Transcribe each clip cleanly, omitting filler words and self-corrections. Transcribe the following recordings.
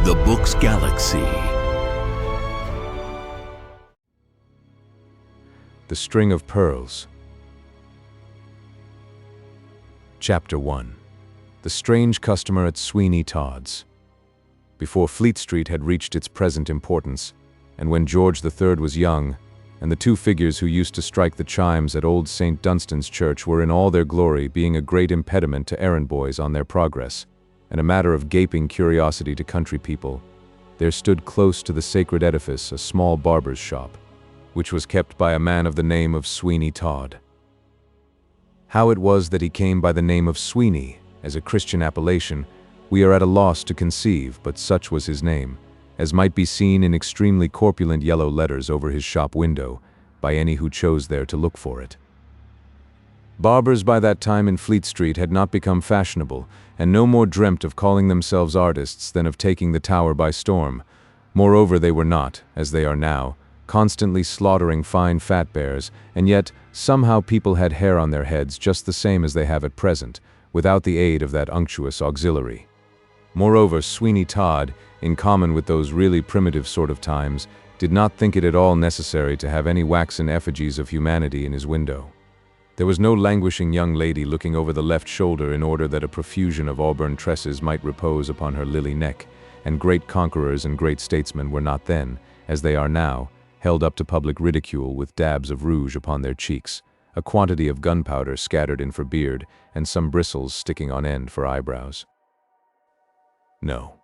The Books Galaxy. The String of Pearls. Chapter 1. The Strange Customer at Sweeney Todd's. Before Fleet Street had reached its present importance, and when George III was young, and the two figures who used to strike the chimes at old St. Dunstan's church were in all their glory, being a great impediment to errand boys on their progress, and a matter of gaping curiosity to country people, there stood close to the sacred edifice a small barber's shop, which was kept by a man of the name of Sweeney Todd. How it was that he came by the name of Sweeney, as a Christian appellation, we are at a loss to conceive, but such was his name, as might be seen in extremely corpulent yellow letters over his shop window, by any who chose there to look for it. Barbers by that time in Fleet Street had not become fashionable, and no more dreamt of calling themselves artists than of taking the Tower by storm. Moreover, they were not, as they are now, constantly slaughtering fine fat bears, and yet somehow people had hair on their heads just the same as they have at present, without the aid of that unctuous auxiliary. Moreover, Sweeney Todd, in common with those really primitive sort of times, did not think it at all necessary to have any waxen effigies of humanity in his window. There was no languishing young lady looking over the left shoulder in order that a profusion of auburn tresses might repose upon her lily neck, and great conquerors and great statesmen were not then, as they are now, held up to public ridicule with dabs of rouge upon their cheeks, a quantity of gunpowder scattered in for beard, and some bristles sticking on end for eyebrows. No.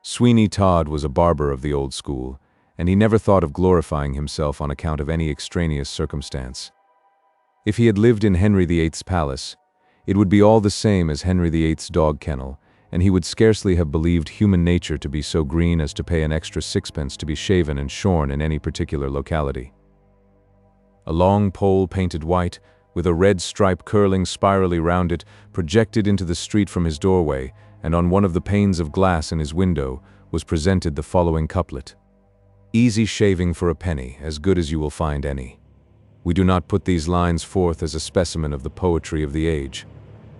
Sweeney Todd was a barber of the old school, and he never thought of glorifying himself on account of any extraneous circumstance. If he had lived in Henry VIII's palace, it would be all the same as Henry VIII's dog kennel, and he would scarcely have believed human nature to be so green as to pay an extra sixpence to be shaven and shorn in any particular locality. A long pole painted white, with a red stripe curling spirally round it, projected into the street from his doorway, and on one of the panes of glass in his window was presented the following couplet: "Easy shaving for a penny, as good as you will find any." We do not put these lines forth as a specimen of the poetry of the age.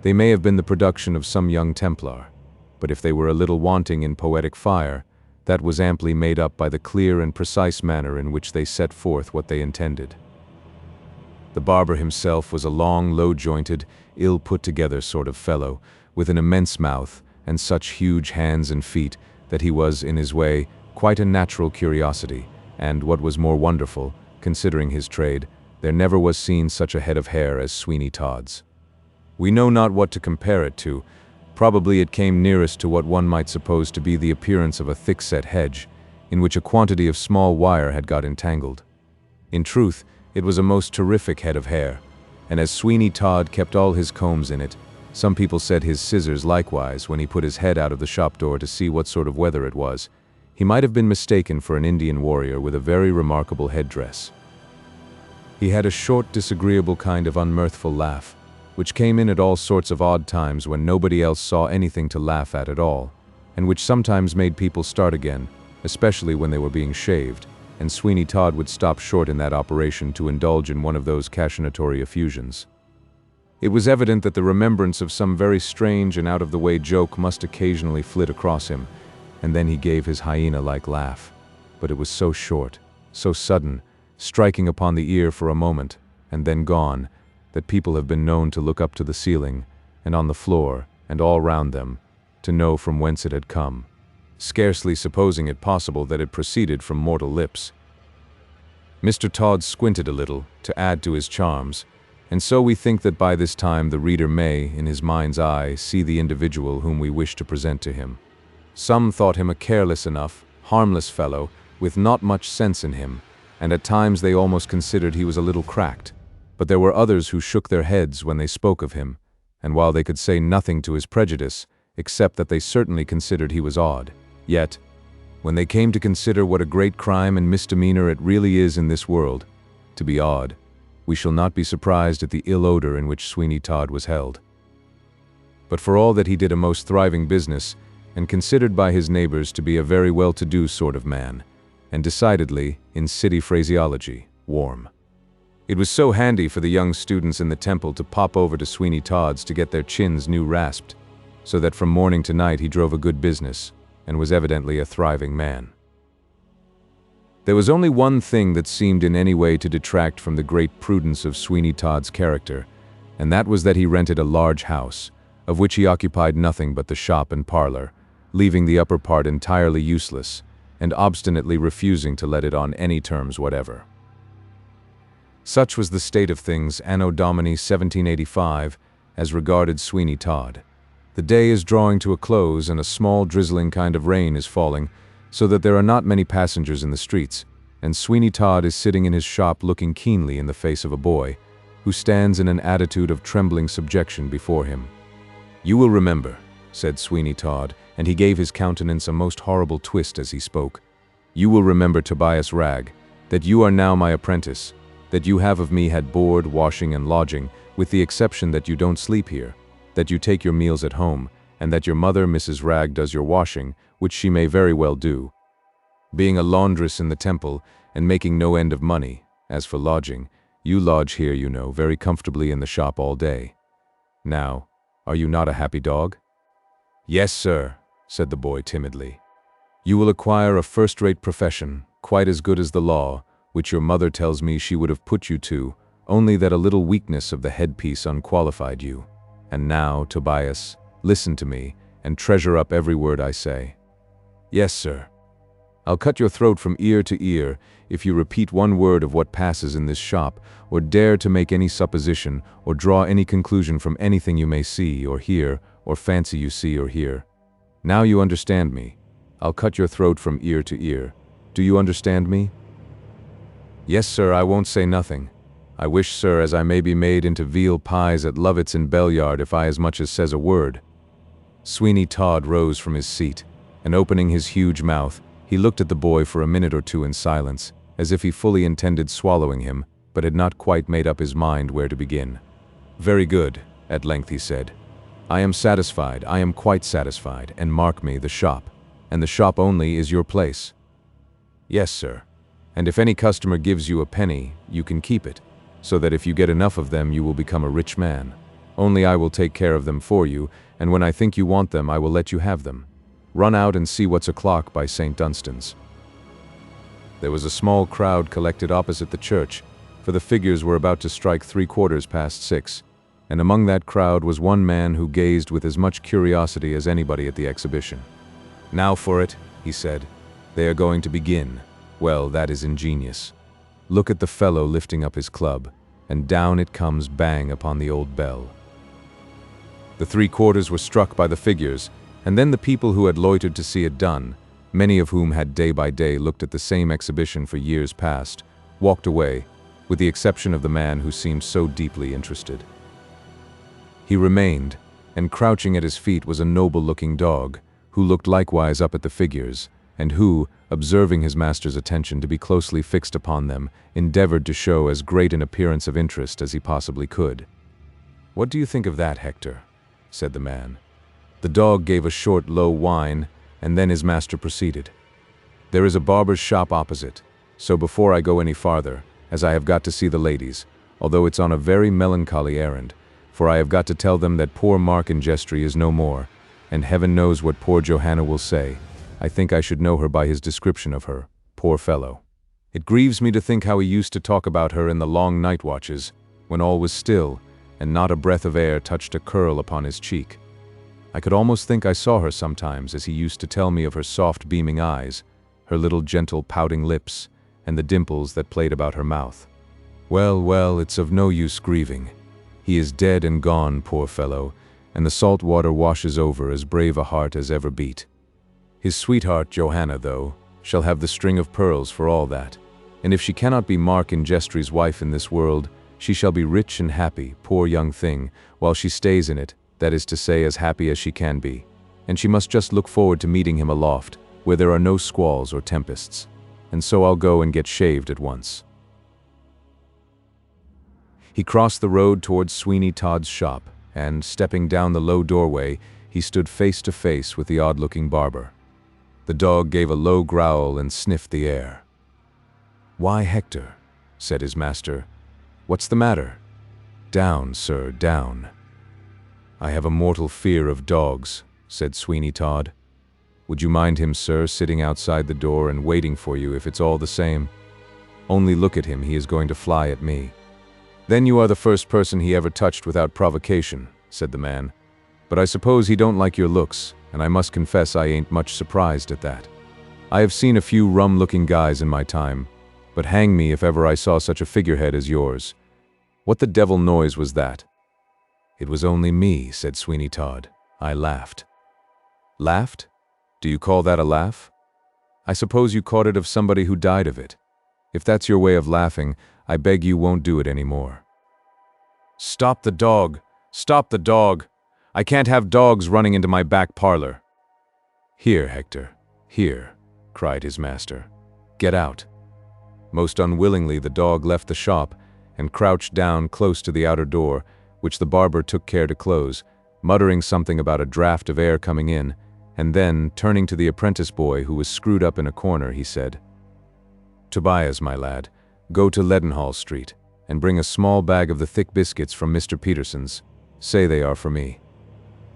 They may have been the production of some young Templar, but if they were a little wanting in poetic fire, that was amply made up by the clear and precise manner in which they set forth what they intended. The barber himself was a long, low-jointed, ill-put-together sort of fellow, with an immense mouth, and such huge hands and feet that he was, in his way, quite a natural curiosity, and, what was more wonderful, considering his trade, there never was seen such a head of hair as Sweeney Todd's. We know not what to compare it to. Probably it came nearest to what one might suppose to be the appearance of a thick-set hedge, in which a quantity of small wire had got entangled. In truth, it was a most terrific head of hair, and as Sweeney Todd kept all his combs in it, some people said his scissors likewise, when he put his head out of the shop door to see what sort of weather it was, he might have been mistaken for an Indian warrior with a very remarkable headdress. He had a short, disagreeable kind of unmirthful laugh, which came in at all sorts of odd times when nobody else saw anything to laugh at all, and which sometimes made people start again, especially when they were being shaved, and Sweeney Todd would stop short in that operation to indulge in one of those cachinatory effusions. It was evident that the remembrance of some very strange and out-of-the-way joke must occasionally flit across him, and then he gave his hyena-like laugh. But it was so short, so sudden, striking upon the ear for a moment, and then gone, that people have been known to look up to the ceiling, and on the floor, and all round them, to know from whence it had come, scarcely supposing it possible that it proceeded from mortal lips. Mr. Todd squinted a little, to add to his charms, and so we think that by this time the reader may, in his mind's eye, see the individual whom we wish to present to him. Some thought him a careless enough, harmless fellow, with not much sense in him, and at times they almost considered he was a little cracked, but there were others who shook their heads when they spoke of him, and while they could say nothing to his prejudice, except that they certainly considered he was odd, yet, when they came to consider what a great crime and misdemeanor it really is in this world, to be odd, we shall not be surprised at the ill odor in which Sweeney Todd was held. But for all that he did a most thriving business, and considered by his neighbors to be a very well-to-do sort of man, and decidedly, in city phraseology, warm. It was so handy for the young students in the temple to pop over to Sweeney Todd's to get their chins new rasped, so that from morning to night he drove a good business, and was evidently a thriving man. There was only one thing that seemed in any way to detract from the great prudence of Sweeney Todd's character, and that was that he rented a large house, of which he occupied nothing but the shop and parlor, leaving the upper part entirely useless, and obstinately refusing to let it on any terms whatever. Such was the state of things Anno Domini 1785 as regarded Sweeney Todd. The day is drawing to a close and a small drizzling kind of rain is falling, so that there are not many passengers in the streets, and Sweeney Todd is sitting in his shop looking keenly in the face of a boy, who stands in an attitude of trembling subjection before him. "You will remember," said Sweeney Todd, and he gave his countenance a most horrible twist as he spoke. "You will remember, Tobias Ragg, that you are now my apprentice, that you have of me had board, washing, and lodging, with the exception that you don't sleep here, that you take your meals at home, and that your mother, Mrs. Ragg, does your washing, which she may very well do, being a laundress in the temple, and making no end of money. As for lodging, you lodge here, you know, very comfortably in the shop all day. Now, are you not a happy dog?" "Yes, sir," said the boy timidly. "You will acquire a first-rate profession, quite as good as the law, which your mother tells me she would have put you to, only that a little weakness of the headpiece unqualified you. And now, Tobias, listen to me, and treasure up every word I say." "Yes, sir." "I'll cut your throat from ear to ear if you repeat one word of what passes in this shop, or dare to make any supposition, or draw any conclusion from anything you may see or hear, or fancy you see or hear. Now you understand me. I'll cut your throat from ear to ear. Do you understand me?" "Yes, sir, I won't say nothing. I wish, sir, as I may be made into veal pies at Lovett's in Bellyard if I as much as says a word." Sweeney Todd rose from his seat, and opening his huge mouth, he looked at the boy for a minute or two in silence, as if he fully intended swallowing him, but had not quite made up his mind where to begin. "Very good," at length he said. "I am satisfied, I am quite satisfied, and mark me, the shop, and the shop only, is your place." "Yes, sir. And if any customer gives you a penny, you can keep it, so that if you get enough of them you will become a rich man. Only I will take care of them for you, and when I think you want them I will let you have them. Run out and see what's o'clock by St. Dunstan's." There was a small crowd collected opposite the church, for the figures were about to strike 6:15, and among that crowd was one man who gazed with as much curiosity as anybody at the exhibition. "Now for it," he said. "They are going to begin. Well, that is ingenious. Look at the fellow lifting up his club, and down it comes bang upon the old bell." The 3/4 were struck by the figures, and then the people who had loitered to see it done, many of whom had day by day looked at the same exhibition for years past, walked away, with the exception of the man who seemed so deeply interested. He remained, and crouching at his feet was a noble-looking dog, who looked likewise up at the figures, and who, observing his master's attention to be closely fixed upon them, endeavored to show as great an appearance of interest as he possibly could. "What do you think of that, Hector?" said the man. The dog gave a short, low whine, and then his master proceeded. "There is a barber's shop opposite, so before I go any farther, as I have got to see the ladies, although it's on a very melancholy errand, for I have got to tell them that poor Mark in Jestry is no more, and heaven knows what poor Johanna will say. I think I should know her by his description of her, poor fellow. It grieves me to think how he used to talk about her in the long night watches, when all was still, and not a breath of air touched a curl upon his cheek. I could almost think I saw her sometimes as he used to tell me of her soft beaming eyes, her little gentle pouting lips, and the dimples that played about her mouth. Well, well, it's of no use grieving. He is dead and gone, poor fellow, and the salt water washes over as brave a heart as ever beat. His sweetheart, Johanna, though, shall have the string of pearls for all that, and if she cannot be Mark in Jestry's wife in this world, she shall be rich and happy, poor young thing, while she stays in it, that is to say, as happy as she can be, and she must just look forward to meeting him aloft, where there are no squalls or tempests. And so I'll go and get shaved at once." He crossed the road towards Sweeney Todd's shop, and, stepping down the low doorway, he stood face to face with the odd-looking barber. The dog gave a low growl and sniffed the air. "Why, Hector," said his master, "what's the matter?" "Down, sir, down." "I have a mortal fear of dogs," said Sweeney Todd. Would you mind him, sir, sitting outside the door and waiting for you if it's all the same? Only look at him, he is going to fly at me." "Then you are the first person he ever touched without provocation," said the man. "But I suppose he don't like your looks, and I must confess I ain't much surprised at that. I have seen a few rum-looking guys in my time, but hang me if ever I saw such a figurehead as yours. What the devil noise was that?" "It was only me," said Sweeney Todd. "I laughed." "Laughed? Do you call that a laugh? I suppose you caught it of somebody who died of it. If that's your way of laughing, I beg you won't do it any more." "Stop the dog! Stop the dog! I can't have dogs running into my back parlor." "Here, Hector, here," cried his master. "Get out." Most unwillingly the dog left the shop and crouched down close to the outer door, which the barber took care to close, muttering something about a draught of air coming in, and then, turning to the apprentice boy who was screwed up in a corner, he said, "Tobias, my lad, go to Leadenhall Street and bring a small bag of the thick biscuits from Mr. Peterson's. Say they are for me.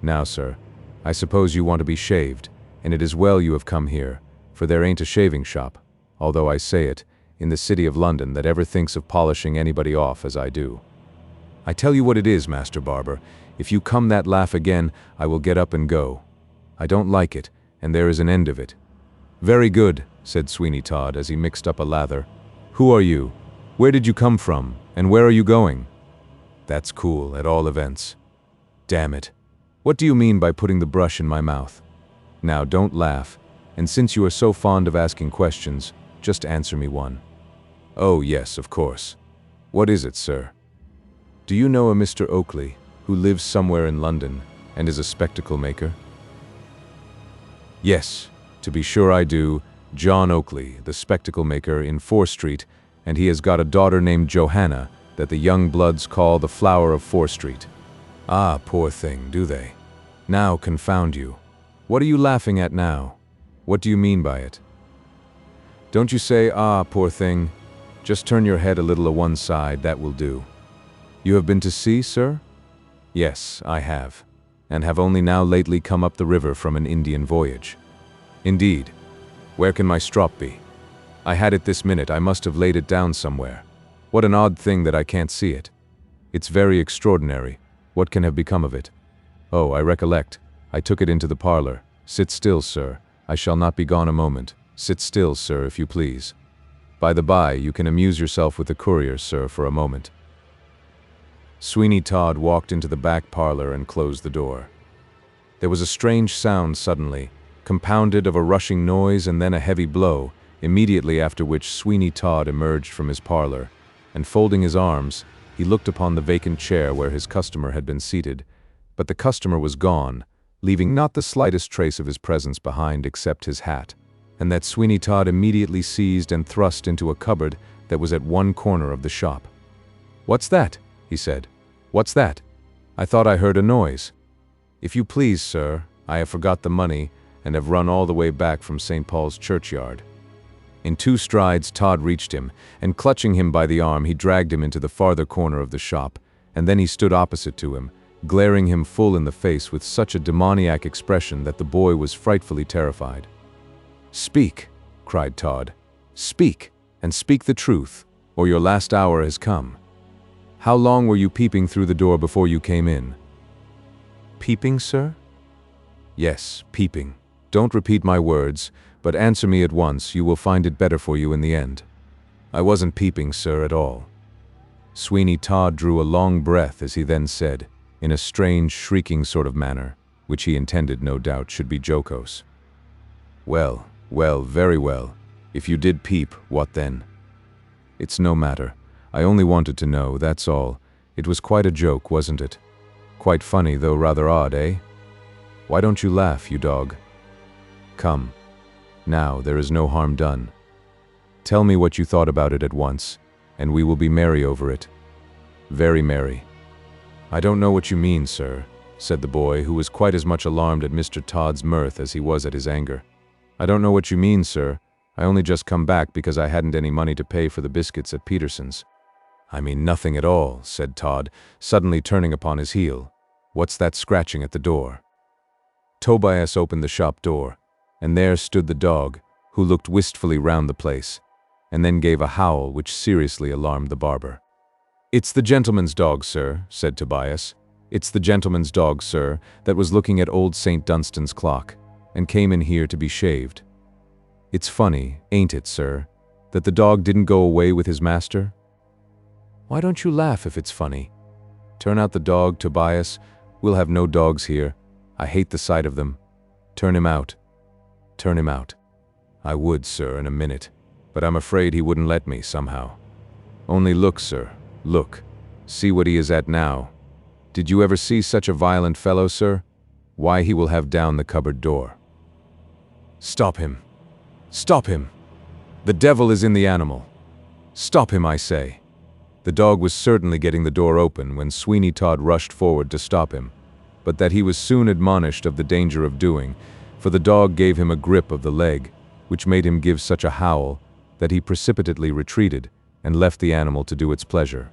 Now, sir, I suppose you want to be shaved, and it is well you have come here, for there ain't a shaving shop, although I say it, in the city of London that ever thinks of polishing anybody off as I do. I tell you what it is, Master Barber, if you come that laugh again, I will get up and go. I don't like it, and there is an end of it." "Very good," said Sweeney Todd as he mixed up a lather. "Who are you? Where did you come from, and where are you going?" "That's cool, at all events." "Damn it. What do you mean by putting the brush in my mouth? Now don't laugh, and since you are so fond of asking questions, just answer me one." "Oh yes, of course. What is it, sir?" "Do you know a Mr. Oakley, who lives somewhere in London, and is a spectacle maker?" "Yes, to be sure I do, John Oakley, the spectacle maker in 4 Street, and he has got a daughter named Johanna, that the young bloods call the flower of 4 Street. "Ah, poor thing, do they? Now, confound you. What are you laughing at now? What do you mean by it? Don't you say, 'Ah, poor thing'? Just turn your head a little a one side, that will do. You have been to sea, sir?" "Yes, I have, and have only now lately come up the river from an Indian voyage." "Indeed. Where can my strop be? I had it this minute, I must have laid it down somewhere. What an odd thing that I can't see it. It's very extraordinary. What can have become of it? Oh, I recollect. I took it into the parlor. Sit still, sir. I shall not be gone a moment. Sit still, sir, if you please. By the by, you can amuse yourself with the courier, sir, for a moment." Sweeney Todd walked into the back parlor and closed the door. There was a strange sound suddenly, compounded of a rushing noise and then a heavy blow, immediately after which Sweeney Todd emerged from his parlor, and folding his arms, he looked upon the vacant chair where his customer had been seated, but the customer was gone, leaving not the slightest trace of his presence behind except his hat, and that Sweeney Todd immediately seized and thrust into a cupboard that was at one corner of the shop. "What's that?" he said. "What's that? I thought I heard a noise." "If you please, sir, I have forgot the money, and have run all the way back from St. Paul's churchyard." In 2 strides Todd reached him, and clutching him by the arm he dragged him into the farther corner of the shop, and then he stood opposite to him, glaring him full in the face with such a demoniac expression that the boy was frightfully terrified. "Speak," cried Todd. "Speak, and speak the truth, or your last hour has come. How long were you peeping through the door before you came in?" "Peeping, sir?" "Yes, peeping. Don't repeat my words, but answer me at once. You will find it better for you in the end." "I wasn't peeping, sir, at all." Sweeney Todd drew a long breath as he then said, in a strange, shrieking sort of manner, which he intended, no doubt, should be jocose, "Well, well, very well. If you did peep, what then?" "It's no matter. I only wanted to know, that's all. It was quite a joke, wasn't it? Quite funny, though rather odd, eh? Why don't you laugh, you dog? Come. Now, there is no harm done. Tell me what you thought about it at once, and we will be merry over it. Very merry." "I don't know what you mean, sir," said the boy, who was quite as much alarmed at Mr. Todd's mirth as he was at his anger. "I don't know what you mean, sir. I only just come back because I hadn't any money to pay for the biscuits at Peterson's." "I mean nothing at all," said Todd, suddenly turning upon his heel. "What's that scratching at the door?" Tobias opened the shop door, and there stood the dog, who looked wistfully round the place, and then gave a howl which seriously alarmed the barber. "It's the gentleman's dog, sir," said Tobias. "It's the gentleman's dog, sir, that was looking at old St. Dunstan's clock, and came in here to be shaved. It's funny, ain't it, sir, that the dog didn't go away with his master? Why don't you laugh if it's funny? Turn out the dog, Tobias. We'll have no dogs here. I hate the sight of them. Turn him out. Turn him out." "I would, sir, in a minute, but I'm afraid he wouldn't let me, somehow. Only look, sir, look. See what he is at now. Did you ever see such a violent fellow, sir? Why, he will have down the cupboard door." "Stop him! Stop him! The devil is in the animal! Stop him, I say!" The dog was certainly getting the door open when Sweeney Todd rushed forward to stop him, but that he was soon admonished of the danger of doing, for the dog gave him a grip of the leg, which made him give such a howl that he precipitately retreated and left the animal to do its pleasure.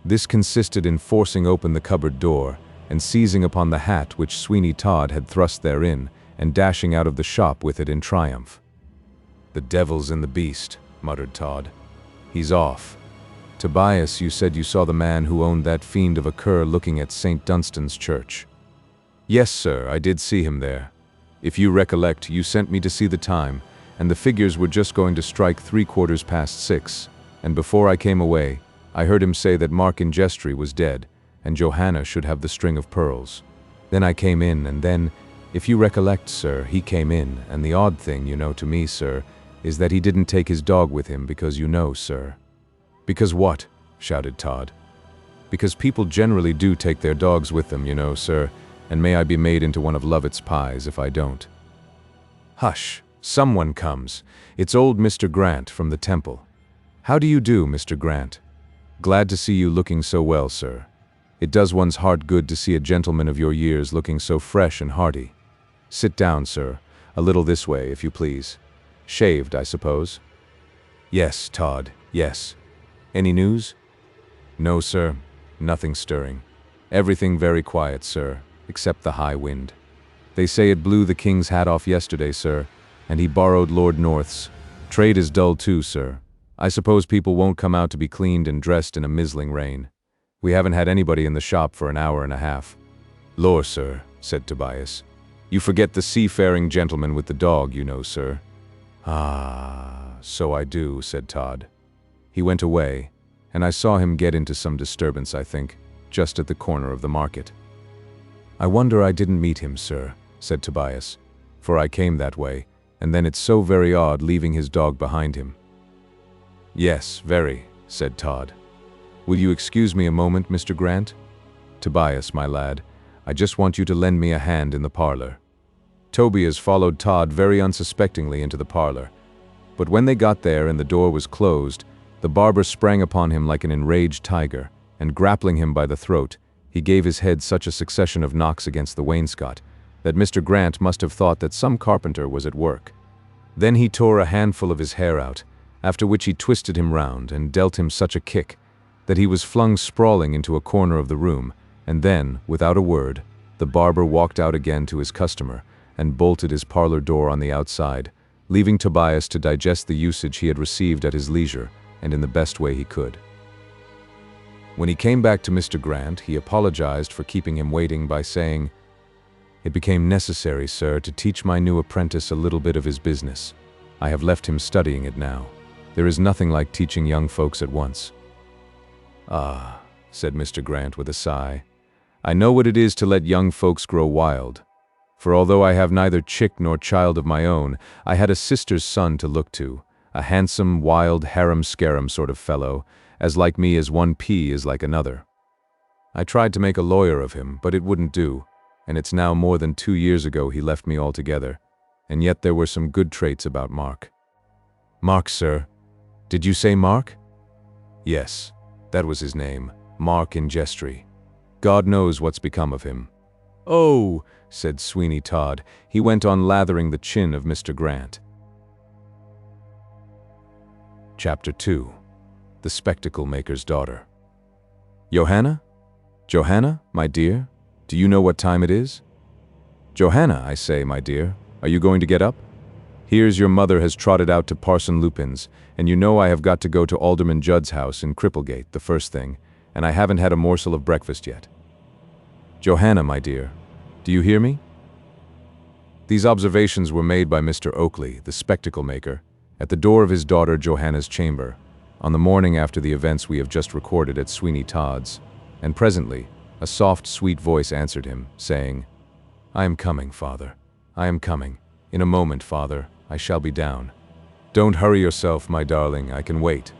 This consisted in forcing open the cupboard door and seizing upon the hat which Sweeney Todd had thrust therein and dashing out of the shop with it in triumph. "The devil's in the beast," muttered Todd. "He's off. Tobias, you said you saw the man who owned that fiend of a cur looking at St. Dunstan's church." "Yes, sir, I did see him there. If you recollect, you sent me to see the time, and the figures were just going to strike 6:15, and before I came away, I heard him say that Mark in Jestry was dead, and Johanna should have the string of pearls. Then I came in, and then, if you recollect, sir, he came in, and the odd thing, you know, to me, sir, is that he didn't take his dog with him because, you know, sir." "Because what?" shouted Todd. "Because people generally do take their dogs with them, you know, sir, and may I be made into one of Lovett's pies if I don't." "Hush! Someone comes. It's old Mr. Grant from the temple. How do you do, Mr. Grant? Glad to see you looking so well, sir. It does one's heart good to see a gentleman of your years looking so fresh and hearty. Sit down, sir, a little this way, if you please. Shaved, I suppose?" "Yes, Todd, yes. Any news?" "No, sir, nothing stirring. Everything very quiet, sir, except the high wind. They say it blew the king's hat off yesterday, sir, and he borrowed Lord North's. Trade is dull too, sir. I suppose people won't come out to be cleaned and dressed in a mizzling rain. We haven't had anybody in the shop for an hour and a half." "Lor, sir," said Tobias. "You forget the seafaring gentleman with the dog, you know, sir." "Ah, so I do," said Todd. "He went away, and I saw him get into some disturbance, I think, just at the corner of the market." "I wonder I didn't meet him, sir," said Tobias, "for I came that way, and then it's so very odd leaving his dog behind him." "Yes, very," said Todd. "Will you excuse me a moment, Mr. Grant? Tobias, my lad, I just want you to lend me a hand in the parlor." Tobias followed Todd very unsuspectingly into the parlor, but when they got there and the door was closed, the barber sprang upon him like an enraged tiger, and grappling him by the throat, he gave his head such a succession of knocks against the wainscot that Mr. Grant must have thought that some carpenter was at work. Then he tore a handful of his hair out, after which he twisted him round and dealt him such a kick that he was flung sprawling into a corner of the room, and then, without a word, the barber walked out again to his customer and bolted his parlor door on the outside, leaving Tobias to digest the usage he had received at his leisure and in the best way he could. When he came back to Mr. Grant, he apologized for keeping him waiting by saying, "It became necessary, sir, to teach my new apprentice a little bit of his business. I have left him studying it now. There is nothing like teaching young folks at once." "Ah," said Mr. Grant with a sigh, "I know what it is to let young folks grow wild. For although I have neither chick nor child of my own, I had a sister's son to look to, a handsome, wild, harum-scarum sort of fellow, as like me as one pea is like another. I tried to make a lawyer of him, but it wouldn't do, and it's now more than 2 years ago he left me altogether, and yet there were some good traits about Mark." "Mark, sir? Did you say Mark?" "Yes, that was his name, Mark in Jestry. God knows what's become of him." "Oh," said Sweeney Todd. He went on lathering the chin of Mr. Grant. Chapter 2. The Spectacle Maker's Daughter. "Johanna? Johanna, my dear, do you know what time it is? Johanna, I say, my dear, are you going to get up? Here's your mother has trotted out to Parson Lupin's, and you know I have got to go to Alderman Judd's house in Cripplegate, the first thing, and I haven't had a morsel of breakfast yet. Johanna, my dear, do you hear me?" These observations were made by Mr. Oakley, the spectacle maker, at the door of his daughter Johanna's chamber, on the morning after the events we have just recorded at Sweeney Todd's, and presently a soft, sweet voice answered him, saying, "I am coming, father. I am coming. In a moment, father, I shall be down. Don't hurry yourself, my darling, I can wait."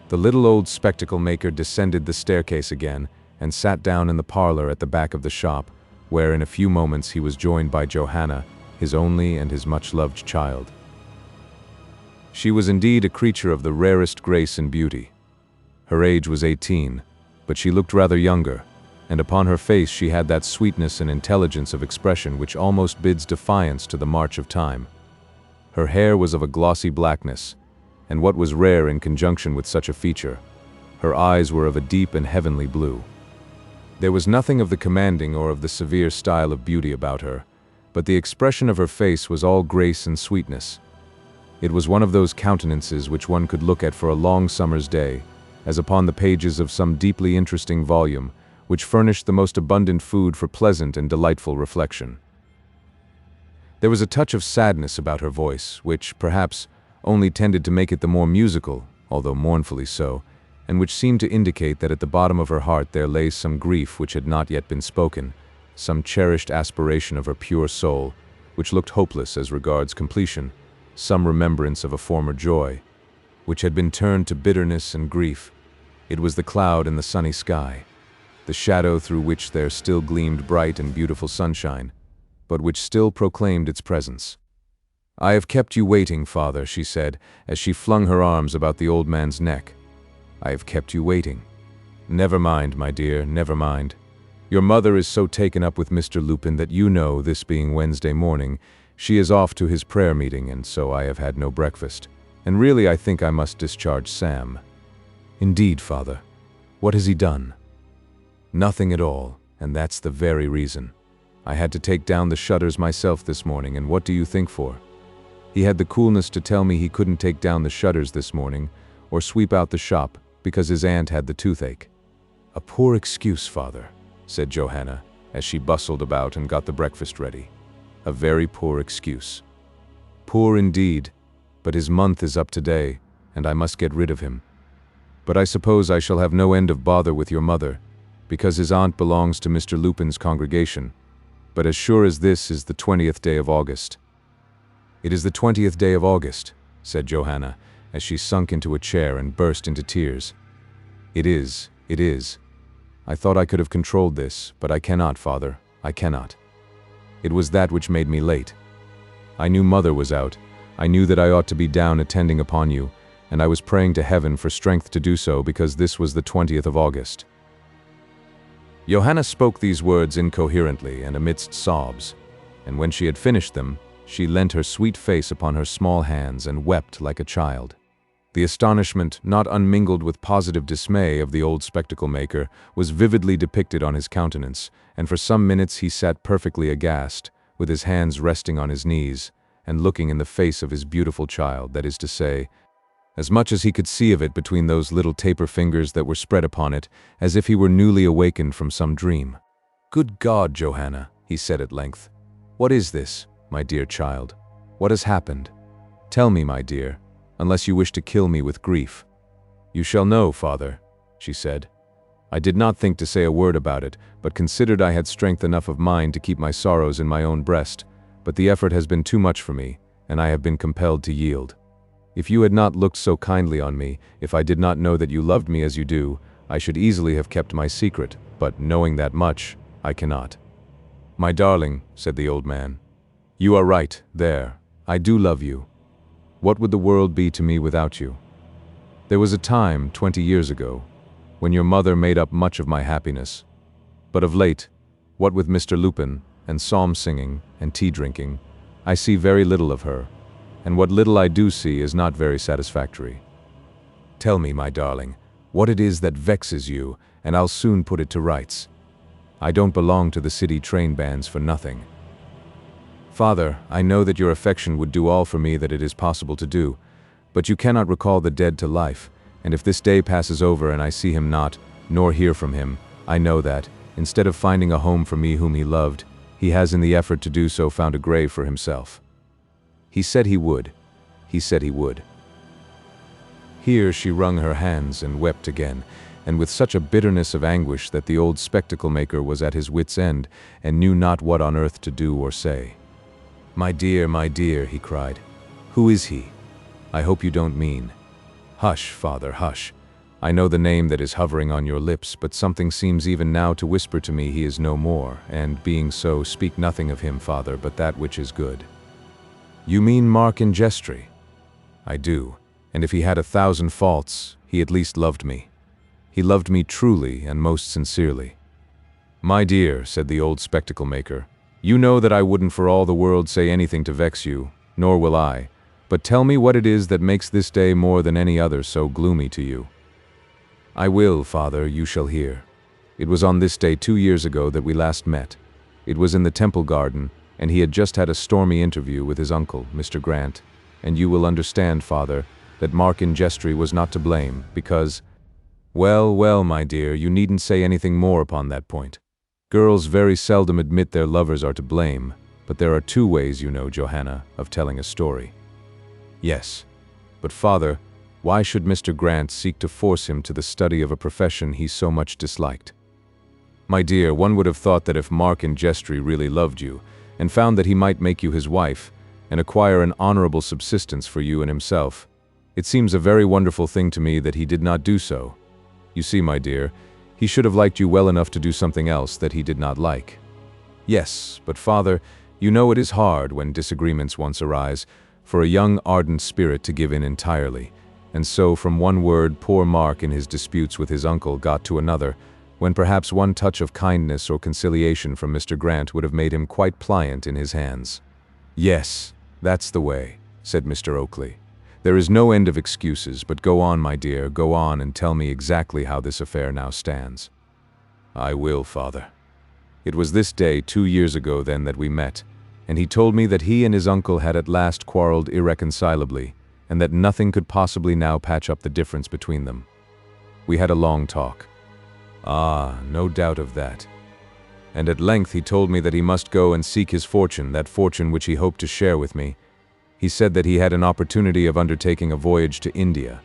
The little old spectacle maker descended the staircase again and sat down in the parlor at the back of the shop, where in a few moments he was joined by Johanna, his only and his much-loved child. She was indeed a creature of the rarest grace and beauty. Her age was 18, but she looked rather younger, and upon her face she had that sweetness and intelligence of expression which almost bids defiance to the march of time. Her hair was of a glossy blackness, and what was rare in conjunction with such a feature, her eyes were of a deep and heavenly blue. There was nothing of the commanding or of the severe style of beauty about her, but the expression of her face was all grace and sweetness. It was one of those countenances which one could look at for a long summer's day, as upon the pages of some deeply interesting volume, which furnished the most abundant food for pleasant and delightful reflection. There was a touch of sadness about her voice, which, perhaps, only tended to make it the more musical, although mournfully so, and which seemed to indicate that at the bottom of her heart there lay some grief which had not yet been spoken, some cherished aspiration of her pure soul, which looked hopeless as regards completion, some remembrance of a former joy, which had been turned to bitterness and grief. It was the cloud in the sunny sky, the shadow through which there still gleamed bright and beautiful sunshine, but which still proclaimed its presence. "I have kept you waiting, father," she said, as she flung her arms about the old man's neck. "I have kept you waiting. Never mind, my dear, never mind. Your mother is so taken up with Mr. Lupin that you know, this being Wednesday morning, she is off to his prayer meeting, and so I have had no breakfast. And really I think I must discharge Sam." "Indeed, father. What has he done?" "Nothing at all, and that's the very reason. I had to take down the shutters myself this morning, and what do you think for? He had the coolness to tell me he couldn't take down the shutters this morning, or sweep out the shop, because his aunt had the toothache." "A poor excuse, father," said Johanna, as she bustled about and got the breakfast ready. "A very poor excuse. Poor indeed, but his month is up today, and I must get rid of him. But I suppose I shall have no end of bother with your mother, because his aunt belongs to Mr. Lupin's congregation. But as sure as this is the 20th day of August." "It is the 20th day of August," said Johanna, as she sunk into a chair and burst into tears. It is. I thought I could have controlled this, but I cannot, father, I cannot. It was that which made me late. I knew mother was out, I knew that I ought to be down attending upon you, and I was praying to heaven for strength to do so because this was the 20th of August. Johanna spoke these words incoherently and amidst sobs, and when she had finished them, she leant her sweet face upon her small hands and wept like a child. The astonishment, not unmingled with positive dismay, of the old spectacle maker was vividly depicted on his countenance, and for some minutes he sat perfectly aghast, with his hands resting on his knees, and looking in the face of his beautiful child, that is to say, as much as he could see of it between those little taper fingers that were spread upon it, as if he were newly awakened from some dream. "Good God, Johanna," he said at length. "What is this, my dear child? What has happened? Tell me, my dear, unless you wish to kill me with grief." "You shall know, father," she said. I did not think to say a word about it, but considered I had strength enough of mind to keep my sorrows in my own breast, but the effort has been too much for me, and I have been compelled to yield. If you had not looked so kindly on me, if I did not know that you loved me as you do, I should easily have kept my secret, but knowing that much, I cannot." "My darling," said the old man, "you are right, there. I do love you. What would the world be to me without you? There was a time, 20 years ago, when your mother made up much of my happiness. But of late, what with Mr. Lupin, and psalm singing, and tea drinking, I see very little of her, and what little I do see is not very satisfactory. Tell me, my darling, what it is that vexes you, and I'll soon put it to rights. I don't belong to the city train bands for nothing." Father, I know that your affection would do all for me that it is possible to do, but you cannot recall the dead to life, and if this day passes over and I see him not, nor hear from him, I know that, instead of finding a home for me whom he loved, he has in the effort to do so found a grave for himself. He said he would. He said he would. Here she wrung her hands and wept again, and with such a bitterness of anguish that the old spectacle-maker was at his wit's end and knew not what on earth to do or say. My dear, he cried. Who is he? I hope you don't mean. Hush, Father, hush. I know the name that is hovering on your lips, but something seems even now to whisper to me he is no more, and being so, speak nothing of him, Father, but that which is good. You mean Mark in Jestry? I do, and if he had 1,000 faults, he at least loved me. He loved me truly and most sincerely. My dear, said the old spectacle-maker, you know that I wouldn't for all the world say anything to vex you, nor will I, but tell me what it is that makes this day more than any other so gloomy to you. I will, Father, you shall hear. It was on this day 2 years ago that we last met. It was in the Temple Garden, and he had just had a stormy interview with his uncle, Mr. Grant, and you will understand, Father, that Mark in Jestry was not to blame, because— Well, my dear, you needn't say anything more upon that point. Girls very seldom admit their lovers are to blame, but there are 2 ways, you know, Johanna, of telling a story. Yes, but Father, why should Mr. Grant seek to force him to the study of a profession he so much disliked? My dear, one would have thought that if Mark in Jestry really loved you, and found that he might make you his wife, and acquire an honorable subsistence for you and himself, it seems a very wonderful thing to me that he did not do so. You see, my dear, he should have liked you well enough to do something else that he did not like. Yes, but Father, you know it is hard, when disagreements once arise, for a young ardent spirit to give in entirely, and so from one word poor Mark in his disputes with his uncle got to another, when perhaps one touch of kindness or conciliation from Mr. Grant would have made him quite pliant in his hands. Yes, that's the way, said Mr. Oakley. There is no end of excuses, but go on, my dear, go on and tell me exactly how this affair now stands. I will, Father. It was this day 2 years ago then that we met, and he told me that he and his uncle had at last quarreled irreconcilably, and that nothing could possibly now patch up the difference between them. We had a long talk. Ah, no doubt of that. And at length he told me that he must go and seek his fortune, that fortune which he hoped to share with me. He said that he had an opportunity of undertaking a voyage to India,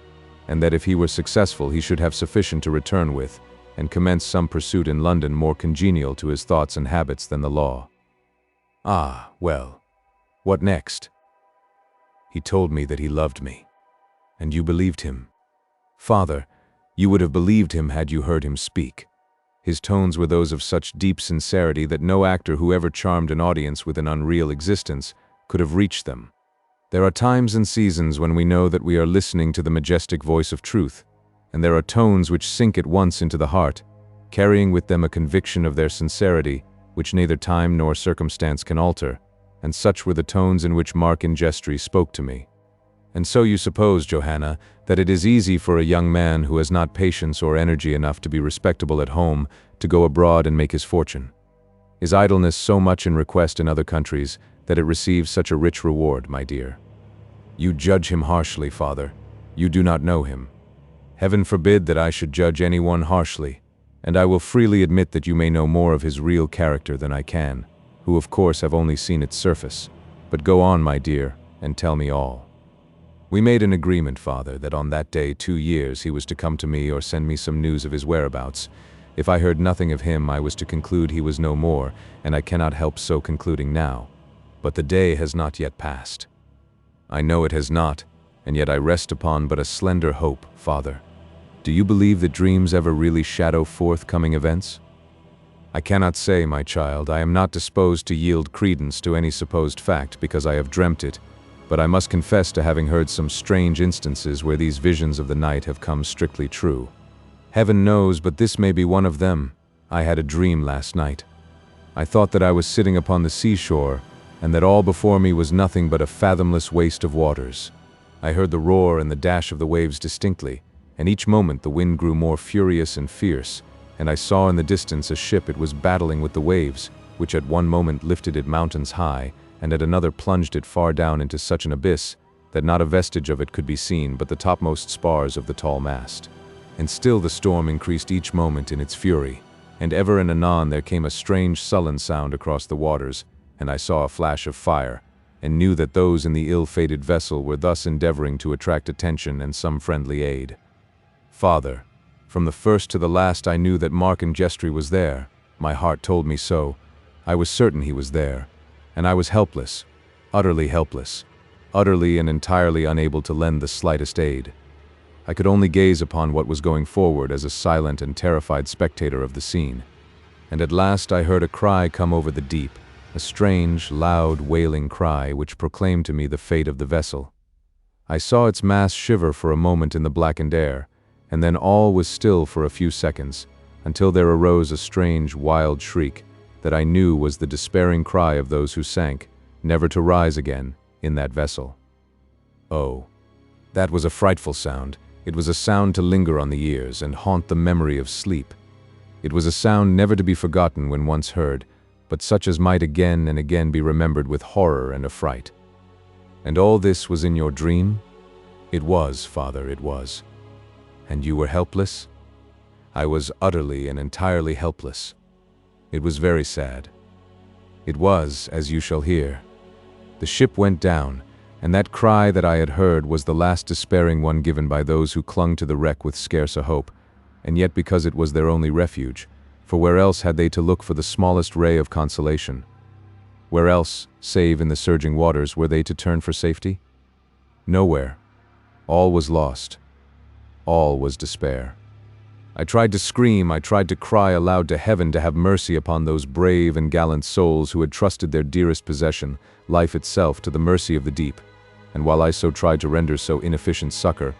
and that if he were successful he should have sufficient to return with, and commence some pursuit in London more congenial to his thoughts and habits than the law. Ah, well, what next? He told me that he loved me. And you believed him. Father, you would have believed him had you heard him speak. His tones were those of such deep sincerity that no actor who ever charmed an audience with an unreal existence could have reached them. There are times and seasons when we know that we are listening to the majestic voice of truth, and there are tones which sink at once into the heart, carrying with them a conviction of their sincerity, which neither time nor circumstance can alter, and such were the tones in which Mark in Jestry spoke to me. And so you suppose, Johanna, that it is easy for a young man who has not patience or energy enough to be respectable at home to go abroad and make his fortune. Is idleness so much in request in other countries that it receives such a rich reward, my dear? You judge him harshly, Father. You do not know him. Heaven forbid that I should judge anyone harshly, and I will freely admit that you may know more of his real character than I can, who of course have only seen its surface. But go on, my dear, and tell me all. We made an agreement, Father, that on that day 2 years he was to come to me or send me some news of his whereabouts. If I heard nothing of him, I was to conclude he was no more, and I cannot help so concluding now. But the day has not yet passed. I know it has not, and yet I rest upon but a slender hope, Father. Do you believe that dreams ever really shadow forth coming events? I cannot say, my child. I am not disposed to yield credence to any supposed fact because I have dreamt it, but I must confess to having heard some strange instances where these visions of the night have come strictly true. Heaven knows, but this may be one of them. I had a dream last night. I thought that I was sitting upon the seashore, and that all before me was nothing but a fathomless waste of waters. I heard the roar and the dash of the waves distinctly, and each moment the wind grew more furious and fierce, and I saw in the distance a ship. It was battling with the waves, which at one moment lifted it mountains high, and at another plunged it far down into such an abyss that not a vestige of it could be seen but the topmost spars of the tall mast. And still the storm increased each moment in its fury, and ever and anon there came a strange sullen sound across the waters, and I saw a flash of fire, and knew that those in the ill-fated vessel were thus endeavoring to attract attention and some friendly aid. Father, from the first to the last I knew that Mark Ingestri was there. My heart told me so. I was certain he was there. And I was helpless, utterly helpless, utterly and entirely unable to lend the slightest aid. I could only gaze upon what was going forward as a silent and terrified spectator of the scene. And at last I heard a cry come over the deep, a strange, loud, wailing cry which proclaimed to me the fate of the vessel. I saw its mast shiver for a moment in the blackened air, and then all was still for a few seconds, until there arose a strange, wild shriek that I knew was the despairing cry of those who sank, never to rise again, in that vessel. Oh, that was a frightful sound. It was a sound to linger on the ears and haunt the memory of sleep. It was a sound never to be forgotten when once heard, but such as might again and again be remembered with horror and affright. And all this was in your dream? It was, Father, it was. And you were helpless? I was utterly and entirely helpless. It was very sad. It was, as you shall hear. The ship went down, and that cry that I had heard was the last despairing one given by those who clung to the wreck with scarce a hope, and yet because it was their only refuge, for where else had they to look for the smallest ray of consolation? Where else, save in the surging waters, were they to turn for safety? Nowhere. All was lost. All was despair. I tried to scream, I tried to cry aloud to heaven to have mercy upon those brave and gallant souls who had trusted their dearest possession, life itself, to the mercy of the deep. And while I so tried to render so inefficient succor,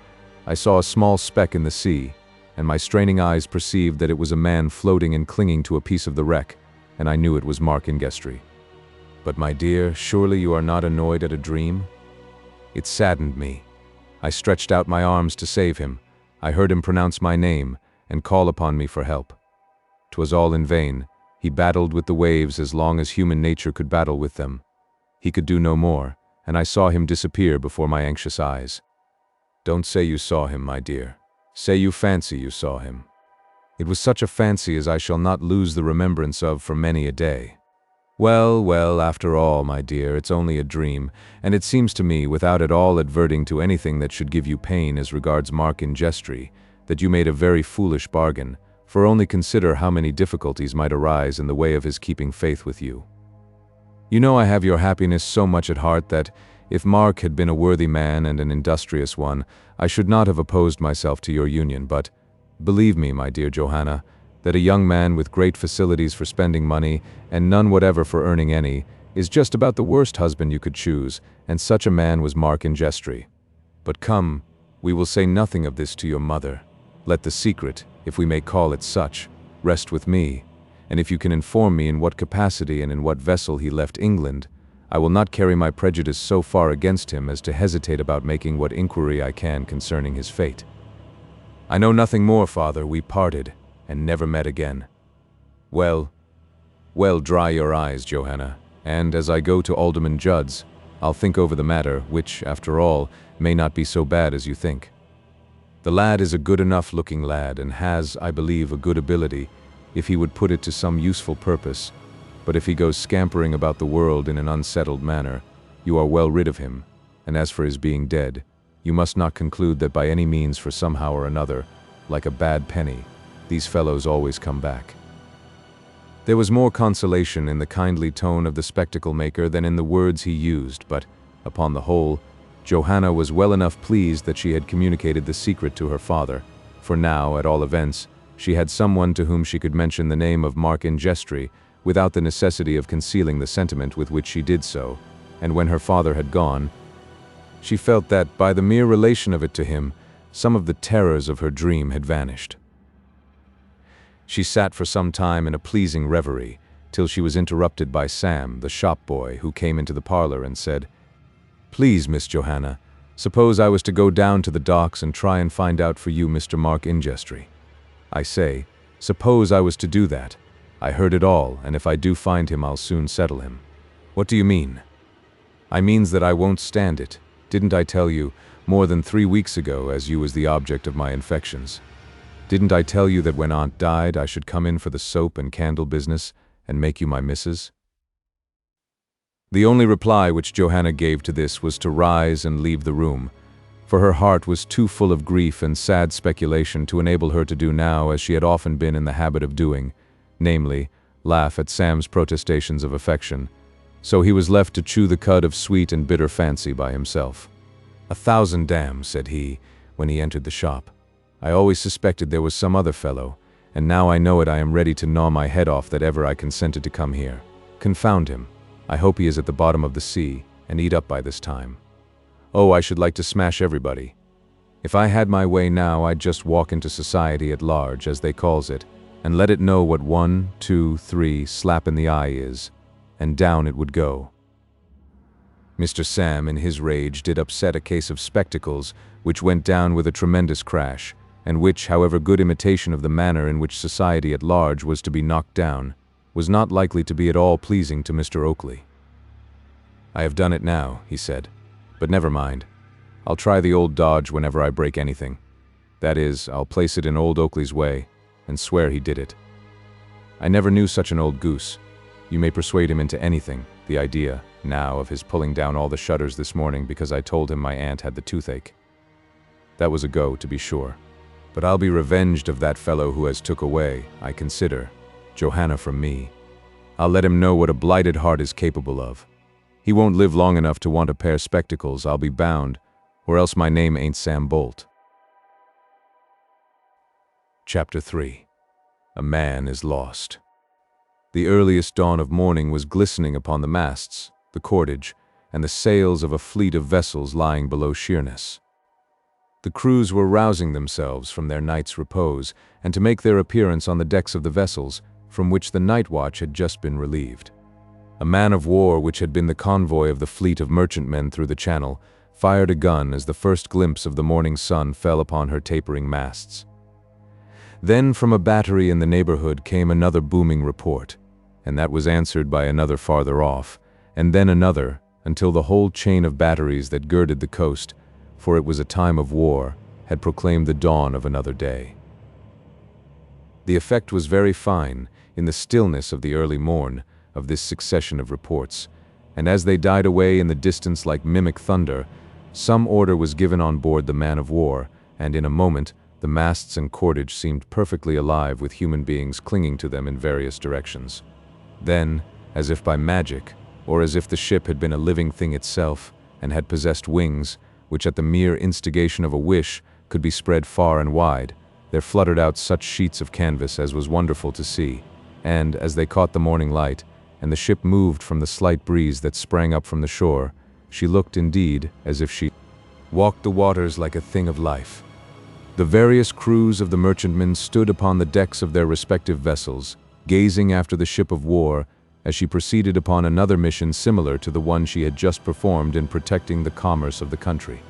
I saw a small speck in the sea, and my straining eyes perceived that it was a man floating and clinging to a piece of the wreck, and I knew it was Mark Ingestri. But my dear, surely you are not annoyed at a dream? It saddened me. I stretched out my arms to save him. I heard him pronounce my name and call upon me for help. 'Twas all in vain. He battled with the waves as long as human nature could battle with them. He could do no more, and I saw him disappear before my anxious eyes. Don't say you saw him, my dear. Say you fancy you saw him. It was such a fancy as I shall not lose the remembrance of for many a day. Well, well, after all, my dear, it's only a dream, and it seems to me, without at all adverting to anything that should give you pain as regards Mark Ingestri, that you made a very foolish bargain, for only consider how many difficulties might arise in the way of his keeping faith with you. You know I have your happiness so much at heart that, if Mark had been a worthy man and an industrious one, I should not have opposed myself to your union, but, believe me, my dear Johanna, that a young man with great facilities for spending money, and none whatever for earning any, is just about the worst husband you could choose, and such a man was Mark Ingestri. But come, we will say nothing of this to your mother. Let the secret, if we may call it such, rest with me, and if you can inform me in what capacity and in what vessel he left England, I will not carry my prejudice so far against him as to hesitate about making what inquiry I can concerning his fate. I know nothing more, Father. We parted, and never met again. Well, dry your eyes, Johanna, and as I go to Alderman Judd's, I'll think over the matter, which, after all, may not be so bad as you think. The lad is a good enough looking lad, and has, I believe, a good ability, if he would put it to some useful purpose, but if he goes scampering about the world in an unsettled manner, you are well rid of him, and as for his being dead, you must not conclude that by any means, for somehow or another, like a bad penny, these fellows always come back. There was more consolation in the kindly tone of the spectacle maker than in the words he used, but, upon the whole, Johanna was well enough pleased that she had communicated the secret to her father, for now, at all events, she had someone to whom she could mention the name of Mark Ingestri without the necessity of concealing the sentiment with which she did so, and when her father had gone, she felt that, by the mere relation of it to him, some of the terrors of her dream had vanished. She sat for some time in a pleasing reverie, till she was interrupted by Sam, the shop boy, who came into the parlor and said, "Please, Miss Johanna, suppose I was to go down to the docks and try and find out for you Mr. Mark Ingestri. I say, suppose I was to do that. I heard it all, and if I do find him, I'll soon settle him." "What do you mean?" I means that I won't stand it. Didn't I tell you, more than 3 weeks ago, as you was the object of my infections? Didn't I tell you that when Aunt died, I should come in for the soap and candle business, and make you my missus?" The only reply which Johanna gave to this was to rise and leave the room, for her heart was too full of grief and sad speculation to enable her to do now as she had often been in the habit of doing, namely, laugh at Sam's protestations of affection. So he was left to chew the cud of sweet and bitter fancy by himself. "1,000 damns," said he, when he entered the shop. "I always suspected there was some other fellow, and now I know it I am ready to gnaw my head off that ever I consented to come here. Confound him. I hope he is at the bottom of the sea, and eat up by this time. Oh, I should like to smash everybody. If I had my way now, I'd just walk into society at large, as they calls it, and let it know what 1, 2, 3 slap in the eye is, and down it would go." Mr. Sam, in his rage, did upset a case of spectacles, which went down with a tremendous crash, and which, however good imitation of the manner in which society at large was to be knocked down, was not likely to be at all pleasing to Mr. Oakley. "I have done it now," he said. "But never mind. I'll try the old dodge whenever I break anything. That is, I'll place it in old Oakley's way, and swear he did it. I never knew such an old goose. You may persuade him into anything. The idea, now, of his pulling down all the shutters this morning because I told him my aunt had the toothache. That was a go, to be sure. But I'll be revenged of that fellow who has took away, I consider, Johanna from me. I'll let him know what a blighted heart is capable of. He won't live long enough to want a pair of spectacles, I'll be bound, or else my name ain't Sam Bolt." Chapter 3. A Man is Lost. The earliest dawn of morning was glistening upon the masts, the cordage, and the sails of a fleet of vessels lying below Sheerness. The crews were rousing themselves from their night's repose, and to make their appearance on the decks of the vessels, from which the night watch had just been relieved. A man-of-war, which had been the convoy of the fleet of merchantmen through the channel, fired a gun as the first glimpse of the morning sun fell upon her tapering masts. Then from a battery in the neighborhood came another booming report, and that was answered by another farther off, and then another, until the whole chain of batteries that girded the coast, for it was a time of war, had proclaimed the dawn of another day. The effect was very fine, in the stillness of the early morn, of this succession of reports, and as they died away in the distance like mimic thunder, some order was given on board the man-of-war, and in a moment the masts and cordage seemed perfectly alive with human beings clinging to them in various directions. Then, as if by magic, or as if the ship had been a living thing itself, and had possessed wings, which at the mere instigation of a wish could be spread far and wide, there fluttered out such sheets of canvas as was wonderful to see, and, as they caught the morning light, and the ship moved from the slight breeze that sprang up from the shore, she looked indeed as if she walked the waters like a thing of life. The various crews of the merchantmen stood upon the decks of their respective vessels, gazing after the ship of war as she proceeded upon another mission similar to the one she had just performed in protecting the commerce of the country.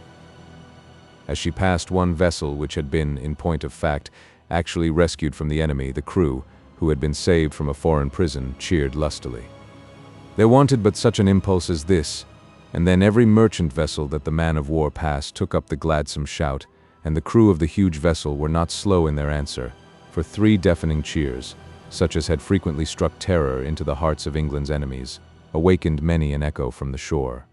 As she passed one vessel which had been, in point of fact, actually rescued from the enemy, the crew, who had been saved from a foreign prison, cheered lustily. There wanted but such an impulse as this, and then every merchant vessel that the man-of-war passed took up the gladsome shout, and the crew of the huge vessel were not slow in their answer, for 3 deafening cheers, such as had frequently struck terror into the hearts of England's enemies, awakened many an echo from the shore.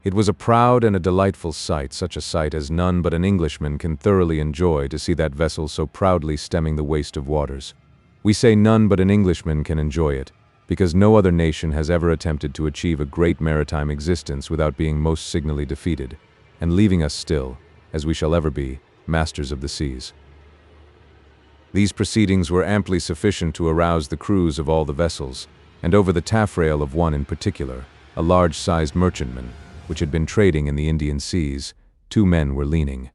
It was a proud and a delightful sight, such a sight as none but an Englishman can thoroughly enjoy, to see that vessel so proudly stemming the waste of waters. We say none but an Englishman can enjoy it, because no other nation has ever attempted to achieve a great maritime existence without being most signally defeated, and leaving us still, as we shall ever be, masters of the seas. These proceedings were amply sufficient to arouse the crews of all the vessels, and over the taffrail of one in particular, a large-sized merchantman, which had been trading in the Indian seas, 2 men were leaning.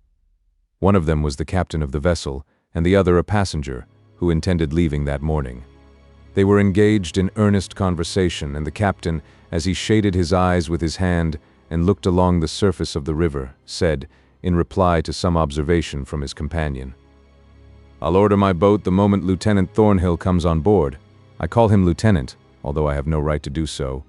One of them was the captain of the vessel, and the other a passenger, who intended leaving that morning. They were engaged in earnest conversation, and the captain, as he shaded his eyes with his hand and looked along the surface of the river, said, in reply to some observation from his companion, "I'll order my boat the moment Lieutenant Thornhill comes on board. I call him lieutenant, although I have no right to do so,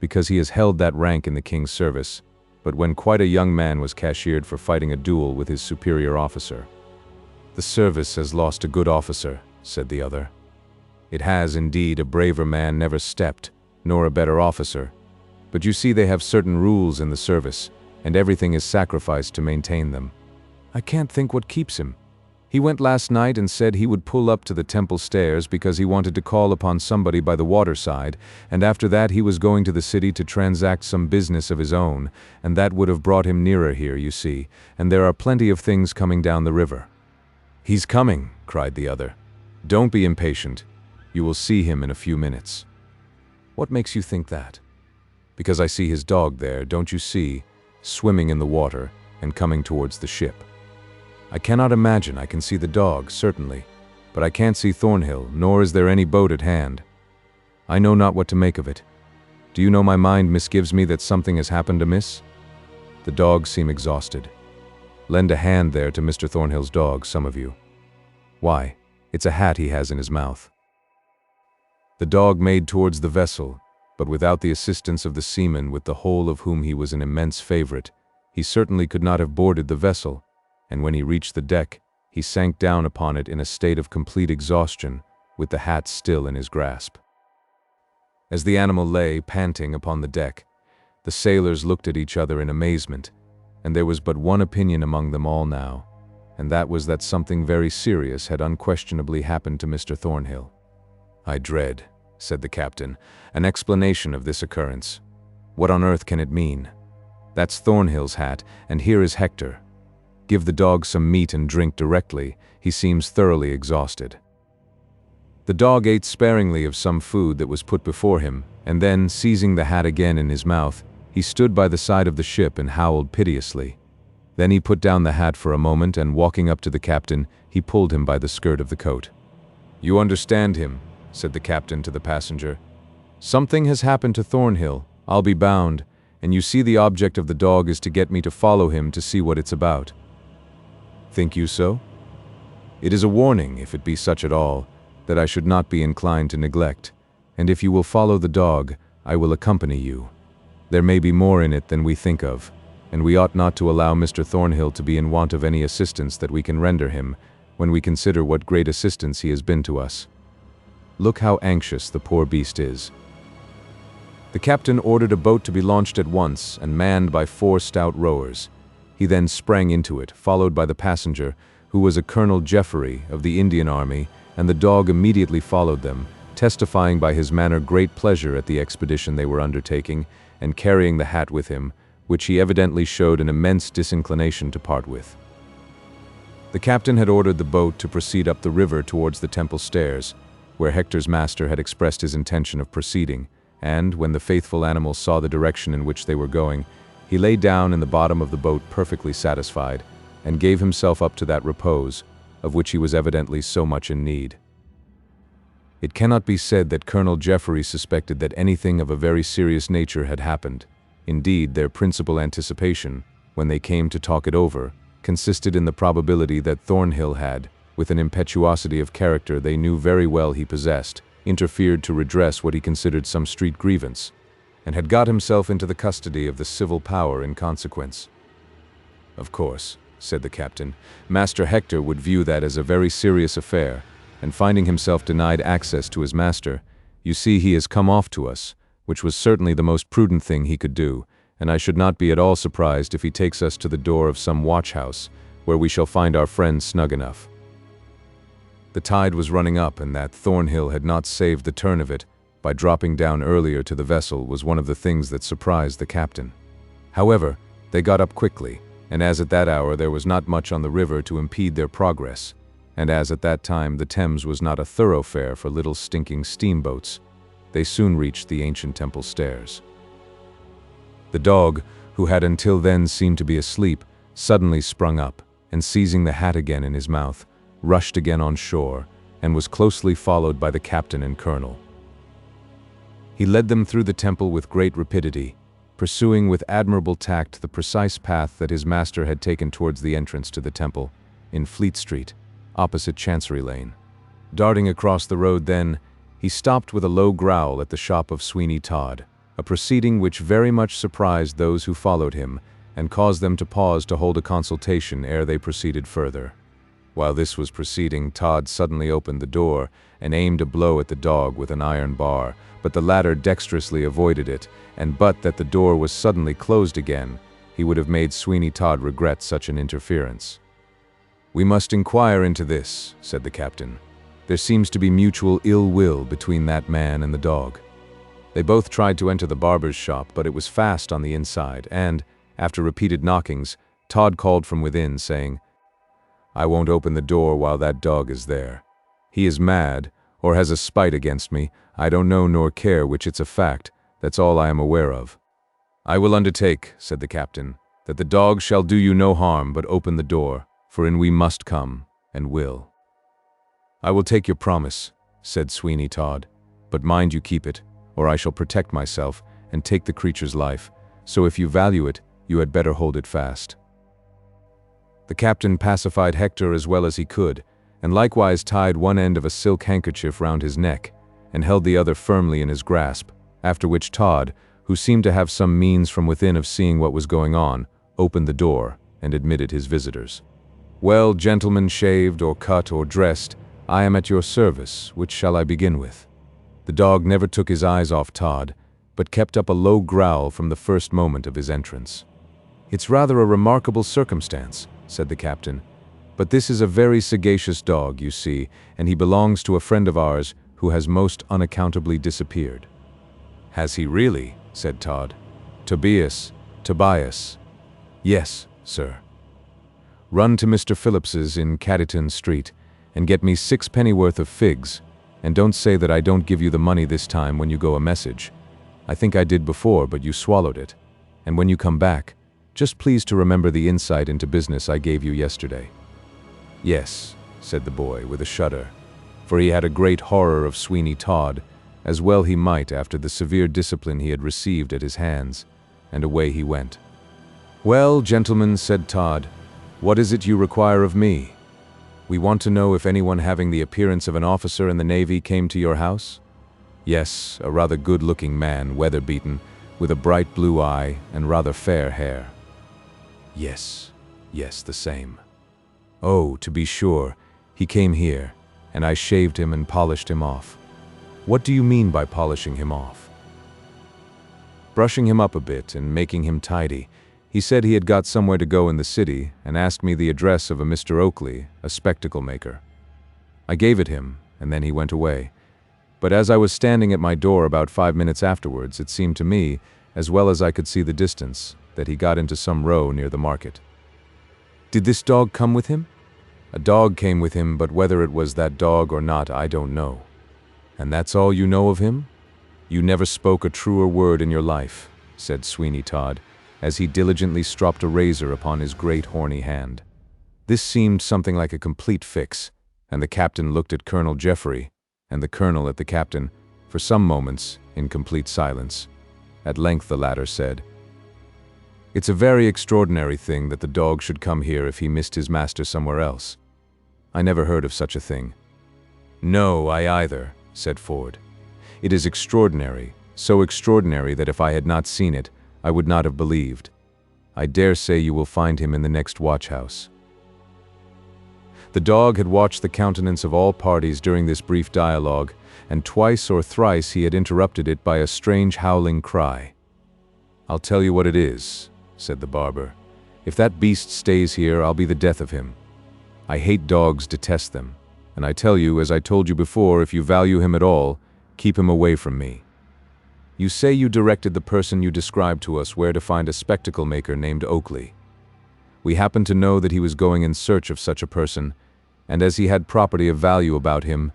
because he has held that rank in the king's service, but when quite a young man was cashiered for fighting a duel with his superior officer. "The service has lost a good officer," said the other. "It has, indeed, a braver man never stepped, nor a better officer. But you see they have certain rules in the service, and everything is sacrificed to maintain them. I can't think what keeps him. He went last night and said he would pull up to the temple stairs because he wanted to call upon somebody by the waterside, and after that he was going to the city to transact some business of his own, and that would have brought him nearer here, you see, and there are plenty of things coming down the river." "He's coming," cried the other. "Don't be impatient. You will see him in a few minutes." "What makes you think that?" "Because I see his dog there, don't you see, swimming in the water and coming towards the ship. I cannot imagine. I can see the dog, certainly, but I can't see Thornhill, nor is there any boat at hand. I know not what to make of it. Do you know my mind misgives me that something has happened amiss?" The dogs seem exhausted. Lend a hand there to Mr. Thornhill's dog, some of you. Why, it's a hat he has in his mouth. The dog made towards the vessel, but without the assistance of the seaman, with the whole of whom he was an immense favorite, he certainly could not have boarded the vessel, and when he reached the deck, he sank down upon it in a state of complete exhaustion, with the hat still in his grasp. As the animal lay, panting, upon the deck, the sailors looked at each other in amazement, and there was but one opinion among them all now, and that was that something very serious had unquestionably happened to Mr. Thornhill. "I dread," said the captain, "an explanation of this occurrence. What on earth can it mean? That's Thornhill's hat, and here is Hector. Give the dog some meat and drink directly. He seems thoroughly exhausted." The dog ate sparingly of some food that was put before him, and then, seizing the hat again in his mouth, he stood by the side of the ship and howled piteously. Then he put down the hat for a moment, and walking up to the captain, he pulled him by the skirt of the coat. "You understand him," said the captain to the passenger. "Something has happened to Thornhill, I'll be bound, and you see the object of the dog is to get me to follow him to see what it's about. Think you so? It is a warning, if it be such at all, that I should not be inclined to neglect, and if you will follow the dog, I will accompany you. There may be more in it than we think of, and we ought not to allow Mr. Thornhill to be in want of any assistance that we can render him, when we consider what great assistance he has been to us. Look how anxious the poor beast is." The captain ordered a boat to be launched at once and manned by 4 stout rowers. He then sprang into it, followed by the passenger, who was a Colonel Jeffery of the Indian Army, and the dog immediately followed them, testifying by his manner great pleasure at the expedition they were undertaking, and carrying the hat with him, which he evidently showed an immense disinclination to part with. The captain had ordered the boat to proceed up the river towards the temple stairs, where Hector's master had expressed his intention of proceeding, and, when the faithful animal saw the direction in which they were going, he lay down in the bottom of the boat perfectly satisfied, and gave himself up to that repose, of which he was evidently so much in need. It cannot be said that Colonel Jeffery suspected that anything of a very serious nature had happened. Indeed, their principal anticipation, when they came to talk it over, consisted in the probability that Thornhill had, with an impetuosity of character they knew very well he possessed, interfered to redress what he considered some street grievance, and had got himself into the custody of the civil power in consequence. "Of course," said the captain, "Master Hector would view that as a very serious affair, and finding himself denied access to his master, you see he has come off to us, which was certainly the most prudent thing he could do, and I should not be at all surprised if he takes us to the door of some watch-house, where we shall find our friend snug enough." The tide was running up, and that Thornhill had not saved the turn of it by dropping down earlier to the vessel was one of the things that surprised the captain. However, they got up quickly, and as at that hour there was not much on the river to impede their progress, and as at that time the Thames was not a thoroughfare for little stinking steamboats, they soon reached the ancient temple stairs. The dog, who had until then seemed to be asleep, suddenly sprung up, and seizing the hat again in his mouth, rushed again on shore, and was closely followed by the captain and colonel. He led them through the temple with great rapidity, pursuing with admirable tact the precise path that his master had taken towards the entrance to the temple, in Fleet Street, opposite Chancery Lane. Darting across the road then, he stopped with a low growl at the shop of Sweeney Todd, a proceeding which very much surprised those who followed him and caused them to pause to hold a consultation ere they proceeded further. While this was proceeding, Todd suddenly opened the door and aimed a blow at the dog with an iron bar, but the latter dexterously avoided it, and but that the door was suddenly closed again, he would have made Sweeney Todd regret such an interference. "We must inquire into this," said the captain. "There seems to be mutual ill will between that man and the dog." They both tried to enter the barber's shop, but it was fast on the inside, and, after repeated knockings, Todd called from within, saying, "I won't open the door while that dog is there. He is mad, or has a spite against me. I don't know nor care which, it's a fact. That's all I am aware of." "I will undertake," said the captain, "that the dog shall do you no harm, but open the door, for in we must come, and will." "I will take your promise," said Sweeney Todd, "but mind you keep it, or I shall protect myself and take the creature's life, so if you value it, you had better hold it fast." The captain pacified Hector as well as he could, and likewise tied one end of a silk handkerchief round his neck, and held the other firmly in his grasp, after which Todd, who seemed to have some means from within of seeing what was going on, opened the door and admitted his visitors. "Well, gentlemen, shaved or cut or dressed, I am at your service. Which shall I begin with?" The dog never took his eyes off Todd, but kept up a low growl from the first moment of his entrance. "It's rather a remarkable circumstance," said the captain, "but this is a very sagacious dog, you see, and he belongs to a friend of ours who has most unaccountably disappeared." "Has he really?" said Todd. "Tobias. "Yes, sir." "Run to Mr. Phillips's in Caddington Street and get me 6 pennyworth of figs, and don't say that I don't give you the money this time when you go a message. I think I did before, but you swallowed it. And when you come back, just please to remember the insight into business I gave you yesterday." "Yes," said the boy with a shudder, for he had a great horror of Sweeney Todd, as well he might after the severe discipline he had received at his hands, and away he went. "Well, gentlemen," said Todd, "what is it you require of me? We want to know if anyone having the appearance of an officer in the Navy came to your house?" "Yes, a rather good-looking man, weather-beaten, with a bright blue eye and rather fair hair." Yes, the same." "Oh, to be sure, he came here, and I shaved him and polished him off." "What do you mean by polishing him off?" "Brushing him up a bit and making him tidy. He said he had got somewhere to go in the city and asked me the address of a Mr. Oakley, a spectacle maker. I gave it him, and then he went away. But as I was standing at my door about 5 minutes afterwards, it seemed to me, as well as I could see the distance, that he got into some row near the market." "Did this dog come with him?" "A dog came with him, but whether it was that dog or not, I don't know." "And that's all you know of him? You never spoke a truer word in your life," said Sweeney Todd, as he diligently stropped a razor upon his great horny hand. This seemed something like a complete fix, and the captain looked at Colonel Jeffrey, and the colonel at the captain, for some moments, in complete silence. At length the latter said, "It's a very extraordinary thing that the dog should come here if he missed his master somewhere else. I never heard of such a thing." "No, I either," said Ford. "It is extraordinary, so extraordinary that if I had not seen it, I would not have believed. I dare say you will find him in the next watch-house." The dog had watched the countenance of all parties during this brief dialogue, and twice or thrice he had interrupted it by a strange howling cry. "I'll tell you what it is," said the barber. "If that beast stays here, I'll be the death of him. I hate dogs, detest them, and I tell you, as I told you before, if you value him at all, keep him away from me. You say you directed the person you described to us where to find a spectacle maker named Oakley. We happen to know that he was going in search of such a person, and as he had property of value about him,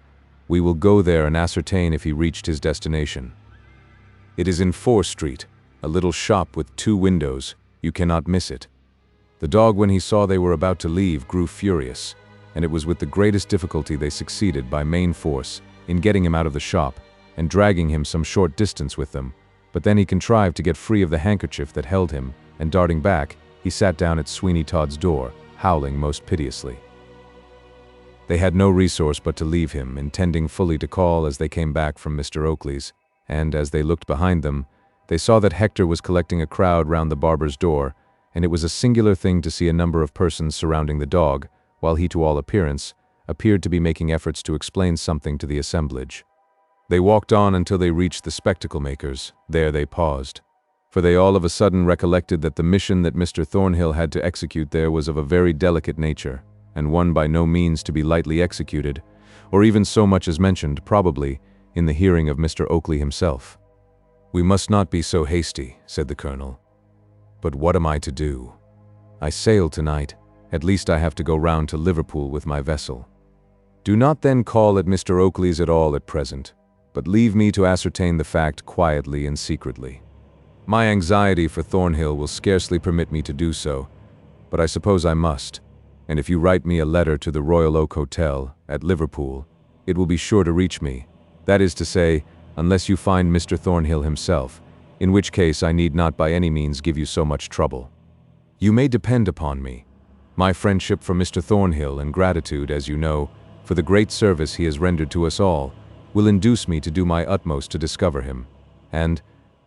we will go there and ascertain if he reached his destination. It is in 4 Street, a little shop with 2 windows. You cannot miss it." The dog, when he saw they were about to leave, grew furious, and it was with the greatest difficulty they succeeded by main force in getting him out of the shop and dragging him some short distance with them, but then he contrived to get free of the handkerchief that held him, and darting back, he sat down at Sweeney Todd's door, howling most piteously. They had no resource but to leave him, intending fully to call as they came back from Mr. Oakley's, and as they looked behind them, They saw that Hector was collecting a crowd round the barber's door, and it was a singular thing to see a number of persons surrounding the dog, while he, to all appearance, appeared to be making efforts to explain something to the assemblage. They walked on until they reached the spectacle makers. There they paused, for they all of a sudden recollected that the mission that Mr. Thornhill had to execute there was of a very delicate nature, and one by no means to be lightly executed, or even so much as mentioned, probably, in the hearing of Mr. Oakley himself. "We must not be so hasty," said the colonel. "But what am I to do? I sail tonight. At least I have to go round to Liverpool with my vessel. Do not then call at Mr. Oakley's at all at present, but leave me to ascertain the fact quietly and secretly. My anxiety for Thornhill will scarcely permit me to do so, but I suppose I must, and if you write me a letter to the Royal Oak Hotel at Liverpool, it will be sure to reach me, that is to say, unless you find Mr. Thornhill himself, in which case I need not by any means give you so much trouble. You may depend upon me. My friendship for Mr. Thornhill and gratitude, as you know, for the great service he has rendered to us all, will induce me to do my utmost to discover him,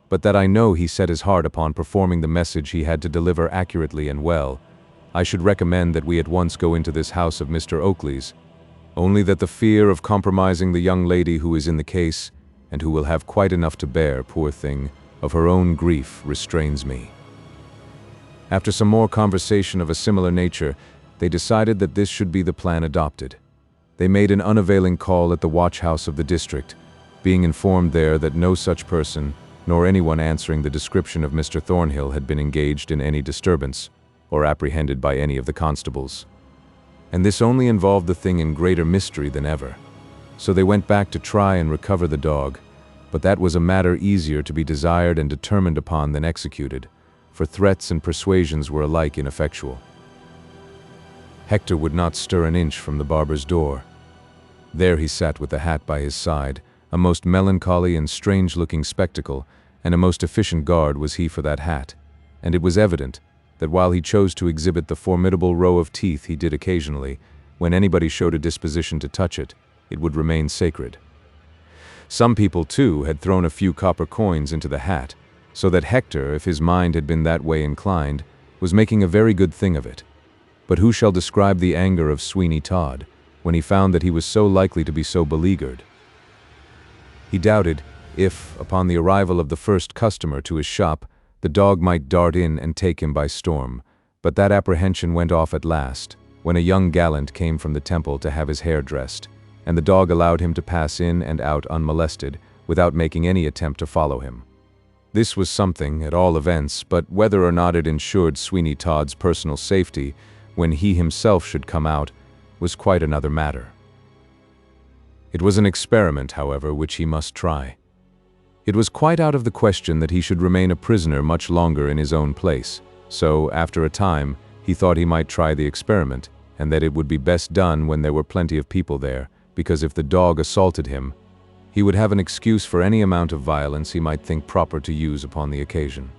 but that I know he set his heart upon performing the message he had to deliver accurately and well, I should recommend that we at once go into this house of Mr. Oakley's, only that the fear of compromising the young lady who is in the case, and who will have quite enough to bear, poor thing, of her own grief, restrains me." After some more conversation of a similar nature, they decided that this should be the plan adopted. They made an unavailing call at the watch-house of the district, being informed there that no such person, nor anyone answering the description of Mr. Thornhill, had been engaged in any disturbance, or apprehended by any of the constables. And this only involved the thing in greater mystery than ever. So they went back to try and recover the dog, but that was a matter easier to be desired and determined upon than executed, for threats and persuasions were alike ineffectual. Hector would not stir an inch from the barber's door. There he sat with the hat by his side, a most melancholy and strange-looking spectacle, and a most efficient guard was he for that hat, and it was evident that while he chose to exhibit the formidable row of teeth he did occasionally, when anybody showed a disposition to touch it, it would remain sacred. Some people, too, had thrown a few copper coins into the hat, so that Hector, if his mind had been that way inclined, was making a very good thing of it. But who shall describe the anger of Sweeney Todd, when he found that he was so likely to be so beleaguered? He doubted if, upon the arrival of the first customer to his shop, the dog might dart in and take him by storm, but that apprehension went off at last, when a young gallant came from the temple to have his hair dressed, and the dog allowed him to pass in and out unmolested, without making any attempt to follow him. This was something, at all events, but whether or not it ensured Sweeney Todd's personal safety when he himself should come out was quite another matter. It was an experiment, however, which he must try. It was quite out of the question that he should remain a prisoner much longer in his own place, so, after a time, he thought he might try the experiment, and that it would be best done when there were plenty of people there, because if the dog assaulted him, he would have an excuse for any amount of violence he might think proper to use upon the occasion.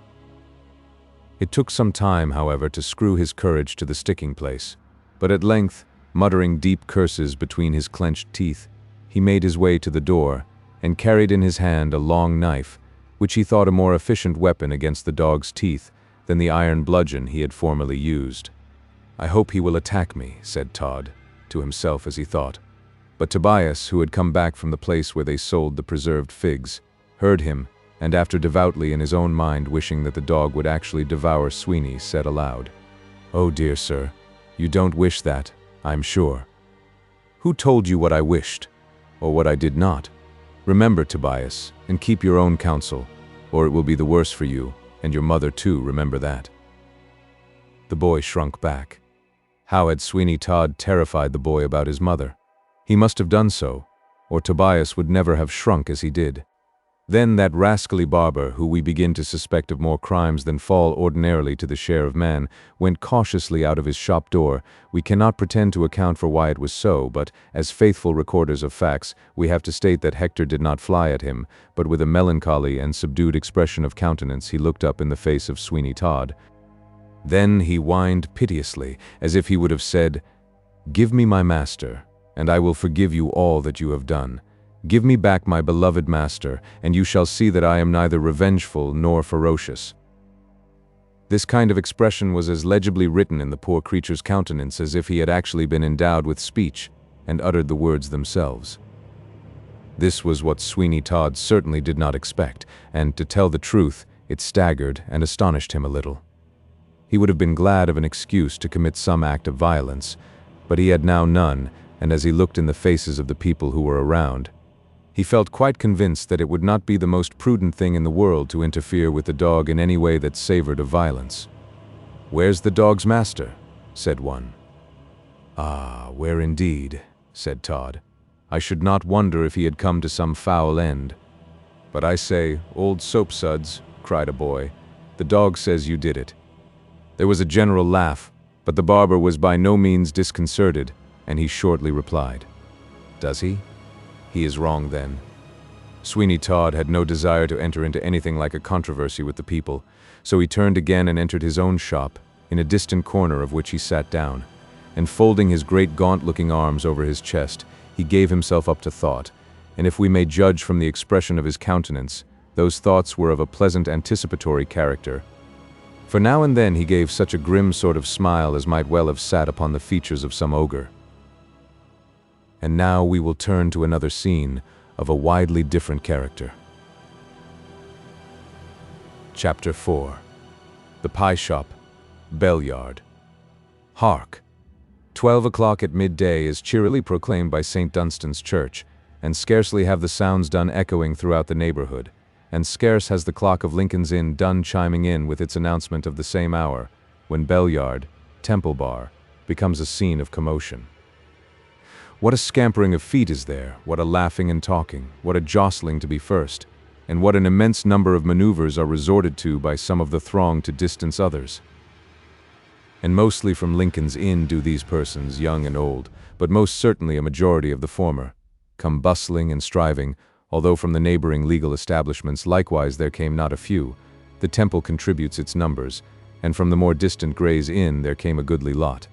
It took some time, however, to screw his courage to the sticking place, but at length, muttering deep curses between his clenched teeth, he made his way to the door, and carried in his hand a long knife, which he thought a more efficient weapon against the dog's teeth than the iron bludgeon he had formerly used. "I hope he will attack me," said Todd, to himself as he thought. But Tobias, who had come back from the place where they sold the preserved figs, heard him, and after devoutly in his own mind wishing that the dog would actually devour Sweeney, said aloud, "Oh dear sir, you don't wish that, I'm sure. Who told you what I wished, or what I did not? Remember, Tobias, and keep your own counsel, or it will be the worse for you, and your mother too, remember that." The boy shrunk back. How had Sweeney Todd terrified the boy about his mother? He must have done so, or Tobias would never have shrunk as he did. Then that rascally barber, who we begin to suspect of more crimes than fall ordinarily to the share of man, went cautiously out of his shop door. We cannot pretend to account for why it was so, but, as faithful recorders of facts, we have to state that Hector did not fly at him, but with a melancholy and subdued expression of countenance he looked up in the face of Sweeney Todd. Then he whined piteously, as if he would have said, "Give me my master, and I will forgive you all that you have done, Give me back my beloved master, and you shall see that I am neither revengeful nor ferocious." This kind of expression was as legibly written in the poor creature's countenance as if he had actually been endowed with speech and uttered the words themselves. This was what Sweeney Todd certainly did not expect, and, to tell the truth, it staggered and astonished him a little. He would have been glad of an excuse to commit some act of violence, but he had now none, and as he looked in the faces of the people who were around, he felt quite convinced that it would not be the most prudent thing in the world to interfere with the dog in any way that savored of violence. "Where's the dog's master?" said one. "Ah, where indeed?" said Todd. "I should not wonder if he had come to some foul end." "But I say, old soapsuds," cried a boy, "the dog says you did it." There was a general laugh, but the barber was by no means disconcerted, and he shortly replied, "Does he? He is wrong then." Sweeney Todd had no desire to enter into anything like a controversy with the people, so he turned again and entered his own shop, in a distant corner of which he sat down, and folding his great gaunt-looking arms over his chest, he gave himself up to thought, and if we may judge from the expression of his countenance, those thoughts were of a pleasant anticipatory character, for now and then he gave such a grim sort of smile as might well have sat upon the features of some ogre. And now we will turn to another scene of a widely different character. Chapter 4. The Pie Shop, Bell Yard. Hark! 12 o'clock at midday is cheerily proclaimed by St. Dunstan's Church, and scarcely have the sounds done echoing throughout the neighborhood, and scarce has the clock of Lincoln's Inn done chiming in with its announcement of the same hour, when Bell Yard, Temple Bar, becomes a scene of commotion. What a scampering of feet is there, what a laughing and talking, what a jostling to be first, and what an immense number of maneuvers are resorted to by some of the throng to distance others. And mostly from Lincoln's Inn do these persons, young and old, but most certainly a majority of the former, come bustling and striving, although from the neighboring legal establishments likewise there came not a few. The Temple contributes its numbers, and from the more distant Gray's Inn there came a goodly lot.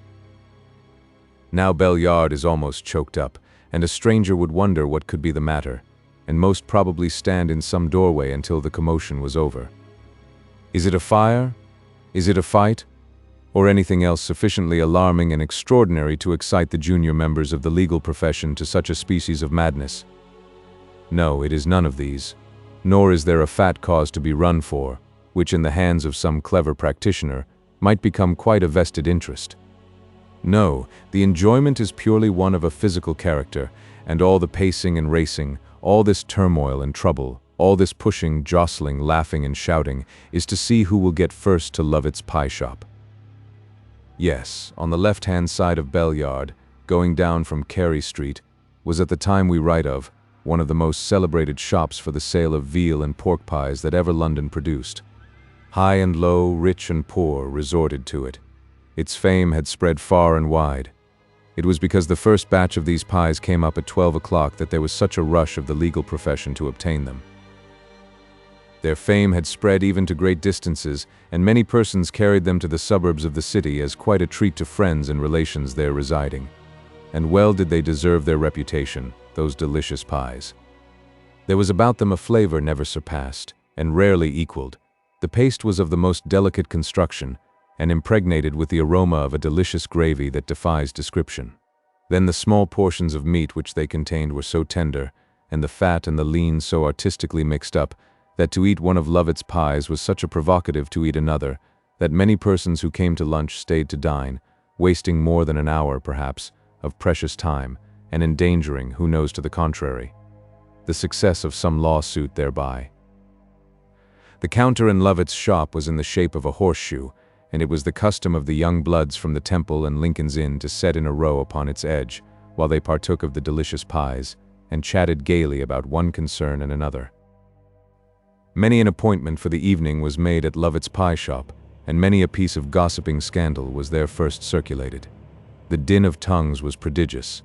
Now Bell Yard is almost choked up, and a stranger would wonder what could be the matter, and most probably stand in some doorway until the commotion was over. Is it a fire? Is it a fight? Or anything else sufficiently alarming and extraordinary to excite the junior members of the legal profession to such a species of madness? No, it is none of these, nor is there a fat cause to be run for, which in the hands of some clever practitioner might become quite a vested interest. No, the enjoyment is purely one of a physical character, and all the pacing and racing, all this turmoil and trouble, all this pushing, jostling, laughing and shouting, is to see who will get first to LOVETT'S pie shop. Yes, on the left-hand side of Bell Yard, going down from Carey Street, was at the time we write of, one of the most celebrated shops for the sale of veal and pork pies that ever London produced. High and low, rich and poor, resorted to it. Its fame had spread far and wide. It was because the first batch of these pies came up at 12 o'clock that there was such a rush of the legal profession to obtain them. Their fame had spread even to great distances, and many persons carried them to the suburbs of the city as quite a treat to friends and relations there residing. And well did they deserve their reputation, those delicious pies. There was about them a flavor never surpassed, and rarely equaled. The paste was of the most delicate construction, and impregnated with the aroma of a delicious gravy that defies description. Then the small portions of meat which they contained were so tender, and the fat and the lean so artistically mixed up, that to eat one of LOVETT'S pies was such a provocative to eat another, that many persons who came to lunch stayed to dine, wasting more than an hour, perhaps, of precious time, and endangering, who knows to the contrary, the success of some lawsuit thereby. The counter in LOVETT'S shop was in the shape of a horseshoe, and it was the custom of the young bloods from the Temple and Lincoln's Inn to set in a row upon its edge, while they partook of the delicious pies, and chatted gaily about one concern and another. Many an appointment for the evening was made at LOVETT'S pie shop, and many a piece of gossiping scandal was there first circulated. The din of tongues was prodigious.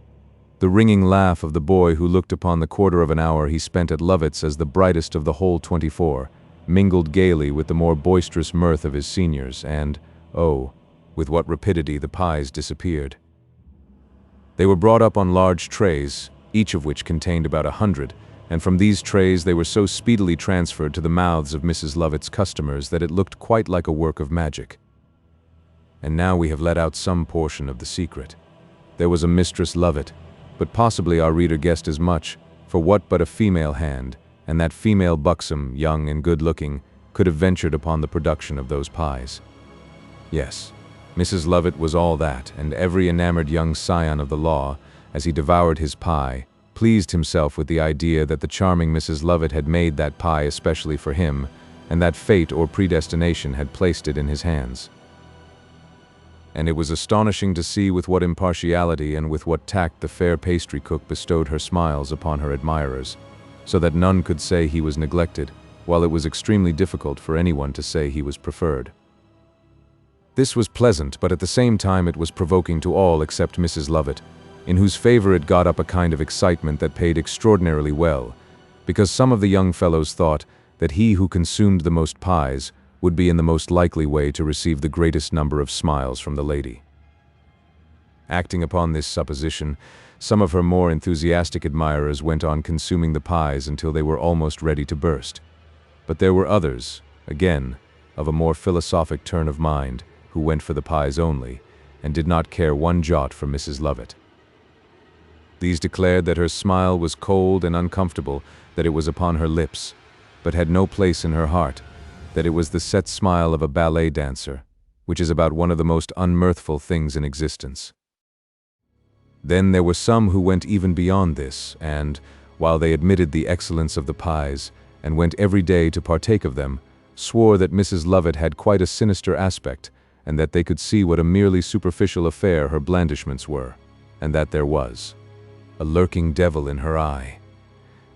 The ringing laugh of the boy who looked upon the quarter of an hour he spent at LOVETT'S as the brightest of the whole 24, mingled gaily with the more boisterous mirth of his seniors, and, oh, with what rapidity the pies disappeared. They were brought up on large trays, each of which contained about 100, and from these trays they were so speedily transferred to the mouths of Mrs. Lovett's customers that it looked quite like a work of magic. And now we have let out some portion of the secret. There was a Mistress Lovett, but possibly our reader guessed as much, for what but a female hand, and that female buxom, young and good-looking, could have ventured upon the production of those pies? Yes, Mrs. Lovett was all that, and every enamored young scion of the law, as he devoured his pie, pleased himself with the idea that the charming Mrs. Lovett had made that pie especially for him, and that fate or predestination had placed it in his hands. And it was astonishing to see with what impartiality and with what tact the fair pastry cook bestowed her smiles upon her admirers, so that none could say he was neglected, while it was extremely difficult for anyone to say he was preferred. This was pleasant, but at the same time it was provoking to all except Mrs. Lovett, in whose favor it got up a kind of excitement that paid extraordinarily well, because some of the young fellows thought that he who consumed the most pies would be in the most likely way to receive the greatest number of smiles from the lady. Acting upon this supposition, some of her more enthusiastic admirers went on consuming the pies until they were almost ready to burst. But there were others, again, of a more philosophic turn of mind, who went for the pies only, and did not care one jot for Mrs. Lovett. These declared that her smile was cold and uncomfortable, that it was upon her lips, but had no place in her heart, that it was the set smile of a ballet dancer, which is about one of the most unmirthful things in existence. Then there were some who went even beyond this, and, while they admitted the excellence of the pies, and went every day to partake of them, swore that Mrs. Lovett had quite a sinister aspect, and that they could see what a merely superficial affair her blandishments were, and that there was a lurking devil in her eye,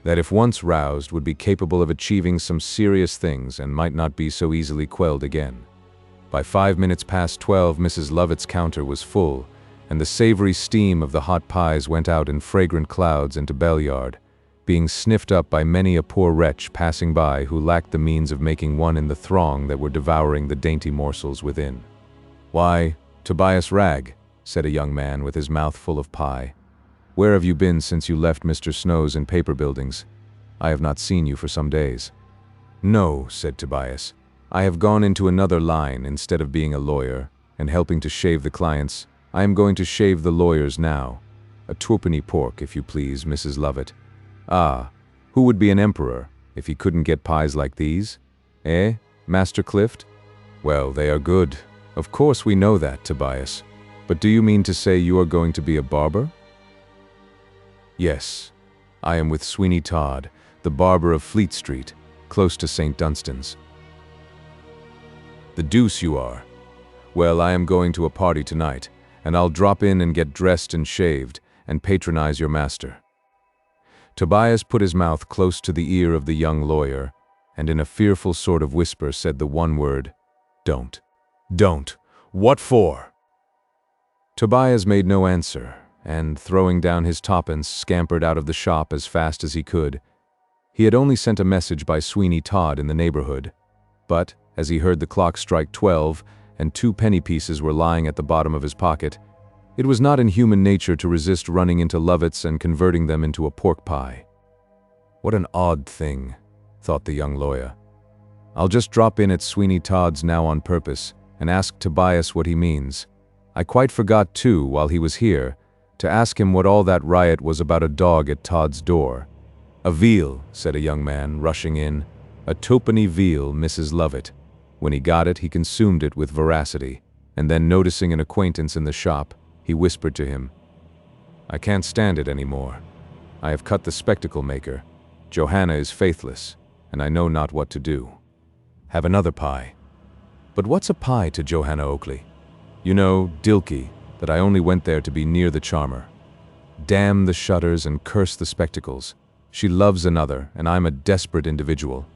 that if once roused would be capable of achieving some serious things and might not be so easily quelled again. By 5 minutes past 12 Mrs. Lovett's counter was full, and the savory steam of the hot pies went out in fragrant clouds into Belliard, being sniffed up by many a poor wretch passing by who lacked the means of making one in the throng that were devouring the dainty morsels within. "Why, Tobias Ragg," said a young man with his mouth full of pie, "where have you been since you left Mr. Snow's in paper buildings? I have not seen you for some days." "No," said Tobias, "I have gone into another line. Instead of being a lawyer and helping to shave the clients, I am going to shave the lawyers now. A twopenny pork, if you please, Mrs. Lovett. Ah, who would be an emperor if he couldn't get pies like these? Eh, Master Clift? Well, they are good. Of course we know that, Tobias. But do you mean to say you are going to be a barber?" "Yes, I am with Sweeney Todd, the barber of Fleet Street, close to St. Dunstan's." "The deuce you are. Well, I am going to a party tonight, and I'll drop in and get dressed and shaved, and patronize your master." Tobias put his mouth close to the ear of the young lawyer, and in a fearful sort of whisper said the one word, "Don't. Don't. What for?" Tobias made no answer, and, throwing down his twopence, scampered out of the shop as fast as he could. He had only sent a message by Sweeney Todd in the neighborhood, but, as he heard the clock strike 12, and 2 penny pieces were lying at the bottom of his pocket, it was not in human nature to resist running into Lovett's and converting them into a pork pie. "What an odd thing," thought the young lawyer. "I'll just drop in at Sweeney Todd's now on purpose, and ask Tobias what he means. I quite forgot, too, while he was here, to ask him what all that riot was about a dog at Todd's door." "A veal," said a young man, rushing in. "A twopenny veal, Mrs. Lovett." When he got it, he consumed it with voracity, and then, noticing an acquaintance in the shop, he whispered to him, "I can't stand it any more. I have cut the spectacle maker. Johanna is faithless, and I know not what to do. Have another pie." "But what's a pie to Johanna Oakley? You know, Dilke, that I only went there to be near the charmer. Damn the shutters and curse the spectacles. She loves another, and I'm a desperate individual.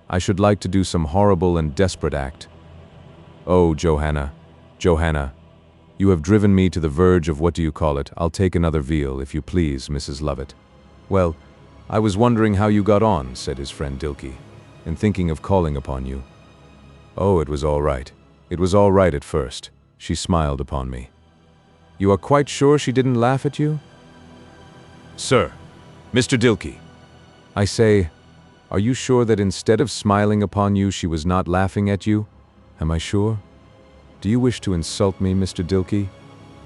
I should like to do some horrible and desperate act. Oh, Johanna, Johanna, you have driven me to the verge of what do you call it. I'll take another veal, if you please, Mrs. Lovett." "Well, I was wondering how you got on," said his friend Dilke, "and thinking of calling upon you." "Oh, it was all right. It was all right at first. She smiled upon me." "You are quite sure she didn't laugh at you?" "Sir," Mr. Dilkey, I say, are you sure that instead of smiling upon you, she was not laughing at you? Am I sure? Do you wish to insult me, Mr. Dilkey?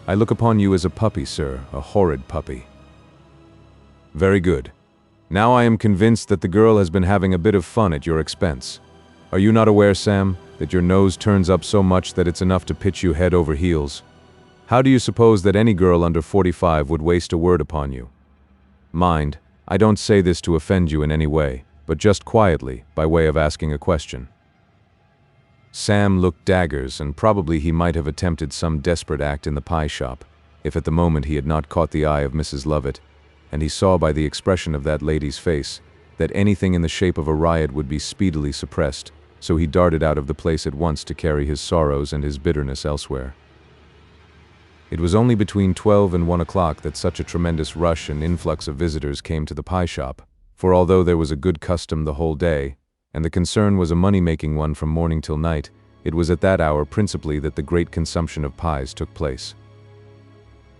I look upon you as a puppy, sir, a horrid puppy. Very good. Now I am convinced that the girl has been having a bit of fun at your expense. Are you not aware, Sam, that your nose turns up so much that it's enough to pitch you head over heels? How do you suppose that any girl under 45 would waste a word upon you? Mind, I don't say this to offend you in any way, but just quietly, by way of asking a question. Sam looked daggers, and probably he might have attempted some desperate act in the pie shop, if at the moment he had not caught the eye of Mrs. Lovett, and he saw by the expression of that lady's face that anything in the shape of a riot would be speedily suppressed, so he darted out of the place at once to carry his sorrows and his bitterness elsewhere. It was only between 12 and 1 o'clock that such a tremendous rush and influx of visitors came to the pie shop, for although there was a good custom the whole day, and the concern was a money-making one from morning till night, it was at that hour principally that the great consumption of pies took place.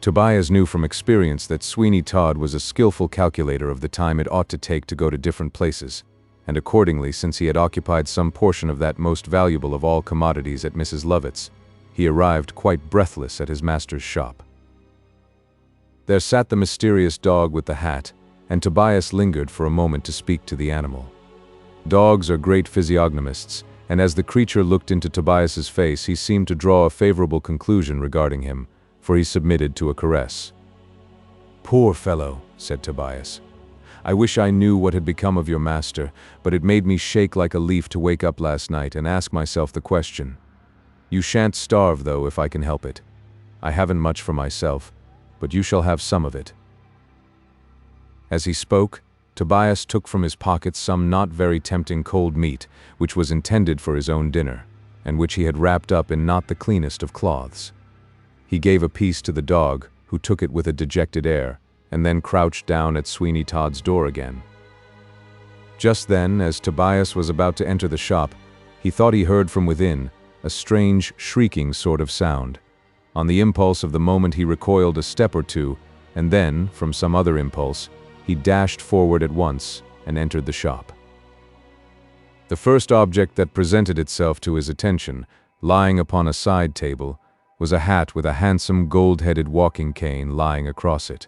Tobias knew from experience that Sweeney Todd was a skillful calculator of the time it ought to take to go to different places, and accordingly, since he had occupied some portion of that most valuable of all commodities at Mrs. Lovett's, he arrived quite breathless at his master's shop. There sat the mysterious dog with the hat, and Tobias lingered for a moment to speak to the animal. Dogs are great physiognomists, and as the creature looked into Tobias's face, he seemed to draw a favorable conclusion regarding him, for he submitted to a caress. "Poor fellow," said Tobias. "I wish I knew what had become of your master, but it made me shake like a leaf to wake up last night and ask myself the question. You shan't starve, though, if I can help it. I haven't much for myself, but you shall have some of it." As he spoke, Tobias took from his pocket some not very tempting cold meat, which was intended for his own dinner, and which he had wrapped up in not the cleanest of cloths. He gave a piece to the dog, who took it with a dejected air, and then crouched down at Sweeney Todd's door again. Just then, as Tobias was about to enter the shop, he thought he heard from within a strange, shrieking sort of sound. On the impulse of the moment he recoiled a step or two, and then, from some other impulse, he dashed forward at once and entered the shop. The first object that presented itself to his attention, lying upon a side table, was a hat with a handsome gold-headed walking cane lying across it.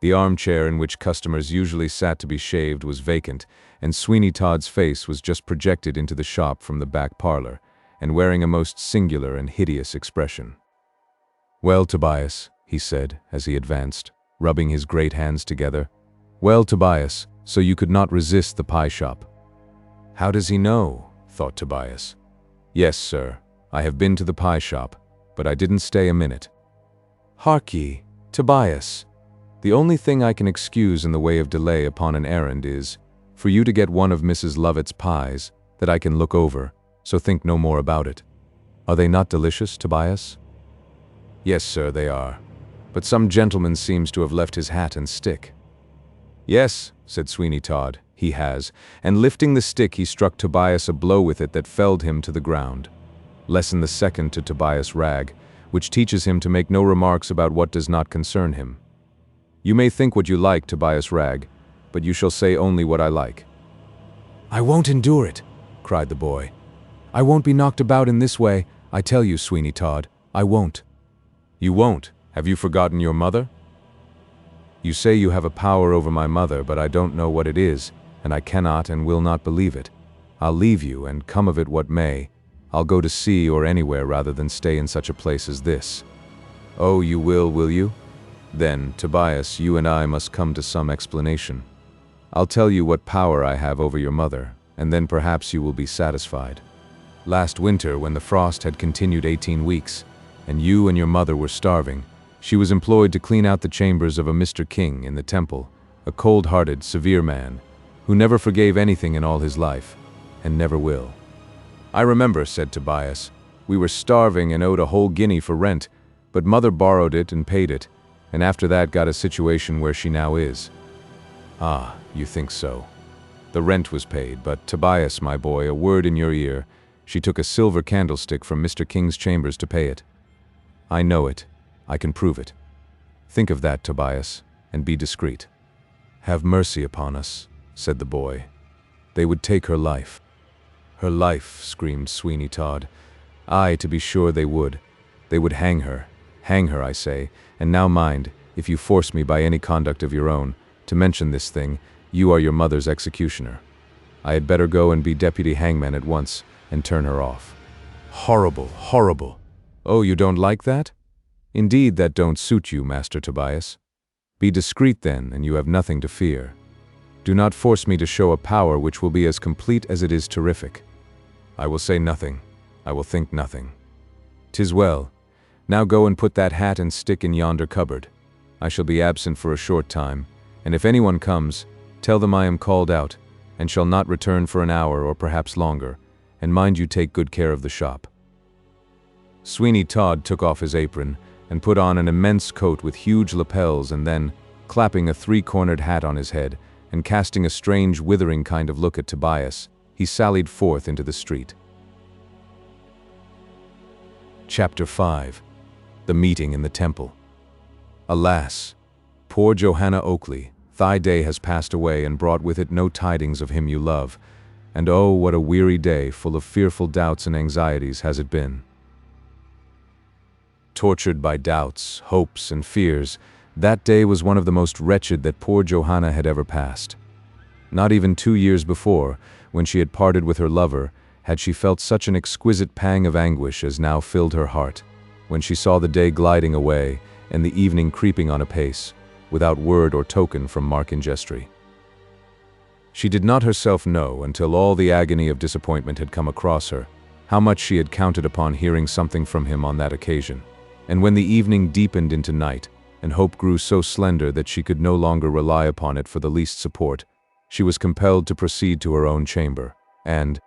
The armchair in which customers usually sat to be shaved was vacant, and Sweeney Todd's face was just projected into the shop from the back parlor, and wearing a most singular and hideous expression. "Well, Tobias," he said, as he advanced, rubbing his great hands together. "Well, Tobias, so you could not resist the pie shop." "How does he know?" thought Tobias. "Yes, sir, I have been to the pie shop, but I didn't stay a minute." "Hark ye, Tobias, the only thing I can excuse in the way of delay upon an errand is, for you to get one of Mrs. Lovett's pies, that I can look over, so think no more about it. Are they not delicious, Tobias?" "Yes, sir, they are, but some gentleman seems to have left his hat and stick." "Yes," said Sweeney Todd, "he has," and lifting the stick he struck Tobias a blow with it that felled him to the ground. Lesson the second to Tobias Ragg, which teaches him to make no remarks about what does not concern him. "You may think what you like, Tobias Ragg, but you shall say only what I like." "I won't endure it," cried the boy. "I won't be knocked about in this way, I tell you, Sweeney Todd, I won't." "You won't? Have you forgotten your mother?" "You say you have a power over my mother, but I don't know what it is, and I cannot and will not believe it. I'll leave you, and come of it what may. I'll go to sea or anywhere rather than stay in such a place as this." "Oh, you will you? Then, Tobias, you and I must come to some explanation. I'll tell you what power I have over your mother, and then perhaps you will be satisfied. Last winter, when the frost had continued 18 weeks, and you and your mother were starving, she was employed to clean out the chambers of a Mr. King in the temple, a cold-hearted, severe man, who never forgave anything in all his life, and never will." "I remember," said Tobias. "We were starving and owed a whole guinea for rent, but mother borrowed it and paid it, and after that got a situation where she now is." "Ah, you think so. The rent was paid, but Tobias, my boy, a word in your ear, she took a silver candlestick from Mr. King's chambers to pay it. I know it. I can prove it. Think of that, Tobias, and be discreet." "Have mercy upon us," said the boy. "They would take her life." "Her life," screamed Sweeney Todd. "Aye, to be sure they would. They would hang her. Hang her, I say. And now mind, if you force me by any conduct of your own to mention this thing, you are your mother's executioner. I had better go and be deputy hangman at once and turn her off." "Horrible, horrible! Oh, you don't like that? Indeed, that don't suit you, Master Tobias. Be discreet then, and you have nothing to fear. Do not force me to show a power which will be as complete as it is terrific. I will say nothing. I will think nothing. 'Tis well. Now go and put that hat and stick in yonder cupboard. I shall be absent for a short time, and if anyone comes, tell them I am called out, and shall not return for an hour or perhaps longer, and mind you take good care of the shop." Sweeney Todd took off his apron and put on an immense coat with huge lapels, and then, clapping a three-cornered hat on his head and casting a strange withering kind of look at Tobias, he sallied forth into the street. Chapter 5. The Meeting in the Temple. Alas, poor Johanna Oakley, thy day has passed away and brought with it no tidings of him you love, and oh, what a weary day, full of fearful doubts and anxieties has it been. Tortured by doubts, hopes, and fears, that day was one of the most wretched that poor Johanna had ever passed. Not even 2 years before, when she had parted with her lover, had she felt such an exquisite pang of anguish as now filled her heart, when she saw the day gliding away and the evening creeping on apace, without word or token from Mark Ingestre. She did not herself know, until all the agony of disappointment had come across her, how much she had counted upon hearing something from him on that occasion. And when the evening deepened into night, and hope grew so slender that she could no longer rely upon it for the least support, she was compelled to proceed to her own chamber, and,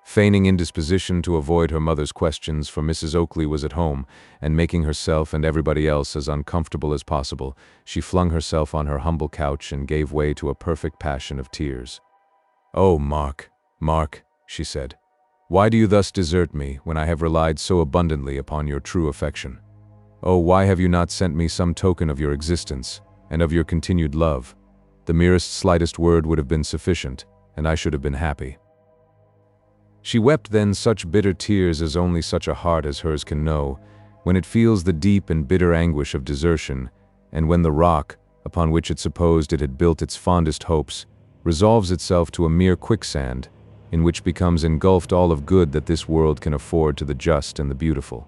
feigning indisposition to avoid her mother's questions, for Mrs. Oakley was at home, and making herself and everybody else as uncomfortable as possible, she flung herself on her humble couch and gave way to a perfect passion of tears. "Oh, Mark, Mark," she said, "why do you thus desert me when I have relied so abundantly upon your true affection? Oh, why have you not sent me some token of your existence and of your continued love? The merest slightest word would have been sufficient, and I should have been happy." She wept then such bitter tears as only such a heart as hers can know, when it feels the deep and bitter anguish of desertion, and when the rock, upon which it supposed it had built its fondest hopes, resolves itself to a mere quicksand, in which becomes engulfed all of good that this world can afford to the just and the beautiful.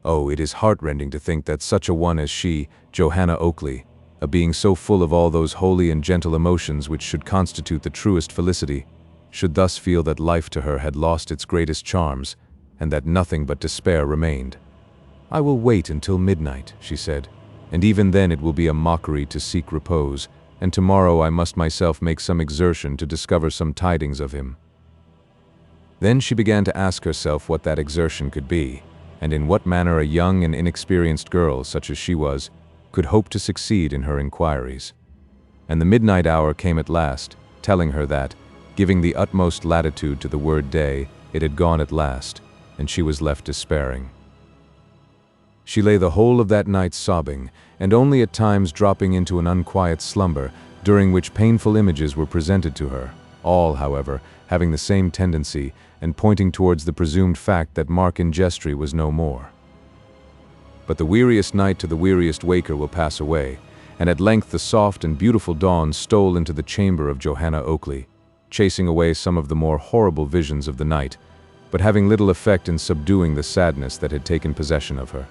Oh, it is heartrending to think that such a one as she, Johanna Oakley, a being so full of all those holy and gentle emotions which should constitute the truest felicity, should thus feel that life to her had lost its greatest charms, and that nothing but despair remained. "I will wait until midnight," she said, "and even then it will be a mockery to seek repose, and tomorrow I must myself make some exertion to discover some tidings of him." Then she began to ask herself what that exertion could be, and in what manner a young and inexperienced girl, such as she was, could hope to succeed in her inquiries. And the midnight hour came at last, telling her that, giving the utmost latitude to the word day, it had gone at last, and she was left despairing. She lay the whole of that night sobbing, and only at times dropping into an unquiet slumber, during which painful images were presented to her, all, however, having the same tendency, and pointing towards the presumed fact that Mark Ingestre was no more. But the weariest night to the weariest waker will pass away, and at length the soft and beautiful dawn stole into the chamber of Johanna Oakley, chasing away some of the more horrible visions of the night, but having little effect in subduing the sadness that had taken possession of her.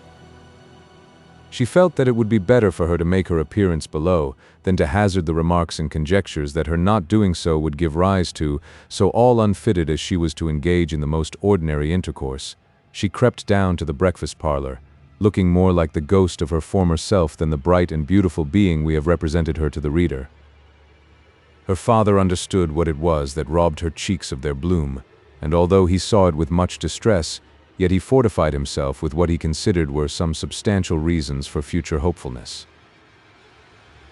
She felt that it would be better for her to make her appearance below than to hazard the remarks and conjectures that her not doing so would give rise to, so all unfitted as she was to engage in the most ordinary intercourse. She crept down to the breakfast parlor, looking more like the ghost of her former self than the bright and beautiful being we have represented her to the reader. Her father understood what it was that robbed her cheeks of their bloom, and although he saw it with much distress, yet he fortified himself with what he considered were some substantial reasons for future hopefulness.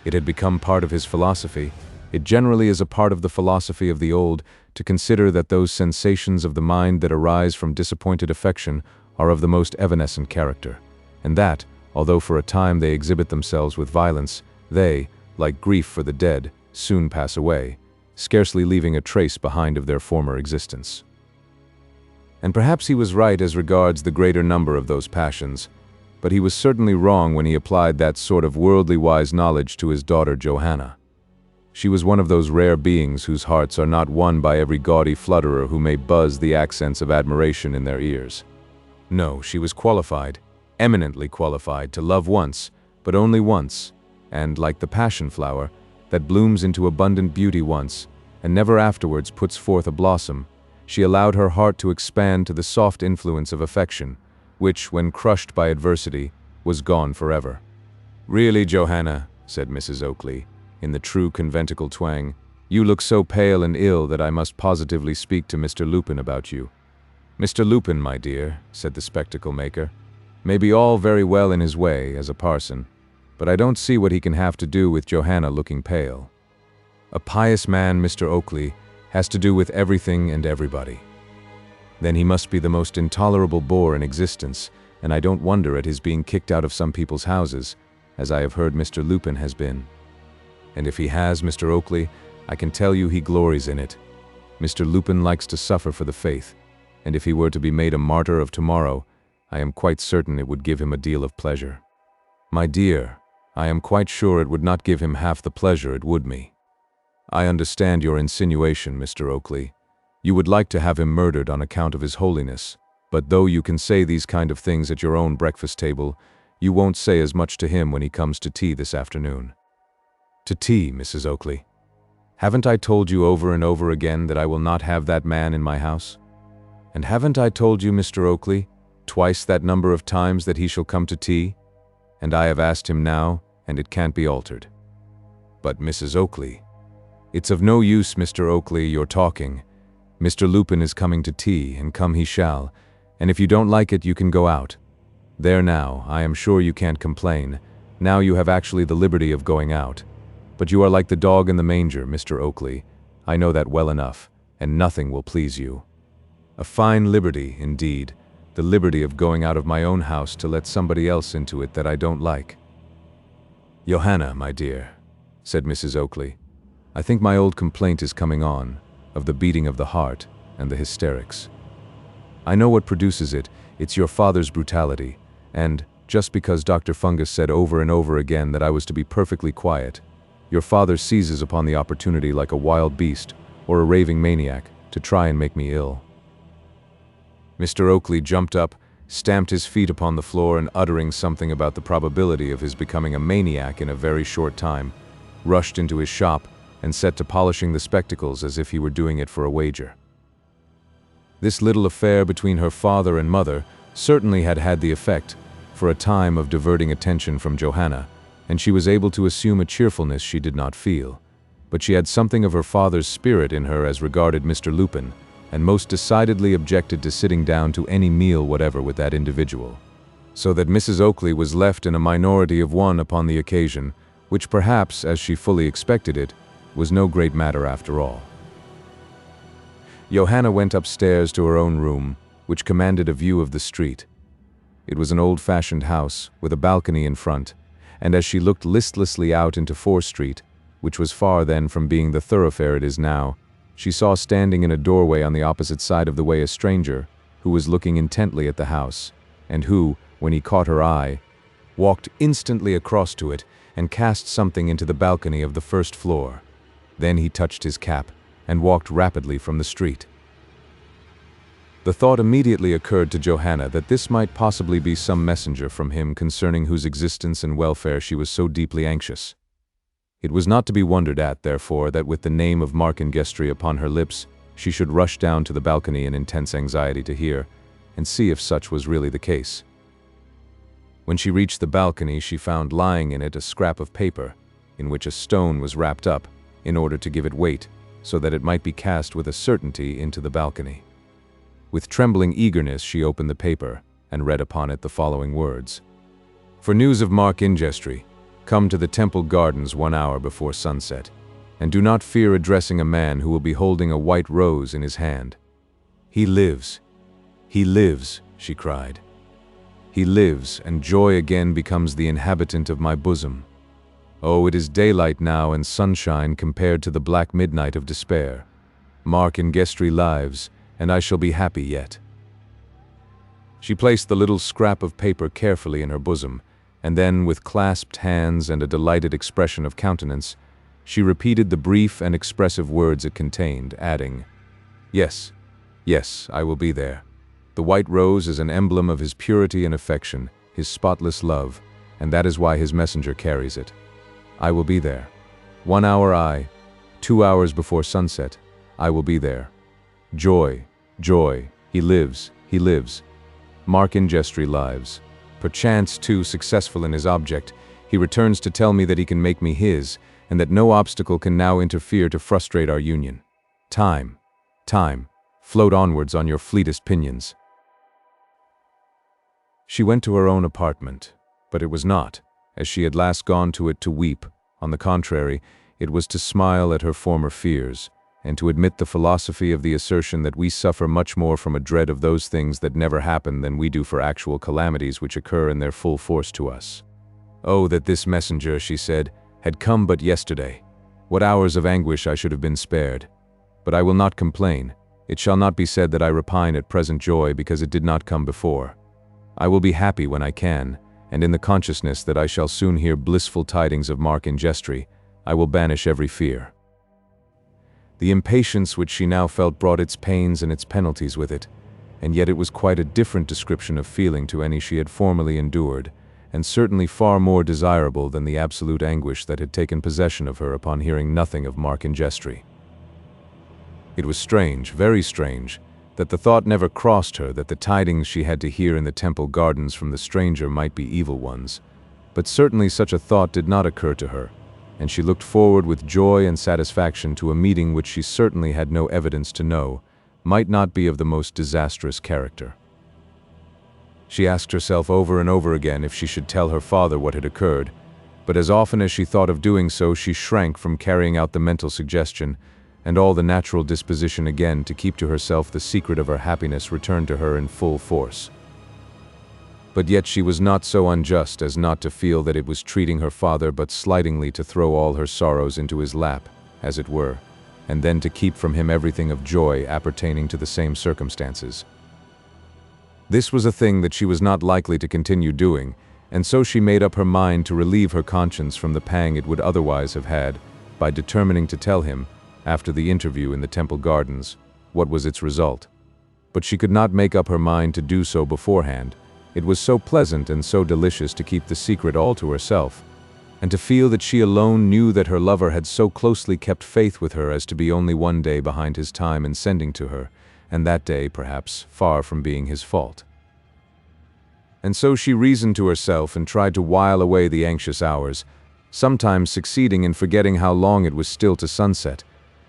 It had become part of his philosophy, it generally is a part of the philosophy of the old, to consider that those sensations of the mind that arise from disappointed affection are of the most evanescent character, and that, although for a time they exhibit themselves with violence, they, like grief for the dead, soon pass away, scarcely leaving a trace behind of their former existence. And perhaps he was right as regards the greater number of those passions, but he was certainly wrong when he applied that sort of worldly-wise knowledge to his daughter Johanna. She was one of those rare beings whose hearts are not won by every gaudy flutterer who may buzz the accents of admiration in their ears. No, she was qualified, eminently qualified, to love once, but only once, and, like the passion flower, that blooms into abundant beauty once, and never afterwards puts forth a blossom, she allowed her heart to expand to the soft influence of affection, which, when crushed by adversity, was gone forever. "Really, Johanna," said Mrs. Oakley, in the true conventicle twang, "you look so pale and ill that I must positively speak to Mr. Lupin about you." "Mr. Lupin, my dear," said the spectacle maker, "may be all very well in his way, as a parson, but I don't see what he can have to do with Johanna looking pale. A pious man, Mr. Oakley, has to do with everything and everybody. Then he must be the most intolerable bore in existence, and I don't wonder at his being kicked out of some people's houses, as I have heard Mr. Lupin has been. And if he has, Mr. Oakley, I can tell you he glories in it. Mr. Lupin likes to suffer for the faith, and if he were to be made a martyr of tomorrow, I am quite certain it would give him a deal of pleasure. My dear, I am quite sure it would not give him half the pleasure it would me. I understand your insinuation, Mr. Oakley. You would like to have him murdered on account of his holiness, but though you can say these kind of things at your own breakfast table, you won't say as much to him when he comes to tea this afternoon." "To tea, Mrs. Oakley? Haven't I told you over and over again that I will not have that man in my house? And haven't I told you, Mr. Oakley, twice that number of times that he shall come to tea? And I have asked him now, and it can't be altered." "But, Mrs. Oakley—" "It's of no use, Mr. Oakley, your talking. Mr. Lupin is coming to tea, and come he shall, and if you don't like it, you can go out. There now, I am sure you can't complain. Now you have actually the liberty of going out. But you are like the dog in the manger, Mr. Oakley. I know that well enough, and nothing will please you. A fine liberty, indeed, the liberty of going out of my own house to let somebody else into it that I don't like." "Johanna, my dear," said Mrs. Oakley, "I think my old complaint is coming on, of the beating of the heart and the hysterics. I know what produces it. It's your father's brutality, and, just because Dr. Fungus said over and over again that I was to be perfectly quiet, your father seizes upon the opportunity like a wild beast or a raving maniac to try and make me ill." Mr. Oakley jumped up, stamped his feet upon the floor, and uttering something about the probability of his becoming a maniac in a very short time, rushed into his shop and set to polishing the spectacles as if he were doing it for a wager. This little affair between her father and mother certainly had had the effect, for a time, of diverting attention from Johanna, and she was able to assume a cheerfulness she did not feel. But she had something of her father's spirit in her as regarded Mr. Lupin, and most decidedly objected to sitting down to any meal whatever with that individual. So that Mrs. Oakley was left in a minority of one upon the occasion, which perhaps, as she fully expected it, was no great matter after all. Johanna went upstairs to her own room, which commanded a view of the street. It was an old-fashioned house, with a balcony in front, and as she looked listlessly out into Fore Street, which was far then from being the thoroughfare it is now, she saw standing in a doorway on the opposite side of the way a stranger, who was looking intently at the house, and who, when he caught her eye, walked instantly across to it and cast something into the balcony of the first floor. Then he touched his cap and walked rapidly from the street. The thought immediately occurred to Johanna that this might possibly be some messenger from him concerning whose existence and welfare she was so deeply anxious. It was not to be wondered at, therefore, that with the name of Mark Ingestry upon her lips, she should rush down to the balcony in intense anxiety to hear, and see if such was really the case. When she reached the balcony, she found lying in it a scrap of paper, in which a stone was wrapped up, in order to give it weight, so that it might be cast with a certainty into the balcony. With trembling eagerness she opened the paper, and read upon it the following words: "For news of Mark Ingestry, come to the Temple Gardens 1 hour before sunset, and do not fear addressing a man who will be holding a white rose in his hand. He lives, she cried. He lives, and joy again becomes the inhabitant of my bosom. Oh, it is daylight now and sunshine compared to the black midnight of despair. Mark and Gestry lives, and I shall be happy yet." She placed the little scrap of paper carefully in her bosom, and then, with clasped hands and a delighted expression of countenance, she repeated the brief and expressive words it contained, adding, "Yes, yes, I will be there. The white rose is an emblem of his purity and affection, his spotless love, and that is why his messenger carries it. I will be there. 1 hour I, 2 hours before sunset, I will be there. Joy, joy, he lives, he lives. Mark and Gestry lives. Perchance, too successful in his object, he returns to tell me that he can make me his, and that no obstacle can now interfere to frustrate our union. Time, time, float onwards on your fleetest pinions." She went to her own apartment, but it was not, as she had last gone to it, to weep. On the contrary, it was to smile at her former fears, and to admit the philosophy of the assertion that we suffer much more from a dread of those things that never happen than we do for actual calamities which occur in their full force to us. "Oh, that this messenger," she said, "had come but yesterday. What hours of anguish I should have been spared. But I will not complain. It shall not be said that I repine at present joy because it did not come before. I will be happy when I can, and in the consciousness that I shall soon hear blissful tidings of Mark and Gestry, I will banish every fear." The impatience which she now felt brought its pains and its penalties with it, and yet it was quite a different description of feeling to any she had formerly endured, and certainly far more desirable than the absolute anguish that had taken possession of her upon hearing nothing of Mark and Gestry. It was strange, very strange, that the thought never crossed her that the tidings she had to hear in the Temple Gardens from the stranger might be evil ones, but certainly such a thought did not occur to her, and she looked forward with joy and satisfaction to a meeting which she certainly had no evidence to know might not be of the most disastrous character. She asked herself over and over again if she should tell her father what had occurred, but as often as she thought of doing so, she shrank from carrying out the mental suggestion, and all the natural disposition again to keep to herself the secret of her happiness returned to her in full force. But yet she was not so unjust as not to feel that it was treating her father but slightingly to throw all her sorrows into his lap, as it were, and then to keep from him everything of joy appertaining to the same circumstances. This was a thing that she was not likely to continue doing, and so she made up her mind to relieve her conscience from the pang it would otherwise have had, by determining to tell him, after the interview in the Temple Gardens, what was its result. But she could not make up her mind to do so beforehand. It was so pleasant and so delicious to keep the secret all to herself, and to feel that she alone knew that her lover had so closely kept faith with her as to be only one day behind his time in sending to her, and that day, perhaps, far from being his fault. And so she reasoned to herself and tried to while away the anxious hours, sometimes succeeding in forgetting how long it was still to sunset,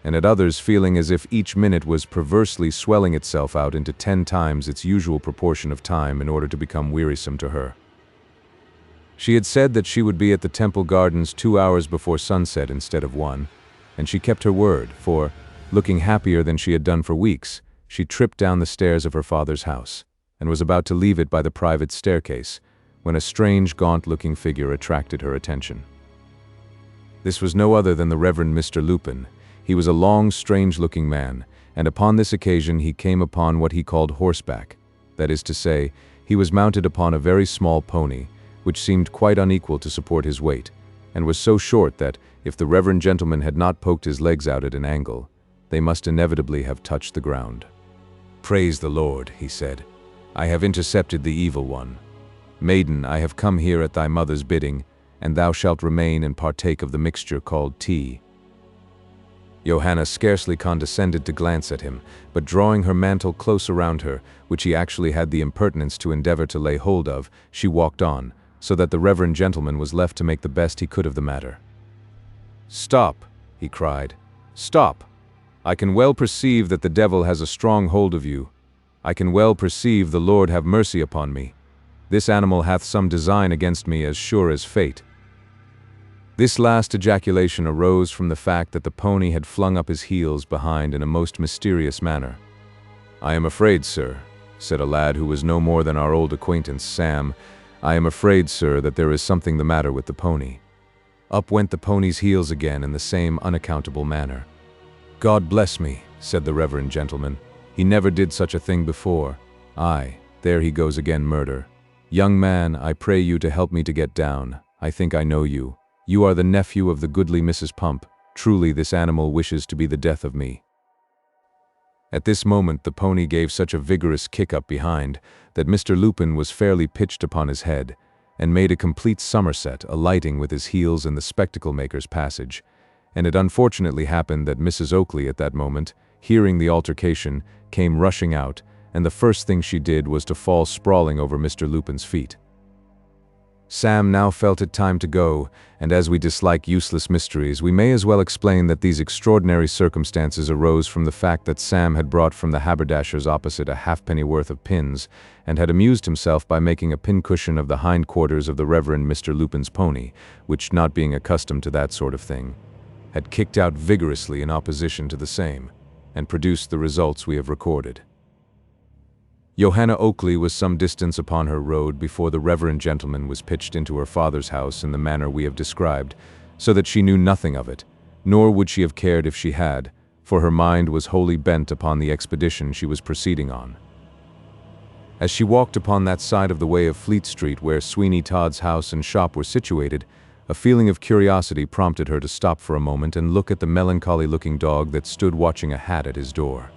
and at others feeling as if each minute was perversely swelling itself out into 10 times its usual proportion of time in order to become wearisome to her. She had said that she would be at the Temple Gardens 2 hours before sunset instead of 1, and she kept her word, for, looking happier than she had done for weeks, she tripped down the stairs of her father's house, and was about to leave it by the private staircase, when a strange, gaunt-looking figure attracted her attention. This was no other than the Reverend Mr. Lupin. He was a long, strange-looking man, and upon this occasion he came upon what he called horseback. That is to say, he was mounted upon a very small pony, which seemed quite unequal to support his weight, and was so short that, if the reverend gentleman had not poked his legs out at an angle, they must inevitably have touched the ground. "Praise the Lord," he said. "I have intercepted the evil one. Maiden, I have come here at thy mother's bidding, and thou shalt remain and partake of the mixture called tea." Johanna scarcely condescended to glance at him, but drawing her mantle close around her, which he actually had the impertinence to endeavor to lay hold of, she walked on, so that the reverend gentleman was left to make the best he could of the matter. "Stop," he cried. "Stop! I can well perceive that the devil has a strong hold of you. I can well perceive the Lord have mercy upon me. This animal hath some design against me as sure as fate." This last ejaculation arose from the fact that the pony had flung up his heels behind in a most mysterious manner. "I am afraid, sir," said a lad who was no more than our old acquaintance, Sam, "I am afraid, sir, that there is something the matter with the pony." Up went the pony's heels again in the same unaccountable manner. "God bless me," said the reverend gentleman. "He never did such a thing before. Aye, there he goes again, murder. Young man, I pray you to help me to get down. I think I know you. You are the nephew of the goodly Mrs. Pump. Truly this animal wishes to be the death of me." At this moment the pony gave such a vigorous kick up behind that Mr. Lupin was fairly pitched upon his head, and made a complete somerset, alighting with his heels in the spectacle-maker's passage, and it unfortunately happened that Mrs. Oakley at that moment, hearing the altercation, came rushing out, and the first thing she did was to fall sprawling over Mr. Lupin's feet. Sam now felt it time to go, and as we dislike useless mysteries, we may as well explain that these extraordinary circumstances arose from the fact that Sam had brought from the haberdasher's opposite a halfpenny worth of pins, and had amused himself by making a pincushion of the hindquarters of the Reverend Mr. Lupin's pony, which, not being accustomed to that sort of thing, had kicked out vigorously in opposition to the same, and produced the results we have recorded. Johanna Oakley was some distance upon her road before the reverend gentleman was pitched into her father's house in the manner we have described, so that she knew nothing of it, nor would she have cared if she had, for her mind was wholly bent upon the expedition she was proceeding on. As she walked upon that side of the way of Fleet Street where Sweeney Todd's house and shop were situated, a feeling of curiosity prompted her to stop for a moment and look at the melancholy-looking dog that stood watching a hat at his door.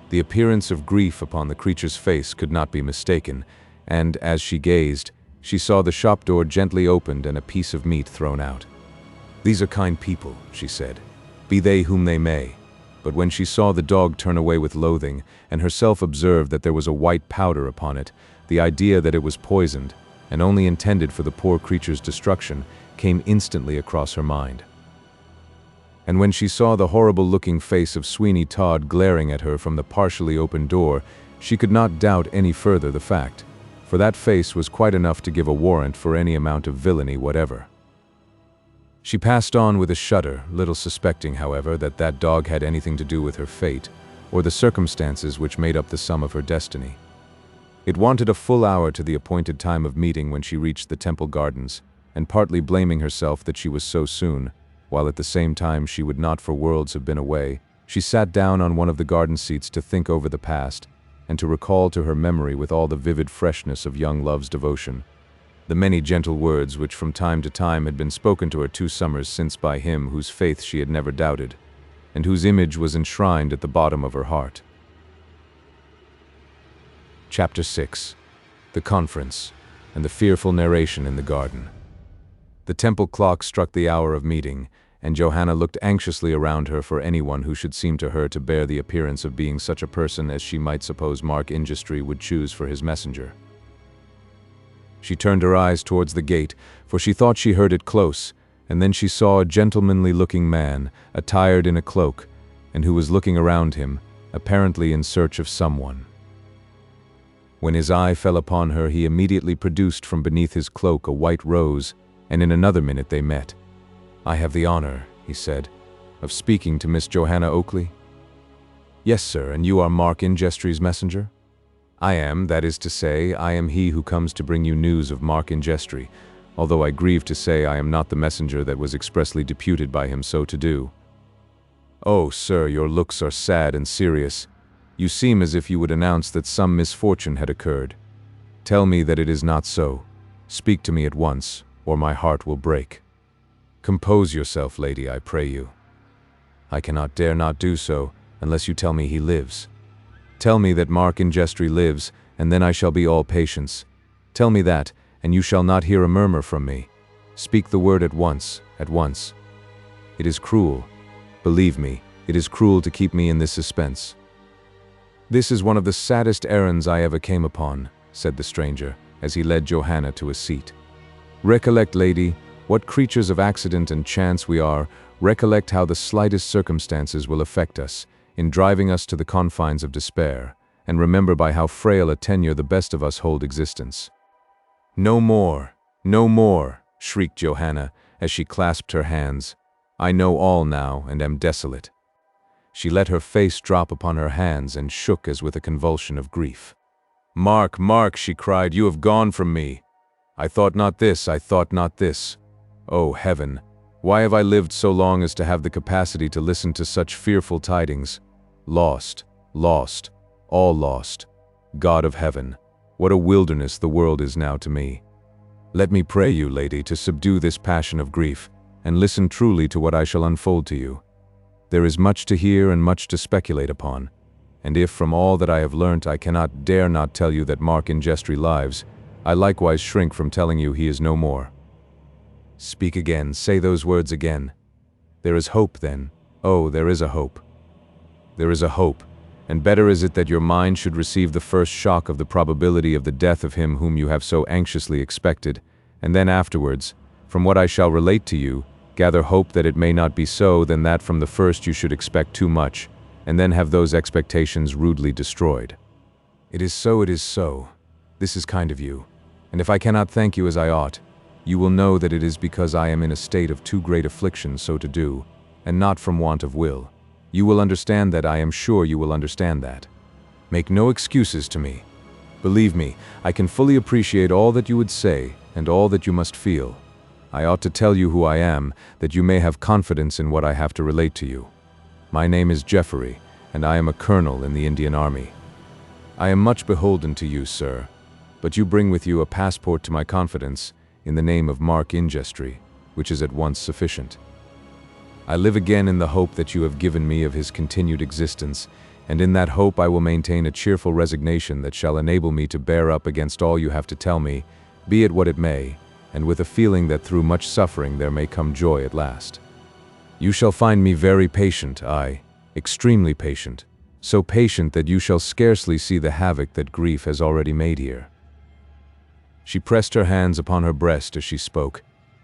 The appearance of grief upon the creature's face could not be mistaken, and, as she gazed, she saw the shop door gently opened and a piece of meat thrown out. "These are kind people," she said, "be they whom they may." But when she saw the dog turn away with loathing, and herself observed that there was a white powder upon it, the idea that it was poisoned, and only intended for the poor creature's destruction, came instantly across her mind. And when she saw the horrible-looking face of Sweeney Todd glaring at her from the partially open door, she could not doubt any further the fact, for that face was quite enough to give a warrant for any amount of villainy whatever. She passed on with a shudder, little suspecting, however, that that dog had anything to do with her fate, or the circumstances which made up the sum of her destiny. It wanted a full hour to the appointed time of meeting when she reached the Temple Gardens, and partly blaming herself that she was so soon, while at the same time she would not for worlds have been away, she sat down on one of the garden seats to think over the past, and to recall to her memory with all the vivid freshness of young love's devotion, the many gentle words which from time to time had been spoken to her 2 summers since by him whose faith she had never doubted, and whose image was enshrined at the bottom of her heart. Chapter 6. The Conference, and the fearful narration in the garden. The temple clock struck the hour of meeting, and Johanna looked anxiously around her for anyone who should seem to her to bear the appearance of being such a person as she might suppose Mark Industry would choose for his messenger. She turned her eyes towards the gate, for she thought she heard it close, and then she saw a gentlemanly-looking man, attired in a cloak, and who was looking around him, apparently in search of someone. When his eye fell upon her, he immediately produced from beneath his cloak a white rose, and in another minute they met. "I have the honor," he said, "of speaking to Miss Johanna Oakley?" "Yes, sir, and you are Mark Industry's messenger?" "I am, that is to say, I am he who comes to bring you news of Mark Industry, although I grieve to say I am not the messenger that was expressly deputed by him so to do." "Oh, sir, your looks are sad and serious. You seem as if you would announce that some misfortune had occurred. Tell me that it is not so. Speak to me at once, or my heart will break." "Compose yourself, lady, I pray you." "I dare not do so, unless you tell me he lives. Tell me that Mark Industry lives, and then I shall be all patience. Tell me that, and you shall not hear a murmur from me. Speak the word at once, at once. It is cruel. Believe me, it is cruel to keep me in this suspense." "This is one of the saddest errands I ever came upon," said the stranger, as he led Johanna to a seat. "Recollect, lady, what creatures of accident and chance we are. Recollect how the slightest circumstances will affect us, in driving us to the confines of despair, and remember by how frail a tenure the best of us hold existence." "No more, no more," shrieked Johanna, as she clasped her hands. "I know all now, and am desolate." She let her face drop upon her hands and shook as with a convulsion of grief. "Mark, Mark," she cried, "you have gone from me. I thought not this, I thought not this. Oh, heaven! Why have I lived so long as to have the capacity to listen to such fearful tidings? Lost, lost, all lost. God of heaven, what a wilderness the world is now to me. Let me pray you, lady, to subdue this passion of grief, and listen truly to what I shall unfold to you. There is much to hear and much to speculate upon, and if from all that I have learnt I dare not tell you that Mark Ingestre lives, I likewise shrink from telling you he is no more. Speak again, say those words again. There is hope then. Oh, there is a hope. There is a hope, and better is it that your mind should receive the first shock of the probability of the death of him whom you have so anxiously expected, and then afterwards, from what I shall relate to you, gather hope that it may not be so, than that from the first you should expect too much, and then have those expectations rudely destroyed. It is so, it is so. This is kind of you, and if I cannot thank you as I ought, you will know that it is because I am in a state of too great affliction so to do, and not from want of will. You will understand that, I am sure you will understand that. Make no excuses to me. Believe me, I can fully appreciate all that you would say, and all that you must feel. I ought to tell you who I am, that you may have confidence in what I have to relate to you. My name is Jeffery, and I am a colonel in the Indian Army. I am much beholden to you, sir, but you bring with you a passport to my confidence, in the name of Mark Ingestre, which is at once sufficient. I live again in the hope that you have given me of his continued existence, and in that hope I will maintain a cheerful resignation that shall enable me to bear up against all you have to tell me, be it what it may, and with a feeling that through much suffering there may come joy at last. You shall find me very patient, aye, extremely patient, so patient that you shall scarcely see the havoc that grief has already made here. She pressed her hands upon her breast as she spoke,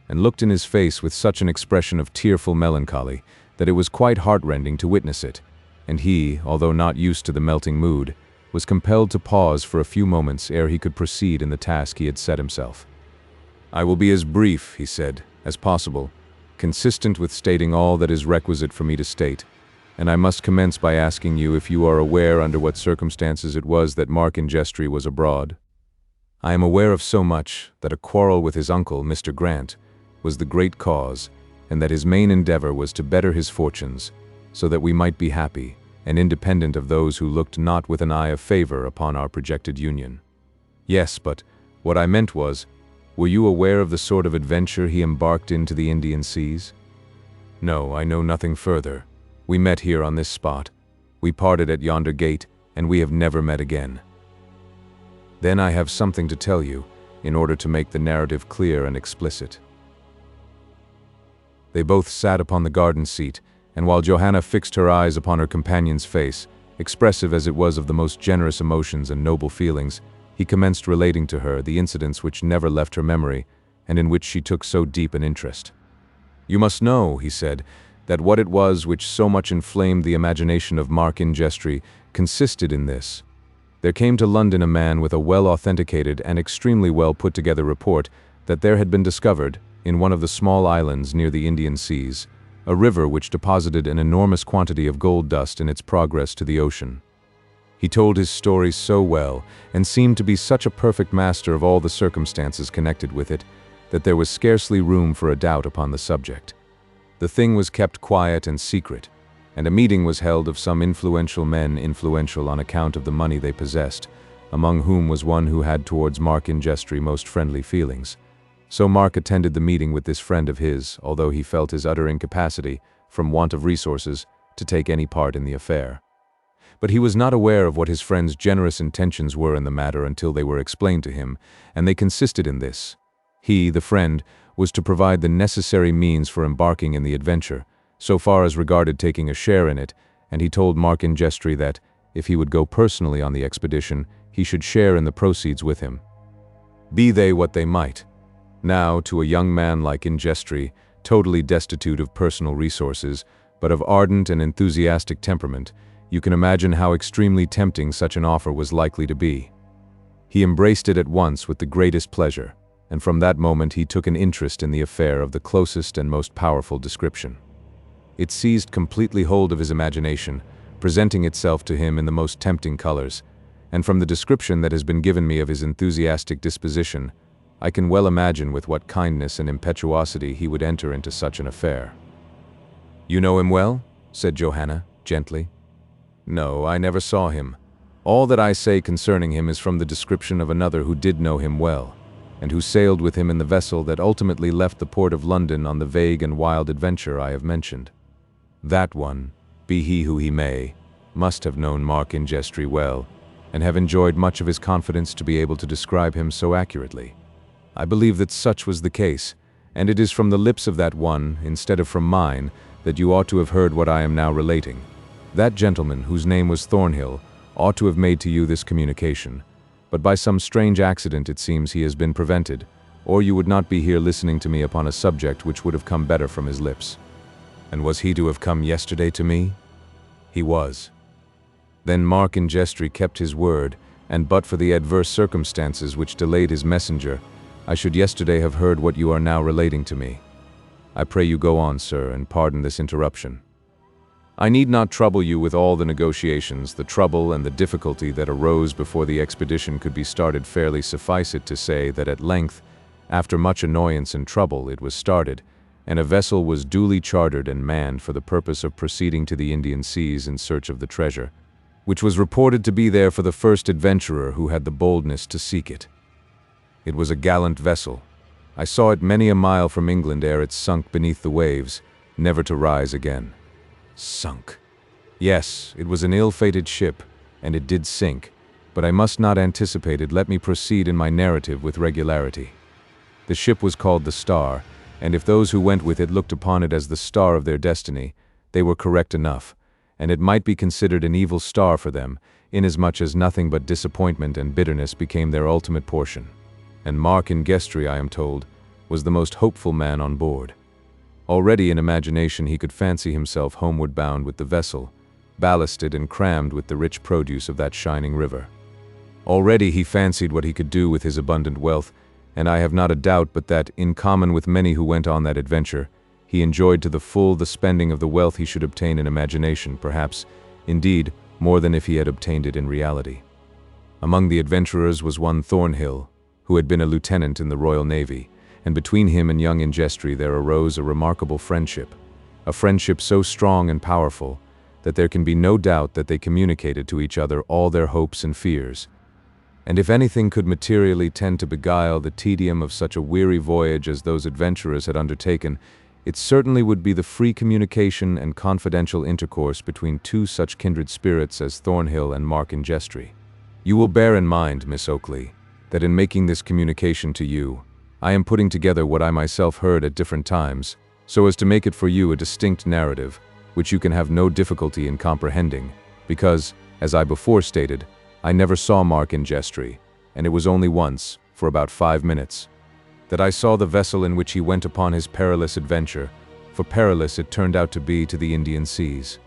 and looked in his face with such an expression of tearful melancholy that it was quite heartrending to witness it, and he, although not used to the melting mood, was compelled to pause for a few moments ere he could proceed in the task he had set himself. I will be as brief, he said, as possible, consistent with stating all that is requisite for me to state, and I must commence by asking you if you are aware under what circumstances it was that Mark Ingestre was abroad. I am aware of so much, that a quarrel with his uncle, Mr. Grant, was the great cause, and that his main endeavor was to better his fortunes, so that we might be happy, and independent of those who looked not with an eye of favor upon our projected union. Yes, but what I meant was, were you aware of the sort of adventure he embarked into the Indian seas? No, I know nothing further. We met here on this spot. We parted at yonder gate, and we have never met again. Then I have something to tell you, in order to make the narrative clear and explicit. They both sat upon the garden seat, and while Johanna fixed her eyes upon her companion's face, expressive as it was of the most generous emotions and noble feelings, he commenced relating to her the incidents which never left her memory, and in which she took so deep an interest. You must know, he said, that what it was which so much inflamed the imagination of Mark Ingestre consisted in this. There came to London a man with a well-authenticated and extremely well-put-together report that there had been discovered, in one of the small islands near the Indian seas, a river which deposited an enormous quantity of gold dust in its progress to the ocean. He told his story so well, and seemed to be such a perfect master of all the circumstances connected with it, that there was scarcely room for a doubt upon the subject. The thing was kept quiet and secret, and a meeting was held of some influential men, influential on account of the money they possessed, among whom was one who had towards Mark Ingestre most friendly feelings. So Mark attended the meeting with this friend of his, although he felt his utter incapacity, from want of resources, to take any part in the affair. But he was not aware of what his friend's generous intentions were in the matter until they were explained to him, and they consisted in this. He, the friend, was to provide the necessary means for embarking in the adventure, so far as regarded taking a share in it, and he told Mark Ingestre that, if he would go personally on the expedition, he should share in the proceeds with him. Be they what they might. Now, to a young man like Ingestre, totally destitute of personal resources, but of ardent and enthusiastic temperament, you can imagine how extremely tempting such an offer was likely to be. He embraced it at once with the greatest pleasure, and from that moment he took an interest in the affair of the closest and most powerful description. It seized completely hold of his imagination, presenting itself to him in the most tempting colors, and from the description that has been given me of his enthusiastic disposition, I can well imagine with what kindness and impetuosity he would enter into such an affair." "You know him well?" said Johanna, gently. "No, I never saw him. All that I say concerning him is from the description of another who did know him well, and who sailed with him in the vessel that ultimately left the port of London on the vague and wild adventure I have mentioned. That one, be he who he may, must have known Mark Ingestry well, and have enjoyed much of his confidence to be able to describe him so accurately. I believe that such was the case, and it is from the lips of that one, instead of from mine, that you ought to have heard what I am now relating. That gentleman, whose name was Thornhill, ought to have made to you this communication, but by some strange accident it seems he has been prevented, or you would not be here listening to me upon a subject which would have come better from his lips." "And was he to have come yesterday to me?" "He was." "Then Mark Ingestry kept his word, and but for the adverse circumstances which delayed his messenger, I should yesterday have heard what you are now relating to me. I pray you go on, sir, and pardon this interruption. I need not trouble you with all the negotiations, the trouble and the difficulty that arose before the expedition could be started. Fairly suffice it to say that at length, after much annoyance and trouble, it was started, and a vessel was duly chartered and manned for the purpose of proceeding to the Indian seas in search of the treasure, which was reported to be there for the first adventurer who had the boldness to seek it. It was a gallant vessel. I saw it many a mile from England ere it sunk beneath the waves, never to rise again." "Sunk." "Yes, it was an ill-fated ship, and it did sink, but I must not anticipate it. Let me proceed in my narrative with regularity. The ship was called the Star, and if those who went with it looked upon it as the star of their destiny, they were correct enough, and it might be considered an evil star for them, inasmuch as nothing but disappointment and bitterness became their ultimate portion. And Mark Ingestry, I am told, was the most hopeful man on board. Already in imagination he could fancy himself homeward bound with the vessel, ballasted and crammed with the rich produce of that shining river. Already he fancied what he could do with his abundant wealth, and I have not a doubt but that, in common with many who went on that adventure, he enjoyed to the full the spending of the wealth he should obtain in imagination, perhaps, indeed, more than if he had obtained it in reality. Among the adventurers was one Thornhill, who had been a lieutenant in the Royal Navy, and between him and young Ingestry there arose a remarkable friendship, a friendship so strong and powerful that there can be no doubt that they communicated to each other all their hopes and fears. And if anything could materially tend to beguile the tedium of such a weary voyage as those adventurers had undertaken, it certainly would be the free communication and confidential intercourse between two such kindred spirits as Thornhill and Mark Ingestry. You will bear in mind, Miss Oakley, that in making this communication to you, I am putting together what I myself heard at different times, so as to make it for you a distinct narrative, which you can have no difficulty in comprehending, because, as I before stated, I never saw Mark Ingestry, and it was only once, for about 5 minutes, that I saw the vessel in which he went upon his perilous adventure, for perilous it turned out to be to the Indian seas.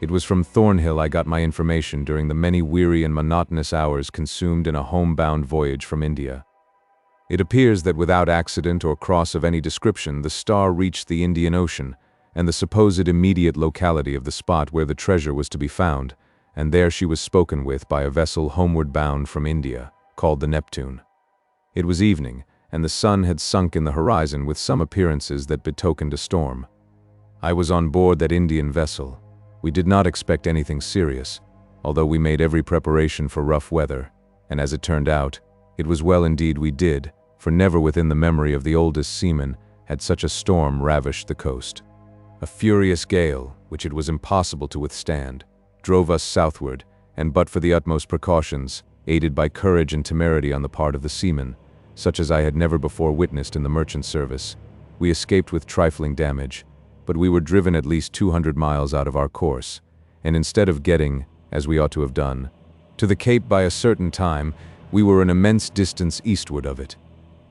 It was from Thornhill I got my information during the many weary and monotonous hours consumed in a homebound voyage from India. It appears that without accident or cross of any description, the Star reached the Indian Ocean, and the supposed immediate locality of the spot where the treasure was to be found, and there she was spoken with by a vessel homeward bound from India, called the Neptune. It was evening, and the sun had sunk in the horizon with some appearances that betokened a storm. I was on board that Indian vessel. We did not expect anything serious, although we made every preparation for rough weather, and as it turned out, it was well indeed we did, for never within the memory of the oldest seaman had such a storm ravished the coast. A furious gale, which it was impossible to withstand, drove us southward, and but for the utmost precautions, aided by courage and temerity on the part of the seamen, such as I had never before witnessed in the merchant service, we escaped with trifling damage, but we were driven at least 200 miles out of our course, and instead of getting, as we ought to have done, to the Cape by a certain time, we were an immense distance eastward of it.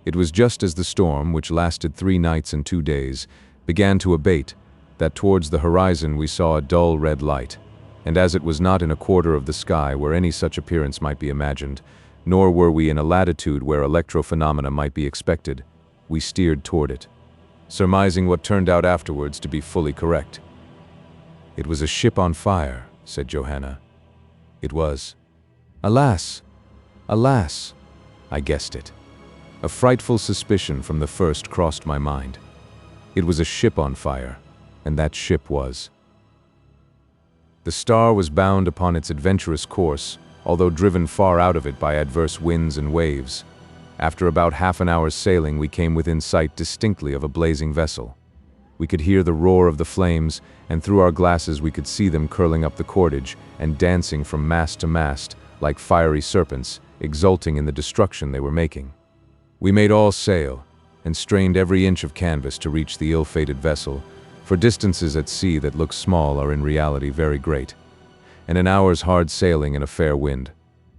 It was just as the storm, which lasted 3 nights and 2 days, began to abate, that towards the horizon we saw a dull red light, and as it was not in a quarter of the sky where any such appearance might be imagined, nor were we in a latitude where electrophenomena might be expected, we steered toward it, surmising what turned out afterwards to be fully correct. "It was a ship on fire," said Johanna. "It was." "Alas! Alas!" I guessed it. A frightful suspicion from the first crossed my mind. It was a ship on fire, and that ship was. The Star was bound upon its adventurous course, although driven far out of it by adverse winds and waves. After about half an hour's sailing, we came within sight distinctly of a blazing vessel. We could hear the roar of the flames, and through our glasses we could see them curling up the cordage and dancing from mast to mast like fiery serpents, exulting in the destruction they were making. We made all sail, and strained every inch of canvas to reach the ill-fated vessel, for distances at sea that look small are in reality very great. And an hour's hard sailing in a fair wind,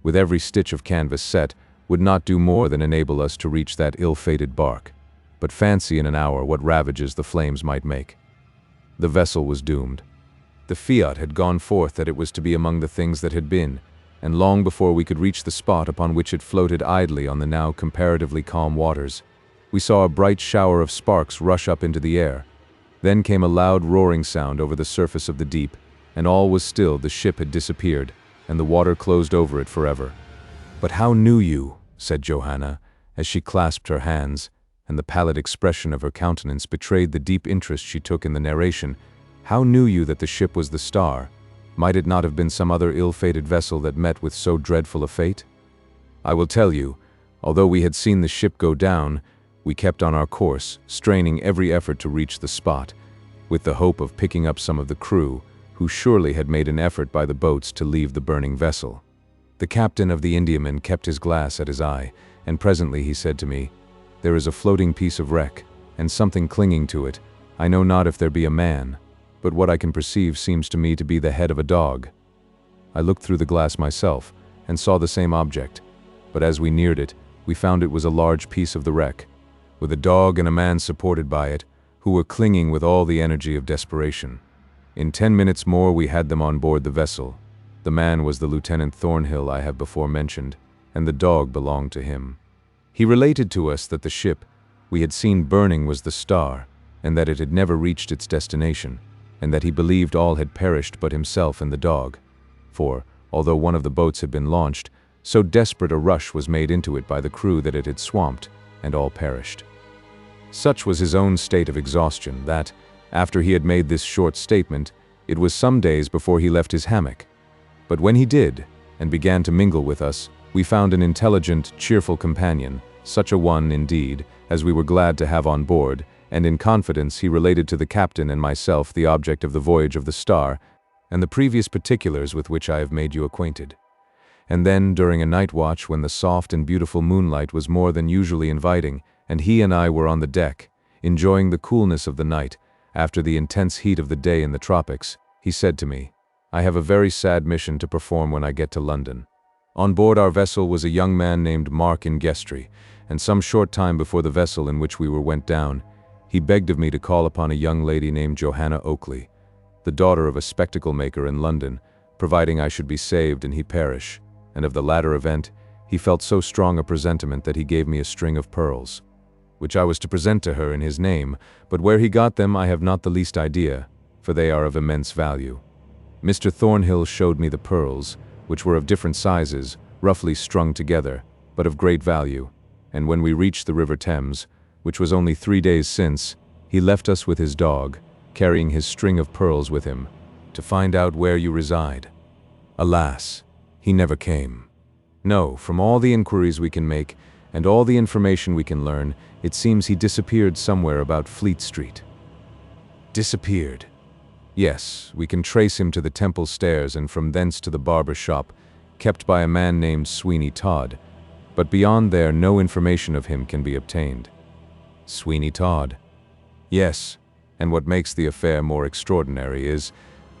with every stitch of canvas set, would not do more than enable us to reach that ill-fated bark. But fancy in an hour what ravages the flames might make. The vessel was doomed. The fiat had gone forth that it was to be among the things that had been, and long before we could reach the spot upon which it floated idly on the now comparatively calm waters, we saw a bright shower of sparks rush up into the air. Then came a loud roaring sound over the surface of the deep, and all was still. The ship had disappeared, and the water closed over it forever. "But how knew you," said Johanna, as she clasped her hands, and the pallid expression of her countenance betrayed the deep interest she took in the narration, "how knew you that the ship was the Star? Might it not have been some other ill-fated vessel that met with so dreadful a fate?" "I will tell you. Although we had seen the ship go down, we kept on our course, straining every effort to reach the spot, with the hope of picking up some of the crew, who surely had made an effort by the boats to leave the burning vessel." The captain of the Indiaman kept his glass at his eye, and presently he said to me, "There is a floating piece of wreck, and something clinging to it. I know not if there be a man, but what I can perceive seems to me to be the head of a dog." I looked through the glass myself, and saw the same object, but as we neared it, we found it was a large piece of the wreck, with a dog and a man supported by it, who were clinging with all the energy of desperation. In 10 minutes more we had them on board the vessel. The man was the Lieutenant Thornhill I have before mentioned, and the dog belonged to him. He related to us that the ship we had seen burning was the Star, and that it had never reached its destination, and that he believed all had perished but himself and the dog. For, although one of the boats had been launched, so desperate a rush was made into it by the crew that it had swamped, and all perished. Such was his own state of exhaustion that, after he had made this short statement, it was some days before he left his hammock. But when he did, and began to mingle with us, we found an intelligent, cheerful companion, such a one, indeed, as we were glad to have on board, and in confidence he related to the captain and myself the object of the voyage of the Star, and the previous particulars with which I have made you acquainted. And then, during a night watch when the soft and beautiful moonlight was more than usually inviting, and he and I were on the deck, enjoying the coolness of the night, after the intense heat of the day in the tropics, he said to me, "I have a very sad mission to perform when I get to London." On board our vessel was a young man named Mark in Gestry, and some short time before the vessel in which we were went down, he begged of me to call upon a young lady named Johanna Oakley, the daughter of a spectacle maker in London, providing I should be saved and he perish, and of the latter event, he felt so strong a presentiment that he gave me a string of pearls, which I was to present to her in his name, but where he got them I have not the least idea, for they are of immense value. Mr. Thornhill showed me the pearls, which were of different sizes, roughly strung together, but of great value, and when we reached the River Thames, which was only 3 days since, he left us with his dog, carrying his string of pearls with him, to find out where you reside. Alas, he never came. No, from all the inquiries we can make, and all the information we can learn, it seems he disappeared somewhere about Fleet Street. Disappeared? Yes, we can trace him to the Temple Stairs and from thence to the barber shop, kept by a man named Sweeney Todd, but beyond there no information of him can be obtained. Sweeney Todd? Yes, and what makes the affair more extraordinary is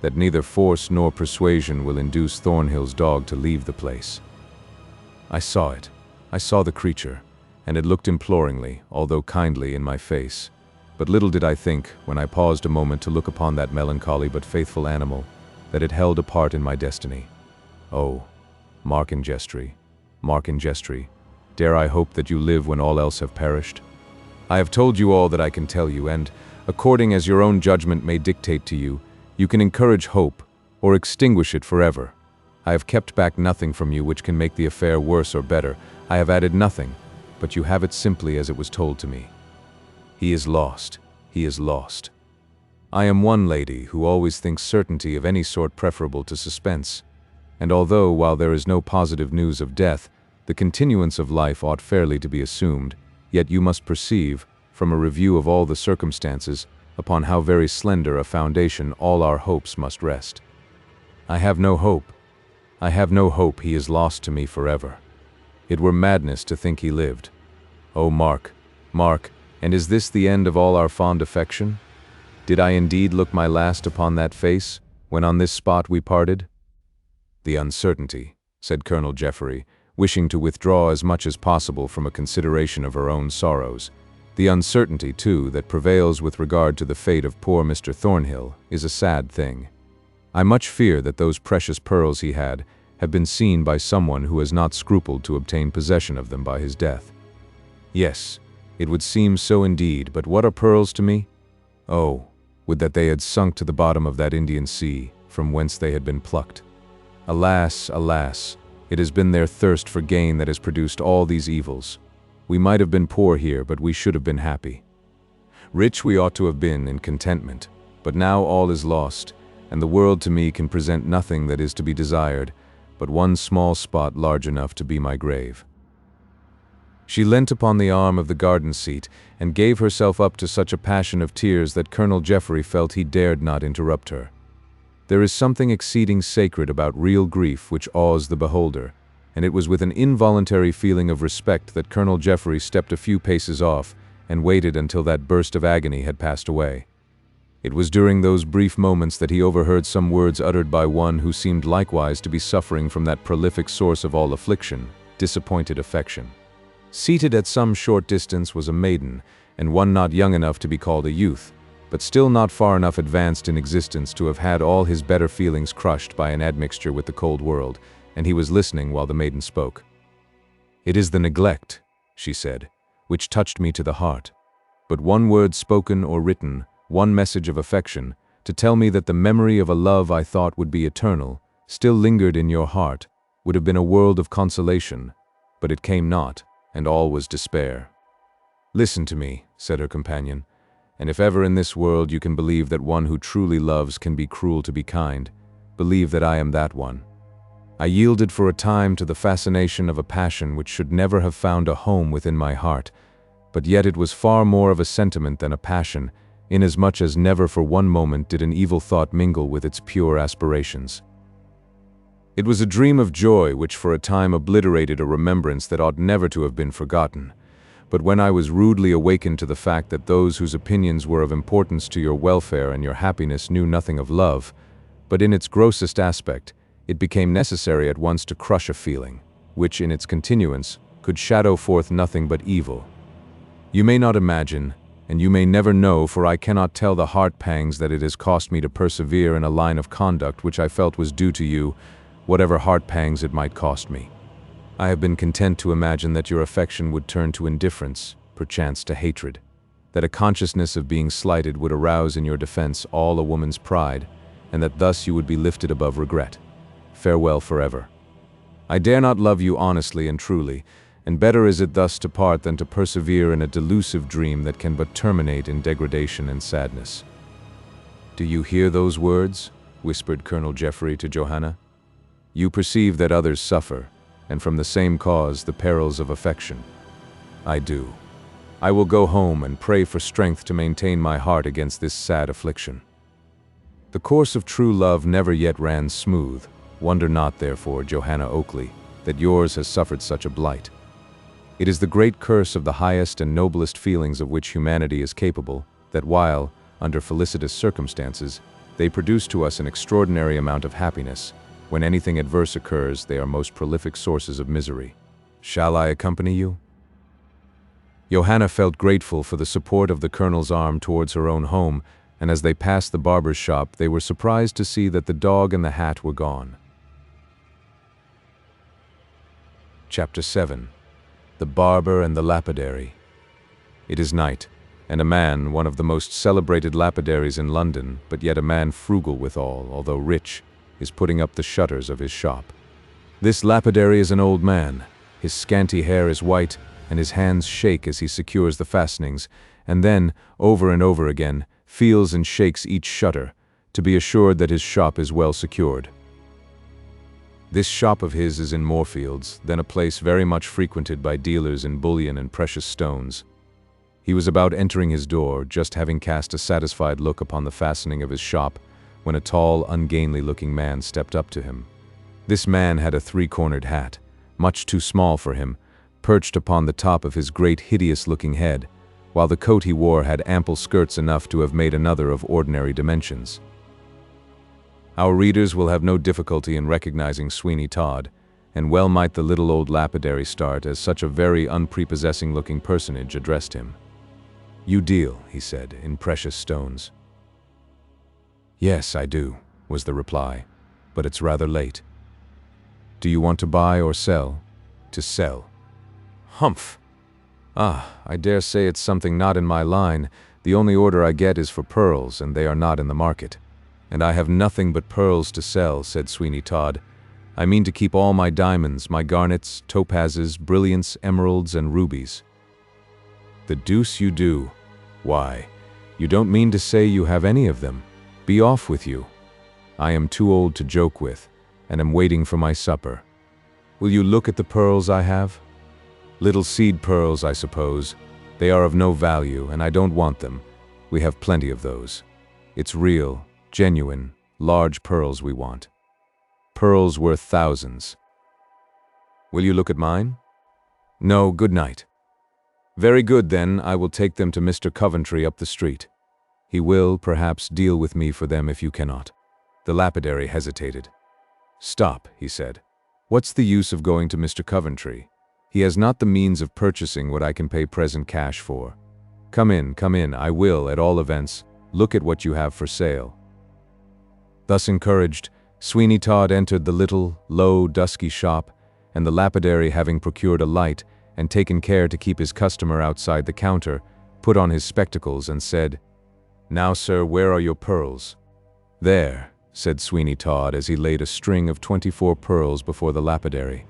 that neither force nor persuasion will induce Thornhill's dog to leave the place. I saw it. I saw the creature, and it looked imploringly, although kindly, in my face. But little did I think, when I paused a moment to look upon that melancholy but faithful animal, that it held a part in my destiny. Oh, Mark in Gestry, Mark in Gestry, dare I hope that you live when all else have perished? I have told you all that I can tell you, and, according as your own judgment may dictate to you, you can encourage hope, or extinguish it forever. I have kept back nothing from you which can make the affair worse or better. I have added nothing, but you have it simply as it was told to me. He is lost. He is lost. I am one lady who always thinks certainty of any sort preferable to suspense, and although, while there is no positive news of death, the continuance of life ought fairly to be assumed, yet you must perceive, from a review of all the circumstances, upon how very slender a foundation all our hopes must rest. I have no hope. I have no hope he is lost to me forever. It were madness to think he lived. Oh, Mark, Mark, and is this the end of all our fond affection? Did I indeed look my last upon that face, when on this spot we parted? The uncertainty, said Colonel Jeffery, wishing to withdraw as much as possible from a consideration of her own sorrows. The uncertainty, too, that prevails with regard to the fate of poor Mr. Thornhill is a sad thing. I much fear that those precious pearls he had have been seen by someone who has not scrupled to obtain possession of them by his death. Yes, it would seem so indeed, but what are pearls to me? Oh, would that they had sunk to the bottom of that Indian Sea, from whence they had been plucked. Alas, alas, it has been their thirst for gain that has produced all these evils. We might have been poor here, but we should have been happy. Rich we ought to have been in contentment, but now all is lost, and the world to me can present nothing that is to be desired, but one small spot large enough to be my grave. She leant upon the arm of the garden seat, and gave herself up to such a passion of tears that Colonel Jeffery felt he dared not interrupt her. There is something exceeding sacred about real grief which awes the beholder, and it was with an involuntary feeling of respect that Colonel Jeffery stepped a few paces off and waited until that burst of agony had passed away. It was during those brief moments that he overheard some words uttered by one who seemed likewise to be suffering from that prolific source of all affliction, disappointed affection. Seated at some short distance was a maiden, and one not young enough to be called a youth, but still not far enough advanced in existence to have had all his better feelings crushed by an admixture with the cold world, and he was listening while the maiden spoke. "It is the neglect," she said, "which touched me to the heart. But one word spoken or written, one message of affection, to tell me that the memory of a love I thought would be eternal, still lingered in your heart, would have been a world of consolation, but it came not, and all was despair." "Listen to me," said her companion, "and if ever in this world you can believe that one who truly loves can be cruel to be kind, believe that I am that one. I yielded for a time to the fascination of a passion which should never have found a home within my heart, but yet it was far more of a sentiment than a passion, inasmuch as never for one moment did an evil thought mingle with its pure aspirations. It was a dream of joy which for a time obliterated a remembrance that ought never to have been forgotten, but when I was rudely awakened to the fact that those whose opinions were of importance to your welfare and your happiness knew nothing of love, but in its grossest aspect, it became necessary at once to crush a feeling, which in its continuance could shadow forth nothing but evil. You may not imagine, and you may never know, for I cannot tell the heart pangs that it has cost me to persevere in a line of conduct which I felt was due to you, whatever heart pangs it might cost me. I have been content to imagine that your affection would turn to indifference, perchance to hatred, that a consciousness of being slighted would arouse in your defense all a woman's pride, and that thus you would be lifted above regret. Farewell forever. I dare not love you honestly and truly, and better is it thus to part than to persevere in a delusive dream that can but terminate in degradation and sadness." "Do you hear those words?" whispered Colonel Jeffery to Johanna. "You perceive that others suffer, and from the same cause, the perils of affection. I do. I will go home and pray for strength to maintain my heart against this sad affliction. The course of true love never yet ran smooth. Wonder not, therefore, Johanna Oakley, that yours has suffered such a blight. It is the great curse of the highest and noblest feelings of which humanity is capable, that while, under felicitous circumstances, they produce to us an extraordinary amount of happiness, when anything adverse occurs, they are most prolific sources of misery. Shall I accompany you?" Johanna felt grateful for the support of the colonel's arm towards her own home, and as they passed the barber's shop, they were surprised to see that the dog and the hat were gone. Chapter 7. The Barber and the Lapidary. It is night, and a man, one of the most celebrated lapidaries in London, but yet a man frugal withal, although rich, is putting up the shutters of his shop. This lapidary is an old man. His scanty hair is white, and his hands shake as he secures the fastenings, and then, over and over again, feels and shakes each shutter, to be assured that his shop is well secured. This shop of his is in Moorfields, then a place very much frequented by dealers in bullion and precious stones. He was about entering his door, just having cast a satisfied look upon the fastening of his shop, when a tall, ungainly-looking man stepped up to him. This man had a three-cornered hat, much too small for him, perched upon the top of his great hideous-looking head, while the coat he wore had ample skirts enough to have made another of ordinary dimensions. Our readers will have no difficulty in recognizing Sweeney Todd, and well might the little old lapidary start as such a very unprepossessing-looking personage addressed him. "You deal," he said, "in precious stones." "Yes, I do," was the reply, "but it's rather late." "Do you want to buy or sell?" "To sell." "Humph! Ah, I dare say it's something not in my line. The only order I get is for pearls, and they are not in the market." "And I have nothing but pearls to sell," said Sweeney Todd. "I mean to keep all my diamonds, my garnets, topazes, brilliants, emeralds, and rubies." "The deuce you do! Why, you don't mean to say you have any of them? Be off with you. I am too old to joke with, and am waiting for my supper. Will you look at the pearls I have? Little seed pearls, I suppose. They are of no value, and I don't want them. We have plenty of those. It's real, genuine, large pearls we want. Pearls worth thousands. Will you look at mine? No, good night. Very good, then, I will take them to Mr. Coventry up the street. He will, perhaps, deal with me for them if you cannot." The lapidary hesitated. "Stop," he said. "What's the use of going to Mr. Coventry? He has not the means of purchasing what I can pay present cash for. Come in, I will, at all events, look at what you have for sale." Thus encouraged, Sweeney Todd entered the little, low, dusky shop, and the lapidary, having procured a light and taken care to keep his customer outside the counter, put on his spectacles and said, "Now, sir, where are your pearls?" "There," said Sweeney Todd as he laid a string of 24 pearls before the lapidary.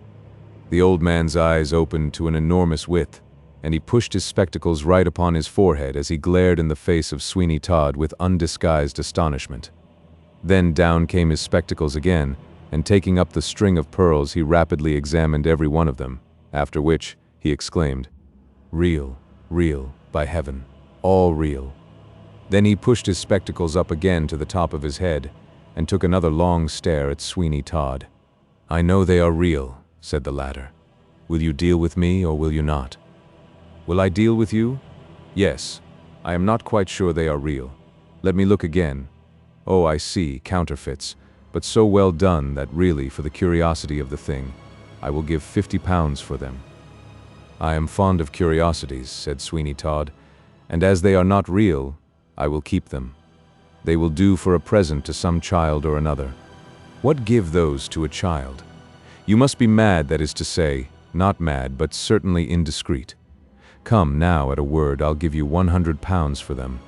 The old man's eyes opened to an enormous width, and he pushed his spectacles right upon his forehead as he glared in the face of Sweeney Todd with undisguised astonishment. Then down came his spectacles again, and taking up the string of pearls he rapidly examined every one of them, after which he exclaimed, "Real, real, by heaven, all real." Then he pushed his spectacles up again to the top of his head, and took another long stare at Sweeney Todd. "I know they are real," said the latter. "Will you deal with me, or will you not?" "Will I deal with you? Yes. I am not quite sure they are real. Let me look again. Oh, I see, counterfeits, but so well done that really, for the curiosity of the thing, I will give £50 for them." "I am fond of curiosities," said Sweeney Todd, "and as they are not real, I will keep them. They will do for a present to some child or another." "What give those to a child? You must be mad, that is to say, not mad, but certainly indiscreet. Come, now, at a word, I'll give you £100 for them."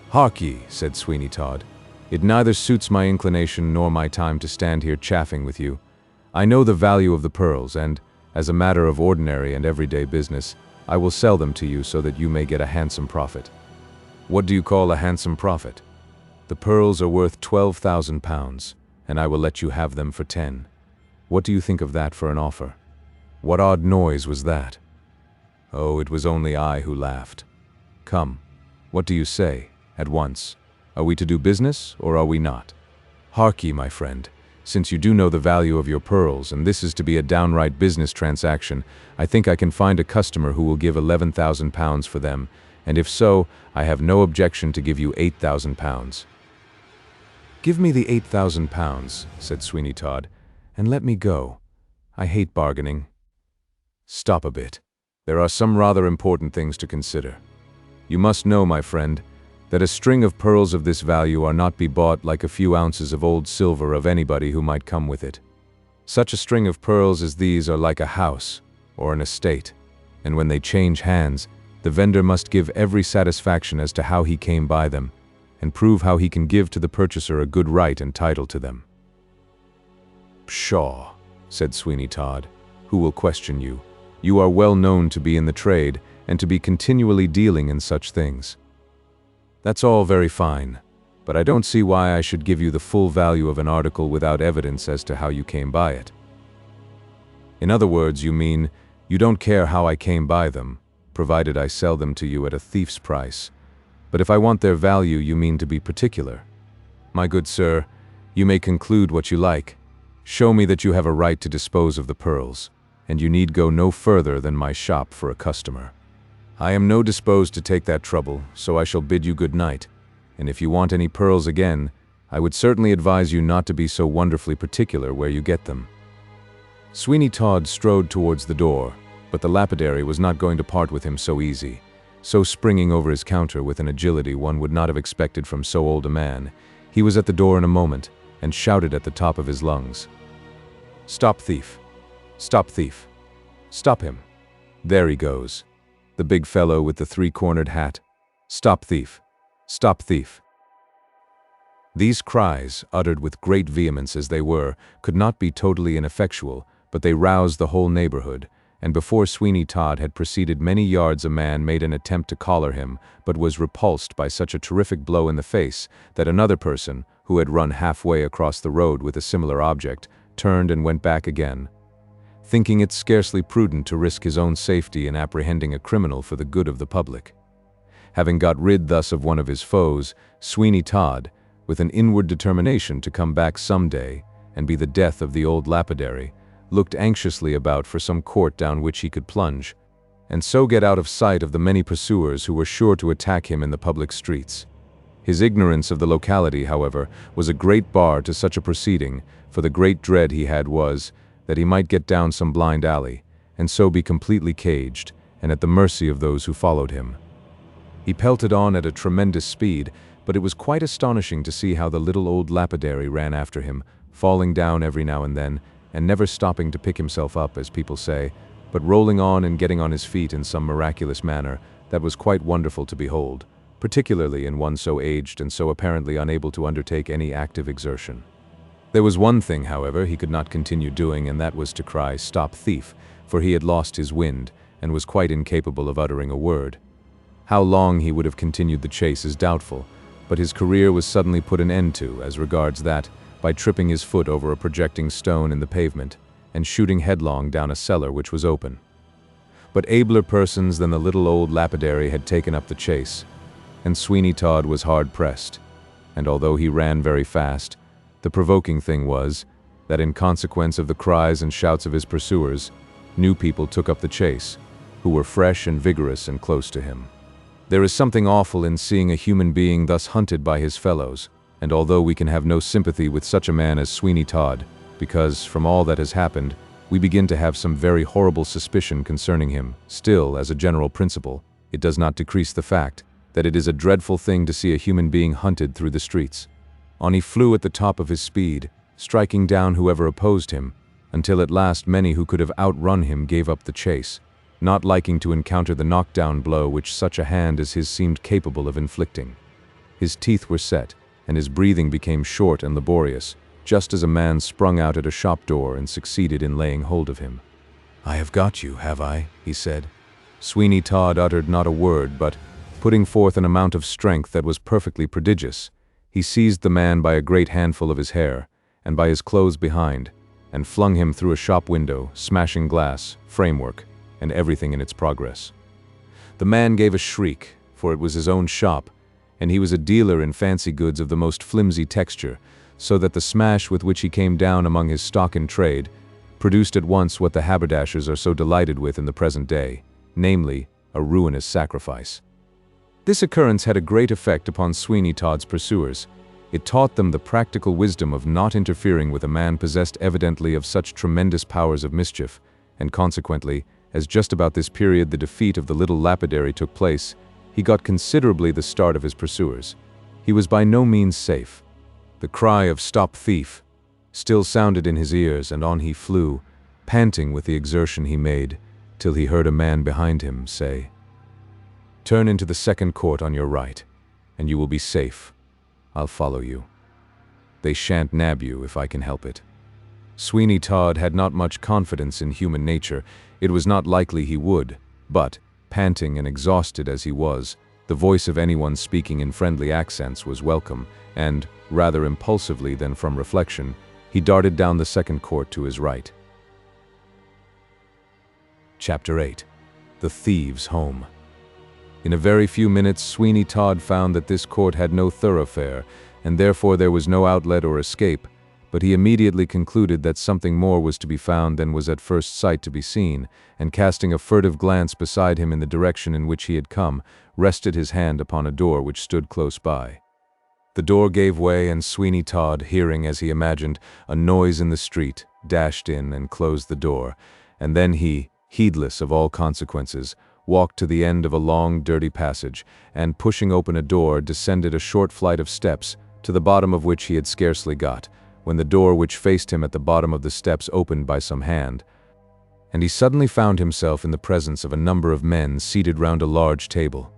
"Hark ye," said Sweeney Todd, "it neither suits my inclination nor my time to stand here chaffing with you. I know the value of the pearls, and, as a matter of ordinary and everyday business, I will sell them to you so that you may get a handsome profit." "What do you call a handsome profit?" "The pearls are worth £12,000, and I will let you have them for 10. What do you think of that for an offer?" What odd noise was that? Oh, it was only I who laughed. "Come, what do you say, at once? Are we to do business, or are we not? Hark ye, my friend, since you do know the value of your pearls, and this is to be a downright business transaction, I think I can find a customer who will give £11,000 for them, and if so, I have no objection to give you £8,000. "Give me the £8,000, said Sweeney Todd, "and let me go. I hate bargaining." "Stop a bit. There are some rather important things to consider. You must know, my friend, that a string of pearls of this value are not be bought like a few ounces of old silver of anybody who might come with it. Such a string of pearls as these are like a house or an estate, and when they change hands, the vendor must give every satisfaction as to how he came by them, and prove how he can give to the purchaser a good right and title to them." "Pshaw," said Sweeney Todd, "who will question you? You are well known to be in the trade and to be continually dealing in such things. That's all very fine, but I don't see why I should give you the full value of an article without evidence as to how you came by it. In other words, you mean you don't care how I came by them, provided I sell them to you at a thief's price. But if I want their value, you mean to be particular. My good sir, you may conclude what you like. Show me that you have a right to dispose of the pearls, and you need go no further than my shop for a customer. I am no disposed to take that trouble, so I shall bid you good night, and if you want any pearls again, I would certainly advise you not to be so wonderfully particular where you get them. Sweeney Todd strode towards the door, but the lapidary was not going to part with him so easy. So springing over his counter with an agility one would not have expected from so old a man, he was at the door in a moment and shouted at the top of his lungs. "Stop thief! Stop thief! Stop him! There he goes, the big fellow with the three-cornered hat. Stop thief! Stop thief!" These cries, uttered with great vehemence as they were, could not be totally ineffectual, but they roused the whole neighborhood, and before Sweeney Todd had proceeded many yards a man made an attempt to collar him, but was repulsed by such a terrific blow in the face that another person, who had run halfway across the road with a similar object, turned and went back again. Thinking it scarcely prudent to risk his own safety in apprehending a criminal for the good of the public. Having got rid thus of one of his foes, Sweeney Todd, with an inward determination to come back some day and be the death of the old lapidary, looked anxiously about for some court down which he could plunge, and so get out of sight of the many pursuers who were sure to attack him in the public streets. His ignorance of the locality, however, was a great bar to such a proceeding, for the great dread he had was that he might get down some blind alley, and so be completely caged, and at the mercy of those who followed him. He pelted on at a tremendous speed, but it was quite astonishing to see how the little old lapidary ran after him, falling down every now and then, and never stopping to pick himself up, as people say, but rolling on and getting on his feet in some miraculous manner that was quite wonderful to behold, particularly in one so aged and so apparently unable to undertake any active exertion. There was one thing, however, he could not continue doing, and that was to cry, "Stop thief," for he had lost his wind, and was quite incapable of uttering a word. How long he would have continued the chase is doubtful, but his career was suddenly put an end to, as regards that, by tripping his foot over a projecting stone in the pavement, and shooting headlong down a cellar which was open. But abler persons than the little old lapidary had taken up the chase, and Sweeney Todd was hard pressed, and although he ran very fast, the provoking thing was, that in consequence of the cries and shouts of his pursuers, new people took up the chase, who were fresh and vigorous and close to him. There is something awful in seeing a human being thus hunted by his fellows, and although we can have no sympathy with such a man as Sweeney Todd, because, from all that has happened, we begin to have some very horrible suspicion concerning him, still, as a general principle, it does not decrease the fact that it is a dreadful thing to see a human being hunted through the streets. On he flew at the top of his speed, striking down whoever opposed him, until at last many who could have outrun him gave up the chase, not liking to encounter the knockdown blow which such a hand as his seemed capable of inflicting. His teeth were set, and his breathing became short and laborious, just as a man sprung out at a shop door and succeeded in laying hold of him. "I have got you, have I?" he said. Sweeney Todd uttered not a word, but, putting forth an amount of strength that was perfectly prodigious, he seized the man by a great handful of his hair, and by his clothes behind, and flung him through a shop window, smashing glass, framework, and everything in its progress. The man gave a shriek, for it was his own shop, and he was a dealer in fancy goods of the most flimsy texture, so that the smash with which he came down among his stock in trade produced at once what the haberdashers are so delighted with in the present day, namely, a ruinous sacrifice. This occurrence had a great effect upon Sweeney Todd's pursuers. It taught them the practical wisdom of not interfering with a man possessed evidently of such tremendous powers of mischief, and consequently, as just about this period the defeat of the little lapidary took place, he got considerably the start of his pursuers. He was by no means safe. The cry of "Stop thief!" still sounded in his ears, and on he flew, panting with the exertion he made, till he heard a man behind him say, "Turn into the second court on your right, and you will be safe. I'll follow you. They shan't nab you if I can help it." Sweeney Todd had not much confidence in human nature, It was not likely he would, but, panting and exhausted as he was, the voice of anyone speaking in friendly accents was welcome, and, rather impulsively than from reflection, he darted down the second court to his right. Chapter 8. The Thieves' Home. In a very few minutes, Sweeney Todd found that this court had no thoroughfare, and therefore there was no outlet or escape, but he immediately concluded that something more was to be found than was at first sight to be seen, and casting a furtive glance beside him in the direction in which he had come, rested his hand upon a door which stood close by. The door gave way, and Sweeney Todd, hearing, as he imagined, a noise in the street, dashed in and closed the door, and then he, heedless of all consequences, walked to the end of a long, dirty passage, and, pushing open a door, descended a short flight of steps, to the bottom of which he had scarcely got, when the door which faced him at the bottom of the steps opened by some hand, and he suddenly found himself in the presence of a number of men seated round a large table.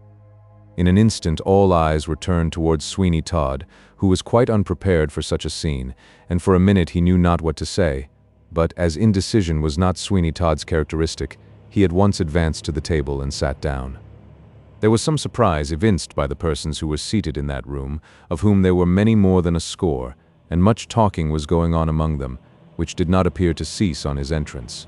In an instant all eyes were turned towards Sweeney Todd, who was quite unprepared for such a scene, and for a minute he knew not what to say, but as indecision was not Sweeney Todd's characteristic, he at once advanced to the table and sat down. There was some surprise evinced by the persons who were seated in that room, of whom there were many more than a score, and much talking was going on among them, which did not appear to cease on his entrance.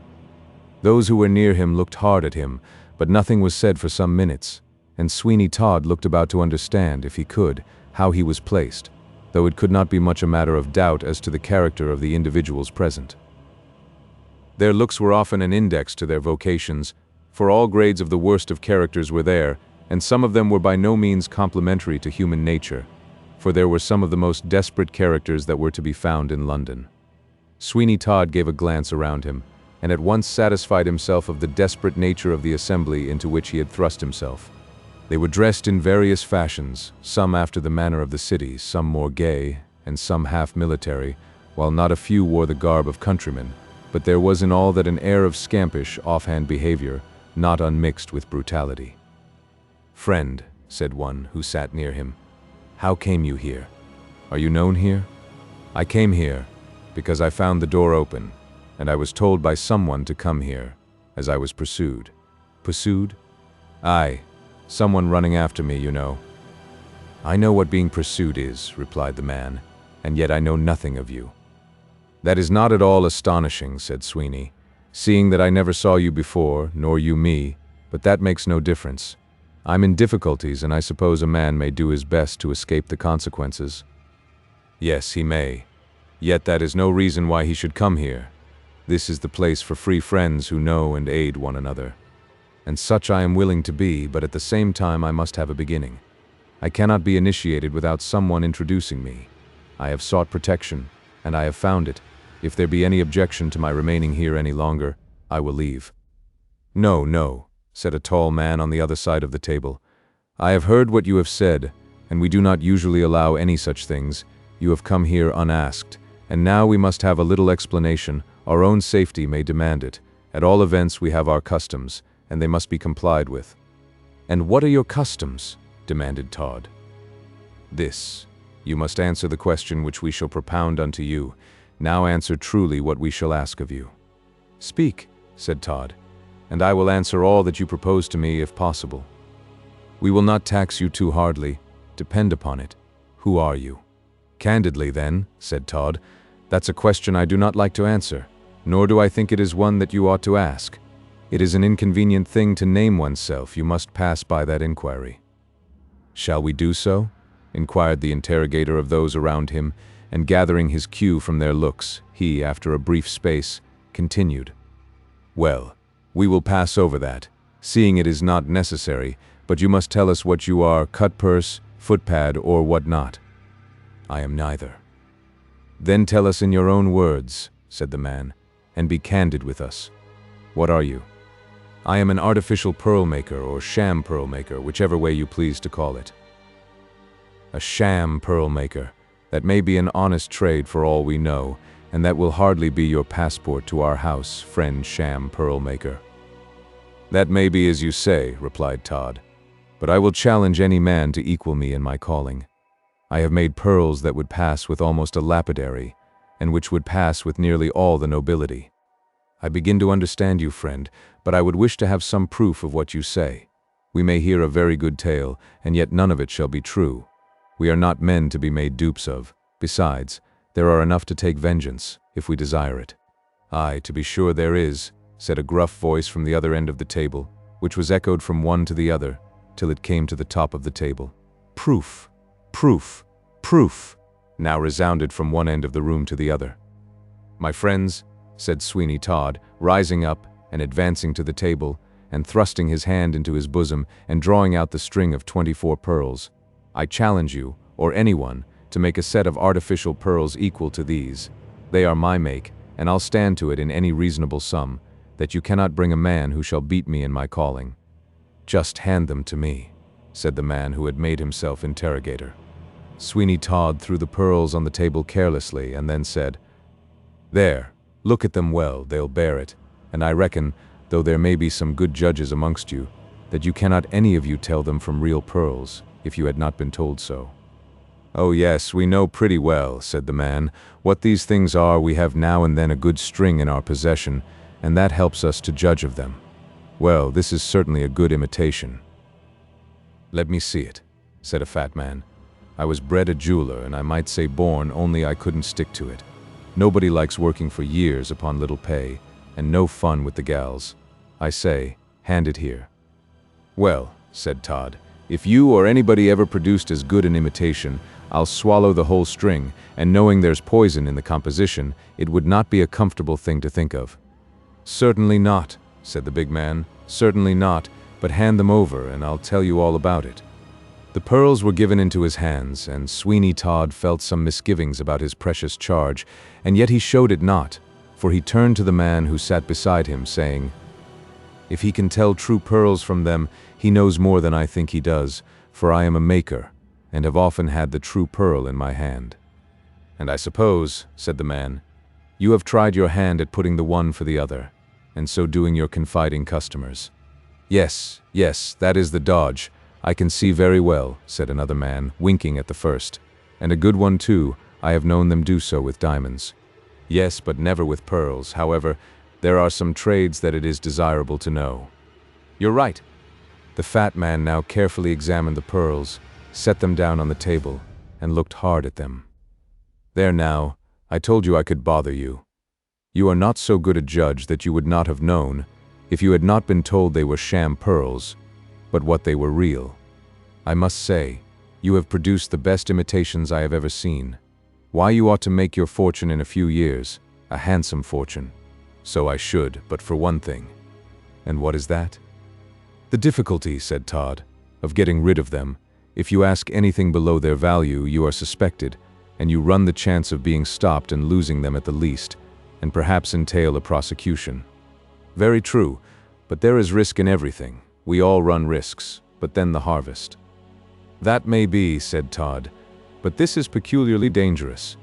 Those who were near him looked hard at him, but nothing was said for some minutes, and Sweeney Todd looked about to understand, if he could, how he was placed, though it could not be much a matter of doubt as to the character of the individuals present. Their looks were often an index to their vocations, for all grades of the worst of characters were there, and some of them were by no means complimentary to human nature, for there were some of the most desperate characters that were to be found in London. Sweeney Todd gave a glance around him, and at once satisfied himself of the desperate nature of the assembly into which he had thrust himself. They were dressed in various fashions, some after the manner of the city, some more gay, and some half military, while not a few wore the garb of countrymen, but there was in all that an air of scampish, offhand behavior, not unmixed with brutality. "Friend," said one who sat near him, "how came you here? Are you known here?" "I came here because I found the door open, and I was told by someone to come here, as I was pursued." "Pursued?" "Aye, someone running after me, you know." "I know what being pursued is," replied the man, "and yet I know nothing of you." "That is not at all astonishing," said Sweeney, "seeing that I never saw you before, nor you me, but that makes no difference. I'm in difficulties, and I suppose a man may do his best to escape the consequences." "Yes, he may. Yet that is no reason why he should come here. This is the place for free friends who know and aid one another. And such I am willing to be, but at the same time I must have a beginning. I cannot be initiated without someone introducing me. I have sought protection, and I have found it. If there be any objection to my remaining here any longer, I will leave." "No, no," said a tall man on the other side of the table. "I have heard what you have said, and we do not usually allow any such things. You have come here unasked, and now we must have a little explanation. Our own safety may demand it. At all events, we have our customs, and they must be complied with." "And what are your customs?" demanded Todd. "This. You must answer the question which we shall propound unto you. Now answer truly what we shall ask of you." "Speak," said Todd, "and I will answer all that you propose to me if possible." "We will not tax you too hardly. Depend upon it. Who are you?" "Candidly, then," said Todd, "that's a question I do not like to answer, nor do I think it is one that you ought to ask. It is an inconvenient thing to name oneself. You must pass by that inquiry." "Shall we do so?" inquired the interrogator of those around him, and gathering his cue from their looks, he, after a brief space, continued. "Well, we will pass over that, seeing it is not necessary, but you must tell us what you are, cutpurse, footpad, or what not." "I am neither." "Then tell us in your own words," said the man, "and be candid with us. What are you?" "I am an artificial pearl maker, or sham pearl maker, whichever way you please to call it." "A sham pearl maker. That may be an honest trade for all we know, and that will hardly be your passport to our house, friend sham pearl maker." "That may be as you say," replied Todd, "but I will challenge any man to equal me in my calling. I have made pearls that would pass with almost a lapidary, and which would pass with nearly all the nobility. I begin to understand you, friend, but I would wish to have some proof of what you say. We may hear a very good tale, and yet none of it shall be true. We are not men to be made dupes of. Besides, there are enough to take vengeance, if we desire it." "Aye, to be sure there is," said a gruff voice from the other end of the table, which was echoed from one to the other, till it came to the top of the table. "Proof, proof, proof," now resounded from one end of the room to the other. "My friends," said Sweeney Todd, rising up and advancing to the table, and thrusting his hand into his bosom and drawing out the string of 24 pearls, "I challenge you, or anyone, to make a set of artificial pearls equal to these. They are my make, and I'll stand to it in any reasonable sum, that you cannot bring a man who shall beat me in my calling." "Just hand them to me," said the man who had made himself interrogator. Sweeney Todd threw the pearls on the table carelessly and then said, "There, look at them well, they'll bear it, and I reckon, though there may be some good judges amongst you, that you cannot any of you tell them from real pearls, if you had not been told so." "Oh yes, we know pretty well," said the man. "What these things are, we have now and then a good string in our possession, and that helps us to judge of them. Well, this is certainly a good imitation." "Let me see it," said a fat man. "I was bred a jeweler, and I might say born, only I couldn't stick to it. Nobody likes working for years upon little pay, and no fun with the gals. I say, hand it here." "Well," said Todd, "if you or anybody ever produced as good an imitation, I'll swallow the whole string, and knowing there's poison in the composition, it would not be a comfortable thing to think of." "Certainly not," said the big man, "certainly not, but hand them over, and I'll tell you all about it." The pearls were given into his hands, and Sweeney Todd felt some misgivings about his precious charge, and yet he showed it not, for he turned to the man who sat beside him, saying, "If he can tell true pearls from them, he knows more than I think he does, for I am a maker, and have often had the true pearl in my hand." "And I suppose," said the man, "you have tried your hand at putting the one for the other, and so doing your confiding customers." "Yes, yes, that is the dodge. I can see very well," said another man, winking at the first. "And a good one too. I have known them do so with diamonds." "Yes, but never with pearls. However, there are some trades that it is desirable to know." "You're right." The fat man now carefully examined the pearls, set them down on the table, and looked hard at them. "There now, I told you I could bother you. You are not so good a judge that you would not have known, if you had not been told they were sham pearls, but what they were real. I must say, you have produced the best imitations I have ever seen. Why, you ought to make your fortune in a few years, a handsome fortune." "So I should, but for one thing." "And what is that?" "The difficulty," said Todd, "of getting rid of them. If you ask anything below their value, you are suspected, and you run the chance of being stopped and losing them at the least, and perhaps entail a prosecution." "Very true, but there is risk in everything. We all run risks, but then the harvest." "That may be," said Todd, "but this is peculiarly dangerous.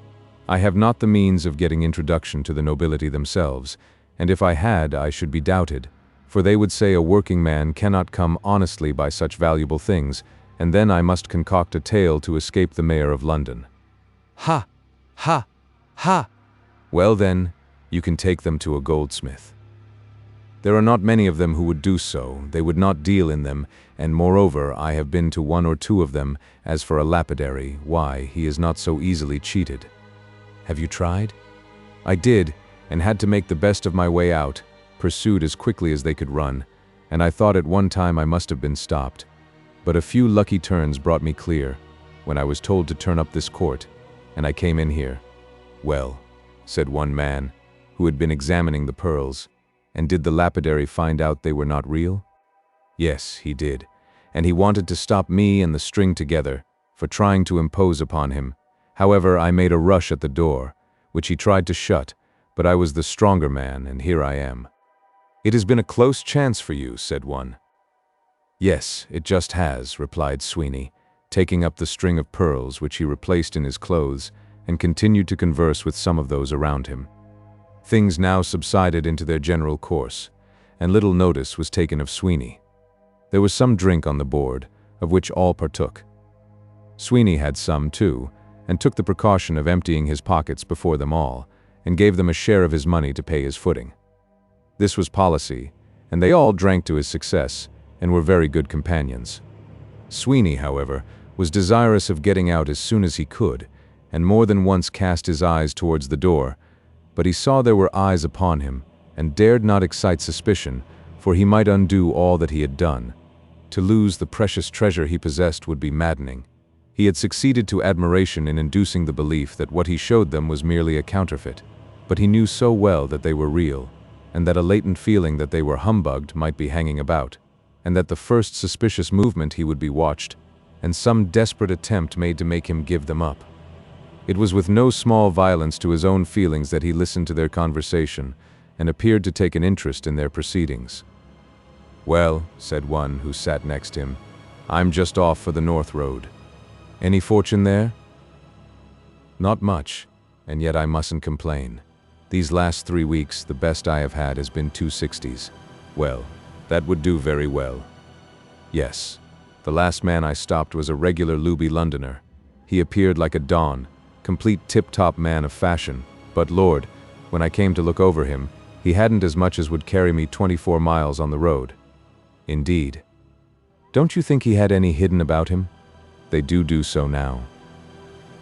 I have not the means of getting introduction to the nobility themselves, and if I had, I should be doubted, for they would say a working man cannot come honestly by such valuable things, and then I must concoct a tale to escape the mayor of London." "Ha! Ha! Ha!" "Well then, you can take them to a goldsmith." "There are not many of them who would do so. They would not deal in them, and moreover, I have been to one or two of them. As for a lapidary, why, he is not so easily cheated." "Have you tried?" "I did, and had to make the best of my way out, pursued as quickly as they could run, and I thought at one time I must have been stopped. But a few lucky turns brought me clear, when I was told to turn up this court, and I came in here." "Well," said one man, who had been examining the pearls, "and did the lapidary find out they were not real?" "Yes, he did, and he wanted to stop me and the string together, for trying to impose upon him. However, I made a rush at the door, which he tried to shut, but I was the stronger man, and here I am." "It has been a close chance for you," said one. "Yes, it just has," replied Sweeney, taking up the string of pearls which he replaced in his clothes, and continued to converse with some of those around him. Things now subsided into their general course, and little notice was taken of Sweeney. There was some drink on the board, of which all partook. Sweeney had some too, and took the precaution of emptying his pockets before them all, and gave them a share of his money to pay his footing. This was policy, and they all drank to his success, and were very good companions. Sweeney, however, was desirous of getting out as soon as he could, and more than once cast his eyes towards the door, but he saw there were eyes upon him, and dared not excite suspicion, for he might undo all that he had done. To lose the precious treasure he possessed would be maddening. He had succeeded to admiration in inducing the belief that what he showed them was merely a counterfeit, but he knew so well that they were real, and that a latent feeling that they were humbugged might be hanging about, and that the first suspicious movement he would be watched, and some desperate attempt made to make him give them up. It was with no small violence to his own feelings that he listened to their conversation, and appeared to take an interest in their proceedings. "Well," said one who sat next him, "I'm just off for the North Road. Any fortune there?" "Not much, and yet I mustn't complain. These last 3 weeks, the best I have had has been 260s. Well, that would do very well." "Yes. The last man I stopped was a regular Luby Londoner. He appeared like a Don, complete tip-top man of fashion, but Lord, when I came to look over him, he hadn't as much as would carry me 24 miles on the road." "Indeed. Don't you think he had any hidden about him?" "They do so now."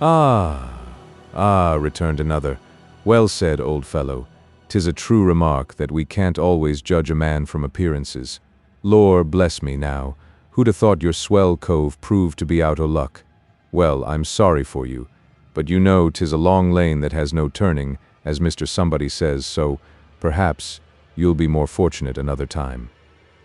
Ah, returned another. "Well said, old fellow. 'Tis a true remark that we can't always judge a man from appearances. Lor bless me now, who'd have thought your swell cove proved to be out o' luck? Well, I'm sorry for you, but you know 'tis a long lane that has no turning, as Mr. Somebody says, so, perhaps, you'll be more fortunate another time.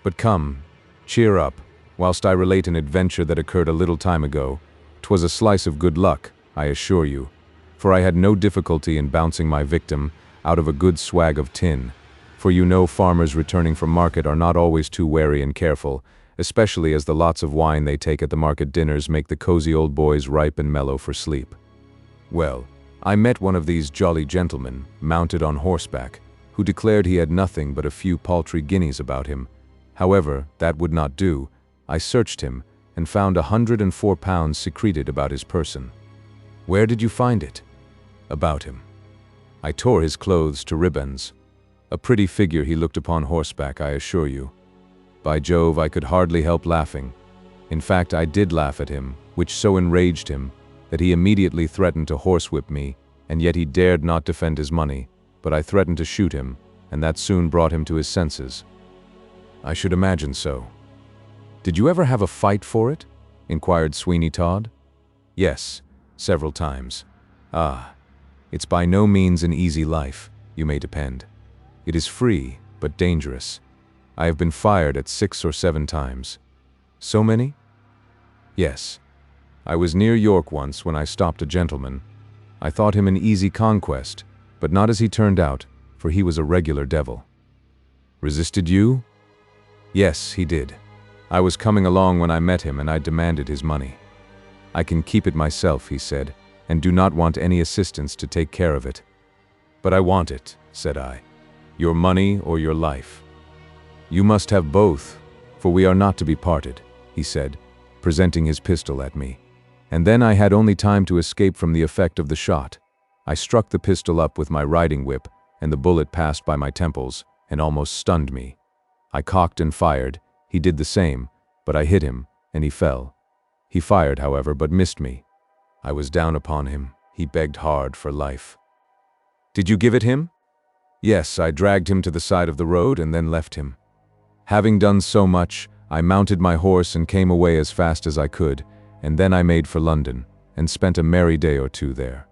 But come, cheer up, whilst I relate an adventure that occurred a little time ago. 'Twas a slice of good luck, I assure you, for I had no difficulty in bouncing my victim out of a good swag of tin, for you know farmers returning from market are not always too wary and careful, especially as the lots of wine they take at the market dinners make the cozy old boys ripe and mellow for sleep. Well, I met one of these jolly gentlemen, mounted on horseback, who declared he had nothing but a few paltry guineas about him. However, that would not do. I searched him, and found £104 secreted about his person." "Where did you find it?" "About him. I tore his clothes to ribbons. A pretty figure he looked upon horseback, I assure you. By Jove, I could hardly help laughing. In fact, I did laugh at him, which so enraged him that he immediately threatened to horsewhip me, and yet he dared not defend his money, but I threatened to shoot him, and that soon brought him to his senses." "I should imagine so. Did you ever have a fight for it?" inquired Sweeney Todd. "Yes, several times." "Ah, it's by no means an easy life, you may depend. It is free, but dangerous. I have been fired at 6 or 7 times. "So many?" "Yes. I was near York once when I stopped a gentleman. I thought him an easy conquest, but not as he turned out, for he was a regular devil." "Resisted you?" "Yes, he did. I was coming along when I met him, and I demanded his money. 'I can keep it myself,' he said, 'and do not want any assistance to take care of it.' 'But I want it,' said I. 'Your money or your life?' 'You must have both, for we are not to be parted,' he said, presenting his pistol at me. And then I had only time to escape from the effect of the shot. I struck the pistol up with my riding whip, and the bullet passed by my temples and almost stunned me. I cocked and fired. He did the same, but I hit him, and he fell. He fired, however, but missed me. I was down upon him. He begged hard for life." "Did you give it him?" "Yes, I dragged him to the side of the road and then left him. Having done so much, I mounted my horse and came away as fast as I could, and then I made for London, and spent a merry day or 2 there.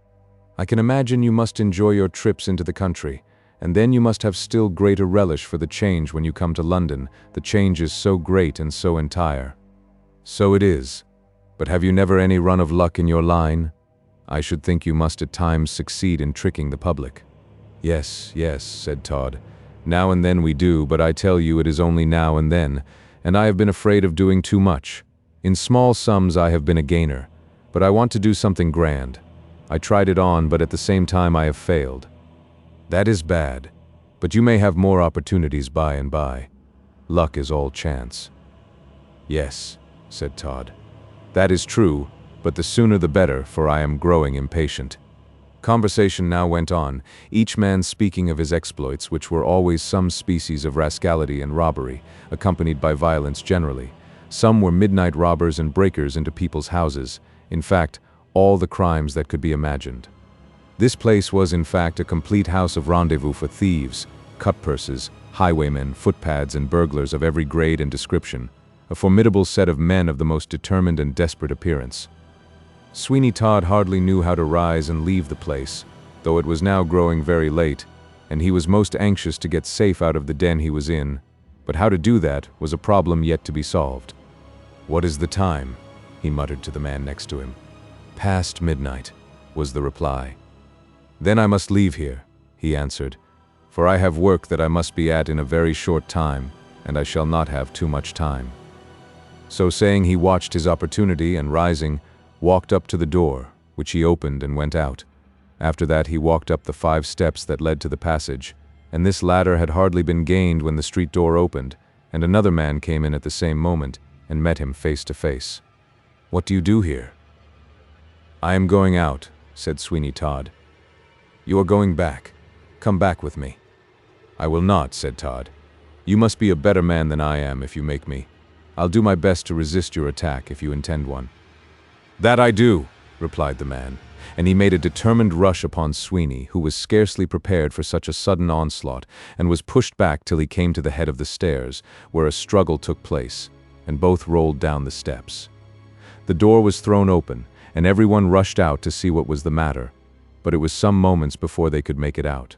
I can imagine you must enjoy your trips into the country, and then you must have still greater relish for the change when you come to London. The change is so great and so entire." "So it is. But have you never any run of luck in your line? I should think you must at times succeed in tricking the public." Yes, said Todd. "Now and then we do, but I tell you it is only now and then, and I have been afraid of doing too much. In small sums I have been a gainer, but I want to do something grand. I tried it on, but at the same time I have failed." "That is bad, but you may have more opportunities by and by. Luck is all chance." "Yes," said Todd. "That is true, but the sooner the better, for I am growing impatient." Conversation now went on, each man speaking of his exploits, which were always some species of rascality and robbery, accompanied by violence generally. Some were midnight robbers and breakers into people's houses. In fact, all the crimes that could be imagined. This place was in fact a complete house of rendezvous for thieves, cutpurses, highwaymen, footpads, and burglars of every grade and description, a formidable set of men of the most determined and desperate appearance. Sweeney Todd hardly knew how to rise and leave the place, though it was now growing very late, and he was most anxious to get safe out of the den he was in, but how to do that was a problem yet to be solved. "What is the time?" he muttered to the man next to him. "Past midnight," was the reply. "Then I must leave here," he answered, "for I have work that I must be at in a very short time, and I shall not have too much time." So saying, he watched his opportunity and, rising, walked up to the door, which he opened and went out. After that he walked up the 5 steps that led to the passage, and this ladder had hardly been gained when the street door opened, and another man came in at the same moment and met him face to face. "What do you do here?" "I am going out," said Sweeney Todd. "You are going back. Come back with me." "I will not," said Todd. "You must be a better man than I am if you make me. I'll do my best to resist your attack if you intend one." "That I do," replied the man, and he made a determined rush upon Sweeney, who was scarcely prepared for such a sudden onslaught, and was pushed back till he came to the head of the stairs, where a struggle took place, and both rolled down the steps. The door was thrown open, and everyone rushed out to see what was the matter, but it was some moments before they could make it out.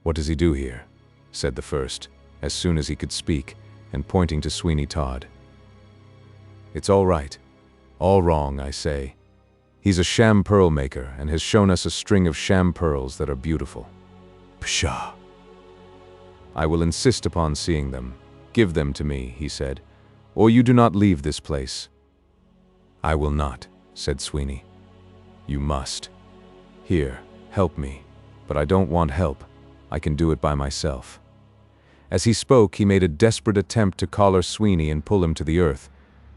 "What does he do here?" said the first, as soon as he could speak, and pointing to Sweeney Todd. "It's all right. All wrong, I say. He's a sham pearl maker, and has shown us a string of sham pearls that are beautiful." "Pshaw!" "I will insist upon seeing them. Give them to me," he said, "or you do not leave this place." "I will not," said Sweeney. "You must. Here, help me. But I don't want help. I can do it by myself." As he spoke, he made a desperate attempt to collar Sweeney and pull him to the earth,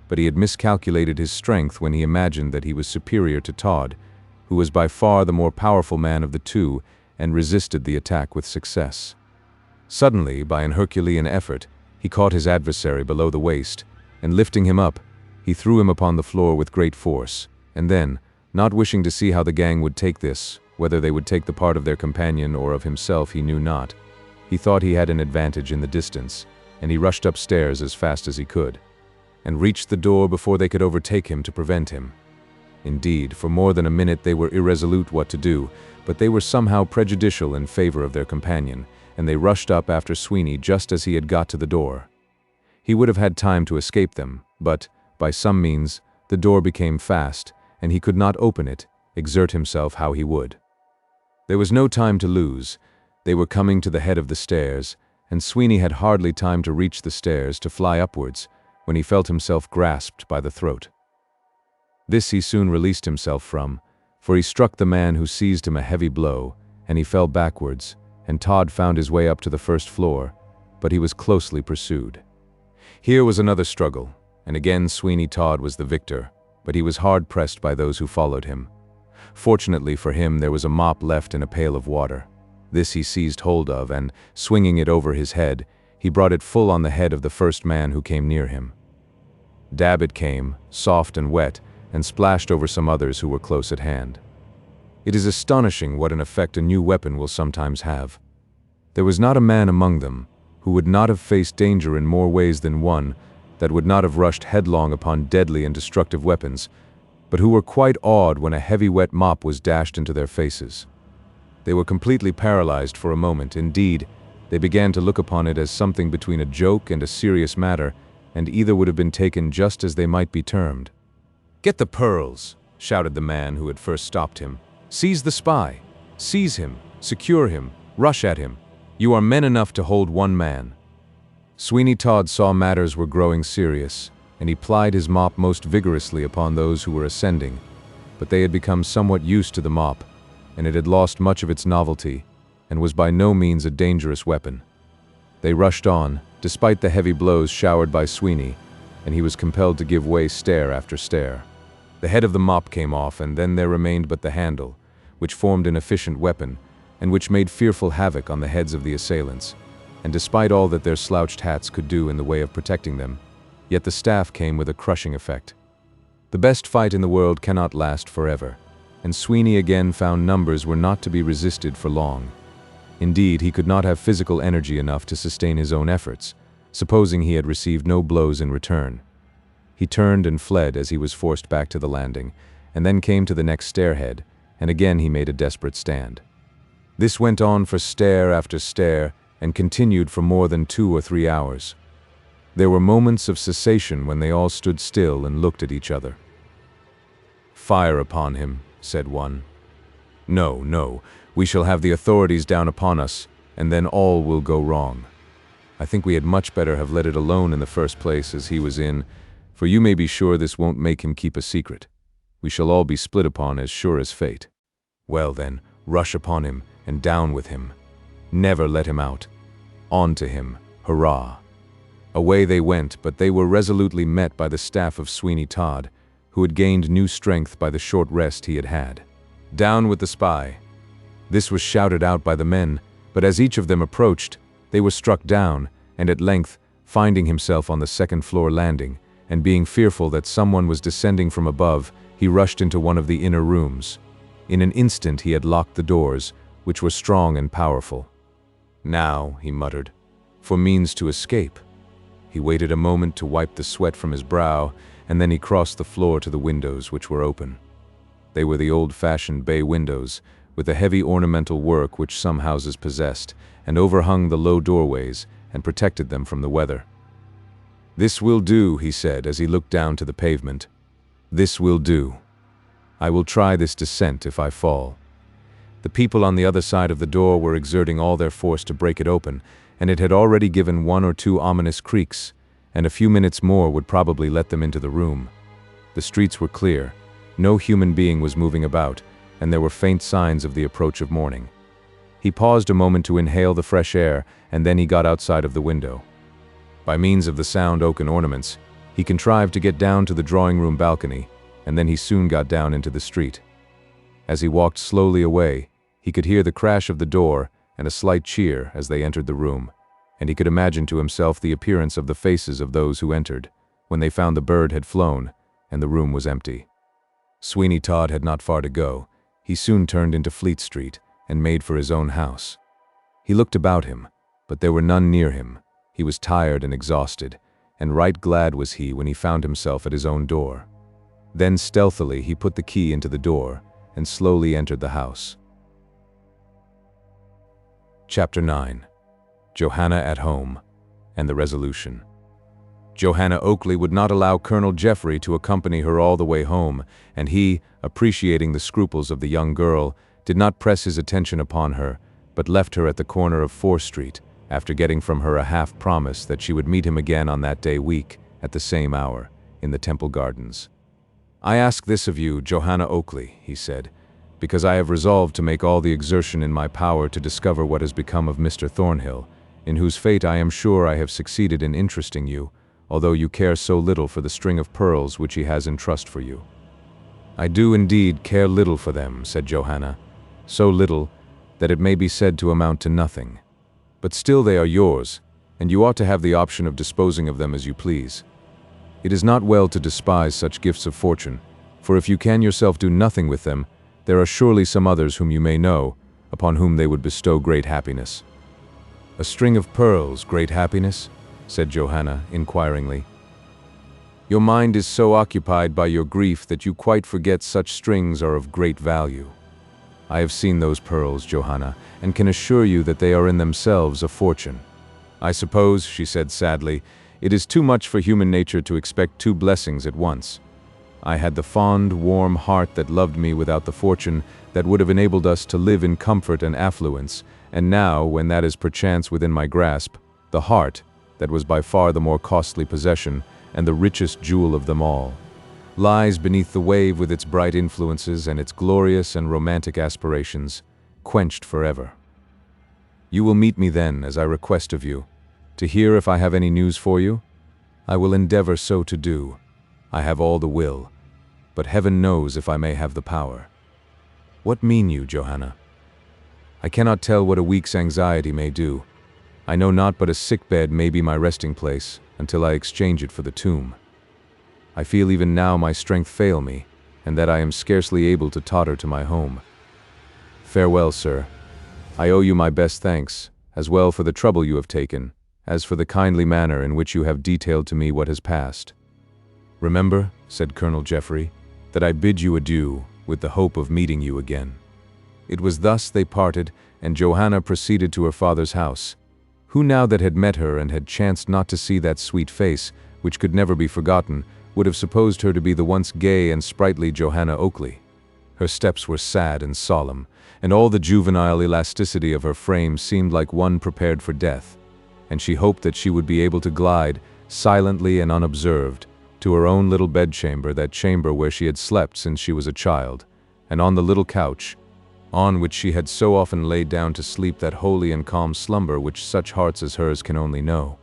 but he had miscalculated his strength when he imagined that he was superior to Todd, who was by far the more powerful man of the two, and resisted the attack with success. Suddenly, by an Herculean effort, he caught his adversary below the waist, and lifting him up, he threw him upon the floor with great force, and then, not wishing to see how the gang would take this, whether they would take the part of their companion or of himself he knew not, he thought he had an advantage in the distance, and he rushed upstairs as fast as he could, and reached the door before they could overtake him to prevent him. Indeed, for more than a minute they were irresolute what to do, but they were somehow prejudicial in favor of their companion, and they rushed up after Sweeney just as he had got to the door. He would have had time to escape them, but, by some means, the door became fast, and he could not open it, exert himself how he would. There was no time to lose. They were coming to the head of the stairs, and Sweeney had hardly time to reach the stairs to fly upwards, when he felt himself grasped by the throat. This he soon released himself from, for he struck the man who seized him a heavy blow, and he fell backwards, and Todd found his way up to the first floor, but he was closely pursued. Here was another struggle, and again Sweeney Todd was the victor, but he was hard pressed by those who followed him. Fortunately for him, there was a mop left in a pail of water. This he seized hold of, and, swinging it over his head, he brought it full on the head of the first man who came near him. Dab it came, soft and wet, and splashed over some others who were close at hand. It is astonishing what an effect a new weapon will sometimes have. There was not a man among them who would not have faced danger in more ways than one, that would not have rushed headlong upon deadly and destructive weapons, but who were quite awed when a heavy wet mop was dashed into their faces. They were completely paralyzed for a moment. Indeed, they began to look upon it as something between a joke and a serious matter, and either would have been taken just as they might be termed. "Get the pearls!" shouted the man who had first stopped him. "Seize the spy! Seize him! Secure him! Rush at him! You are men enough to hold one man." Sweeney Todd saw matters were growing serious, and he plied his mop most vigorously upon those who were ascending, but they had become somewhat used to the mop, and it had lost much of its novelty, and was by no means a dangerous weapon. They rushed on, despite the heavy blows showered by Sweeney, and he was compelled to give way stair after stair. The head of the mop came off, and then there remained but the handle, which formed an efficient weapon, and which made fearful havoc on the heads of the assailants. And despite all that their slouched hats could do in the way of protecting them, yet the staff came with a crushing effect. The best fight in the world cannot last forever, and Sweeney again found numbers were not to be resisted for long. Indeed, he could not have physical energy enough to sustain his own efforts, supposing he had received no blows in return. He turned and fled as he was forced back to the landing, and then came to the next stairhead, and again he made a desperate stand. This went on for stair after stair, and continued for more than 2 or 3 hours. There were moments of cessation when they all stood still and looked at each other. "Fire upon him," said one. "No, no, we shall have the authorities down upon us, and then all will go wrong. I think we had much better have let it alone in the first place as he was in, for you may be sure this won't make him keep a secret. We shall all be split upon as sure as fate. Well then, rush upon him, and down with him. Never let him out. On to him, hurrah!" Away they went, but they were resolutely met by the staff of Sweeney Todd, who had gained new strength by the short rest he had had. "Down with the spy!" This was shouted out by the men, but as each of them approached, they were struck down, and at length, finding himself on the second-floor landing, and being fearful that someone was descending from above, he rushed into one of the inner rooms. In an instant he had locked the doors, which were strong and powerful. "Now," he muttered, "for means to escape." He waited a moment to wipe the sweat from his brow, and then he crossed the floor to the windows, which were open. They were the old-fashioned bay windows, with the heavy ornamental work which some houses possessed, and overhung the low doorways, and protected them from the weather. "This will do," he said as he looked down to the pavement. "This will do. I will try this descent if I fall." The people on the other side of the door were exerting all their force to break it open, and it had already given 1 or 2 ominous creaks, and a few minutes more would probably let them into the room. The streets were clear, no human being was moving about, and there were faint signs of the approach of morning. He paused a moment to inhale the fresh air, and then he got outside of the window. By means of the sound oaken ornaments, he contrived to get down to the drawing-room balcony, and then he soon got down into the street. As he walked slowly away, he could hear the crash of the door and a slight cheer as they entered the room, and he could imagine to himself the appearance of the faces of those who entered, when they found the bird had flown, and the room was empty. Sweeney Todd had not far to go. He soon turned into Fleet Street, and made for his own house. He looked about him, but there were none near him. He was tired and exhausted, and right glad was he when he found himself at his own door. Then stealthily he put the key into the door, and slowly entered the house. Chapter 9. Johanna at Home, and the Resolution. Johanna Oakley would not allow Colonel Jeffrey to accompany her all the way home, and he, appreciating the scruples of the young girl, did not press his attention upon her, but left her at the corner of 4th Street, after getting from her a half-promise that she would meet him again on that day week, at the same hour, in the Temple Gardens. "I ask this of you, Johanna Oakley," he said, "because I have resolved to make all the exertion in my power to discover what has become of Mr. Thornhill, in whose fate I am sure I have succeeded in interesting you, although you care so little for the string of pearls which he has in trust for you." "I do indeed care little for them," said Johanna, "so little that it may be said to amount to nothing. But still they are yours, and you ought to have the option of disposing of them as you please. It is not well to despise such gifts of fortune, for if you can yourself do nothing with them, there are surely some others whom you may know, upon whom they would bestow great happiness." "A string of pearls, great happiness?" said Johanna, inquiringly. "Your mind is so occupied by your grief that you quite forget such strings are of great value. I have seen those pearls, Johanna, and can assure you that they are in themselves a fortune. I suppose," she said sadly, "it is too much for human nature to expect 2 blessings at once. I had the fond, warm heart that loved me without the fortune that would have enabled us to live in comfort and affluence, and now, when that is perchance within my grasp, the heart, that was by far the more costly possession, and the richest jewel of them all, lies beneath the wave with its bright influences and its glorious and romantic aspirations, quenched forever. You will meet me then, as I request of you, to hear if I have any news for you? I will endeavor so to do. I have all the will, but heaven knows if I may have the power." What mean you, Johanna? I cannot tell what a week's anxiety may do. I know not but a sick bed may be my resting place, until I exchange it for the tomb. I feel even now my strength fail me, and that I am scarcely able to totter to my home. Farewell, sir. I owe you my best thanks, as well for the trouble you have taken, as for the kindly manner in which you have detailed to me what has passed. Remember, said Colonel Jeffrey, that I bid you adieu, with the hope of meeting you again. It was thus they parted, and Johanna proceeded to her father's house, who now that had met her and had chanced not to see that sweet face, which could never be forgotten, would have supposed her to be the once gay and sprightly Johanna Oakley. Her steps were sad and solemn, and all the juvenile elasticity of her frame seemed like one prepared for death, and she hoped that she would be able to glide, silently and unobserved, to her own little bedchamber, that chamber where she had slept since she was a child, and on the little couch, on which she had so often laid down to sleep that holy and calm slumber which such hearts as hers can only know.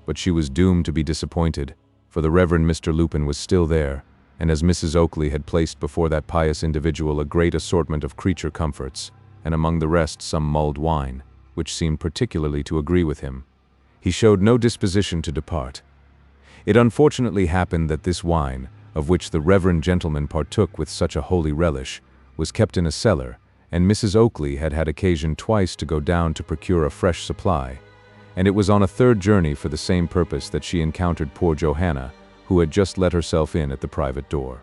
But she was doomed to be disappointed, for the Reverend Mr. Lupin was still there, and as Mrs. Oakley had placed before that pious individual a great assortment of creature comforts, and among the rest some mulled wine, which seemed particularly to agree with him, he showed no disposition to depart. It unfortunately happened that this wine, of which the reverend gentleman partook with such a holy relish, was kept in a cellar, and Mrs. Oakley had had occasion twice to go down to procure a fresh supply, and it was on a third journey for the same purpose that she encountered poor Johanna, who had just let herself in at the private door.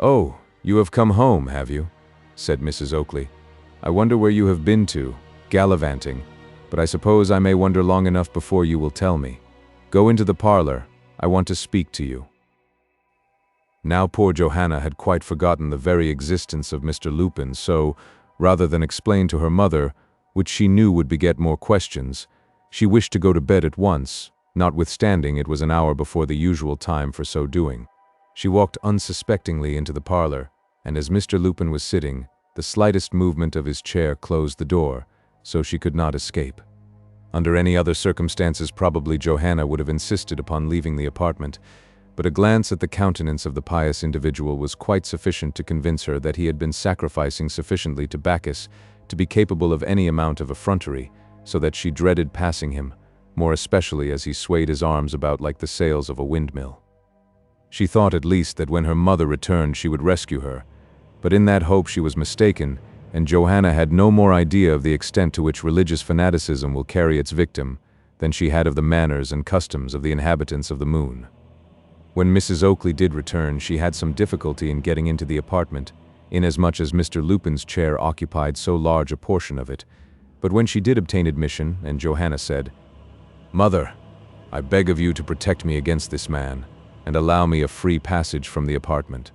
"Oh, you have come home, have you?" said Mrs. Oakley. "I wonder where you have been to, gallivanting, but I suppose I may wonder long enough before you will tell me. Go into the parlor, I want to speak to you." Now poor Johanna had quite forgotten the very existence of Mr. Lupin, so, rather than explain to her mother, which she knew would beget more questions, she wished to go to bed at once, notwithstanding it was an hour before the usual time for so doing. She walked unsuspectingly into the parlor, and as Mr. Lupin was sitting, the slightest movement of his chair closed the door, so she could not escape. Under any other circumstances probably Johanna would have insisted upon leaving the apartment, but a glance at the countenance of the pious individual was quite sufficient to convince her that he had been sacrificing sufficiently to Bacchus to be capable of any amount of effrontery, so that she dreaded passing him, more especially as he swayed his arms about like the sails of a windmill. She thought at least that when her mother returned she would rescue her, but in that hope she was mistaken, and Johanna had no more idea of the extent to which religious fanaticism will carry its victim than she had of the manners and customs of the inhabitants of the moon. When Mrs. Oakley did return, she had some difficulty in getting into the apartment, inasmuch as Mr. Lupin's chair occupied so large a portion of it, but when she did obtain admission, and Johanna said, "Mother, I beg of you to protect me against this man, and allow me a free passage from the apartment,"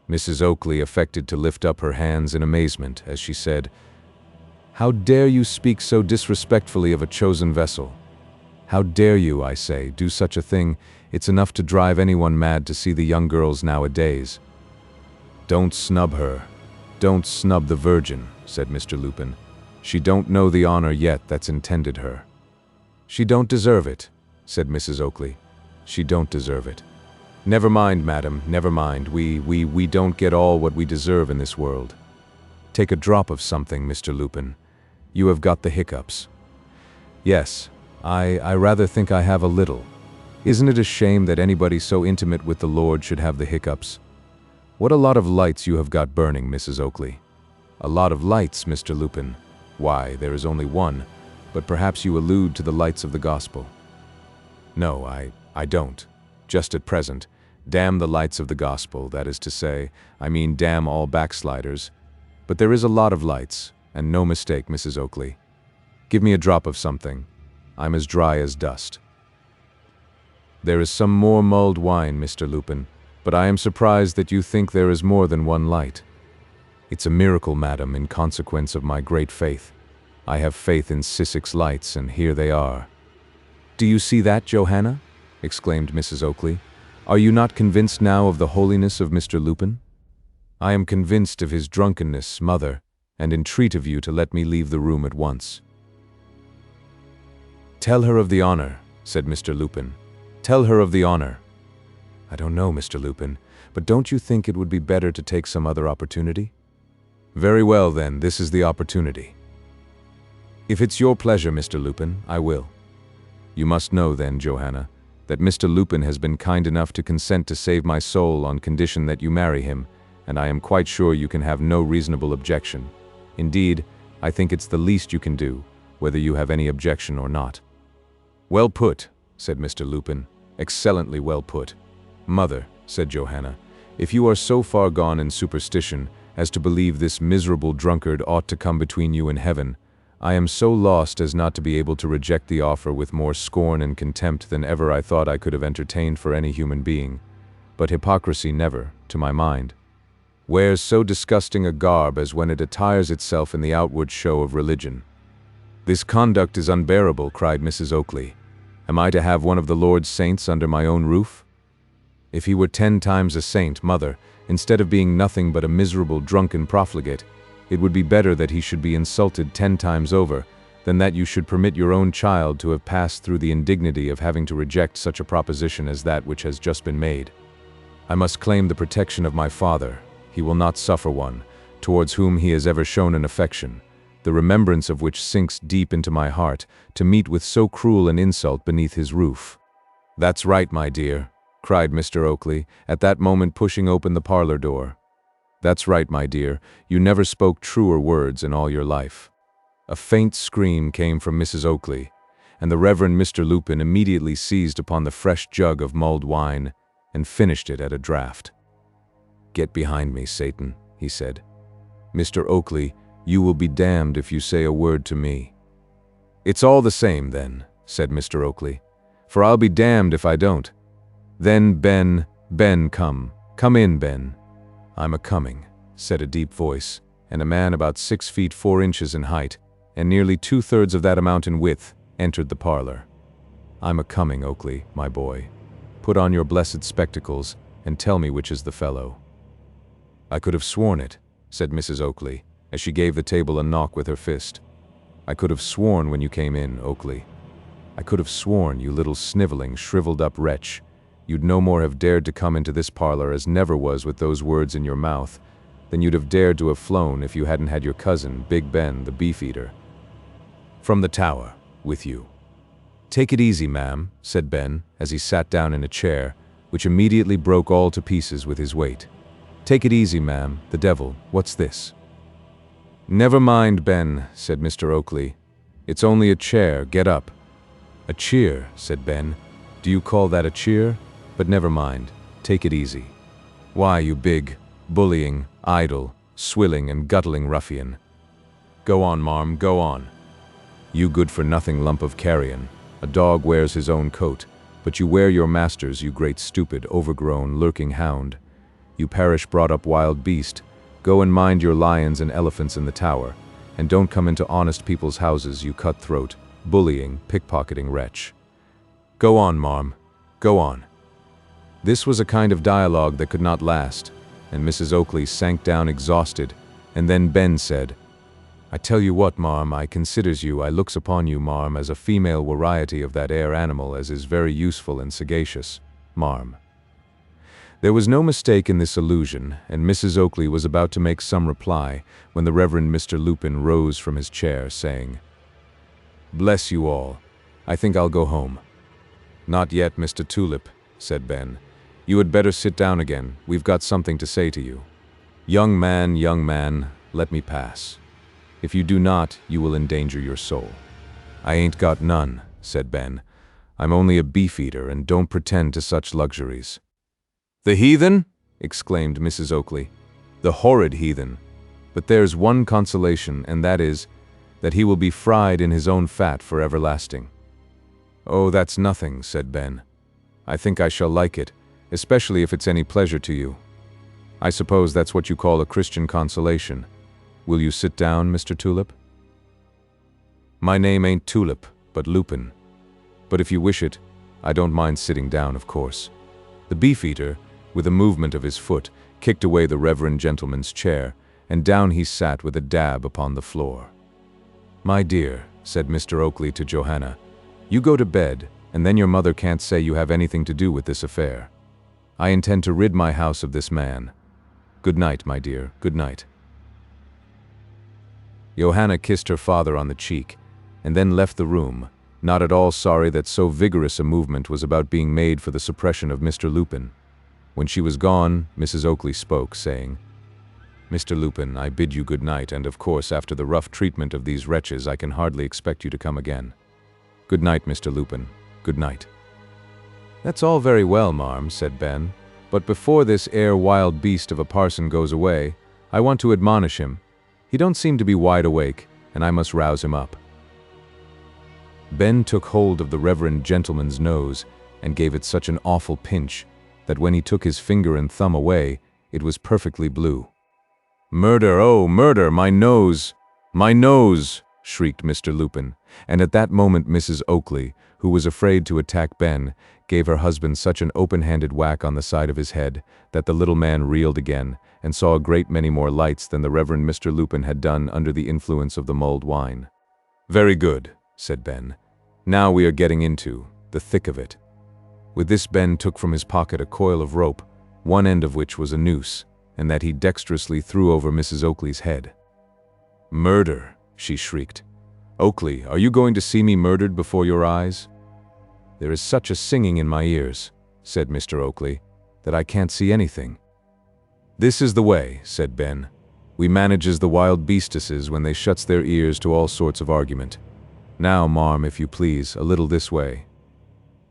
Mrs. Oakley affected to lift up her hands in amazement as she said, "How dare you speak so disrespectfully of a chosen vessel? How dare you, I say, do such a thing? It's enough to drive anyone mad to see the young girls nowadays." "Don't snub her. Don't snub the Virgin," said Mr. Lupin. "She don't know the honor yet that's intended her." "She don't deserve it," said Mrs. Oakley. "She don't deserve it. Never mind, madam, never mind. We don't get all what we deserve in this world. Take a drop of something, Mr. Lupin. You have got the hiccups." "Yes, I rather think I have a little. Isn't it a shame that anybody so intimate with the Lord should have the hiccups? What a lot of lights you have got burning, Mrs. Oakley." "A lot of lights, Mr. Lupin? Why, there is only one, but perhaps you allude to the lights of the gospel." "No, I don't. Just at present. Damn the lights of the gospel, that is to say, I mean damn all backsliders. But there is a lot of lights, and no mistake, Mrs. Oakley. Give me a drop of something. I'm as dry as dust." "There is some more mulled wine, Mr. Lupin, but I am surprised that you think there is more than one light." "It's a miracle, madam, in consequence of my great faith. I have faith in Sissek's lights, and here they are." "Do you see that, Johanna?" exclaimed Mrs. Oakley. "Are you not convinced now of the holiness of Mr. Lupin?" "I am convinced of his drunkenness, mother, and entreat of you to let me leave the room at once." "Tell her of the honor," said Mr. Lupin. "Tell her of the honor." "I don't know, Mr. Lupin, but don't you think it would be better to take some other opportunity?" Very well then, this is the opportunity. If it's your pleasure, Mr. Lupin, I will. You must know then, Johanna, that Mr. Lupin has been kind enough to consent to save my soul on condition that you marry him, and I am quite sure you can have no reasonable objection. Indeed, I think it's the least you can do, whether you have any objection or not. Well put, said Mr. Lupin. Excellently well put. Mother, said Johanna, if you are so far gone in superstition as to believe this miserable drunkard ought to come between you and heaven, I am so lost as not to be able to reject the offer with more scorn and contempt than ever I thought I could have entertained for any human being. But hypocrisy never, to my mind, wears so disgusting a garb as when it attires itself in the outward show of religion. This conduct is unbearable, cried Mrs. Oakley. Am I to have one of the Lord's saints under my own roof? If he were 10 times a saint, mother, instead of being nothing but a miserable drunken profligate, it would be better that he should be insulted 10 times over than that you should permit your own child to have passed through the indignity of having to reject such a proposition as that which has just been made. I must claim the protection of my father. He will not suffer one, towards whom he has ever shown an affection, the remembrance of which sinks deep into my heart, to meet with so cruel an insult beneath his roof. That's right, my dear, cried Mr. Oakley, at that moment pushing open the parlor door. That's right, my dear, you never spoke truer words in all your life. A faint scream came from Mrs. Oakley, and the Reverend Mr. Lupin immediately seized upon the fresh jug of mulled wine and finished it at a draught. Get behind me, Satan, he said. Mr. Oakley, you will be damned if you say a word to me. It's all the same, then, said Mr. Oakley, for I'll be damned if I don't. Then, Ben, come in, Ben. I'm a-coming, said a deep voice, and a man about 6 feet 4 inches in height, and nearly 2/3 of that amount in width, entered the parlor. I'm a-coming, Oakley, my boy. Put on your blessed spectacles, and tell me which is the fellow. I could have sworn it, said Mrs. Oakley, as she gave the table a knock with her fist. I could have sworn when you came in, Oakley. I could have sworn, you little sniveling, shriveled-up wretch, you'd no more have dared to come into this parlor as never was with those words in your mouth, than you'd have dared to have flown if you hadn't had your cousin, Big Ben, the beef-eater, from the tower, with you. Take it easy, ma'am, said Ben, as he sat down in a chair, which immediately broke all to pieces with his weight. Take it easy, ma'am, the devil, what's this? Never mind, Ben, said Mr. Oakley. It's only a chair, get up. A cheer, said Ben. Do you call that a cheer? But never mind, take it easy. Why, you big, bullying, idle, swilling and guttling ruffian. Go on, marm, go on. You good-for-nothing lump of carrion. A dog wears his own coat, but you wear your master's, you great stupid, overgrown, lurking hound. You parish brought-up wild beast, go and mind your lions and elephants in the tower, and don't come into honest people's houses, you cutthroat, bullying, pickpocketing wretch. Go on, marm, go on. This was a kind of dialogue that could not last, and Mrs. Oakley sank down exhausted, and then Ben said, I tell you what, marm, I considers you, I looks upon you, marm, as a female variety of that ere animal as is very useful and sagacious, marm. There was no mistake in this allusion, and Mrs. Oakley was about to make some reply when the Reverend Mr. Lupin rose from his chair, saying, Bless you all. I think I'll go home. Not yet, Mr. Tulip, said Ben. You had better sit down again. We've got something to say to you. Young man, let me pass. If you do not, you will endanger your soul. I ain't got none, said Ben. I'm only a beef-eater and don't pretend to such luxuries. The heathen? Exclaimed Mrs. Oakley. The horrid heathen. But there's one consolation, and that is, that he will be fried in his own fat for everlasting. Oh, that's nothing, said Ben. I think I shall like it, especially if it's any pleasure to you. I suppose that's what you call a Christian consolation. Will you sit down, Mr. Tulip? My name ain't Tulip, but Lupin. But if you wish it, I don't mind sitting down, of course. The beef-eater, with a movement of his foot, kicked away the reverend gentleman's chair, and down he sat with a dab upon the floor. My dear, said Mr. Oakley to Johanna, you go to bed, and then your mother can't say you have anything to do with this affair. I intend to rid my house of this man. Good night, my dear, good night. Johanna kissed her father on the cheek, and then left the room, not at all sorry that so vigorous a movement was about being made for the suppression of Mr. Lupin. When she was gone, Mrs. Oakley spoke, saying, "Mr. Lupin, I bid you good night, and of course, after the rough treatment of these wretches, I can hardly expect you to come again. Good night, Mr. Lupin. Good night." "That's all very well, marm," said Ben, "but before this wild beast of a parson goes away, I want to admonish him. He don't seem to be wide awake, and I must rouse him up." Ben took hold of the reverend gentleman's nose and gave it such an awful pinch that when he took his finger and thumb away, it was perfectly blue. "Murder, oh, murder, my nose! My nose!" shrieked Mr. Lupin, and at that moment Mrs. Oakley, who was afraid to attack Ben, gave her husband such an open-handed whack on the side of his head that the little man reeled again and saw a great many more lights than the Reverend Mr. Lupin had done under the influence of the mulled wine. "Very good," said Ben. "Now we are getting into the thick of it." With this Ben took from his pocket a coil of rope, one end of which was a noose, and that he dexterously threw over Mrs. Oakley's head. "Murder!" she shrieked. "Oakley, are you going to see me murdered before your eyes?" "There is such a singing in my ears," said Mr. Oakley, "that I can't see anything." "This is the way," said Ben. "We manages the wild beastesses when they shuts their ears to all sorts of argument. Now, marm, if you please, a little this way."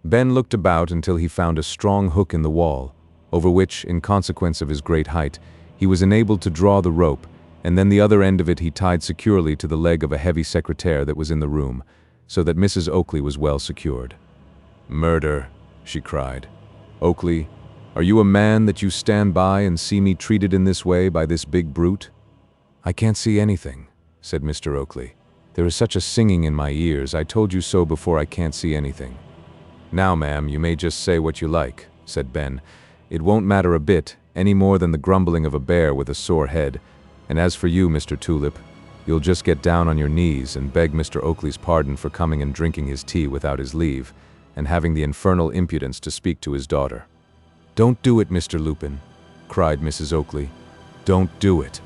Ben looked about until he found a strong hook in the wall, over which, in consequence of his great height, he was enabled to draw the rope, and then the other end of it he tied securely to the leg of a heavy secretaire that was in the room, so that Mrs. Oakley was well secured. "Murder!" she cried. "Oakley, are you a man that you stand by and see me treated in this way by this big brute?" "I can't see anything," said Mr. Oakley. "There is such a singing in my ears, I told you so before. I can't see anything." "Now, ma'am, you may just say what you like," said Ben. "It won't matter a bit, any more than the grumbling of a bear with a sore head. And as for you, Mr. Tulip, you'll just get down on your knees and beg Mr. Oakley's pardon for coming and drinking his tea without his leave, and having the infernal impudence to speak to his daughter." "Don't do it, Mr. Lupin," cried Mrs. Oakley. "Don't do it."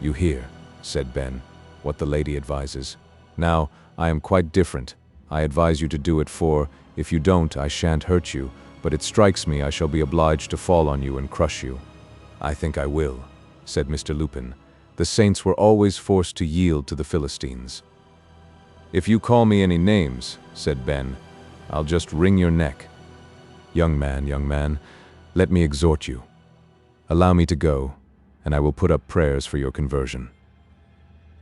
"You hear," said Ben, "what the lady advises. Now, I am quite different. I advise you to do it, for, if you don't, I shan't hurt you, but it strikes me I shall be obliged to fall on you and crush you." "I think I will," said Mr. Lupin. "The saints were always forced to yield to the Philistines." "If you call me any names," said Ben, "I'll just wring your neck." Young man, let me exhort you. Allow me to go, and I will put up prayers for your conversion."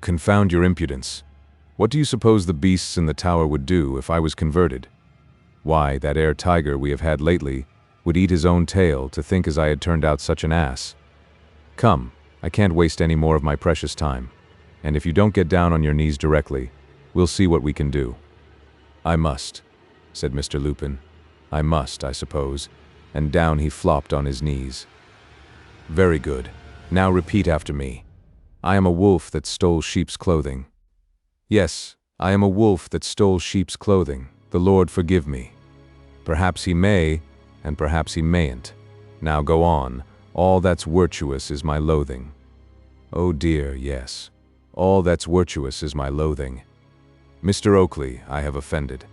"Confound your impudence. What do you suppose the beasts in the tower would do if I was converted? Why, that tiger we have had lately would eat his own tail to think as I had turned out such an ass. Come, I can't waste any more of my precious time, and if you don't get down on your knees directly, we'll see what we can do." "I must," said Mr. Lupin. "I must, I suppose," and down he flopped on his knees. "Very good. Now repeat after me. I am a wolf that stole sheep's clothing." "Yes, I am a wolf that stole sheep's clothing. The Lord forgive me." "Perhaps he may, and perhaps he mayn't. Now go on. All that's virtuous is my loathing." "Oh dear, yes. All that's virtuous is my loathing. Mr. Oakley, I have offended."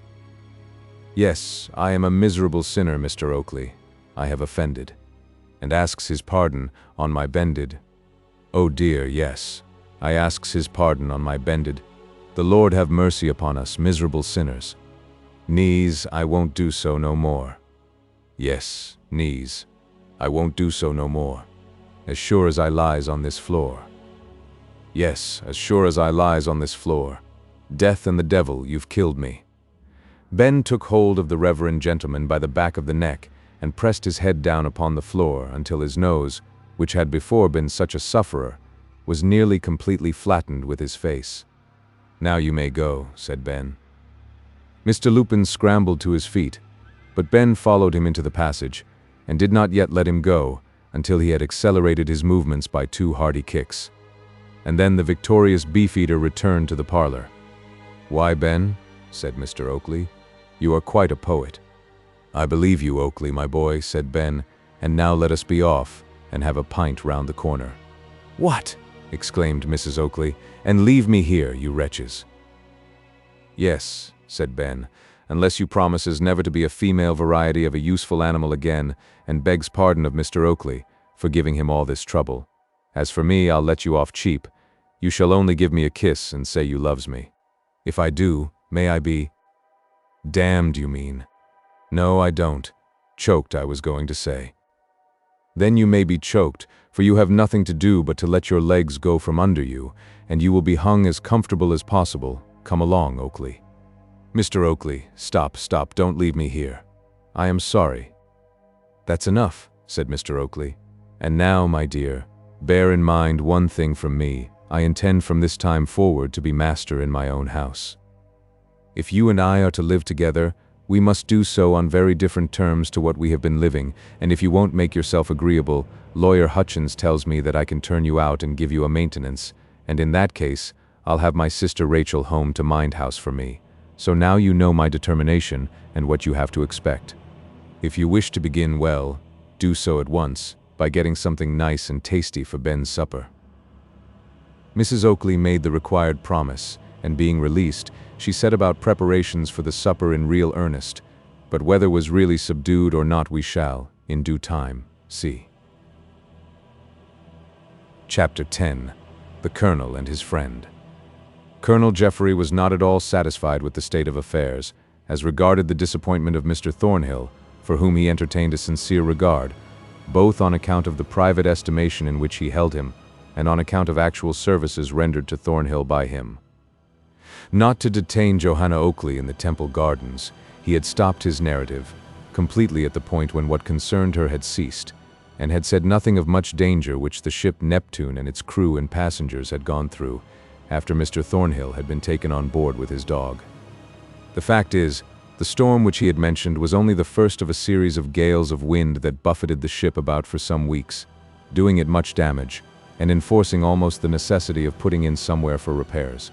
"Yes, I am a miserable sinner, Mr. Oakley. I have offended." And asks his pardon on my bended. "Oh dear, yes. I asks his pardon on my bended. The Lord have mercy upon us, miserable sinners. Knees, I won't do so no more. Yes, knees, I won't do so no more. As sure as I lies on this floor. Yes, as sure as I lies on this floor. Death and the devil, you've killed me." Ben took hold of the reverend gentleman by the back of the neck and pressed his head down upon the floor until his nose, which had before been such a sufferer, was nearly completely flattened with his face. "Now you may go," said Ben. Mr. Lupin scrambled to his feet, but Ben followed him into the passage, and did not yet let him go until he had accelerated his movements by 2 hearty kicks. And then the victorious beefeater returned to the parlor. "Why, Ben," said Mr. Oakley, "you are quite a poet." "I believe you, Oakley, my boy," said Ben, "and now let us be off, and have a pint round the corner." "What?" exclaimed Mrs. Oakley, "and leave me here, you wretches." "Yes," said Ben, "unless you promises never to be a female variety of a useful animal again, and begs pardon of Mr. Oakley for giving him all this trouble. As for me, I'll let you off cheap. You shall only give me a kiss and say you loves me. If I do, may I be—" "Damned, you mean." "No, I don't. Choked, I was going to say." "Then you may be choked, for you have nothing to do but to let your legs go from under you, and you will be hung as comfortable as possible. Come along, Oakley." "Mr. Oakley, stop, don't leave me here. I am sorry." "That's enough," said Mr. Oakley. "And now, my dear, bear in mind one thing from me. I intend from this time forward to be master in my own house. If you and I are to live together, we must do so on very different terms to what we have been living, and if you won't make yourself agreeable, Lawyer Hutchins tells me that I can turn you out and give you a maintenance, and in that case, I'll have my sister Rachel home to mind house for me. So now you know my determination and what you have to expect. If you wish to begin well, do so at once, by getting something nice and tasty for Ben's supper." Mrs. Oakley made the required promise, and being released, she set about preparations for the supper in real earnest, but whether was really subdued or not we shall, in due time, see. Chapter 10. The Colonel and his Friend. Colonel Jeffery was not at all satisfied with the state of affairs, as regarded the disappointment of Mr. Thornhill, for whom he entertained a sincere regard, both on account of the private estimation in which he held him, and on account of actual services rendered to Thornhill by him. Not to detain Johanna Oakley in the Temple Gardens, he had stopped his narrative, completely at the point when what concerned her had ceased, and had said nothing of much danger which the ship Neptune and its crew and passengers had gone through, after Mr. Thornhill had been taken on board with his dog. The fact is, the storm which he had mentioned was only the first of a series of gales of wind that buffeted the ship about for some weeks, doing it much damage, and enforcing almost the necessity of putting in somewhere for repairs.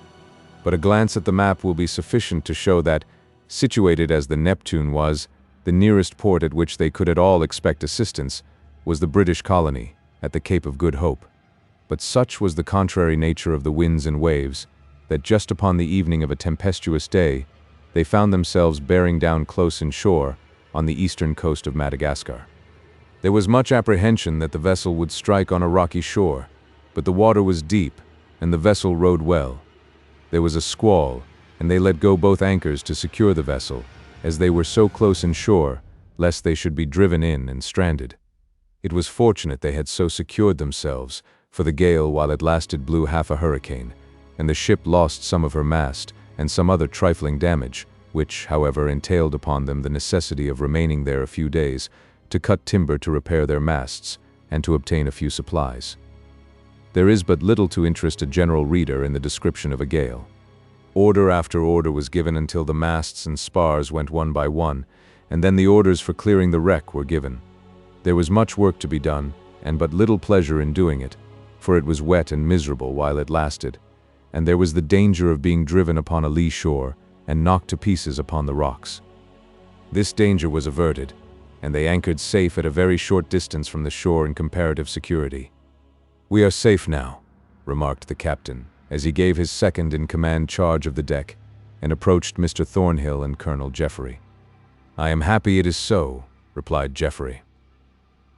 But a glance at the map will be sufficient to show that, situated as the Neptune was, the nearest port at which they could at all expect assistance was the British colony, at the Cape of Good Hope. But such was the contrary nature of the winds and waves, that just upon the evening of a tempestuous day, they found themselves bearing down close inshore on the eastern coast of Madagascar. There was much apprehension that the vessel would strike on a rocky shore, but the water was deep, and the vessel rode well. There was a squall, and they let go both anchors to secure the vessel, as they were so close inshore, lest they should be driven in and stranded. It was fortunate they had so secured themselves, for the gale while it lasted blew half a hurricane, and the ship lost some of her mast and some other trifling damage, which, however, entailed upon them the necessity of remaining there a few days, to cut timber to repair their masts, and to obtain a few supplies. There is but little to interest a general reader in the description of a gale. Order after order was given until the masts and spars went one by one, and then the orders for clearing the wreck were given. There was much work to be done, and but little pleasure in doing it, for it was wet and miserable while it lasted, and there was the danger of being driven upon a lee shore and knocked to pieces upon the rocks. This danger was averted, and they anchored safe at a very short distance from the shore in comparative security. "We are safe now," remarked the captain, as he gave his second-in-command charge of the deck, and approached Mr. Thornhill and Colonel Jeffery. "I am happy it is so," replied Jeffery.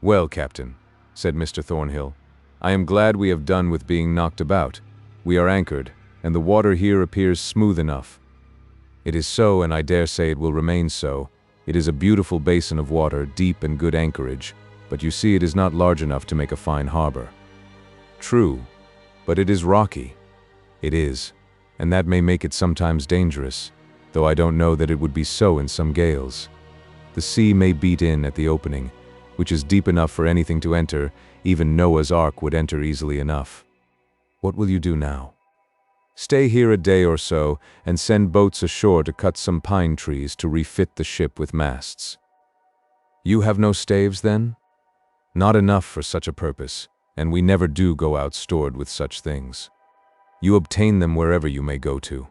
"Well, Captain," said Mr. Thornhill, "I am glad we have done with being knocked about. We are anchored, and the water here appears smooth enough." "It is so, and I dare say it will remain so. It is a beautiful basin of water, deep and good anchorage, but you see it is not large enough to make a fine harbor." "True, but it is rocky." "It is, and that may make it sometimes dangerous, though I don't know that it would be so in some gales. The sea may beat in at the opening, which is deep enough for anything to enter. Even Noah's Ark would enter easily enough. What will you do now?" "Stay here a day or so, and send boats ashore to cut some pine trees to refit the ship with masts." "You have no staves, then?" "Not enough for such a purpose, and we never do go out stored with such things." "You obtain them wherever you may go to."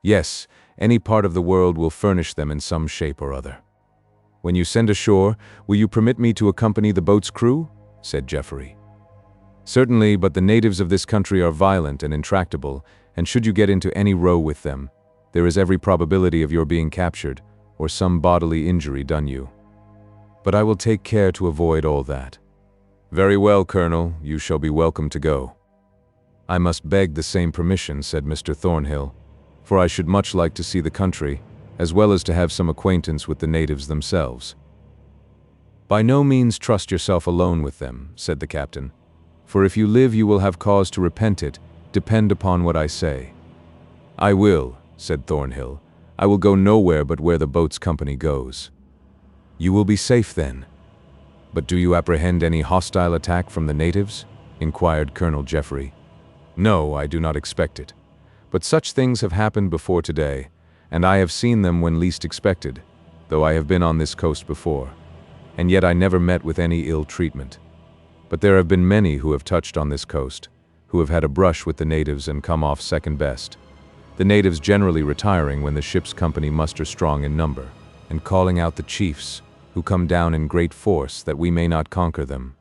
"Yes, any part of the world will furnish them in some shape or other." "When you send ashore, will you permit me to accompany the boat's crew?" said Jeffery. Certainly, but the natives of this country are violent and intractable, and should you get into any row with them, there is every probability of your being captured, or some bodily injury done you. But I will take care to avoid all that." "Very well, Colonel, you shall be welcome to go." "I must beg the same permission," said Mr. Thornhill, "for I should much like to see the country, as well as to have some acquaintance with the natives themselves." "By no means trust yourself alone with them," said the captain, "for if you live you will have cause to repent it, depend upon what I say." "I will," said Thornhill. "I will go nowhere but where the boat's company goes." "You will be safe then." "But do you apprehend any hostile attack from the natives?" inquired Colonel Jeffrey. "No, I do not expect it. But such things have happened before today, and I have seen them when least expected, though I have been on this coast before, and yet I never met with any ill treatment. But there have been many who have touched on this coast, who have had a brush with the natives and come off second best, the natives generally retiring when the ship's company muster strong in number, and calling out the chiefs, who come down in great force that we may not conquer them.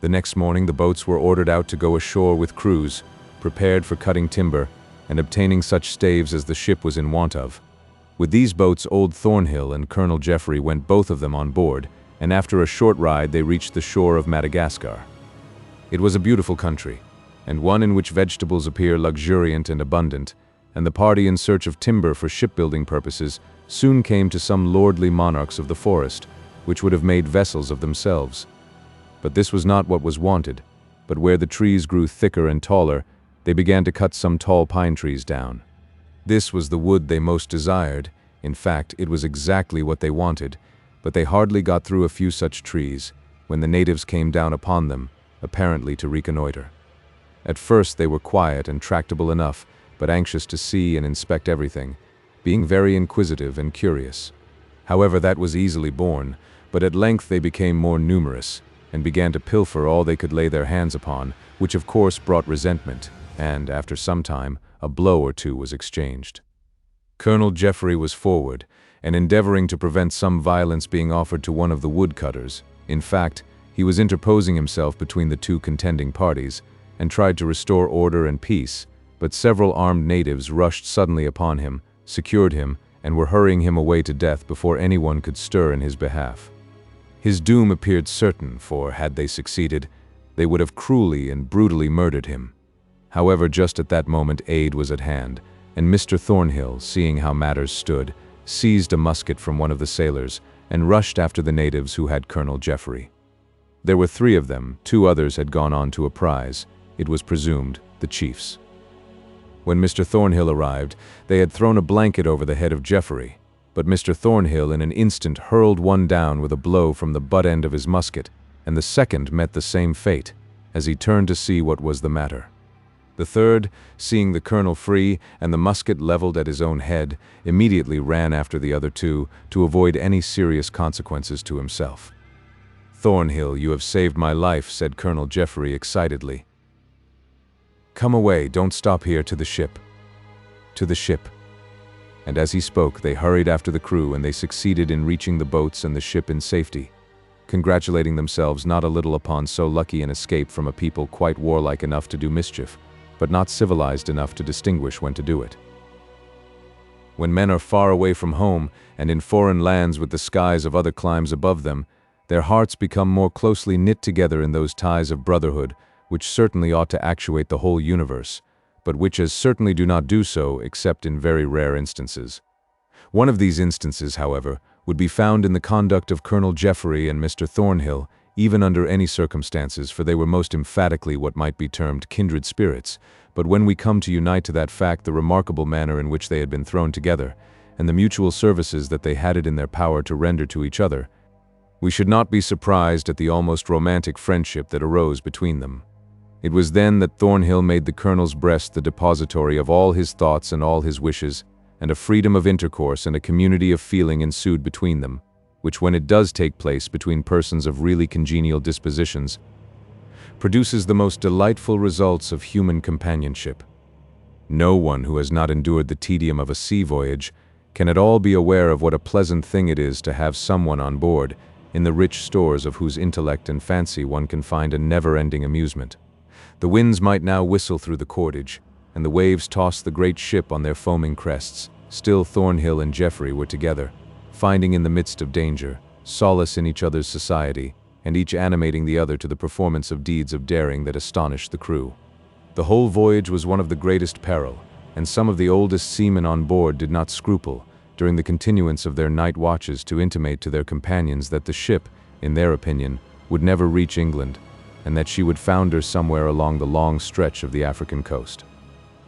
The next morning the boats were ordered out to go ashore with crews, prepared for cutting timber, and obtaining such staves as the ship was in want of. With these boats old Thornhill and Colonel Jeffrey went both of them on board, and after a short ride they reached the shore of Madagascar. It was a beautiful country, and one in which vegetables appear luxuriant and abundant, and the party in search of timber for shipbuilding purposes soon came to some lordly monarchs of the forest, which would have made vessels of themselves. But this was not what was wanted, but where the trees grew thicker and taller, they began to cut some tall pine trees down. This was the wood they most desired. In fact, it was exactly what they wanted, but they hardly got through a few such trees, when the natives came down upon them, apparently to reconnoiter. At first they were quiet and tractable enough, but anxious to see and inspect everything, being very inquisitive and curious. However, that was easily borne, but at length they became more numerous, and began to pilfer all they could lay their hands upon, which of course brought resentment, and, after some time, a blow or two was exchanged. Colonel Jeffrey was forward, and endeavoring to prevent some violence being offered to one of the woodcutters. In fact, he was interposing himself between the two contending parties, and tried to restore order and peace, but several armed natives rushed suddenly upon him, secured him, and were hurrying him away to death before anyone could stir in his behalf. His doom appeared certain, for, had they succeeded, they would have cruelly and brutally murdered him. However, just at that moment aid was at hand, and Mr. Thornhill, seeing how matters stood, seized a musket from one of the sailors, and rushed after the natives who had Colonel Jeffrey. There were 3 of them, 2 others had gone on to a prize, it was presumed, the chiefs. When Mr. Thornhill arrived, they had thrown a blanket over the head of Jeffrey, but Mr. Thornhill in an instant hurled one down with a blow from the butt end of his musket, and the second met the same fate, as he turned to see what was the matter. The third, seeing the colonel free and the musket leveled at his own head, immediately ran after the other 2 to avoid any serious consequences to himself. "Thornhill, you have saved my life," said Colonel Jeffrey excitedly. "Come away, don't stop here, to the ship. To the ship." And as he spoke, they hurried after the crew, and they succeeded in reaching the boats and the ship in safety, congratulating themselves not a little upon so lucky an escape from a people quite warlike enough to do mischief, but not civilized enough to distinguish when to do it. When men are far away from home, and in foreign lands with the skies of other climes above them, their hearts become more closely knit together in those ties of brotherhood, which certainly ought to actuate the whole universe, but which as certainly do not do so except in very rare instances. One of these instances, however, would be found in the conduct of Colonel Jeffrey and Mr. Thornhill, even under any circumstances, for they were most emphatically what might be termed kindred spirits, but when we come to unite to that fact the remarkable manner in which they had been thrown together, and the mutual services that they had it in their power to render to each other, we should not be surprised at the almost romantic friendship that arose between them. It was then that Thornhill made the colonel's breast the depository of all his thoughts and all his wishes, and a freedom of intercourse and a community of feeling ensued between them, which, when it does take place between persons of really congenial dispositions, produces the most delightful results of human companionship. No one who has not endured the tedium of a sea voyage can at all be aware of what a pleasant thing it is to have someone on board, in the rich stores of whose intellect and fancy one can find a never-ending amusement. The winds might now whistle through the cordage, and the waves toss the great ship on their foaming crests. Still Thornhill and Jeffrey were together, finding in the midst of danger solace in each other's society, and each animating the other to the performance of deeds of daring that astonished the crew. The whole voyage was one of the greatest peril, and some of the oldest seamen on board did not scruple, during the continuance of their night watches, to intimate to their companions that the ship, in their opinion, would never reach England, and that she would founder somewhere along the long stretch of the African coast.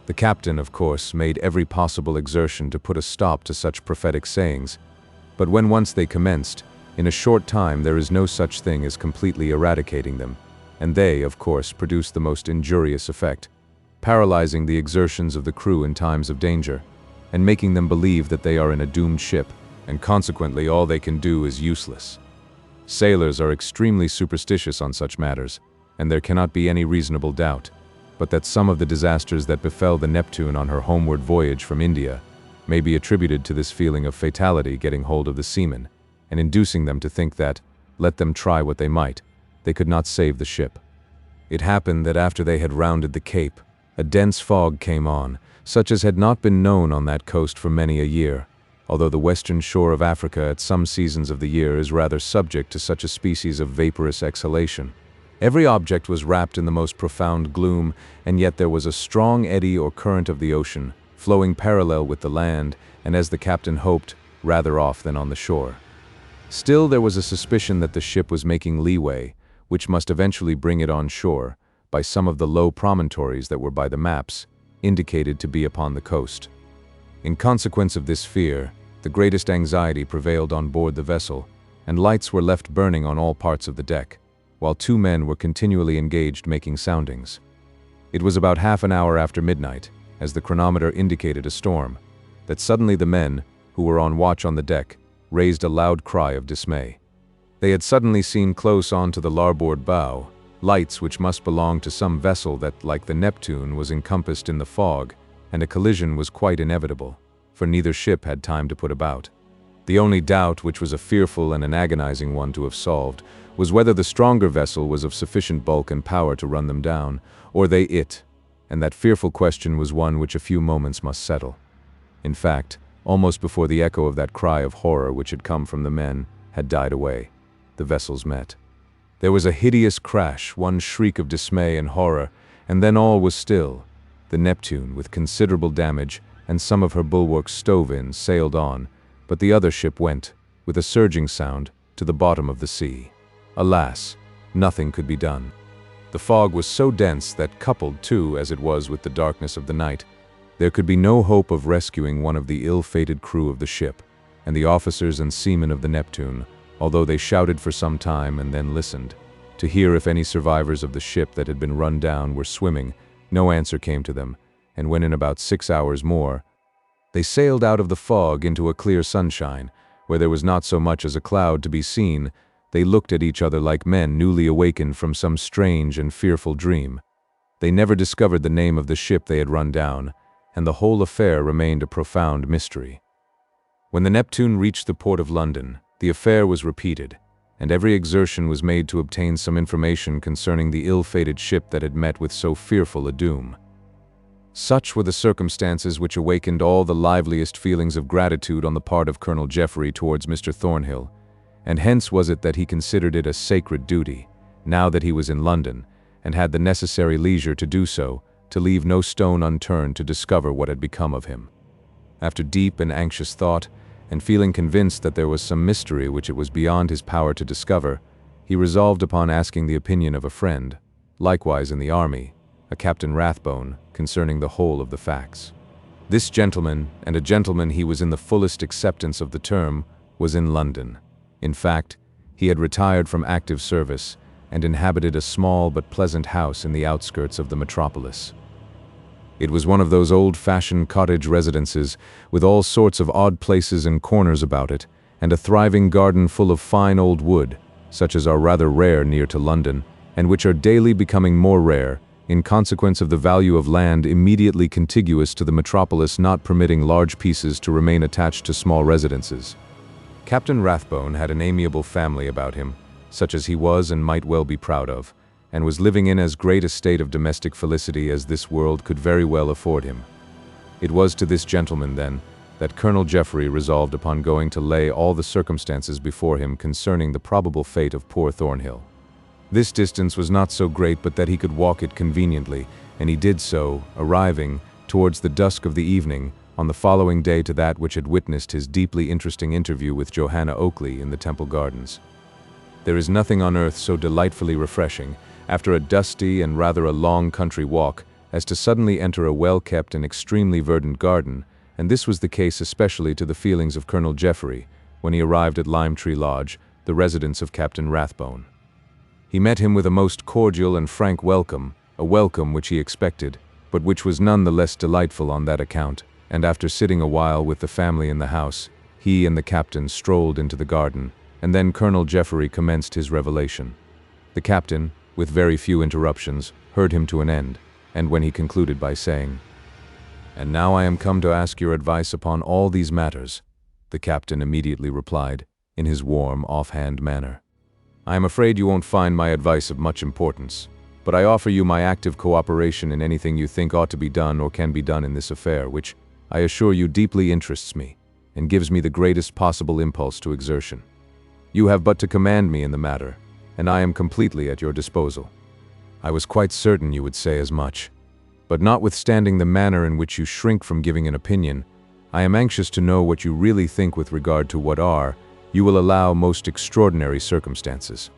The captain, of course, made every possible exertion to put a stop to such prophetic sayings, but when once they commenced, in a short time there is no such thing as completely eradicating them, and they, of course, produce the most injurious effect, paralyzing the exertions of the crew in times of danger, and making them believe that they are in a doomed ship, and consequently all they can do is useless. Sailors are extremely superstitious on such matters, and there cannot be any reasonable doubt but that some of the disasters that befell the Neptune on her homeward voyage from India may be attributed to this feeling of fatality getting hold of the seamen, and inducing them to think that, let them try what they might, they could not save the ship. It happened that after they had rounded the Cape, a dense fog came on, such as had not been known on that coast for many a year, although the western shore of Africa at some seasons of the year is rather subject to such a species of vaporous exhalation. Every object was wrapped in the most profound gloom, and yet there was a strong eddy or current of the ocean, flowing parallel with the land, and as the captain hoped, rather off than on the shore. Still there was a suspicion that the ship was making leeway, which must eventually bring it on shore, by some of the low promontories that were by the maps indicated to be upon the coast. In consequence of this fear, the greatest anxiety prevailed on board the vessel, and lights were left burning on all parts of the deck, while 2 men were continually engaged making soundings. It was about half an hour after midnight, as the chronometer indicated a storm, that suddenly the men, who were on watch on the deck, raised a loud cry of dismay. They had suddenly seen close on to the larboard bow lights which must belong to some vessel that, like the Neptune, was encompassed in the fog, and a collision was quite inevitable, for neither ship had time to put about. The only doubt, which was a fearful and an agonizing one to have solved, was whether the stronger vessel was of sufficient bulk and power to run them down, or they it, and that fearful question was one which a few moments must settle. In fact, almost before the echo of that cry of horror which had come from the men had died away, the vessels met. There was a hideous crash, one shriek of dismay and horror, and then all was still. The Neptune, with considerable damage, and some of her bulwarks stove in, sailed on, but the other ship went, with a surging sound, to the bottom of the sea. Alas, nothing could be done. The fog was so dense that, coupled too, as it was with the darkness of the night, there could be no hope of rescuing one of the ill-fated crew of the ship, and the officers and seamen of the Neptune, although they shouted for some time and then listened, to hear if any survivors of the ship that had been run down were swimming, no answer came to them, and when in about 6 hours more, they sailed out of the fog into a clear sunshine, where there was not so much as a cloud to be seen, they looked at each other like men newly awakened from some strange and fearful dream. They never discovered the name of the ship they had run down, and the whole affair remained a profound mystery. When the Neptune reached the port of London, the affair was repeated, and every exertion was made to obtain some information concerning the ill-fated ship that had met with so fearful a doom. Such were the circumstances which awakened all the liveliest feelings of gratitude on the part of Colonel Jeffrey towards Mr. Thornhill, and hence was it that he considered it a sacred duty, now that he was in London, and had the necessary leisure to do so, to leave no stone unturned to discover what had become of him. After deep and anxious thought, and feeling convinced that there was some mystery which it was beyond his power to discover, he resolved upon asking the opinion of a friend, likewise in the army, a Captain Rathbone, concerning the whole of the facts. This gentleman, and a gentleman he was in the fullest acceptance of the term, was in London. In fact, he had retired from active service, and inhabited a small but pleasant house in the outskirts of the metropolis. It was one of those old-fashioned cottage residences, with all sorts of odd places and corners about it, and a thriving garden full of fine old wood, such as are rather rare near to London, and which are daily becoming more rare, in consequence of the value of land immediately contiguous to the metropolis not permitting large pieces to remain attached to small residences. Captain Rathbone had an amiable family about him, such as he was and might well be proud of, and was living in as great a state of domestic felicity as this world could very well afford him. It was to this gentleman, then, that Colonel Jeffery resolved upon going to lay all the circumstances before him concerning the probable fate of poor Thornhill. This distance was not so great but that he could walk it conveniently, and he did so, arriving, towards the dusk of the evening, on the following day to that which had witnessed his deeply interesting interview with Johanna Oakley in the Temple Gardens. There is nothing on earth so delightfully refreshing, after a dusty and rather a long country walk, as to suddenly enter a well-kept and extremely verdant garden, and this was the case especially to the feelings of Colonel Jeffery, when he arrived at Lime Tree Lodge, the residence of Captain Rathbone. He met him with a most cordial and frank welcome, a welcome which he expected, but which was none the less delightful on that account, and after sitting a while with the family in the house, he and the captain strolled into the garden, and then Colonel Jeffery commenced his revelation. The captain, with very few interruptions, heard him to an end, and when he concluded by saying, "And now I am come to ask your advice upon all these matters," the captain immediately replied, in his warm, off-hand manner. "I am afraid you won't find my advice of much importance, but I offer you my active cooperation in anything you think ought to be done or can be done in this affair, which, I assure you, deeply interests me, and gives me the greatest possible impulse to exertion. You have but to command me in the matter, and I am completely at your disposal." "I was quite certain you would say as much. But notwithstanding the manner in which you shrink from giving an opinion, I am anxious to know what you really think with regard to what are, you will allow, most extraordinary circumstances."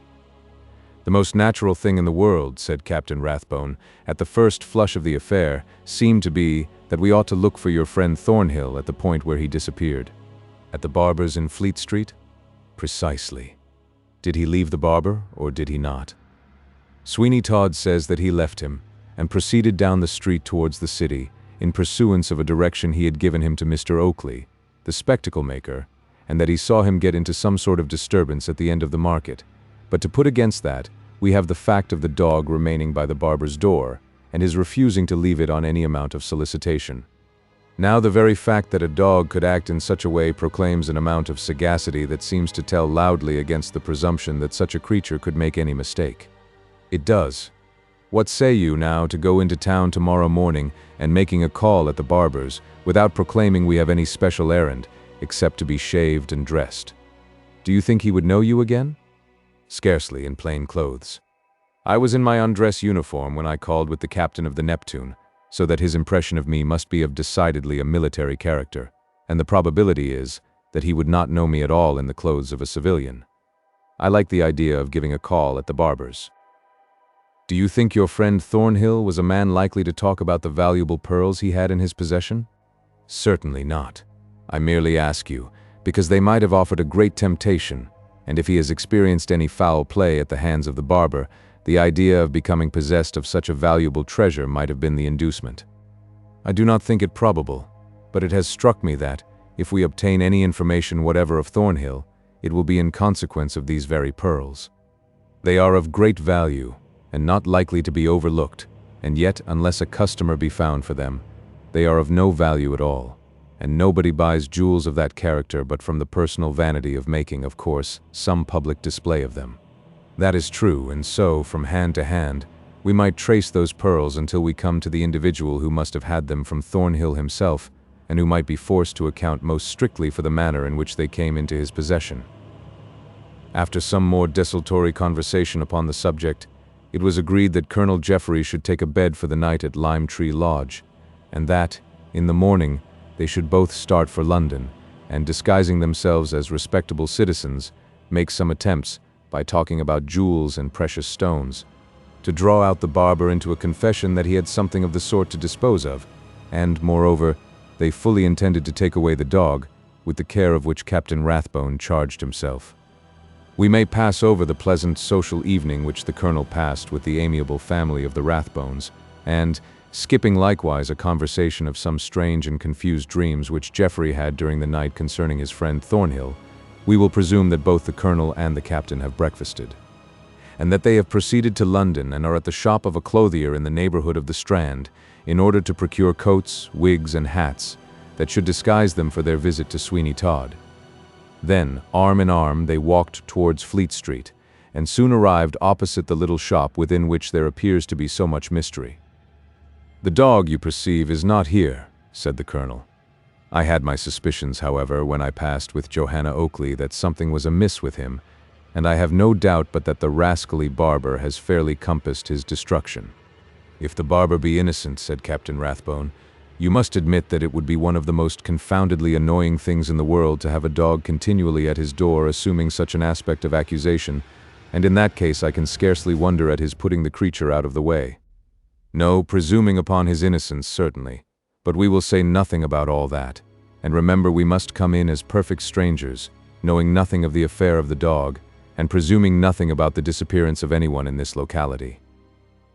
"The most natural thing in the world," said Captain Rathbone, "at the first flush of the affair, seemed to be that we ought to look for your friend Thornhill at the point where he disappeared." "At the barber's in Fleet Street?" "Precisely. Did he leave the barber, or did he not?" "Sweeney Todd says that he left him, and proceeded down the street towards the city, in pursuance of a direction he had given him to Mr. Oakley, the spectacle maker, and that he saw him get into some sort of disturbance at the end of the market. But to put against that, we have the fact of the dog remaining by the barber's door, and his refusing to leave it on any amount of solicitation. Now the very fact that a dog could act in such a way proclaims an amount of sagacity that seems to tell loudly against the presumption that such a creature could make any mistake. It does. What say you, now, to go into town tomorrow morning and making a call at the barber's, without proclaiming we have any special errand, except to be shaved and dressed? Do you think he would know you again?" "Scarcely, in plain clothes. I was in my undress uniform when I called with the captain of the Neptune, so that his impression of me must be of decidedly a military character, and the probability is that he would not know me at all in the clothes of a civilian. I like the idea of giving a call at the barber's." "Do you think your friend Thornhill was a man likely to talk about the valuable pearls he had in his possession?" "Certainly not. I merely ask you, because they might have offered a great temptation, and if he has experienced any foul play at the hands of the barber, the idea of becoming possessed of such a valuable treasure might have been the inducement. I do not think it probable, but it has struck me that, if we obtain any information whatever of Thornhill, it will be in consequence of these very pearls. They are of great value, and not likely to be overlooked, and yet, unless a customer be found for them, they are of no value at all, and nobody buys jewels of that character but from the personal vanity of making, of course, some public display of them. That is true, and so, from hand to hand, we might trace those pearls until we come to the individual who must have had them from Thornhill himself, and who might be forced to account most strictly for the manner in which they came into his possession." After some more desultory conversation upon the subject, it was agreed that Colonel Jeffery should take a bed for the night at Lime Tree Lodge, and that, in the morning, they should both start for London, and, disguising themselves as respectable citizens, make some attempts, by talking about jewels and precious stones, to draw out the barber into a confession that he had something of the sort to dispose of, and, moreover, they fully intended to take away the dog, with the care of which Captain Rathbone charged himself. We may pass over the pleasant social evening which the colonel passed with the amiable family of the Rathbones, and, skipping likewise a conversation of some strange and confused dreams which Jeffery had during the night concerning his friend Thornhill, we will presume that both the colonel and the captain have breakfasted, and that they have proceeded to London and are at the shop of a clothier in the neighborhood of the Strand, in order to procure coats, wigs, and hats that should disguise them for their visit to Sweeney Todd. Then, arm in arm, they walked towards Fleet Street, and soon arrived opposite the little shop within which there appears to be so much mystery. "The dog, you perceive, is not here," said the colonel. "I had my suspicions, however, when I passed with Johanna Oakley that something was amiss with him, and I have no doubt but that the rascally barber has fairly compassed his destruction." "If the barber be innocent," said Captain Rathbone, "you must admit that it would be one of the most confoundedly annoying things in the world to have a dog continually at his door assuming such an aspect of accusation, and in that case I can scarcely wonder at his putting the creature out of the way. No, presuming upon his innocence, certainly, but we will say nothing about all that, and remember we must come in as perfect strangers, knowing nothing of the affair of the dog, and presuming nothing about the disappearance of anyone in this locality."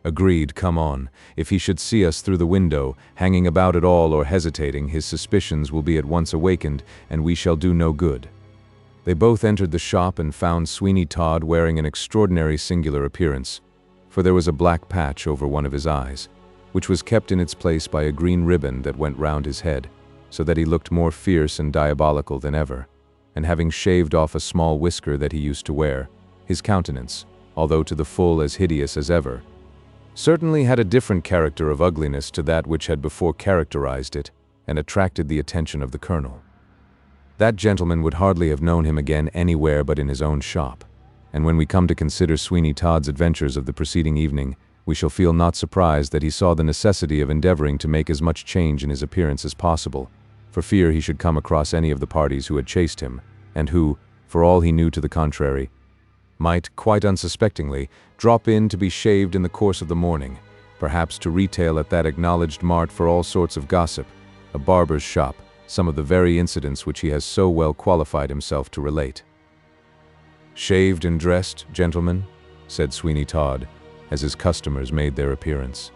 "Agreed, come on. If he should see us through the window, hanging about at all or hesitating, his suspicions will be at once awakened, and we shall do no good." They both entered the shop and found Sweeney Todd wearing an extraordinary singular appearance, for there was a black patch over one of his eyes, which was kept in its place by a green ribbon that went round his head, so that he looked more fierce and diabolical than ever, and having shaved off a small whisker that he used to wear, his countenance, although to the full as hideous as ever, certainly had a different character of ugliness to that which had before characterized it, and attracted the attention of the colonel. That gentleman would hardly have known him again anywhere but in his own shop, and when we come to consider Sweeney Todd's adventures of the preceding evening, we shall feel not surprised that he saw the necessity of endeavoring to make as much change in his appearance as possible, for fear he should come across any of the parties who had chased him, and who, for all he knew to the contrary, might, quite unsuspectingly, drop in to be shaved in the course of the morning, perhaps to retail at that acknowledged mart for all sorts of gossip, a barber's shop, some of the very incidents which he has so well qualified himself to relate. "Shaved and dressed, gentlemen?" said Sweeney Todd, as his customers made their appearance.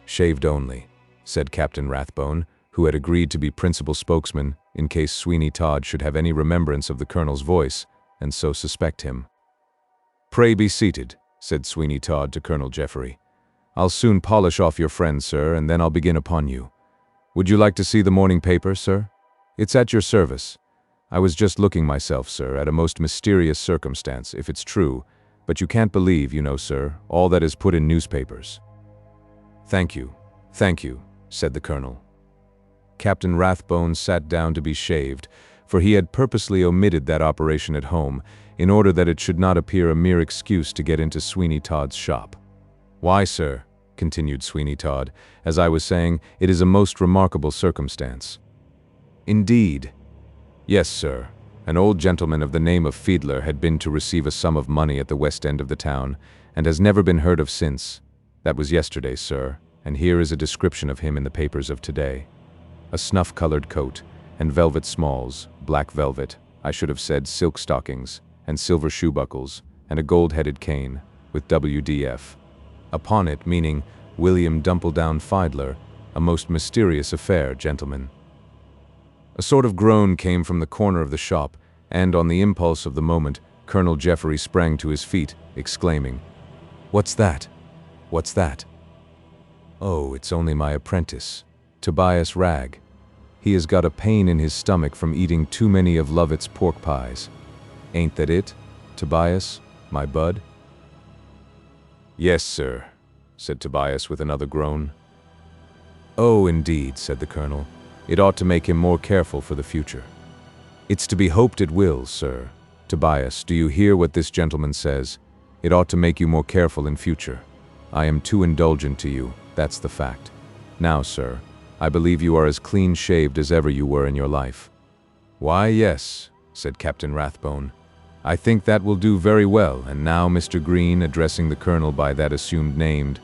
"Shaved only," said Captain Rathbone, who had agreed to be principal spokesman in case Sweeney Todd should have any remembrance of the colonel's voice, and so suspect him. "Pray be seated," said Sweeney Todd to Colonel Jeffery. "I'll soon polish off your friend, sir, and then I'll begin upon you. Would you like to see the morning paper, sir? It's at your service. I was just looking myself, sir, at a most mysterious circumstance, if it's true, but you can't believe, you know, sir, all that is put in newspapers." Thank you, said the colonel. Captain Rathbone sat down to be shaved, for he had purposely omitted that operation at home, in order that it should not appear a mere excuse to get into Sweeney Todd's shop. "Why, sir," continued Sweeney Todd, "as I was saying, it is a most remarkable circumstance." "Indeed?" "Yes, sir. An old gentleman of the name of Fiedler had been to receive a sum of money at the west end of the town, and has never been heard of since. That was yesterday, sir, and here is a description of him in the papers of today. A snuff-colored coat, and velvet smalls, black velvet, I should have said silk stockings, and silver shoe buckles, and a gold-headed cane, with WDF. Upon it, meaning William Dumpledown Fiedler, a most mysterious affair, gentlemen." A sort of groan came from the corner of the shop, and on the impulse of the moment, Colonel Jeffery sprang to his feet, exclaiming, "What's that? What's that?" "Oh, it's only my apprentice, Tobias Ragg. He has got a pain in his stomach from eating too many of Lovett's pork pies. Ain't that it, Tobias, my bud?" "Yes, sir," said Tobias with another groan. "Oh, indeed," said the colonel. "It ought to make him more careful for the future." "It's to be hoped it will, sir. Tobias, do you hear what this gentleman says? It ought to make you more careful in future. I am too indulgent to you, that's the fact. Now, sir, I believe you are as clean-shaved as ever you were in your life." "Why, yes," said Captain Rathbone. "I think that will do very well, and now, Mr. Green," addressing the colonel by that assumed name,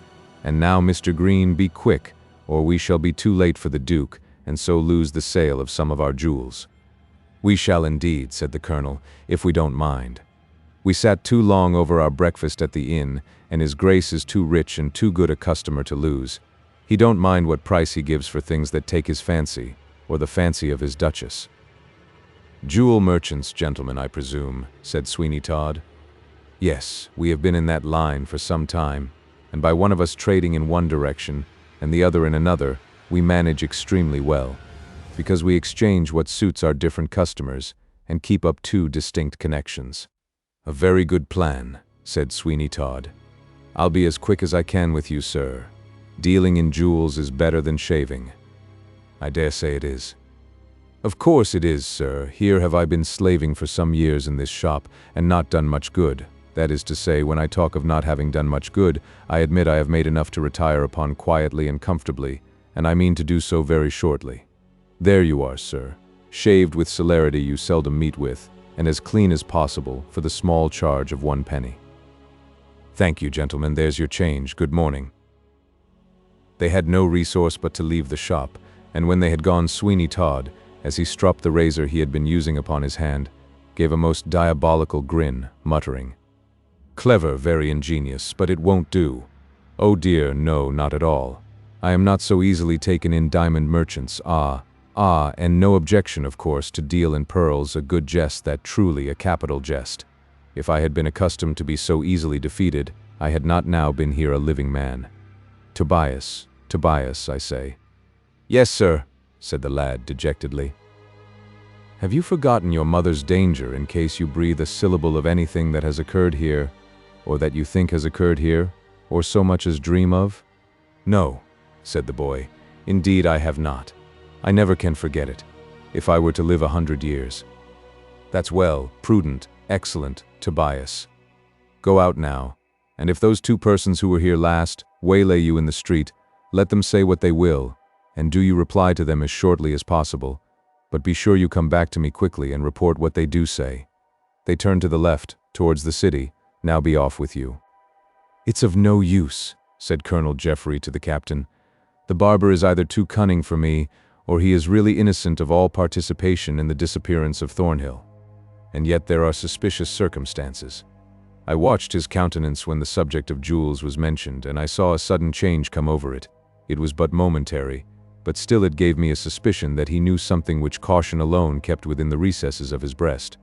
"and now, Mr. Green, be quick, or we shall be too late for the Duke, and so lose the sale of some of our jewels." "We shall indeed," said the colonel, "if we don't mind. We sat too long over our breakfast at the inn, and his grace is too rich and too good a customer to lose. He don't mind what price he gives for things that take his fancy, or the fancy of his duchess." "Jewel merchants, gentlemen, I presume," said Sweeney Todd. "Yes, we have been in that line for some time, and by one of us trading in one direction, and the other in another, we manage extremely well. because we exchange what suits our different customers and keep up two distinct connections." "A very good plan," said Sweeney Todd. "I'll be as quick as I can with you, sir. Dealing in jewels is better than shaving." "I dare say it is." "Of course it is, sir. Here have I been slaving for some years in this shop, and not done much good. That is to say, when I talk of not having done much good, I admit I have made enough to retire upon quietly and comfortably, and I mean to do so very shortly. There you are, sir, shaved with celerity you seldom meet with, and as clean as possible, for the small charge of 1 penny. "Thank you, gentlemen, there's your change. Good morning." They had no resource but to leave the shop, and when they had gone, Sweeney Todd, as he stropped the razor he had been using upon his hand, gave a most diabolical grin, muttering, "Clever, very ingenious, but it won't do. Oh dear, no, not at all. I am not so easily taken in, diamond merchants, and no objection, of course, to deal in pearls, a good jest, that truly a capital jest. If I had been accustomed to be so easily defeated, I had not now been here a living man. Tobias, I say." "Yes, sir," said the lad dejectedly. "Have you forgotten your mother's danger in case you breathe a syllable of anything that has occurred here, or that you think has occurred here, or so much as dream of?" "No," said the boy. "Indeed I have not. I never can forget it, if I were to live 100 years. "That's well, prudent, excellent, Tobias. Go out now, and if those 2 persons who were here last waylay you in the street, let them say what they will, and do you reply to them as shortly as possible, but be sure you come back to me quickly and report what they do say. They turn to the left, towards the city. Now be off with you." "It's of no use," said Colonel Jeffrey to the captain. "The barber is either too cunning for me, or he is really innocent of all participation in the disappearance of Thornhill. And yet there are suspicious circumstances. I watched his countenance when the subject of jewels was mentioned, and I saw a sudden change come over it. It was but momentary, but still it gave me a suspicion that he knew something which caution alone kept within the recesses of his breast.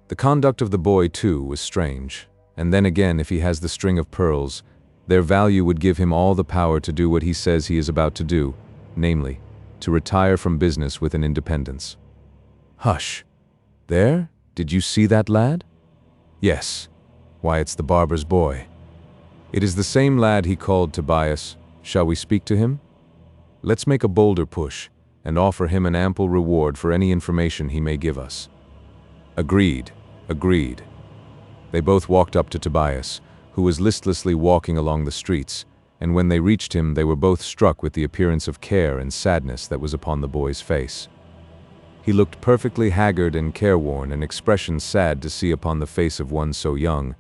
The conduct of the boy, too, was strange, and then again, if he has the string of pearls, their value would give him all the power to do what he says he is about to do, namely, to retire from business with an independence." "Hush! There? Did you see that lad?" "Yes. Why, it's the barber's boy." "It is the same lad he called Tobias. Shall we speak to him? Let's make a bolder push, and offer him an ample reward for any information he may give us." "Agreed, agreed." They both walked up to Tobias, who was listlessly walking along the streets, and when they reached him they were both struck with the appearance of care and sadness that was upon the boy's face. He looked perfectly haggard and careworn, an expression sad to see upon the face of one so young,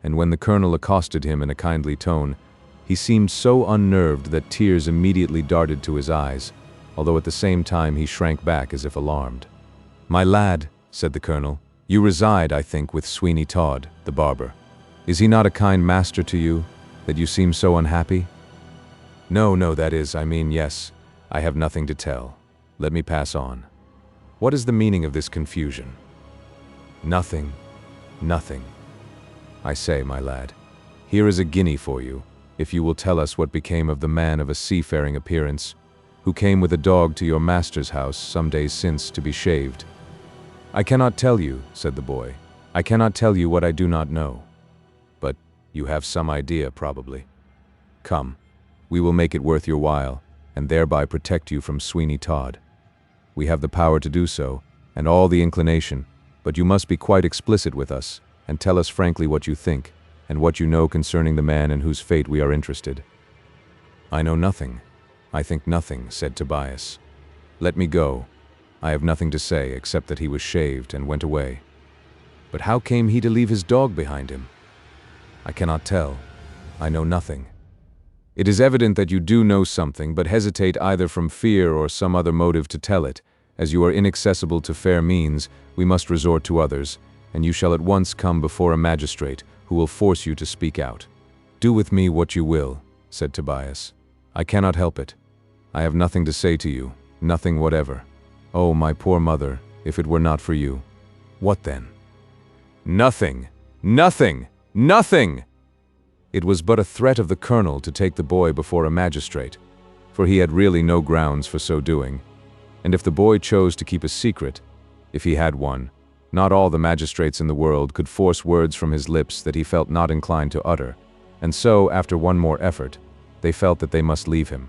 and when the colonel accosted him in a kindly tone, he seemed so unnerved that tears immediately darted to his eyes, although at the same time he shrank back as if alarmed. "My lad," said the colonel, "you reside, I think, with Sweeney Todd, the barber. Is he not a kind master to you, that you seem so unhappy?" No, that is, I mean, yes, I have nothing to tell. Let me pass on. What is the meaning of this confusion?" Nothing. I say, my lad, here is a guinea for you, if you will tell us what became of the man of a seafaring appearance, who came with a dog to your master's house some days since to be shaved." "I cannot tell you," said the boy. "I cannot tell you what I do not know. But you have some idea, probably. Come, we will make it worth your while, and thereby protect you from Sweeney Todd. We have the power to do so, and all the inclination, but you must be quite explicit with us, and tell us frankly what you think, and what you know concerning the man in whose fate we are interested." "I know nothing. I think nothing," said Tobias. "Let me go. I have nothing to say, except that he was shaved and went away." "But how came he to leave his dog behind him?" "I cannot tell. I know nothing." "It is evident that you do know something, but hesitate either from fear or some other motive to tell it. As you are inaccessible to fair means, we must resort to others, and you shall at once come before a magistrate, who will force you to speak out." "Do with me what you will," said Tobias. "I cannot help it. I have nothing to say to you, nothing whatever. Oh, my poor mother, if it were not for you." "What then?" "Nothing! Nothing! Nothing!" It was but a threat of the colonel to take the boy before a magistrate, for he had really no grounds for so doing. and if the boy chose to keep a secret, if he had one, not all the magistrates in the world could force words from his lips that he felt not inclined to utter, and so, after one more effort, they felt that they must leave him.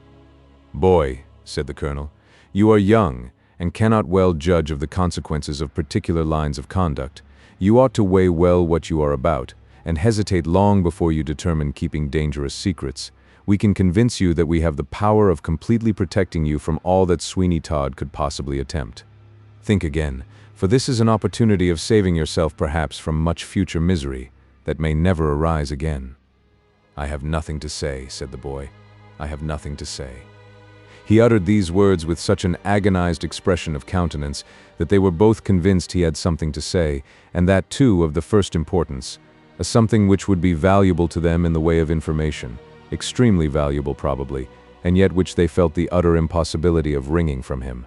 "Boy," said the colonel, "you are young, and cannot well judge of the consequences of particular lines of conduct. You ought to weigh well what you are about, and hesitate long before you determine keeping dangerous secrets. We can convince you that we have the power of completely protecting you from all that Sweeney Todd could possibly attempt. Think again, for this is an opportunity of saving yourself perhaps from much future misery that may never arise again." "I have nothing to say," said the boy. "I have nothing to say." He uttered these words with such an agonized expression of countenance that they were both convinced he had something to say, and that too of the first importance, a something which would be valuable to them in the way of information, extremely valuable probably, and yet which they felt the utter impossibility of wringing from him.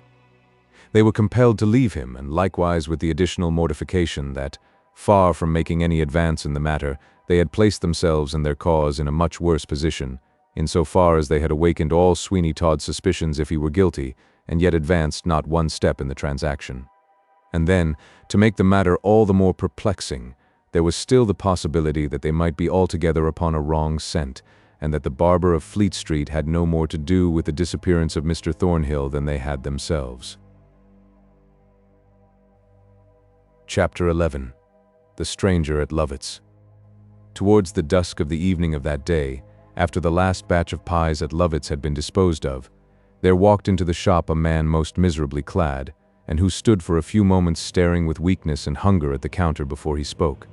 They were compelled to leave him, and likewise with the additional mortification that, far from making any advance in the matter, they had placed themselves and their cause in a much worse position, in so far as they had awakened all Sweeney Todd's suspicions if he were guilty, and yet advanced not one step in the transaction. And then, to make the matter all the more perplexing, there was still the possibility that they might be altogether upon a wrong scent, and that the barber of Fleet Street had no more to do with the disappearance of Mr. Thornhill than they had themselves. Chapter 11. The Stranger at Lovett's. Towards the dusk of the evening of that day, after the last batch of pies at Lovett's had been disposed of, there walked into the shop a man most miserably clad, and who stood for a few moments staring with weakness and hunger at the counter before he spoke.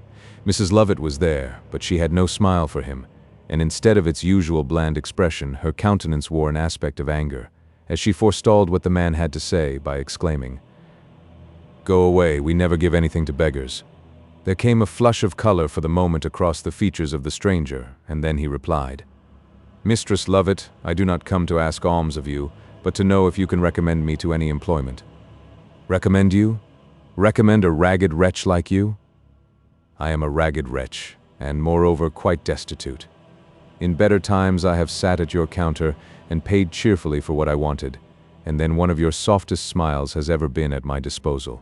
Mrs. Lovett was there, but she had no smile for him, and instead of its usual bland expression, her countenance wore an aspect of anger, as she forestalled what the man had to say by exclaiming, "Go away, we never give anything to beggars." There came a flush of color for the moment across the features of the stranger, and then he replied, "Mistress Lovett, I do not come to ask alms of you, but to know if you can recommend me to any employment." "Recommend you? Recommend a ragged wretch like you?" "I am a ragged wretch, and moreover quite destitute. In better times I have sat at your counter and paid cheerfully for what I wanted, and then one of your softest smiles has ever been at my disposal.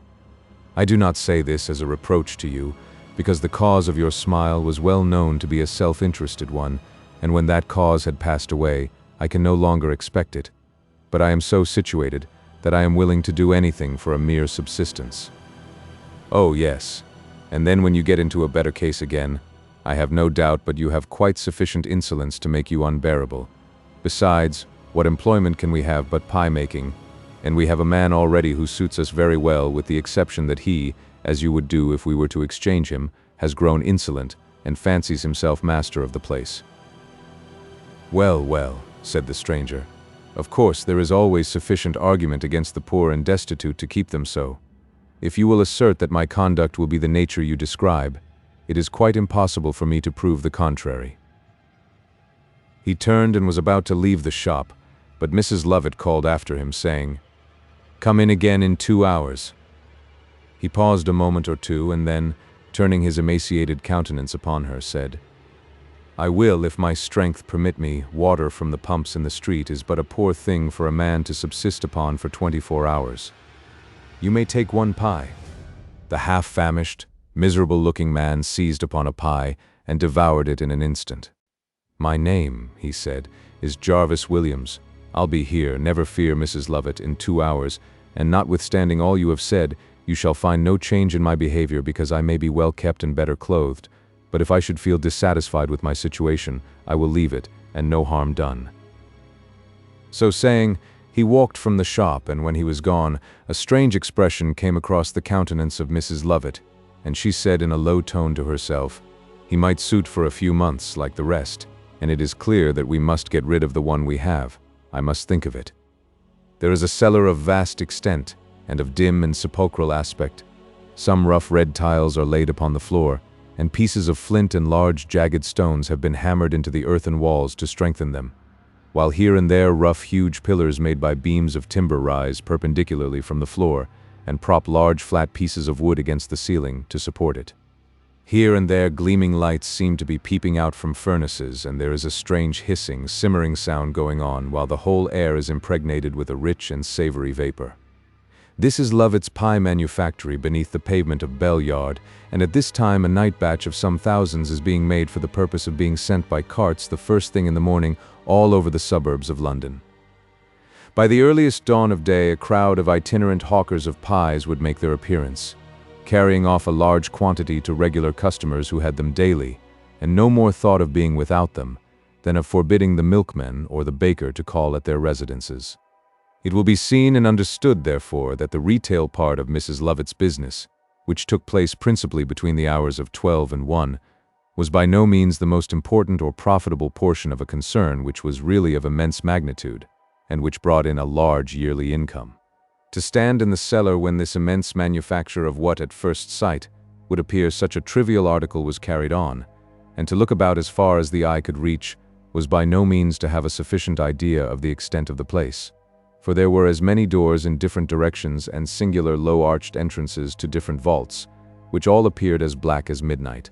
I do not say this as a reproach to you, because the cause of your smile was well known to be a self-interested one, and when that cause had passed away, I can no longer expect it. But I am so situated that I am willing to do anything for a mere subsistence. Oh yes, and then when you get into a better case again, I have no doubt but you have quite sufficient insolence to make you unbearable. Besides, what employment can we have but pie-making? And we have a man already who suits us very well, with the exception that he, as you would do if we were to exchange him, has grown insolent and fancies himself master of the place." "Well, well," said the stranger, "of course there is always sufficient argument against the poor and destitute to keep them so. If you will assert that my conduct will be the nature you describe, it is quite impossible for me to prove the contrary." He turned and was about to leave the shop, but Mrs. Lovett called after him, saying, "Come in again in 2 hours." He paused a moment or two, and then, turning his emaciated countenance upon her, said, "I will, if my strength permit me. Water from the pumps in the street is but a poor thing for a man to subsist upon for 24 hours. You may take one pie." The half-famished, miserable-looking man seized upon a pie and devoured it in an instant. "My name," he said, "is Jarvis Williams. I'll be here, never fear, Mrs. Lovett, in 2 hours, and notwithstanding all you have said, you shall find no change in my behavior, because I may be well kept and better clothed, but if I should feel dissatisfied with my situation, I will leave it, and no harm done." So saying, he walked from the shop, and when he was gone, a strange expression came across the countenance of Mrs. Lovett, and she said in a low tone to herself, "He might suit for a few months like the rest, and it is clear that we must get rid of the one we have. I must think of it. There is a cellar of vast extent, and of dim and sepulchral aspect. Some rough red tiles are laid upon the floor, and pieces of flint and large jagged stones have been hammered into the earthen walls to strengthen them, while here and there rough huge pillars made by beams of timber rise perpendicularly from the floor, and prop large flat pieces of wood against the ceiling to support it. Here and there gleaming lights seem to be peeping out from furnaces, and there is a strange hissing, simmering sound going on, while the whole air is impregnated with a rich and savory vapor. This is Lovett's pie manufactory beneath the pavement of Bell Yard, and at this time a night batch of some thousands is being made for the purpose of being sent by carts the first thing in the morning all over the suburbs of London. By the earliest dawn of day, a crowd of itinerant hawkers of pies would make their appearance, carrying off a large quantity to regular customers who had them daily, and no more thought of being without them than of forbidding the milkman or the baker to call at their residences. It will be seen and understood, therefore, that the retail part of Mrs. Lovett's business, which took place principally between the hours of 12 and 1, was by no means the most important or profitable portion of a concern which was really of immense magnitude, and which brought in a large yearly income. To stand in the cellar when this immense manufacture of what, at first sight, would appear such a trivial article was carried on, and to look about as far as the eye could reach, was by no means to have a sufficient idea of the extent of the place. For there were as many doors in different directions and singular low-arched entrances to different vaults, which all appeared as black as midnight,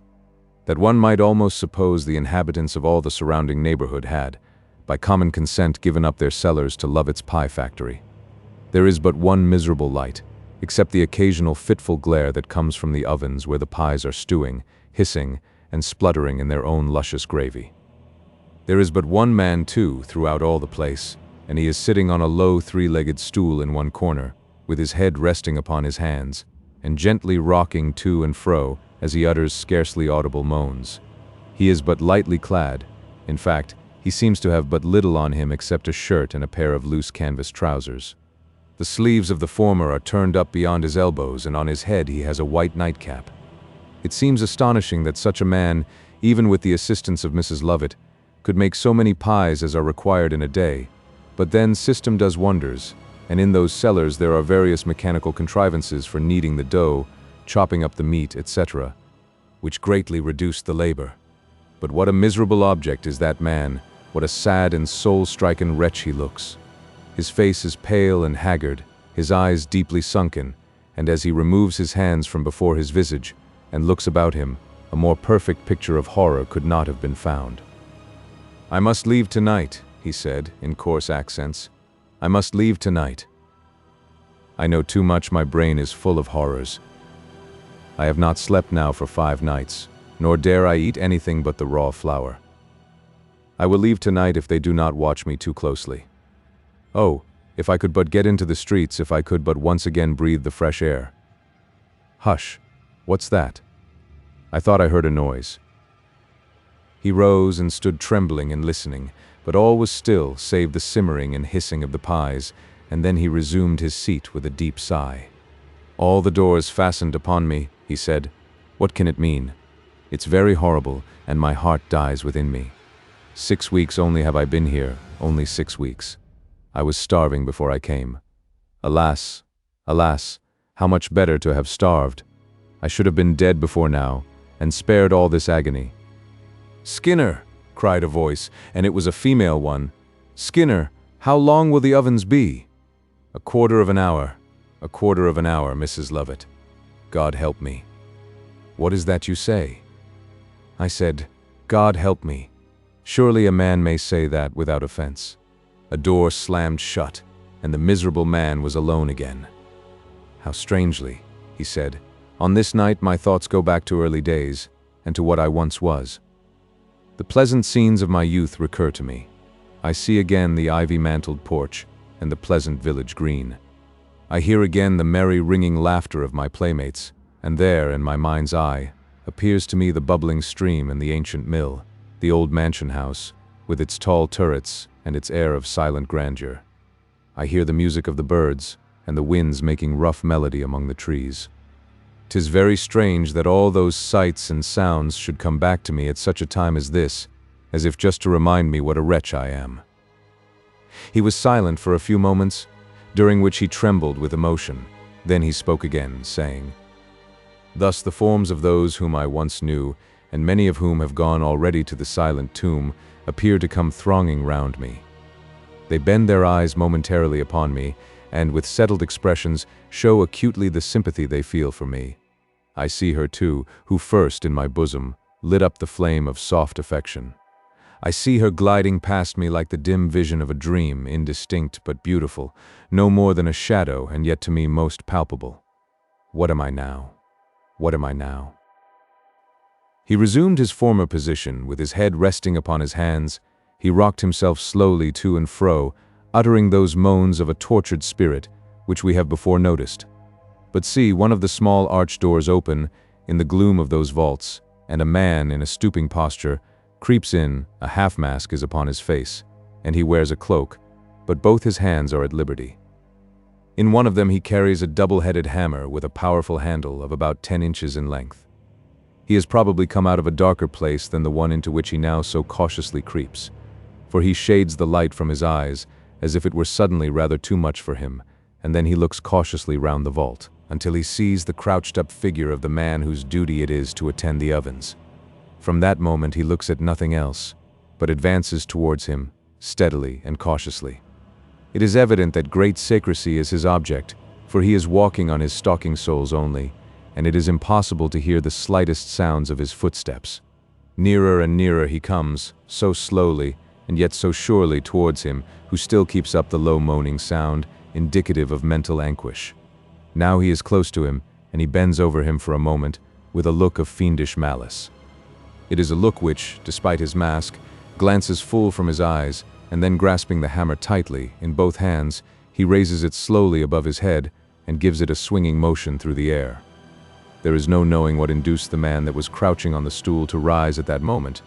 that one might almost suppose the inhabitants of all the surrounding neighborhood had, by common consent, given up their cellars to Lovett's pie factory. There is but one miserable light, except the occasional fitful glare that comes from the ovens where the pies are stewing, hissing, and spluttering in their own luscious gravy. There is but one man, too, throughout all the place, and he is sitting on a low three-legged stool in one corner, with his head resting upon his hands, and gently rocking to and fro as he utters scarcely audible moans. He is but lightly clad. In fact, he seems to have but little on him except a shirt and a pair of loose canvas trousers. The sleeves of the former are turned up beyond his elbows, and on his head he has a white nightcap. It seems astonishing that such a man, even with the assistance of Mrs. Lovett, could make so many pies as are required in a day. But then system does wonders, and in those cellars there are various mechanical contrivances for kneading the dough, chopping up the meat, etc., which greatly reduce the labor. But what a miserable object is that man, what a sad and soul-stricken wretch he looks. His face is pale and haggard, his eyes deeply sunken, and as he removes his hands from before his visage and looks about him, a more perfect picture of horror could not have been found. "I must leave tonight," he said, in coarse accents. "I must leave tonight. I know too much, my brain is full of horrors. I have not slept now for 5 nights, nor dare I eat anything but the raw flour. I will leave tonight if they do not watch me too closely. Oh, if I could but get into the streets, if I could but once again breathe the fresh air. Hush, what's that? I thought I heard a noise." He rose and stood trembling and listening, but all was still save the simmering and hissing of the pies, and then he resumed his seat with a deep sigh. "All the doors fastened upon me," he said. "What can it mean? It's very horrible, and my heart dies within me. 6 weeks only have I been here, only 6 weeks. I was starving before I came. Alas, alas, how much better to have starved. I should have been dead before now, and spared all this agony." "Skinner!" cried a voice, and it was a female one. "Skinner, how long will the ovens be?" "A quarter of an hour. A quarter of an hour, Mrs. Lovett. God help me." "What is that you say?" I said, "God help me." Surely a man may say that without offense. A door slammed shut, and the miserable man was alone again. "How strangely," he said. "On this night my thoughts go back to early days, and to what I once was. The pleasant scenes of my youth recur to me. I see again the ivy-mantled porch and the pleasant village green. I hear again the merry ringing laughter of my playmates, and there, in my mind's eye, appears to me the bubbling stream and the ancient mill, the old mansion house, with its tall turrets and its air of silent grandeur. I hear the music of the birds, and the winds making rough melody among the trees. 'Tis very strange that all those sights and sounds should come back to me at such a time as this, as if just to remind me what a wretch I am." He was silent for a few moments, during which he trembled with emotion. Then he spoke again, saying, "Thus the forms of those whom I once knew, and many of whom have gone already to the silent tomb, appear to come thronging round me. They bend their eyes momentarily upon me, and with settled expressions show acutely the sympathy they feel for me. I see her too, who first, in my bosom, lit up the flame of soft affection. I see her gliding past me like the dim vision of a dream, indistinct but beautiful, no more than a shadow, and yet to me most palpable. What am I now? What am I now? He resumed his former position, with his head resting upon his hands. He rocked himself slowly to and fro, uttering those moans of a tortured spirit, which we have before noticed. But see, one of the small arch doors open, in the gloom of those vaults, and a man in a stooping posture creeps in. A half-mask is upon his face, and he wears a cloak, but both his hands are at liberty. In one of them he carries a double-headed hammer with a powerful handle of about 10 inches in length. He has probably come out of a darker place than the one into which he now so cautiously creeps, for he shades the light from his eyes as if it were suddenly rather too much for him, and then he looks cautiously round the vault, until he sees the crouched-up figure of the man whose duty it is to attend the ovens. From that moment he looks at nothing else, but advances towards him, steadily and cautiously. It is evident that great secrecy is his object, for he is walking on his stocking soles only, and it is impossible to hear the slightest sounds of his footsteps. Nearer and nearer he comes, so slowly, and yet so surely towards him, who still keeps up the low moaning sound, indicative of mental anguish. Now he is close to him, and he bends over him for a moment, with a look of fiendish malice. It is a look which, despite his mask, glances full from his eyes, and then grasping the hammer tightly, in both hands, he raises it slowly above his head, and gives it a swinging motion through the air. There is no knowing what induced the man that was crouching on the stool to rise at that moment,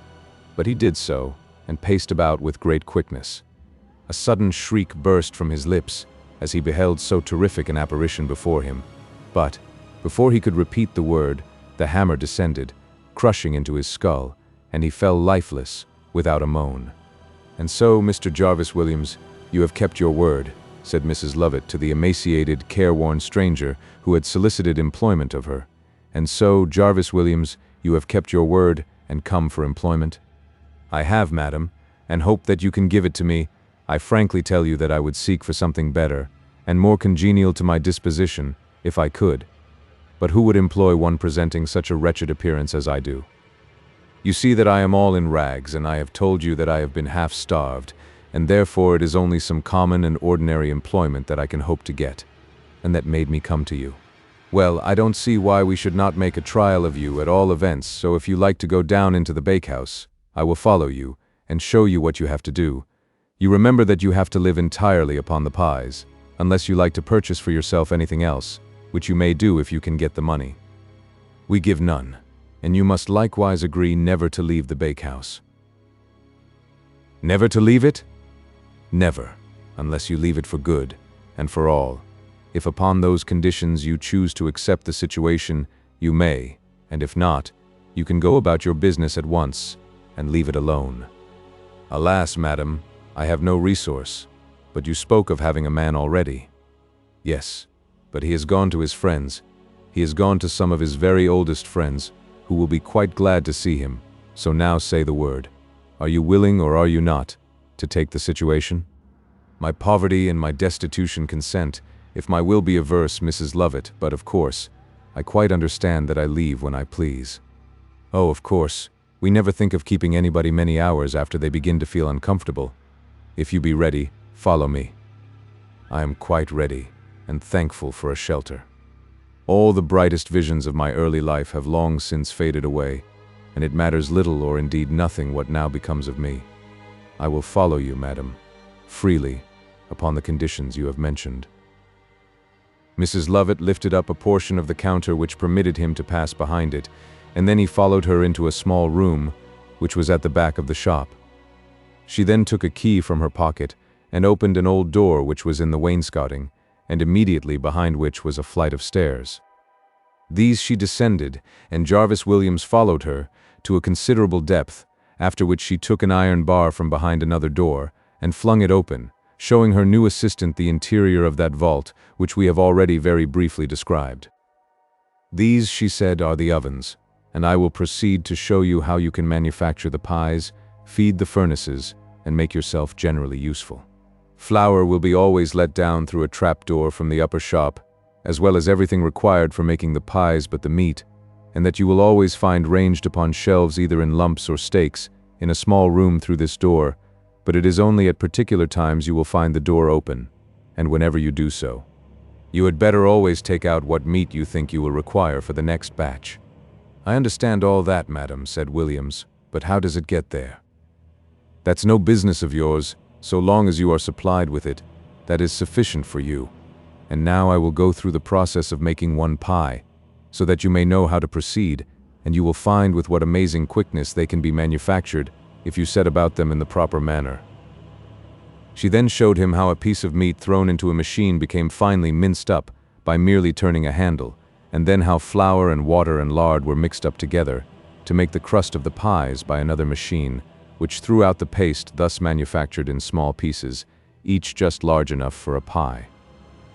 but he did so, and paced about with great quickness. A sudden shriek burst from his lips, as he beheld so terrific an apparition before him, but, before he could repeat the word, the hammer descended, crushing into his skull, and he fell lifeless, without a moan. "And so, Mr. Jarvis Williams, you have kept your word," said Mrs. Lovett to the emaciated, careworn stranger who had solicited employment of her. "And so, Jarvis Williams, you have kept your word, and come for employment?" "I have, madam, and hope that you can give it to me. I frankly tell you that I would seek for something better, and more congenial to my disposition, if I could. But who would employ one presenting such a wretched appearance as I do? You see that I am all in rags, and I have told you that I have been half-starved, and therefore it is only some common and ordinary employment that I can hope to get, and that made me come to you. Well, I don't see why we should not make a trial of you at all events, so if you like to go down into the bakehouse, I will follow you, and show you what you have to do. You remember that you have to live entirely upon the pies, unless you like to purchase for yourself anything else, which you may do if you can get the money. We give none, and you must likewise agree never to leave the bakehouse." "Never to leave it?" "Never, unless you leave it for good, and for all. If upon those conditions you choose to accept the situation, you may, and if not, you can go about your business at once, and leave it alone." "Alas, madam, I have no resource, but you spoke of having a man already." "Yes, but he has gone to his friends. He has gone to some of his very oldest friends, who will be quite glad to see him, so now say the word. Are you willing, or are you not, to take the situation?" "My poverty and my destitution consent, if my will be averse, Mrs. Lovett, but of course, I quite understand that I leave when I please." "Oh, of course, we never think of keeping anybody many hours after they begin to feel uncomfortable. If you be ready, follow me." "I am quite ready, and thankful for a shelter. All the brightest visions of my early life have long since faded away, and it matters little or indeed nothing what now becomes of me. I will follow you, madam, freely, upon the conditions you have mentioned." Mrs. Lovett lifted up a portion of the counter which permitted him to pass behind it, and then he followed her into a small room, which was at the back of the shop. She then took a key from her pocket, and opened an old door which was in the wainscoting, and immediately behind which was a flight of stairs. These she descended, and Jarvis Williams followed her, to a considerable depth, after which she took an iron bar from behind another door, and flung it open, showing her new assistant the interior of that vault, which we have already very briefly described. "These," she said, "are the ovens, and I will proceed to show you how you can manufacture the pies, feed the furnaces, and make yourself generally useful. Flour will be always let down through a trap-door from the upper shop, as well as everything required for making the pies but the meat, and that you will always find ranged upon shelves either in lumps or steaks, in a small room through this door, but it is only at particular times you will find the door open, and whenever you do so. You had better always take out what meat you think you will require for the next batch." "I understand all that, madam," said Williams, "but how does it get there?" "That's no business of yours, so long as you are supplied with it. That is sufficient for you. And now I will go through the process of making one pie, so that you may know how to proceed, and you will find with what amazing quickness they can be manufactured if you set about them in the proper manner." She then showed him how a piece of meat thrown into a machine became finely minced up by merely turning a handle, and then how flour and water and lard were mixed up together to make the crust of the pies by another machine, which threw out the paste thus manufactured in small pieces, each just large enough for a pie.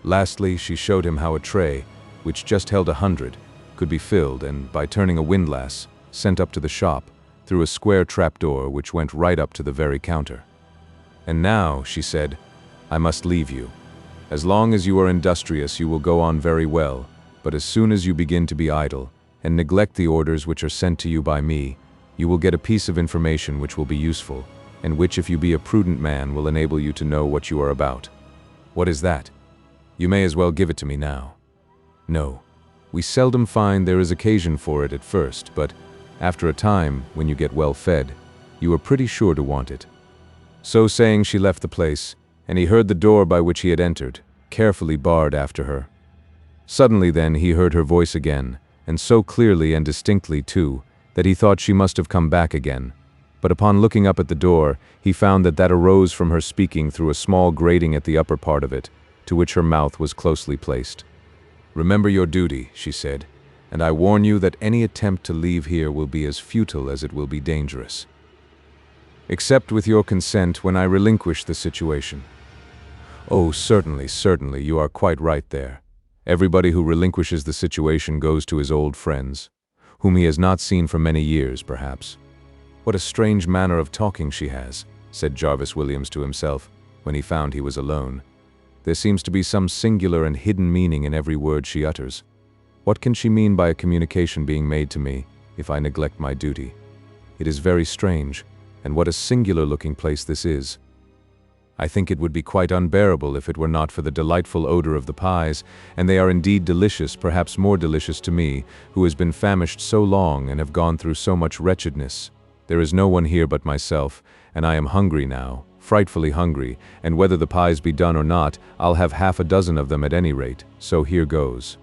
Lastly, she showed him how a tray, which just held 100, could be filled and, by turning a windlass, sent up to the shop through a square trapdoor which went right up to the very counter. "And now," she said, "I must leave you. As long as you are industrious you will go on very well, but as soon as you begin to be idle, and neglect the orders which are sent to you by me, you will get a piece of information which will be useful, and which, if you be a prudent man, will enable you to know what you are about." "What is that?" "You may as well give it to me now." "No. We seldom find there is occasion for it at first, but after a time, when you get well fed, you are pretty sure to want it." So saying, she left the place, and he heard the door by which he had entered, carefully barred after her. Suddenly then he heard her voice again, and so clearly and distinctly too, that he thought she must have come back again. But upon looking up at the door, he found that arose from her speaking through a small grating at the upper part of it, to which her mouth was closely placed. "Remember your duty," she said, "and I warn you that any attempt to leave here will be as futile as it will be dangerous. Except with your consent when I relinquish the situation." "Oh, certainly, certainly, you are quite right there. Everybody who relinquishes the situation goes to his old friends, whom he has not seen for many years, perhaps." "What a strange manner of talking she has," said Jarvis Williams to himself, when he found he was alone. "There seems to be some singular and hidden meaning in every word she utters. What can she mean by a communication being made to me, if I neglect my duty? It is very strange, and what a singular-looking place this is. I think it would be quite unbearable if it were not for the delightful odor of the pies, and they are indeed delicious, perhaps more delicious to me, who has been famished so long and have gone through so much wretchedness. There is no one here but myself, and I am hungry now, frightfully hungry, and whether the pies be done or not, I'll have half a dozen of them at any rate, so here goes."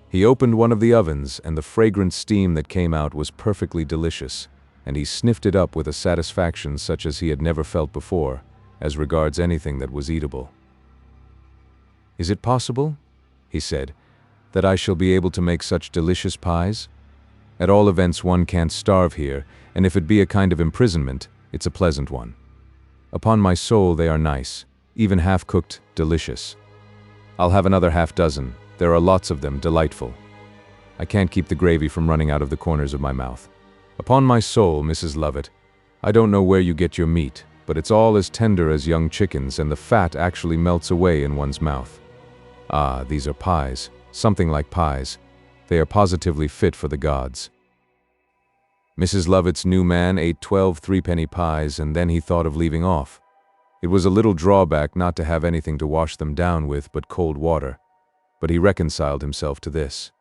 He opened one of the ovens, and the fragrant steam that came out was perfectly delicious, and he sniffed it up with a satisfaction such as he had never felt before, as regards anything that was eatable. "Is it possible," he said, "that I shall be able to make such delicious pies? At all events one can't starve here, and if it be a kind of imprisonment, it's a pleasant one. Upon my soul they are nice, even half-cooked, delicious. I'll have another half dozen, there are lots of them, delightful. I can't keep the gravy from running out of the corners of my mouth. Upon my soul, Mrs. Lovett, I don't know where you get your meat, but it's all as tender as young chickens, and the fat actually melts away in one's mouth. Ah, these are pies, something like pies. They are positively fit for the gods." Mrs. Lovett's new man ate 12 three-penny pies, and then he thought of leaving off. It was a little drawback not to have anything to wash them down with but cold water, but he reconciled himself to this.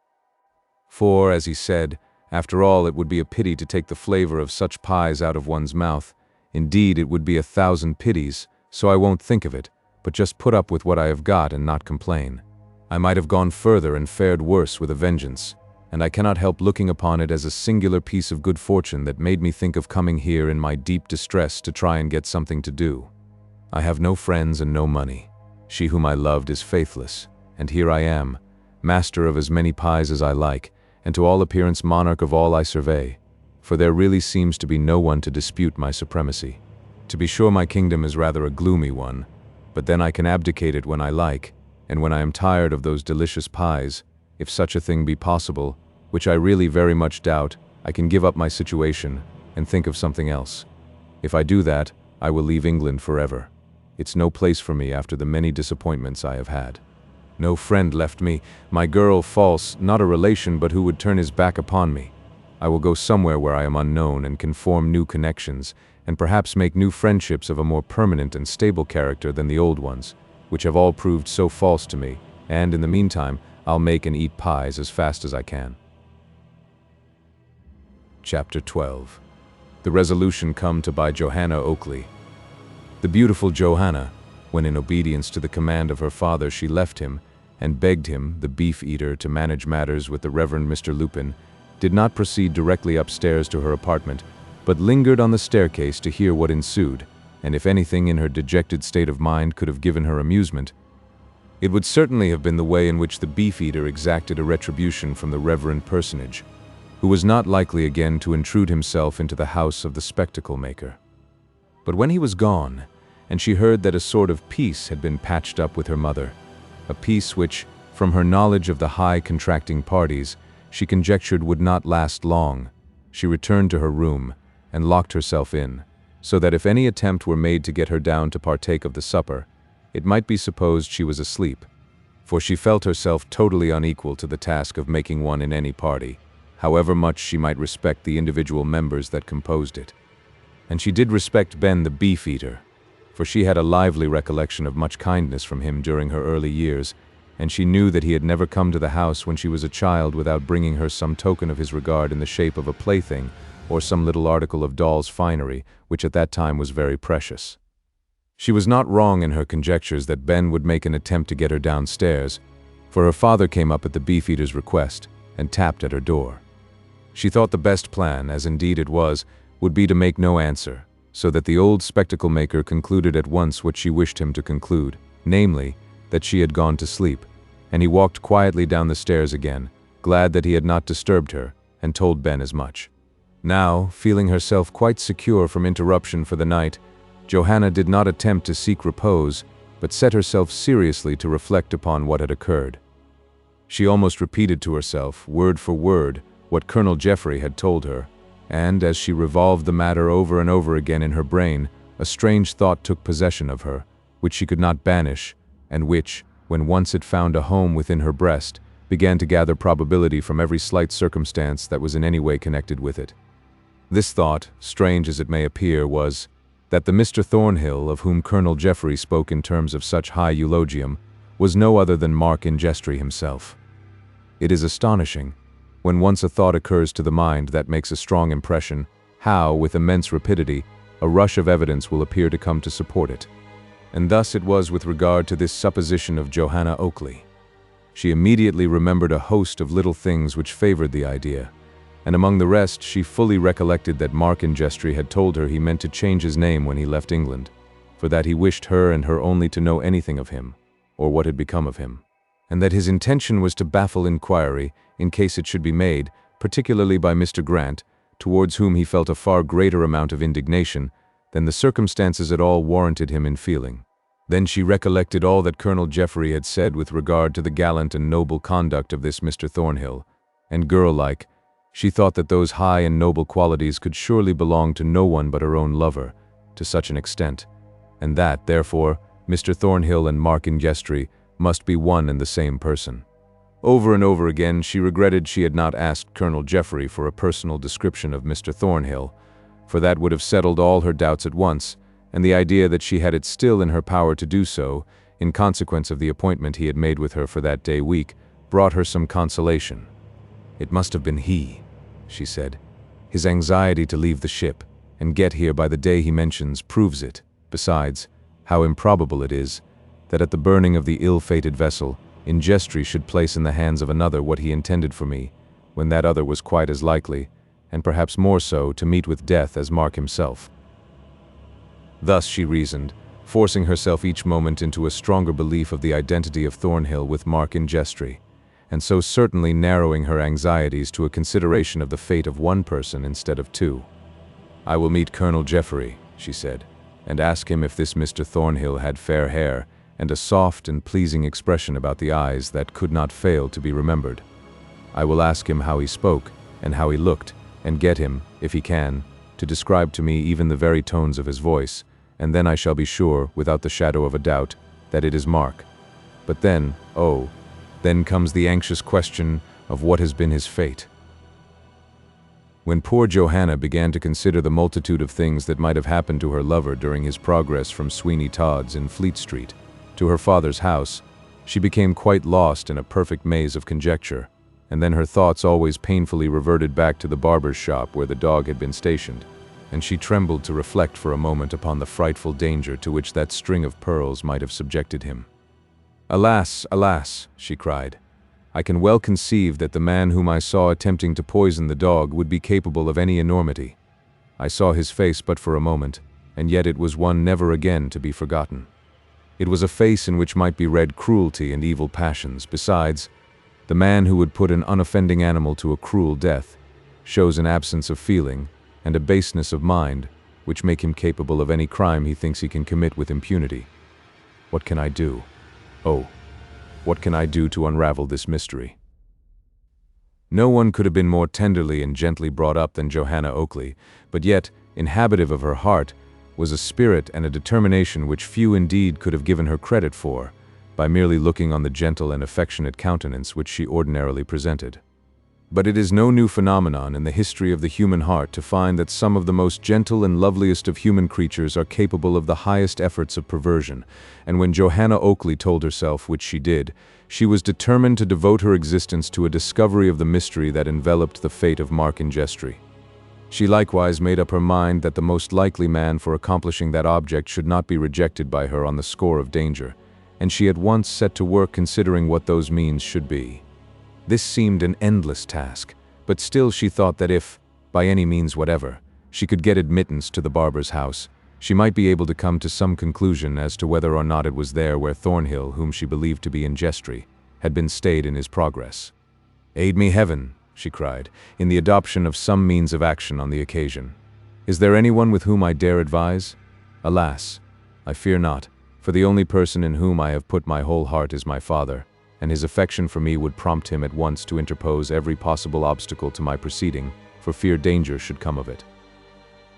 For, as he said, after all it would be a pity to take the flavor of such pies out of one's mouth. Indeed, it would be 1,000 pities, so I won't think of it, but just put up with what I have got and not complain. I might have gone further and fared worse with a vengeance, and I cannot help looking upon it as a singular piece of good fortune that made me think of coming here in my deep distress to try and get something to do. I have no friends and no money. She whom I loved is faithless, and here I am, master of as many pies as I like, and to all appearance monarch of all I survey, for there really seems to be no one to dispute my supremacy. To be sure, my kingdom is rather a gloomy one, but then I can abdicate it when I like, and when I am tired of those delicious pies, if such a thing be possible, which I really very much doubt, I can give up my situation and think of something else. If I do that, I will leave England forever. It's no place for me after the many disappointments I have had. No friend left me, my girl false, not a relation but who would turn his back upon me. I will go somewhere where I am unknown and can form new connections, and perhaps make new friendships of a more permanent and stable character than the old ones, which have all proved so false to me, and in the meantime, I'll make and eat pies as fast as I can. Chapter 12. The resolution come to by Johanna Oakley. The beautiful Johanna, when in obedience to the command of her father she left him, and begged him, the beef-eater, to manage matters with the Reverend Mr. Lupin, did not proceed directly upstairs to her apartment, but lingered on the staircase to hear what ensued, and if anything in her dejected state of mind could have given her amusement, it would certainly have been the way in which the beef-eater exacted a retribution from the reverend personage, who was not likely again to intrude himself into the house of the spectacle-maker. But when he was gone, and she heard that a sort of peace had been patched up with her mother, a peace which, from her knowledge of the high contracting parties, she conjectured would not last long, she returned to her room and locked herself in, so that if any attempt were made to get her down to partake of the supper, it might be supposed she was asleep, for she felt herself totally unequal to the task of making one in any party, however much she might respect the individual members that composed it. And she did respect Ben the beef-eater, for she had a lively recollection of much kindness from him during her early years, and she knew that he had never come to the house when she was a child without bringing her some token of his regard in the shape of a plaything or some little article of doll's finery, which at that time was very precious. She was not wrong in her conjectures that Ben would make an attempt to get her downstairs, for her father came up at the beef-eater's request and tapped at her door. She thought the best plan, as indeed it was, would be to make no answer, so that the old spectacle-maker concluded at once what she wished him to conclude, namely, that she had gone to sleep, and he walked quietly down the stairs again, glad that he had not disturbed her, and told Ben as much. Now, feeling herself quite secure from interruption for the night, Johanna did not attempt to seek repose, but set herself seriously to reflect upon what had occurred. She almost repeated to herself, word for word, what Colonel Jeffrey had told her, and as she revolved the matter over and over again in her brain, a strange thought took possession of her, which she could not banish, and which, when once it found a home within her breast, began to gather probability from every slight circumstance that was in any way connected with it. This thought, strange as it may appear, was that the Mr. Thornhill of whom Colonel Jeffrey spoke in terms of such high eulogium was no other than Mark Ingestre himself. It is astonishing, when once a thought occurs to the mind that makes a strong impression, how, with immense rapidity, a rush of evidence will appear to come to support it. And thus it was with regard to this supposition of Johanna Oakley. She immediately remembered a host of little things which favored the idea, and among the rest she fully recollected that Mark Ingestre had told her he meant to change his name when he left England, for that he wished her and her only to know anything of him, or what had become of him, and that his intention was to baffle inquiry, in case it should be made, particularly by Mr. Grant, towards whom he felt a far greater amount of indignation than the circumstances at all warranted him in feeling. Then she recollected all that Colonel Jeffrey had said with regard to the gallant and noble conduct of this Mr. Thornhill, and girl-like, she thought that those high and noble qualities could surely belong to no one but her own lover, to such an extent, and that, therefore, Mr. Thornhill and Mark Ingestre must be one and the same person. Over and over again she regretted she had not asked Colonel Jeffrey for a personal description of Mr. Thornhill, for that would have settled all her doubts at once, and the idea that she had it still in her power to do so, in consequence of the appointment he had made with her for that day week, brought her some consolation. It must have been he, she said. His anxiety to leave the ship, and get here by the day he mentions, proves it. Besides, how improbable it is, that at the burning of the ill-fated vessel, Ingestre should place in the hands of another what he intended for me, when that other was quite as likely, and perhaps more so, to meet with death as Mark himself. Thus she reasoned, forcing herself each moment into a stronger belief of the identity of Thornhill with Mark Ingestre, and so certainly narrowing her anxieties to a consideration of the fate of one person instead of two. "I will meet Colonel Jeffrey," she said, "and ask him if this Mr. Thornhill had fair hair, and a soft and pleasing expression about the eyes that could not fail to be remembered. I will ask him how he spoke, and how he looked, and get him, if he can, to describe to me even the very tones of his voice, and then I shall be sure, without the shadow of a doubt, that it is Mark. But then, then comes the anxious question of what has been his fate." When poor Johanna began to consider the multitude of things that might have happened to her lover during his progress from Sweeney Todd's in Fleet Street to her father's house, she became quite lost in a perfect maze of conjecture, and then her thoughts always painfully reverted back to the barber's shop where the dog had been stationed, and she trembled to reflect for a moment upon the frightful danger to which that string of pearls might have subjected him. "Alas, alas," she cried, "I can well conceive that the man whom I saw attempting to poison the dog would be capable of any enormity. I saw his face but for a moment, and yet it was one never again to be forgotten. It was a face in which might be read cruelty and evil passions. Besides, the man who would put an unoffending animal to a cruel death shows an absence of feeling and a baseness of mind which make him capable of any crime he thinks he can commit with impunity. What can I do? Oh, what can I do to unravel this mystery?" No one could have been more tenderly and gently brought up than Johanna Oakley, but yet, inhabitive of her heart, was a spirit and a determination which few indeed could have given her credit for, by merely looking on the gentle and affectionate countenance which she ordinarily presented. But it is no new phenomenon in the history of the human heart to find that some of the most gentle and loveliest of human creatures are capable of the highest efforts of perversion, and when Johanna Oakley told herself, which she did, she was determined to devote her existence to a discovery of the mystery that enveloped the fate of Mark Ingestry. She likewise made up her mind that the most likely man for accomplishing that object should not be rejected by her on the score of danger, and she at once set to work considering what those means should be. This seemed an endless task, but still she thought that if, by any means whatever, she could get admittance to the barber's house, she might be able to come to some conclusion as to whether or not it was there where Thornhill, whom she believed to be Ingestry, had been stayed in his progress. "Aid me, Heaven," she cried, "in the adoption of some means of action on the occasion. Is there anyone with whom I dare advise? Alas, I fear not, for the only person in whom I have put my whole heart is my father, and his affection for me would prompt him at once to interpose every possible obstacle to my proceeding, for fear danger should come of it.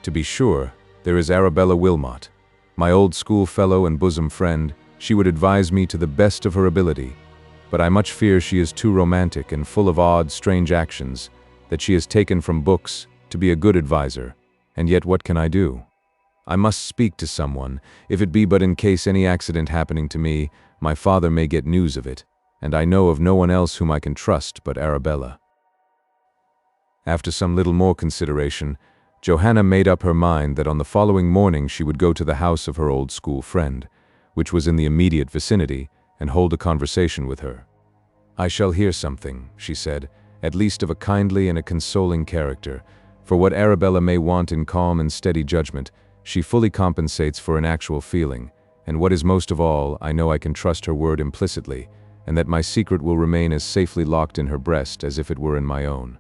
To be sure, there is Arabella Wilmot, my old schoolfellow and bosom friend. She would advise me to the best of her ability, but I much fear she is too romantic and full of odd, strange actions, that she is taken from books to be a good adviser, and yet what can I do? I must speak to someone, if it be but in case any accident happening to me, my father may get news of it, and I know of no one else whom I can trust but Arabella." After some little more consideration, Johanna made up her mind that on the following morning she would go to the house of her old school friend, which was in the immediate vicinity, and hold a conversation with her. "I shall hear something," she said, "at least of a kindly and a consoling character, for what Arabella may want in calm and steady judgment, she fully compensates for in actual feeling, and what is most of all, I know I can trust her word implicitly, and that my secret will remain as safely locked in her breast as if it were in my own."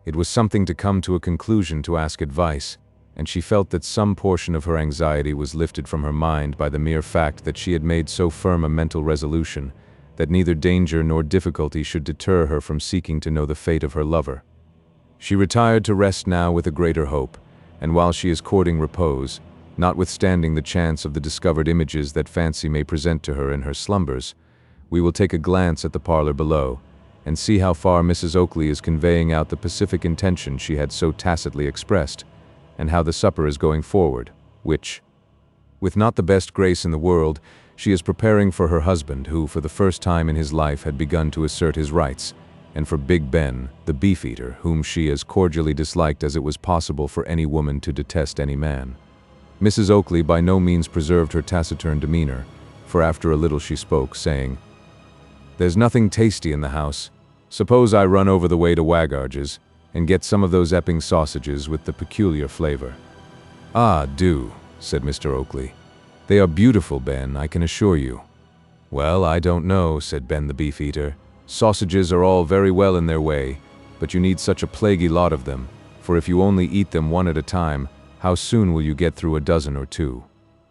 It was something to come to a conclusion to ask advice, and she felt that some portion of her anxiety was lifted from her mind by the mere fact that she had made so firm a mental resolution that neither danger nor difficulty should deter her from seeking to know the fate of her lover. She retired to rest now with a greater hope, and while she is courting repose, notwithstanding the chance of the discovered images that fancy may present to her in her slumbers, we will take a glance at the parlor below, and see how far Mrs. Oakley is conveying out the pacific intention she had so tacitly expressed, and how the supper is going forward, which, with not the best grace in the world, she is preparing for her husband, who for the first time in his life had begun to assert his rights, and for Big Ben, the beef-eater, whom she as cordially disliked as it was possible for any woman to detest any man. Mrs. Oakley by no means preserved her taciturn demeanor, for after a little she spoke, saying, "There's nothing tasty in the house. Suppose I run over the way to Waggarge's and get some of those Epping sausages with the peculiar flavor." "Ah, do," said Mr. Oakley. "They are beautiful, Ben, I can assure you." "Well, I don't know," said Ben the beef-eater. "Sausages are all very well in their way, but you need such a plaguey lot of them, for if you only eat them one at a time, how soon will you get through a dozen or two?"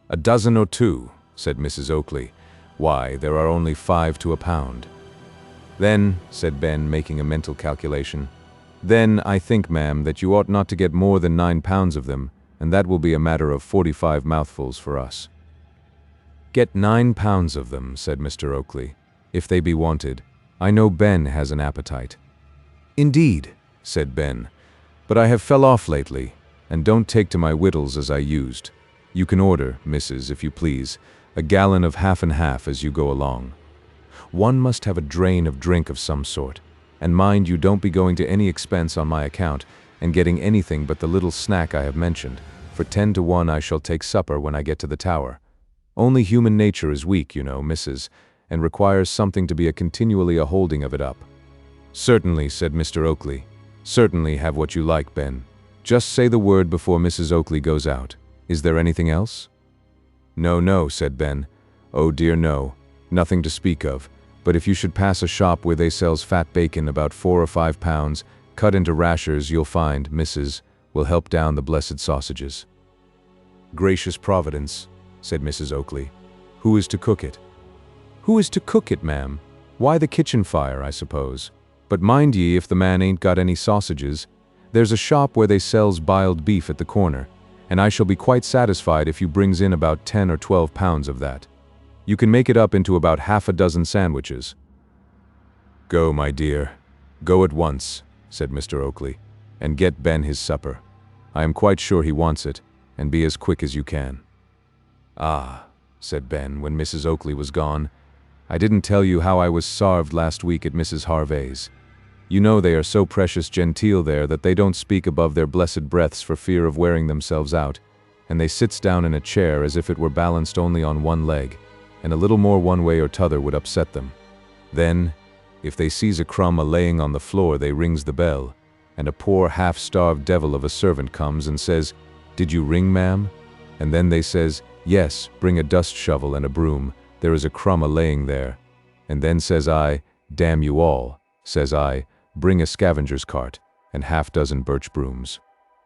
"A dozen or two," said Mrs. Oakley. "Why, there are only 5 to a pound." "Then," said Ben, making a mental calculation, "then I think, ma'am, that you ought not to get more than 9 pounds of them, and that will be a matter of 45 mouthfuls for us." "Get 9 pounds of them," said Mr. Oakley, "if they be wanted. I know Ben has an appetite." "Indeed," said Ben. But I have fell off lately, and don't take to my wittles as I used. You can order, missus, if you please, a gallon of half and half as you go along. One must have a drain of drink of some sort, and mind you don't be going to any expense on my account and getting anything but the little snack I have mentioned. For 10 to 1 I shall take supper when I get to the tower. Only human nature is weak, you know, missus, and requires something to be a continually a holding of it up. Certainly, said Mr. Oakley. Certainly have what you like, Ben. Just say the word before Mrs. Oakley goes out. Is there anything else? No, no, said Ben. Oh dear no, nothing to speak of. But if you should pass a shop where they sells fat bacon about 4 or 5 pounds, cut into rashers, you'll find, missus, will help down the blessed sausages. Gracious Providence, said Mrs. Oakley. Who is to cook it? Who is to cook it, ma'am? Why, the kitchen fire, I suppose. But mind ye, if the man ain't got any sausages, there's a shop where they sells biled beef at the corner, and I shall be quite satisfied if you brings in about 10 or 12 pounds of that. You can make it up into about half a dozen sandwiches. Go, my dear, go at once, said Mr. Oakley, and get Ben his supper. I am quite sure he wants it, and be as quick as you can. Ah, said Ben, when Mrs. Oakley was gone, I didn't tell you how I was sarved last week at Mrs. Harvey's. You know they are so precious genteel there that they don't speak above their blessed breaths for fear of wearing themselves out, and they sits down in a chair as if it were balanced only on one leg, and a little more one way or t'other would upset them. Then, if they sees a crumb a-laying on the floor, they rings the bell, and a poor half-starved devil of a servant comes and says, "Did you ring, ma'am?" And then they says, "Yes, bring a dust shovel and a broom, there is a crumb a-laying there." And then says I, "Damn you all," says I, "bring a scavenger's cart, and half-dozen birch brooms.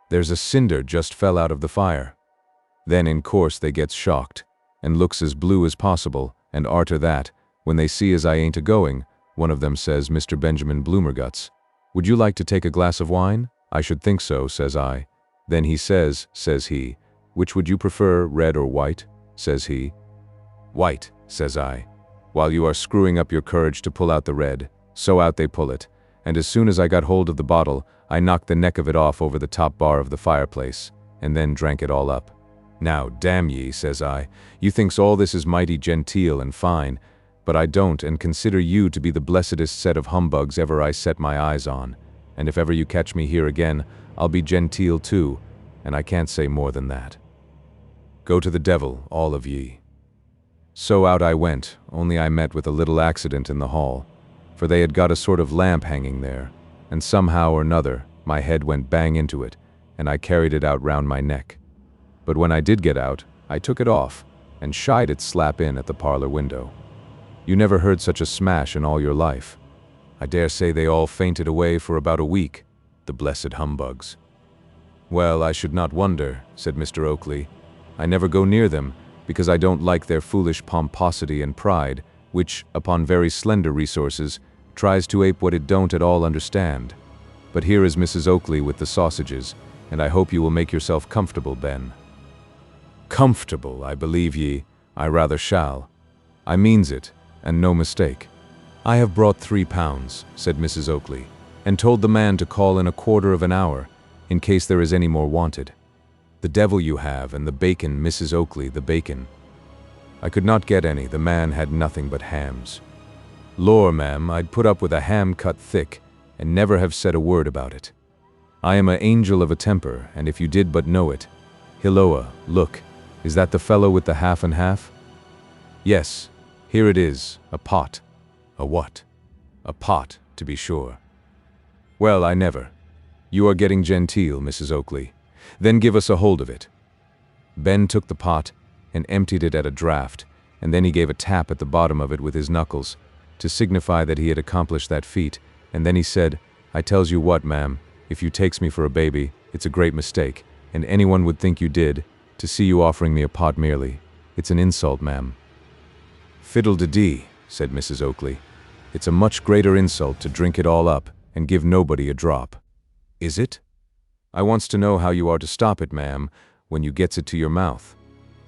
There's a cinder just fell out of the fire." Then in course they gets shocked, and looks as blue as possible, and arter that, when they see as I ain't a-going, one of them says, "Mr. Benjamin Bloomerguts, would you like to take a glass of wine?" "I should think so," says I. Then he says he, "Which would you prefer, red or white?" says he. "White," says I. "While you are screwing up your courage to pull out the red." So out they pull it, and as soon as I got hold of the bottle, I knocked the neck of it off over the top bar of the fireplace, and then drank it all up. "Now, damn ye," says I, "you thinks all this is mighty genteel and fine, but I don't, and consider you to be the blessedest set of humbugs ever I set my eyes on, and if ever you catch me here again, I'll be genteel too, and I can't say more than that. Go to the devil, all of ye." So out I went, only I met with a little accident in the hall, for they had got a sort of lamp hanging there, and somehow or nother my head went bang into it, and I carried it out round my neck. But when I did get out, I took it off, and shied it slap in at the parlor window. You never heard such a smash in all your life. I dare say they all fainted away for about a week, the blessed humbugs. "Well, I should not wonder," said Mr. Oakley. "I never go near them, because I don't like their foolish pomposity and pride, which, upon very slender resources, tries to ape what it don't at all understand. But here is Mrs. Oakley with the sausages, and I hope you will make yourself comfortable, Ben." "Comfortable, I believe ye, I rather shall. I means it, and no mistake. I have brought 3 pounds, said Mrs. Oakley, and told the man to call in a quarter of an hour, in case there is any more wanted. The devil you have, and the bacon, Mrs. Oakley, the bacon. I could not get any, the man had nothing but hams. Lor, ma'am, I'd put up with a ham cut thick, and never have said a word about it. I am a angel of a temper, and if you did but know it. Hilloa, look, is that the fellow with the half and half? Yes, here it is, a pot. A what? A pot, to be sure. Well, I never. You are getting genteel, Mrs. Oakley. Then give us a hold of it. Ben took the pot and emptied it at a draught, and then he gave a tap at the bottom of it with his knuckles, to signify that he had accomplished that feat, and then he said, I tells you what, ma'am, if you takes me for a baby, it's a great mistake, and anyone would think you did, to see you offering me a pot merely. It's an insult, ma'am. Fiddle-de-dee, said Mrs. Oakley. It's a much greater insult to drink it all up and give nobody a drop. Is it? I wants to know how you are to stop it, ma'am, when you gets it to your mouth.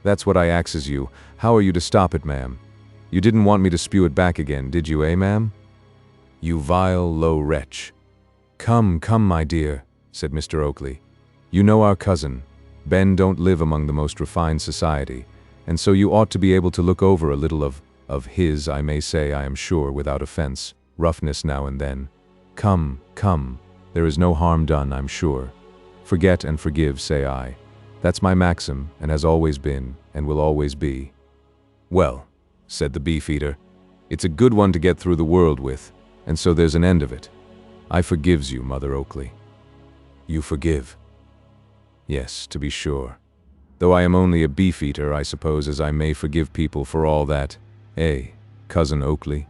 That's what I axes you. How are you to stop it, ma'am? You didn't want me to spew it back again, did you, ma'am? You vile, low wretch. Come, come, my dear, said Mr. Oakley. "You know our cousin. Ben don't live among the most refined society, and so you ought to be able to look over a little of his, I may say, I am sure, without offense, roughness now and then. Come, come, there is no harm done, I'm sure. Forget and forgive, say I. That's my maxim, and has always been, and will always be." "Well," said the beefeater, "it's a good one to get through the world with, and so there's an end of it. I forgives you, Mother Oakley." "You forgive?" "Yes, to be sure. Though I am only a beefeater, I suppose as I may forgive people for all that, eh, Cousin Oakley?"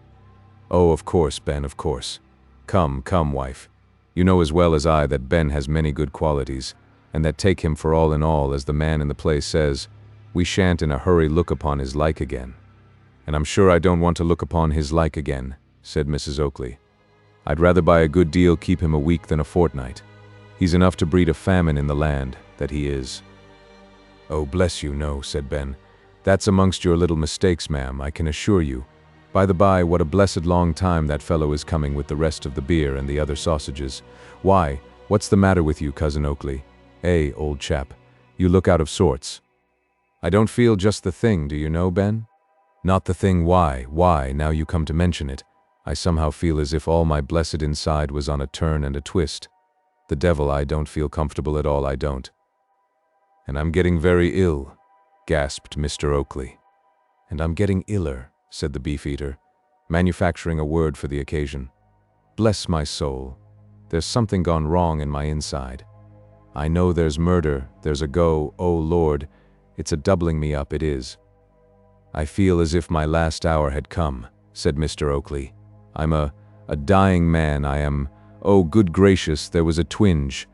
"Oh, of course, Ben, of course. Come, come, wife. You know as well as I that Ben has many good qualities, and that take him for all in all, as the man in the play says, we shan't in a hurry look upon his like again." "And I'm sure I don't want to look upon his like again," said Mrs. Oakley. "I'd rather by a good deal keep him a week than a fortnight. He's enough to breed a famine in the land, that he is." "Oh, bless you, no," said Ben. "That's amongst your little mistakes, ma'am, I can assure you. By the by, what a blessed long time that fellow is coming with the rest of the beer and the other sausages. Why, what's the matter with you, Cousin Oakley? Eh, old chap, you look out of sorts." "I don't feel just the thing, do you know, Ben?" "Not the thing, why, now you come to mention it, I somehow feel as if all my blessed inside was on a turn and a twist. The devil, I don't feel comfortable at all, I don't." "And I'm getting very ill," gasped Mr. Oakley. "And I'm getting iller," said the beefeater, manufacturing a word for the occasion. "Bless my soul, there's something gone wrong in my inside. I know there's murder, there's a go, oh Lord, it's a doubling me up, it is." "I feel as if my last hour had come," said Mr. Oakley. "I'm a dying man, I am. Oh, good gracious, there was a twinge."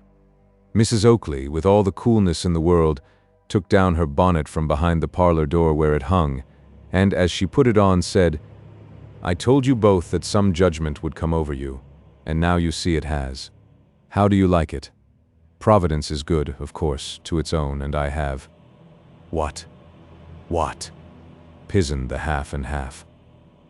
Mrs. Oakley, with all the coolness in the world, took down her bonnet from behind the parlor door where it hung, and as she put it on said, "I told you both that some judgment would come over you, and now you see it has. How do you like it? Providence is good, of course, to its own, and I have—" "What? What?" "Pisoned the half and half."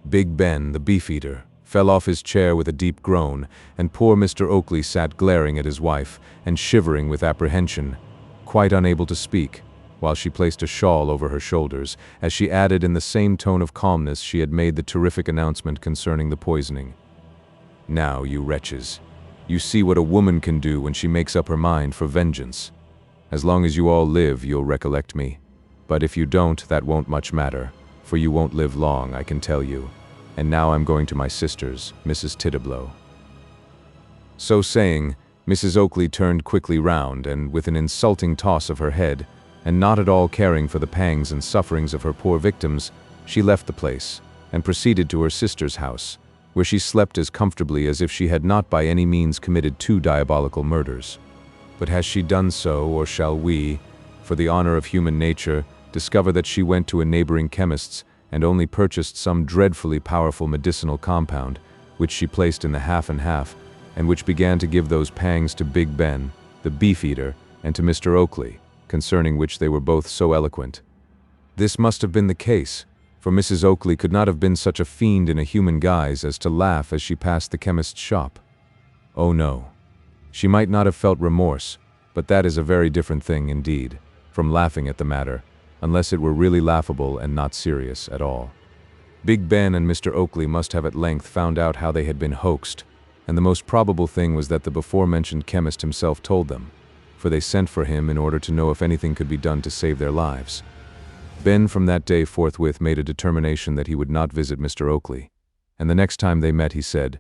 Big Ben, the beefeater, fell off his chair with a deep groan, and poor Mr. Oakley sat glaring at his wife, and shivering with apprehension, quite unable to speak, while she placed a shawl over her shoulders, as she added in the same tone of calmness she had made the terrific announcement concerning the poisoning, "Now, you wretches, you see what a woman can do when she makes up her mind for vengeance. As long as you all live, you'll recollect me. But if you don't, that won't much matter, for you won't live long, I can tell you. And now I'm going to my sister's, Mrs. Tiddeblow." So saying, Mrs. Oakley turned quickly round, and with an insulting toss of her head, and not at all caring for the pangs and sufferings of her poor victims, she left the place, and proceeded to her sister's house, where she slept as comfortably as if she had not by any means committed 2 diabolical murders. But has she done so, or shall we, for the honor of human nature, discover that she went to a neighboring chemist's and only purchased some dreadfully powerful medicinal compound, which she placed in the half and half, and which began to give those pangs to Big Ben, the beefeater, and to Mr. Oakley, concerning which they were both so eloquent? This must have been the case, for Mrs. Oakley could not have been such a fiend in a human guise as to laugh as she passed the chemist's shop. Oh no. She might not have felt remorse, but that is a very different thing indeed, from laughing at the matter, unless it were really laughable and not serious at all. Big Ben and Mr. Oakley must have at length found out how they had been hoaxed, and the most probable thing was that the before-mentioned chemist himself told them, for they sent for him in order to know if anything could be done to save their lives. Ben from that day forthwith made a determination that he would not visit Mr. Oakley, and the next time they met he said,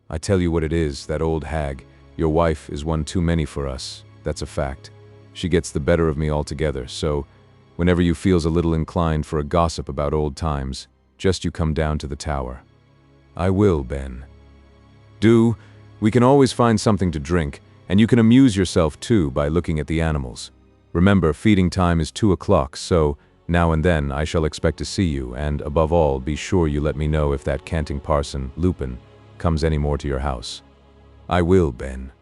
"I tell you what it is, that old hag, your wife, is one too many for us, that's a fact. She gets the better of me altogether, so, whenever you feels a little inclined for a gossip about old times, just you come down to the tower." "I will, Ben." "Do. We can always find something to drink, and you can amuse yourself too by looking at the animals. Remember, feeding time is 2 o'clock, so, now and then, I shall expect to see you, and, above all, be sure you let me know if that canting parson, Lupin, comes any more to your house." "I will, Ben."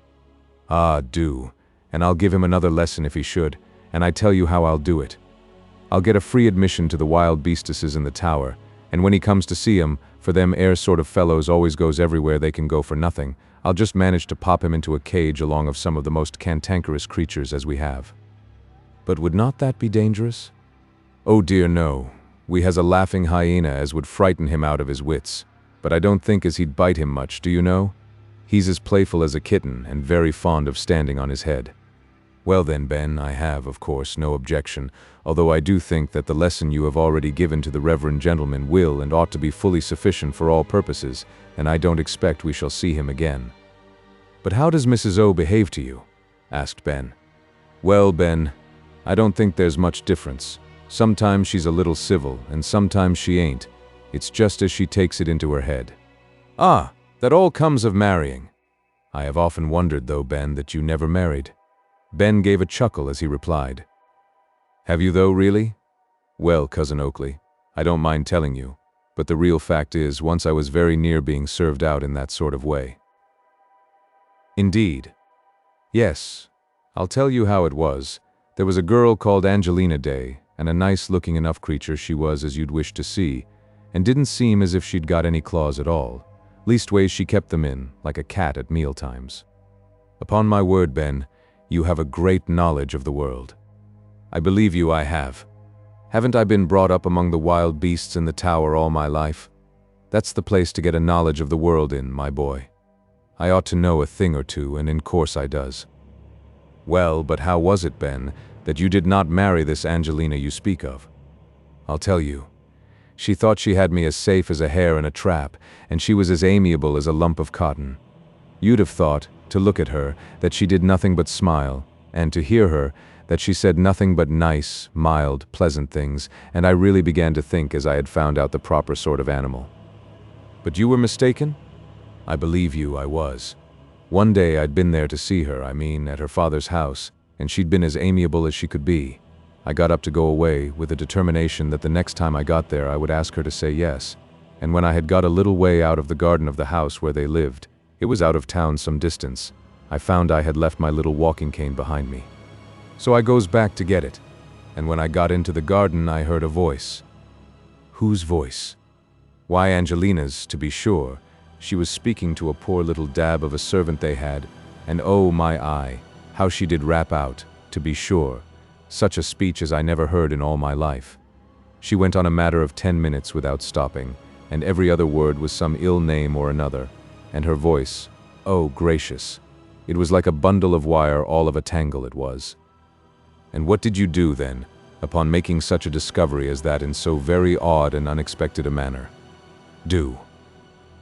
"Ah, do, and I'll give him another lesson if he should, and I tell you how I'll do it. I'll get a free admission to the wild beastesses in the tower, and when he comes to see 'em, For them air sort of fellows always goes everywhere they can go for nothing. I'll just manage to pop him into a cage along of some of the most cantankerous creatures as we have. But would not that be dangerous? Oh dear no. We has a laughing hyena as would frighten him out of his wits. But I don't think as he'd bite him much, do you know? He's as playful as a kitten and very fond of standing on his head. Well then, Ben, I have, of course, no objection, although I do think that the lesson you have already given to the reverend gentleman will and ought to be fully sufficient for all purposes, and I don't expect we shall see him again. But how does Mrs. O behave to you? Asked Ben. Well, Ben, I don't think there's much difference. Sometimes she's a little civil, and sometimes she ain't. It's just as she takes it into her head. Ah, that all comes of marrying. I have often wondered, though, Ben, that you never married. Ben gave a chuckle as he replied. Have you though, really? Well, Cousin Oakley, I don't mind telling you, but the real fact is, once I was very near being served out in that sort of way. Indeed. Yes, I'll tell you how it was. There was a girl called Angelina Day, and a nice-looking enough creature she was as you'd wish to see, and didn't seem as if she'd got any claws at all. Leastways she kept them in, like a cat at mealtimes. Upon my word, Ben, you have a great knowledge of the world. I believe you I have. Haven't I been brought up among the wild beasts in the tower all my life? That's the place to get a knowledge of the world in, my boy. I ought to know a thing or two, and in course I does. Well, but how was it, Ben, that you did not marry this Angelina you speak of? I'll tell you. She thought she had me as safe as a hare in a trap, and she was as amiable as a lump of cotton. You'd have thought, to look at her, that she did nothing but smile, and to hear her, that she said nothing but nice, mild, pleasant things, and I really began to think as I had found out the proper sort of animal. But you were mistaken? I believe you, I was. One day I'd been there to see her, at her father's house, and she'd been as amiable as she could be. I got up to go away, with a determination that the next time I got there I would ask her to say yes, and when I had got a little way out of the garden of the house where they lived, it was out of town some distance, I found I had left my little walking cane behind me. So I goes back to get it, and when I got into the garden I heard a voice. Whose voice? Why, Angelina's, to be sure. She was speaking to a poor little dab of a servant they had, and oh my eye, how she did rap out, to be sure. Such a speech as I never heard in all my life. She went on a matter of 10 minutes without stopping, and every other word was some ill name or another, and her voice, oh gracious, it was like a bundle of wire, all of a tangle it was. And what did you do then, upon making such a discovery as that in so very odd and unexpected a manner? Do.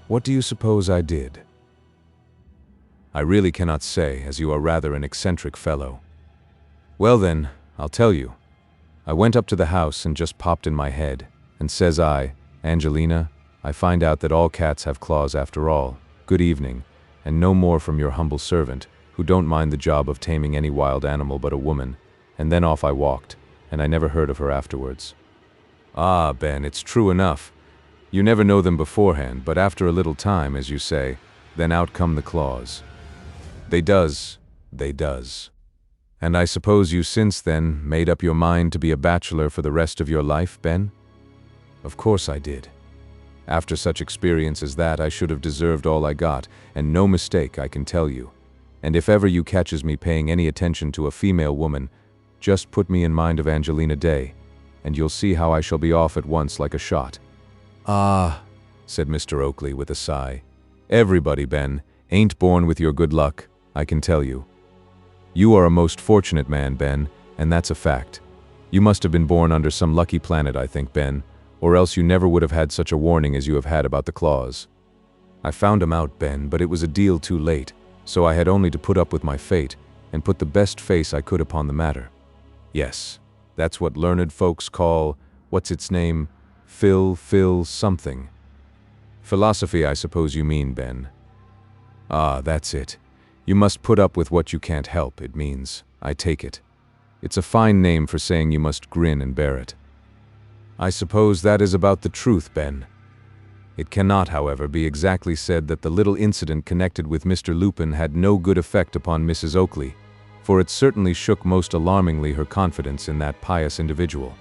What do you suppose I did? I really cannot say, as you are rather an eccentric fellow. Well then, I'll tell you. I went up to the house and just popped in my head, and says I, Angelina, I find out that all cats have claws after all. Good evening, and no more from your humble servant, who don't mind the job of taming any wild animal but a woman, and then off I walked, and I never heard of her afterwards. Ah, Ben, it's true enough. You never know them beforehand, but after a little time, as you say, then out come the claws. They does. And I suppose you since then made up your mind to be a bachelor for the rest of your life, Ben? Of course I did. After such experience as that, I should have deserved all I got, and no mistake, I can tell you. And if ever you catches me paying any attention to a female woman, just put me in mind of Angelina Day, and you'll see how I shall be off at once like a shot. Ah, said Mr. Oakley with a sigh. Everybody, Ben, ain't born with your good luck, I can tell you. You are a most fortunate man, Ben, and that's a fact. You must have been born under some lucky planet, I think, Ben, or else you never would have had such a warning as you have had about the claws. I found 'em out, Ben, but it was a deal too late, so I had only to put up with my fate, and put the best face I could upon the matter. Yes, that's what learned folks call, what's its name, Phil something. Philosophy, I suppose you mean, Ben. Ah, that's it. You must put up with what you can't help, it means, I take it. It's a fine name for saying you must grin and bear it. I suppose that is about the truth, Ben. It cannot, however, be exactly said that the little incident connected with Mr. Lupin had no good effect upon Mrs. Oakley, for it certainly shook most alarmingly her confidence in that pious individual.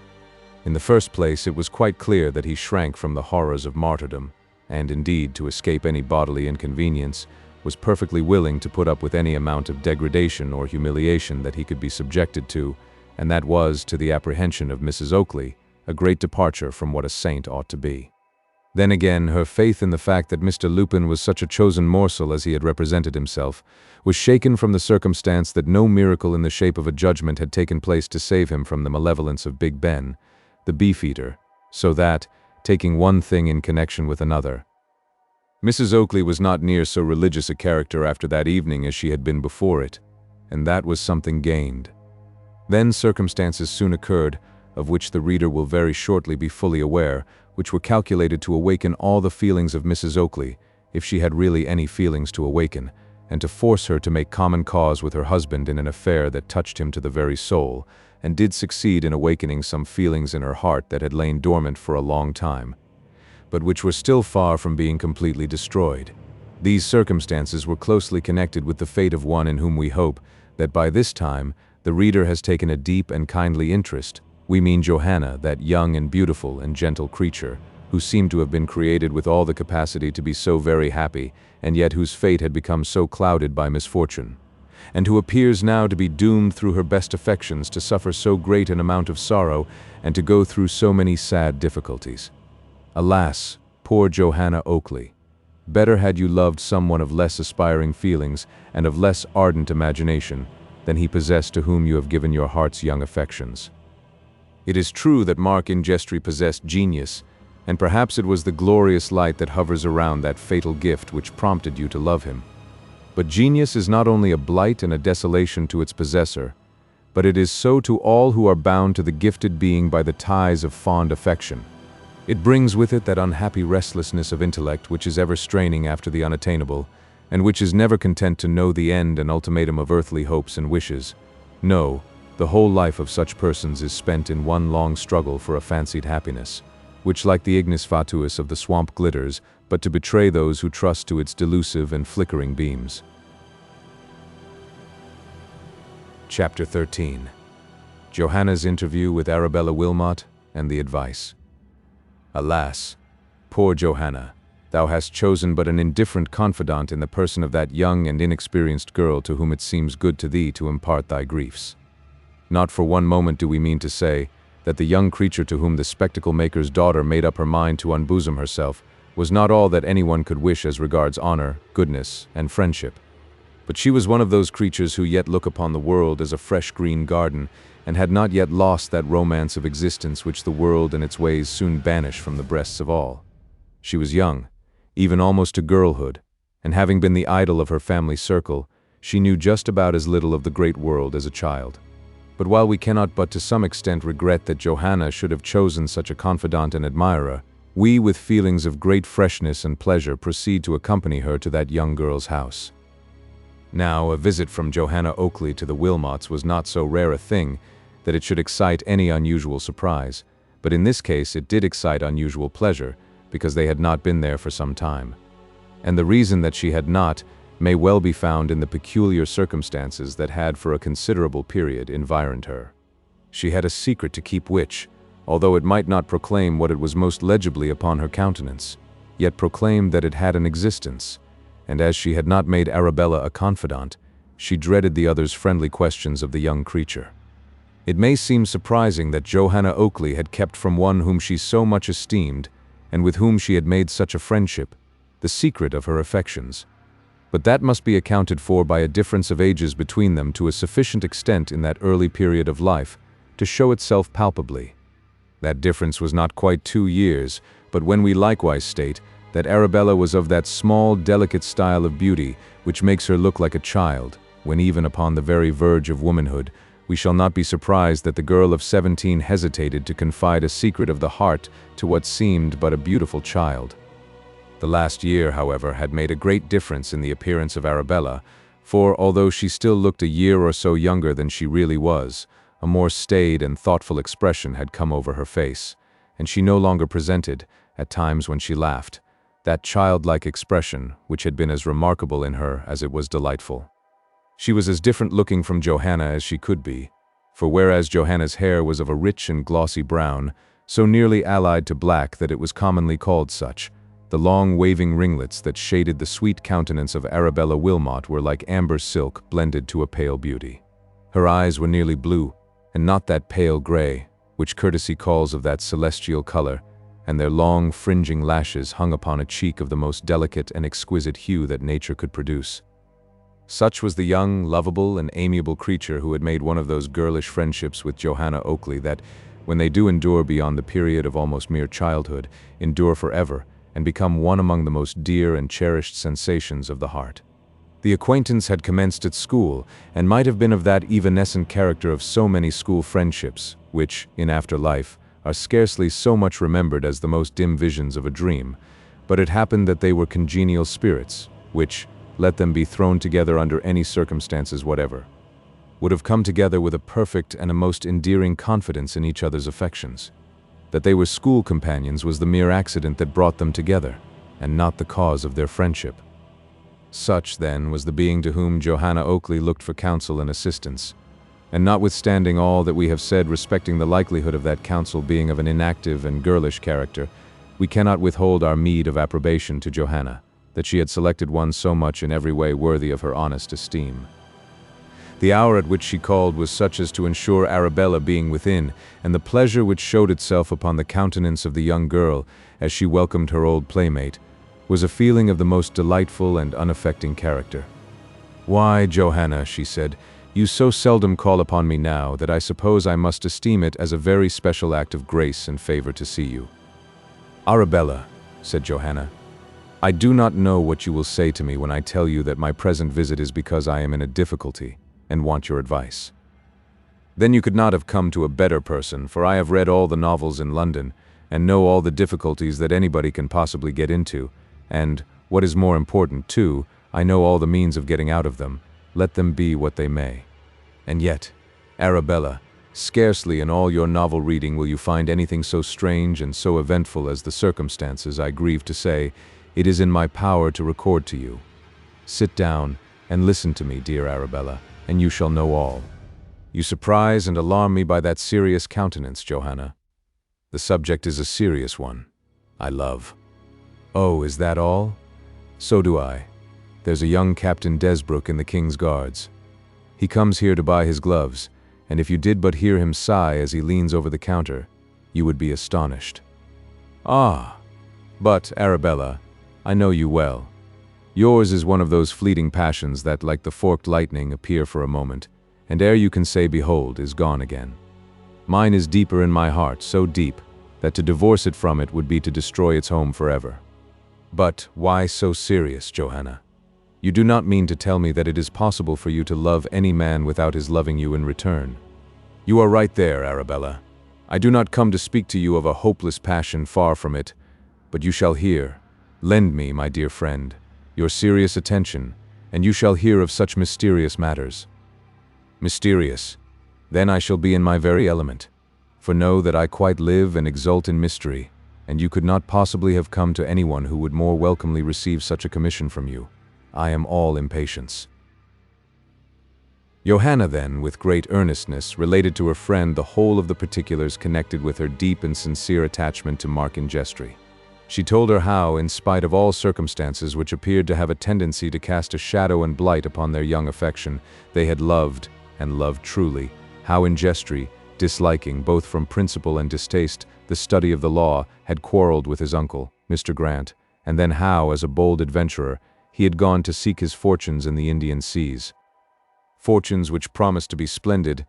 In the first place, it was quite clear that he shrank from the horrors of martyrdom, and indeed, to escape any bodily inconvenience, was perfectly willing to put up with any amount of degradation or humiliation that he could be subjected to, and that was, to the apprehension of Mrs. Oakley, a great departure from what a saint ought to be. Then again, her faith in the fact that Mr. Lupin was such a chosen morsel as he had represented himself, was shaken from the circumstance that no miracle in the shape of a judgment had taken place to save him from the malevolence of Big Ben, the beefeater, so that, taking one thing in connection with another, Mrs. Oakley was not near so religious a character after that evening as she had been before it, and that was something gained. Then circumstances soon occurred, of which the reader will very shortly be fully aware, which were calculated to awaken all the feelings of Mrs. Oakley, if she had really any feelings to awaken, and to force her to make common cause with her husband in an affair that touched him to the very soul, and did succeed in awakening some feelings in her heart that had lain dormant for a long time, but which were still far from being completely destroyed. These circumstances were closely connected with the fate of one in whom we hope that by this time the reader has taken a deep and kindly interest. We mean Johanna, that young and beautiful and gentle creature, who seemed to have been created with all the capacity to be so very happy, and yet whose fate had become so clouded by misfortune, and who appears now to be doomed through her best affections to suffer so great an amount of sorrow and to go through so many sad difficulties. Alas, poor Johanna Oakley! Better had you loved someone of less aspiring feelings and of less ardent imagination than he possessed to whom you have given your heart's young affections. It is true that Mark Ingestri possessed genius, and perhaps it was the glorious light that hovers around that fatal gift which prompted you to love him. But genius is not only a blight and a desolation to its possessor, but it is so to all who are bound to the gifted being by the ties of fond affection. It brings with it that unhappy restlessness of intellect which is ever straining after the unattainable, and which is never content to know the end and ultimatum of earthly hopes and wishes. No, the whole life of such persons is spent in one long struggle for a fancied happiness, which like the ignis fatuus of the swamp glitters, but to betray those who trust to its delusive and flickering beams. Chapter 13. Johanna's interview with Arabella Wilmot and the advice. Alas, poor Johanna, thou hast chosen but an indifferent confidant in the person of that young and inexperienced girl to whom it seems good to thee to impart thy griefs. Not for one moment do we mean to say that the young creature to whom the spectacle-maker's daughter made up her mind to unbosom herself was not all that anyone could wish as regards honor, goodness, and friendship. But she was one of those creatures who yet look upon the world as a fresh green garden, and had not yet lost that romance of existence which the world and its ways soon banish from the breasts of all. She was young, even almost to girlhood, and having been the idol of her family circle, she knew just about as little of the great world as a child. But while we cannot but to some extent regret that Johanna should have chosen such a confidant and admirer, we, with feelings of great freshness and pleasure, proceed to accompany her to that young girl's house. Now, a visit from Johanna Oakley to the Wilmots was not so rare a thing that it should excite any unusual surprise, but in this case it did excite unusual pleasure, because they had not been there for some time. And the reason that she had not may well be found in the peculiar circumstances that had for a considerable period environed her. She had a secret to keep which, although it might not proclaim what it was most legibly upon her countenance, yet proclaimed that it had an existence, and as she had not made Arabella a confidant, she dreaded the other's friendly questions of the young creature. It may seem surprising that Johanna Oakley had kept from one whom she so much esteemed, and with whom she had made such a friendship, the secret of her affections. But that must be accounted for by a difference of ages between them to a sufficient extent in that early period of life to show itself palpably. That difference was not quite 2 years, but when we likewise state that Arabella was of that small, delicate style of beauty which makes her look like a child, when even upon the very verge of womanhood, we shall not be surprised that the girl of 17 hesitated to confide a secret of the heart to what seemed but a beautiful child. The last year, however, had made a great difference in the appearance of Arabella, for although she still looked a year or so younger than she really was, a more staid and thoughtful expression had come over her face, and she no longer presented, at times when she laughed, that childlike expression which had been as remarkable in her as it was delightful. She was as different looking from Johanna as she could be, for whereas Johanna's hair was of a rich and glossy brown, so nearly allied to black that it was commonly called such, The long waving ringlets that shaded the sweet countenance of Arabella Wilmot were like amber silk blended to a pale beauty. Her eyes were nearly blue, and not that pale gray, which courtesy calls of that celestial color, and their long, fringing lashes hung upon a cheek of the most delicate and exquisite hue that nature could produce. Such was the young, lovable, and amiable creature who had made one of those girlish friendships with Johanna Oakley that, when they do endure beyond the period of almost mere childhood, endure forever, and become one among the most dear and cherished sensations of the heart. The acquaintance had commenced at school, and might have been of that evanescent character of so many school friendships, which, in after life, are scarcely so much remembered as the most dim visions of a dream, but it happened that they were congenial spirits, which, let them be thrown together under any circumstances whatever, would have come together with a perfect and a most endearing confidence in each other's affections. That they were school companions was the mere accident that brought them together, and not the cause of their friendship. Such, then, was the being to whom Johanna Oakley looked for counsel and assistance, and notwithstanding all that we have said respecting the likelihood of that counsel being of an inactive and girlish character, we cannot withhold our meed of approbation to Johanna, that she had selected one so much in every way worthy of her honest esteem. The hour at which she called was such as to ensure Arabella being within, and the pleasure which showed itself upon the countenance of the young girl, as she welcomed her old playmate, was a feeling of the most delightful and unaffecting character. "Why, Johanna," she said, "you so seldom call upon me now, that I suppose I must esteem it as a very special act of grace and favor to see you." "Arabella," said Johanna, "I do not know what you will say to me when I tell you that my present visit is because I am in a difficulty, and want your advice." "Then you could not have come to a better person, for I have read all the novels in London, and know all the difficulties that anybody can possibly get into, and, what is more important too, I know all the means of getting out of them, let them be what they may. And yet, Arabella, scarcely in all your novel reading will you find anything so strange and so eventful as the circumstances, I grieve to say, it is in my power to record to you. Sit down and listen to me, dear Arabella, and you shall know all. You surprise and alarm me by that serious countenance, Johanna. The subject is a serious one. I love. Oh, is that all? So do I. There's a young Captain Desbrook in the King's Guards. He comes here to buy his gloves, and if you did but hear him sigh as he leans over the counter, you would be astonished. Ah! But, Arabella, I know you well. Yours is one of those fleeting passions that, like the forked lightning, appear for a moment, and ere you can say behold, is gone again. Mine is deeper in my heart, so deep, that to divorce it from it would be to destroy its home forever. But why so serious, Johanna? You do not mean to tell me that it is possible for you to love any man without his loving you in return. You are right there, Arabella. I do not come to speak to you of a hopeless passion, far from it, but you shall hear. Lend me, my dear friend, your serious attention, and you shall hear of such mysterious matters. Mysterious. Then I shall be in my very element. For know that I quite live and exult in mystery, and you could not possibly have come to anyone who would more welcomely receive such a commission from you. I am all impatience. Johanna then, with great earnestness, related to her friend the whole of the particulars connected with her deep and sincere attachment to Markin Jestry. She told her how, in spite of all circumstances which appeared to have a tendency to cast a shadow and blight upon their young affection, they had loved, and loved truly, how in Jestry, disliking, both from principle and distaste, the study of the law, had quarreled with his uncle, Mr. Grant, and then how, as a bold adventurer, he had gone to seek his fortunes in the Indian seas. Fortunes which promised to be splendid,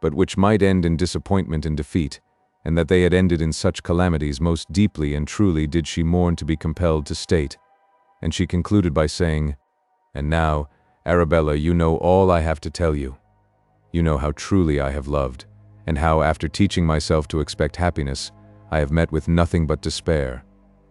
but which might end in disappointment and defeat, and that they had ended in such calamities most deeply and truly did she mourn to be compelled to state. And she concluded by saying, "And now, Arabella, you know all I have to tell you. You know how truly I have loved, and how, after teaching myself to expect happiness, I have met with nothing but despair.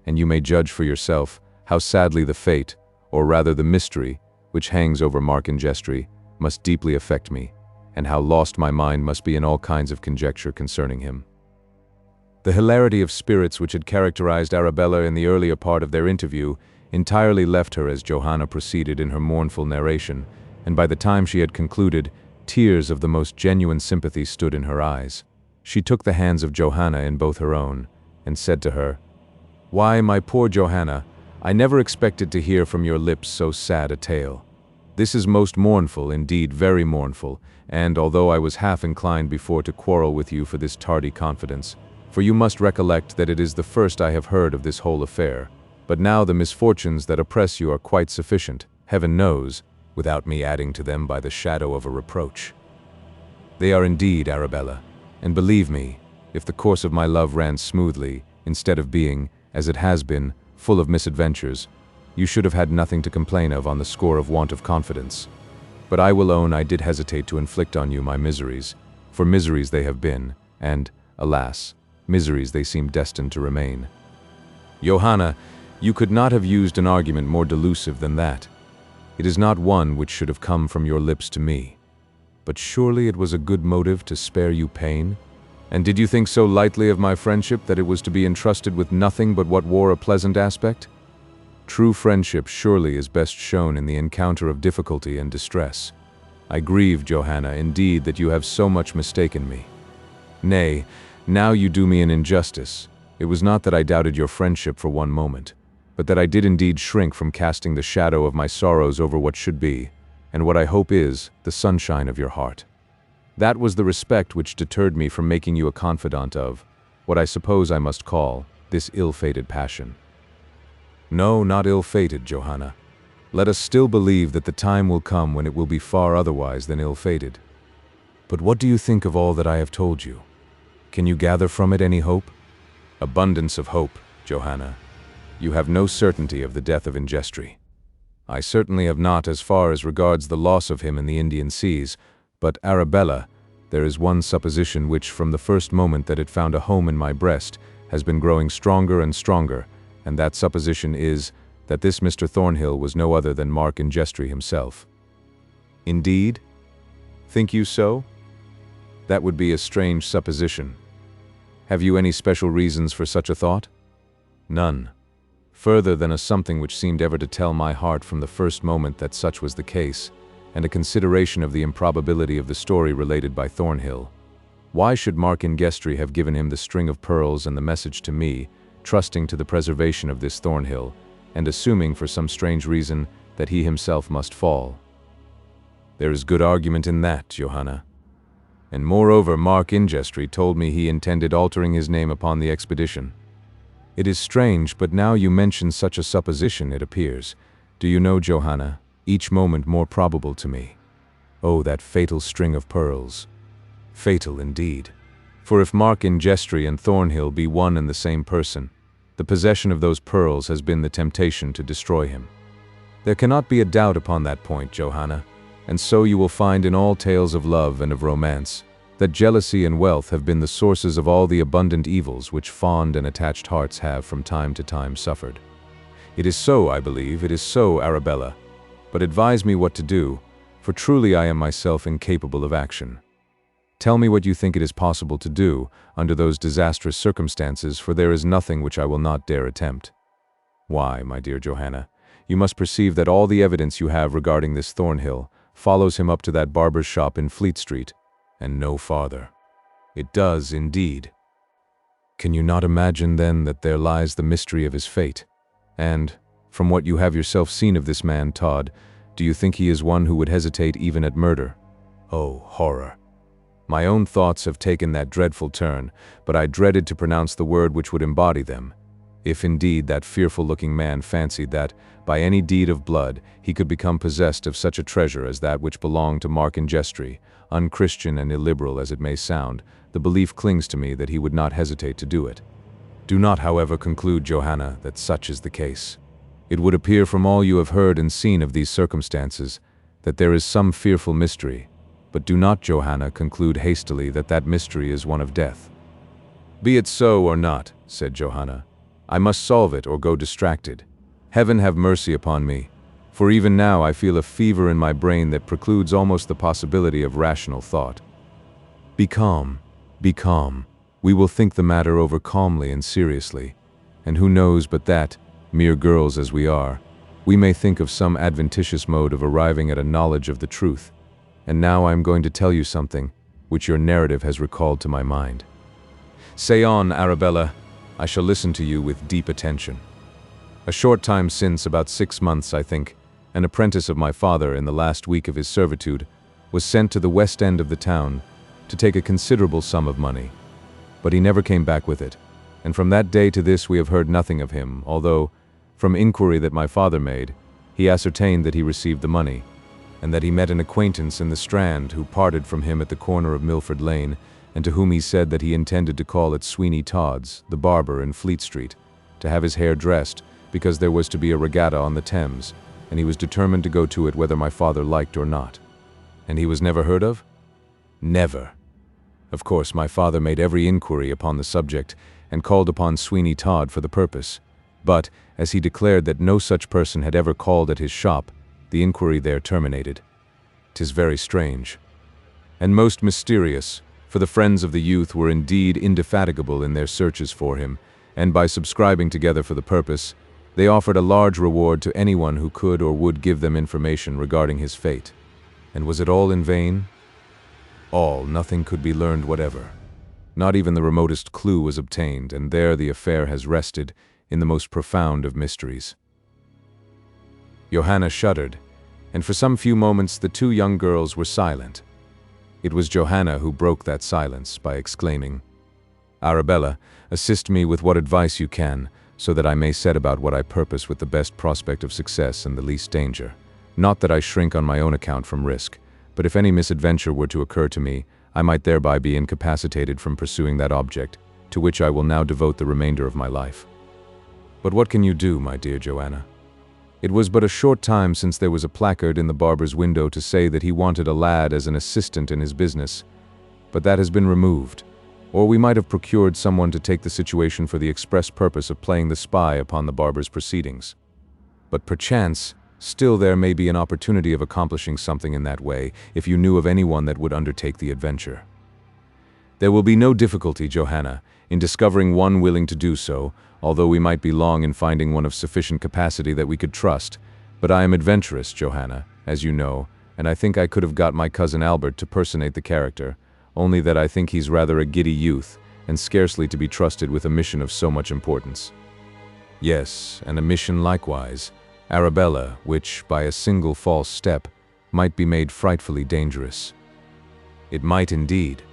And you may judge for yourself how sadly the fate, or rather the mystery, which hangs over Markin Jestry, must deeply affect me, and how lost my mind must be in all kinds of conjecture concerning him." The hilarity of spirits which had characterized Arabella in the earlier part of their interview entirely left her as Johanna proceeded in her mournful narration, and by the time she had concluded, tears of the most genuine sympathy stood in her eyes. She took the hands of Johanna in both her own, and said to her, "Why, my poor Johanna, I never expected to hear from your lips so sad a tale. This is most mournful, indeed very mournful, and although I was half inclined before to quarrel with you for this tardy confidence, for you must recollect that it is the first I have heard of this whole affair, but now the misfortunes that oppress you are quite sufficient, heaven knows, without me adding to them by the shadow of a reproach. They are indeed, Arabella, and believe me, if the course of my love ran smoothly, instead of being, as it has been, full of misadventures, you should have had nothing to complain of on the score of want of confidence. But I will own I did hesitate to inflict on you my miseries, for miseries they have been, and, alas, miseries they seem destined to remain. Johanna, you could not have used an argument more delusive than that. It is not one which should have come from your lips to me. But surely it was a good motive to spare you pain? And did you think so lightly of my friendship that it was to be entrusted with nothing but what wore a pleasant aspect? True friendship surely is best shown in the encounter of difficulty and distress. I grieve, Johanna, indeed, that you have so much mistaken me. Nay, now you do me an injustice. It was not that I doubted your friendship for one moment, but that I did indeed shrink from casting the shadow of my sorrows over what should be, and what I hope is, the sunshine of your heart. That was the respect which deterred me from making you a confidant of, what I suppose I must call, this ill-fated passion. No, not ill-fated, Johanna. Let us still believe that the time will come when it will be far otherwise than ill-fated. But what do you think of all that I have told you? Can you gather from it any hope? Abundance of hope, Johanna. You have no certainty of the death of Ingestri. I certainly have not as far as regards the loss of him in the Indian seas, but Arabella, there is one supposition which, from the first moment that it found a home in my breast, has been growing stronger and stronger, and that supposition is that this Mr. Thornhill was no other than Mark Ingestri himself. Indeed? Think you so? That would be a strange supposition. Have you any special reasons for such a thought? None. Further than a something which seemed ever to tell my heart from the first moment that such was the case, and a consideration of the improbability of the story related by Thornhill. Why should Mark Ingestri have given him the string of pearls and the message to me, trusting to the preservation of this Thornhill, and assuming for some strange reason that he himself must fall? There is good argument in that, Johanna. And moreover, Mark Ingestri told me he intended altering his name upon the expedition. It is strange, but now you mention such a supposition, it appears, do you know, Johanna, each moment more probable to me. Oh, that fatal string of pearls. Fatal indeed. For if Mark Ingestri and Thornhill be one and the same person, the possession of those pearls has been the temptation to destroy him. There cannot be a doubt upon that point, Johanna, and so you will find in all tales of love and of romance that jealousy and wealth have been the sources of all the abundant evils which fond and attached hearts have from time to time suffered. It is so, I believe, it is so, Arabella. But advise me what to do, for truly I am myself incapable of action. Tell me what you think it is possible to do under those disastrous circumstances, for there is nothing which I will not dare attempt. Why, my dear Johanna, you must perceive that all the evidence you have regarding this Thornhill follows him up to that barber's shop in Fleet Street, and no farther. It does, indeed. Can you not imagine, then, that there lies the mystery of his fate? And, from what you have yourself seen of this man, Todd, do you think he is one who would hesitate even at murder? Oh, horror! My own thoughts have taken that dreadful turn, but I dreaded to pronounce the word which would embody them. If indeed that fearful-looking man fancied that, by any deed of blood, he could become possessed of such a treasure as that which belonged to Mark Ingestri, unchristian and illiberal as it may sound, the belief clings to me that he would not hesitate to do it. Do not, however, conclude, Johanna, that such is the case. It would appear from all you have heard and seen of these circumstances that there is some fearful mystery, but do not, Johanna, conclude hastily that that mystery is one of death. Be it so or not, said Johanna. I must solve it or go distracted. Heaven have mercy upon me, for even now I feel a fever in my brain that precludes almost the possibility of rational thought. Be calm, be calm. We will think the matter over calmly and seriously, and who knows but that, mere girls as we are, we may think of some adventitious mode of arriving at a knowledge of the truth. And now I am going to tell you something which your narrative has recalled to my mind. Say on, Arabella. I shall listen to you with deep attention. A short time since, about 6 months, I think, an apprentice of my father, in the last week of his servitude, was sent to the west end of the town to take a considerable sum of money. But he never came back with it, and from that day to this we have heard nothing of him, although, from inquiry that my father made, he ascertained that he received the money, and that he met an acquaintance in the Strand who parted from him at the corner of Milford Lane, and to whom he said that he intended to call at Sweeney Todd's, the barber in Fleet Street, to have his hair dressed, because there was to be a regatta on the Thames, and he was determined to go to it whether my father liked or not. And he was never heard of? Never. Of course, my father made every inquiry upon the subject, and called upon Sweeney Todd for the purpose, but, as he declared that no such person had ever called at his shop, the inquiry there terminated. 'Tis very strange, and most mysterious, for the friends of the youth were indeed indefatigable in their searches for him, and by subscribing together for the purpose, they offered a large reward to anyone who could or would give them information regarding his fate. And was it all in vain? All, nothing could be learned whatever. Not even the remotest clue was obtained, and there the affair has rested in the most profound of mysteries. Johanna shuddered, and for some few moments the two young girls were silent. It was Johanna who broke that silence by exclaiming, "Arabella, assist me with what advice you can, so that I may set about what I purpose with the best prospect of success and the least danger. Not that I shrink on my own account from risk, but if any misadventure were to occur to me, I might thereby be incapacitated from pursuing that object, to which I will now devote the remainder of my life." But what can you do, my dear Johanna? It was but a short time since there was a placard in the barber's window to say that he wanted a lad as an assistant in his business, but that has been removed, or we might have procured someone to take the situation for the express purpose of playing the spy upon the barber's proceedings. But perchance, still there may be an opportunity of accomplishing something in that way, if you knew of anyone that would undertake the adventure. There will be no difficulty, Johanna, in discovering one willing to do so, although we might be long in finding one of sufficient capacity that we could trust. But I am adventurous, Johanna, as you know, and I think I could have got my cousin Albert to personate the character, only that I think he's rather a giddy youth, and scarcely to be trusted with a mission of so much importance. Yes, and a mission likewise, Arabella, which, by a single false step, might be made frightfully dangerous. It might indeed.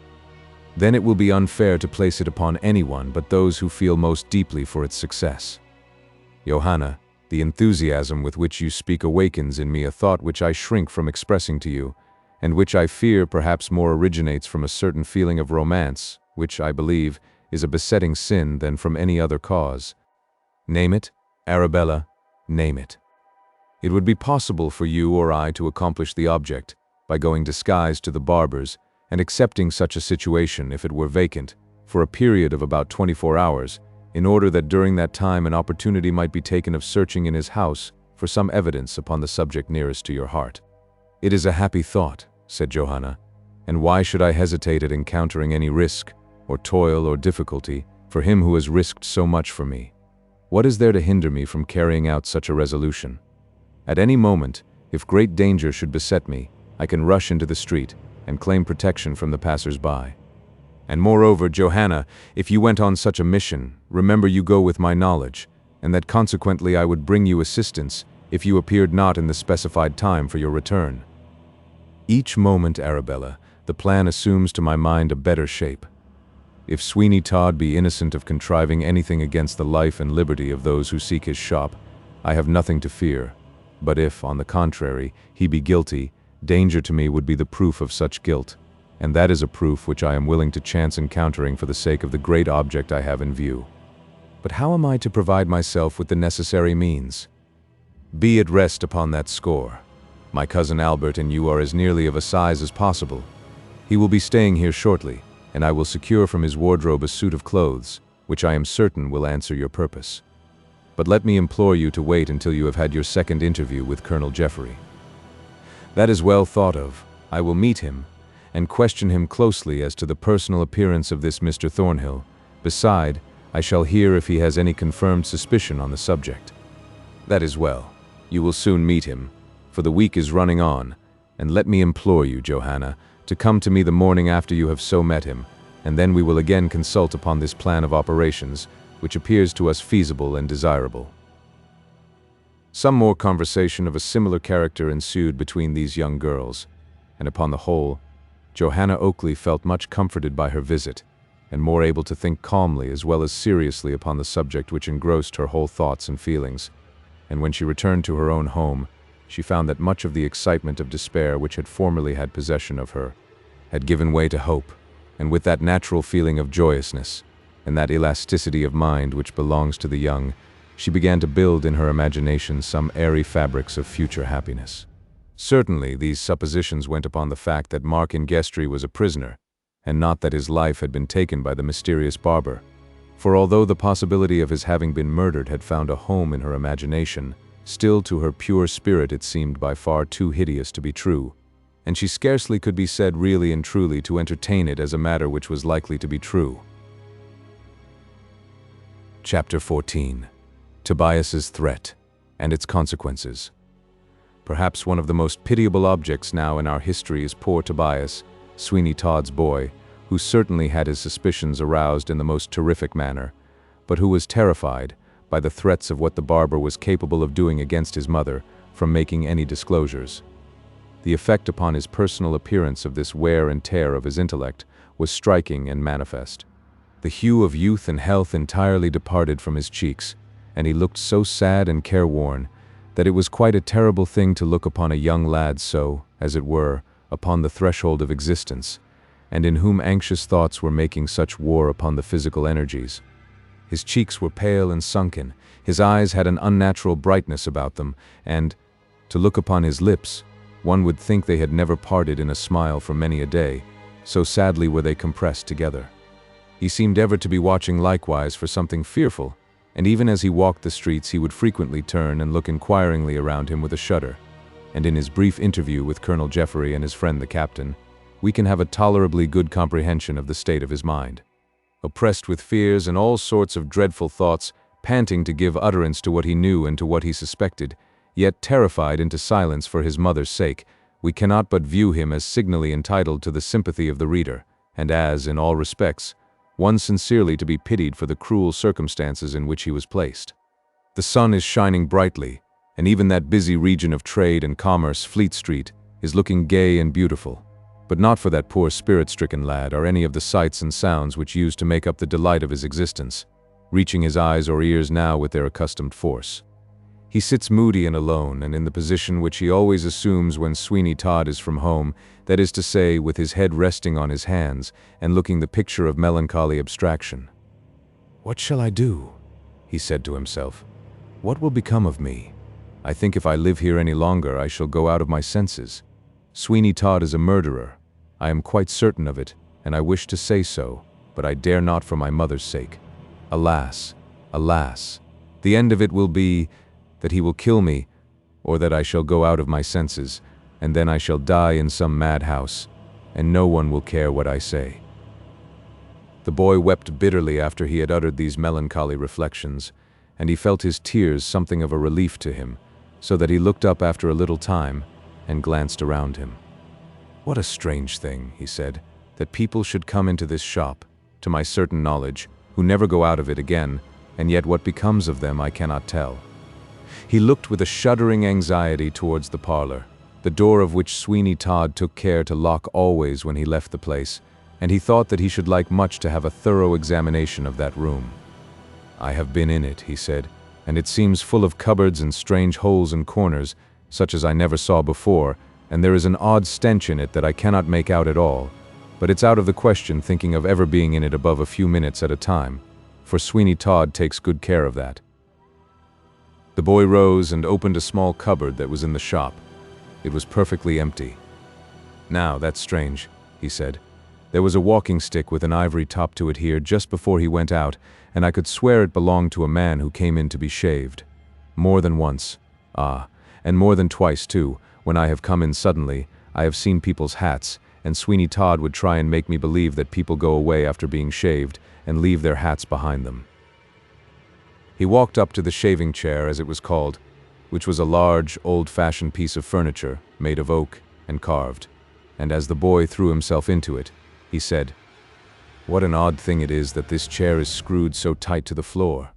Then it will be unfair to place it upon anyone but those who feel most deeply for its success. Johanna, the enthusiasm with which you speak awakens in me a thought which I shrink from expressing to you, and which I fear perhaps more originates from a certain feeling of romance, which, I believe, is a besetting sin than from any other cause. Name it, Arabella, name it. It would be possible for you or I to accomplish the object by going disguised to the barber's and accepting such a situation, if it were vacant, for a period of about 24 hours, in order that during that time an opportunity might be taken of searching in his house for some evidence upon the subject nearest to your heart. It is a happy thought, said Johanna, and why should I hesitate at encountering any risk, or toil, or difficulty, for him who has risked so much for me? What is there to hinder me from carrying out such a resolution? At any moment, if great danger should beset me, I can rush into the street and claim protection from the passers-by. And moreover, Johanna, if you went on such a mission, remember you go with my knowledge, and that consequently I would bring you assistance if you appeared not in the specified time for your return. Each moment, Arabella, the plan assumes to my mind a better shape. If Sweeney Todd be innocent of contriving anything against the life and liberty of those who seek his shop, I have nothing to fear. But if, on the contrary, he be guilty, danger to me would be the proof of such guilt, and that is a proof which I am willing to chance encountering for the sake of the great object I have in view. But how am I to provide myself with the necessary means? Be at rest upon that score. My cousin Albert and you are as nearly of a size as possible. He will be staying here shortly, and I will secure from his wardrobe a suit of clothes, which I am certain will answer your purpose. But let me implore you to wait until you have had your second interview with Colonel Jeffery. That is well thought of. I will meet him, and question him closely as to the personal appearance of this Mr. Thornhill. Beside, I shall hear if he has any confirmed suspicion on the subject. That is well. You will soon meet him, for the week is running on, and let me implore you, Johanna, to come to me the morning after you have so met him, and then we will again consult upon this plan of operations, which appears to us feasible and desirable. Some more conversation of a similar character ensued between these young girls, and upon the whole, Johanna Oakley felt much comforted by her visit, and more able to think calmly as well as seriously upon the subject which engrossed her whole thoughts and feelings. And when she returned to her own home, she found that much of the excitement of despair which had formerly had possession of her had given way to hope, and with that natural feeling of joyousness, and that elasticity of mind which belongs to the young, she began to build in her imagination some airy fabrics of future happiness. Certainly, these suppositions went upon the fact that Mark Ingestre was a prisoner, and not that his life had been taken by the mysterious barber. For although the possibility of his having been murdered had found a home in her imagination, still to her pure spirit it seemed by far too hideous to be true, and she scarcely could be said really and truly to entertain it as a matter which was likely to be true. Chapter 14. Tobias's Threat, and its Consequences. Perhaps one of the most pitiable objects now in our history is poor Tobias, Sweeney Todd's boy, who certainly had his suspicions aroused in the most terrific manner, but who was terrified by the threats of what the barber was capable of doing against his mother from making any disclosures. The effect upon his personal appearance of this wear and tear of his intellect was striking and manifest. The hue of youth and health entirely departed from his cheeks, and he looked so sad and careworn that it was quite a terrible thing to look upon a young lad so, as it were, upon the threshold of existence, and in whom anxious thoughts were making such war upon the physical energies. His cheeks were pale and sunken, his eyes had an unnatural brightness about them, and, to look upon his lips, one would think they had never parted in a smile for many a day, so sadly were they compressed together. He seemed ever to be watching likewise for something fearful, and even as he walked the streets he would frequently turn and look inquiringly around him with a shudder, and in his brief interview with Colonel Jeffery and his friend the captain, we can have a tolerably good comprehension of the state of his mind. Oppressed with fears and all sorts of dreadful thoughts, panting to give utterance to what he knew and to what he suspected, yet terrified into silence for his mother's sake, we cannot but view him as signally entitled to the sympathy of the reader, and as, in all respects, one sincerely to be pitied for the cruel circumstances in which he was placed. The sun is shining brightly, and even that busy region of trade and commerce, Fleet Street, is looking gay and beautiful. But not for that poor spirit-stricken lad are any of the sights and sounds which used to make up the delight of his existence, reaching his eyes or ears now with their accustomed force. He sits moody and alone, and in the position which he always assumes when Sweeney Todd is from home, that is to say, with his head resting on his hands, and looking the picture of melancholy abstraction. "What shall I do?" he said to himself. "What will become of me? I think if I live here any longer I shall go out of my senses. Sweeney Todd is a murderer. I am quite certain of it, and I wish to say so, but I dare not for my mother's sake. Alas, alas, the end of it will be that he will kill me, or that I shall go out of my senses, and then I shall die in some madhouse, and no one will care what I say." The boy wept bitterly after he had uttered these melancholy reflections, and he felt his tears something of a relief to him, so that he looked up after a little time and glanced around him. "What a strange thing," he said, "that people should come into this shop, to my certain knowledge, who never go out of it again, and yet what becomes of them I cannot tell." He looked with a shuddering anxiety towards the parlor, the door of which Sweeney Todd took care to lock always when he left the place, and he thought that he should like much to have a thorough examination of that room. "I have been in it," he said, "and it seems full of cupboards and strange holes and corners, such as I never saw before, and there is an odd stench in it that I cannot make out at all, but it's out of the question thinking of ever being in it above a few minutes at a time, for Sweeney Todd takes good care of that." The boy rose and opened a small cupboard that was in the shop. It was perfectly empty. "Now, that's strange," he said. "There was a walking stick with an ivory top to it here just before he went out, and I could swear it belonged to a man who came in to be shaved. More than once, and more than twice too, when I have come in suddenly, I have seen people's hats, and Sweeney Todd would try and make me believe that people go away after being shaved and leave their hats behind them." He walked up to the shaving chair, as it was called, which was a large, old-fashioned piece of furniture made of oak and carved, and as the boy threw himself into it, he said, "What an odd thing it is that this chair is screwed so tight to the floor."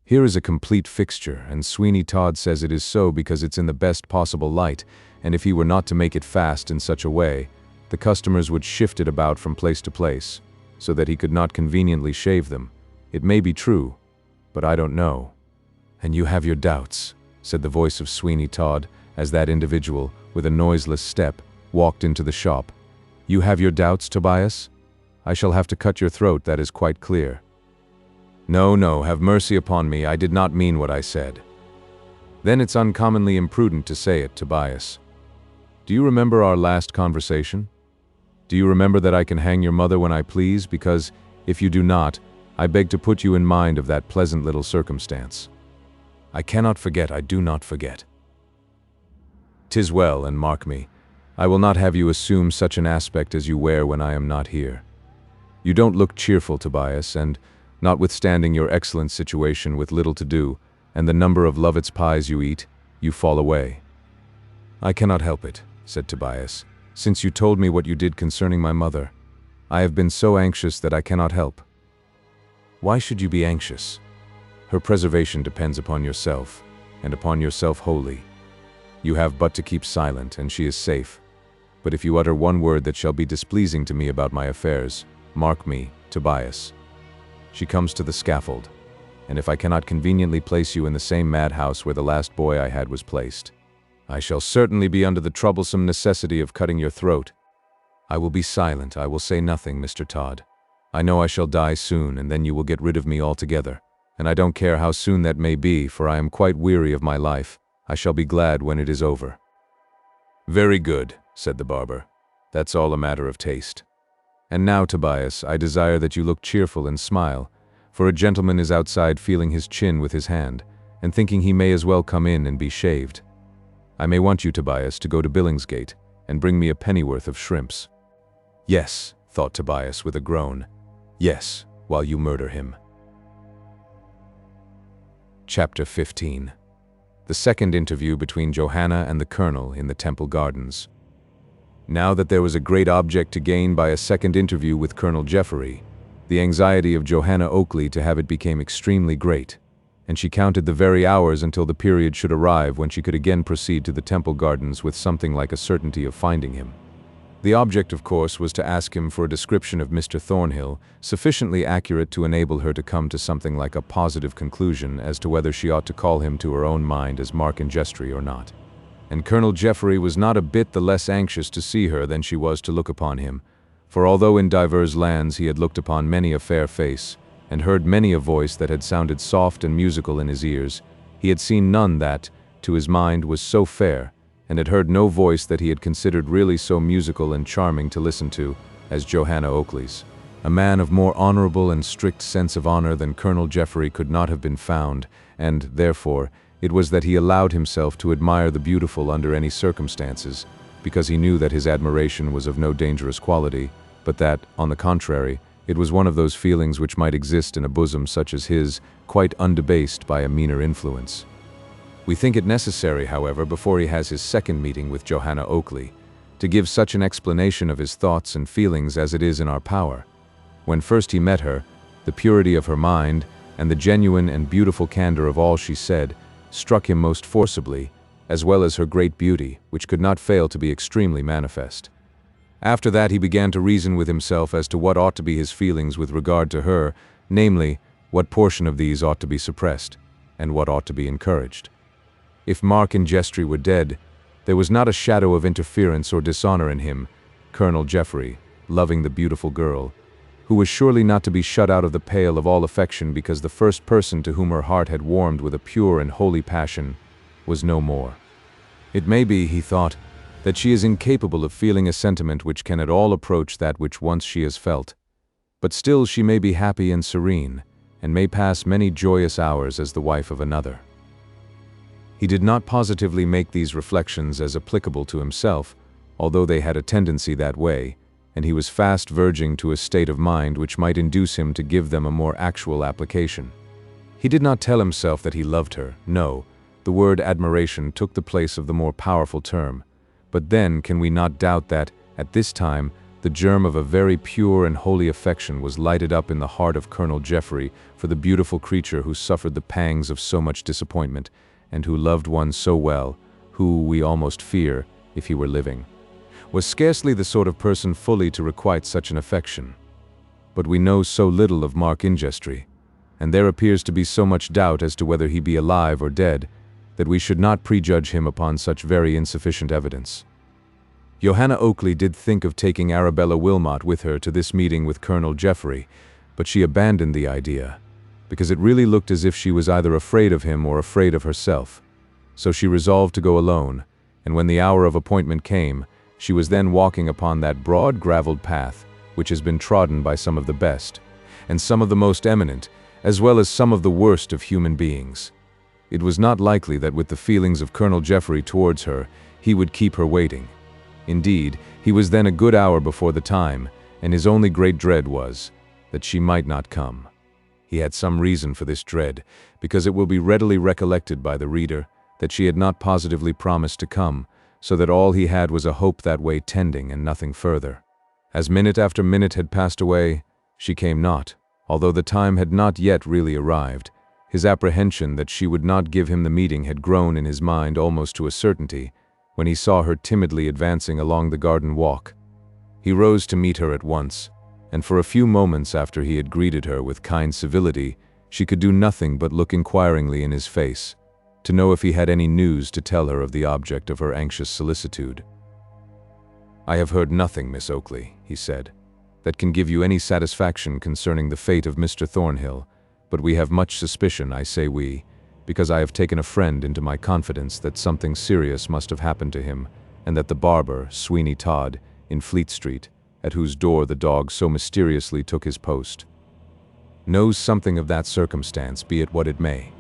Here is a complete fixture, and Sweeney Todd says it is so because it's in the best possible light, and if he were not to make it fast in such a way, the customers would shift it about from place to place, so that he could not conveniently shave them. It may be true, but I don't know. And you have your doubts, said the voice of Sweeney Todd, as that individual, with a noiseless step, walked into the shop. You have your doubts, Tobias? I shall have to cut your throat, that is quite clear. No, no, have mercy upon me, I did not mean what I said. Then it's uncommonly imprudent to say it, Tobias. Do you remember our last conversation? Do you remember that I can hang your mother when I please, because, if you do not, I beg to put you in mind of that pleasant little circumstance. I cannot forget, I do not forget. 'Tis well, and mark me, I will not have you assume such an aspect as you wear when I am not here. You don't look cheerful, Tobias, and, notwithstanding your excellent situation with little to do, and the number of Lovett's pies you eat, you fall away. I cannot help it, said Tobias, since you told me what you did concerning my mother. I have been so anxious that I cannot help. Why should you be anxious? Her preservation depends upon yourself, and upon yourself wholly. You have but to keep silent, and she is safe. But if you utter one word that shall be displeasing to me about my affairs, mark me, Tobias. She comes to the scaffold, and if I cannot conveniently place you in the same madhouse where the last boy I had was placed, I shall certainly be under the troublesome necessity of cutting your throat. I will be silent, I will say nothing, Mr. Todd. I know I shall die soon, and then you will get rid of me altogether, and I don't care how soon that may be, for I am quite weary of my life. I shall be glad when it is over. Very good, said the barber. That's all a matter of taste. And now, Tobias, I desire that you look cheerful and smile, for a gentleman is outside feeling his chin with his hand, and thinking he may as well come in and be shaved. I may want you, Tobias, to go to Billingsgate, and bring me a pennyworth of shrimps. Yes, thought Tobias with a groan. Yes, while you murder him. Chapter 15. The second interview between Johanna and the Colonel in the Temple Gardens. Now that there was a great object to gain by a second interview with Colonel Jeffery, the anxiety of Johanna Oakley to have it became extremely great, and she counted the very hours until the period should arrive when she could again proceed to the Temple Gardens with something like a certainty of finding him. The object, of course, was to ask him for a description of Mr. Thornhill, sufficiently accurate to enable her to come to something like a positive conclusion as to whether she ought to call him to her own mind as Mark and Jestry or not. And Colonel Jeffery was not a bit the less anxious to see her than she was to look upon him, for although in divers lands he had looked upon many a fair face, and heard many a voice that had sounded soft and musical in his ears, he had seen none that, to his mind, was so fair, and had heard no voice that he had considered really so musical and charming to listen to as Johanna Oakley's. A man of more honorable and strict sense of honor than Colonel Jeffery could not have been found, and, therefore, it was that he allowed himself to admire the beautiful under any circumstances, because he knew that his admiration was of no dangerous quality, but that, on the contrary, it was one of those feelings which might exist in a bosom such as his, quite undebased by a meaner influence. We think it necessary, however, before he has his second meeting with Johanna Oakley, to give such an explanation of his thoughts and feelings as it is in our power. When first he met her, the purity of her mind, and the genuine and beautiful candor of all she said, struck him most forcibly, as well as her great beauty, which could not fail to be extremely manifest. After that he began to reason with himself as to what ought to be his feelings with regard to her, namely, what portion of these ought to be suppressed, and what ought to be encouraged. If Mark and Jestry were dead, there was not a shadow of interference or dishonor in him, Colonel Jeffery, loving the beautiful girl, who was surely not to be shut out of the pale of all affection because the first person to whom her heart had warmed with a pure and holy passion was no more. It may be, he thought, that she is incapable of feeling a sentiment which can at all approach that which once she has felt, but still she may be happy and serene, and may pass many joyous hours as the wife of another. He did not positively make these reflections as applicable to himself, although they had a tendency that way, and he was fast verging to a state of mind which might induce him to give them a more actual application. He did not tell himself that he loved her, no, the word admiration took the place of the more powerful term, but then can we not doubt that, at this time, the The germ of a very pure and holy affection was lighted up in the heart of Colonel Jeffrey for the beautiful creature who suffered the pangs of so much disappointment, and who loved one so well, who, we almost fear, if he were living, was scarcely the sort of person fully to requite such an affection. But we know so little of Mark Ingestry, and there appears to be so much doubt as to whether he be alive or dead, that we should not prejudge him upon such very insufficient evidence. Johanna Oakley did think of taking Arabella Wilmot with her to this meeting with Colonel Jeffrey, but she abandoned the idea, because it really looked as if she was either afraid of him or afraid of herself. So she resolved to go alone, and when the hour of appointment came, she was then walking upon that broad gravelled path which has been trodden by some of the best, and some of the most eminent, as well as some of the worst of human beings. It was not likely that with the feelings of Colonel Jeffrey towards her, he would keep her waiting. Indeed, he was then a good hour before the time, and his only great dread was that she might not come. He had some reason for this dread, because it will be readily recollected by the reader that she had not positively promised to come, so that all he had was a hope that way tending and nothing further. As minute after minute had passed away, she came not, although the time had not yet really arrived. His apprehension that she would not give him the meeting had grown in his mind almost to a certainty, when he saw her timidly advancing along the garden walk. He rose to meet her at once, and for a few moments after he had greeted her with kind civility, she could do nothing but look inquiringly in his face, to know if he had any news to tell her of the object of her anxious solicitude. "I have heard nothing, Miss Oakley," he said, "that can give you any satisfaction concerning the fate of Mr. Thornhill, but we have much suspicion, I say we, because I have taken a friend into my confidence that something serious must have happened to him, and that the barber, Sweeney Todd, in Fleet Street, at whose door the dog so mysteriously took his post, knows something of that circumstance, be it what it may."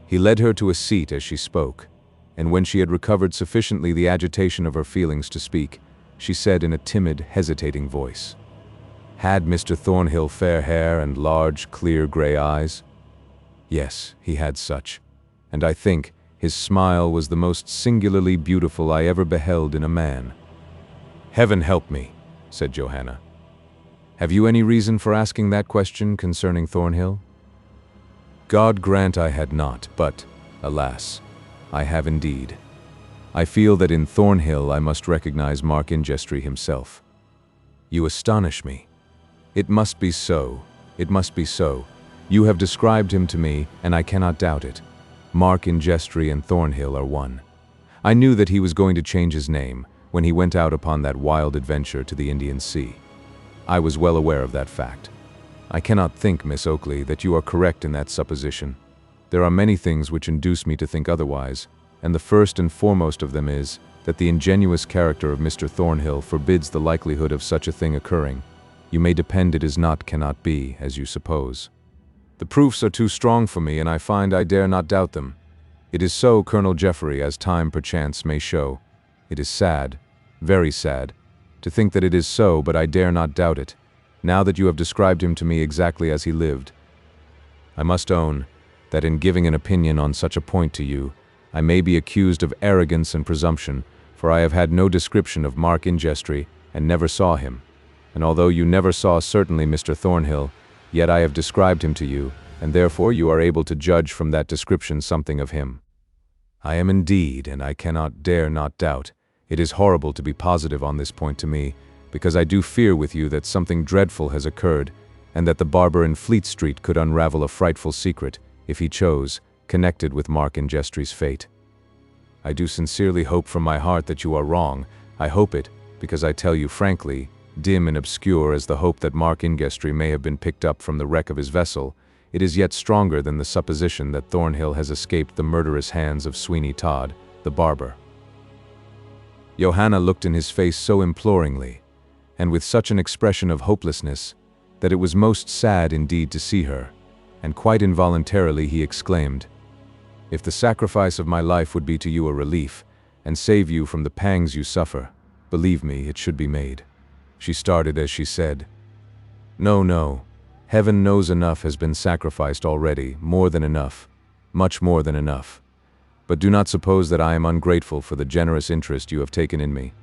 He led her to a seat as she spoke, and when she had recovered sufficiently the agitation of her feelings to speak, she said in a timid, hesitating voice, "Had Mr. Thornhill fair hair and large, clear grey eyes?" "Yes, he had such, and I think his smile was the most singularly beautiful I ever beheld in a man." "Heaven help me," said Johanna. "Have you any reason for asking that question concerning Thornhill?" "God grant I had not, but, alas, I have indeed. I feel that in Thornhill I must recognize Mark Ingestry himself." "You astonish me." "It must be so, it must be so. You have described him to me, and I cannot doubt it. Mark Ingestry and Thornhill are one. I knew that he was going to change his name when he went out upon that wild adventure to the Indian Sea. I was well aware of that fact. I cannot think, Miss Oakley, that you are correct in that supposition. There are many things which induce me to think otherwise, and the first and foremost of them is that the ingenuous character of Mr. Thornhill forbids the likelihood of such a thing occurring. You may depend it is not, cannot be, as you suppose. The proofs are too strong for me, and I find I dare not doubt them. It is so, Colonel Jeffrey, as time perchance may show. It is sad, very sad, to think that it is so, but I dare not doubt it, now that you have described him to me exactly as he lived. I must own that in giving an opinion on such a point to you, I may be accused of arrogance and presumption, for I have had no description of Mark Ingestry and never saw him. And although you never saw certainly Mr. Thornhill, yet I have described him to you, and therefore you are able to judge from that description something of him. I am indeed, and I cannot dare not doubt. It is horrible to be positive on this point to me, because I do fear with you that something dreadful has occurred, and that the barber in Fleet Street could unravel a frightful secret, if he chose, connected with Mark Ingestry's fate. I do sincerely hope from my heart that you are wrong. I hope it, because I tell you frankly, dim and obscure as the hope that Mark Ingestry may have been picked up from the wreck of his vessel, it is yet stronger than the supposition that Thornhill has escaped the murderous hands of Sweeney Todd, the barber." Johanna looked in his face so imploringly, and with such an expression of hopelessness, that it was most sad indeed to see her, and quite involuntarily he exclaimed, "If the sacrifice of my life would be to you a relief, and save you from the pangs you suffer, believe me, it should be made." She started as she said, "No, no. Heaven knows enough has been sacrificed already, more than enough, much more than enough. But do not suppose that I am ungrateful for the generous interest you have taken in me.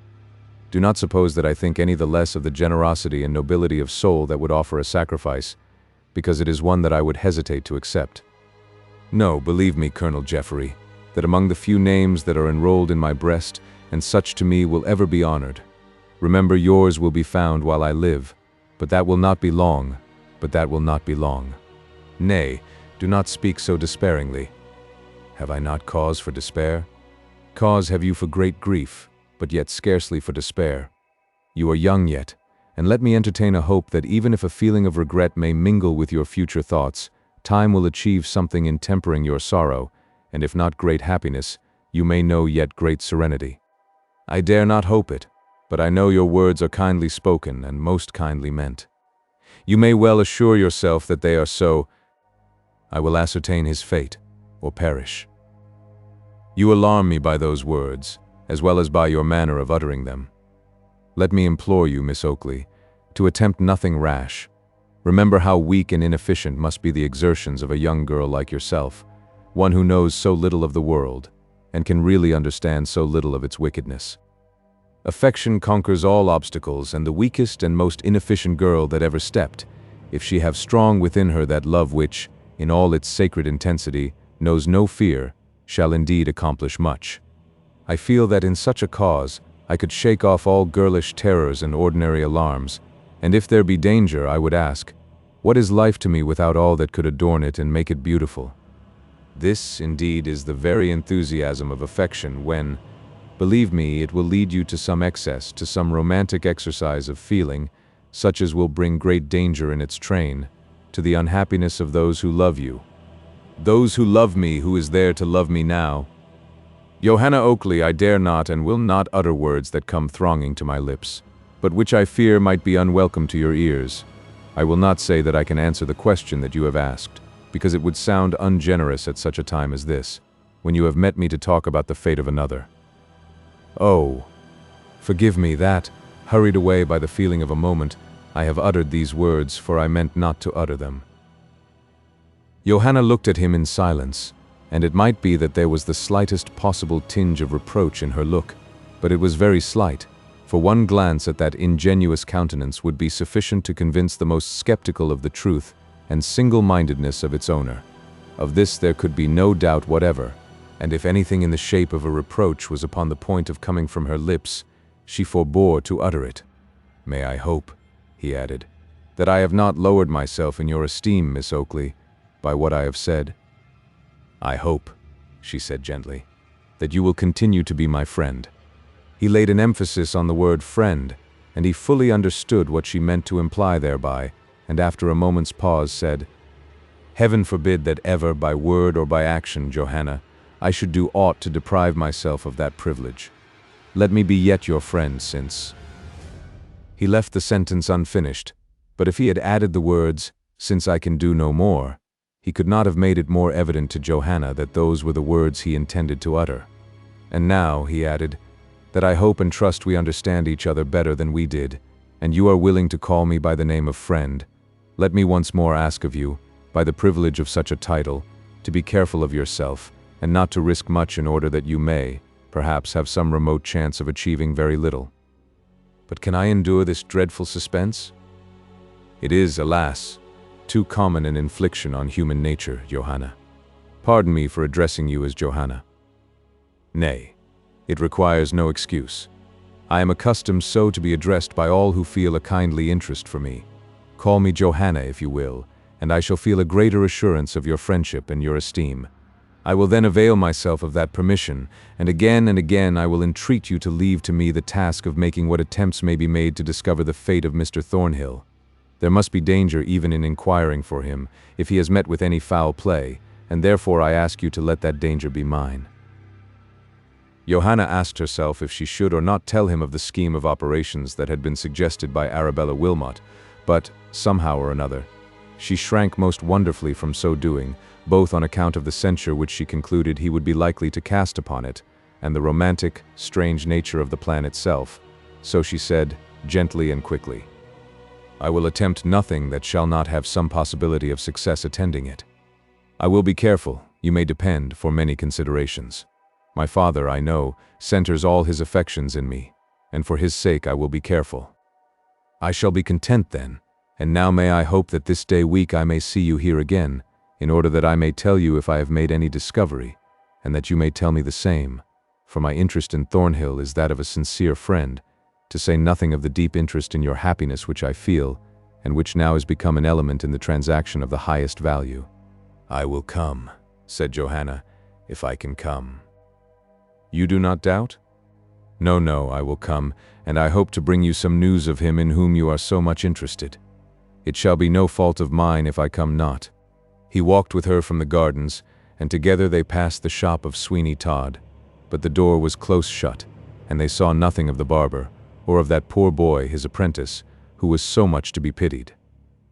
Do not suppose that I think any the less of the generosity and nobility of soul that would offer a sacrifice, because it is one that I would hesitate to accept. No, believe me, Colonel Jeffery, that among the few names that are enrolled in my breast, and such to me will ever be honored. Remember, yours will be found while I live, but that will not be long, Nay, do not speak so despairingly. Have I not cause for despair? Cause have you for great grief, but yet scarcely for despair. You are young yet, and let me entertain a hope that even if a feeling of regret may mingle with your future thoughts, time will achieve something in tempering your sorrow, and if not great happiness, you may know yet great serenity. I dare not hope it, but I know your words are kindly spoken and most kindly meant. You may well assure yourself that they are so. I will ascertain his fate, or perish. You alarm me by those words, as well as by your manner of uttering them. Let me implore you, Miss Oakley, to attempt nothing rash. Remember how weak and inefficient must be the exertions of a young girl like yourself, one who knows so little of the world, and can really understand so little of its wickedness. Affection conquers all obstacles, and the weakest and most inefficient girl that ever stepped, if she have strong within her that love which, in all its sacred intensity, knows no fear, shall indeed accomplish much. I feel that in such a cause, I could shake off all girlish terrors and ordinary alarms, and if there be danger, I would ask, what is life to me without all that could adorn it and make it beautiful? This, indeed, is the very enthusiasm of affection when, believe me, it will lead you to some excess, to some romantic exercise of feeling, such as will bring great danger in its train, to the unhappiness of those who love you. Those who love me, who is there to love me now? Johanna Oakley, I dare not and will not utter words that come thronging to my lips, but which I fear might be unwelcome to your ears. I will not say that I can answer the question that you have asked, because it would sound ungenerous at such a time as this, when you have met me to talk about the fate of another. Oh, forgive me that, hurried away by the feeling of a moment, I have uttered these words, for I meant not to utter them. Johanna looked at him in silence, and it might be that there was the slightest possible tinge of reproach in her look, but it was very slight, for one glance at that ingenuous countenance would be sufficient to convince the most skeptical of the truth and single-mindedness of its owner. Of this there could be no doubt whatever, and if anything in the shape of a reproach was upon the point of coming from her lips, she forbore to utter it. May I hope, he added, that I have not lowered myself in your esteem, Miss Oakley, by what I have said? I hope, she said gently, that you will continue to be my friend. He laid an emphasis on the word friend, and he fully understood what she meant to imply thereby, and after a moment's pause said, Heaven forbid that ever, by word or by action, Johanna, I should do aught to deprive myself of that privilege. Let me be yet your friend, since... He left the sentence unfinished, but if he had added the words, since I can do no more, he could not have made it more evident to Johanna that those were the words he intended to utter. And now, he added, that I hope and trust we understand each other better than we did, and you are willing to call me by the name of friend. Let me once more ask of you, by the privilege of such a title, to be careful of yourself, and not to risk much in order that you may, perhaps, have some remote chance of achieving very little. But can I endure this dreadful suspense? It is, alas, too common an infliction on human nature, Johanna. Pardon me for addressing you as Johanna. Nay, it requires no excuse. I am accustomed so to be addressed by all who feel a kindly interest for me. Call me Johanna if you will, and I shall feel a greater assurance of your friendship and your esteem. I will then avail myself of that permission, and again I will entreat you to leave to me the task of making what attempts may be made to discover the fate of Mr. Thornhill. There must be danger even in inquiring for him, if he has met with any foul play, and therefore I ask you to let that danger be mine. Johanna asked herself if she should or not tell him of the scheme of operations that had been suggested by Arabella Wilmot, but, somehow or another, she shrank most wonderfully from so doing, both on account of the censure which she concluded he would be likely to cast upon it, and the romantic, strange nature of the plan itself. So she said, gently and quickly, I will attempt nothing that shall not have some possibility of success attending it. I will be careful, you may depend, for many considerations. My father, I know, centers all his affections in me, and for his sake I will be careful. I shall be content then, and now may I hope that this day week I may see you here again, in order that I may tell you if I have made any discovery, and that you may tell me the same, for my interest in Thornhill is that of a sincere friend, to say nothing of the deep interest in your happiness which I feel, and which now has become an element in the transaction of the highest value. I will come, said Johanna, if I can come. You do not doubt? No, no, I will come, and I hope to bring you some news of him in whom you are so much interested. It shall be no fault of mine if I come not. He walked with her from the gardens, and together they passed the shop of Sweeney Todd, but the door was close shut, and they saw nothing of the barber, or of that poor boy, his apprentice, who was so much to be pitied.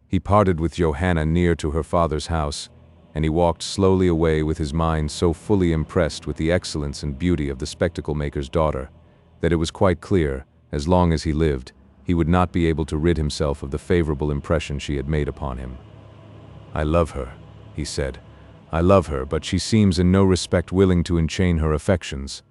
He parted with Johanna near to her father's house, and he walked slowly away with his mind so fully impressed with the excellence and beauty of the spectacle-maker's daughter, that it was quite clear, as long as he lived, he would not be able to rid himself of the favorable impression she had made upon him. I love her, he said. I love her, but she seems in no respect willing to enchain her affections.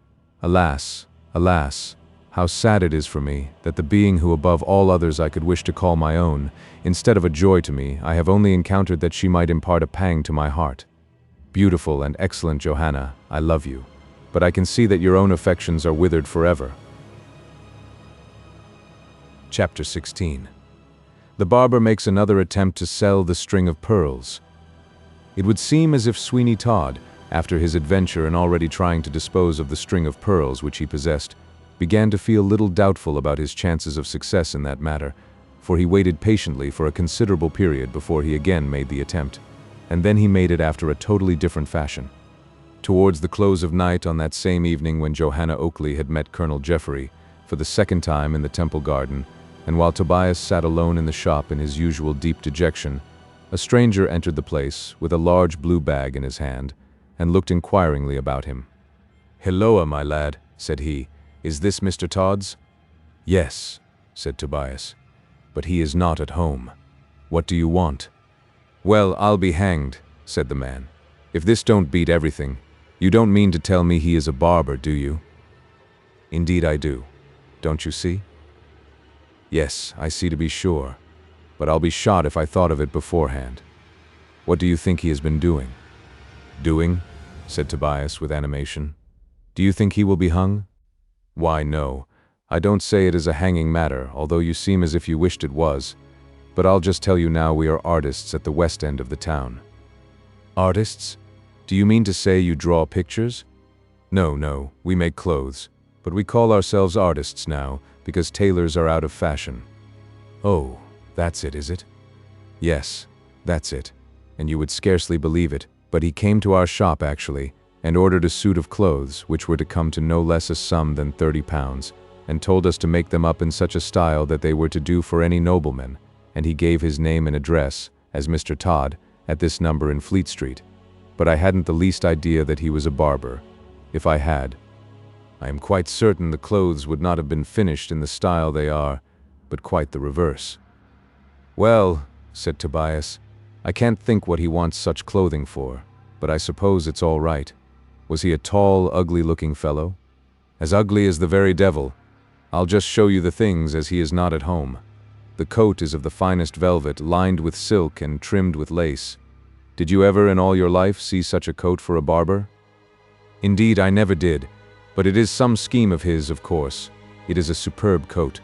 Alas, alas, how sad it is for me that the being who above all others I could wish to call my own, instead of a joy to me, I have only encountered that she might impart a pang to my heart. Beautiful and excellent Johanna, I love you, but I can see that your own affections are withered forever. Chapter 16. The barber makes another attempt to sell the string of pearls. It would seem as if Sweeney Todd, after his adventure and already trying to dispose of the string of pearls which he possessed, began to feel little doubtful about his chances of success in that matter, for he waited patiently for a considerable period before he again made the attempt, and then he made it after a totally different fashion. Towards the close of night on that same evening when Johanna Oakley had met Colonel Jeffery for the second time in the Temple Garden, and while Tobias sat alone in the shop in his usual deep dejection, a stranger entered the place with a large blue bag in his hand, and looked inquiringly about him. "Hilloa, my lad," said he. "Is this Mr. Todd's?" "Yes," said Tobias, "but he is not at home. What do you want?" "Well, I'll be hanged," said the man, "if this don't beat everything. You don't mean to tell me he is a barber, do you?" "Indeed I do. Don't you see?" "Yes, I see to be sure, but I'll be shot if I thought of it beforehand. What do you think he has been doing?" "Doing?" said Tobias with animation. "Do you think he will be hung?" "Why, no. I don't say it is a hanging matter, although you seem as if you wished it was. But I'll just tell you now we are artists at the west end of the town." "Artists? Do you mean to say you draw pictures?" "No, no, we make clothes, but we call ourselves artists now, because tailors are out of fashion." "Oh, that's it, is it?" "Yes, that's it. And you would scarcely believe it, but he came to our shop actually, and ordered a suit of clothes, which were to come to no less a sum than £30, and told us to make them up in such a style that they were to do for any nobleman, and he gave his name and address, as Mr. Todd, at this number in Fleet Street. But I hadn't the least idea that he was a barber. If I had, I am quite certain the clothes would not have been finished in the style they are, but quite the reverse." "Well," said Tobias, "I can't think what he wants such clothing for, but I suppose it's all right. Was he a tall, ugly-looking fellow?" "As ugly as the very devil. I'll just show you the things, as he is not at home. The coat is of the finest velvet, lined with silk and trimmed with lace. Did you ever in all your life see such a coat for a barber?" "Indeed, I never did, but it is some scheme of his, of course. It is a superb coat."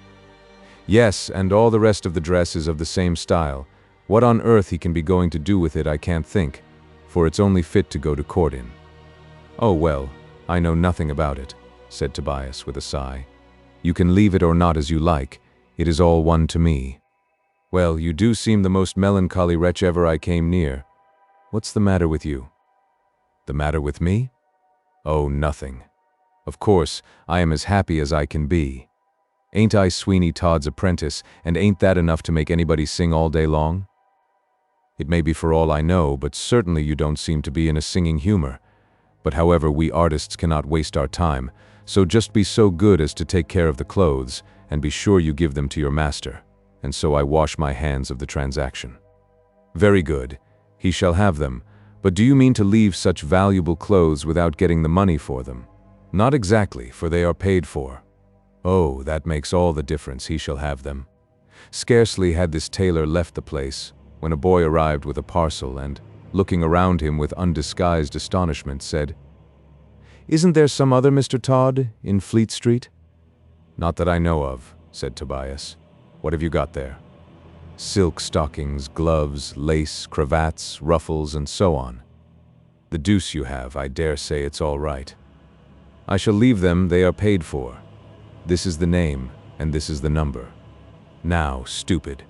"Yes, and all the rest of the dress is of the same style. What on earth he can be going to do with it I can't think, for it's only fit to go to court in." "Oh well, I know nothing about it," said Tobias with a sigh. "You can leave it or not as you like. It is all one to me." "Well, you do seem the most melancholy wretch ever I came near. What's the matter with you?" "The matter with me? Oh, nothing. Of course, I am as happy as I can be. Ain't I Sweeney Todd's apprentice, and ain't that enough to make anybody sing all day long?" "It may be for all I know, but certainly you don't seem to be in a singing humor. But however, we artists cannot waste our time, so just be so good as to take care of the clothes, and be sure you give them to your master, and so I wash my hands of the transaction." "Very good. He shall have them. But do you mean to leave such valuable clothes without getting the money for them?" "Not exactly, for they are paid for." Oh, that makes all the difference, he shall have them. Scarcely had this tailor left the place, when a boy arrived with a parcel and, looking around him with undisguised astonishment, said, "Isn't there some other Mr. Todd in Fleet Street?" "Not that I know of," said Tobias. "What have you got there?" "Silk stockings, gloves, lace, cravats, ruffles, and so on." "The deuce you have, I dare say it's all right." "I shall leave them, they are paid for. This is the name, and this is the number. Now, stupid."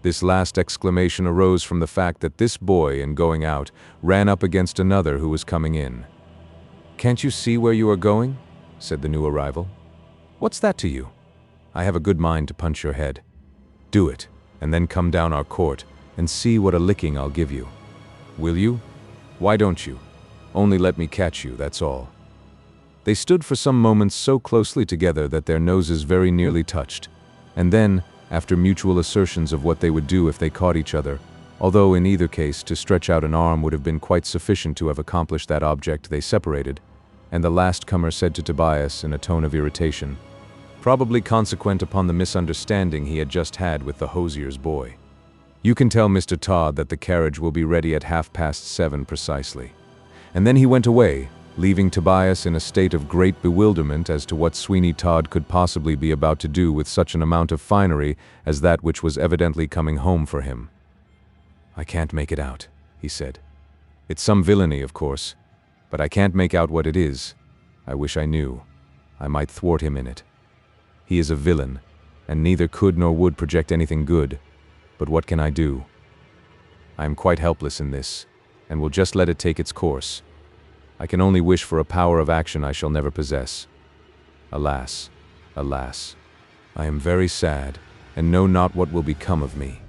This last exclamation arose from the fact that this boy, in going out, ran up against another who was coming in. "Can't you see where you are going?" said the new arrival. "What's that to you? I have a good mind to punch your head. Do it, and then come down our court, and see what a licking I'll give you. Will you? Why don't you? Only let me catch you, that's all." They stood for some moments so closely together that their noses very nearly touched, and then, after mutual assertions of what they would do if they caught each other, although in either case to stretch out an arm would have been quite sufficient to have accomplished that object, they separated, and the last comer said to Tobias in a tone of irritation, probably consequent upon the misunderstanding he had just had with the hosier's boy, "You can tell Mr. Todd that the carriage will be ready at 7:30 precisely." And then he went away, leaving Tobias in a state of great bewilderment as to what Sweeney Todd could possibly be about to do with such an amount of finery as that which was evidently coming home for him. "I can't make it out," he said. "It's some villainy, of course, but I can't make out what it is. I wish I knew. I might thwart him in it. He is a villain, and neither could nor would project anything good, but what can I do? I am quite helpless in this, and will just let it take its course. I can only wish for a power of action I shall never possess. Alas, alas, I am very sad, and know not what will become of me.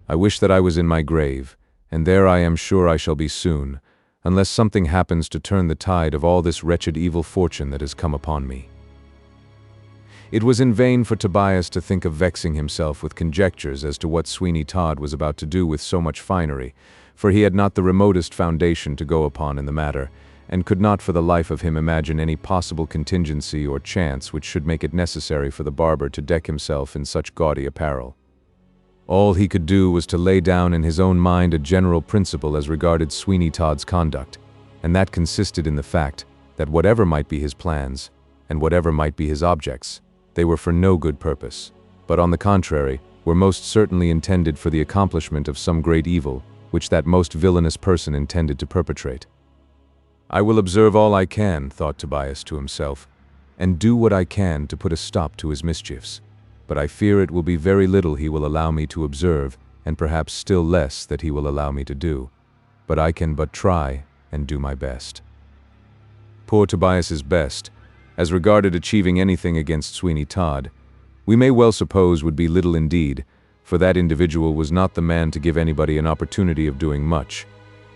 I wish that I was in my grave, and there I am sure I shall be soon, unless something happens to turn the tide of all this wretched evil fortune that has come upon me." It was in vain for Tobias to think of vexing himself with conjectures as to what Sweeney Todd was about to do with so much finery, for he had not the remotest foundation to go upon in the matter, and could not for the life of him imagine any possible contingency or chance which should make it necessary for the barber to deck himself in such gaudy apparel. All he could do was to lay down in his own mind a general principle as regarded Sweeney Todd's conduct, and that consisted in the fact that whatever might be his plans, and whatever might be his objects, they were for no good purpose, but on the contrary, were most certainly intended for the accomplishment of some great evil, which that most villainous person intended to perpetrate. "I will observe all I can," thought Tobias to himself, "and do what I can to put a stop to his mischiefs, but I fear it will be very little he will allow me to observe, and perhaps still less that he will allow me to do, but I can but try and do my best." Poor Tobias's best, as regarded achieving anything against Sweeney Todd, we may well suppose would be little indeed, for that individual was not the man to give anybody an opportunity of doing much,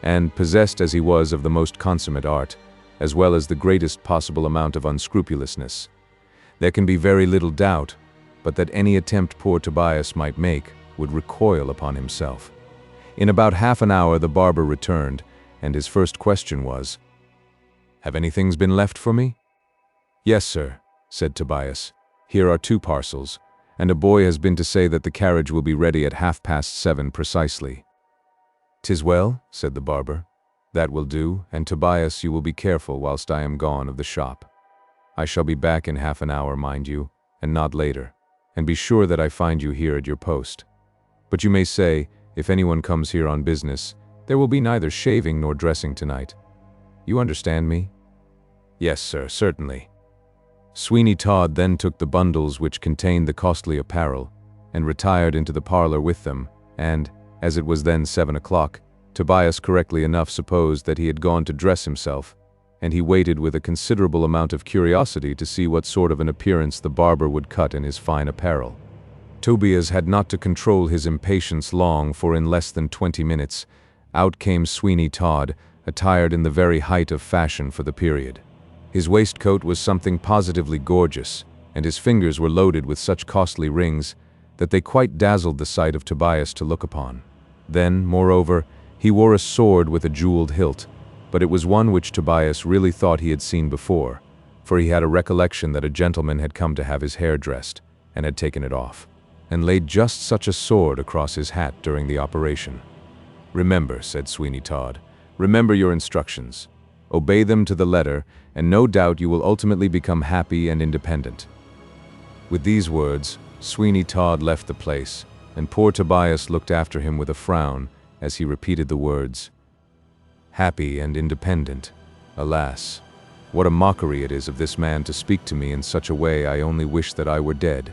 and, possessed as he was of the most consummate art, as well as the greatest possible amount of unscrupulousness, there can be very little doubt but that any attempt poor Tobias might make would recoil upon himself. In about half an hour the barber returned, and his first question was, "Have anything been left for me?" "Yes, sir," said Tobias. "Here are 2 parcels, and a boy has been to say that the carriage will be ready at 7:30 precisely." "'Tis well," said the barber. "That will do, and Tobias, you will be careful whilst I am gone of the shop. I shall be back in half an hour, mind you, and not later, and be sure that I find you here at your post. But you may say, if anyone comes here on business, there will be neither shaving nor dressing tonight. You understand me?" "Yes, sir, certainly." Sweeney Todd then took the bundles which contained the costly apparel, and retired into the parlor with them, and, as it was then 7 o'clock, Tobias correctly enough supposed that he had gone to dress himself, and he waited with a considerable amount of curiosity to see what sort of an appearance the barber would cut in his fine apparel. Tobias had not to control his impatience long, for in less than 20 minutes, out came Sweeney Todd, attired in the very height of fashion for the period. His waistcoat was something positively gorgeous, and his fingers were loaded with such costly rings that they quite dazzled the sight of Tobias to look upon. Then, moreover, he wore a sword with a jeweled hilt, but it was one which Tobias really thought he had seen before, for he had a recollection that a gentleman had come to have his hair dressed, and had taken it off, and laid just such a sword across his hat during the operation. "Remember," said Sweeney Todd, "remember your instructions. Obey them to the letter, and no doubt you will ultimately become happy and independent." With these words, Sweeney Todd left the place, and poor Tobias looked after him with a frown as he repeated the words, "Happy and independent. Alas, what a mockery it is of this man to speak to me in such a way. I only wish that I were dead."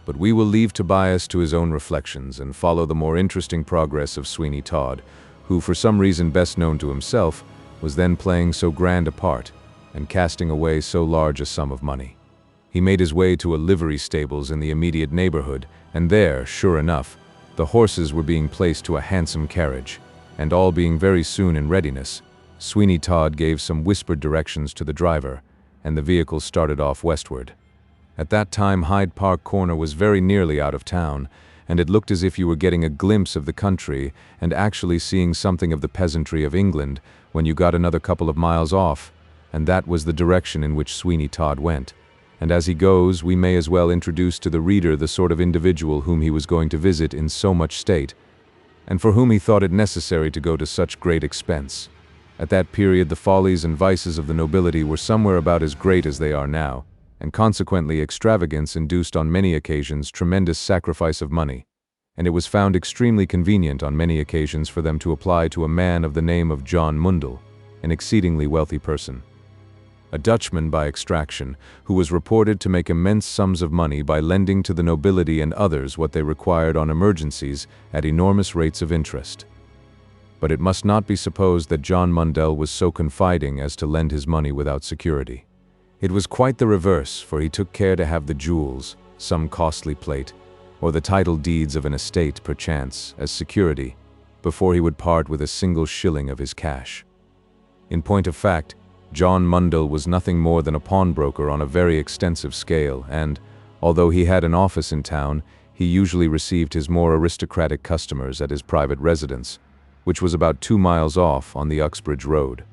But we will leave Tobias to his own reflections and follow the more interesting progress of Sweeney Todd, who, for some reason best known to himself, was then playing so grand a part and casting away so large a sum of money. He made his way to a livery stables in the immediate neighborhood, and there, sure enough, the horses were being placed to a handsome carriage, and all being very soon in readiness, Sweeney Todd gave some whispered directions to the driver, and the vehicle started off westward. At that time Hyde Park Corner was very nearly out of town, and it looked as if you were getting a glimpse of the country and actually seeing something of the peasantry of England when you got another couple of miles off, and that was the direction in which Sweeney Todd went. And as he goes, we may as well introduce to the reader the sort of individual whom he was going to visit in so much state, and for whom he thought it necessary to go to such great expense. At that period the follies and vices of the nobility were somewhere about as great as they are now, and consequently extravagance induced on many occasions tremendous sacrifice of money, and it was found extremely convenient on many occasions for them to apply to a man of the name of John Mundell, an exceedingly wealthy person, a Dutchman by extraction, who was reported to make immense sums of money by lending to the nobility and others what they required on emergencies at enormous rates of interest. But it must not be supposed that John Mundell was so confiding as to lend his money without security. It was quite the reverse, for he took care to have the jewels, some costly plate, or the title deeds of an estate, perchance, as security, before he would part with a single shilling of his cash. In point of fact, John Mundell was nothing more than a pawnbroker on a very extensive scale, and, although he had an office in town, he usually received his more aristocratic customers at his private residence, which was about 2 miles off on the Uxbridge Road.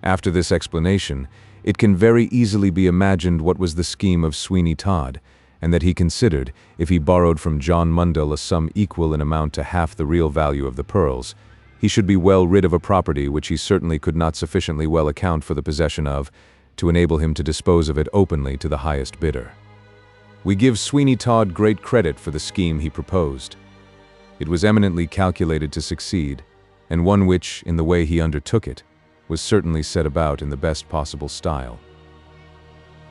After this explanation, it can very easily be imagined what was the scheme of Sweeney Todd, and that he considered, if he borrowed from John Mundell a sum equal in amount to half the real value of the pearls, he should be well rid of a property which he certainly could not sufficiently well account for the possession of, to enable him to dispose of it openly to the highest bidder. We give Sweeney Todd great credit for the scheme he proposed. It was eminently calculated to succeed, and one which, in the way he undertook it, was certainly set about in the best possible style.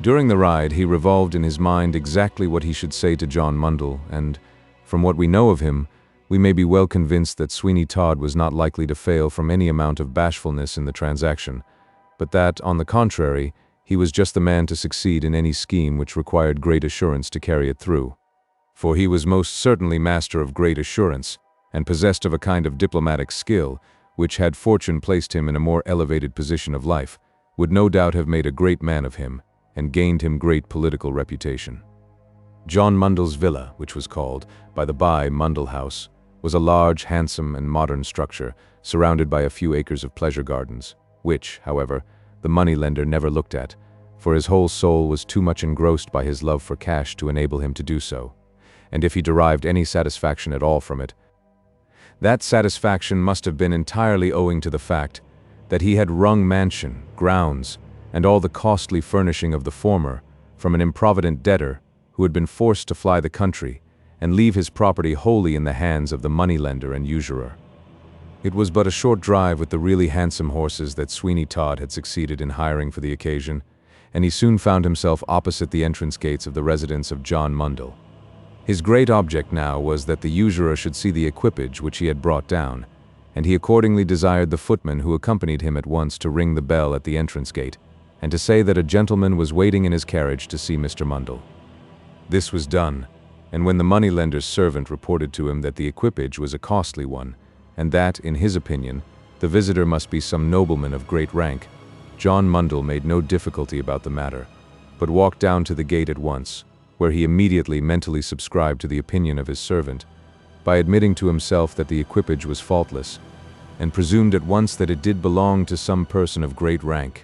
During the ride he revolved in his mind exactly what he should say to John Mundell, and, from what we know of him, we may be well convinced that Sweeney Todd was not likely to fail from any amount of bashfulness in the transaction, but that, on the contrary, he was just the man to succeed in any scheme which required great assurance to carry it through. For he was most certainly master of great assurance, and possessed of a kind of diplomatic skill, which, had fortune placed him in a more elevated position of life, would no doubt have made a great man of him, and gained him great political reputation. John Mundell's villa, which was called, by the by, Mundell House, was a large, handsome, and modern structure, surrounded by a few acres of pleasure gardens, which, however, the money-lender never looked at, for his whole soul was too much engrossed by his love for cash to enable him to do so, and if he derived any satisfaction at all from it, that satisfaction must have been entirely owing to the fact that he had wrung mansion, grounds, and all the costly furnishing of the former from an improvident debtor who had been forced to fly the country and leave his property wholly in the hands of the money-lender and usurer. It was but a short drive with the really handsome horses that Sweeney Todd had succeeded in hiring for the occasion, and he soon found himself opposite the entrance gates of the residence of John Mundell. His great object now was that the usurer should see the equipage which he had brought down, and he accordingly desired the footman who accompanied him at once to ring the bell at the entrance gate, and to say that a gentleman was waiting in his carriage to see Mr. Mundell. This was done, and when the money-lender's servant reported to him that the equipage was a costly one, and that, in his opinion, the visitor must be some nobleman of great rank, John Mundell made no difficulty about the matter, but walked down to the gate at once, where he immediately mentally subscribed to the opinion of his servant, by admitting to himself that the equipage was faultless, and presumed at once that it did belong to some person of great rank.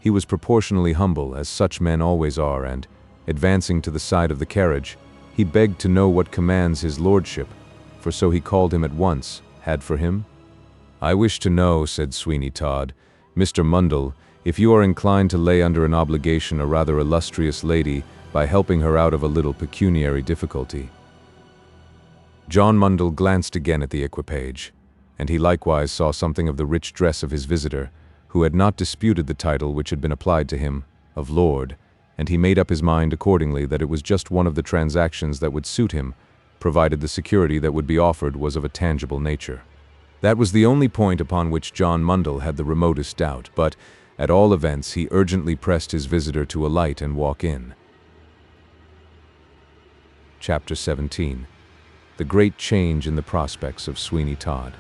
He was proportionally humble, as such men always are, and, advancing to the side of the carriage, he begged to know what commands his lordship, for so he called him at once, had for him. "I wish to know," said Sweeney Todd, "Mr. Mundell, if you are inclined to lay under an obligation a rather illustrious lady by helping her out of a little pecuniary difficulty." John Mundell glanced again at the equipage, and he likewise saw something of the rich dress of his visitor, who had not disputed the title which had been applied to him, of Lord, and he made up his mind accordingly that it was just one of the transactions that would suit him, provided the security that would be offered was of a tangible nature. That was the only point upon which John Mundell had the remotest doubt, but, at all events, he urgently pressed his visitor to alight and walk in. Chapter 17. The Great Change in the Prospects of Sweeney Todd.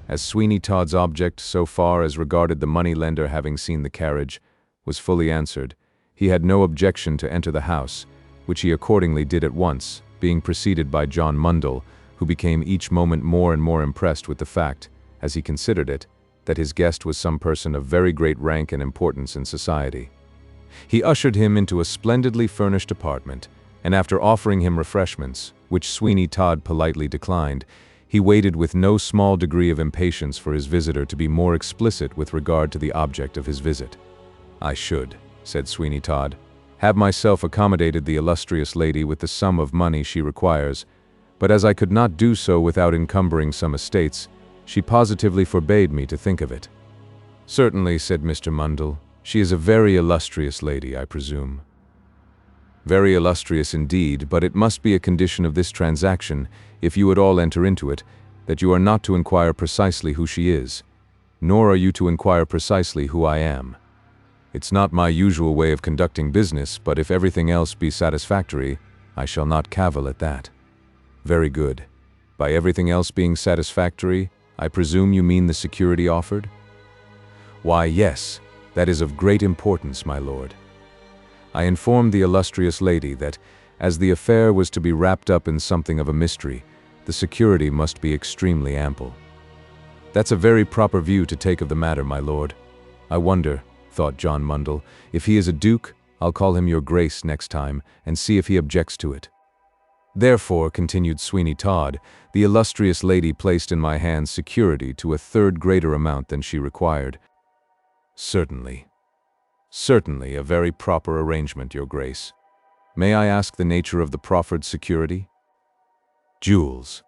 As Sweeney Todd's object, so far as regarded the money-lender having seen the carriage, was fully answered, he had no objection to enter the house, which he accordingly did at once, being preceded by John Mundell, who became each moment more and more impressed with the fact, as he considered it, that his guest was some person of very great rank and importance in society. He ushered him into a splendidly furnished apartment, and after offering him refreshments, which Sweeney Todd politely declined, he waited with no small degree of impatience for his visitor to be more explicit with regard to the object of his visit. "I should," said Sweeney Todd, "have myself accommodated the illustrious lady with the sum of money she requires, but as I could not do so without encumbering some estates, she positively forbade me to think of it." "Certainly," said Mr. Mundell, "she is a very illustrious lady, I presume." "Very illustrious indeed, but it must be a condition of this transaction, if you at all enter into it, that you are not to inquire precisely who she is, nor are you to inquire precisely who I am. It's not my usual way of conducting business, but if everything else be satisfactory, I shall not cavil at that." "Very good. By everything else being satisfactory, I presume you mean the security offered?" "Why, yes, that is of great importance, my lord. I informed the illustrious lady that, as the affair was to be wrapped up in something of a mystery, the security must be extremely ample." "That's a very proper view to take of the matter, my lord. I wonder," thought John Mundell, "if he is a duke, I'll call him your grace next time, and see if he objects to it." "Therefore," continued Sweeney Todd, "the illustrious lady placed in my hands security to a third greater amount than she required." "Certainly. Certainly, a very proper arrangement, your grace. May I ask the nature of the proffered security?" "Jewels.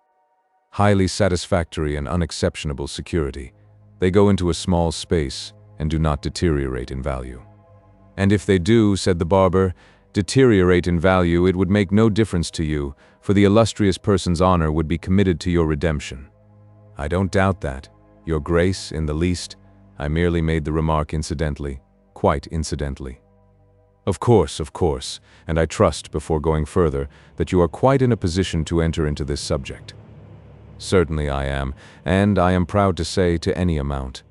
Highly satisfactory and unexceptionable security. They go into a small space and do not deteriorate in value." "And if they do," said the barber, "deteriorate in value, it would make no difference to you, for the illustrious person's honor would be committed to your redemption." "I don't doubt that, your grace, in the least. I merely made the remark incidentally, quite incidentally." Of course, and I trust, before going further, that you are quite in a position to enter into this subject." "Certainly I am, and I am proud to say, to any amount.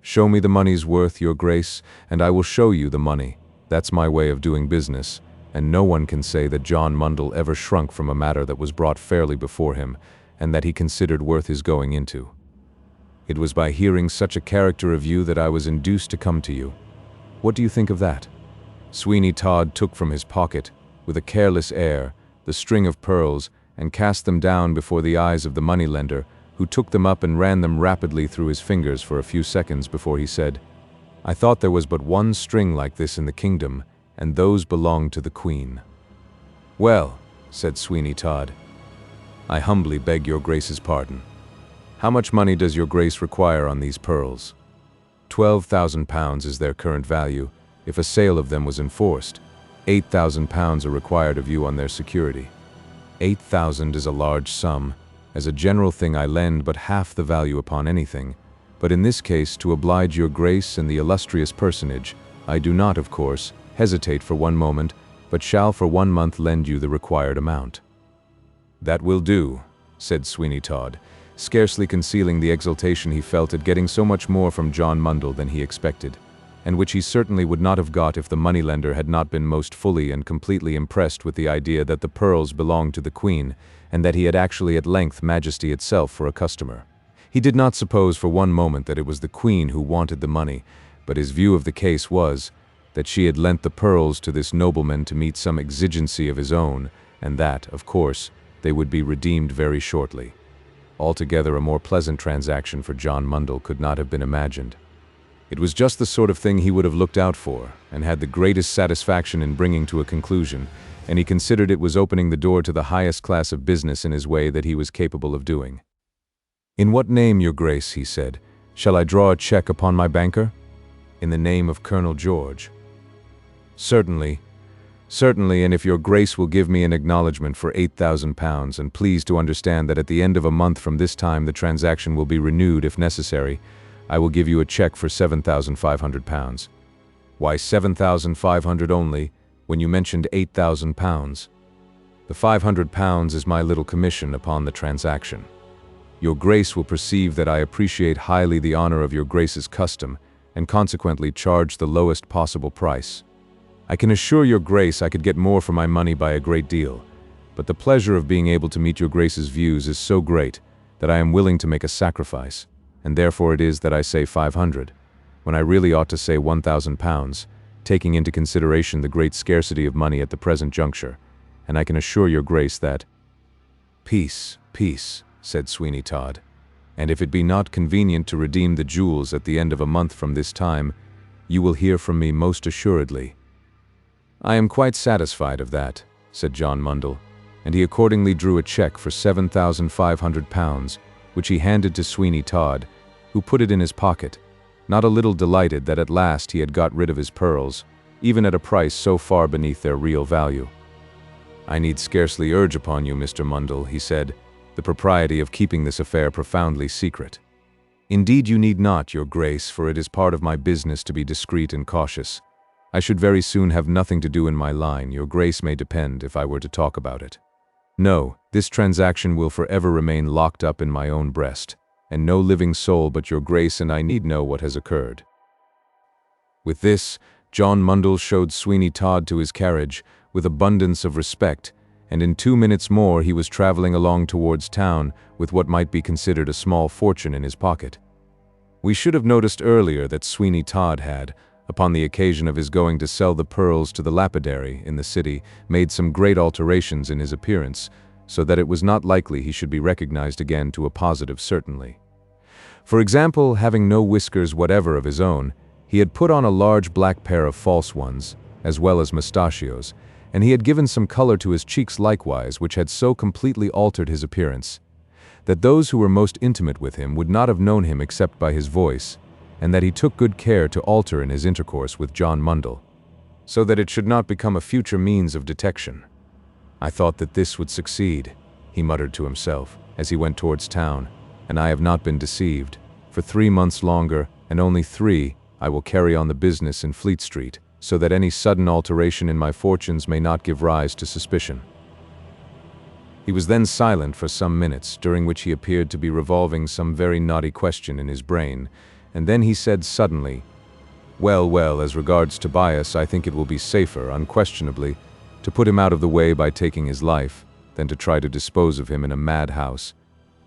Show me the money's worth, your grace, and I will show you the money. That's my way of doing business, and no one can say that John Mundell ever shrunk from a matter that was brought fairly before him, and that he considered worth his going into. It was by hearing such a character of you that I was induced to come to you. What do you think of that?" Sweeney Todd took from his pocket, with a careless air, the string of pearls, and cast them down before the eyes of the moneylender, who took them up and ran them rapidly through his fingers for a few seconds before he said, "I thought there was but one string like this in the kingdom, and those belonged to the Queen." "Well," said Sweeney Todd, "I humbly beg your grace's pardon. How much money does your grace require on these pearls?" £12,000 is their current value. If a sale of them was enforced, £8,000 are required of you on their security. 8,000 is a large sum. As a general thing I lend but half the value upon anything, but in this case, to oblige your grace and the illustrious personage, I do not, of course, hesitate for one moment, but shall for 1 month lend you the required amount." "That will do," said Sweeney Todd, scarcely concealing the exultation he felt at getting so much more from John Mundell than he expected, and which he certainly would not have got if the moneylender had not been most fully and completely impressed with the idea that the pearls belonged to the Queen, and that he had actually at length Majesty itself for a customer. He did not suppose for one moment that it was the Queen who wanted the money, but his view of the case was that she had lent the pearls to this nobleman to meet some exigency of his own, and that, of course, they would be redeemed very shortly. Altogether, a more pleasant transaction for John Mundell could not have been imagined. It was just the sort of thing he would have looked out for, and had the greatest satisfaction in bringing to a conclusion, and he considered it was opening the door to the highest class of business in his way that he was capable of doing. "In what name, Your Grace," he said, "shall I draw a check upon my banker?" "In the name of Colonel George." "Certainly, certainly, and if Your Grace will give me an acknowledgment for £8,000, and please to understand that at the end of a month from this time the transaction will be renewed if necessary, I will give you a check for £7,500. "Why £7,500 only, when you mentioned £8,000? "The £500 is my little commission upon the transaction. Your Grace will perceive that I appreciate highly the honor of Your Grace's custom, and consequently charge the lowest possible price. I can assure Your Grace I could get more for my money by a great deal, but the pleasure of being able to meet Your Grace's views is so great that I am willing to make a sacrifice, and therefore it is that I say 500, when I really ought to say £1,000, taking into consideration the great scarcity of money at the present juncture, and I can assure Your Grace that—" "Peace, peace," said Sweeney Todd, "and if it be not convenient to redeem the jewels at the end of a month from this time, you will hear from me most assuredly." "I am quite satisfied of that," said John Mundell, and he accordingly drew a check for £7,500, which he handed to Sweeney Todd, who put it in his pocket, not a little delighted that at last he had got rid of his pearls, even at a price so far beneath their real value. "I need scarcely urge upon you, Mr. Mundell," he said, "the propriety of keeping this affair profoundly secret. Indeed you need not, Your Grace, for it is part of my business to be discreet and cautious. I should very soon have nothing to do in my line, Your Grace may depend, if I were to talk about it. No, this transaction will forever remain locked up in my own breast, and no living soul but Your Grace and I need know what has occurred." With this, John Mundell showed Sweeney Todd to his carriage with abundance of respect, and in 2 minutes more he was traveling along towards town with what might be considered a small fortune in his pocket. We should have noticed earlier that Sweeney Todd had, upon the occasion of his going to sell the pearls to the lapidary in the city, made some great alterations in his appearance, so that it was not likely he should be recognized again to a positive certainty. For example, having no whiskers whatever of his own, he had put on a large black pair of false ones, as well as mustachios, and he had given some color to his cheeks likewise, which had so completely altered his appearance, that those who were most intimate with him would not have known him except by his voice, and that he took good care to alter in his intercourse with John Mundell, so that it should not become a future means of detection. "I thought that this would succeed," he muttered to himself, as he went towards town, "and I have not been deceived. For 3 months longer, and only 3, I will carry on the business in Fleet Street, so that any sudden alteration in my fortunes may not give rise to suspicion." He was then silent for some minutes, during which he appeared to be revolving some very knotty question in his brain, and then he said suddenly, Well, as regards Tobias, I think it will be safer, unquestionably, to put him out of the way by taking his life, than to try to dispose of him in a madhouse,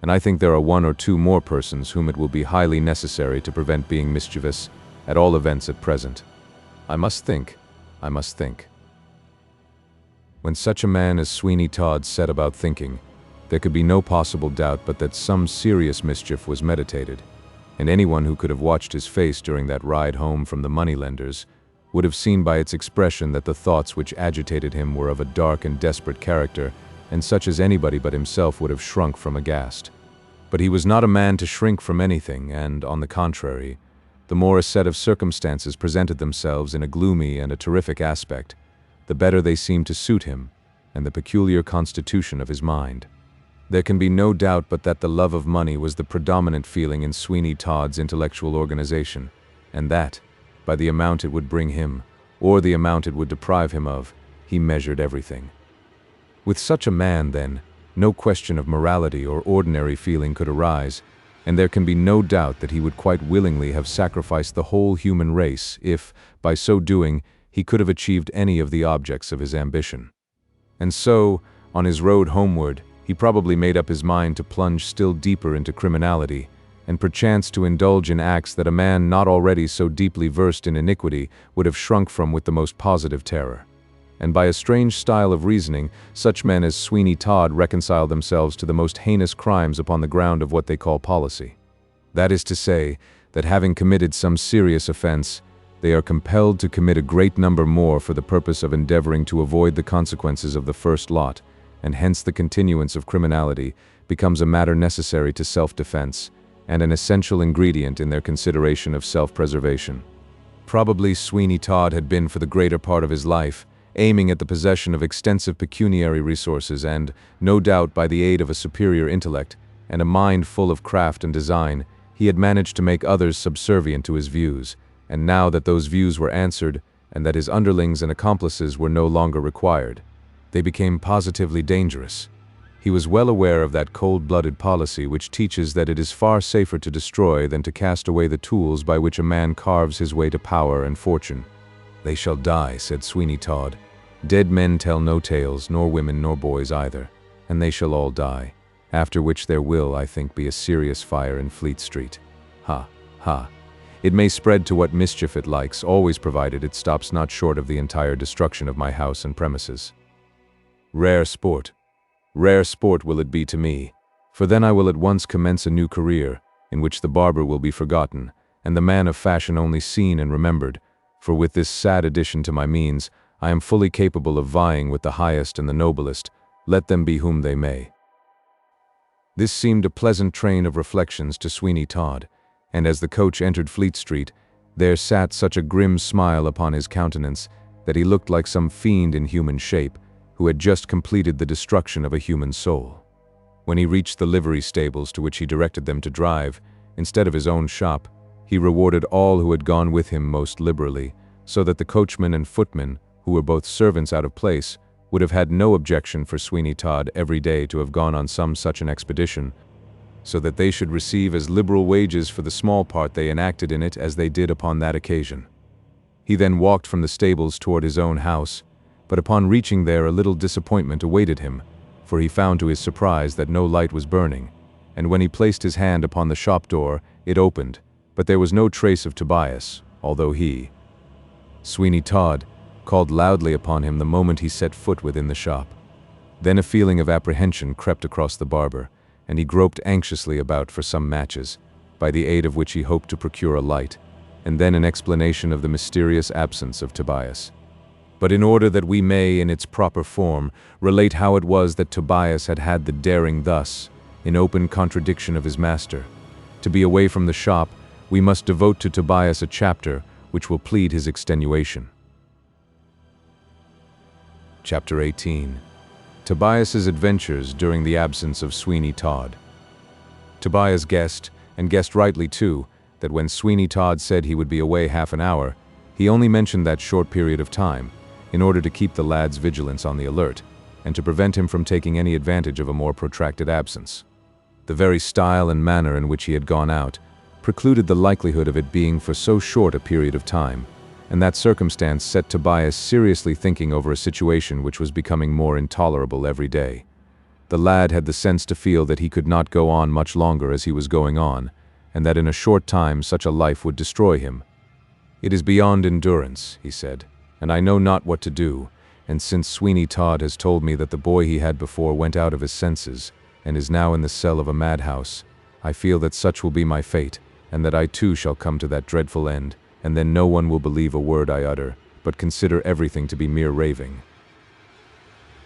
and I think there are 1 or 2 more persons whom it will be highly necessary to prevent being mischievous, at all events at present. I must think. When such a man as Sweeney Todd set about thinking, there could be no possible doubt but that some serious mischief was meditated, and anyone who could have watched his face during that ride home from the moneylenders would have seen by its expression that the thoughts which agitated him were of a dark and desperate character, and such as anybody but himself would have shrunk from aghast. But he was not a man to shrink from anything, and, on the contrary, the more a set of circumstances presented themselves in a gloomy and a terrific aspect, the better they seemed to suit him and the peculiar constitution of his mind. There can be no doubt but that the love of money was the predominant feeling in Sweeney Todd's intellectual organization, and that, by the amount it would bring him, or the amount it would deprive him of, he measured everything. With such a man, then, no question of morality or ordinary feeling could arise, and there can be no doubt that he would quite willingly have sacrificed the whole human race if, by so doing, he could have achieved any of the objects of his ambition. And so, on his road homeward, he probably made up his mind to plunge still deeper into criminality, and perchance to indulge in acts that a man not already so deeply versed in iniquity would have shrunk from with the most positive terror. And by a strange style of reasoning, such men as Sweeney Todd reconcile themselves to the most heinous crimes upon the ground of what they call policy. That is to say, that having committed some serious offense, they are compelled to commit a great number more for the purpose of endeavoring to avoid the consequences of the first lot, and hence the continuance of criminality becomes a matter necessary to self-defense, and an essential ingredient in their consideration of self-preservation. Probably Sweeney Todd had been for the greater part of his life aiming at the possession of extensive pecuniary resources and, no doubt by the aid of a superior intellect and a mind full of craft and design, he had managed to make others subservient to his views, and now that those views were answered and that his underlings and accomplices were no longer required, they became positively dangerous. He was well aware of that cold-blooded policy which teaches that it is far safer to destroy than to cast away the tools by which a man carves his way to power and fortune. "They shall die," said Sweeney Todd. "Dead men tell no tales, nor women nor boys either, and they shall all die, after which there will, I think, be a serious fire in Fleet Street. Ha, ha. It may spread to what mischief it likes, always provided it stops not short of the entire destruction of my house and premises. Rare sport will it be to me, for then I will at once commence a new career, in which the barber will be forgotten, and the man of fashion only seen and remembered, for with this sad addition to my means, I am fully capable of vying with the highest and the noblest, let them be whom they may." This seemed a pleasant train of reflections to Sweeney Todd, and as the coach entered Fleet Street, there sat such a grim smile upon his countenance that he looked like some fiend in human shape, who had just completed the destruction of a human soul. When he reached the livery stables to which he directed them to drive, instead of his own shop, he rewarded all who had gone with him most liberally, so that the coachman and footman, who were both servants out of place, would have had no objection for Sweeney Todd every day to have gone on some such an expedition, so that they should receive as liberal wages for the small part they enacted in it as they did upon that occasion. He then walked from the stables toward his own house, but upon reaching there a little disappointment awaited him, for he found to his surprise that no light was burning, and when he placed his hand upon the shop door, it opened, but there was no trace of Tobias, although he, Sweeney Todd, called loudly upon him the moment he set foot within the shop. Then a feeling of apprehension crept across the barber, and he groped anxiously about for some matches, by the aid of which he hoped to procure a light, and then an explanation of the mysterious absence of Tobias. But in order that we may, in its proper form, relate how it was that Tobias had had the daring thus, in open contradiction of his master, to be away from the shop, we must devote to Tobias a chapter which will plead his extenuation. Chapter 18. Tobias's adventures during the absence of Sweeney Todd. Tobias guessed, and guessed rightly too, that when Sweeney Todd said he would be away half an hour, he only mentioned that short period of time, in order to keep the lad's vigilance on the alert, and to prevent him from taking any advantage of a more protracted absence. The very style and manner in which he had gone out precluded the likelihood of it being for so short a period of time, and that circumstance set Tobias seriously thinking over a situation which was becoming more intolerable every day. The lad had the sense to feel that he could not go on much longer as he was going on, and that in a short time such a life would destroy him. "It is beyond endurance," he said, "and I know not what to do, and since Sweeney Todd has told me that the boy he had before went out of his senses, and is now in the cell of a madhouse, I feel that such will be my fate, and that I too shall come to that dreadful end, and then no one will believe a word I utter, but consider everything to be mere raving."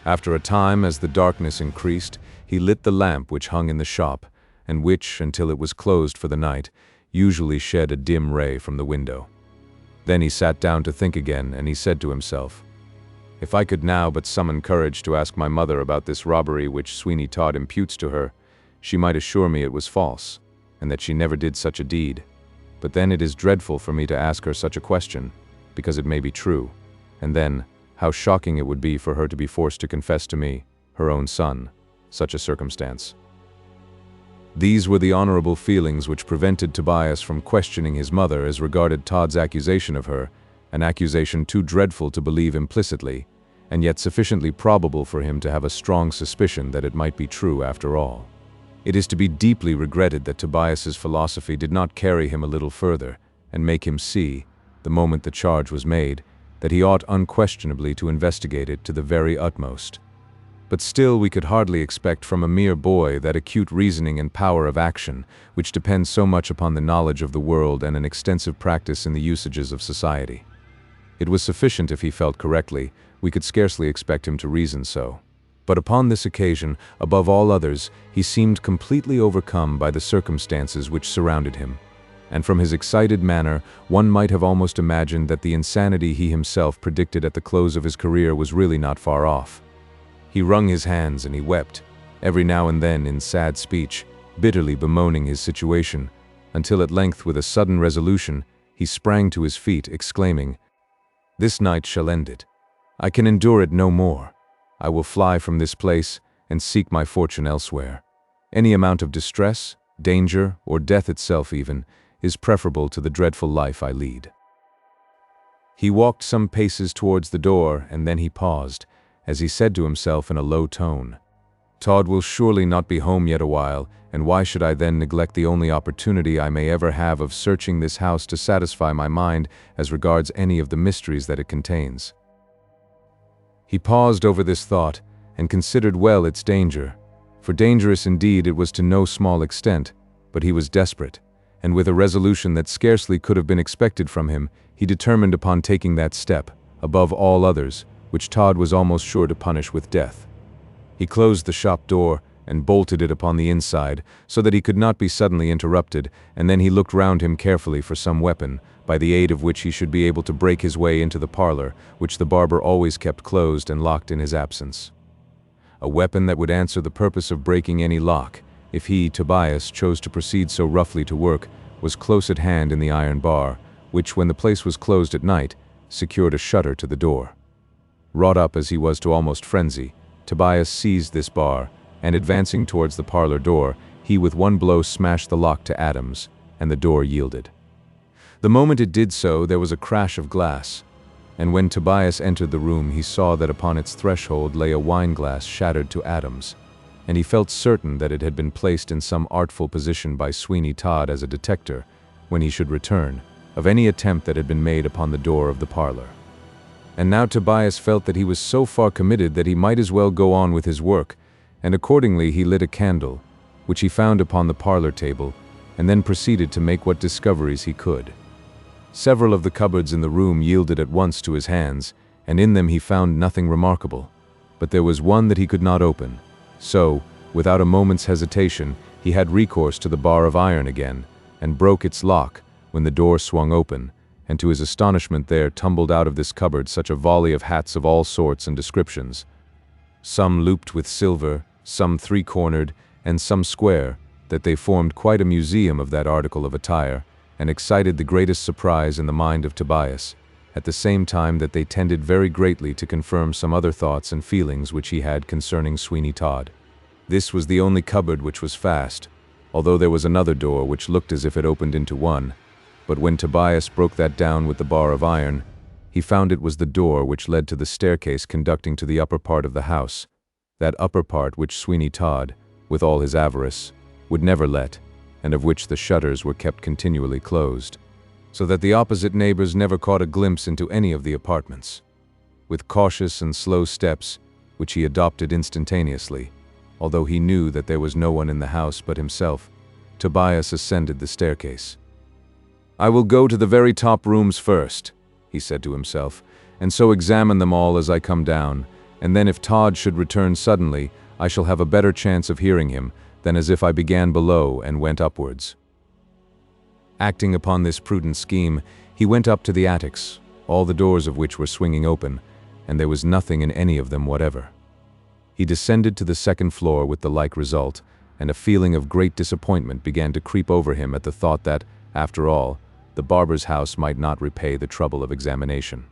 After a time, as the darkness increased, he lit the lamp which hung in the shop, and which, until it was closed for the night, usually shed a dim ray from the window. Then he sat down to think again, and he said to himself, "If I could now but summon courage to ask my mother about this robbery which Sweeney Todd imputes to her, she might assure me it was false, and that she never did such a deed. But then it is dreadful for me to ask her such a question, because it may be true, and then how shocking it would be for her to be forced to confess to me, her own son, such a circumstance." These were the honorable feelings which prevented Tobias from questioning his mother as regarded Todd's accusation of her, an accusation too dreadful to believe implicitly, and yet sufficiently probable for him to have a strong suspicion that it might be true after all. It is to be deeply regretted that Tobias's philosophy did not carry him a little further and make him see, the moment the charge was made, that he ought unquestionably to investigate it to the very utmost. But still we could hardly expect from a mere boy that acute reasoning and power of action which depends so much upon the knowledge of the world and an extensive practice in the usages of society. It was sufficient if he felt correctly, we could scarcely expect him to reason so. But upon this occasion, above all others, he seemed completely overcome by the circumstances which surrounded him, and from his excited manner one might have almost imagined that the insanity he himself predicted at the close of his career was really not far off. He wrung his hands and he wept, every now and then in sad speech, bitterly bemoaning his situation, until at length with a sudden resolution he sprang to his feet, exclaiming, "This night shall end it. I can endure it no more. I will fly from this place and seek my fortune elsewhere. Any amount of distress, danger, or death itself even, is preferable to the dreadful life I lead." He walked some paces towards the door, and then he paused, as he said to himself in a low tone, "Todd will surely not be home yet a while, and why should I then neglect the only opportunity I may ever have of searching this house to satisfy my mind as regards any of the mysteries that it contains?" He paused over this thought, and considered well its danger, for dangerous indeed it was to no small extent, but he was desperate, and with a resolution that scarcely could have been expected from him, he determined upon taking that step, above all others, which Todd was almost sure to punish with death. He closed the shop door and bolted it upon the inside so that he could not be suddenly interrupted, and then he looked round him carefully for some weapon, by the aid of which he should be able to break his way into the parlor, which the barber always kept closed and locked in his absence. A weapon that would answer the purpose of breaking any lock, if he, Tobias, chose to proceed so roughly to work, was close at hand in the iron bar, which, when the place was closed at night, secured a shutter to the door. Wrought up as he was to almost frenzy, Tobias seized this bar, and advancing towards the parlor door, he with one blow smashed the lock to atoms, and the door yielded. The moment it did so, there was a crash of glass, and when Tobias entered the room he saw that upon its threshold lay a wineglass shattered to atoms, and he felt certain that it had been placed in some artful position by Sweeney Todd as a detector, when he should return, of any attempt that had been made upon the door of the parlor. And now Tobias felt that he was so far committed that he might as well go on with his work, and accordingly he lit a candle, which he found upon the parlor table, and then proceeded to make what discoveries he could. Several of the cupboards in the room yielded at once to his hands, and in them he found nothing remarkable, but there was one that he could not open. So, without a moment's hesitation, he had recourse to the bar of iron again, and broke its lock, when the door swung open, and to his astonishment there tumbled out of this cupboard such a volley of hats of all sorts and descriptions, some looped with silver, some three-cornered, and some square, that they formed quite a museum of that article of attire, and excited the greatest surprise in the mind of Tobias, at the same time that they tended very greatly to confirm some other thoughts and feelings which he had concerning Sweeney Todd. This was the only cupboard which was fast, although there was another door which looked as if it opened into one, but when Tobias broke that down with the bar of iron, he found it was the door which led to the staircase conducting to the upper part of the house, that upper part which Sweeney Todd, with all his avarice, would never let, and of which the shutters were kept continually closed, so that the opposite neighbors never caught a glimpse into any of the apartments. With cautious and slow steps, which he adopted instantaneously, although he knew that there was no one in the house but himself, Tobias ascended the staircase. "I will go to the very top rooms first," he said to himself, "and so examine them all as I come down, and then if Todd should return suddenly, I shall have a better chance of hearing him than as if I began below and went upwards." Acting upon this prudent scheme, he went up to the attics, all the doors of which were swinging open, and there was nothing in any of them whatever. He descended to the second floor with the like result, and a feeling of great disappointment began to creep over him at the thought that, after all, the barber's house might not repay the trouble of examination.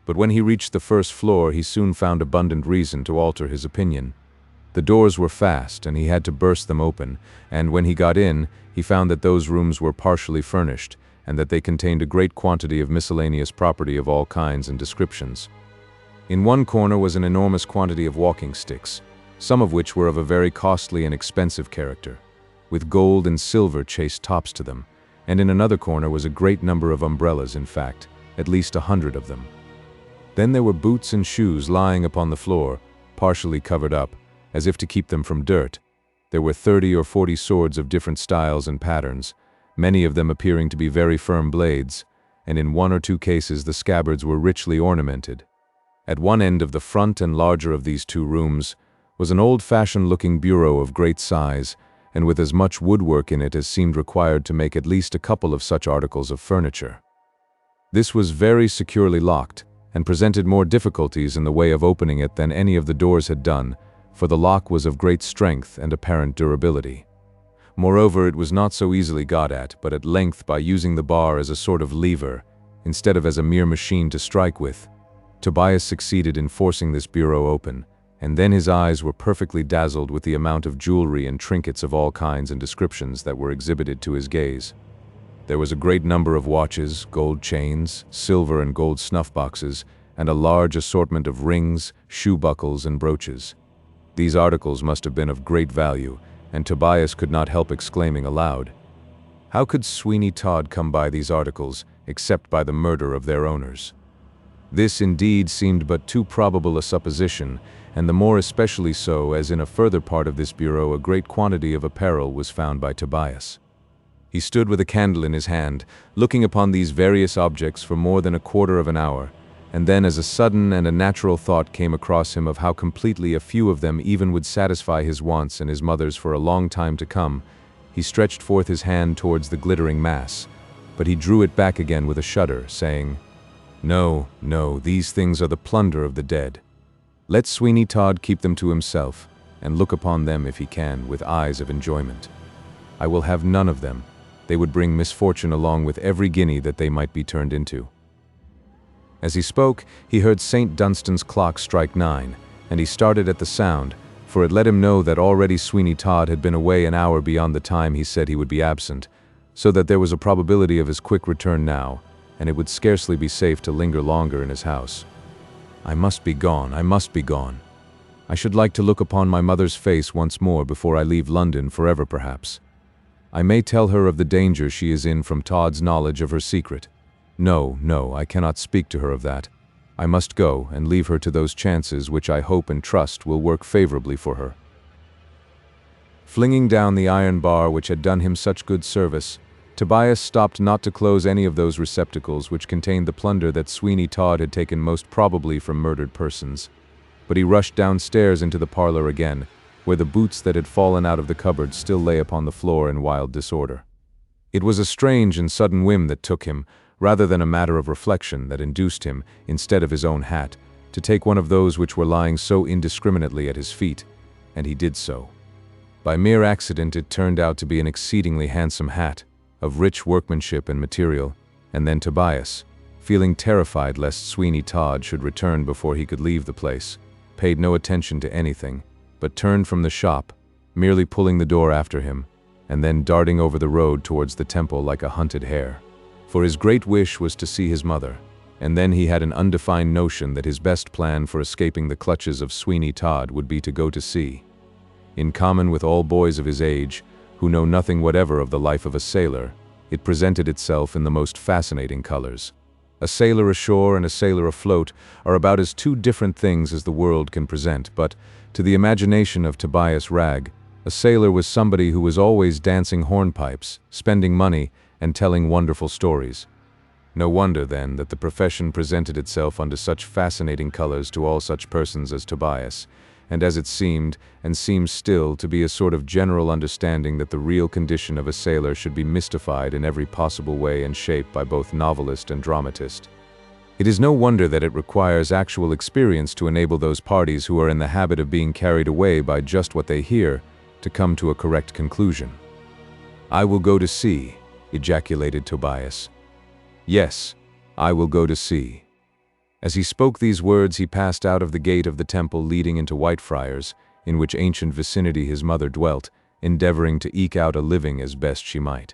But when he reached the first floor, he soon found abundant reason to alter his opinion. The doors were fast, and he had to burst them open, and when he got in, he found that those rooms were partially furnished, and that they contained a great quantity of miscellaneous property of all kinds and descriptions. In one corner was an enormous quantity of walking sticks, some of which were of a very costly and expensive character, with gold and silver chased tops to them, and in another corner was a great number of umbrellas, in fact, at least 100 of them. Then there were boots and shoes lying upon the floor, partially covered up, as if to keep them from dirt. There were 30 or 40 swords of different styles and patterns, many of them appearing to be very firm blades, and in 1 or 2 cases the scabbards were richly ornamented. At one end of the front and larger of these 2 rooms was an old-fashioned-looking bureau of great size, and with as much woodwork in it as seemed required to make at least a couple of such articles of furniture. This was very securely locked, and presented more difficulties in the way of opening it than any of the doors had done, for the lock was of great strength and apparent durability. Moreover, it was not so easily got at, but at length by using the bar as a sort of lever, instead of as a mere machine to strike with, Tobias succeeded in forcing this bureau open, and then his eyes were perfectly dazzled with the amount of jewelry and trinkets of all kinds and descriptions that were exhibited to his gaze. There was a great number of watches, gold chains, silver and gold snuff boxes, and a large assortment of rings, shoe buckles, and brooches. These articles must have been of great value, and Tobias could not help exclaiming aloud, "How could Sweeney Todd come by these articles, except by the murder of their owners?" This indeed seemed but too probable a supposition, and the more especially so as in a further part of this bureau a great quantity of apparel was found by Tobias. He stood with a candle in his hand, looking upon these various objects for more than a quarter of an hour, and then as a sudden and a natural thought came across him of how completely a few of them even would satisfy his wants and his mother's for a long time to come, he stretched forth his hand towards the glittering mass, but he drew it back again with a shudder, saying, "No, no, these things are the plunder of the dead. Let Sweeney Todd keep them to himself, and look upon them, if he can, with eyes of enjoyment. I will have none of them. They would bring misfortune along with every guinea that they might be turned into." As he spoke, he heard St. Dunstan's clock strike 9, and he started at the sound, for it let him know that already Sweeney Todd had been away an hour beyond the time he said he would be absent, so that there was a probability of his quick return now, and it would scarcely be safe to linger longer in his house. "I must be gone, I must be gone. I should like to look upon my mother's face once more before I leave London forever perhaps. I may tell her of the danger she is in from Todd's knowledge of her secret. No, no, I cannot speak to her of that. I must go and leave her to those chances which I hope and trust will work favorably for her." Flinging down the iron bar which had done him such good service, Tobias stopped not to close any of those receptacles which contained the plunder that Sweeney Todd had taken most probably from murdered persons, but he rushed downstairs into the parlor again, where the boots that had fallen out of the cupboard still lay upon the floor in wild disorder. It was a strange and sudden whim that took him, rather than a matter of reflection that induced him, instead of his own hat, to take one of those which were lying so indiscriminately at his feet, and he did so. By mere accident it turned out to be an exceedingly handsome hat, of rich workmanship and material, and then Tobias, feeling terrified lest Sweeney Todd should return before he could leave the place, paid no attention to anything, but turned from the shop, merely pulling the door after him, and then darting over the road towards the temple like a hunted hare. For his great wish was to see his mother, and then he had an undefined notion that his best plan for escaping the clutches of Sweeney Todd would be to go to sea. In common with all boys of his age, who know nothing whatever of the life of a sailor, it presented itself in the most fascinating colors. A sailor ashore and a sailor afloat are about as 2 different things as the world can present, but, to the imagination of Tobias Ragg, a sailor was somebody who was always dancing hornpipes, spending money, and telling wonderful stories. No wonder, then, that the profession presented itself under such fascinating colors to all such persons as Tobias, and as it seemed, and seems still, to be a sort of general understanding that the real condition of a sailor should be mystified in every possible way and shape by both novelist and dramatist. It is no wonder that it requires actual experience to enable those parties who are in the habit of being carried away by just what they hear to come to a correct conclusion. "I will go to sea," ejaculated Tobias. "Yes, I will go to sea." As he spoke these words, he passed out of the gate of the temple leading into Whitefriars, in which ancient vicinity his mother dwelt, endeavoring to eke out a living as best she might.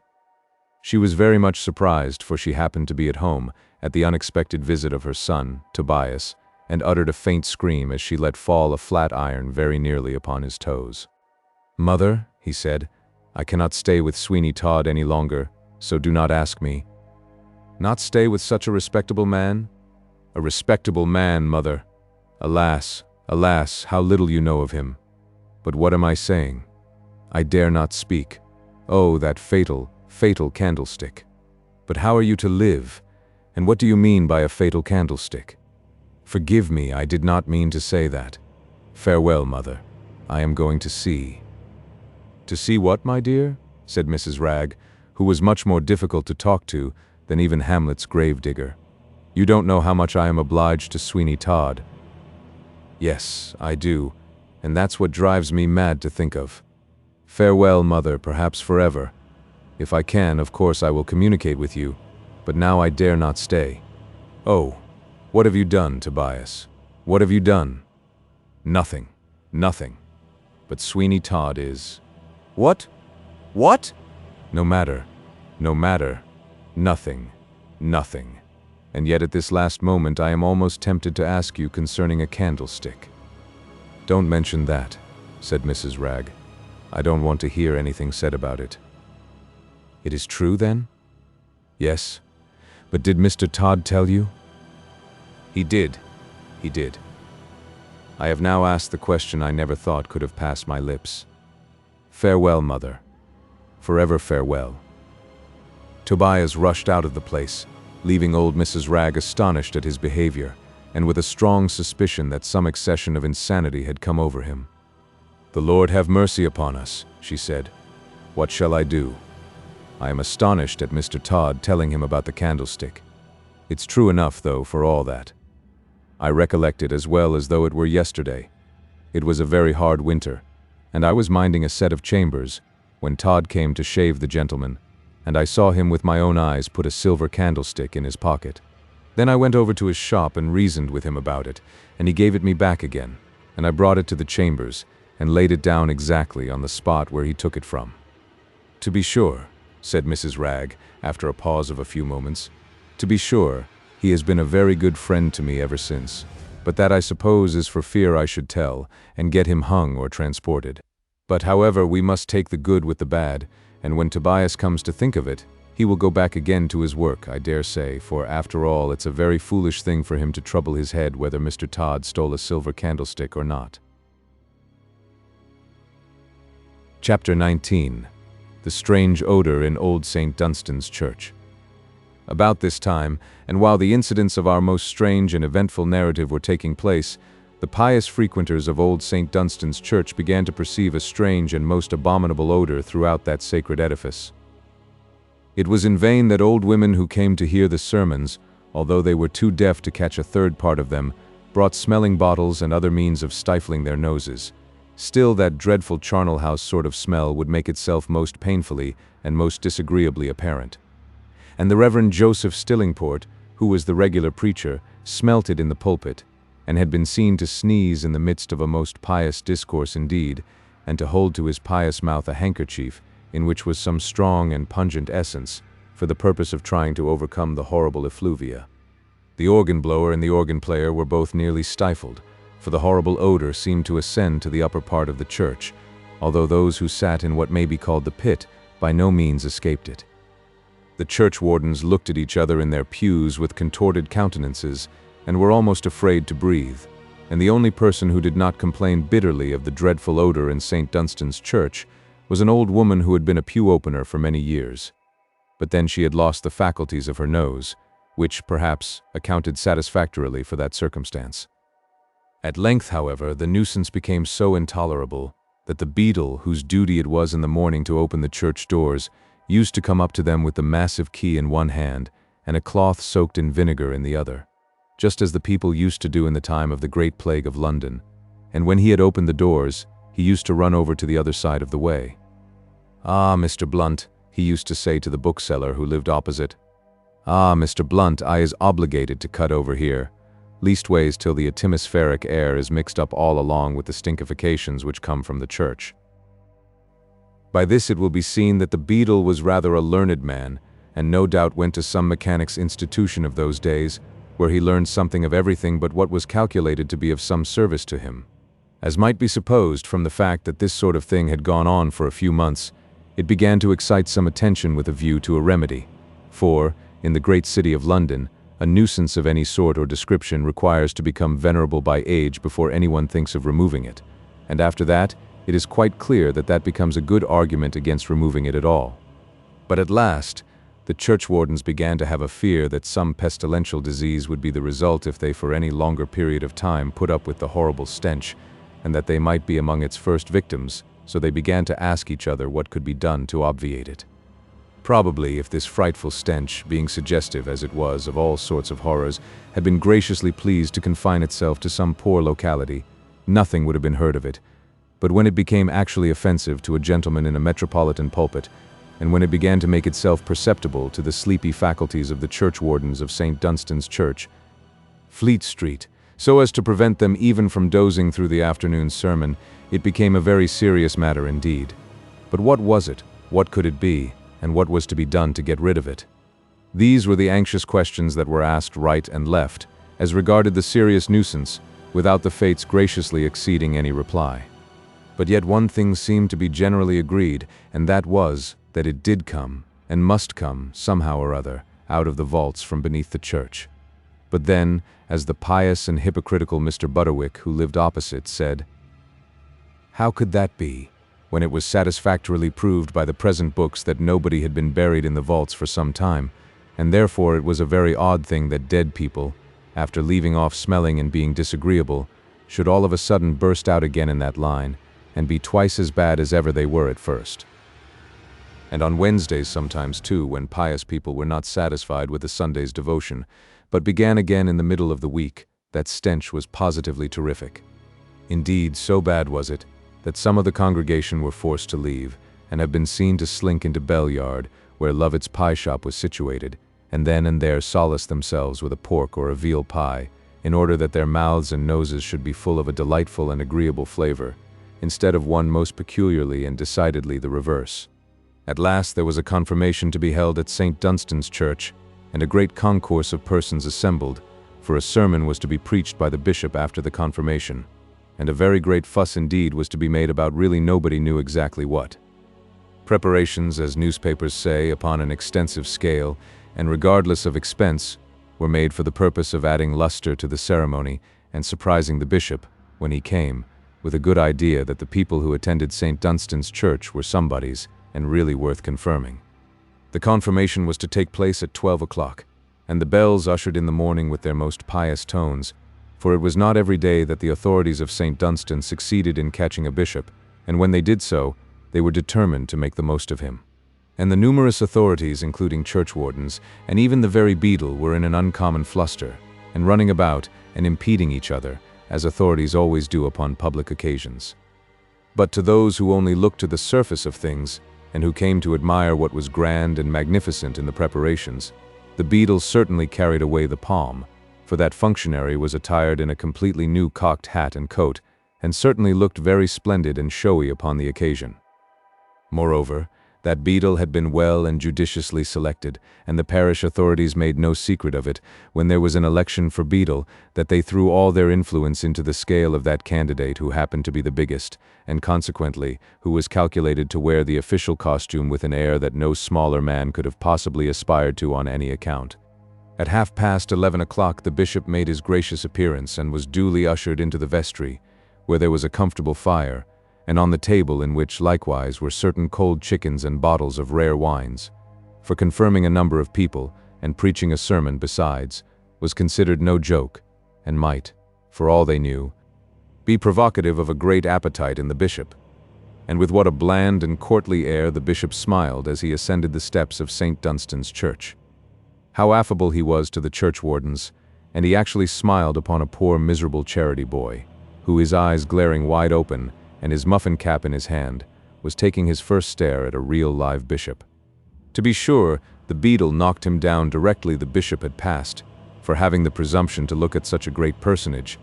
She was very much surprised, for she happened to be at home, at the unexpected visit of her son, Tobias, and uttered a faint scream as she let fall a flat iron very nearly upon his toes. "Mother," he said, "I cannot stay with Sweeney Todd any longer, so do not ask me." "Not stay with such a respectable man?" "A respectable man, mother. Alas, alas, how little you know of him. But what am I saying? I dare not speak. Oh, that fatal, fatal candlestick. But how are you to live? And what do you mean by a fatal candlestick? Forgive me, I did not mean to say that. Farewell, mother. I am going to see." "To see what, my dear?" said Mrs. Ragg, who was much more difficult to talk to than even Hamlet's gravedigger. "You don't know how much I am obliged to Sweeney Todd." "Yes, I do, and that's what drives me mad to think of. Farewell, mother, perhaps forever. If I can, of course I will communicate with you, but now I dare not stay. Oh, what have you done, Tobias? What have you done?" "Nothing, nothing. But Sweeney Todd is—" "What? What?" "No matter, no matter. Nothing, nothing. And yet at this last moment I am almost tempted to ask you concerning a candlestick." "Don't mention that," said Mrs. Ragg. "I don't want to hear anything said about it." "It is true, then?" "Yes. But did Mr. Todd tell you?" "He did. He did. I have now asked the question I never thought could have passed my lips. Farewell, mother. Forever farewell." Tobias rushed out of the place, leaving old Mrs. Ragg astonished at his behavior, and with a strong suspicion that some accession of insanity had come over him. "The Lord have mercy upon us," she said. "What shall I do? I am astonished at Mr. Todd telling him about the candlestick. It's true enough, though, for all that. I recollect it as well as though it were yesterday. It was a very hard winter, and I was minding a set of chambers, when Todd came to shave the gentleman, and I saw him with my own eyes put a silver candlestick in his pocket. Then I went over to his shop and reasoned with him about it, and he gave it me back again, and I brought it to the chambers, and laid it down exactly on the spot where he took it from." "To be sure," said Mrs. Ragg, after a pause of a few moments, "to be sure, he has been a very good friend to me ever since, but that I suppose is for fear I should tell, and get him hung or transported. But however, we must take the good with the bad, and when Tobias comes to think of it, he will go back again to his work, I dare say, for after all it's a very foolish thing for him to trouble his head whether Mr. Todd stole a silver candlestick or not." Chapter 19. The Strange Odor in Old St. Dunstan's Church. About this time, and while the incidents of our most strange and eventful narrative were taking place, the pious frequenters of Old St. Dunstan's Church began to perceive a strange and most abominable odor throughout that sacred edifice. It was in vain that old women who came to hear the sermons, although they were too deaf to catch a third part of them, brought smelling bottles and other means of stifling their noses. Still that dreadful charnel house sort of smell would make itself most painfully and most disagreeably apparent. And the Reverend Joseph Stillingport, who was the regular preacher, smelt it in the pulpit, and had been seen to sneeze in the midst of a most pious discourse indeed, and to hold to his pious mouth a handkerchief, in which was some strong and pungent essence, for the purpose of trying to overcome the horrible effluvia. The organ-blower and the organ-player were both nearly stifled, for the horrible odor seemed to ascend to the upper part of the church, although those who sat in what may be called the pit by no means escaped it. The church-wardens looked at each other in their pews with contorted countenances, and were almost afraid to breathe, and the only person who did not complain bitterly of the dreadful odor in St. Dunstan's Church was an old woman who had been a pew-opener for many years. But then she had lost the faculties of her nose, which, perhaps, accounted satisfactorily for that circumstance. At length, however, the nuisance became so intolerable that the beadle, whose duty it was in the morning to open the church doors, used to come up to them with the massive key in one hand and a cloth soaked in vinegar in the other, just as the people used to do in the time of the Great Plague of London, and when he had opened the doors, he used to run over to the other side of the way. "Ah, Mr. Blunt," he used to say to the bookseller who lived opposite, "Ah, Mr. Blunt, I is obligated to cut over here, leastways till the atmospheric air is mixed up all along with the stinkifications which come from the church." By this it will be seen that the beadle was rather a learned man, and no doubt went to some mechanics' institution of those days, where he learned something of everything but what was calculated to be of some service to him. As might be supposed from the fact that this sort of thing had gone on for a few months, it began to excite some attention with a view to a remedy. For, in the great city of London, a nuisance of any sort or description requires to become venerable by age before anyone thinks of removing it, and after that, it is quite clear that that becomes a good argument against removing it at all. But at last, the churchwardens began to have a fear that some pestilential disease would be the result if they for any longer period of time put up with the horrible stench, and that they might be among its first victims, so they began to ask each other what could be done to obviate it. Probably, if this frightful stench, being suggestive as it was of all sorts of horrors, had been graciously pleased to confine itself to some poor locality, nothing would have been heard of it. But when it became actually offensive to a gentleman in a metropolitan pulpit, and when it began to make itself perceptible to the sleepy faculties of the churchwardens of St. Dunstan's Church, Fleet Street, so as to prevent them even from dozing through the afternoon sermon, it became a very serious matter indeed. But what was it? What could it be? And what was to be done to get rid of it? These were the anxious questions that were asked right and left, as regarded the serious nuisance, without the fates graciously acceding any reply. But yet one thing seemed to be generally agreed, and that was that it did come, and must come, somehow or other, out of the vaults from beneath the church. But then, as the pious and hypocritical Mr. Butterwick, who lived opposite, said, "How could that be, when it was satisfactorily proved by the present books that nobody had been buried in the vaults for some time, and therefore it was a very odd thing that dead people, after leaving off smelling and being disagreeable, should all of a sudden burst out again in that line, and be twice as bad as ever they were at first." And on Wednesdays sometimes too, when pious people were not satisfied with the Sunday's devotion, but began again in the middle of the week, that stench was positively terrific. Indeed, so bad was it, that some of the congregation were forced to leave, and have been seen to slink into Bell Yard, where Lovett's pie shop was situated, and then and there solace themselves with a pork or a veal pie, in order that their mouths and noses should be full of a delightful and agreeable flavor, instead of one most peculiarly and decidedly the reverse. At last there was a confirmation to be held at St. Dunstan's Church, and a great concourse of persons assembled, for a sermon was to be preached by the bishop after the confirmation, and a very great fuss indeed was to be made about really nobody knew exactly what. Preparations, as newspapers say, upon an extensive scale, and regardless of expense, were made for the purpose of adding luster to the ceremony and surprising the bishop, when he came, with a good idea that the people who attended St. Dunstan's Church were somebodies, and really worth confirming. The confirmation was to take place at 12 o'clock, and the bells ushered in the morning with their most pious tones, for it was not every day that the authorities of St. Dunstan succeeded in catching a bishop, and when they did so, they were determined to make the most of him. And the numerous authorities, including churchwardens, and even the very beadle, were in an uncommon fluster, and running about and impeding each other, as authorities always do upon public occasions. But to those who only looked to the surface of things, and who came to admire what was grand and magnificent in the preparations, the beadle certainly carried away the palm, for that functionary was attired in a completely new cocked hat and coat, and certainly looked very splendid and showy upon the occasion. Moreover, that beadle had been well and judiciously selected, and the parish authorities made no secret of it, when there was an election for beadle, that they threw all their influence into the scale of that candidate who happened to be the biggest, and consequently, who was calculated to wear the official costume with an air that no smaller man could have possibly aspired to on any account. At 11:30 o'clock the bishop made his gracious appearance and was duly ushered into the vestry, where there was a comfortable fire, and on the table in which likewise were certain cold chickens and bottles of rare wines, for confirming a number of people, and preaching a sermon besides, was considered no joke, and might, for all they knew, be provocative of a great appetite in the bishop. And with what a bland and courtly air the bishop smiled as he ascended the steps of St. Dunstan's Church. How affable he was to the churchwardens, and he actually smiled upon a poor miserable charity boy, who, his eyes glaring wide open, and his muffin cap in his hand, was taking his first stare at a real live bishop. To be sure, the beadle knocked him down directly the bishop had passed, for having the presumption to look at such a great personage,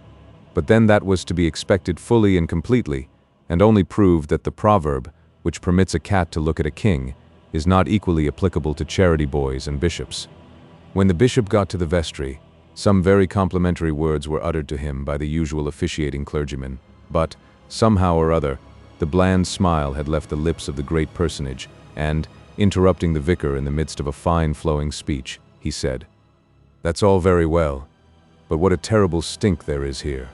but then that was to be expected fully and completely, and only proved that the proverb, which permits a cat to look at a king, is not equally applicable to charity boys and bishops. When the bishop got to the vestry, Some very complimentary words were uttered to him by the usual officiating clergyman, but, somehow or other, the bland smile had left the lips of the great personage, and, interrupting the vicar in the midst of a fine flowing speech, he said, "That's all very well, but what a terrible stink there is here."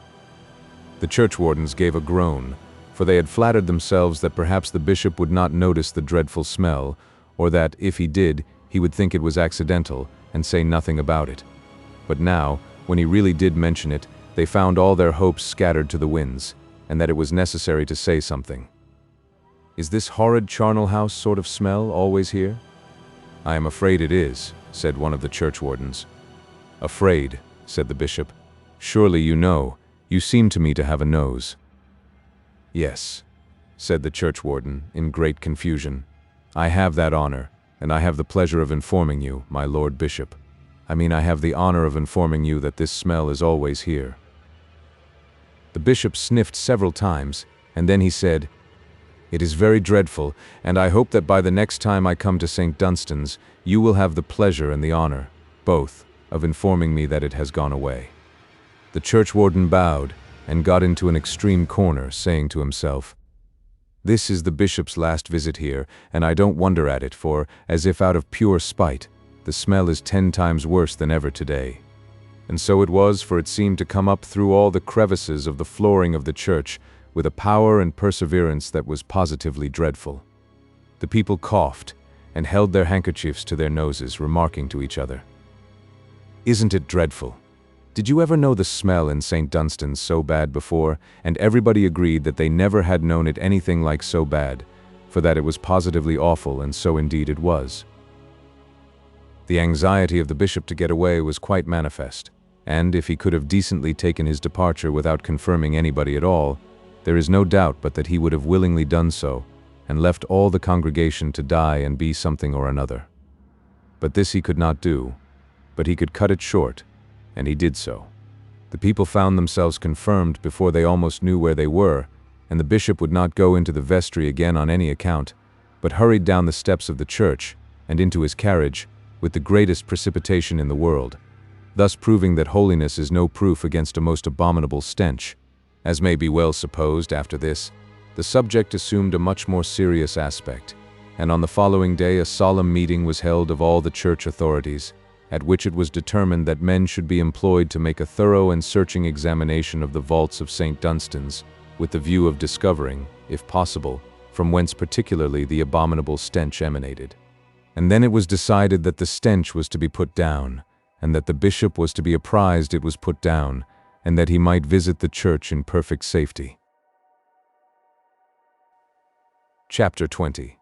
The churchwardens gave a groan, for they had flattered themselves that perhaps the bishop would not notice the dreadful smell, or that, if he did, he would think it was accidental and say nothing about it. But now, when he really did mention it, they found all their hopes scattered to the winds, and that it was necessary to say something. "Is this horrid charnel house sort of smell always here?" "I am afraid it is," said one of the churchwardens. "Afraid," said the bishop. "Surely you know, you seem to me to have a nose." "Yes," said the churchwarden, in great confusion. "I have that honor, and I have the pleasure of informing you, my lord bishop. I have the honor of informing you that this smell is always here." The bishop sniffed several times, and then he said, "It is very dreadful, and I hope that by the next time I come to St. Dunstan's, you will have the pleasure and the honor, both, of informing me that it has gone away." The churchwarden bowed, and got into an extreme corner, saying to himself, "This is the bishop's last visit here, and I don't wonder at it, for, as if out of pure spite, the smell is 10 times worse than ever today." And so it was, for it seemed to come up through all the crevices of the flooring of the church, with a power and perseverance that was positively dreadful. The people coughed, and held their handkerchiefs to their noses, remarking to each other, "Isn't it dreadful? Did you ever know the smell in St. Dunstan's so bad before?" And everybody agreed that they never had known it anything like so bad, for that it was positively awful, and so indeed it was. The anxiety of the bishop to get away was quite manifest, and if he could have decently taken his departure without confirming anybody at all, there is no doubt but that he would have willingly done so, and left all the congregation to die and be something or another. But this he could not do, but he could cut it short, and he did so. The people found themselves confirmed before they almost knew where they were, and the bishop would not go into the vestry again on any account, but hurried down the steps of the church and into his carriage with the greatest precipitation in the world, thus proving that holiness is no proof against a most abominable stench. As may be well supposed, after this, the subject assumed a much more serious aspect, and on the following day a solemn meeting was held of all the church authorities, at which it was determined that men should be employed to make a thorough and searching examination of the vaults of St. Dunstan's, with the view of discovering, if possible, from whence particularly the abominable stench emanated. And then it was decided that the stench was to be put down, and that the bishop was to be apprised it was put down, and that he might visit the church in perfect safety. Chapter 20.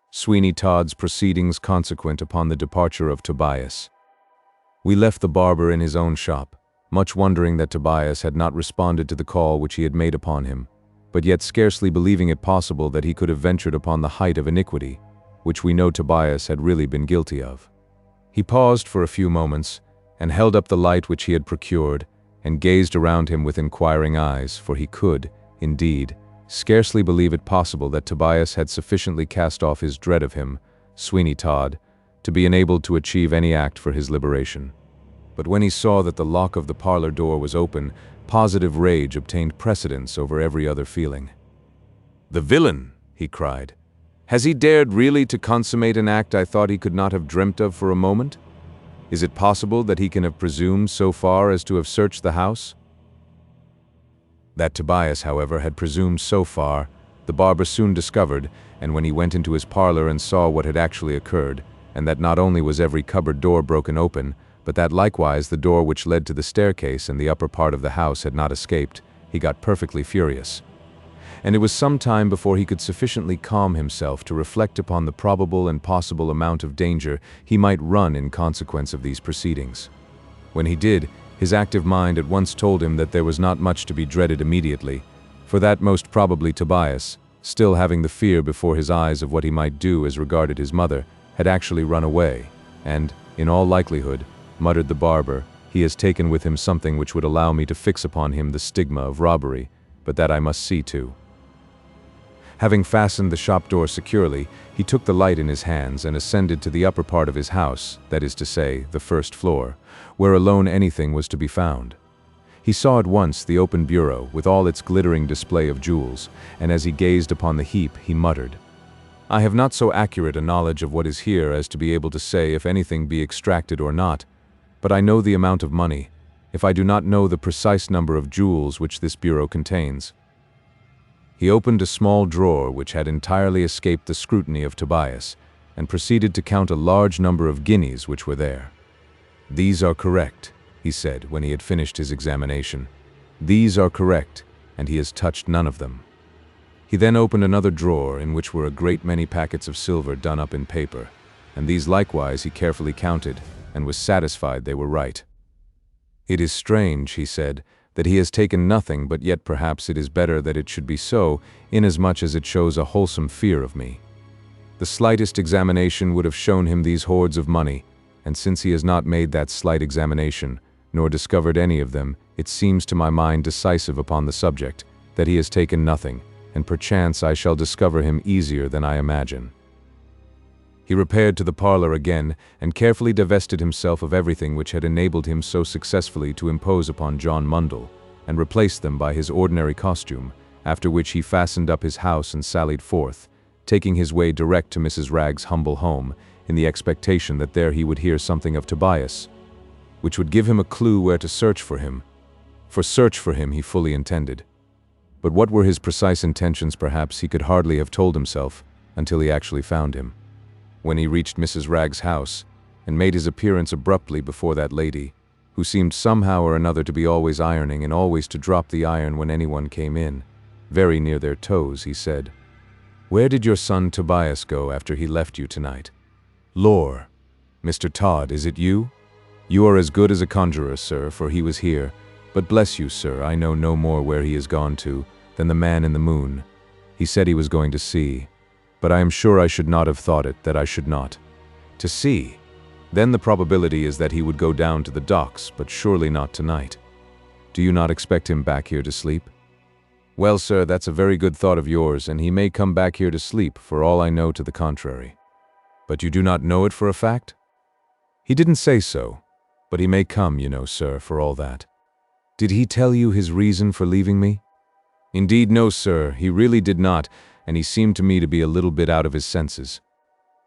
Sweeney Todd's proceedings consequent upon the departure of Tobias. We left the barber in his own shop, much wondering that Tobias had not responded to the call which he had made upon him, but yet scarcely believing it possible that he could have ventured upon the height of iniquity, which we know Tobias had really been guilty of. He paused for a few moments, and held up the light which he had procured, and gazed around him with inquiring eyes, for he could, indeed, scarcely believe it possible that Tobias had sufficiently cast off his dread of him, Sweeney Todd, to be enabled to achieve any act for his liberation. But when he saw that the lock of the parlor door was open, positive rage obtained precedence over every other feeling. "The villain!" he cried. "Has he dared really to consummate an act I thought he could not have dreamt of for a moment? Is it possible that he can have presumed so far as to have searched the house?" That Tobias, however, had presumed so far, the barber soon discovered, and when he went into his parlor and saw what had actually occurred, and that not only was every cupboard door broken open, but that likewise the door which led to the staircase and the upper part of the house had not escaped, he got perfectly furious. And it was some time before he could sufficiently calm himself to reflect upon the probable and possible amount of danger he might run in consequence of these proceedings. When he did, his active mind at once told him that there was not much to be dreaded immediately, for that most probably Tobias, still having the fear before his eyes of what he might do as regarded his mother, had actually run away, and, in all likelihood, muttered the barber, he has taken with him something which would allow me to fix upon him the stigma of robbery, but that I must see to. Having fastened the shop door securely, he took the light in his hands and ascended to the upper part of his house, that is to say, the first floor, where alone anything was to be found. He saw at once the open bureau, with all its glittering display of jewels, and as he gazed upon the heap, he muttered, "I have not so accurate a knowledge of what is here as to be able to say if anything be extracted or not, but I know the amount of money, if I do not know the precise number of jewels which this bureau contains." He opened a small drawer which had entirely escaped the scrutiny of Tobias, and proceeded to count a large number of guineas which were there. "These are correct," he said when he had finished his examination. "These are correct, and he has touched none of them." He then opened another drawer in which were a great many packets of silver done up in paper, and these likewise he carefully counted, and was satisfied they were right. "It is strange," he said, "that he has taken nothing, but yet perhaps it is better that it should be so, inasmuch as it shows a wholesome fear of me. The slightest examination would have shown him these hoards of money, and since he has not made that slight examination, nor discovered any of them, it seems to my mind decisive upon the subject, that he has taken nothing, and perchance I shall discover him easier than I imagine." He repaired to the parlor again, and carefully divested himself of everything which had enabled him so successfully to impose upon John Mundle, and replaced them by his ordinary costume, after which he fastened up his house and sallied forth, taking his way direct to Mrs. Ragg's humble home, in the expectation that there he would hear something of Tobias, which would give him a clue where to search for him. For search for him he fully intended. But what were his precise intentions perhaps he could hardly have told himself, until he actually found him. When he reached Mrs. Ragg's house, and made his appearance abruptly before that lady, who seemed somehow or another to be always ironing and always to drop the iron when anyone came in, very near their toes, he said, "Where did your son Tobias go after he left you tonight?" "Lor, Mr. Todd, is it you? You are as good as a conjurer, sir, for he was here, but bless you, sir, I know no more where he has gone to than the man in the moon. He said he was going to sea, but I am sure I should not have thought it that I should not. To sea? Then the probability is that he would go down to the docks, but surely not tonight. Do you not expect him back here to sleep?" "Well, sir, that's a very good thought of yours, and he may come back here to sleep, for all I know to the contrary." "But you do not know it for a fact?" "He didn't say so, but he may come, you know, sir, for all that." "Did he tell you his reason for leaving me?" "Indeed, no, sir, he really did not, and he seemed to me to be a little bit out of his senses."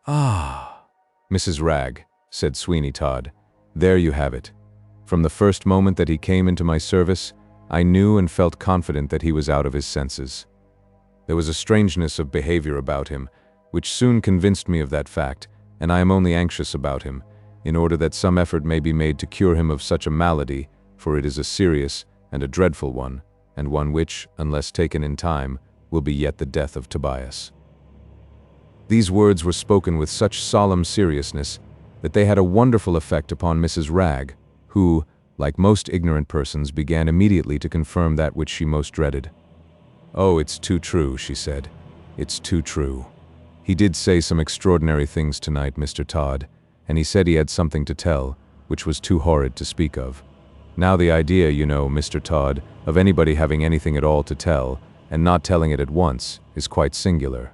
"Ah, Mrs. Ragg," said Sweeney Todd, "there you have it. From the first moment that he came into my service, I knew and felt confident that he was out of his senses. There was a strangeness of behavior about him, which soon convinced me of that fact, and I am only anxious about him, in order that some effort may be made to cure him of such a malady, for it is a serious and a dreadful one, and one which, unless taken in time, will be yet the death of Tobias." These words were spoken with such solemn seriousness that they had a wonderful effect upon Mrs. Ragg, who, like most ignorant persons, began immediately to confirm that which she most dreaded. "Oh, it's too true," she said. "It's too true. He did say some extraordinary things tonight, Mr. Todd, and he said he had something to tell, which was too horrid to speak of. Now the idea, you know, Mr. Todd, of anybody having anything at all to tell, and not telling it at once, is quite singular."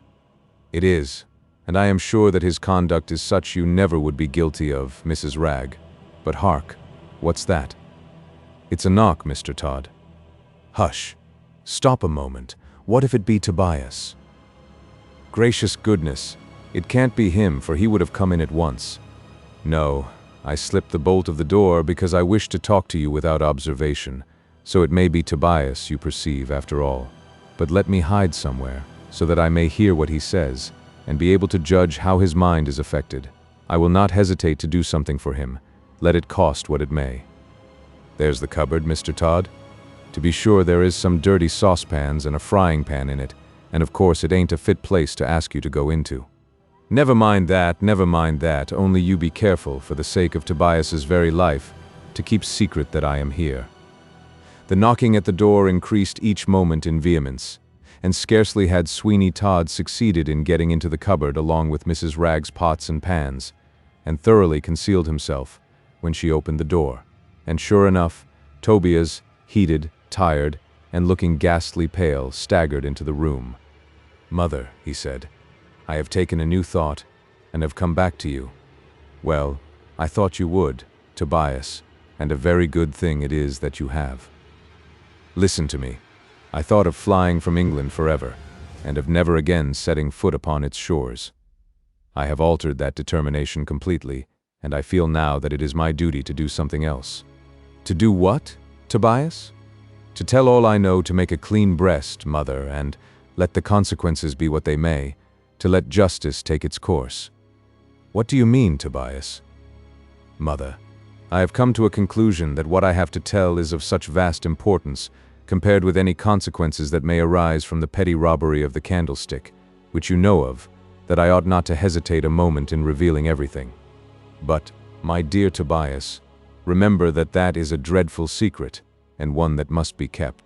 "It is, and I am sure that his conduct is such you never would be guilty of, Mrs. Ragg. But hark, what's that?" "It's a knock, Mr. Todd." "Hush! Stop a moment. What if it be Tobias?" "Gracious goodness! It can't be him, for he would have come in at once." "No, I slipped the bolt of the door because I wished to talk to you without observation, so it may be Tobias, you perceive, after all. But let me hide somewhere, so that I may hear what he says, and be able to judge how his mind is affected. I will not hesitate to do something for him, let it cost what it may." "There's the cupboard, Mr. Todd. To be sure, there is some dirty saucepans and a frying pan in it, and of course it ain't a fit place to ask you to go into." Never mind that, only you be careful, for the sake of Tobias's very life, to keep secret that I am here." The knocking at the door increased each moment in vehemence, and scarcely had Sweeney Todd succeeded in getting into the cupboard along with Mrs. Ragg's pots and pans, and thoroughly concealed himself, when she opened the door, and sure enough, Tobias, heated, tired, and looking ghastly pale, staggered into the room. "Mother," he said, "I have taken a new thought and have come back to you." "Well, I thought you would, Tobias, and a very good thing it is that you have. Listen to me. I thought of flying from England forever, and of never again setting foot upon its shores. I have altered that determination completely, and I feel now that it is my duty to do something else." "To do what, Tobias?" "To tell all I know, to make a clean breast, mother, and, let the consequences be what they may, to let justice take its course." "What do you mean, Tobias?" "Mother, I have come to a conclusion that what I have to tell is of such vast importance, compared with any consequences that may arise from the petty robbery of the candlestick, which you know of, that I ought not to hesitate a moment in revealing everything. But, my dear Tobias, remember that that is a dreadful secret, and one that must be kept.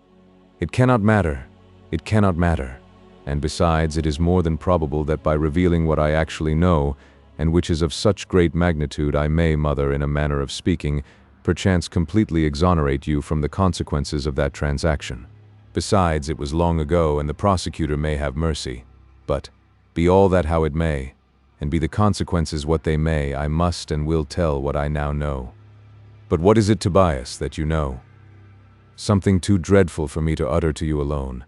It cannot matter. It cannot matter. And besides, it is more than probable that by revealing what I actually know, and which is of such great magnitude, I may, mother, in a manner of speaking, perchance completely exonerate you from the consequences of that transaction. Besides, it was long ago, and the prosecutor may have mercy. But, be all that how it may, and be the consequences what they may, I must and will tell what I now know." "But what is it, Tobias, that you know?" "Something too dreadful for me to utter to you alone.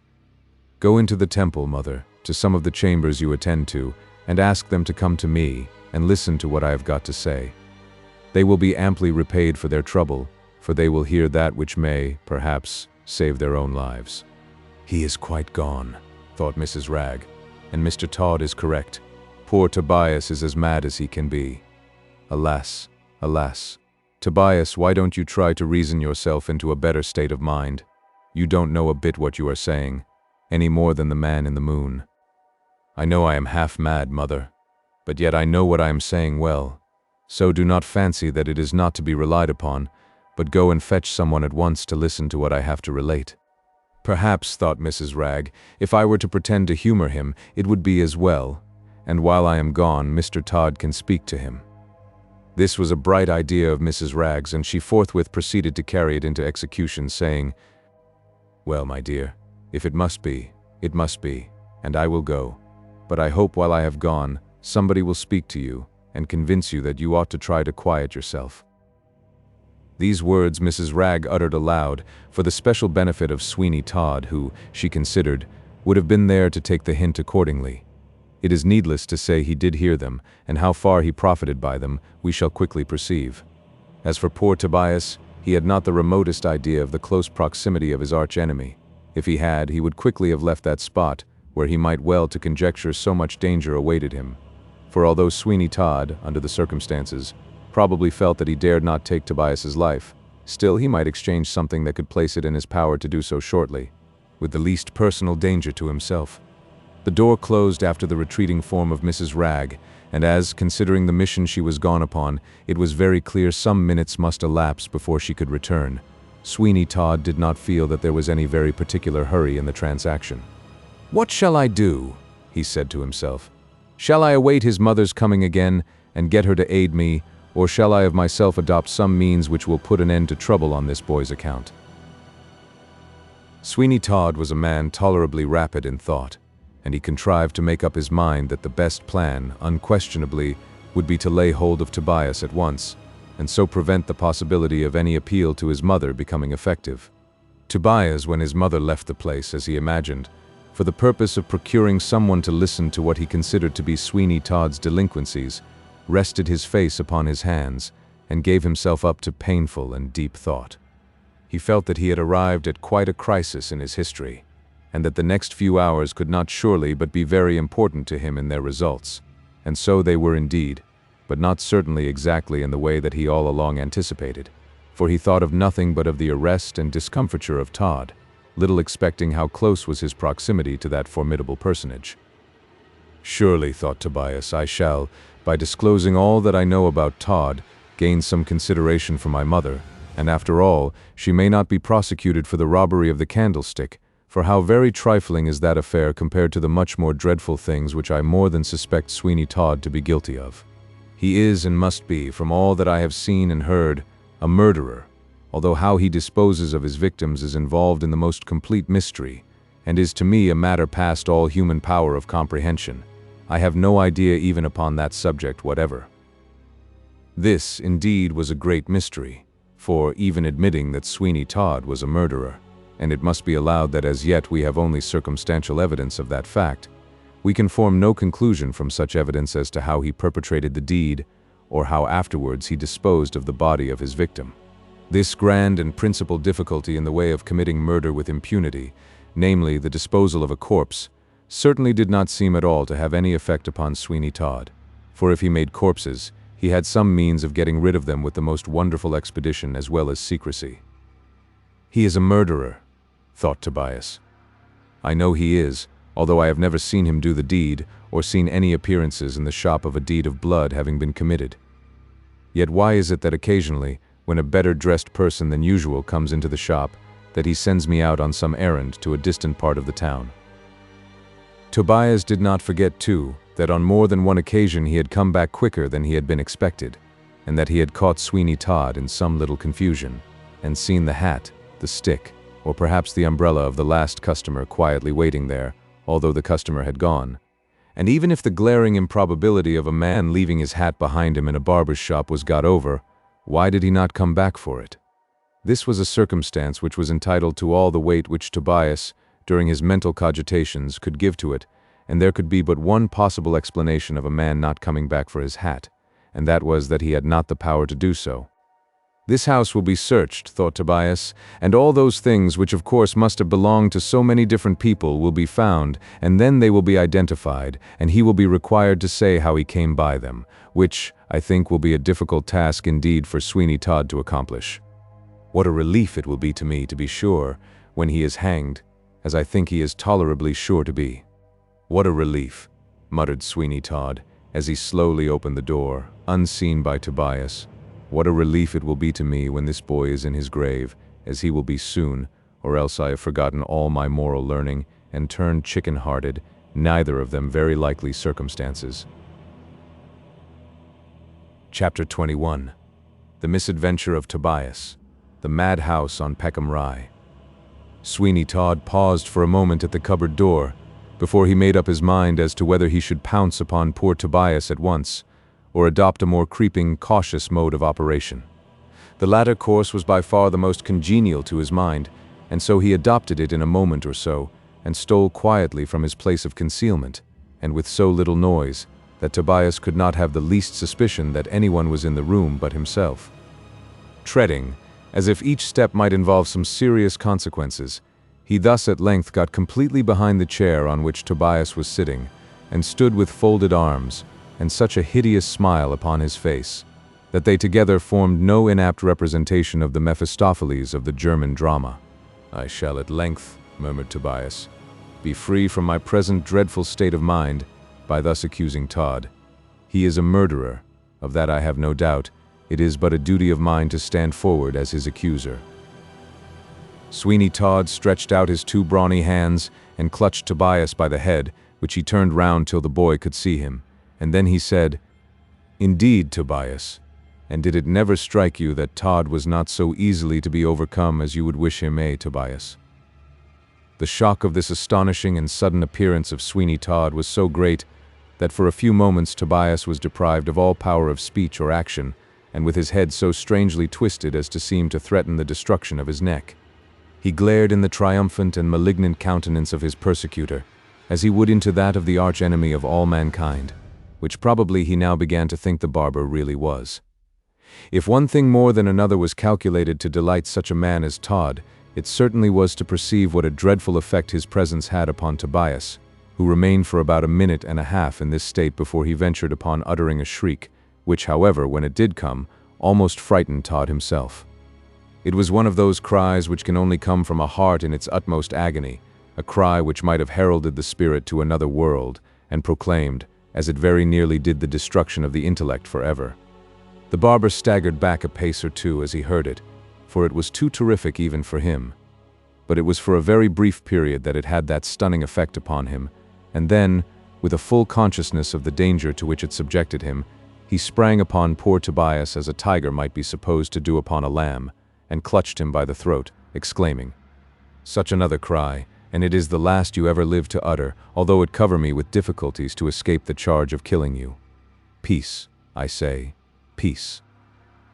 Go into the temple, mother, to some of the chambers you attend to, and ask them to come to me, and listen to what I have got to say. They will be amply repaid for their trouble, for they will hear that which may, perhaps, save their own lives." "He is quite gone," thought Mrs. Wragge, "and Mr. Todd is correct. Poor Tobias is as mad as he can be. Alas, alas. Tobias, why don't you try to reason yourself into a better state of mind? You don't know a bit what you are saying, any more than the man in the moon." "I know I am half mad, mother, but yet I know what I am saying well. So do not fancy that it is not to be relied upon, but go and fetch someone at once to listen to what I have to relate." "Perhaps," thought Mrs. Wragge, "if I were to pretend to humor him, it would be as well, and while I am gone, Mr. Todd can speak to him." This was a bright idea of Mrs. Wragge's, and she forthwith proceeded to carry it into execution, saying, "Well, my dear, if it must be, and I will go. But I hope while I have gone, somebody will speak to you, and convince you that you ought to try to quiet yourself." These words Mrs. Wragge uttered aloud, for the special benefit of Sweeney Todd, who, she considered, would have been there to take the hint accordingly. It is needless to say he did hear them, and how far he profited by them, we shall quickly perceive. As for poor Tobias, he had not the remotest idea of the close proximity of his arch-enemy. If he had, he would quickly have left that spot, where he might well to conjecture so much danger awaited him. For although Sweeney Todd, under the circumstances, probably felt that he dared not take Tobias's life, still he might exchange something that could place it in his power to do so shortly, with the least personal danger to himself. The door closed after the retreating form of Mrs. Wragge, and as, considering the mission she was gone upon, it was very clear some minutes must elapse before she could return, Sweeney Todd did not feel that there was any very particular hurry in the transaction. "What shall I do?" he said to himself. "Shall I await his mother's coming again, and get her to aid me, or shall I of myself adopt some means which will put an end to trouble on this boy's account?" Sweeney Todd was a man tolerably rapid in thought, and he contrived to make up his mind that the best plan, unquestionably, would be to lay hold of Tobias at once, and so prevent the possibility of any appeal to his mother becoming effective. Tobias, when his mother left the place, as he imagined, for the purpose of procuring someone to listen to what he considered to be Sweeney Todd's delinquencies, rested his face upon his hands, and gave himself up to painful and deep thought. He felt that he had arrived at quite a crisis in his history, and that the next few hours could not surely but be very important to him in their results, and so they were indeed, but not certainly exactly in the way that he all along anticipated, for he thought of nothing but of the arrest and discomfiture of Todd, little expecting how close was his proximity to that formidable personage. "Surely," thought Tobias, "I shall, by disclosing all that I know about Todd, gain some consideration for my mother, and after all, she may not be prosecuted for the robbery of the candlestick, for how very trifling is that affair compared to the much more dreadful things which I more than suspect Sweeney Todd to be guilty of. He is and must be, from all that I have seen and heard, a murderer, although how he disposes of his victims is involved in the most complete mystery, and is to me a matter past all human power of comprehension. I have no idea even upon that subject whatever. This, indeed, was a great mystery, for even admitting that Sweeney Todd was a murderer, and it must be allowed that as yet we have only circumstantial evidence of that fact, we can form no conclusion from such evidence as to how he perpetrated the deed, or how afterwards he disposed of the body of his victim. This grand and principal difficulty in the way of committing murder with impunity, namely the disposal of a corpse, certainly did not seem at all to have any effect upon Sweeney Todd, for if he made corpses, he had some means of getting rid of them with the most wonderful expedition as well as secrecy. "He is a murderer," thought Tobias. "I know he is, although I have never seen him do the deed, or seen any appearances in the shop of a deed of blood having been committed. Yet why is it that occasionally, when a better dressed person than usual comes into the shop, that he sends me out on some errand to a distant part of the town?" Tobias did not forget, too, that on more than one occasion he had come back quicker than he had been expected, and that he had caught Sweeney Todd in some little confusion, and seen the hat, the stick, or perhaps the umbrella of the last customer quietly waiting there, although the customer had gone. And even if the glaring improbability of a man leaving his hat behind him in a barber's shop was got over, why did he not come back for it? This was a circumstance which was entitled to all the weight which Tobias, during his mental cogitations, could give to it, and there could be but one possible explanation of a man not coming back for his hat, and that was that he had not the power to do so. "This house will be searched," thought Tobias, "and all those things which of course must have belonged to so many different people will be found, and then they will be identified, and he will be required to say how he came by them, which, I think, will be a difficult task indeed for Sweeney Todd to accomplish. What a relief it will be to me, to be sure, when he is hanged, as I think he is tolerably sure to be." "What a relief," muttered Sweeney Todd, as he slowly opened the door, unseen by Tobias. "What a relief it will be to me when this boy is in his grave, as he will be soon, or else I have forgotten all my moral learning, and turned chicken-hearted, neither of them very likely circumstances." Chapter 21. The Misadventure of Tobias. The Madhouse on Peckham-RYE. Sweeney Todd paused for a moment at the cupboard door, before he made up his mind as to whether he should pounce upon poor Tobias at once, or adopt a more creeping, cautious mode of operation. The latter course was by far the most congenial to his mind, and so he adopted it in a moment or so, and stole quietly from his place of concealment, and with so little noise, that Tobias could not have the least suspicion that anyone was in the room but himself. Treading, as if each step might involve some serious consequences, he thus at length got completely behind the chair on which Tobias was sitting, and stood with folded arms, and such a hideous smile upon his face, that they together formed no inapt representation of the Mephistopheles of the German drama. "I shall at length," murmured Tobias, "be free from my present dreadful state of mind, by thus accusing Todd. He is a murderer, of that I have no doubt. It is but a duty of mine to stand forward as his accuser." Sweeney Todd stretched out his two brawny hands and clutched Tobias by the head, which he turned round till the boy could see him, and then he said, "Indeed, Tobias, and did it never strike you that Todd was not so easily to be overcome as you would wish him, Tobias?" The shock of this astonishing and sudden appearance of Sweeney Todd was so great that for a few moments Tobias was deprived of all power of speech or action, and with his head so strangely twisted as to seem to threaten the destruction of his neck. He glared in the triumphant and malignant countenance of his persecutor, as he would into that of the arch-enemy of all mankind, which probably he now began to think the barber really was. If one thing more than another was calculated to delight such a man as Todd, it certainly was to perceive what a dreadful effect his presence had upon Tobias, who remained for about a minute and a half in this state before he ventured upon uttering a shriek, which, however, when it did come, almost frightened Todd himself. It was one of those cries which can only come from a heart in its utmost agony, a cry which might have heralded the spirit to another world, and proclaimed, as it very nearly did, the destruction of the intellect forever. The barber staggered back a pace or two as he heard it, for it was too terrific even for him. But it was for a very brief period that it had that stunning effect upon him, and then, with a full consciousness of the danger to which it subjected him, he sprang upon poor Tobias as a tiger might be supposed to do upon a lamb, and clutched him by the throat, exclaiming, "Such another cry, and it is the last you ever live to utter, although it cover me with difficulties to escape the charge of killing you. Peace, I say, peace."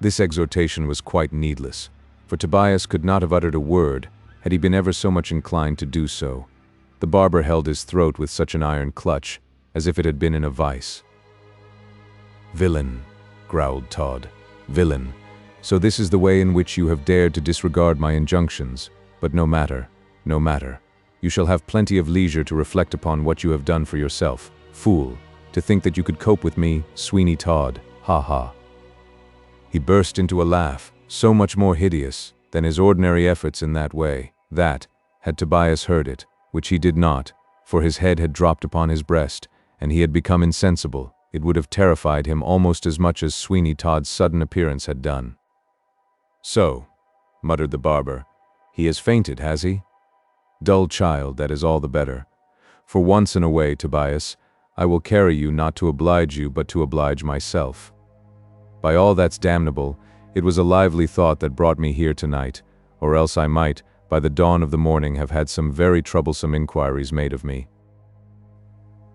This exhortation was quite needless, for Tobias could not have uttered a word had he been ever so much inclined to do so. The barber held his throat with such an iron clutch, as if it had been in a vice. "Villain," growled Todd, "villain. So this is the way in which you have dared to disregard my injunctions, but no matter, no matter. You shall have plenty of leisure to reflect upon what you have done for yourself. Fool, to think that you could cope with me, Sweeney Todd, ha ha." He burst into a laugh, so much more hideous than his ordinary efforts in that way, that, had Tobias heard it, which he did not, for his head had dropped upon his breast, and he had become insensible, it would have terrified him almost as much as Sweeney Todd's sudden appearance had done. "So," muttered the barber, "he has fainted, has he? Dull child, that is all the better. For once in a way, Tobias, I will carry you not to oblige you but to oblige myself. By all that's damnable, it was a lively thought that brought me here tonight, or else I might, by the dawn of the morning, have had some very troublesome inquiries made of me."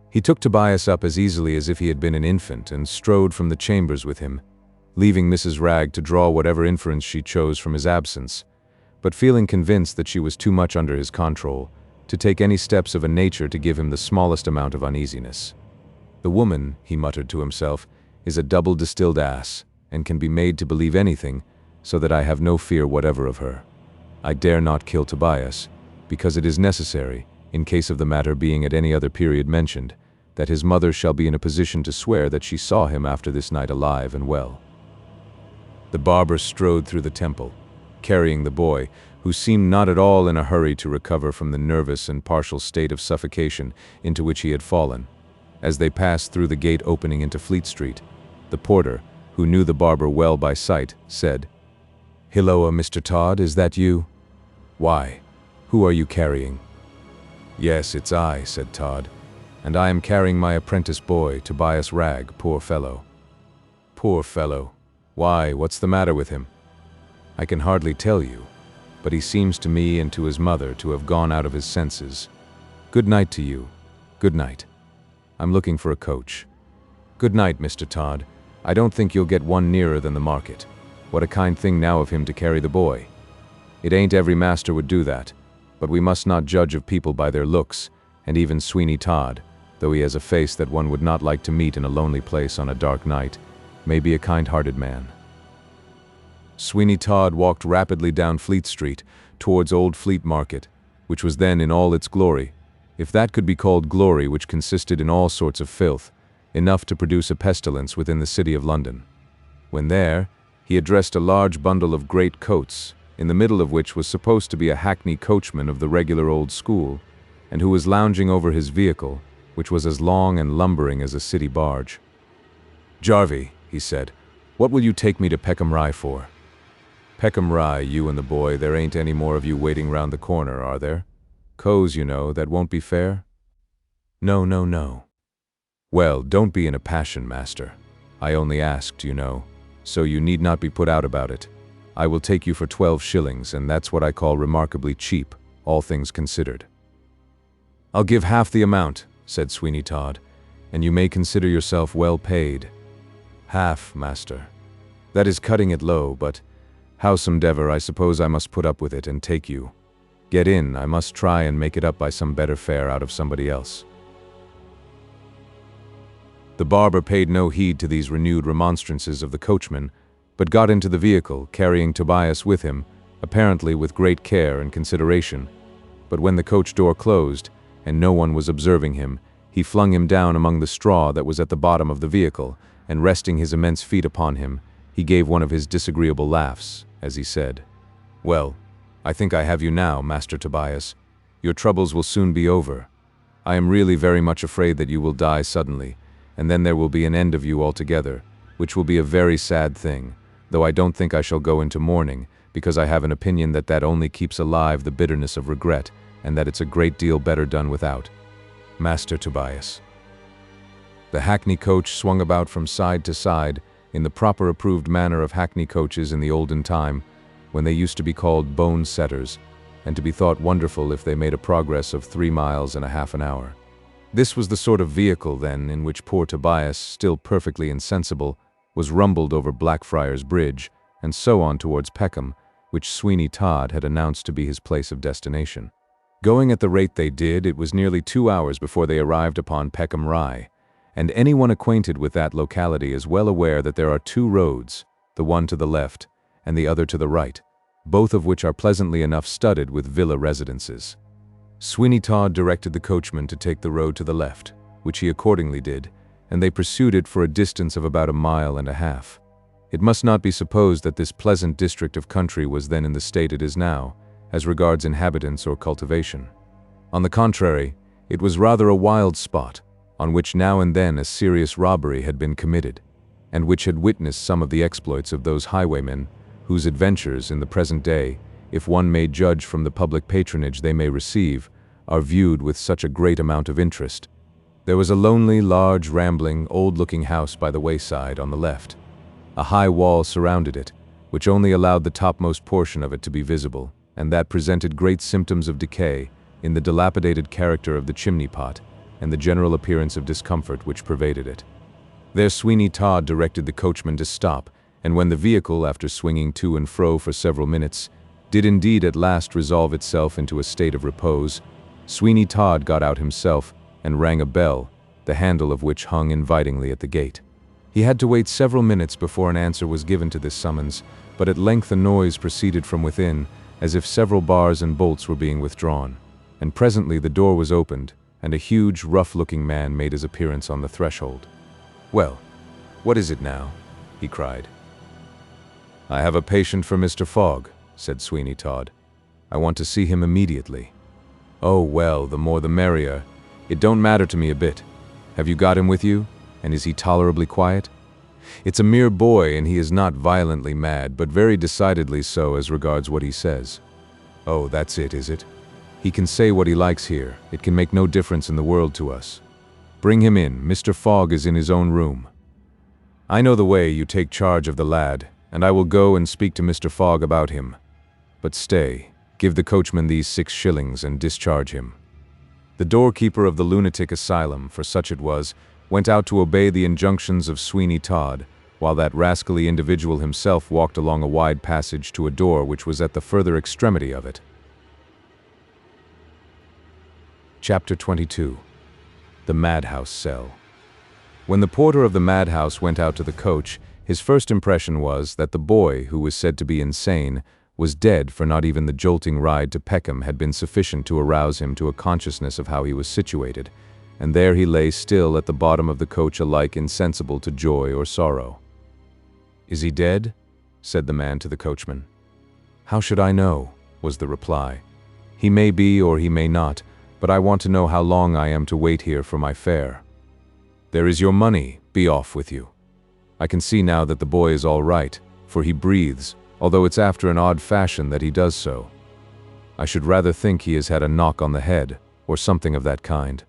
He took Tobias up as easily as if he had been an infant and strode from the chambers with him, leaving Mrs. Wragge to draw whatever inference she chose from his absence, but feeling convinced that she was too much under his control to take any steps of a nature to give him the smallest amount of uneasiness. "The woman," he muttered to himself, "is a double-distilled ass, and can be made to believe anything, so that I have no fear whatever of her. I dare not kill Tobias, because it is necessary, in case of the matter being at any other period mentioned, that his mother shall be in a position to swear that she saw him after this night alive and well." The barber strode through the temple, carrying the boy, who seemed not at all in a hurry to recover from the nervous and partial state of suffocation into which he had fallen. As they passed through the gate opening into Fleet Street, the porter, who knew the barber well by sight, said, "Hilloa, Mr. Todd, is that you? Why, who are you carrying?" "Yes, it's I," said Todd, "and I am carrying my apprentice boy, Tobias Wragge, poor fellow." "Poor fellow. Why, what's the matter with him?" "I can hardly tell you, but he seems to me and to his mother to have gone out of his senses. Good night to you. Good night. I'm looking for a coach." "Good night, Mr. Todd. I don't think you'll get one nearer than the market. What a kind thing now of him to carry the boy. It ain't every master would do that, but we must not judge of people by their looks, and even Sweeney Todd, though he has a face that one would not like to meet in a lonely place on a dark night, may be a kind-hearted man." Sweeney Todd walked rapidly down Fleet Street towards Old Fleet Market, which was then in all its glory, if that could be called glory which consisted in all sorts of filth, enough to produce a pestilence within the city of London. When there, he addressed a large bundle of great coats, in the middle of which was supposed to be a hackney coachman of the regular old school, and who was lounging over his vehicle, which was as long and lumbering as a city barge. "Jarvey," he said, "what will you take me to Peckham-RYE for?" "Peckham-RYE, you and the boy, there ain't any more of you waiting round the corner, are there? Coes, you know, that won't be fair?" "No, no, no." "Well, don't be in a passion, master. I only asked, you know, so you need not be put out about it. I will take you for 12 shillings, and that's what I call remarkably cheap, all things considered." "I'll give half the amount," said Sweeney Todd, "and you may consider yourself well paid." "Half, master. That is cutting it low, but howsomedever, I suppose I must put up with it and take you. Get in, I must try and make it up by some better fare out of somebody else." The barber paid no heed to these renewed remonstrances of the coachman, but got into the vehicle, carrying Tobias with him, apparently with great care and consideration. But when the coach door closed, and no one was observing him, he flung him down among the straw that was at the bottom of the vehicle, and resting his immense feet upon him, he gave one of his disagreeable laughs, as he said, "Well, I think I have you now, Master Tobias. Your troubles will soon be over. I am really very much afraid that you will die suddenly, and then there will be an end of you altogether, which will be a very sad thing, though I don't think I shall go into mourning, because I have an opinion that that only keeps alive the bitterness of regret, and that it's a great deal better done without. Master Tobias." The hackney coach swung about from side to side, in the proper approved manner of hackney coaches in the olden time, when they used to be called bone setters, and to be thought wonderful if they made a progress of 3 miles and a half an hour. This was the sort of vehicle, then, in which poor Tobias, still perfectly insensible, was rumbled over Blackfriars Bridge, and so on towards Peckham, which Sweeney Todd had announced to be his place of destination. Going at the rate they did, it was nearly 2 hours before they arrived upon PECKHAM-RYE, and anyone acquainted with that locality is well aware that there are 2 roads, the one to the left and the other to the right, both of which are pleasantly enough studded with villa residences. Sweeney Todd directed the coachman to take the road to the left, which he accordingly did, and they pursued it for a distance of about 1.5 miles. It must not be supposed that this pleasant district of country was then in the state it is now, as regards inhabitants or cultivation. On the contrary, it was rather a wild spot, on which now and then a serious robbery had been committed, and which had witnessed some of the exploits of those highwaymen whose adventures in the present day, if one may judge from the public patronage they may receive, are viewed with such a great amount of interest. There was a lonely, large, rambling, old-looking house by the wayside on the left. A high wall surrounded it, which only allowed the topmost portion of it to be visible, and that presented great symptoms of decay in the dilapidated character of the chimney-pot and the general appearance of discomfort which pervaded it. There Sweeney Todd directed the coachman to stop, and when the vehicle, after swinging to and fro for several minutes, did indeed at last resolve itself into a state of repose, Sweeney Todd got out himself and rang a bell, the handle of which hung invitingly at the gate. He had to wait several minutes before an answer was given to this summons, but at length a noise proceeded from within, as if several bars and bolts were being withdrawn, and presently the door was opened, and a huge, rough-looking man made his appearance on the threshold. "Well, what is it now?" he cried. "I have a patient for Mr. Fogg," said Sweeney Todd. "I want to see him immediately." "Oh, well, the more the merrier. It don't matter to me a bit. Have you got him with you? And is he tolerably quiet?" "It's a mere boy, and he is not violently mad, but very decidedly so as regards what he says." "Oh, that's it, is it? He can say what he likes here. It can make no difference in the world to us. Bring him in. Mr. Fogg is in his own room." "I know the way. You take charge of the lad, and I will go and speak to Mr. Fogg about him. But stay, give the coachman these 6 shillings and discharge him." The doorkeeper of the lunatic asylum, for such it was, went out to obey the injunctions of Sweeney Todd, while that rascally individual himself walked along a wide passage to a door which was at the further extremity of it. Chapter 22. The Madhouse Cell. When the porter of the madhouse went out to the coach, his first impression was that the boy, who was said to be insane, was dead, for not even the jolting ride to Peckham had been sufficient to arouse him to a consciousness of how he was situated, and there he lay still at the bottom of the coach, alike insensible to joy or sorrow. "Is he dead?" said the man to the coachman. "How should I know?" was the reply. "He may be or he may not, but I want to know how long I am to wait here for my fare." "There is your money, be off with you. I can see now that the boy is all right, for he breathes, although it's after an odd fashion that he does so. I should rather think he has had a knock on the head, or something of that kind."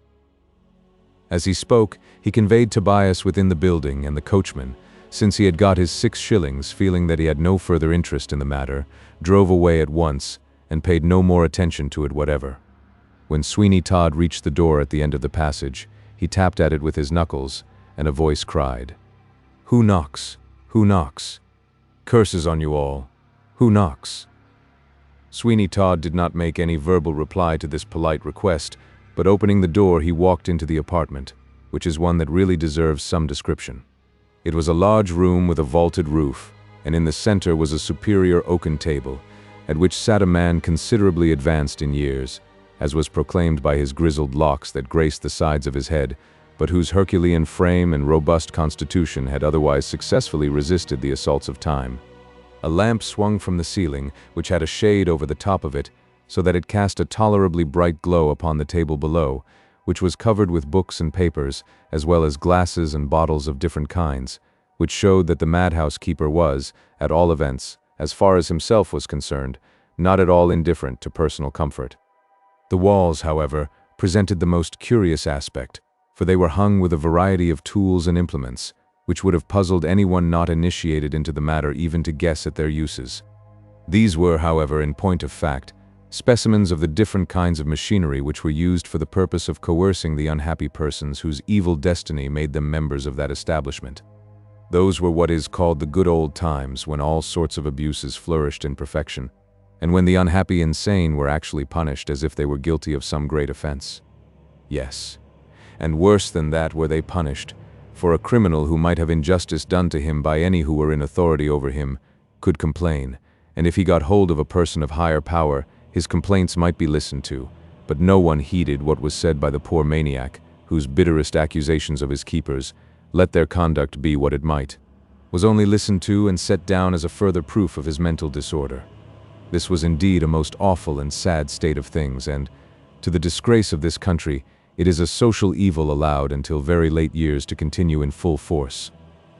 As he spoke, he conveyed Tobias within the building, and the coachman, since he had got his 6 shillings, feeling that he had no further interest in the matter, drove away at once, and paid no more attention to it whatever. When Sweeney Todd reached the door at the end of the passage, he tapped at it with his knuckles, and a voice cried, "Who knocks? Who knocks? Curses on you all! Who knocks?" Sweeney Todd did not make any verbal reply to this polite request, but opening the door he walked into the apartment, which is one that really deserves some description. It was a large room with a vaulted roof, and in the center was a superior oaken table, at which sat a man considerably advanced in years, as was proclaimed by his grizzled locks that graced the sides of his head, but whose Herculean frame and robust constitution had otherwise successfully resisted the assaults of time. A lamp swung from the ceiling, which had a shade over the top of it, so that it cast a tolerably bright glow upon the table below, which was covered with books and papers, as well as glasses and bottles of different kinds, which showed that the madhouse keeper was, at all events, as far as himself was concerned, not at all indifferent to personal comfort. The walls, however, presented the most curious aspect, for they were hung with a variety of tools and implements, which would have puzzled anyone not initiated into the matter even to guess at their uses. These were, however, in point of fact, specimens of the different kinds of machinery which were used for the purpose of coercing the unhappy persons whose evil destiny made them members of that establishment. Those were what is called the good old times, when all sorts of abuses flourished in perfection, and when the unhappy insane were actually punished as if they were guilty of some great offense. Yes, and worse than that were they punished, for a criminal who might have injustice done to him by any who were in authority over him could complain, and if he got hold of a person of higher power, his complaints might be listened to, but no one heeded what was said by the poor maniac, whose bitterest accusations of his keepers, let their conduct be what it might, was only listened to and set down as a further proof of his mental disorder. This was indeed a most awful and sad state of things, and, to the disgrace of this country, it is a social evil allowed until very late years to continue in full force.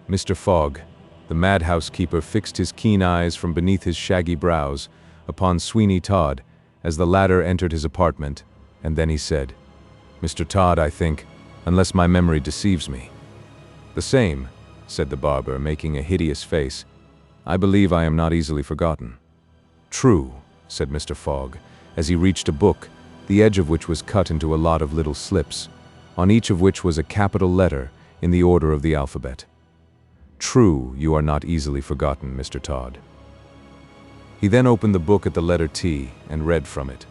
Mr. Fogg, the madhouse keeper, fixed his keen eyes from beneath his shaggy brows upon Sweeney Todd as the latter entered his apartment, and then he said, "Mr. Todd, I think, unless my memory deceives me." "The same," said the barber, making a hideous face. "I believe I am not easily forgotten." "True," said Mr. Fogg, as he reached a book, the edge of which was cut into a lot of little slips, on each of which was a capital letter in the order of the alphabet. "True, you are not easily forgotten, Mr. Todd." He then opened the book at the letter T and read from it.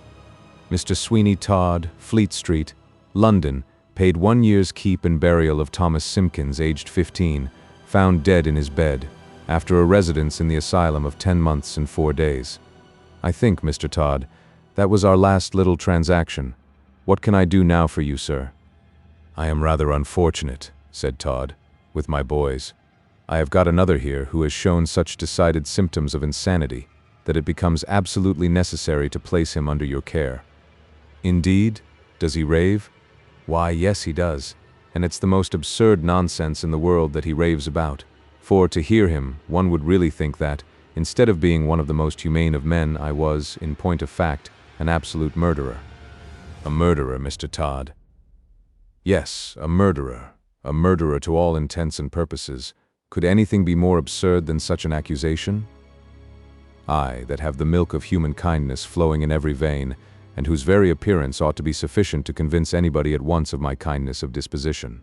Mr. Sweeney Todd, Fleet Street, London, paid 1 year's keep and burial of Thomas Simpkins, aged 15, found dead in his bed, after a residence in the asylum of 10 months and 4 days. I think, Mr. Todd, that was our last little transaction. What can I do now for you, sir?" "I am rather unfortunate," said Todd, "with my boys. I have got another here who has shown such decided symptoms of insanity that it becomes absolutely necessary to place him under your care." "Indeed? Does he rave?" "Why, yes, he does, and it's the most absurd nonsense in the world that he raves about. For, to hear him, one would really think that, instead of being one of the most humane of men, I was, in point of fact, an absolute murderer." "A murderer, Mr. Todd?" "Yes, a murderer to all intents and purposes. Could anything be more absurd than such an accusation? I, that have the milk of human kindness flowing in every vein, and whose very appearance ought to be sufficient to convince anybody at once of my kindness of disposition."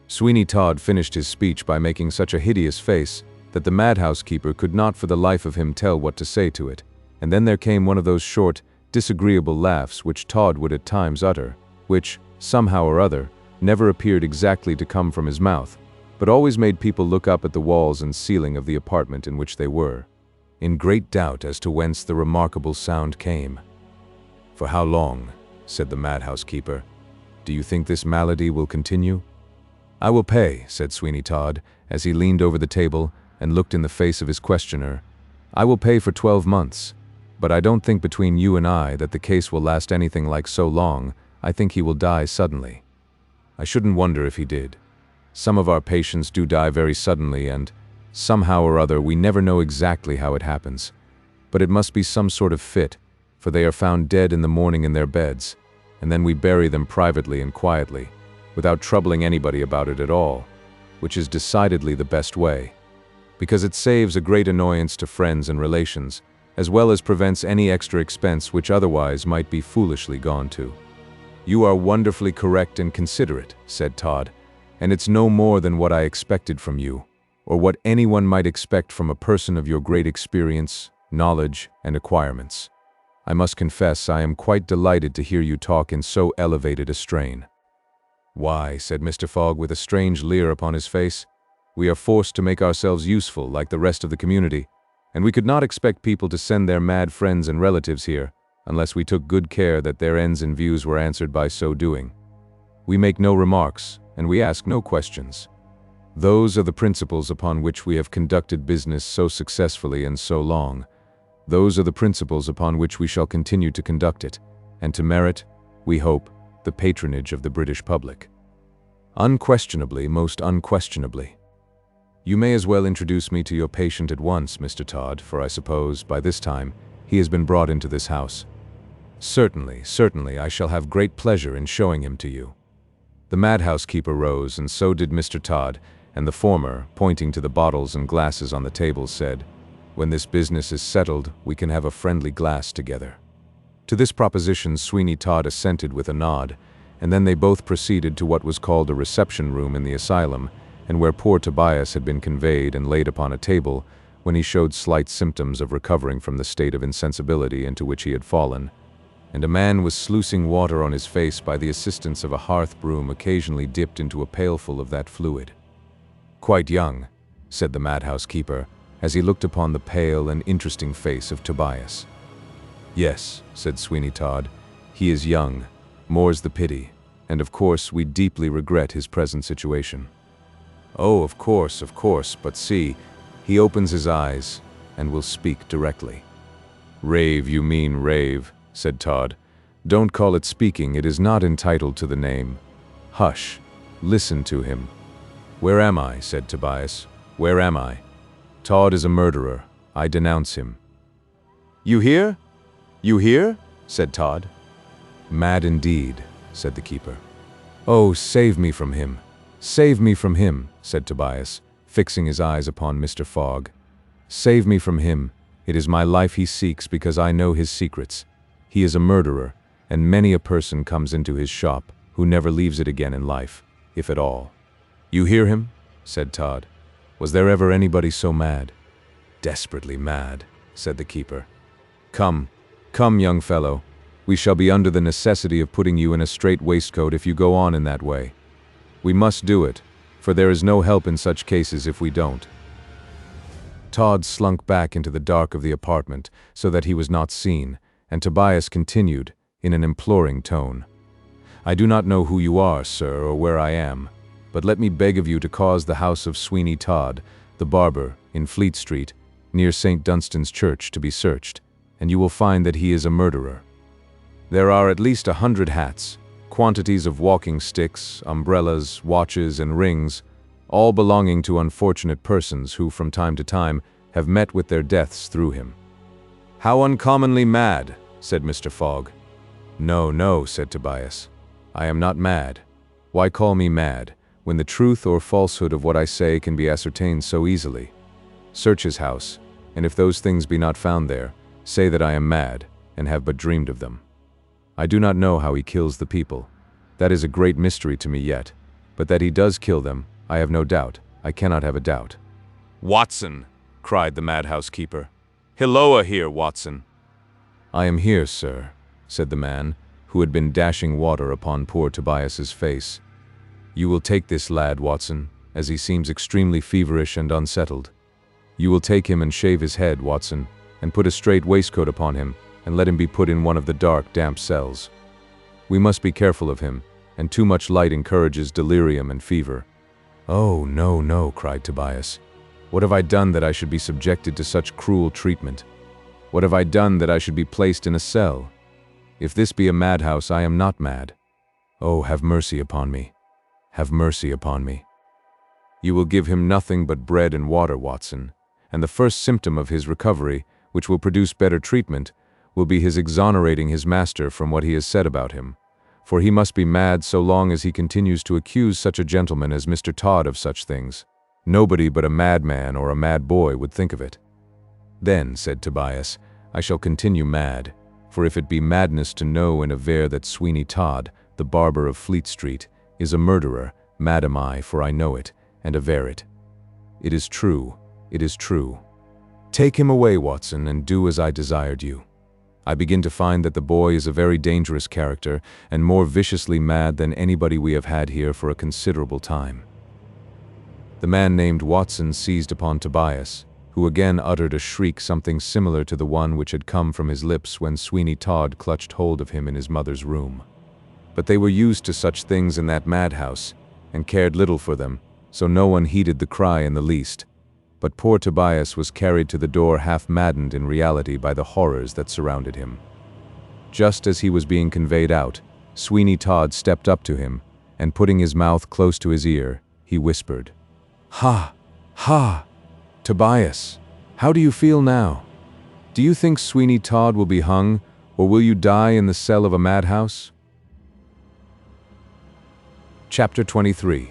Sweeney Todd finished his speech by making such a hideous face that the madhouse keeper could not for the life of him tell what to say to it, and then there came one of those short, disagreeable laughs which Todd would at times utter, which, somehow or other, never appeared exactly to come from his mouth, but always made people look up at the walls and ceiling of the apartment in which they were, in great doubt as to whence the remarkable sound came. "For how long," said the madhouse keeper, "do you think this malady will continue?" "I will pay," said Sweeney Todd, as he leaned over the table and looked in the face of his questioner. "I will pay for 12 months, but I don't think between you and I that the case will last anything like so long. I think he will die suddenly." "I shouldn't wonder if he did. Some of our patients do die very suddenly, and somehow or other we never know exactly how it happens. But it must be some sort of fit, for they are found dead in the morning in their beds, and then we bury them privately and quietly, without troubling anybody about it at all, which is decidedly the best way, because it saves a great annoyance to friends and relations, as well as prevents any extra expense which otherwise might be foolishly gone to." "You are wonderfully correct and considerate," said Todd, "and it's no more than what I expected from you, or what anyone might expect from a person of your great experience, knowledge, and acquirements. I must confess I am quite delighted to hear you talk in so elevated a strain." "Why," said Mr. Fogg with a strange leer upon his face, "we are forced to make ourselves useful like the rest of the community, and we could not expect people to send their mad friends and relatives here, unless we took good care that their ends and views were answered by so doing. We make no remarks, and we ask no questions. Those are the principles upon which we have conducted business so successfully and so long. Those are the principles upon which we shall continue to conduct it, and to merit, we hope, the patronage of the British public." "Unquestionably, most unquestionably. You may as well introduce me to your patient at once, Mr. Todd, for I suppose, by this time, he has been brought into this house." "Certainly, certainly, I shall have great pleasure in showing him to you." The madhouse keeper rose, and so did Mr. Todd, and the former, pointing to the bottles and glasses on the table, said, When this business is settled, we can have a friendly glass together." To this proposition Sweeney Todd assented with a nod, and then they both proceeded to what was called a reception room in the asylum, and where poor Tobias had been conveyed and laid upon a table when he showed slight symptoms of recovering from the state of insensibility into which he had fallen, and a man was sluicing water on his face by the assistance of a hearth broom occasionally dipped into a pailful of that fluid. "Quite young," said the madhouse keeper, as he looked upon the pale and interesting face of Tobias. "Yes," said Sweeney Todd, "he is young, more's the pity, and of course we deeply regret his present situation." "Oh, of course, but see, he opens his eyes, and will speak directly." "Rave, you mean rave," said Todd. "Don't call it speaking, it is not entitled to the name. Hush, listen to him." "Where am I?" said Tobias. "Where am I? Todd is a murderer. I denounce him." "You hear? You hear?" said Todd. "Mad indeed," said the keeper. "Oh, save me from him. Save me from him," said Tobias, fixing his eyes upon Mr. Fogg. "Save me from him. It is my life he seeks because I know his secrets. He is a murderer, and many a person comes into his shop who never leaves it again in life, if at all." "You hear him?" said Todd. "Was there ever anybody so mad?" "Desperately mad," said the keeper. Come, young fellow. We shall be under the necessity of putting you in a strait waistcoat if you go on in that way. We must do it, for there is no help in such cases if we don't." Todd slunk back into the dark of the apartment so that he was not seen, and Tobias continued, in an imploring tone, "I do not know who you are, sir, or where I am, but let me beg of you to cause the house of Sweeney Todd, the barber, in Fleet Street, near St. Dunstan's Church, to be searched, and you will find that he is a murderer. There are at least 100 hats, quantities of walking sticks, umbrellas, watches, and rings, all belonging to unfortunate persons who from time to time have met with their deaths through him." "How uncommonly mad," said Mr. Fogg. No, said Tobias. "I am not mad. Why call me mad, when the truth or falsehood of what I say can be ascertained so easily? Search his house, and if those things be not found there, say that I am mad, and have but dreamed of them. I do not know how he kills the people. That is a great mystery to me yet, but that he does kill them, I have no doubt. I cannot have a doubt." "Watson!" cried the madhouse keeper. "Hilloa here, Watson!" "I am here, sir," said the man, who had been dashing water upon poor Tobias's face. "You will take this lad, Watson, as he seems extremely feverish and unsettled. You will take him and shave his head, Watson, and put a strait waistcoat upon him, and let him be put in one of the dark, damp cells. We must be careful of him, and too much light encourages delirium and fever." "Oh, no, cried Tobias. "What have I done that I should be subjected to such cruel treatment? What have I done that I should be placed in a cell? If this be a madhouse, I am not mad. Oh, have mercy upon me. Have mercy upon me." "You will give him nothing but bread and water, Watson, and the first symptom of his recovery, which will produce better treatment, will be his exonerating his master from what he has said about him, for he must be mad so long as he continues to accuse such a gentleman as Mr. Todd of such things. Nobody but a madman or a mad boy would think of it." "Then," said Tobias, "I shall continue mad, for if it be madness to know and aver that Sweeney Todd, the barber of Fleet Street, is a murderer, mad am I, for I know it, and aver it. It is true, it is true. Take him away, Watson, and do as I desired you. I begin to find that the boy is a very dangerous character, and more viciously mad than anybody we have had here for a considerable time." The man named Watson seized upon Tobias, who again uttered a shriek something similar to the one which had come from his lips when Sweeney Todd clutched hold of him in his mother's room. But they were used to such things in that madhouse, and cared little for them, so no one heeded the cry in the least. But poor Tobias was carried to the door half-maddened in reality by the horrors that surrounded him. Just as he was being conveyed out, Sweeney Todd stepped up to him, and putting his mouth close to his ear, he whispered, "Ha! Ha! Tobias, how do you feel now? Do you think Sweeney Todd will be hung, or will you die in the cell of a madhouse?" Chapter 23.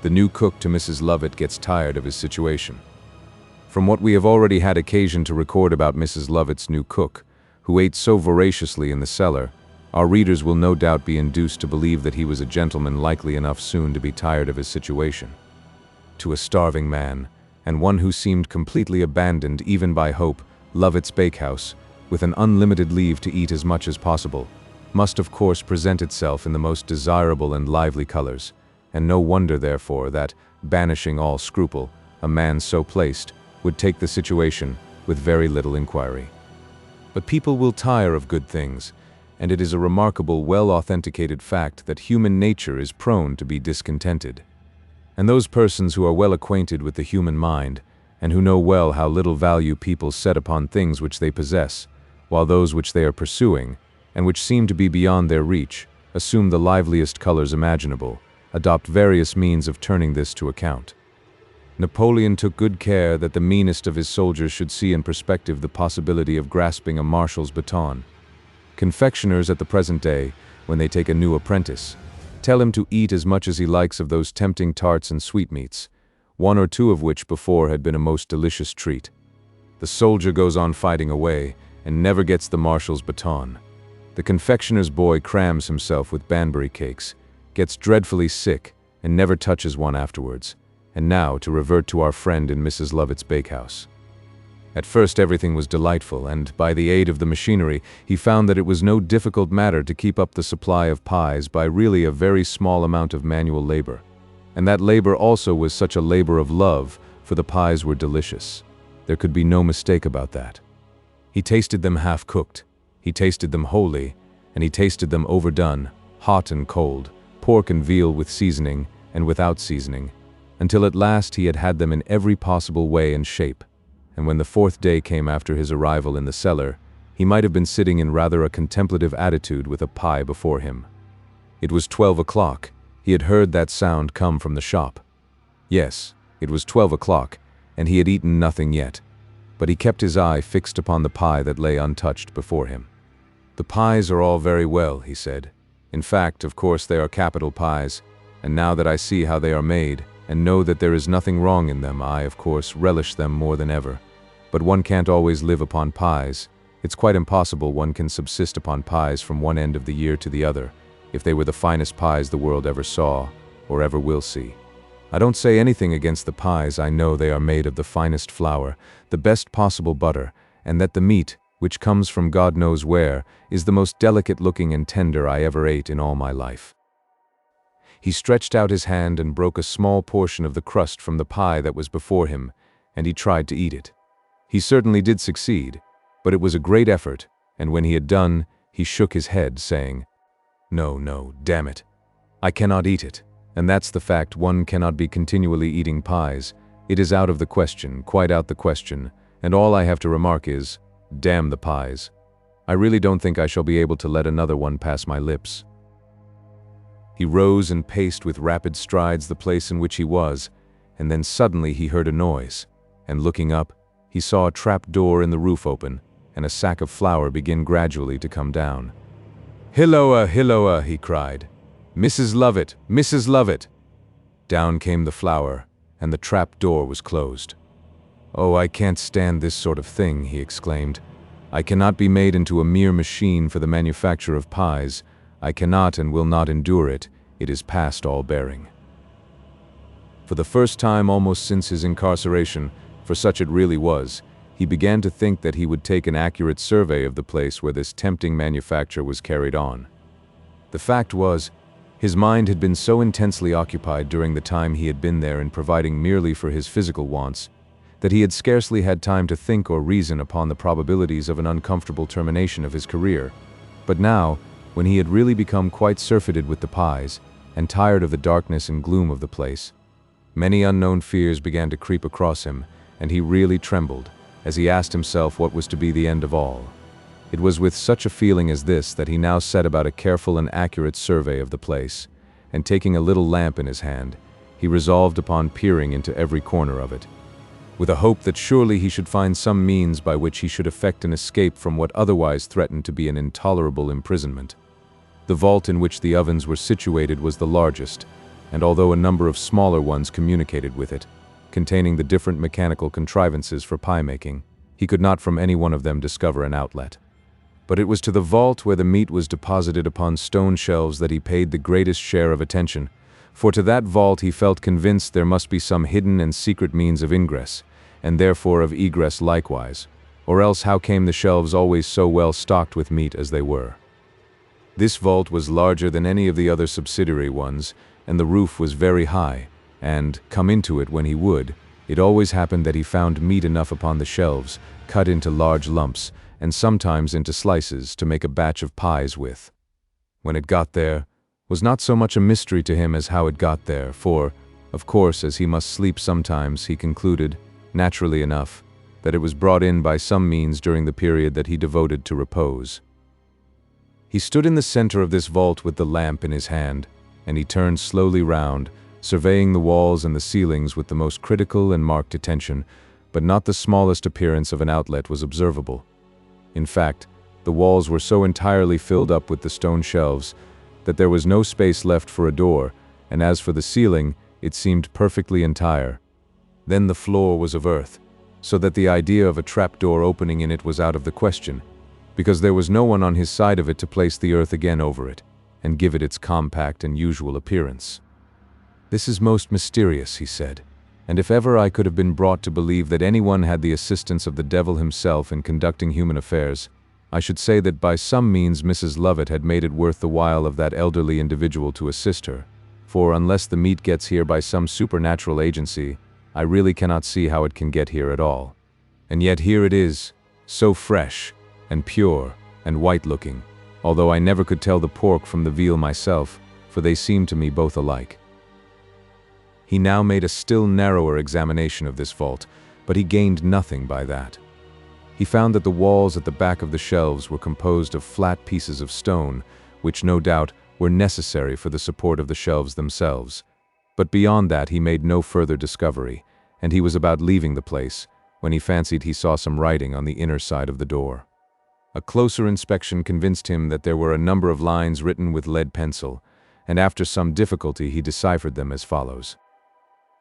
The new cook to Mrs. Lovett gets tired of his situation. From what we have already had occasion to record about Mrs. Lovett's new cook, who ate so voraciously in the cellar, our readers will no doubt be induced to believe that he was a gentleman likely enough soon to be tired of his situation. To a starving man, and one who seemed completely abandoned even by hope, Lovett's bakehouse, with an unlimited leave to eat as much as possible, must of course present itself in the most desirable and lively colors, and no wonder therefore that, banishing all scruple, a man so placed would take the situation with very little inquiry. But people will tire of good things, and it is a remarkable, well-authenticated fact that human nature is prone to be discontented. And those persons who are well acquainted with the human mind, and who know well how little value people set upon things which they possess, while those which they are pursuing, and which seem to be beyond their reach, assume the liveliest colors imaginable, adopt various means of turning this to account. Napoleon took good care that the meanest of his soldiers should see in perspective the possibility of grasping a marshal's baton. Confectioners at the present day, when they take a new apprentice, tell him to eat as much as he likes of those tempting tarts and sweetmeats, one or two of which before had been a most delicious treat. The soldier goes on fighting away, and never gets the marshal's baton. The confectioner's boy crams himself with Banbury cakes, gets dreadfully sick, and never touches one afterwards. And now to revert to our friend in Mrs. Lovett's bakehouse. At first everything was delightful, and by the aid of the machinery, he found that it was no difficult matter to keep up the supply of pies by really a very small amount of manual labor. And that labor also was such a labor of love, for the pies were delicious. There could be no mistake about that. He tasted them half-cooked, he tasted them wholly, and he tasted them overdone, hot and cold, pork and veal with seasoning and without seasoning, until at last he had had them in every possible way and shape, and when the fourth day came after his arrival in the cellar, he might have been sitting in rather a contemplative attitude with a pie before him. It was 12 o'clock. He had heard that sound come from the shop. Yes, it was 12 o'clock, and he had eaten nothing yet, but he kept his eye fixed upon the pie that lay untouched before him. "The pies are all very well," he said. "In fact, of course they are capital pies, and now that I see how they are made, and know that there is nothing wrong in them, I, of course, relish them more than ever. But one can't always live upon pies. It's quite impossible one can subsist upon pies from one end of the year to the other, if they were the finest pies the world ever saw, or ever will see. I don't say anything against the pies. I know they are made of the finest flour, the best possible butter, and that the meat, which comes from God knows where, is the most delicate-looking and tender I ever ate in all my life." He stretched out his hand and broke a small portion of the crust from the pie that was before him, and he tried to eat it. He certainly did succeed, but it was a great effort, and when he had done, he shook his head, saying, "No, no, damn it. I cannot eat it, and that's the fact. One cannot be continually eating pies. It is out of the question, quite out the question, and all I have to remark is, damn the pies. I really don't think I shall be able to let another one pass my lips." He rose and paced with rapid strides the place in which he was, and then suddenly he heard a noise, and looking up, he saw a trap door in the roof open, and a sack of flour begin gradually to come down. "Hilloa, hilloa," he cried. "Mrs. Lovett, Mrs. Lovett!" Down came the flour, and the trap door was closed. "Oh, I can't stand this sort of thing," he exclaimed. "I cannot be made into a mere machine for the manufacture of pies. I cannot and will not endure it. It is past all bearing." For the first time almost since his incarceration, for such it really was, he began to think that he would take an accurate survey of the place where this tempting manufacture was carried on. The fact was, his mind had been so intensely occupied during the time he had been there in providing merely for his physical wants, that he had scarcely had time to think or reason upon the probabilities of an uncomfortable termination of his career. But now, when he had really become quite surfeited with the pies, and tired of the darkness and gloom of the place, many unknown fears began to creep across him, and he really trembled, as he asked himself what was to be the end of all. It was with such a feeling as this that he now set about a careful and accurate survey of the place, and taking a little lamp in his hand, he resolved upon peering into every corner of it, with a hope that surely he should find some means by which he should effect an escape from what otherwise threatened to be an intolerable imprisonment. The vault in which the ovens were situated was the largest, and although a number of smaller ones communicated with it, containing the different mechanical contrivances for pie making, he could not from any one of them discover an outlet. But it was to the vault where the meat was deposited upon stone shelves that he paid the greatest share of attention, for to that vault he felt convinced there must be some hidden and secret means of ingress, and therefore of egress likewise, or else how came the shelves always so well stocked with meat as they were? This vault was larger than any of the other subsidiary ones, and the roof was very high, and, come into it when he would, it always happened that he found meat enough upon the shelves, cut into large lumps, and sometimes into slices, to make a batch of pies with. When it got there, was not so much a mystery to him as how it got there, for, of course, as he must sleep sometimes, he concluded, naturally enough, that it was brought in by some means during the period that he devoted to repose. He stood in the center of this vault with the lamp in his hand, and he turned slowly round, surveying the walls and the ceilings with the most critical and marked attention, but not the smallest appearance of an outlet was observable. In fact, the walls were so entirely filled up with the stone shelves that there was no space left for a door, and as for the ceiling, it seemed perfectly entire. Then the floor was of earth, so that the idea of a trapdoor opening in it was out of the question, because there was no one on his side of it to place the earth again over it, and give it its compact and usual appearance. "This is most mysterious," he said, "and if ever I could have been brought to believe that anyone had the assistance of the devil himself in conducting human affairs, I should say that by some means Mrs. Lovett had made it worth the while of that elderly individual to assist her, for unless the meat gets here by some supernatural agency, I really cannot see how it can get here at all. And yet here it is, so fresh, and pure, and white-looking, although I never could tell the pork from the veal myself, for they seem to me both alike." He now made a still narrower examination of this vault, but he gained nothing by that. He found that the walls at the back of the shelves were composed of flat pieces of stone, which no doubt were necessary for the support of the shelves themselves. But beyond that he made no further discovery, and he was about leaving the place, when he fancied he saw some writing on the inner side of the door. A closer inspection convinced him that there were a number of lines written with lead pencil, and after some difficulty he deciphered them as follows: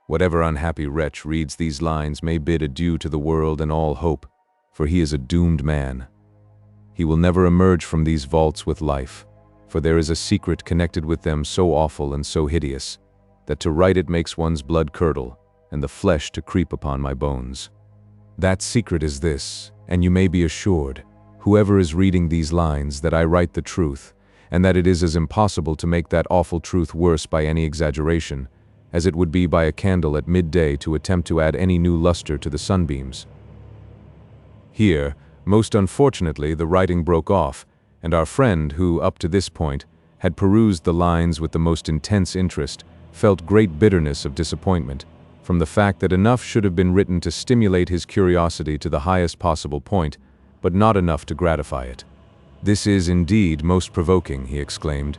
"Whatever unhappy wretch reads these lines may bid adieu to the world and all hope, for he is a doomed man. He will never emerge from these vaults with life, for there is a secret connected with them so awful and so hideous, that to write it makes one's blood curdle, and the flesh to creep upon my bones. That secret is this, and you may be assured, whoever is reading these lines, that I write the truth, and that it is as impossible to make that awful truth worse by any exaggeration, as it would be by a candle at midday to attempt to add any new luster to the sunbeams." Here, most unfortunately, the writing broke off, and our friend, who, up to this point, had perused the lines with the most intense interest, felt great bitterness of disappointment, from the fact that enough should have been written to stimulate his curiosity to the highest possible point, but not enough to gratify it. "This is indeed most provoking," he exclaimed.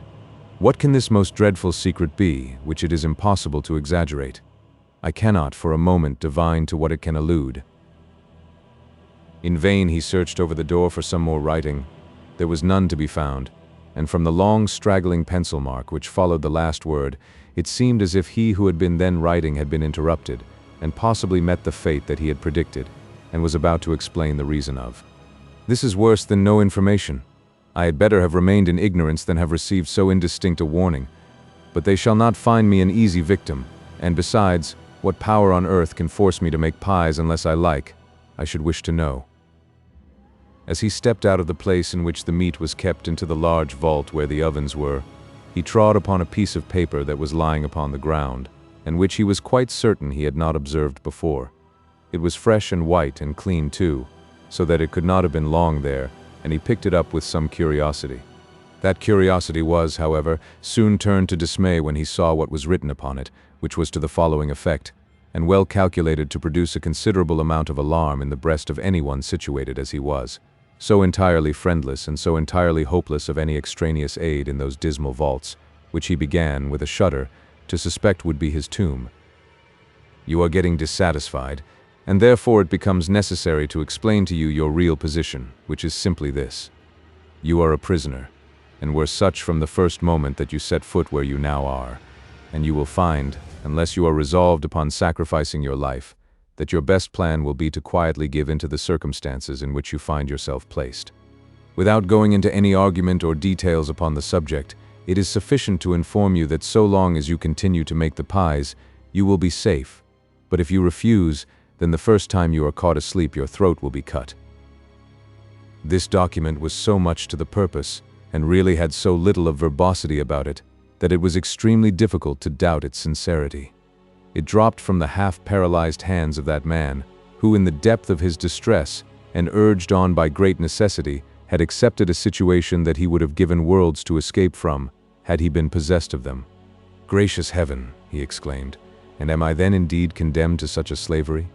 "What can this most dreadful secret be, which it is impossible to exaggerate? I cannot for a moment divine to what it can allude." In vain he searched over the door for some more writing. There was none to be found, and from the long straggling pencil mark which followed the last word, it seemed as if he who had been then writing had been interrupted, and possibly met the fate that he had predicted, and was about to explain the reason of. "This is worse than no information. I had better have remained in ignorance than have received so indistinct a warning. But they shall not find me an easy victim, and besides, what power on earth can force me to make pies unless I like, I should wish to know." As he stepped out of the place in which the meat was kept into the large vault where the ovens were, he trod upon a piece of paper that was lying upon the ground, and which he was quite certain he had not observed before. It was fresh and white and clean too, so that it could not have been long there, and he picked it up with some curiosity. That curiosity was, however, soon turned to dismay when he saw what was written upon it, which was to the following effect, and well calculated to produce a considerable amount of alarm in the breast of anyone situated as he was, so entirely friendless and so entirely hopeless of any extraneous aid in those dismal vaults, which he began, with a shudder, to suspect would be his tomb. "You are getting dissatisfied, and therefore it becomes necessary to explain to you your real position, which is simply this. You are a prisoner, and were such from the first moment that you set foot where you now are, and you will find, unless you are resolved upon sacrificing your life, that your best plan will be to quietly give in to the circumstances in which you find yourself placed. Without going into any argument or details upon the subject, it is sufficient to inform you that so long as you continue to make the pies, you will be safe. But if you refuse, then the first time you are caught asleep, your throat will be cut. This document was so much to the purpose, and really had so little of verbosity about it, that it was extremely difficult to doubt its sincerity. It dropped from the half-paralyzed hands of that man, who in the depth of his distress, and urged on by great necessity, had accepted a situation that he would have given worlds to escape from, had he been possessed of them. "Gracious heaven!" he exclaimed, "and am I then indeed condemned to such a slavery?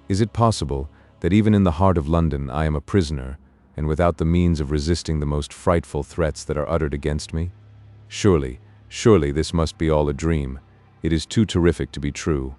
Is it possible that even in the heart of London I am a prisoner, and without the means of resisting the most frightful threats that are uttered against me? Surely, surely this must be all a dream. It is too terrific to be true."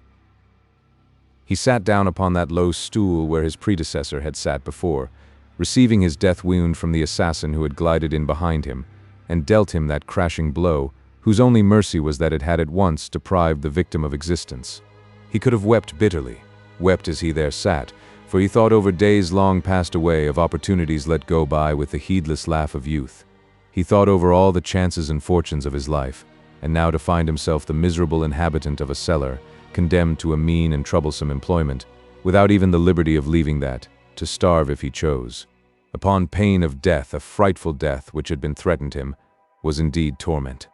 He sat down upon that low stool where his predecessor had sat before, receiving his death wound from the assassin who had glided in behind him, and dealt him that crashing blow, whose only mercy was that it had at once deprived the victim of existence. He could have wept bitterly, wept as he there sat, for he thought over days long passed away, of opportunities let go by with the heedless laugh of youth. He thought over all the chances and fortunes of his life, and now to find himself the miserable inhabitant of a cellar, condemned to a mean and troublesome employment, without even the liberty of leaving that, to starve if he chose, upon pain of death, a frightful death which had been threatened him, was indeed torment.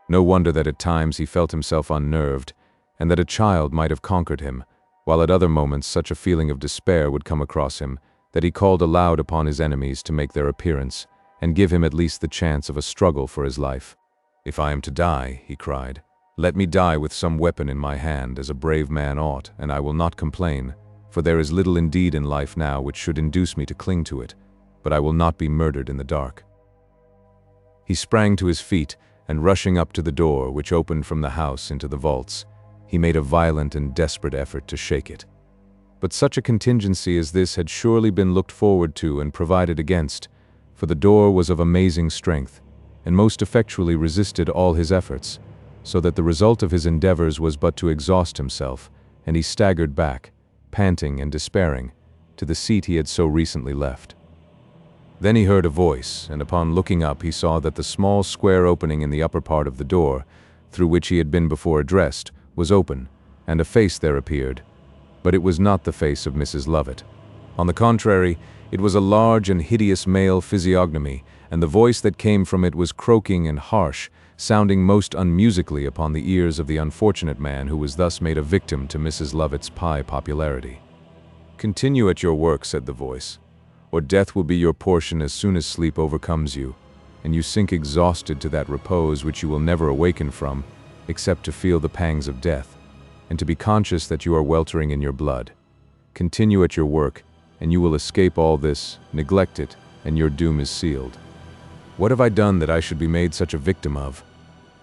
No wonder that at times he felt himself unnerved, and that a child might have conquered him, while at other moments such a feeling of despair would come across him, that he called aloud upon his enemies to make their appearance, and give him at least the chance of a struggle for his life. "If I am to die," he cried, "let me die with some weapon in my hand, as a brave man ought, and I will not complain, for there is little indeed in life now which should induce me to cling to it, but I will not be murdered in the dark." He sprang to his feet, and rushing up to the door, which opened from the house into the vaults, he made a violent and desperate effort to shake it. But such a contingency as this had surely been looked forward to and provided against, for the door was of amazing strength, and most effectually resisted all his efforts, so that the result of his endeavors was but to exhaust himself, and he staggered back, panting and despairing, to the seat he had so recently left. Then he heard a voice, and upon looking up he saw that the small square opening in the upper part of the door, through which he had been before addressed, was open, and a face there appeared. But it was not the face of Mrs. Lovett. On the contrary, it was a large and hideous male physiognomy, and the voice that came from it was croaking and harsh, sounding most unmusically upon the ears of the unfortunate man who was thus made a victim to Mrs. Lovett's pie popularity. "Continue at your work," said the voice, "or death will be your portion as soon as sleep overcomes you, and you sink exhausted to that repose which you will never awaken from, except to feel the pangs of death, and to be conscious that you are weltering in your blood. Continue at your work, and you will escape all this, neglect it, and your doom is sealed. What have I done that I should be made such a victim of?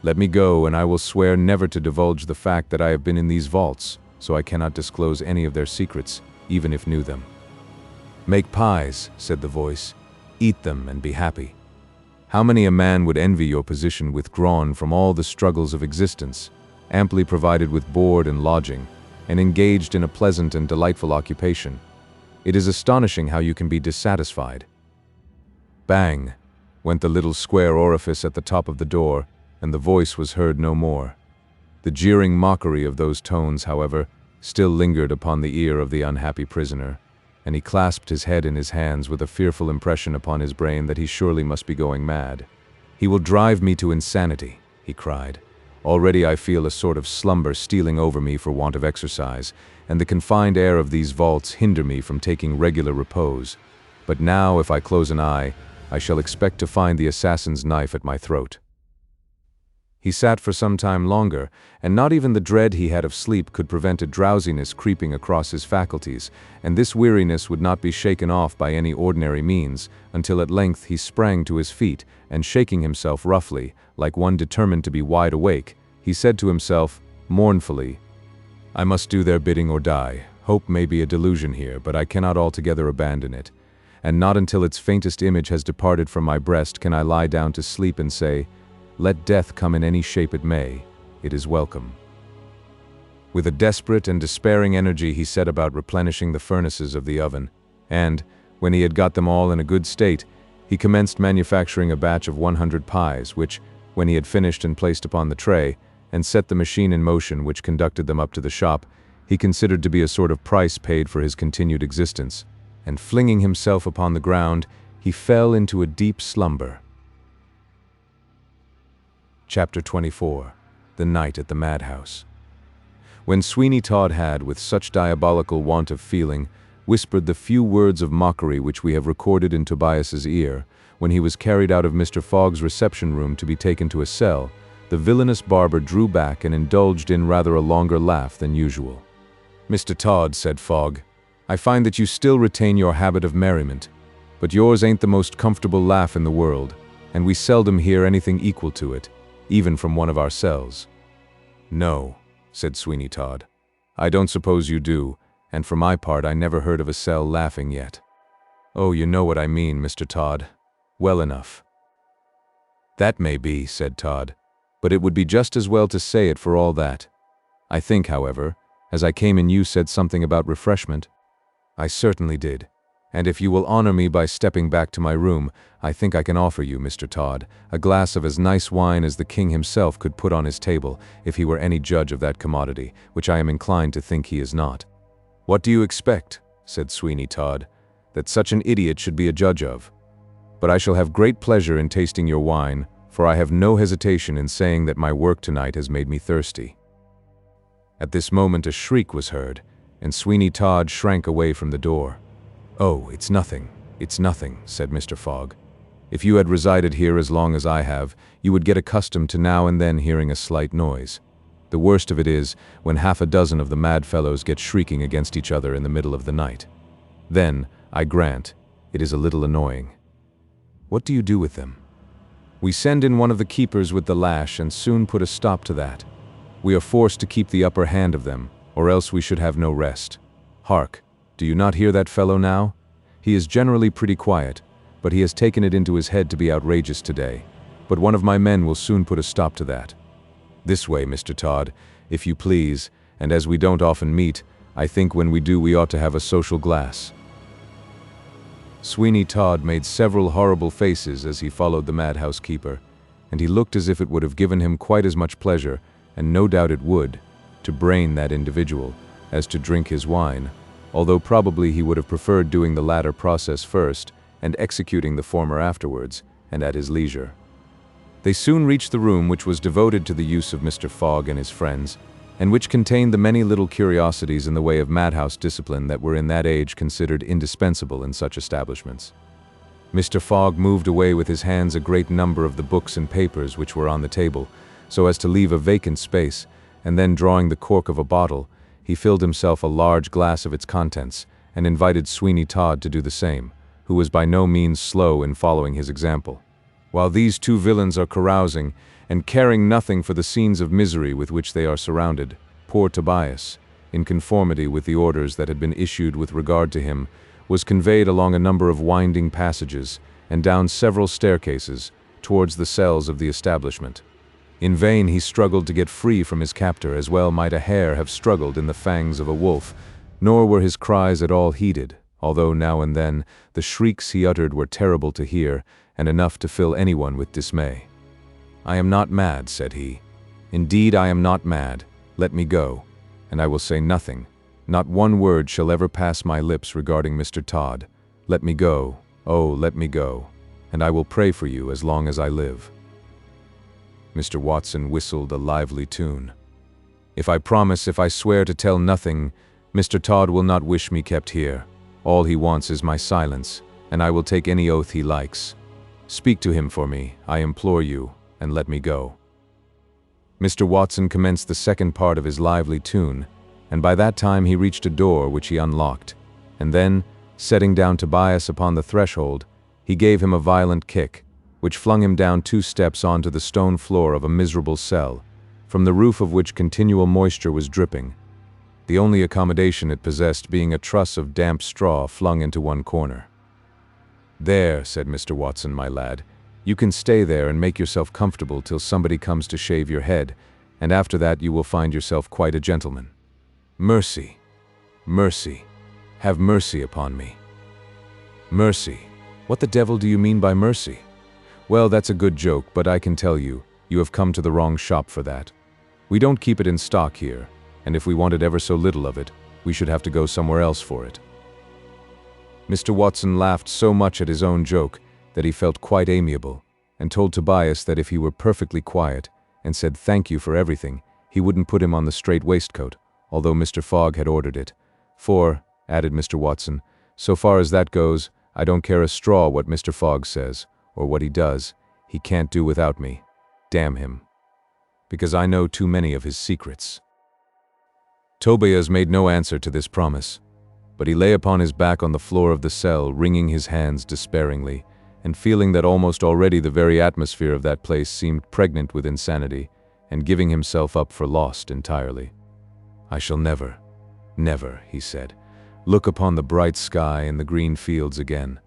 Let me go, and I will swear never to divulge the fact that I have been in these vaults, so I cannot disclose any of their secrets, even if knew them." "Make pies," said the voice. "Eat them and be happy. How many a man would envy your position, withdrawn from all the struggles of existence, amply provided with board and lodging, and engaged in a pleasant and delightful occupation. It is astonishing how you can be dissatisfied." Bang! Went the little square orifice at the top of the door, and the voice was heard no more. The jeering mockery of those tones, however, still lingered upon the ear of the unhappy prisoner, and he clasped his head in his hands with a fearful impression upon his brain that he surely must be going mad. "He will drive me to insanity," he cried. "Already I feel a sort of slumber stealing over me for want of exercise, and the confined air of these vaults hinder me from taking regular repose. But now, if I close an eye, I shall expect to find the assassin's knife at my throat." He sat for some time longer, and not even the dread he had of sleep could prevent a drowsiness creeping across his faculties, and this weariness would not be shaken off by any ordinary means, until at length he sprang to his feet, and shaking himself roughly, like one determined to be wide awake, he said to himself, mournfully, "I must do their bidding or die. Hope may be a delusion here, but I cannot altogether abandon it, and not until its faintest image has departed from my breast can I lie down to sleep and say, 'Let death come in any shape it may, it is welcome.'" With a desperate and despairing energy he set about replenishing the furnaces of the oven, and, when he had got them all in a good state, he commenced manufacturing a batch of 100 pies, which, when he had finished and placed upon the tray, and set the machine in motion which conducted them up to the shop, he considered to be a sort of price paid for his continued existence, and flinging himself upon the ground, he fell into a deep slumber. Chapter 24. The Night at the Madhouse. When Sweeney Todd had, with such diabolical want of feeling, whispered the few words of mockery which we have recorded in Tobias's ear, when he was carried out of Mr. Fogg's reception room to be taken to a cell, the villainous barber drew back and indulged in rather a longer laugh than usual. "Mr. Todd," said Fogg, "I find that you still retain your habit of merriment, but yours ain't the most comfortable laugh in the world, and we seldom hear anything equal to it, even from one of ourselves." "No," said Sweeney Todd, "I don't suppose you do, and for my part I never heard of a cell laughing yet." "Oh, you know what I mean, Mr. Todd. Well enough." "That may be," said Todd, "but it would be just as well to say it for all that. I think, however, as I came in you said something about refreshment." "I certainly did, and if you will honor me by stepping back to my room, I think I can offer you, Mr. Todd, a glass of as nice wine as the king himself could put on his table, if he were any judge of that commodity, which I am inclined to think he is not." "What do you expect," said Sweeney Todd, "that such an idiot should be a judge of? But I shall have great pleasure in tasting your wine, for I have no hesitation in saying that my work tonight has made me thirsty." At this moment a shriek was heard, and Sweeney Todd shrank away from the door. "Oh, it's nothing, said Mr. Fogg. "If you had resided here as long as I have, you would get accustomed to now and then hearing a slight noise. The worst of it is, when half a dozen of the mad fellows get shrieking against each other in the middle of the night. Then, I grant, it is a little annoying." "What do you do with them?" "We send in one of the keepers with the lash and soon put a stop to that. We are forced to keep the upper hand of them, or else we should have no rest. Hark, do you not hear that fellow now? He is generally pretty quiet, but he has taken it into his head to be outrageous today. But one of my men will soon put a stop to that. This way, Mr. Todd, if you please, and as we don't often meet, I think when we do we ought to have a social glass." Sweeney Todd made several horrible faces as he followed the madhouse keeper, and he looked as if it would have given him quite as much pleasure, and no doubt it would, to brain that individual, as to drink his wine, although probably he would have preferred doing the latter process first, and executing the former afterwards, and at his leisure. They soon reached the room which was devoted to the use of Mr. Fogg and his friends, and which contained the many little curiosities in the way of madhouse discipline that were in that age considered indispensable in such establishments. Mr. Fogg moved away with his hands a great number of the books and papers which were on the table, so as to leave a vacant space, and then drawing the cork of a bottle, he filled himself a large glass of its contents, and invited Sweeney Todd to do the same, who was by no means slow in following his example. While these two villains are carousing, and caring nothing for the scenes of misery with which they are surrounded, poor Tobias, in conformity with the orders that had been issued with regard to him, was conveyed along a number of winding passages, and down several staircases, towards the cells of the establishment. In vain he struggled to get free from his captor, as well might a hare have struggled in the fangs of a wolf, nor were his cries at all heeded, although now and then the shrieks he uttered were terrible to hear, and enough to fill anyone with dismay. "I am not mad," said he. "Indeed I am not mad. Let me go, and I will say nothing. Not one word shall ever pass my lips regarding Mr. Todd. Let me go, oh, let me go, and I will pray for you as long as I live." Mr. Watson whistled a lively tune. If I swear to tell nothing, Mr. Todd will not wish me kept here. All he wants is my silence, and I will take any oath he likes. Speak to him for me, I implore you, and let me go." Mr. Watson commenced the second part of his lively tune, and by that time he reached a door which he unlocked, and then, setting down Tobias upon the threshold, he gave him a violent kick, which flung him down 2 steps onto the stone floor of a miserable cell, from the roof of which continual moisture was dripping, the only accommodation it possessed being a truss of damp straw flung into one corner. "There," said Mr. Watson, "my lad, you can stay there and make yourself comfortable till somebody comes to shave your head, and after that you will find yourself quite a gentleman." Mercy, mercy, have mercy upon me. Mercy? What the devil do you mean by mercy? Well, that's a good joke, but I can tell you, you have come to the wrong shop for that. We don't keep it in stock here, and if we wanted ever so little of it, we should have to go somewhere else for it. Mr. Watson laughed so much at his own joke that he felt quite amiable, and told Tobias that if he were perfectly quiet and said thank you for everything, he wouldn't put him on the straight waistcoat, although Mr. Fogg had ordered it. For, added Mr. Watson, so far as that goes, I don't care a straw what Mr. Fogg says, or what he does. He can't do without me. Damn him. Because I know too many of his secrets. Tobias made no answer to this promise, but he lay upon his back on the floor of the cell, wringing his hands despairingly, and feeling that almost already the very atmosphere of that place seemed pregnant with insanity, and giving himself up for lost entirely. I shall never, never, he said, look upon the bright sky and the green fields again.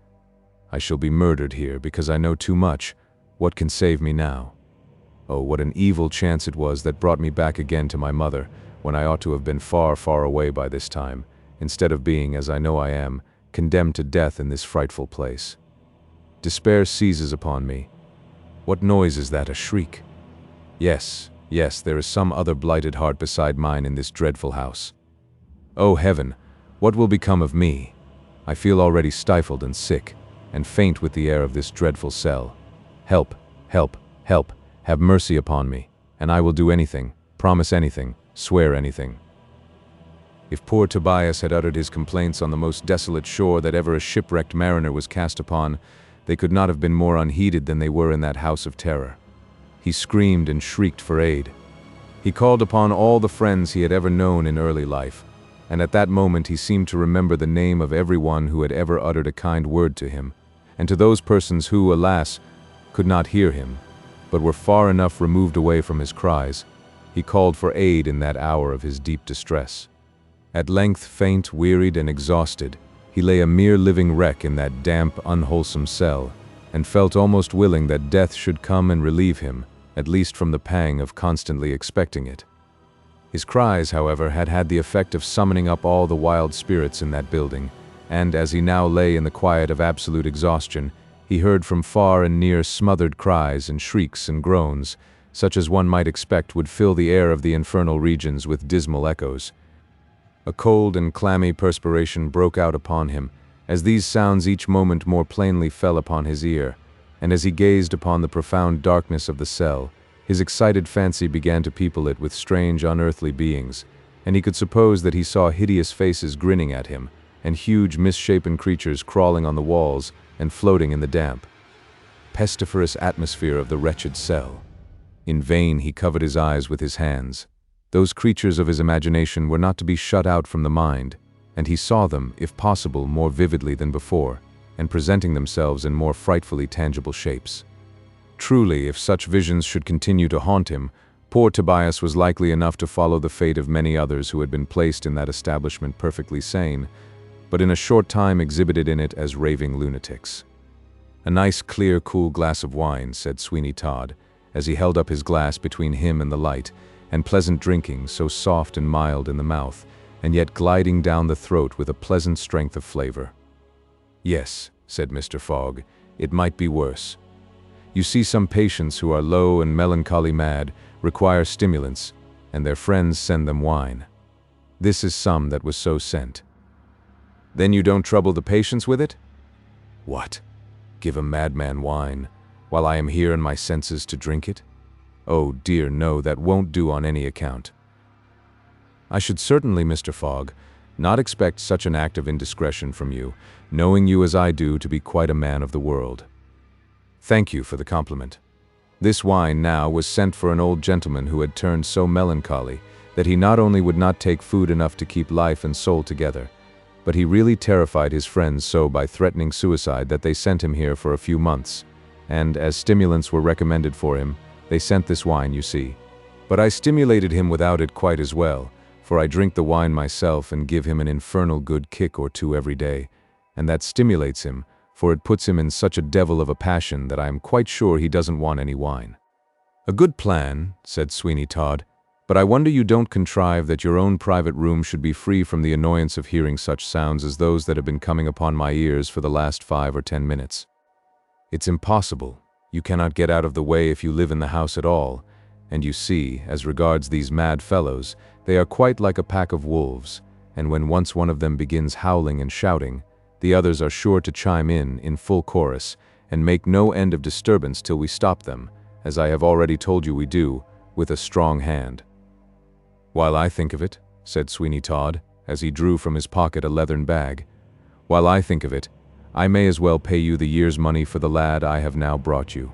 I shall be murdered here because I know too much. What can save me now? Oh, what an evil chance it was that brought me back again to my mother, when I ought to have been far, far away by this time, instead of being, as I know I am, condemned to death in this frightful place. Despair seizes upon me. What noise is that, a shriek? Yes, yes, there is some other blighted heart beside mine in this dreadful house. Oh heaven, what will become of me? I feel already stifled and sick, and faint with the air of this dreadful cell. Help, help, help, have mercy upon me, and I will do anything, promise anything, swear anything. If poor Tobias had uttered his complaints on the most desolate shore that ever a shipwrecked mariner was cast upon, they could not have been more unheeded than they were in that house of terror. He screamed and shrieked for aid. He called upon all the friends he had ever known in early life, and at that moment he seemed to remember the name of everyone who had ever uttered a kind word to him, and to those persons who, alas, could not hear him, but were far enough removed away from his cries, he called for aid in that hour of his deep distress. At length, faint, wearied, and exhausted, he lay a mere living wreck in that damp, unwholesome cell, and felt almost willing that death should come and relieve him, at least from the pang of constantly expecting it. His cries, however, had had the effect of summoning up all the wild spirits in that building, and as he now lay in the quiet of absolute exhaustion, he heard from far and near smothered cries and shrieks and groans, such as one might expect would fill the air of the infernal regions with dismal echoes. A cold and clammy perspiration broke out upon him, as these sounds each moment more plainly fell upon his ear, and as he gazed upon the profound darkness of the cell, his excited fancy began to people it with strange, unearthly beings, and he could suppose that he saw hideous faces grinning at him, and huge, misshapen creatures crawling on the walls and floating in the damp, pestiferous atmosphere of the wretched cell. In vain he covered his eyes with his hands. Those creatures of his imagination were not to be shut out from the mind, and he saw them, if possible, more vividly than before, and presenting themselves in more frightfully tangible shapes. Truly, if such visions should continue to haunt him, poor Tobias was likely enough to follow the fate of many others who had been placed in that establishment perfectly sane, but in a short time exhibited in it as raving lunatics. "A nice, clear, cool glass of wine," said Sweeney Todd, as he held up his glass between him and the light, and pleasant drinking, so soft and mild in the mouth, and yet gliding down the throat with a pleasant strength of flavor. "Yes," said Mr. Fogg, "it might be worse. You see, some patients who are low and melancholy mad require stimulants, and their friends send them wine. This is some that was so sent." "Then you don't trouble the patients with it?" "What? Give a madman wine, while I am here in my senses to drink it? Oh dear, no, that won't do on any account." "I should certainly, Mr. Fogg, not expect such an act of indiscretion from you, knowing you as I do to be quite a man of the world." "Thank you for the compliment. This wine, now, was sent for an old gentleman who had turned so melancholy that he not only would not take food enough to keep life and soul together, but he really terrified his friends so by threatening suicide that they sent him here for a few months, and as stimulants were recommended for him, they sent this wine, you see. But I stimulated him without it quite as well, for I drink the wine myself and give him an infernal good kick or two every day, and that stimulates him, for it puts him in such a devil of a passion that I am quite sure he doesn't want any wine." "A good plan," said Sweeney Todd, But I wonder you don't contrive that your own private room should be free from the annoyance of hearing such sounds as those that have been coming upon my ears for the last 5 or 10 minutes. It's impossible. You cannot get out of the way if you live in the house at all, and you see, as regards these mad fellows, they are quite like a pack of wolves, and when once one of them begins howling and shouting, the others are sure to chime in full chorus, and make no end of disturbance till we stop them, as I have already told you we do, with a strong hand. "While I think of it," said Sweeney Todd, as he drew from his pocket a leathern bag, "while I think of it, I may as well pay you the year's money for the lad I have now brought you.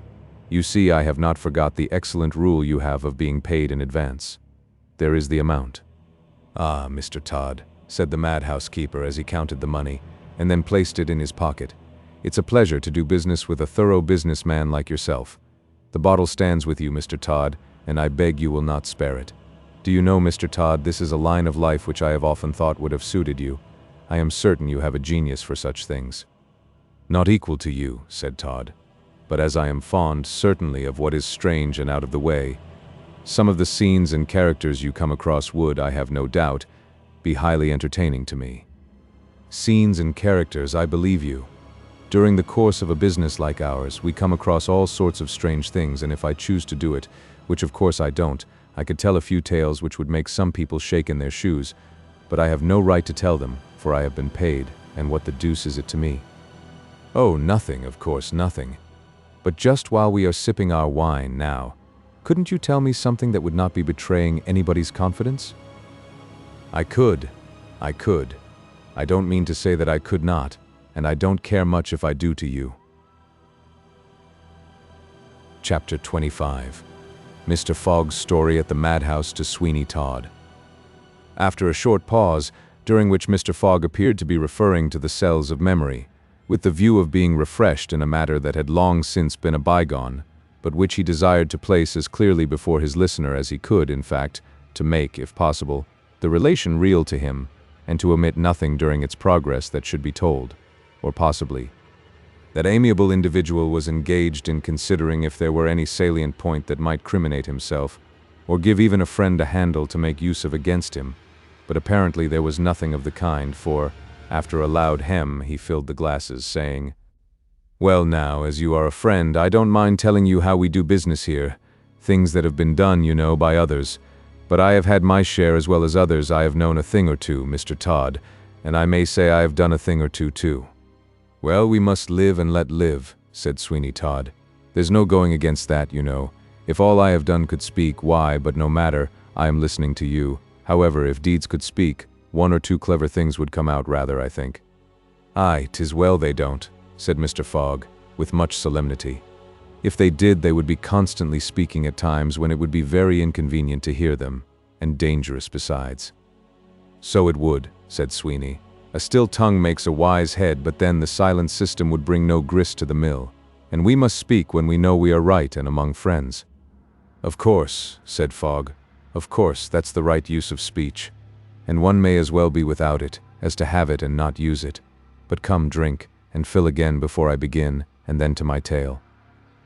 You see, I have not forgot the excellent rule you have of being paid in advance. There is the amount." "Ah, Mr. Todd," said the madhouse keeper as he counted the money, and then placed it in his pocket. "It's a pleasure to do business with a thorough businessman like yourself. The bottle stands with you, Mr. Todd, and I beg you will not spare it. Do you know, Mr. Todd, this is a line of life which I have often thought would have suited you. I am certain you have a genius for such things." "Not equal to you," said Todd, "but as I am fond, certainly, of what is strange and out of the way, some of the scenes and characters you come across would, I have no doubt, be highly entertaining to me." "Scenes and characters, I believe you. During the course of a business like ours, we come across all sorts of strange things, and if I choose to do it, which of course I don't, I could tell a few tales which would make some people shake in their shoes, but I have no right to tell them, for I have been paid, and what the deuce is it to me?" "Oh, nothing, of course, nothing. But just while we are sipping our wine now, couldn't you tell me something that would not be betraying anybody's confidence?" I could. I don't mean to say that I could not, and I don't care much if I do to you. Chapter 25. Mr. Fogg's Story at the Madhouse to Sweeney Todd. After a short pause, during which Mr. Fogg appeared to be referring to the cells of memory, with the view of being refreshed in a matter that had long since been a bygone, but which he desired to place as clearly before his listener as he could, in fact, to make, if possible, the relation real to him, and to omit nothing during its progress that should be told, or possibly. That amiable individual was engaged in considering if there were any salient point that might criminate himself, or give even a friend a handle to make use of against him, but apparently there was nothing of the kind, for, after a loud hem, he filled the glasses, saying, "Well now, as you are a friend, I don't mind telling you how we do business here, things that have been done, you know, by others, but I have had my share as well as others. I have known a thing or two, Mr. Todd, and I may say I have done a thing or two too." "Well, we must live and let live," said Sweeney Todd. "There's no going against that, you know. If all I have done could speak, why, but no matter, I am listening to you. However, if deeds could speak, 1 or 2 clever things would come out rather, I think." "Aye, 'tis well they don't," said Mr. Fogg, with much solemnity. "If they did, they would be constantly speaking at times when it would be very inconvenient to hear them, and dangerous besides." "So it would," said Sweeney. "A still tongue makes a wise head, but then the silent system would bring no grist to the mill, and we must speak when we know we are right and among friends." "Of course," said Fogg. "Of course, that's the right use of speech, and one may as well be without it, as to have it and not use it. But come, drink, and fill again before I begin, and then to my tale.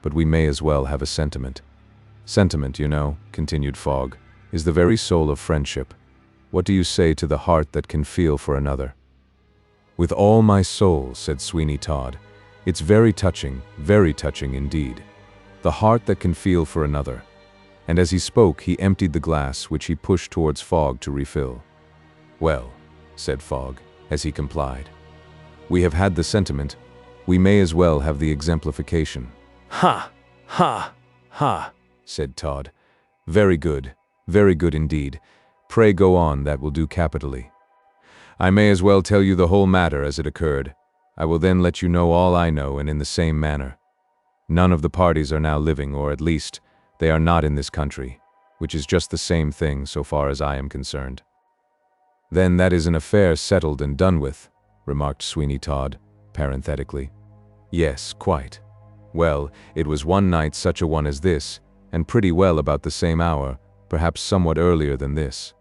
But we may as well have a sentiment. Sentiment, you know," continued Fogg, "is the very soul of friendship. What do you say to the heart that can feel for another?" "With all my soul," said Sweeney Todd. "It's very touching indeed. The heart that can feel for another." And as he spoke, he emptied the glass, which he pushed towards Fogg to refill. "Well," said Fogg, as he complied, "we have had the sentiment. We may as well have the exemplification." "Ha! Ha! Ha!" said Todd. Very good indeed. Pray go on, that will do capitally." "I may as well tell you the whole matter as it occurred. I will then let you know all I know, and in the same manner. None of the parties are now living, or at least, they are not in this country, which is just the same thing so far as I am concerned." "Then that is an affair settled and done with," remarked Sweeney Todd, parenthetically. "Yes, quite. Well, it was one night such a one as this, and pretty well about the same hour, perhaps somewhat earlier than this.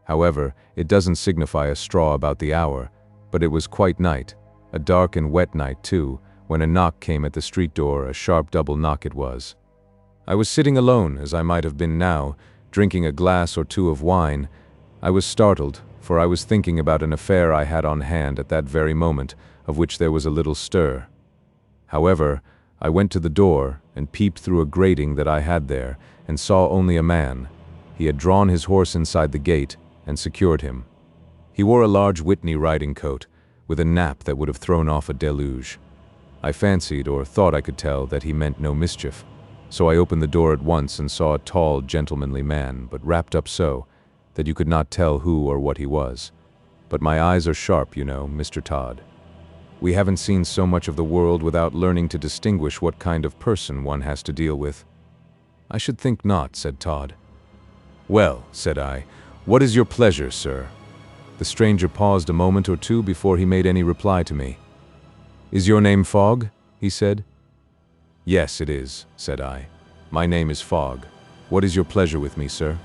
However, it doesn't signify a straw about the hour, but it was quite night, a dark and wet night too, when a knock came at the street door, a sharp double knock it was. I was sitting alone, as I might have been now, drinking a glass or two of wine. I was startled, for I was thinking about an affair I had on hand at that very moment, of which there was a little stir. However, I went to the door and peeped through a grating that I had there, and saw only a man. He had drawn his horse inside the gate and secured him. He wore a large Whitney riding coat, with a nap that would have thrown off a deluge. I fancied, or thought I could tell, that he meant no mischief. So I opened the door at once and saw a tall, gentlemanly man, but wrapped up so that you could not tell who or what he was. But my eyes are sharp, you know, Mr. Todd. We haven't seen so much of the world without learning to distinguish what kind of person one has to deal with. I should think not, said Todd. Well, said I, what is your pleasure, sir? The stranger paused a moment or two before he made any reply to me. Is your name Fogg? He said. Yes, it is, said I. My name is Fogg. What is your pleasure with me, sir?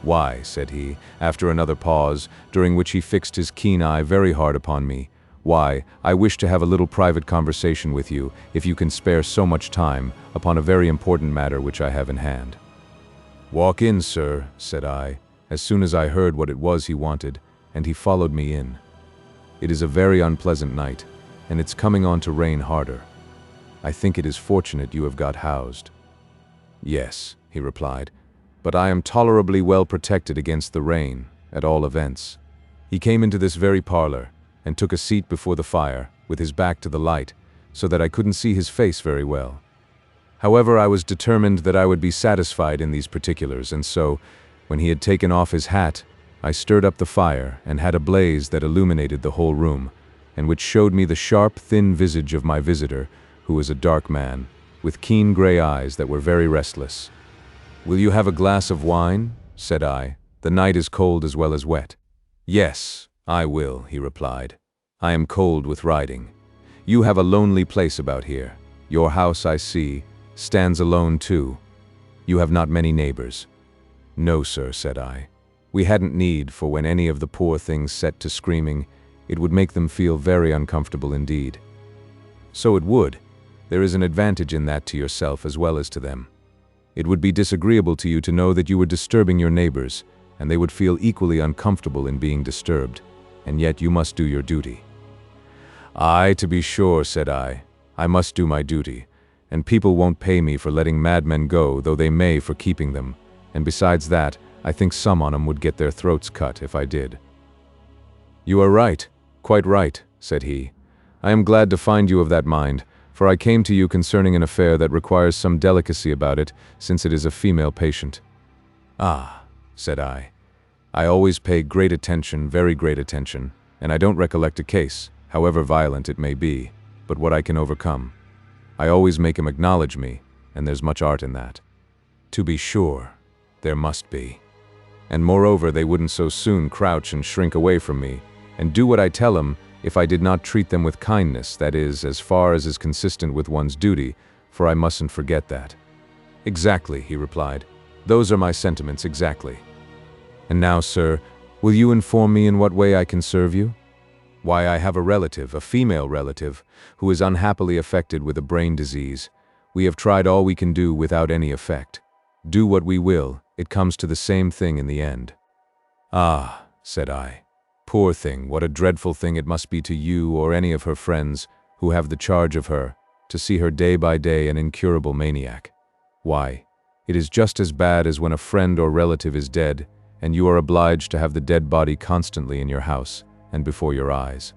Why, said he, after another pause, during which he fixed his keen eye very hard upon me, why, I wish to have a little private conversation with you, if you can spare so much time, upon a very important matter which I have in hand. Walk in, sir, said I, as soon as I heard what it was he wanted, and he followed me in. It is a very unpleasant night, and it's coming on to rain harder. I think it is fortunate you have got housed. Yes, he replied, but I am tolerably well protected against the rain, at all events. He came into this very parlor, and took a seat before the fire, with his back to the light, so that I couldn't see his face very well. However, I was determined that I would be satisfied in these particulars, and so, when he had taken off his hat, I stirred up the fire and had a blaze that illuminated the whole room, and which showed me the sharp, thin visage of my visitor, who was a dark man, with keen gray eyes that were very restless. Will you have a glass of wine? Said I. The night is cold as well as wet. Yes, I will, he replied. I am cold with riding. You have a lonely place about here. Your house, I see, stands alone too. You have not many neighbors. No, sir, said I. We hadn't need, for when any of the poor things set to screaming, it would make them feel very uncomfortable indeed. So it would. There is an advantage in that to yourself as well as to them. It would be disagreeable to you to know that you were disturbing your neighbors, and they would feel equally uncomfortable in being disturbed, and yet you must do your duty. Aye, to be sure, said I must do my duty, and people won't pay me for letting madmen go, though they may for keeping them, and besides that, I think some on 'em would get their throats cut if I did. You are right, quite right, said he. I am glad to find you of that mind, for I came to you concerning an affair that requires some delicacy about it, since it is a female patient. Ah, said I always pay great attention, very great attention, and I don't recollect a case, however violent it may be, but what I can overcome. I always make him acknowledge me, and there's much art in that. To be sure, there must be. And moreover, they wouldn't so soon crouch and shrink away from me, and do what I tell 'em, if I did not treat them with kindness, that is, as far as is consistent with one's duty, for I mustn't forget that. Exactly, he replied. Those are my sentiments, exactly. And now, sir, will you inform me in what way I can serve you? Why, I have a relative, a female relative, who is unhappily affected with a brain disease. We have tried all we can do without any effect. Do what we will, it comes to the same thing in the end. Ah, said I. Poor thing, what a dreadful thing it must be to you or any of her friends who have the charge of her, to see her day by day an incurable maniac. Why, it is just as bad as when a friend or relative is dead, and you are obliged to have the dead body constantly in your house and before your eyes.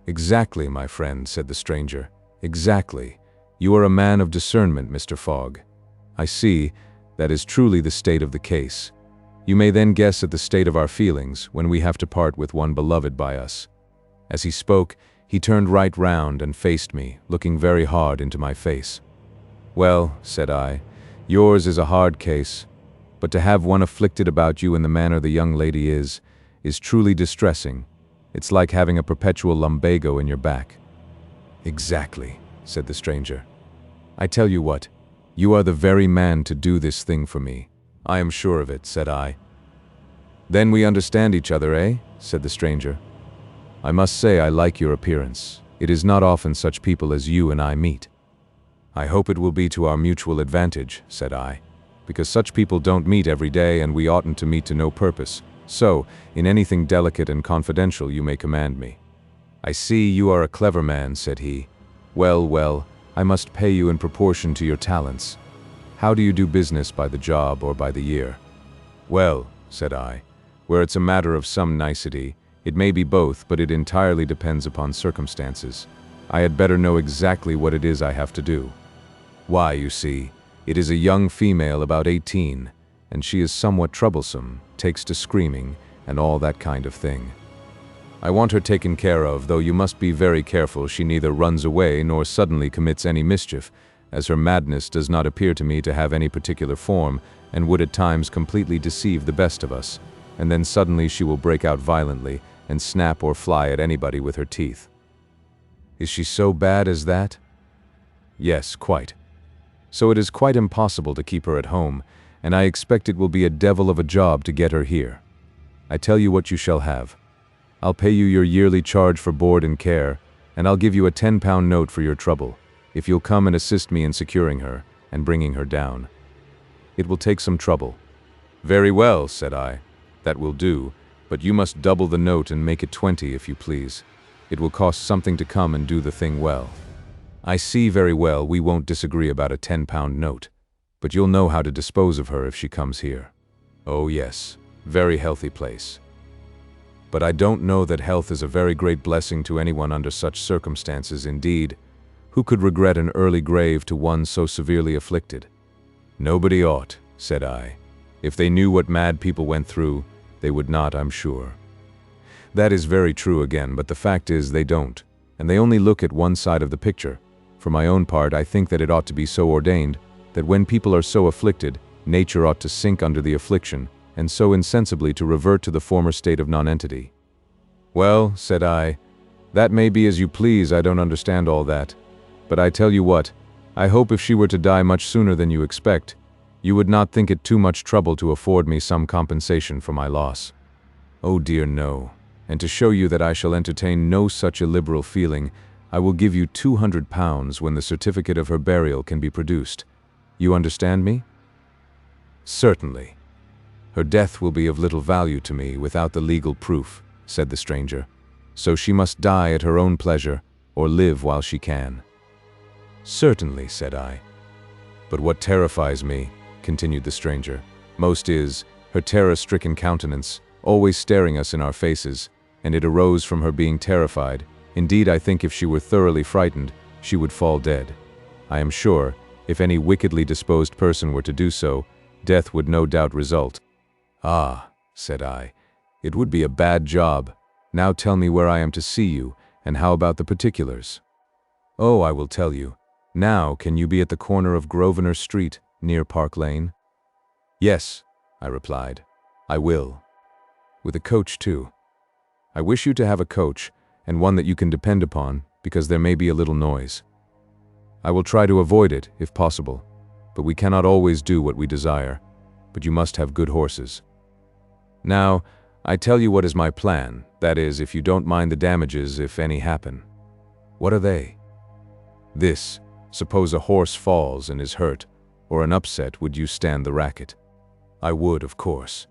Exactly, my friend, said the stranger. Exactly. You are a man of discernment, Mr. Fogg. I see, that is truly the state of the case. You may then guess at the state of our feelings when we have to part with one beloved by us. As he spoke, he turned right round and faced me, looking very hard into my face. Well, said I, yours is a hard case, but to have one afflicted about you in the manner the young lady is truly distressing. It's like having a perpetual lumbago in your back. Exactly, said the stranger. I tell you what, you are the very man to do this thing for me. I am sure of it, said I. Then we understand each other, eh? Said the stranger. I must say I like your appearance. It is not often such people as you and I meet. I hope it will be to our mutual advantage, said I. because such people don't meet every day and we oughtn't to meet to no purpose. So, in anything delicate and confidential you may command me." "I see you are a clever man," said he. "Well, well, I must pay you in proportion to your talents. How do you do business, by the job or by the year?" "Well," said I, "where it's a matter of some nicety, it may be both, but it entirely depends upon circumstances. I had better know exactly what it is I have to do. Why, you see, it is a young female about 18, and she is somewhat troublesome, takes to screaming, and all that kind of thing. I want her taken care of, though you must be very careful she neither runs away nor suddenly commits any mischief, as her madness does not appear to me to have any particular form, and would at times completely deceive the best of us, and then suddenly she will break out violently, and snap or fly at anybody with her teeth." "Is she so bad as that?" "Yes, quite. So it is quite impossible to keep her at home, and I expect it will be a devil of a job to get her here. I tell you what you shall have. I'll pay you your yearly charge for board and care, and I'll give you a £10 note for your trouble, if you'll come and assist me in securing her, and bringing her down. It will take some trouble." "Very well," said I. "That will do, but you must double the note and make it 20, if you please. It will cost something to come and do the thing well." "I see very well we won't disagree about a £10 note, but you'll know how to dispose of her if she comes here." "Oh yes, very healthy place. But I don't know that health is a very great blessing to anyone under such circumstances. Indeed, who could regret an early grave to one so severely afflicted?" "Nobody ought," said I. "If they knew what mad people went through, they would not, I'm sure." "That is very true again, but the fact is they don't, and they only look at one side of the picture. For my own part, I think that it ought to be so ordained that when people are so afflicted, nature ought to sink under the affliction, and so insensibly to revert to the former state of nonentity." "Well," said I, "that may be as you please, I don't understand all that. But I tell you what, I hope if she were to die much sooner than you expect, you would not think it too much trouble to afford me some compensation for my loss." "Oh dear, no. And to show you that I shall entertain no such illiberal feeling, I will give you £200 when the certificate of her burial can be produced. You understand me?" "Certainly. Her death will be of little value to me without the legal proof," said the stranger. "So she must die at her own pleasure, or live while she can." "Certainly," said I. "But what terrifies me," continued the stranger, "most is her terror-stricken countenance, always staring us in our faces, and it arose from her being terrified. Indeed, I think if she were thoroughly frightened, she would fall dead. I am sure, if any wickedly disposed person were to do so, death would no doubt result." "Ah," said I, "it would be a bad job. Now tell me where I am to see you, and how about the particulars?" "Oh, I will tell you. Now, can you be at the corner of Grosvenor Street, near Park Lane?" "Yes," I replied, "I will. With a coach, too. I wish you to have a coach, and one that you can depend upon, because there may be a little noise. I will try to avoid it, if possible, but we cannot always do what we desire. But you must have good horses. Now, I tell you what is my plan, that is, if you don't mind the damages, if any happen." "What are they?" "This. Suppose a horse falls and is hurt, or an upset, would you stand the racket?" "I would, of course."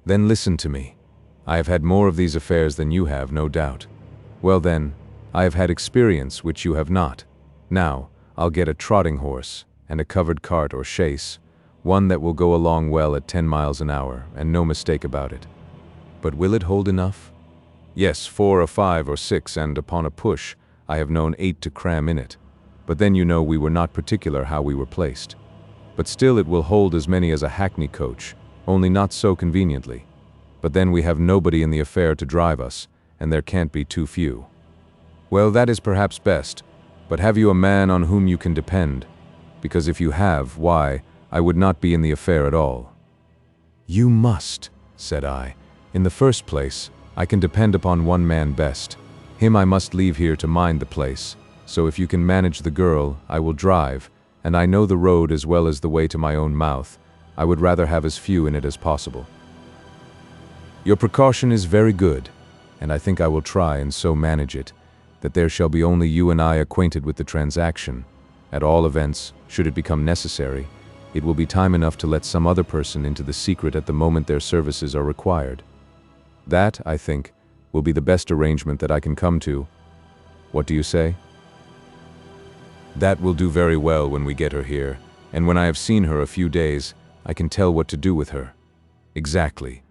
"Then listen to me. I have had more of these affairs than you have, no doubt. Well then, I have had experience which you have not. Now, I'll get a trotting horse, and a covered cart or chaise, one that will go along well at 10 miles an hour, and no mistake about it." "But will it hold enough?" "Yes, 4 or 5 or 6, and upon a push, I have known 8 to cram in it. But then you know we were not particular how we were placed. But still it will hold as many as a hackney coach, only not so conveniently. But then we have nobody in the affair to drive us, and there can't be too few." "Well, that is perhaps best, but have you a man on whom you can depend? Because if you have, why, I would not be in the affair at all." "You must," said I. "In the first place, I can depend upon one man best. Him I must leave here to mind the place, so if you can manage the girl, I will drive, and I know the road as well as the way to my own mouth. I would rather have as few in it as possible." "Your precaution is very good, and I think I will try and so manage it, that there shall be only you and I acquainted with the transaction, at all events, should it become necessary, it will be time enough to let some other person into the secret at the moment their services are required. That, I think, will be the best arrangement that I can come to. What do you say? That will do very well when we get her here, and when I have seen her a few days, I can tell what to do with her. Exactly.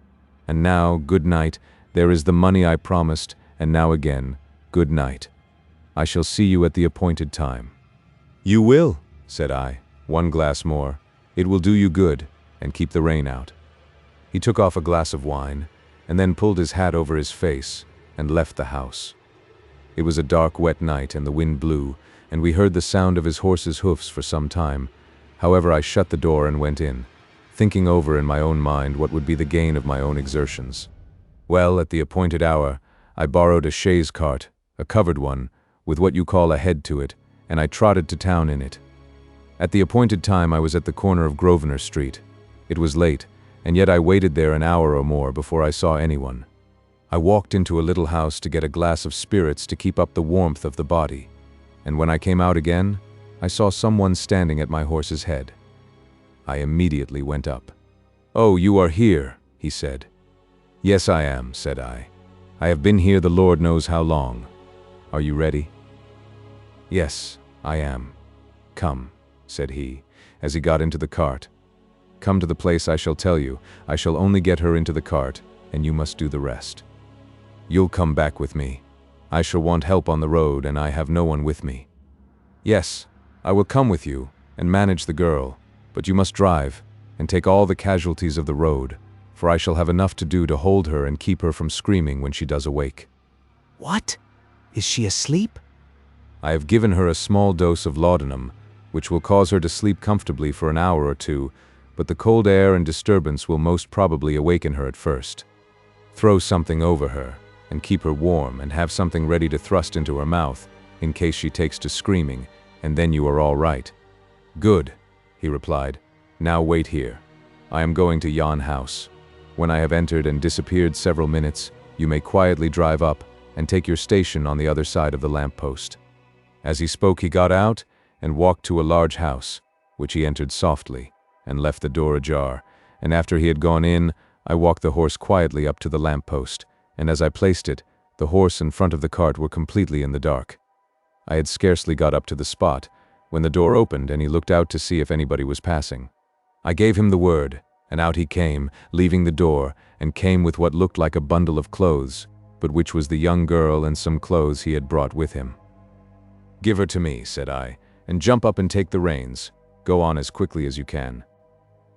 And now, good night. There is the money I promised, and now again, good night. I shall see you at the appointed time. You will, said I. One glass more. It will do you good, and keep the rain out. He took off a glass of wine, and then pulled his hat over his face, and left the house. It was a dark, wet night, and the wind blew, and we heard the sound of his horse's hoofs for some time. However, I shut the door and went in, thinking over in my own mind what would be the gain of my own exertions. Well, at the appointed hour, I borrowed a chaise cart, a covered one, with what you call a head to it, and I trotted to town in it. At the appointed time I was at the corner of Grosvenor Street. It was late, and yet I waited there an hour or more before I saw anyone. I walked into a little house to get a glass of spirits to keep up the warmth of the body, and when I came out again, I saw someone standing at my horse's head. I immediately went up. "Oh, you are here," he said. "Yes, I am," said I. "I have been here the Lord knows how long. Are you ready?" "Yes, I am." "Come," said he, as he got into the cart. "Come to the place I shall tell you. I shall only get her into the cart, and you must do the rest. You'll come back with me. I shall want help on the road, and I have no one with me." "Yes, I will come with you, and manage the girl, but you must drive, and take all the casualties of the road, for I shall have enough to do to hold her and keep her from screaming when she does awake." "What? Is she asleep?" "I have given her a small dose of laudanum, which will cause her to sleep comfortably for an hour or two, but the cold air and disturbance will most probably awaken her at first. Throw something over her, and keep her warm, and have something ready to thrust into her mouth, in case she takes to screaming, and then you are all right." "Good," he replied. "Now wait here. I am going to yon house. When I have entered and disappeared several minutes, you may quietly drive up, and take your station on the other side of the lamp-post." As he spoke, he got out, and walked to a large house, which he entered softly, and left the door ajar, and after he had gone in, I walked the horse quietly up to the lamp-post, and as I placed it, the horse and front of the cart were completely in the dark. I had scarcely got up to the spot, when the door opened and he looked out to see if anybody was passing. I gave him the word, and out he came, leaving the door, and came with what looked like a bundle of clothes, but which was the young girl and some clothes he had brought with him. "Give her to me," said I, "and jump up and take the reins. Go on as quickly as you can."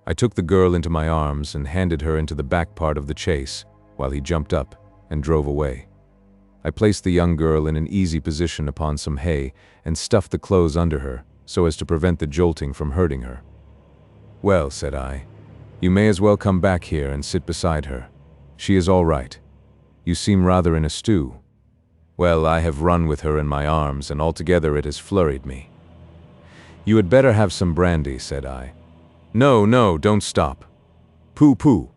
I took the girl into my arms and handed her into the back part of the chaise, while he jumped up and drove away. I placed the young girl in an easy position upon some hay and stuffed the clothes under her, so as to prevent the jolting from hurting her. "Well," said I, "you may as well come back here and sit beside her. She is all right. You seem rather in a stew." "Well, I have run with her in my arms, and altogether it has flurried me." "You had better have some brandy," said I. "No, no, don't stop." "Pooh, pooh,"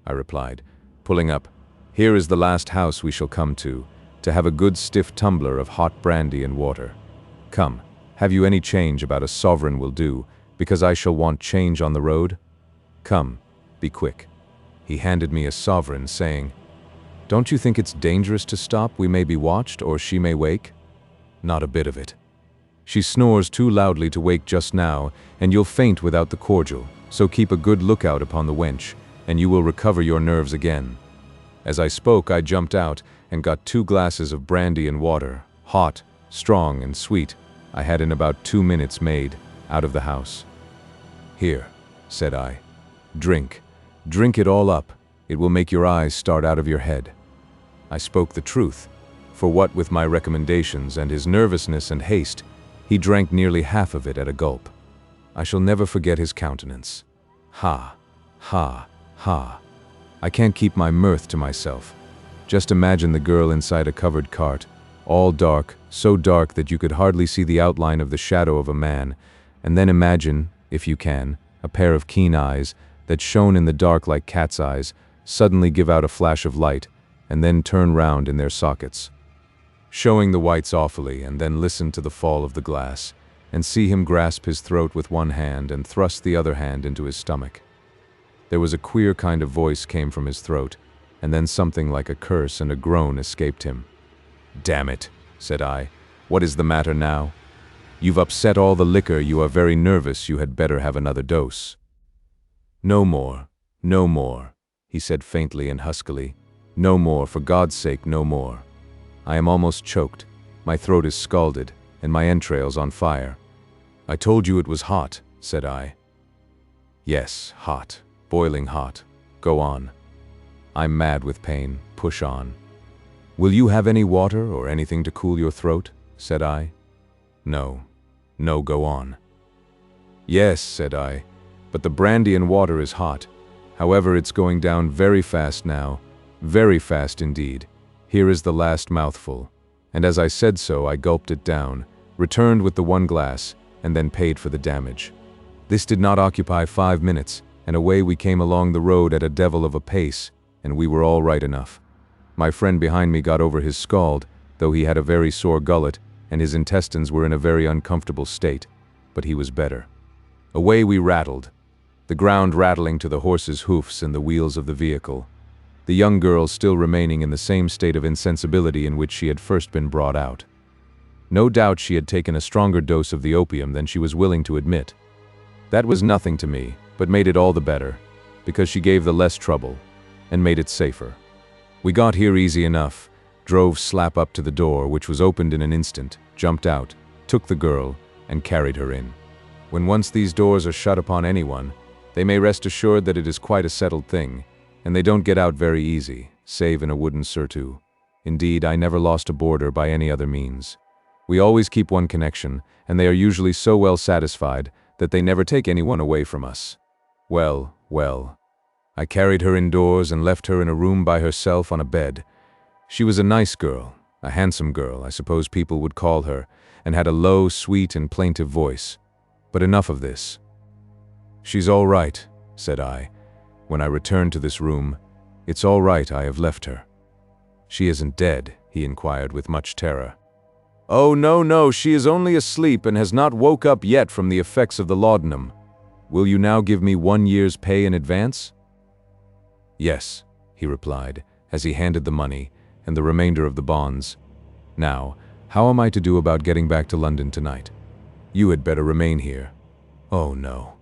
I replied, pulling up. "Here is the last house we shall come to have a good stiff tumbler of hot brandy and water. Come, have you any change? About a sovereign will do, because I shall want change on the road. Come, be quick." He handed me a sovereign, saying, "Don't you think it's dangerous to stop? We may be watched, or she may wake." "Not a bit of it. She snores too loudly to wake just now, and you'll faint without the cordial, so keep a good lookout upon the wench, and you will recover your nerves again." As I spoke, I jumped out and got 2 glasses of brandy and water, hot, strong, and sweet. I had in about 2 minutes made, out of the house. "Here," said I, "drink. Drink it all up. It will make your eyes start out of your head." I spoke the truth, for what with my recommendations and his nervousness and haste, he drank nearly half of it at a gulp. I shall never forget his countenance. Ha, ha, ha. I can't keep my mirth to myself. Just imagine the girl inside a covered cart, all dark, so dark that you could hardly see the outline of the shadow of a man, and then imagine, if you can, a pair of keen eyes that shone in the dark like cat's eyes, suddenly give out a flash of light, and then turn round in their sockets, showing the whites awfully, and then listen to the fall of the glass, and see him grasp his throat with one hand and thrust the other hand into his stomach. There was a queer kind of voice came from his throat, and then something like a curse and a groan escaped him. "Damn it," said I. "What is the matter now? You've upset all the liquor, you are very nervous, you had better have another dose." "No more, no more," he said faintly and huskily. "No more, for God's sake, no more. I am almost choked, my throat is scalded, and my entrails on fire." "I told you it was hot," said I. "Yes, hot, boiling hot. Go on. I'm mad with pain, push on." "Will you have any water or anything to cool your throat?" said I. "No, no, go on." "Yes," said I, "but the brandy and water is hot. However, it's going down very fast now, very fast indeed. Here is the last mouthful." And as I said so, I gulped it down, returned with the one glass, and then paid for the damage. This did not occupy 5 minutes, and away we came along the road at a devil of a pace, and we were all right enough. My friend behind me got over his scald, though he had a very sore gullet, and his intestines were in a very uncomfortable state, but he was better. Away we rattled, the ground rattling to the horses' hoofs and the wheels of the vehicle, the young girl still remaining in the same state of insensibility in which she had first been brought out. No doubt she had taken a stronger dose of the opium than she was willing to admit. That was nothing to me, but made it all the better, because she gave the less trouble, and made it safer. We got here easy enough, drove slap up to the door, which was opened in an instant, jumped out, took the girl, and carried her in. When once these doors are shut upon anyone, they may rest assured that it is quite a settled thing, and they don't get out very easy, save in a wooden surtout. Indeed, I never lost a boarder by any other means. We always keep one connection, and they are usually so well satisfied that they never take anyone away from us. Well, well. I carried her indoors and left her in a room by herself on a bed. She was a nice girl, a handsome girl, I suppose people would call her, and had a low, sweet, and plaintive voice. But enough of this. "She's all right," said I, when I returned to this room. "It's all right, I have left her." "She isn't dead?" he inquired with much terror. "Oh, no, no, she is only asleep and has not woke up yet from the effects of the laudanum. Will you now give me 1 year's pay in advance?" "Yes," he replied, as he handed the money and the remainder of the bonds. "Now, how am I to do about getting back to London tonight? You had better remain here." "Oh, no.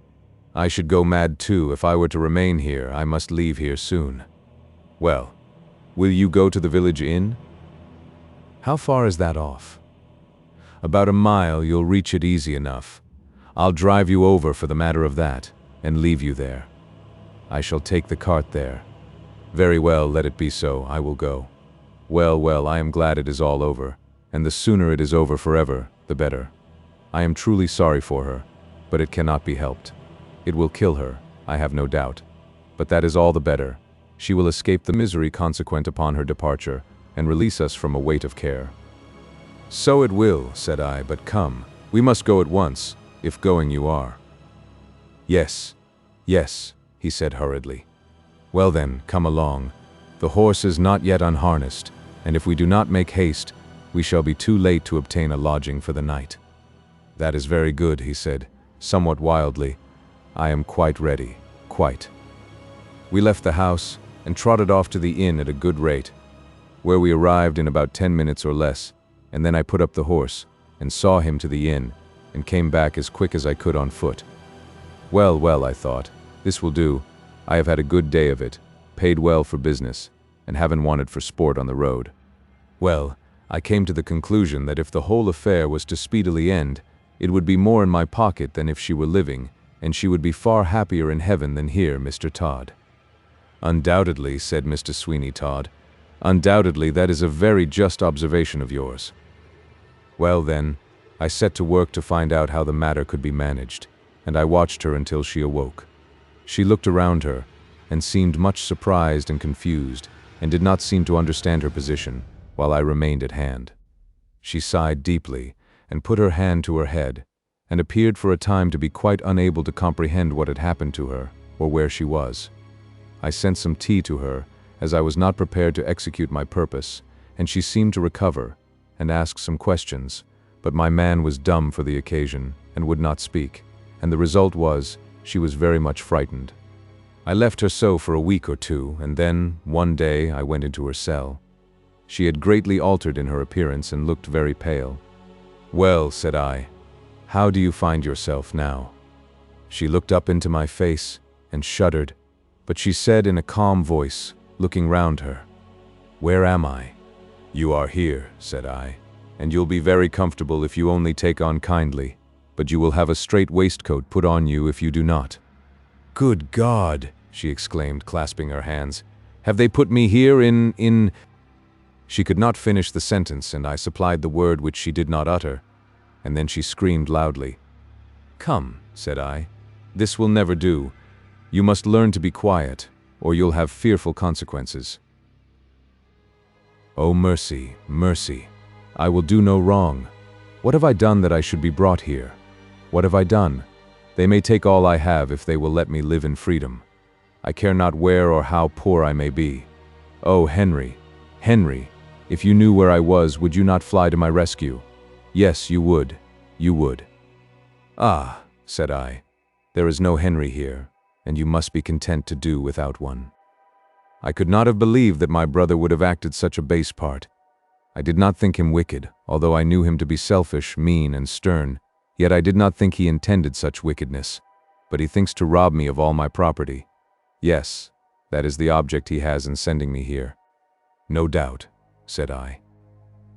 I should go mad too if I were to remain here. I must leave here soon." "Well, will you go to the village inn?" "How far is that off?" "About a mile. You'll reach it easy enough. I'll drive you over for the matter of that, and leave you there." "I shall take the cart there." "Very well, let it be so. I will go." "Well, well, I am glad it is all over, and the sooner it is over forever, the better. I am truly sorry for her, but it cannot be helped. It will kill her, I have no doubt. But that is all the better. She will escape the misery consequent upon her departure, and release us from a weight of care." "So it will," said I, "but come, we must go at once, if going you are." "Yes, yes," he said hurriedly. "Well then, come along. The horse is not yet unharnessed, and if we do not make haste, we shall be too late to obtain a lodging for the night." "That is very good," he said, somewhat wildly. "I am quite ready, quite." We left the house and trotted off to the inn at a good rate, where we arrived in about 10 minutes or less, and then I put up the horse and saw him to the inn and came back as quick as I could on foot. Well, well, I thought, this will do. I have had a good day of it, paid well for business, and haven't wanted for sport on the road. Well, I came to the conclusion that if the whole affair was to speedily end, it would be more in my pocket than if she were living, and she would be far happier in heaven than here, Mr. Todd. "Undoubtedly," said Mr. Sweeney Todd. "Undoubtedly, that is a very just observation of yours." Well then, I set to work to find out how the matter could be managed, and I watched her until she awoke. She looked around her, and seemed much surprised and confused, and did not seem to understand her position, while I remained at hand. She sighed deeply, and put her hand to her head, and appeared for a time to be quite unable to comprehend what had happened to her, or where she was. I sent some tea to her, as I was not prepared to execute my purpose, and she seemed to recover, and asked some questions, but my man was dumb for the occasion and would not speak, and the result was she was very much frightened. I left her so for a week or two, and then, one day, I went into her cell. She had greatly altered in her appearance and looked very pale. "Well," said I, "how do you find yourself now?" She looked up into my face and shuddered, but she said in a calm voice, looking round her, "Where am I?" "You are here," said I, "and you'll be very comfortable if you only take on kindly, but you will have a straight waistcoat put on you if you do not." "Good God!" she exclaimed, clasping her hands. "Have they put me here in—" She could not finish the sentence, and I supplied the word which she did not utter, and then she screamed loudly. "Come," said I, "this will never do. You must learn to be quiet, or you'll have fearful consequences." "Oh, mercy, mercy. I will do no wrong. What have I done that I should be brought here? What have I done? They may take all I have if they will let me live in freedom. I care not where or how poor I may be. Oh, Henry, Henry, if you knew where I was, would you not fly to my rescue? Yes, you would, you would." "Ah," said I, "there is no Henry here, and you must be content to do without one." I could not have believed that my brother would have acted such a base part. I did not think him wicked, although I knew him to be selfish, mean, and stern, yet I did not think he intended such wickedness. But he thinks to rob me of all my property. Yes, that is the object he has in sending me here. "No doubt," said I.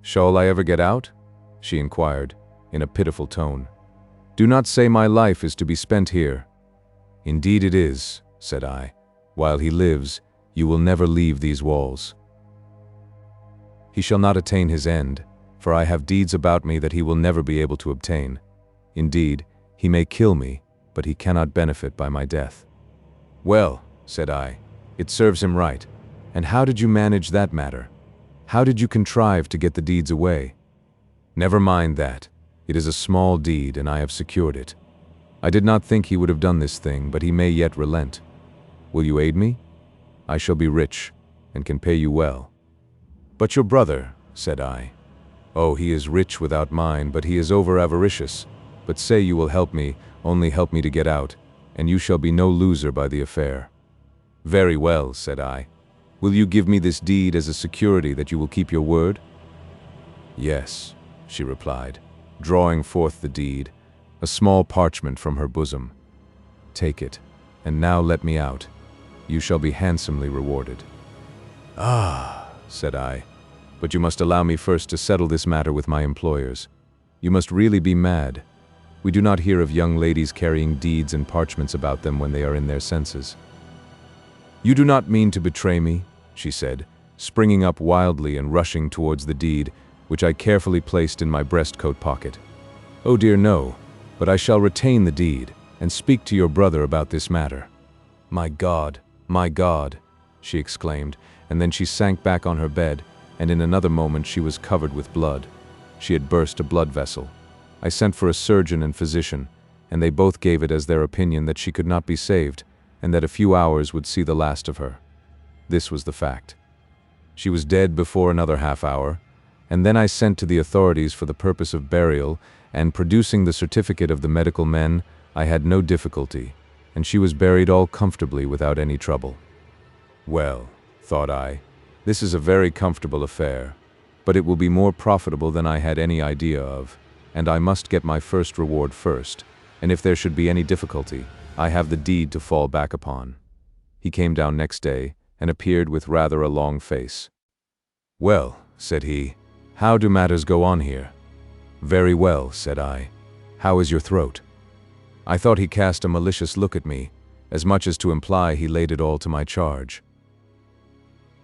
"Shall I ever get out?" she inquired, in a pitiful tone. "Do not say my life is to be spent here." "Indeed it is," said I. "While he lives, you will never leave these walls. He shall not attain his end, for I have deeds about me that he will never be able to obtain. Indeed, he may kill me, but he cannot benefit by my death." "Well," said I, "it serves him right. And how did you manage that matter? How did you contrive to get the deeds away?" "Never mind that. It is a small deed, and I have secured it. I did not think he would have done this thing, but he may yet relent. Will you aid me? I shall be rich, and can pay you well." "But your brother," said I. "Oh, he is rich without mine, but he is over-avaricious. But say you will help me, only help me to get out, and you shall be no loser by the affair." "Very well," said I. "Will you give me this deed as a security that you will keep your word?" "Yes," she replied, drawing forth the deed, a small parchment from her bosom. "Take it, and now let me out. You shall be handsomely rewarded." "Ah," said I, "but you must allow me first to settle this matter with my employers. You must really be mad. We do not hear of young ladies carrying deeds and parchments about them when they are in their senses." "You do not mean to betray me?" she said, springing up wildly and rushing towards the deed, which I carefully placed in my breastcoat pocket. "Oh dear, no, but I shall retain the deed, and speak to your brother about this matter." My God," she exclaimed, and then she sank back on her bed, and in another moment she was covered with blood. She had burst a blood vessel. I sent for a surgeon and physician, and they both gave it as their opinion that she could not be saved, and that a few hours would see the last of her. This was the fact. She was dead before another half-hour, and then I sent to the authorities for the purpose of burial, and producing the certificate of the medical men, I had no difficulty, and she was buried all comfortably without any trouble. Well, thought I, this is a very comfortable affair, but it will be more profitable than I had any idea of, and I must get my first reward first, and if there should be any difficulty, I have the deed to fall back upon. He came down next day, and appeared with rather a long face. "Well," said he, "how do matters go on here?" "Very well," said I. "How is your throat?" I thought he cast a malicious look at me, as much as to imply he laid it all to my charge.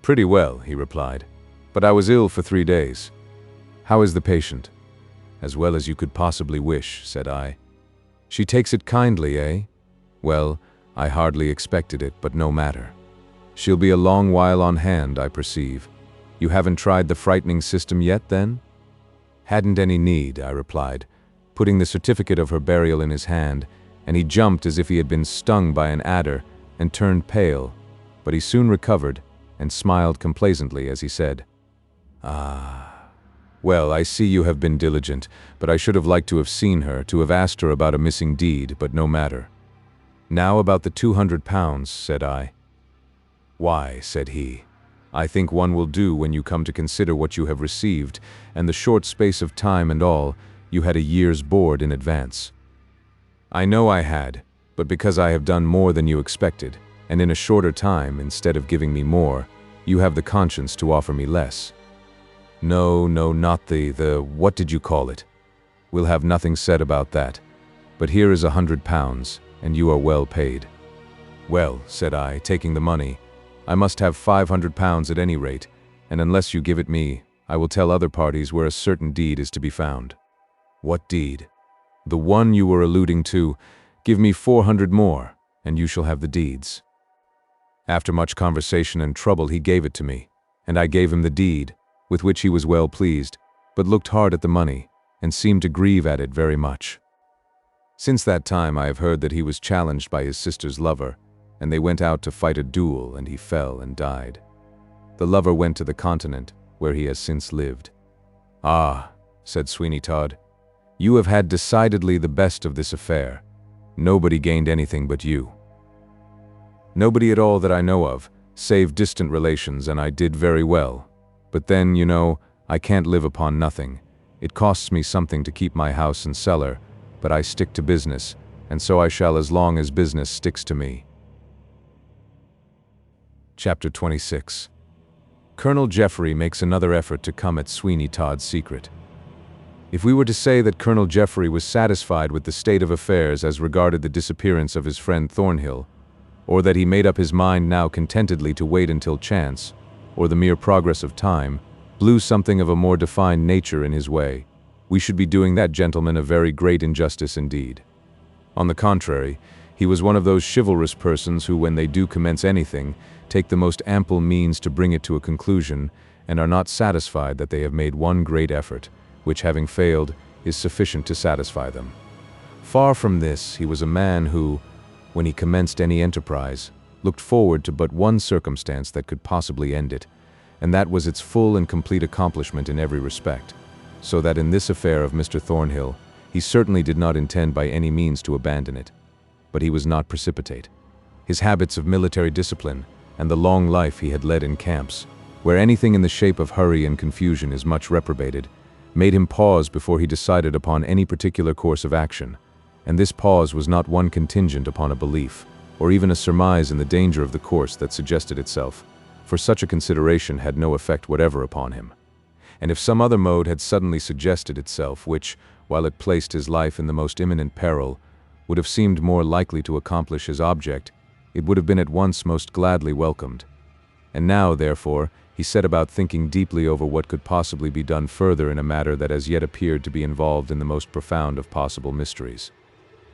"Pretty well," he replied, "but I was ill for 3 days. How is the patient?" "As well as you could possibly wish," said I. "She takes it kindly, eh? Well, I hardly expected it, but no matter. She'll be a long while on hand, I perceive. You haven't tried the frightening system yet, then?" "Hadn't any need," I replied, putting the certificate of her burial in his hand, and he jumped as if he had been stung by an adder and turned pale, but he soon recovered and smiled complacently as he said, Well, I see you have been diligent, but I should have liked to have seen her, to have asked her about a missing deed, but no matter. Now about the £200, said I. Why, said he, I think one will do when you come to consider what you have received, and the short space of time and all, you had a year's board in advance. I know I had, but because I have done more than you expected, and in a shorter time, instead of giving me more, you have the conscience to offer me less. No, not what did you call it? We'll have nothing said about that. But here is £100, and you are well paid. Well, said I, taking the money, I must have £500 at any rate, and unless you give it me, I will tell other parties where a certain deed is to be found. What deed? The one you were alluding to. Give me 400 more, and you shall have the deeds. After much conversation and trouble he gave it to me, and I gave him the deed, with which he was well pleased, but looked hard at the money, and seemed to grieve at it very much. Since that time I have heard that he was challenged by his sister's lover, and they went out to fight a duel, and he fell and died. The lover went to the continent, where he has since lived. Ah, said Sweeney Todd, you have had decidedly the best of this affair. Nobody gained anything but you. Nobody at all that I know of, save distant relations, and I did very well. But then, you know, I can't live upon nothing. It costs me something to keep my house and cellar, but I stick to business, and so I shall as long as business sticks to me. Chapter 26. Colonel Jeffery makes another effort to come at Sweeney Todd's secret. If we were to say that Colonel Jeffery was satisfied with the state of affairs as regarded the disappearance of his friend Thornhill, or that he made up his mind now contentedly to wait until chance, or the mere progress of time, blew something of a more defined nature in his way, we should be doing that gentleman a very great injustice indeed. On the contrary, he was one of those chivalrous persons who, when they do commence anything, take the most ample means to bring it to a conclusion, and are not satisfied that they have made one great effort, which, having failed, is sufficient to satisfy them. Far from this, he was a man who, when he commenced any enterprise, looked forward to but one circumstance that could possibly end it, and that was its full and complete accomplishment in every respect, so that in this affair of Mr. Thornhill, he certainly did not intend by any means to abandon it. But he was not precipitate. His habits of military discipline, and the long life he had led in camps, where anything in the shape of hurry and confusion is much reprobated, made him pause before he decided upon any particular course of action, and this pause was not one contingent upon a belief, or even a surmise in the danger of the course that suggested itself, for such a consideration had no effect whatever upon him. And if some other mode had suddenly suggested itself, which, while it placed his life in the most imminent peril, would have seemed more likely to accomplish his object, it would have been at once most gladly welcomed. And now, therefore, he set about thinking deeply over what could possibly be done further in a matter that as yet appeared to be involved in the most profound of possible mysteries.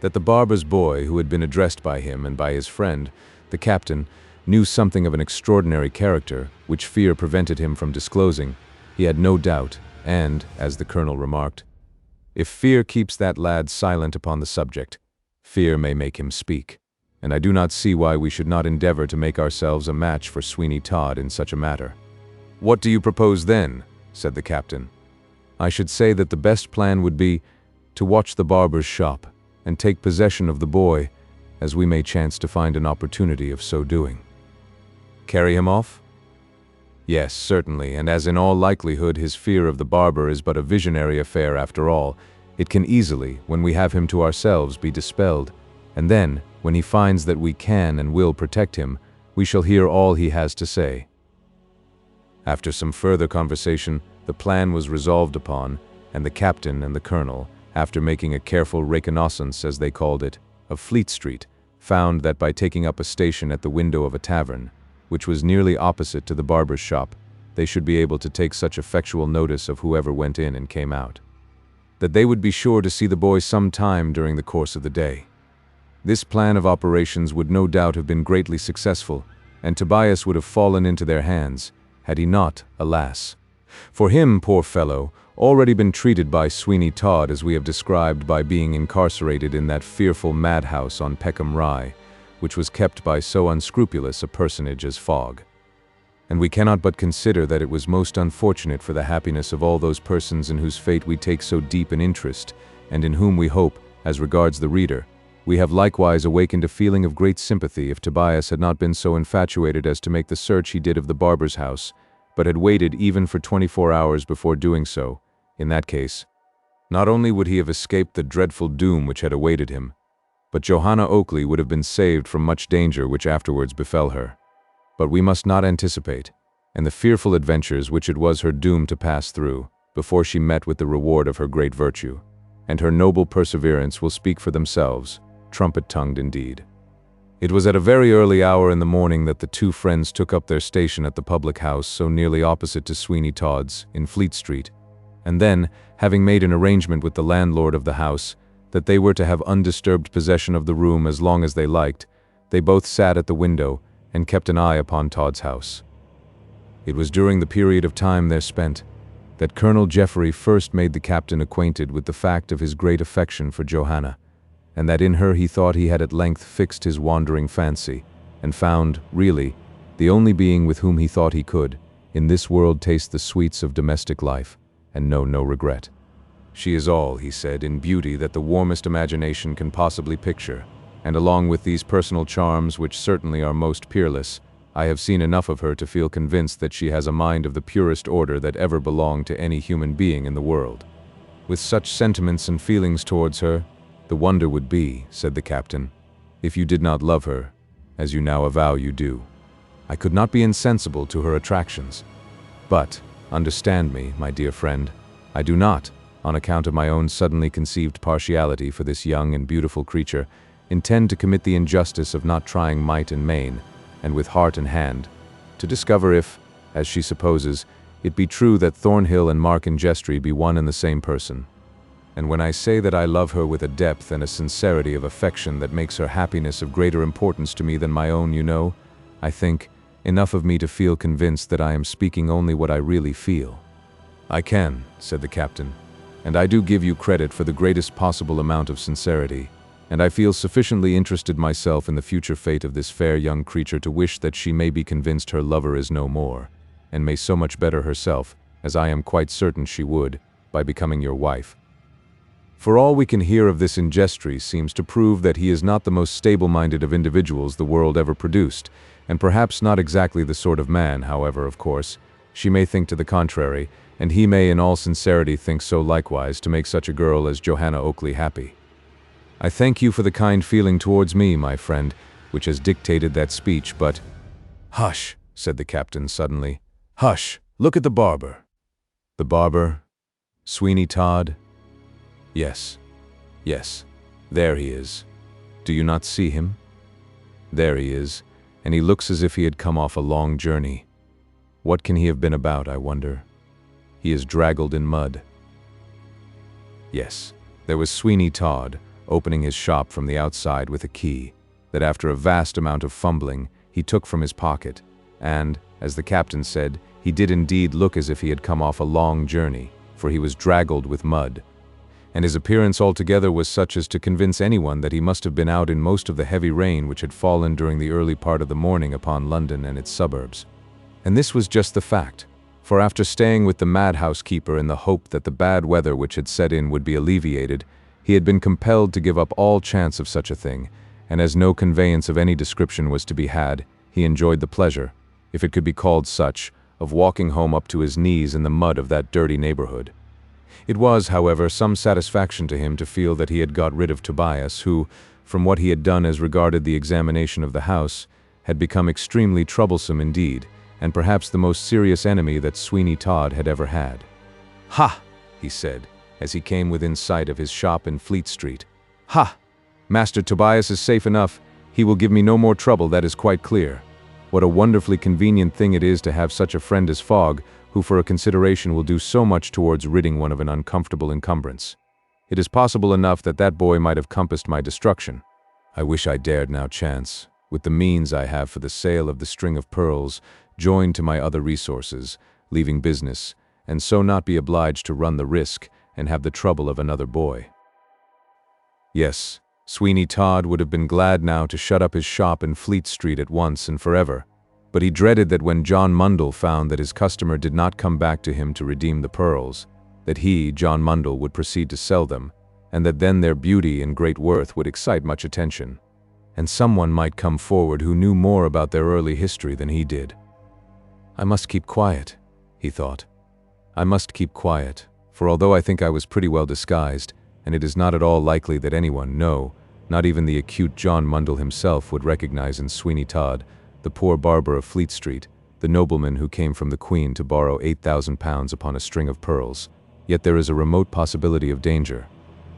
That the barber's boy, who had been addressed by him and by his friend, the captain, knew something of an extraordinary character, which fear prevented him from disclosing, he had no doubt, and, as the colonel remarked, if fear keeps that lad silent upon the subject, fear may make him speak, and I do not see why we should not endeavor to make ourselves a match for Sweeney Todd in such a matter. What do you propose then? Said the captain. I should say that the best plan would be to watch the barber's shop and take possession of the boy, as we may chance to find an opportunity of so doing. Carry him off? Yes, certainly, and as in all likelihood his fear of the barber is but a visionary affair after all, it can easily, when we have him to ourselves, be dispelled, and then, when he finds that we can and will protect him, we shall hear all he has to say. After some further conversation, the plan was resolved upon, and the captain and the colonel, after making a careful reconnaissance, as they called it, of Fleet Street, found that by taking up a station at the window of a tavern, which was nearly opposite to the barber's shop, they should be able to take such effectual notice of whoever went in and came out, that they would be sure to see the boy some time during the course of the day. This plan of operations would no doubt have been greatly successful, and Tobias would have fallen into their hands, had he not, alas. For him, poor fellow, already been treated by Sweeney Todd as we have described, by being incarcerated in that fearful madhouse on PECKHAM-RYE, which was kept by so unscrupulous a personage as Fogg. and we cannot but consider that it was most unfortunate for the happiness of all those persons in whose fate we take so deep an interest, and in whom we hope, as regards the reader, we have likewise awakened a feeling of great sympathy if Tobias had not been so infatuated as to make the search he did of the barber's house, but had waited even for 24 hours before doing so. In that case, not only would he have escaped the dreadful doom which had awaited him, but Johanna Oakley would have been saved from much danger which afterwards befell her. But we must not anticipate, and the fearful adventures which it was her doom to pass through, before she met with the reward of her great virtue, and her noble perseverance will speak for themselves, trumpet-tongued indeed. It was at a very early hour in the morning that the two friends took up their station at the public house so nearly opposite to Sweeney Todd's, in Fleet Street, and then, having made an arrangement with the landlord of the house, that they were to have undisturbed possession of the room as long as they liked, they both sat at the window and kept an eye upon Todd's house. It was during the period of time there spent that Colonel Jeffery first made the captain acquainted with the fact of his great affection for Johanna, and that in her he thought he had at length fixed his wandering fancy, and found, really, the only being with whom he thought he could, in this world, taste the sweets of domestic life, and know no regret. She is all, he said, in beauty that the warmest imagination can possibly picture, and along with these personal charms, which certainly are most peerless, I have seen enough of her to feel convinced that she has a mind of the purest order that ever belonged to any human being in the world. With such sentiments and feelings towards her, the wonder would be, said the captain, if you did not love her, as you now avow you do. I could not be insensible to her attractions. But, understand me, my dear friend, I do not, on account of my own suddenly conceived partiality for this young and beautiful creature, intend to commit the injustice of not trying might and main, and with heart and hand, to discover if, as she supposes, it be true that Thornhill and Mark Ingestry be one and the same person. And when I say that I love her with a depth and a sincerity of affection that makes her happiness of greater importance to me than my own, you know, I think, enough of me to feel convinced that I am speaking only what I really feel. I can, said the captain, and I do give you credit for the greatest possible amount of sincerity, and I feel sufficiently interested myself in the future fate of this fair young creature to wish that she may be convinced her lover is no more, and may so much better herself, as I am quite certain she would, by becoming your wife. For all we can hear of this Ingestry seems to prove that he is not the most stable-minded of individuals the world ever produced, and perhaps not exactly the sort of man, however, of course, she may think to the contrary, and he may in all sincerity think so likewise to make such a girl as Johanna Oakley happy. I thank you for the kind feeling towards me, my friend, which has dictated that speech, but— Hush, said the captain suddenly. Hush, look at the barber. The barber? Sweeney Todd? Yes, yes, there he is. Do you not see him? There he is, and he looks as if he had come off a long journey. What can he have been about, I wonder? He is draggled in mud. Yes, there was Sweeney Todd, opening his shop from the outside with a key, that after a vast amount of fumbling, he took from his pocket, and, as the captain said, he did indeed look as if he had come off a long journey, for he was draggled with mud, and his appearance altogether was such as to convince anyone that he must have been out in most of the heavy rain which had fallen during the early part of the morning upon London and its suburbs. And this was just the fact, for after staying with the madhouse keeper in the hope that the bad weather which had set in would be alleviated, he had been compelled to give up all chance of such a thing, and as no conveyance of any description was to be had, he enjoyed the pleasure, if it could be called such, of walking home up to his knees in the mud of that dirty neighborhood. It was, however, some satisfaction to him to feel that he had got rid of Tobias, who, from what he had done as regarded the examination of the house, had become extremely troublesome indeed, and perhaps the most serious enemy that Sweeney Todd had ever had. "Ha!" he said, as he came within sight of his shop in Fleet Street. "Ha! Master Tobias is safe enough. He will give me no more trouble, that is quite clear. What a wonderfully convenient thing it is to have such a friend as Fogg, who for a consideration will do so much towards ridding one of an uncomfortable encumbrance. It is possible enough that that boy might have compassed my destruction. I wish I dared now chance, with the means I have for the sale of the string of pearls, joined to my other resources, leaving business, and so not be obliged to run the risk and have the trouble of another boy." Yes, Sweeney Todd would have been glad now to shut up his shop in Fleet Street at once and forever, But he dreaded that when John Mundell found that his customer did not come back to him to redeem the pearls, that he, John Mundell, would proceed to sell them, and that then their beauty and great worth would excite much attention, and someone might come forward who knew more about their early history than he did. I must keep quiet, he thought. I must keep quiet, for although I think I was pretty well disguised, and it is not at all likely that anyone, no, not even the acute John Mundell himself, would recognize in Sweeney Todd the poor barber of Fleet Street, the nobleman who came from the Queen to borrow £8,000 upon a string of pearls, yet there is a remote possibility of danger.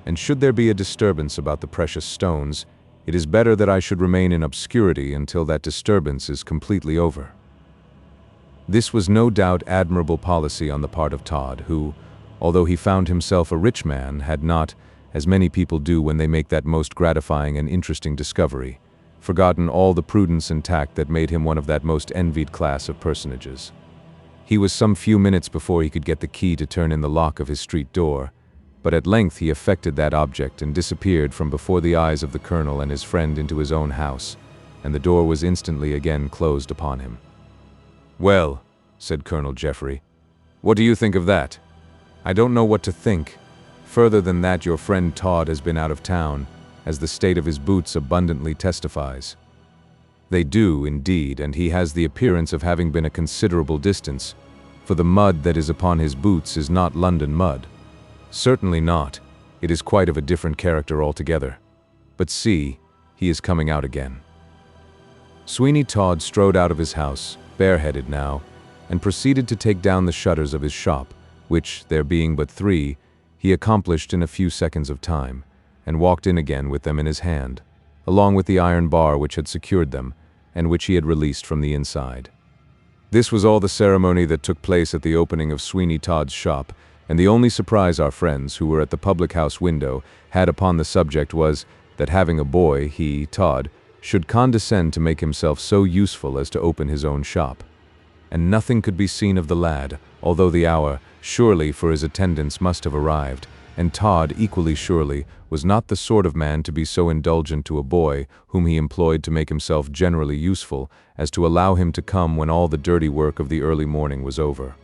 And should there be a disturbance about the precious stones, it is better that I should remain in obscurity until that disturbance is completely over. This was no doubt admirable policy on the part of Todd, who, although he found himself a rich man, had not, as many people do when they make that most gratifying and interesting discovery, forgotten all the prudence and tact that made him one of that most envied class of personages. He was some few minutes before he could get the key to turn in the lock of his street door, but at length he effected that object and disappeared from before the eyes of the Colonel and his friend into his own house, and the door was instantly again closed upon him. "Well," said Colonel Jeffrey, "what do you think of that?" "I don't know what to think. Further than that, your friend Todd has been out of town, as the state of his boots abundantly testifies." "They do, indeed, and he has the appearance of having been a considerable distance, for the mud that is upon his boots is not London mud." "Certainly not. It is quite of a different character altogether. But see, he is coming out again." Sweeney Todd strode out of his house, bareheaded now, and proceeded to take down the shutters of his shop, which, there being but 3, he accomplished in a few seconds of time, and walked in again with them in his hand, along with the iron bar which had secured them, and which he had released from the inside. This was all the ceremony that took place at the opening of Sweeney Todd's shop, and the only surprise our friends, who were at the public-house window, had upon the subject was, that having a boy, he, Todd, should condescend to make himself so useful as to open his own shop. And nothing could be seen of the lad, although the hour, surely, for his attendance must have arrived, and Todd, equally surely, was not the sort of man to be so indulgent to a boy, whom he employed to make himself generally useful, as to allow him to come when all the dirty work of the early morning was over.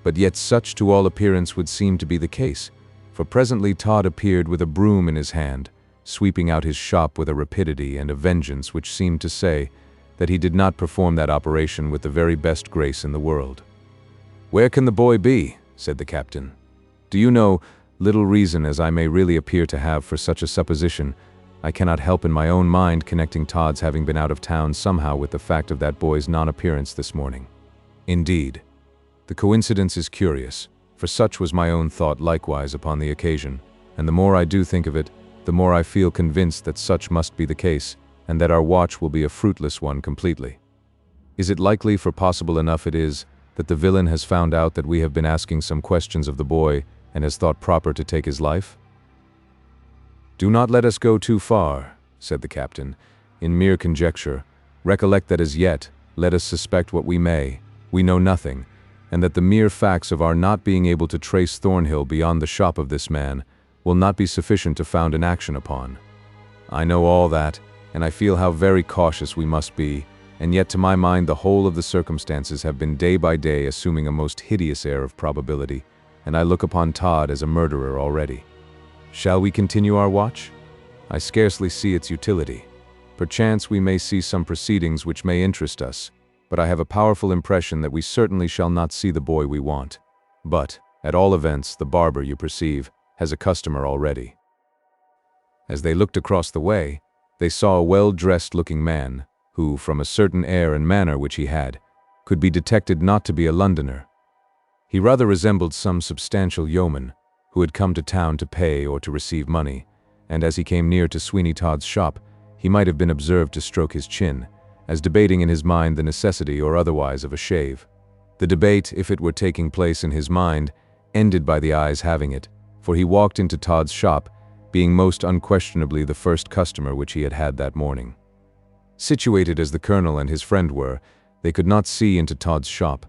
But yet such to all appearance would seem to be the case, for presently Todd appeared with a broom in his hand, sweeping out his shop with a rapidity and a vengeance which seemed to say that he did not perform that operation with the very best grace in the world. "Where can the boy be?" said the captain. "Do you know, little reason as I may really appear to have for such a supposition, I cannot help in my own mind connecting Todd's having been out of town somehow with the fact of that boy's non-appearance this morning. Indeed, the coincidence is curious, for such was my own thought likewise upon the occasion, and the more I do think of it, the more I feel convinced that such must be the case, and that our watch will be a fruitless one completely. Is it likely, for possible enough it is, that the villain has found out that we have been asking some questions of the boy, and has thought proper to take his life?" "Do not let us go too far," said the captain, "in mere conjecture. Recollect that as yet, let us suspect what we may, we know nothing, and that the mere facts of our not being able to trace Thornhill beyond the shop of this man will not be sufficient to found an action upon. I know all that, and I feel how very cautious we must be, and yet to my mind the whole of the circumstances have been day by day assuming a most hideous air of probability, and I look upon Todd as a murderer already. Shall we continue our watch? I scarcely see its utility. Perchance we may see some proceedings which may interest us, but I have a powerful impression that we certainly shall not see the boy we want. But, at all events, the barber, you perceive, has a customer already." As they looked across the way, they saw a well-dressed-looking man, who, from a certain air and manner which he had, could be detected not to be a Londoner. He rather resembled some substantial yeoman, who had come to town to pay or to receive money, and as he came near to Sweeney Todd's shop, he might have been observed to stroke his chin, as debating in his mind the necessity or otherwise of a shave. The debate, if it were taking place in his mind, ended by the eyes having it, for he walked into Todd's shop, being most unquestionably the first customer which he had had that morning. Situated as the Colonel and his friend were, they could not see into Todd's shop,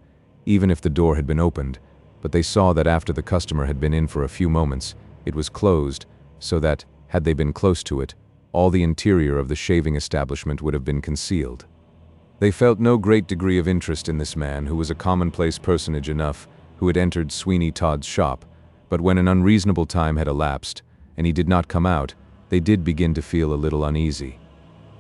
even if the door had been opened, but they saw that after the customer had been in for a few moments, it was closed, so that, had they been close to it, all the interior of the shaving establishment would have been concealed. They felt no great degree of interest in this man, who was a commonplace personage enough, who had entered Sweeney Todd's shop, but when an unreasonable time had elapsed, and he did not come out, they did begin to feel a little uneasy.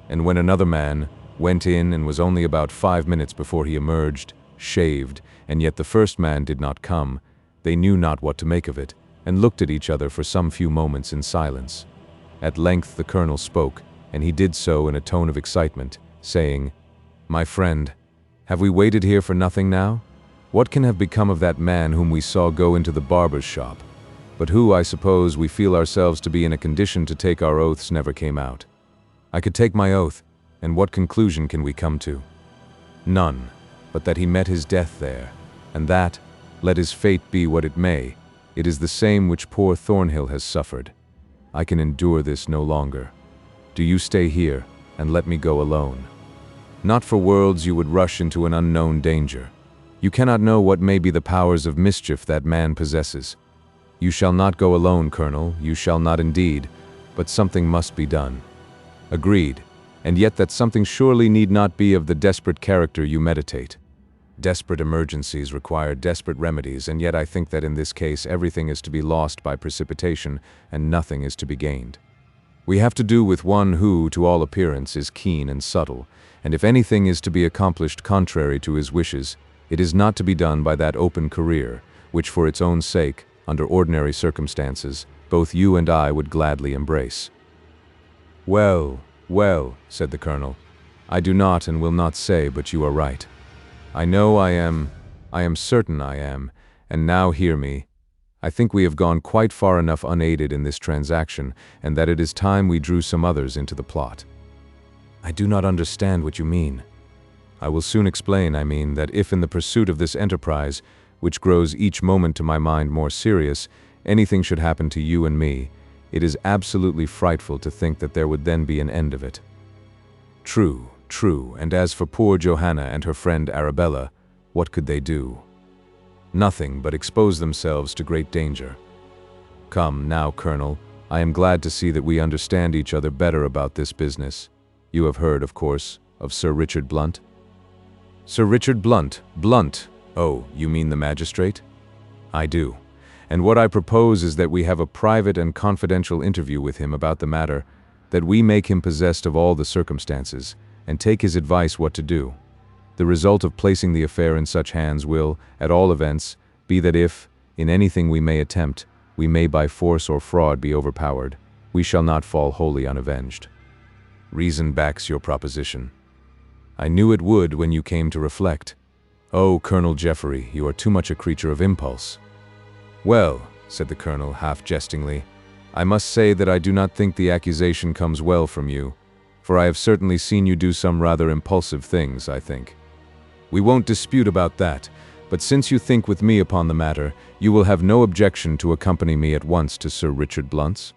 And when another man went in and was only about 5 minutes before he emerged, shaved, and yet the first man did not come, they knew not what to make of it, and looked at each other for some few moments in silence. At length the colonel spoke, and he did so in a tone of excitement, saying, "My friend, have we waited here for nothing now? What can have become of that man whom we saw go into the barber's shop, but who, I suppose, we feel ourselves to be in a condition to take our oaths never came out? I could take my oath, and what conclusion can we come to? None, but that he met his death there, and that, let his fate be what it may, it is the same which poor Thornhill has suffered. I can endure this no longer. Do you stay here, and let me go alone. Not for worlds you would rush into an unknown danger. You cannot know what may be the powers of mischief that man possesses. You shall not go alone, Colonel, you shall not indeed, but something must be done." "Agreed, and yet that something surely need not be of the desperate character you meditate. Desperate emergencies require desperate remedies, and yet I think that in this case everything is to be lost by precipitation, and nothing is to be gained. We have to do with one who, to all appearance, is keen and subtle, and if anything is to be accomplished contrary to his wishes, it is not to be done by that open career, which for its own sake, under ordinary circumstances, both you and I would gladly embrace." "Well, well," said the colonel, "I do not and will not say, but you are right. I know I am certain I am, and now hear me. I think we have gone quite far enough unaided in this transaction, and that it is time we drew some others into the plot." "I do not understand what you mean." "I will soon explain. I mean that if in the pursuit of this enterprise, which grows each moment to my mind more serious, anything should happen to you and me, it is absolutely frightful to think that there would then be an end of it." "True, true, and as for poor Johanna and her friend Arabella, what could they do? Nothing but expose themselves to great danger. Come, now, Colonel, I am glad to see that we understand each other better about this business. You have heard, of course, of Sir Richard Blunt?" "Sir Richard Blunt? Blunt? Oh, you mean the magistrate?" "I do. And what I propose is that we have a private and confidential interview with him about the matter, that we make him possessed of all the circumstances, and take his advice what to do. The result of placing the affair in such hands will, at all events, be that if, in anything we may attempt, we may by force or fraud be overpowered, we shall not fall wholly unavenged." "Reason backs your proposition." "I knew it would when you came to reflect. Oh, Colonel Jeffery, you are too much a creature of impulse." "Well," said the colonel, half jestingly, "I must say that I do not think the accusation comes well from you, for I have certainly seen you do some rather impulsive things, I think. We won't dispute about that, but since you think with me upon the matter, you will have no objection to accompany me at once to Sir Richard Blunt's?"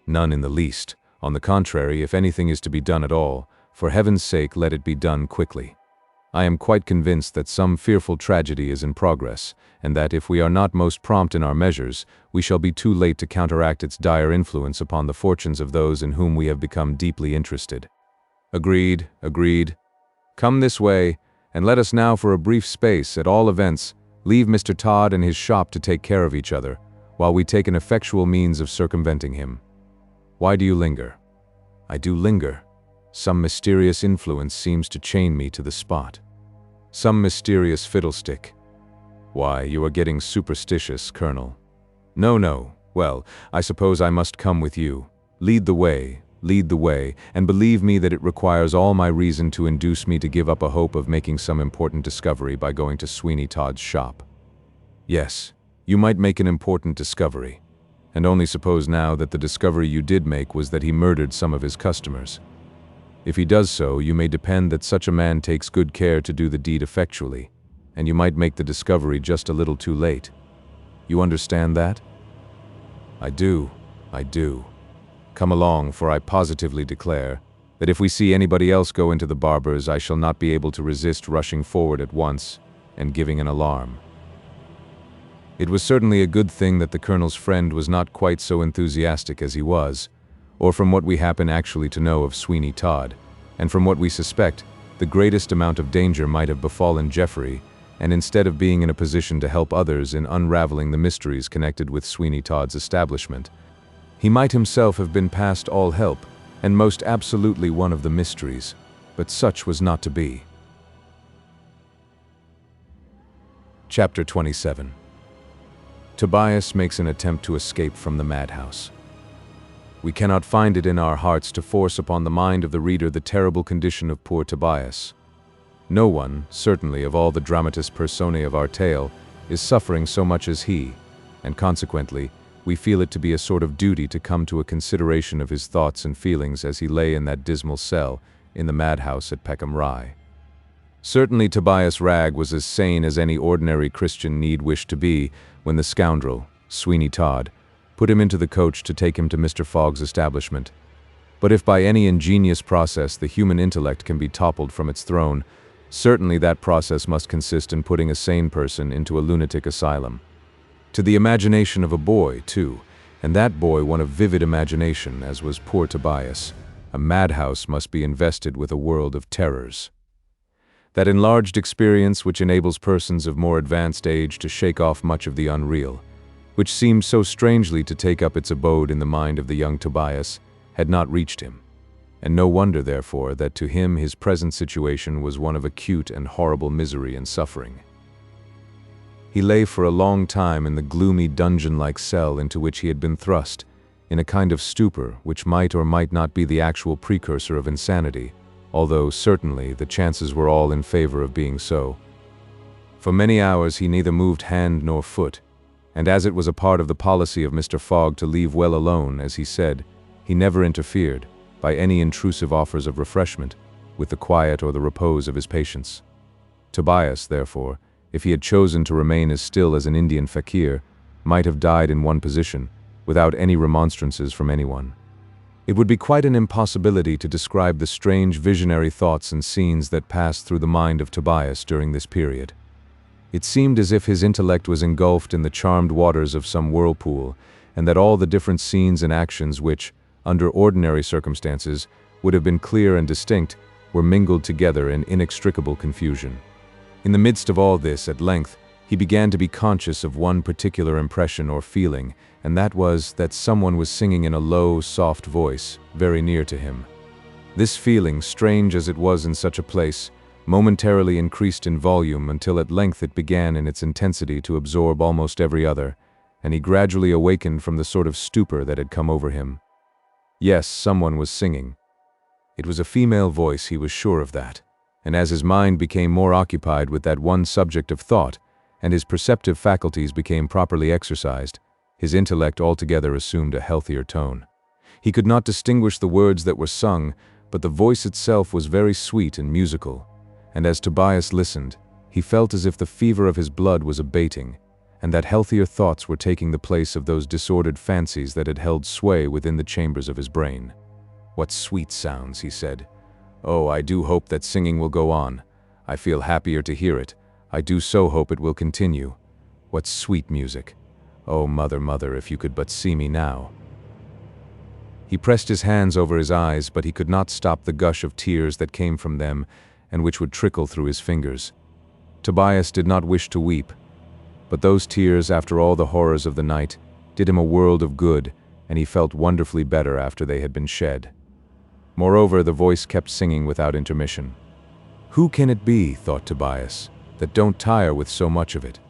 "None in the least. On the contrary, if anything is to be done at all, for heaven's sake let it be done quickly. I am quite convinced that some fearful tragedy is in progress, and that if we are not most prompt in our measures, we shall be too late to counteract its dire influence upon the fortunes of those in whom we have become deeply interested." "Agreed, agreed. Come this way, and let us now for a brief space, at all events, leave Mr. Todd and his shop to take care of each other, while we take an effectual means of circumventing him. Why do you linger?" "I do linger. Some mysterious influence seems to chain me to the spot." "Some mysterious fiddlestick. Why, you are getting superstitious, Colonel." "No, no. Well, I suppose I must come with you. Lead the way, and believe me that it requires all my reason to induce me to give up a hope of making some important discovery by going to Sweeney Todd's shop." "Yes, you might make an important discovery. And only suppose now that the discovery you did make was that he murdered some of his customers. If he does so, you may depend that such a man takes good care to do the deed effectually, and you might make the discovery just a little too late. You understand that?" I do. Come along, for I positively declare that if we see anybody else go into the barber's, I shall not be able to resist rushing forward at once and giving an alarm." It was certainly a good thing that the colonel's friend was not quite so enthusiastic as he was, or from what we happen actually to know of Sweeney Todd, and from what we suspect, the greatest amount of danger might have befallen Jeffrey, and instead of being in a position to help others in unraveling the mysteries connected with Sweeney Todd's establishment, he might himself have been past all help, and most absolutely one of the mysteries, but such was not to be. Chapter 27. Tobias makes an attempt to escape from the madhouse. We cannot find it in our hearts to force upon the mind of the reader the terrible condition of poor Tobias. No one, certainly of all the dramatis personae of our tale, is suffering so much as he, and consequently, we feel it to be a sort of duty to come to a consideration of his thoughts and feelings as he lay in that dismal cell in the madhouse at PECKHAM-RYE. Certainly Tobias Ragg was as sane as any ordinary Christian need wish to be when the scoundrel, Sweeney Todd, put him into the coach to take him to Mr. Fogg's establishment. But if by any ingenious process the human intellect can be toppled from its throne, certainly that process must consist in putting a sane person into a lunatic asylum. To the imagination of a boy, too, and that boy one of vivid imagination, as was poor Tobias, a madhouse must be invested with a world of terrors. That enlarged experience which enables persons of more advanced age to shake off much of the unreal, which seemed so strangely to take up its abode in the mind of the young Tobias, had not reached him, and no wonder, therefore, that to him his present situation was one of acute and horrible misery and suffering. He lay for a long time in the gloomy dungeon-like cell into which he had been thrust, in a kind of stupor which might or might not be the actual precursor of insanity, although certainly the chances were all in favor of being so. For many hours he neither moved hand nor foot, and as it was a part of the policy of Mr. Fogg to leave well alone, as he said, he never interfered, by any intrusive offers of refreshment, with the quiet or the repose of his patients. Tobias, therefore, if he had chosen to remain as still as an Indian fakir, might have died in one position, without any remonstrances from anyone. It would be quite an impossibility to describe the strange visionary thoughts and scenes that passed through the mind of Tobias during this period. It seemed as if his intellect was engulfed in the charmed waters of some whirlpool, and that all the different scenes and actions which, under ordinary circumstances, would have been clear and distinct, were mingled together in inextricable confusion. In the midst of all this, at length, he began to be conscious of one particular impression or feeling, and that was that someone was singing in a low, soft voice, very near to him. This feeling, strange as it was in such a place, momentarily increased in volume until at length it began in its intensity to absorb almost every other, and he gradually awakened from the sort of stupor that had come over him. Yes, someone was singing. It was a female voice, he was sure of that, and as his mind became more occupied with that one subject of thought, and his perceptive faculties became properly exercised, his intellect altogether assumed a healthier tone. He could not distinguish the words that were sung, but the voice itself was very sweet and musical, and as Tobias listened, he felt as if the fever of his blood was abating, and that healthier thoughts were taking the place of those disordered fancies that had held sway within the chambers of his brain. "What sweet sounds," he said. "Oh, I do hope that singing will go on. I feel happier to hear it. I do so hope it will continue. What sweet music. Oh, mother, mother, if you could but see me now." He pressed his hands over his eyes, but he could not stop the gush of tears that came from them and which would trickle through his fingers. Tobias did not wish to weep, but those tears, after all the horrors of the night, did him a world of good, and he felt wonderfully better after they had been shed. Moreover, the voice kept singing without intermission. Who can it be, thought Tobias, that don't tire with so much of it?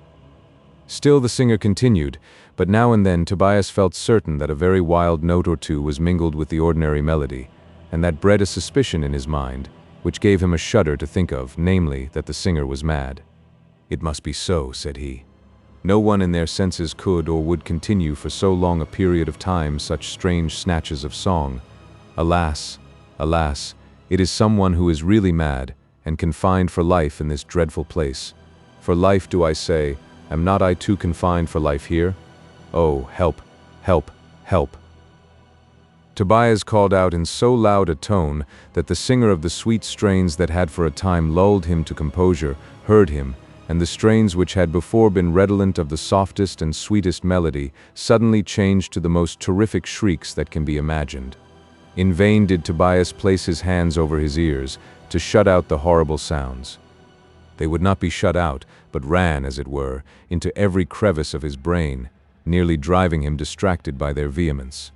Still the singer continued, but now and then Tobias felt certain that a very wild note or two was mingled with the ordinary melody, and that bred a suspicion in his mind, which gave him a shudder to think of, namely, that the singer was mad. "It must be so," said he. "No one in their senses could or would continue for so long a period of time such strange snatches of song. Alas, alas, it is someone who is really mad, and confined for life in this dreadful place. For life, do I say, am not I too confined for life here? Oh, help, help, help." Tobias called out in so loud a tone that the singer of the sweet strains that had for a time lulled him to composure heard him, and the strains which had before been redolent of the softest and sweetest melody suddenly changed to the most terrific shrieks that can be imagined. In vain did Tobias place his hands over his ears to shut out the horrible sounds. They would not be shut out, but ran, as it were, into every crevice of his brain, nearly driving him distracted by their vehemence.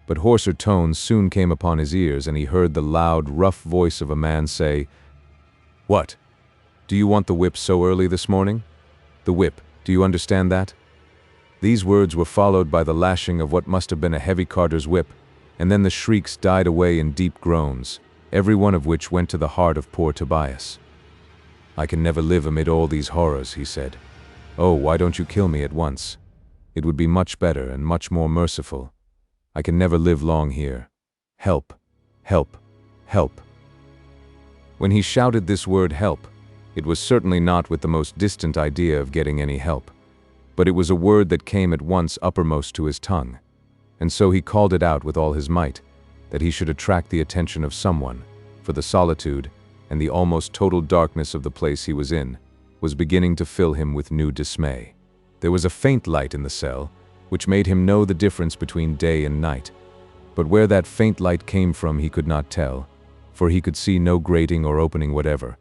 But hoarser tones soon came upon his ears, and he heard the loud, rough voice of a man say, "What? Do you want the whip so early this morning? The whip, do you understand that?" These words were followed by the lashing of what must have been a heavy carter's whip, and then the shrieks died away in deep groans, every one of which went to the heart of poor Tobias. "I can never live amid all these horrors," he said. "Oh, why don't you kill me at once? It would be much better and much more merciful. I can never live long here. Help, help, help." When he shouted this word help, it was certainly not with the most distant idea of getting any help, but it was a word that came at once uppermost to his tongue, and so he called it out with all his might, that he should attract the attention of someone, for the solitude and the almost total darkness of the place he was in was beginning to fill him with new dismay. There was a faint light in the cell, which made him know the difference between day and night, but where that faint light came from he could not tell, for he could see no grating or opening whatever,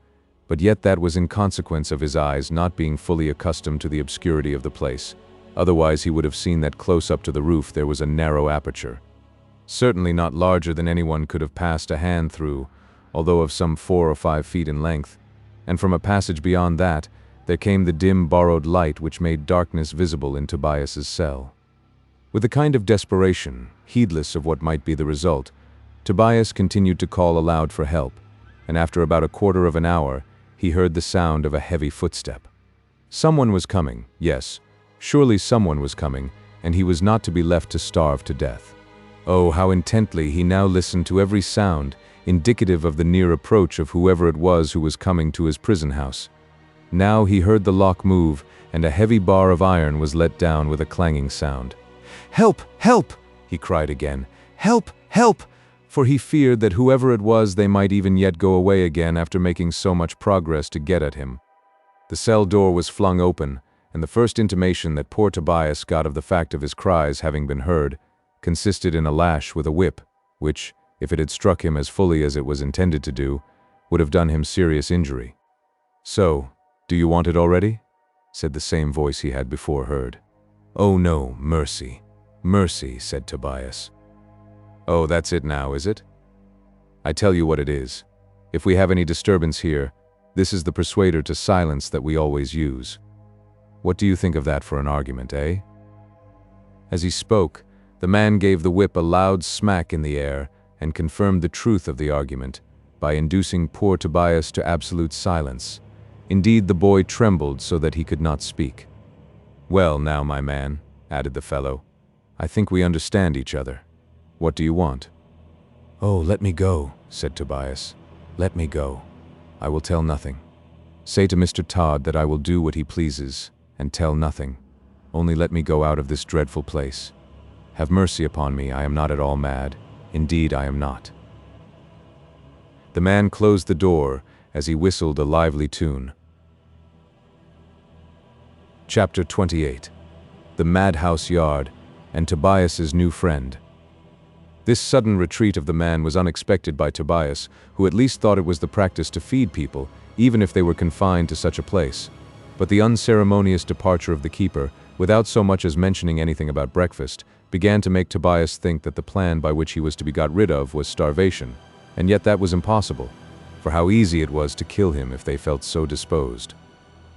but yet that was in consequence of his eyes not being fully accustomed to the obscurity of the place. Otherwise he would have seen that close up to the roof there was a narrow aperture, certainly not larger than anyone could have passed a hand through, although of some 4 or 5 feet in length, and from a passage beyond that there came the dim borrowed light which made darkness visible in Tobias's cell. With a kind of desperation, heedless of what might be the result, Tobias continued to call aloud for help, and after about a quarter of an hour, he heard the sound of a heavy footstep. Someone was coming, yes, surely someone was coming, and he was not to be left to starve to death. Oh, how intently he now listened to every sound, indicative of the near approach of whoever it was who was coming to his prison house. Now he heard the lock move, and a heavy bar of iron was let down with a clanging sound. "Help! Help!" he cried again. "Help! Help!" For he feared that whoever it was they might even yet go away again after making so much progress to get at him. The cell door was flung open, and the first intimation that poor Tobias got of the fact of his cries having been heard consisted in a lash with a whip, which, if it had struck him as fully as it was intended to do, would have done him serious injury. "So, do you want it already?" said the same voice he had before heard. "Oh no, mercy, mercy," said Tobias. "Oh, that's it now, is it? I tell you what it is. If we have any disturbance here, this is the persuader to silence that we always use. What do you think of that for an argument, eh?" As he spoke, the man gave the whip a loud smack in the air and confirmed the truth of the argument by inducing poor Tobias to absolute silence. Indeed, the boy trembled so that he could not speak. "Well, now, my man," added the fellow, "I think we understand each other. What do you want?" "Oh, let me go," said Tobias. "Let me go. I will tell nothing. Say to Mr. Todd that I will do what he pleases, and tell nothing. Only let me go out of this dreadful place. Have mercy upon me, I am not at all mad. Indeed, I am not." The man closed the door as he whistled a lively tune. Chapter 28. The Madhouse Yard, and Tobias's New Friend. This sudden retreat of the man was unexpected by Tobias, who at least thought it was the practice to feed people, even if they were confined to such a place. But the unceremonious departure of the keeper, without so much as mentioning anything about breakfast, began to make Tobias think that the plan by which he was to be got rid of was starvation, and yet that was impossible, for how easy it was to kill him if they felt so disposed.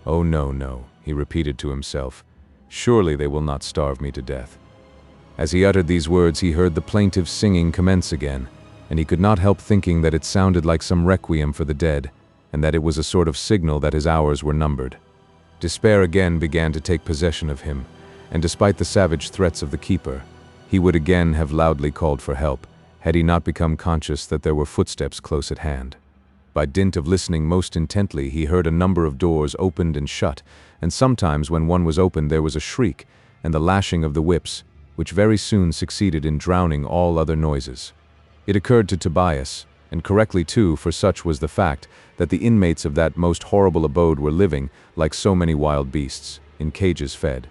"Oh no, no," he repeated to himself, "surely they will not starve me to death." As he uttered these words he heard the plaintive singing commence again, and he could not help thinking that it sounded like some requiem for the dead, and that it was a sort of signal that his hours were numbered. Despair again began to take possession of him, and despite the savage threats of the keeper, he would again have loudly called for help, had he not become conscious that there were footsteps close at hand. By dint of listening most intently, he heard a number of doors opened and shut, and sometimes when one was opened there was a shriek, and the lashing of the whips, which very soon succeeded in drowning all other noises. It occurred to Tobias, and correctly too, for such was the fact, that the inmates of that most horrible abode were living, like so many wild beasts, in cages fed.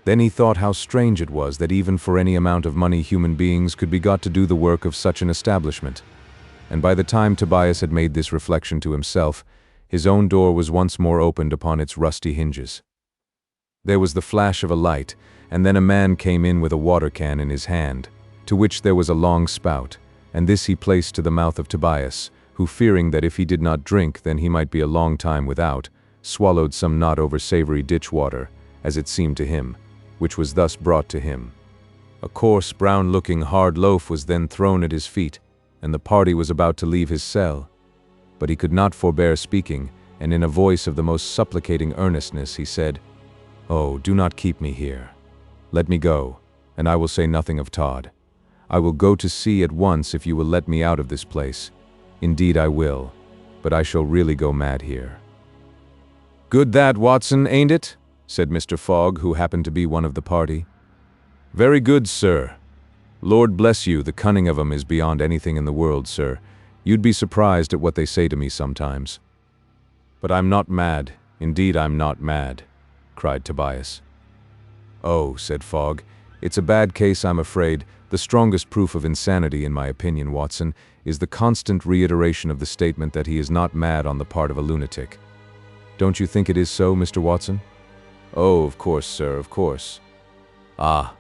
Then he thought how strange it was that even for any amount of money human beings could be got to do the work of such an establishment. And by the time Tobias had made this reflection to himself, his own door was once more opened upon its rusty hinges. There was the flash of a light, and then a man came in with a water can in his hand, to which there was a long spout, and this he placed to the mouth of Tobias, who, fearing that if he did not drink then he might be a long time without, swallowed some not over-savory ditch water, as it seemed to him, which was thus brought to him. A coarse, brown-looking hard loaf was then thrown at his feet, and the party was about to leave his cell. But he could not forbear speaking, and in a voice of the most supplicating earnestness he said, "Oh, do not keep me here. Let me go, and I will say nothing of Todd. I will go to sea at once if you will let me out of this place. Indeed I will, but I shall really go mad here." "Good that, Watson, ain't it?" said Mr. Fogg, who happened to be one of the party. "Very good, sir. Lord bless you, the cunning of 'em is beyond anything in the world, sir. You'd be surprised at what they say to me sometimes." "But I'm not mad, indeed I'm not mad," cried Tobias. "Oh," said Fogg, "it's a bad case, I'm afraid. The strongest proof of insanity, in my opinion, Watson, is the constant reiteration of the statement that he is not mad on the part of a lunatic. Don't you think it is so, Mr. Watson?" "Oh, of course, sir, of course." "Ah,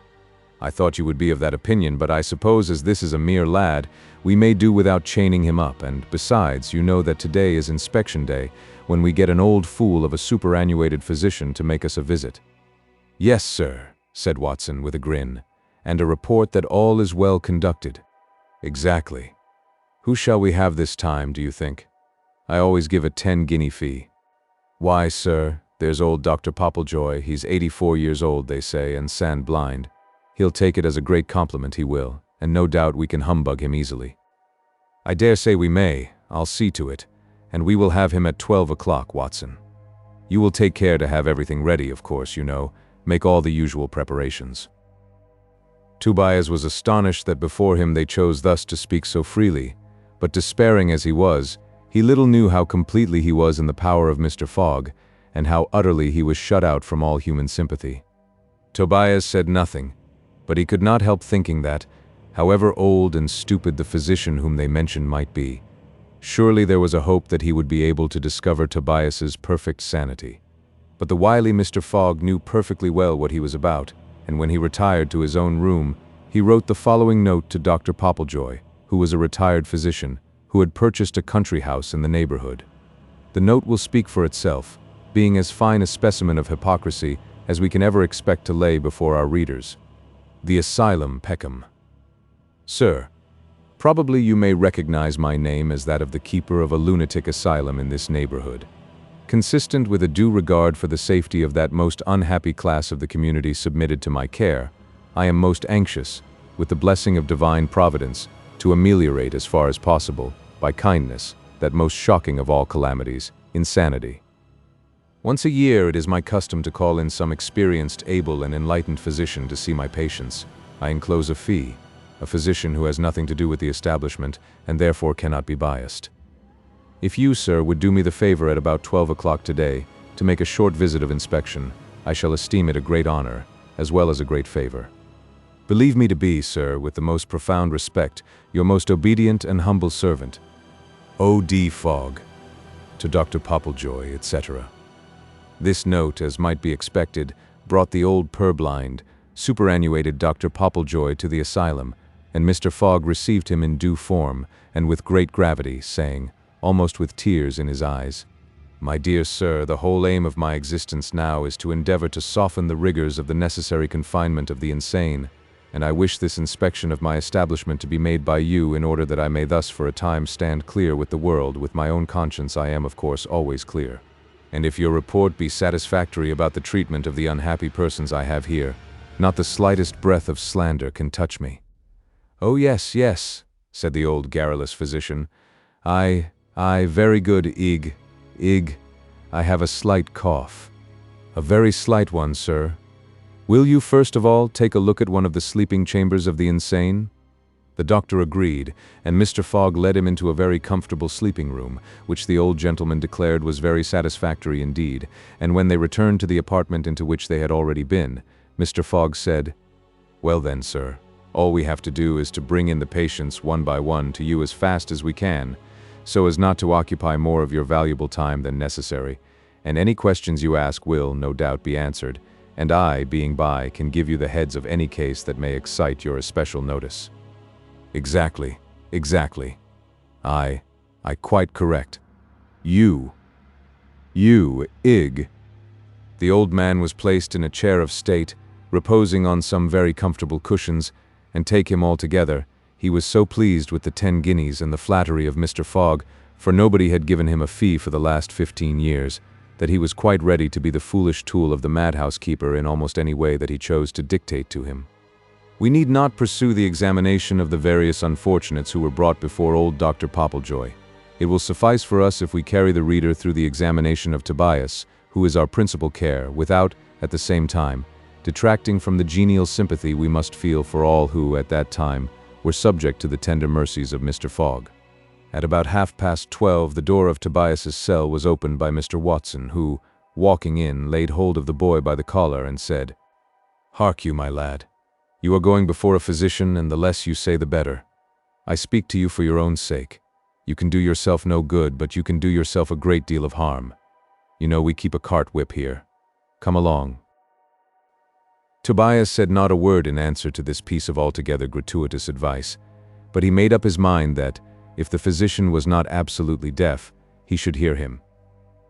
I thought you would be of that opinion, but I suppose as this is a mere lad, we may do without chaining him up, and besides, you know that today is inspection day, when we get an old fool of a superannuated physician to make us a visit." "Yes, sir," said Watson with a grin, "and a report that all is well conducted." "Exactly. Who shall we have this time, do you think? I always give a 10-guinea fee." "Why, sir, there's old Dr. Popplejoy. He's 84 years old, they say, and sand blind. He'll take it as a great compliment, he will, and no doubt we can humbug him easily." "I dare say we may. I'll see to it, and we will have him at 12 o'clock, Watson. You will take care to have everything ready, of course, you know, make all the usual preparations." Tobias was astonished that before him they chose thus to speak so freely, but despairing as he was, he little knew how completely he was in the power of Mr. Fogg, and how utterly he was shut out from all human sympathy. Tobias said nothing, but he could not help thinking that, however old and stupid the physician whom they mentioned might be, surely there was a hope that he would be able to discover Tobias's perfect sanity. But the wily Mr. Fogg knew perfectly well what he was about, and when he retired to his own room, he wrote the following note to Dr. Popplejoy, who was a retired physician, who had purchased a country house in the neighborhood. The note will speak for itself, being as fine a specimen of hypocrisy as we can ever expect to lay before our readers. The Asylum, Peckham. Sir, probably you may recognize my name as that of the keeper of a lunatic asylum in this neighborhood. Consistent with a due regard for the safety of that most unhappy class of the community submitted to my care, I am most anxious, with the blessing of divine providence, to ameliorate as far as possible, by kindness, that most shocking of all calamities, insanity. Once a year it is my custom to call in some experienced, able, and enlightened physician to see my patients. I enclose a fee, a physician who has nothing to do with the establishment, and therefore cannot be biased. If you, sir, would do me the favor at about 12 o'clock today, to make a short visit of inspection, I shall esteem it a great honor, as well as a great favor. Believe me to be, sir, with the most profound respect, your most obedient and humble servant, O.D. Fogg. To Dr. Popplejoy, etc. This note, as might be expected, brought the old purblind, superannuated Dr. Popplejoy to the asylum, and Mr. Fogg received him in due form, and with great gravity, saying, almost with tears in his eyes, "My dear sir, the whole aim of my existence now is to endeavor to soften the rigors of the necessary confinement of the insane, and I wish this inspection of my establishment to be made by you in order that I may thus for a time stand clear with the world. With my own conscience I am, of course, always clear. And if your report be satisfactory about the treatment of the unhappy persons I have here, not the slightest breath of slander can touch me." "Oh yes, yes," said the old garrulous physician. I, very good, Ig, I have a slight cough. A very slight one, sir. Will you first of all take a look at one of the sleeping chambers of the insane?" The doctor agreed, and Mr. Fogg led him into a very comfortable sleeping room, which the old gentleman declared was very satisfactory indeed, and when they returned to the apartment into which they had already been, Mr. Fogg said. "Well then, sir, all we have to do is to bring in the patients one by one to you as fast as we can, so as not to occupy more of your valuable time than necessary, and any questions you ask will, no doubt, be answered, and I, being by, can give you the heads of any case that may excite your especial notice." "Exactly, exactly. I quite correct. You, Ig." The old man was placed in a chair of state, reposing on some very comfortable cushions, and take him altogether, he was so pleased with the 10 guineas and the flattery of Mr. Fogg, for nobody had given him a fee for the last 15 years, that he was quite ready to be the foolish tool of the madhouse keeper in almost any way that he chose to dictate to him. We need not pursue the examination of the various unfortunates who were brought before old Dr. Popplejoy. It will suffice for us if we carry the reader through the examination of Tobias, who is our principal care, without, at the same time, detracting from the genial sympathy we must feel for all who, at that time, were subject to the tender mercies of Mr. Fogg. At about 12:30, the door of Tobias's cell was opened by Mr. Watson, who, walking in, laid hold of the boy by the collar and said, "Hark you, my lad. You are going before a physician, and the less you say the better. I speak to you for your own sake. You can do yourself no good, but you can do yourself a great deal of harm. You know we keep a cart whip here. Come along." Tobias said not a word in answer to this piece of altogether gratuitous advice, but he made up his mind that, if the physician was not absolutely deaf, he should hear him.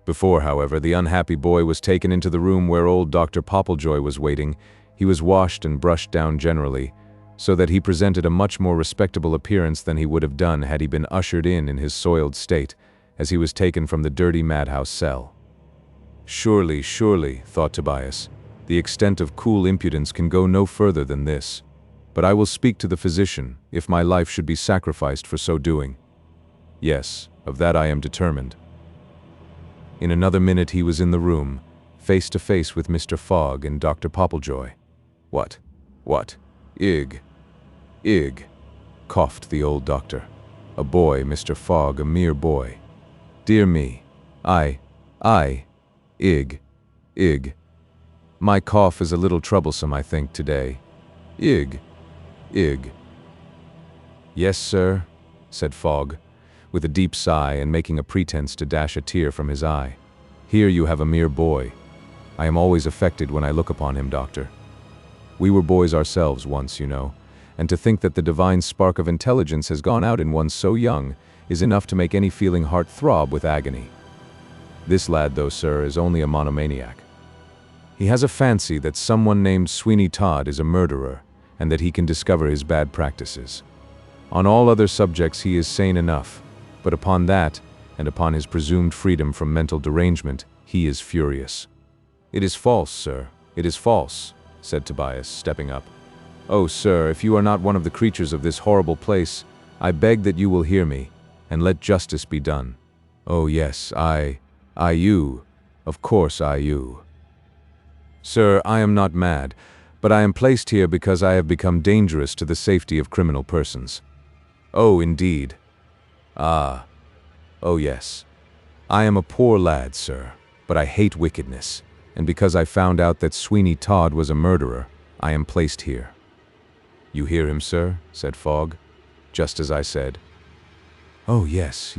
Before, however, the unhappy boy was taken into the room where old Dr. Popplejoy was waiting, he was washed and brushed down generally, so that he presented a much more respectable appearance than he would have done had he been ushered in his soiled state, as he was taken from the dirty madhouse cell. Surely, thought Tobias, the extent of cool impudence can go no further than this. But I will speak to the physician, if my life should be sacrificed for so doing. Yes, of that I am determined. In another minute he was in the room, face to face with Mr. Fogg and Dr. Popplejoy. What? Ig, coughed the old doctor. A boy, Mr. Fogg, a mere boy. Dear me, Ig. My cough is a little troublesome, I think, today. Ig. Yes, sir, said Fogg, with a deep sigh and making a pretense to dash a tear from his eye. Here you have a mere boy. I am always affected when I look upon him, doctor. We were boys ourselves once, you know, and to think that the divine spark of intelligence has gone out in one so young is enough to make any feeling heart throb with agony. This lad, though, sir, is only a monomaniac. He has a fancy that someone named Sweeney Todd is a murderer, and that he can discover his bad practices. On all other subjects he is sane enough, but upon that, and upon his presumed freedom from mental derangement, he is furious. It is false, sir, it is false, said Tobias, stepping up. Oh, sir, if you are not one of the creatures of this horrible place, I beg that you will hear me, and let justice be done. Oh, yes, you, of course you. Sir, I am not mad, but I am placed here because I have become dangerous to the safety of criminal persons. Oh, indeed. Ah. Oh, yes. I am a poor lad, sir, but I hate wickedness, and because I found out that Sweeney Todd was a murderer, I am placed here. You hear him, sir, said Fogg, just as I said. Oh, yes.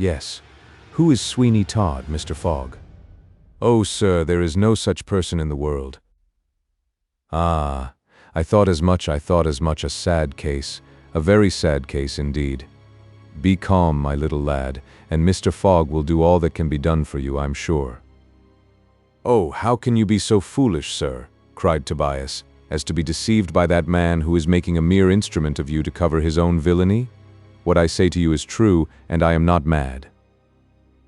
Who is Sweeney Todd, Mr. Fogg? Oh, sir, there is no such person in the world. Ah, I thought as much, a sad case, a very sad case indeed. Be calm, my little lad, and Mr. Fogg will do all that can be done for you, I'm sure. Oh, how can you be so foolish, sir, cried Tobias, as to be deceived by that man who is making a mere instrument of you to cover his own villainy? What I say to you is true, and I am not mad.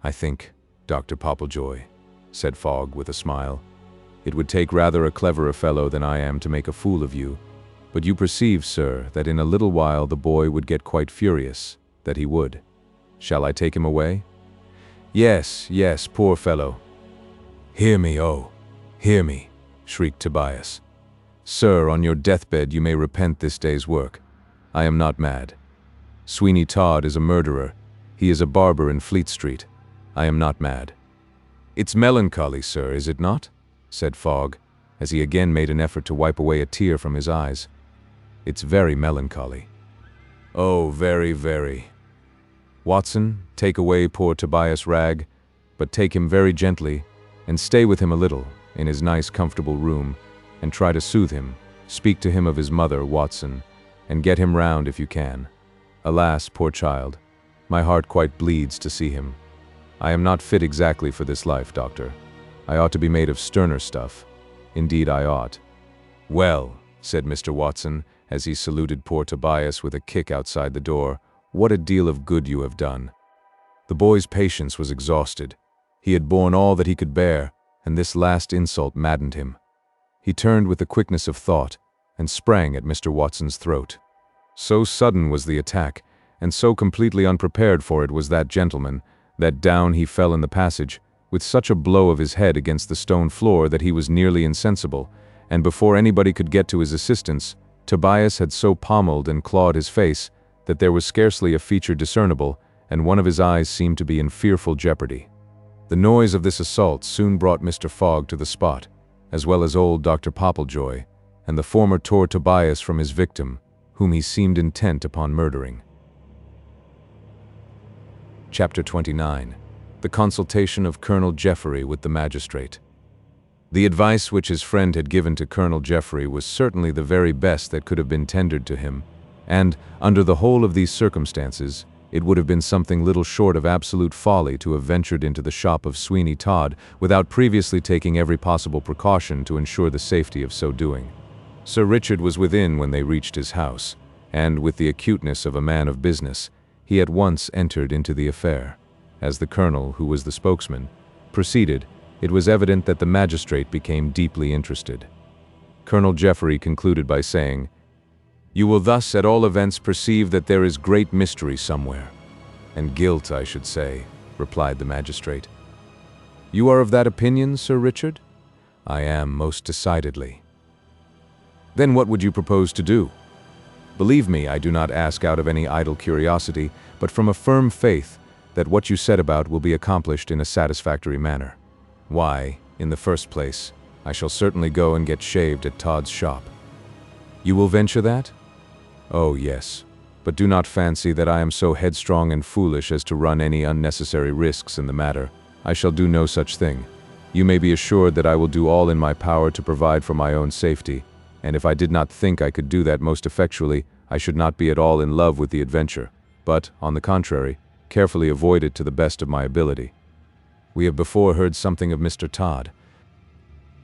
I think, Dr. Popplejoy, said Fogg with a smile, it would take rather a cleverer fellow than I am to make a fool of you, but you perceive, sir, that in a little while the boy would get quite furious, that he would. Shall I take him away? Yes, poor fellow. Hear me, oh, hear me, shrieked Tobias. Sir, on your deathbed you may repent this day's work. I am not mad. Sweeney Todd is a murderer. He is a barber in Fleet Street. I am not mad. It's melancholy, sir, is it not? Said Fogg. as he again made an effort to wipe away a tear from his eyes. "It's very melancholy." "Oh, very, very. Watson, take away poor Tobias Ragg, but take him very gently, and stay with him a little, in his nice, comfortable room, and try to soothe him. Speak to him of his mother, Watson, and get him round if you can. Alas, poor child, my heart quite bleeds to see him. I am not fit exactly for this life, doctor. I ought to be made of sterner stuff. Indeed I ought." "Well," said Mr. Watson, as he saluted poor Tobias with a kick outside the door, "what a deal of good you have done." The boy's patience was exhausted. He had borne all that he could bear, and this last insult maddened him. He turned with the quickness of thought, and sprang at Mr. Watson's throat. So sudden was the attack, and so completely unprepared for it was that gentleman, that down he fell in the passage, with such a blow of his head against the stone floor that he was nearly insensible, and before anybody could get to his assistance, Tobias had so pommeled and clawed his face that there was scarcely a feature discernible, and one of his eyes seemed to be in fearful jeopardy. The noise of this assault soon brought Mr. Fogg to the spot, as well as old Dr. Popplejoy, and the former tore Tobias from his victim, whom he seemed intent upon murdering. Chapter 29. The consultation of Colonel Jeffery with the magistrate. The advice which his friend had given to Colonel Jeffery was certainly the very best that could have been tendered to him, and, under the whole of these circumstances, it would have been something little short of absolute folly to have ventured into the shop of Sweeney Todd without previously taking every possible precaution to ensure the safety of so doing. Sir Richard was within when they reached his house, and, with the acuteness of a man of business, he at once entered into the affair. As the colonel, who was the spokesman, proceeded, it was evident that the magistrate became deeply interested. Colonel Jeffery concluded by saying, "You will thus at all events perceive that there is great mystery somewhere." "And guilt, I should say," replied the magistrate. "You are of that opinion, Sir Richard?" "I am, most decidedly." "Then what would you propose to do? Believe me, I do not ask out of any idle curiosity, but from a firm faith that what you set about will be accomplished in a satisfactory manner. Why, in the first place, I shall certainly go and get shaved at Todd's shop." "You will venture that?" "Oh, yes, but do not fancy that I am so headstrong and foolish as to run any unnecessary risks in the matter. I shall do no such thing. You may be assured that I will do all in my power to provide for my own safety, and if I did not think I could do that most effectually, I should not be at all in love with the adventure, but, on the contrary, carefully avoid it to the best of my ability. We have before heard something of Mr. Todd."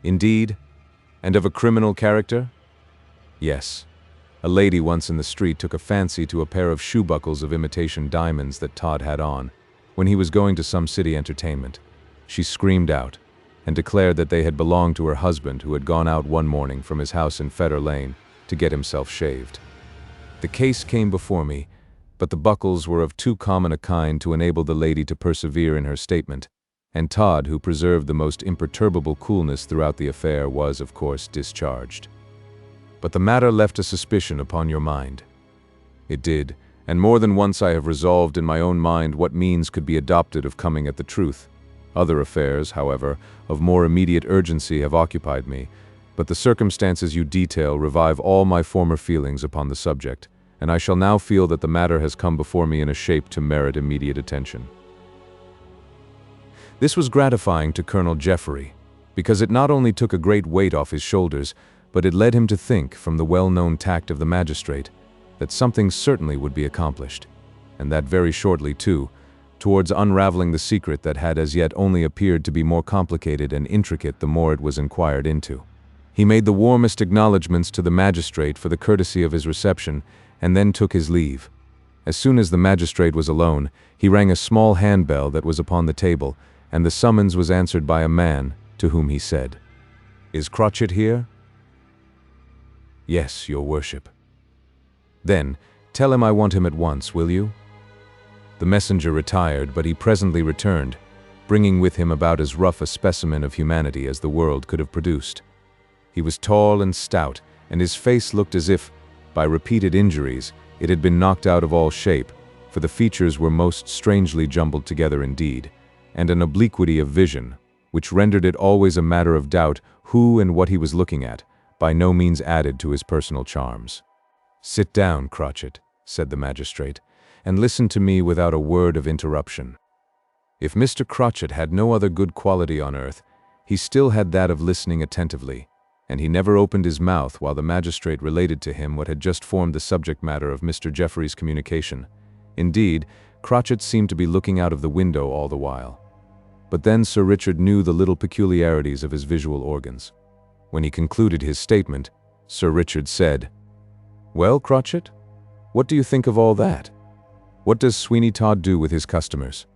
"Indeed? And of a criminal character?" "Yes. A lady once in the street took a fancy to a pair of shoe buckles of imitation diamonds that Todd had on, when he was going to some city entertainment. She screamed out, and declared that they had belonged to her husband, who had gone out one morning from his house in Fetter Lane to get himself shaved. The case came before me, but the buckles were of too common a kind to enable the lady to persevere in her statement, and Todd, who preserved the most imperturbable coolness throughout the affair, was, of course, discharged. But the matter left a suspicion upon your mind." "It did, and more than once I have resolved in my own mind what means could be adopted of coming at the truth. Other affairs, however, of more immediate urgency have occupied me, but the circumstances you detail revive all my former feelings upon the subject, and I shall now feel that the matter has come before me in a shape to merit immediate attention." This was gratifying to Colonel Jeffery, because it not only took a great weight off his shoulders, but it led him to think, from the well-known tact of the magistrate, that something certainly would be accomplished, and that very shortly too, towards unraveling the secret that had as yet only appeared to be more complicated and intricate the more it was inquired into. He made the warmest acknowledgments to the magistrate for the courtesy of his reception, and then took his leave. As soon as the magistrate was alone, he rang a small handbell that was upon the table, and the summons was answered by a man, to whom he said, "Is Crotchet here?" "Yes, your worship." "Then, tell him I want him at once, will you?" The messenger retired, but he presently returned, bringing with him about as rough a specimen of humanity as the world could have produced. He was tall and stout, and his face looked as if, by repeated injuries, it had been knocked out of all shape, for the features were most strangely jumbled together indeed, and an obliquity of vision, which rendered it always a matter of doubt who and what he was looking at, by no means added to his personal charms. "Sit down, Cratchit," said the magistrate, "and listen to me without a word of interruption." If Mr. Cratchit had no other good quality on earth, he still had that of listening attentively, and he never opened his mouth while the magistrate related to him what had just formed the subject matter of Mr. Jeffery's communication. Indeed, Cratchit seemed to be looking out of the window all the while. But then Sir Richard knew the little peculiarities of his visual organs. When he concluded his statement, Sir Richard said, "Well, Cratchit, what do you think of all that? What does Sweeney Todd do with his customers?"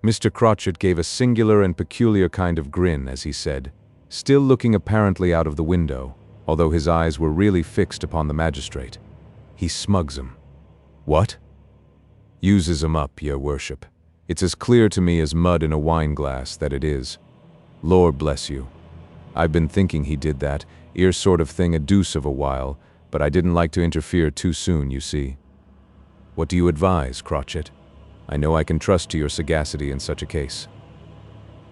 Mr. Cratchit gave a singular and peculiar kind of grin as he said, still looking apparently out of the window, although his eyes were really fixed upon the magistrate. "He smugs 'em." "What?" "Uses 'em up, your worship. It's as clear to me as mud in a wine-glass that it is. Lord bless you. I've been thinking he did that, ere sort of thing a deuce of a while, but I didn't like to interfere too soon, you see." "What do you advise, Cratchit? I know I can trust to your sagacity in such a case."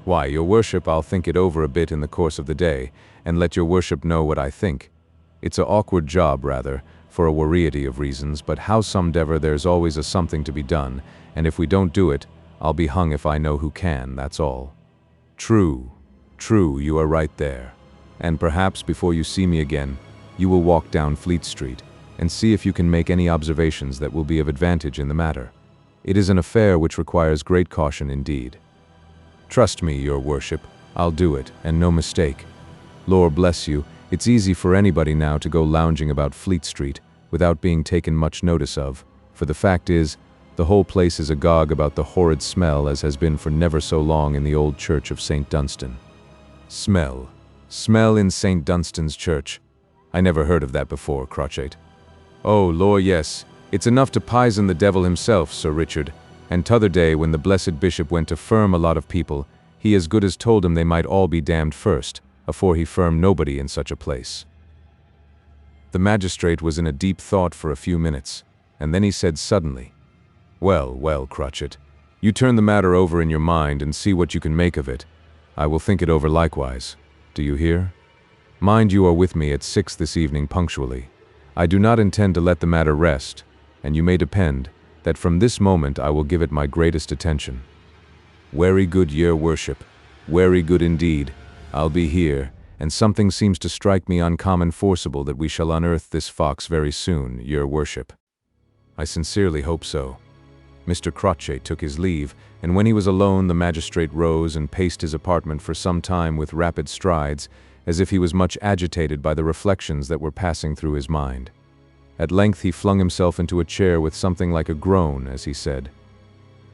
"Why, your worship, I'll think it over a bit in the course of the day, and let your worship know what I think. It's a awkward job, rather, for a variety of reasons, but howsomedever there's always a something to be done, and if we don't do it, I'll be hung if I know who can, that's all." "True, true, you are right there. And perhaps before you see me again, you will walk down Fleet Street, and see if you can make any observations that will be of advantage in the matter. It is an affair which requires great caution indeed." "Trust me, your worship, I'll do it, and no mistake. Lord bless you, it's easy for anybody now to go lounging about Fleet Street without being taken much notice of, for the fact is, the whole place is agog about the horrid smell as has been for never so long in the old church of St. Dunstan." "Smell? Smell in St. Dunstan's church? I never heard of that before, Cratchit." "Oh, Lord, yes. It's enough to pison the devil himself, Sir Richard, and t'other day when the blessed bishop went to firm a lot of people, he as good as told 'em they might all be damned first, afore he firmed nobody in such a place." The magistrate was in a deep thought for a few minutes, and then he said suddenly, "Well, well, Cratchit, you turn the matter over in your mind and see what you can make of it. I will think it over likewise. Do you hear? Mind you are with me at 6 this evening punctually. I do not intend to let the matter rest, and you may depend that from this moment I will give it my greatest attention." "Wery good, your worship. Wery good indeed. I'll be here, and something seems to strike me uncommon forcible that we shall unearth this fox very soon, your worship." "I sincerely hope so." Mr. Cratchit took his leave, and when he was alone the magistrate rose and paced his apartment for some time with rapid strides, as if he was much agitated by the reflections that were passing through his mind. At length he flung himself into a chair with something like a groan as he said,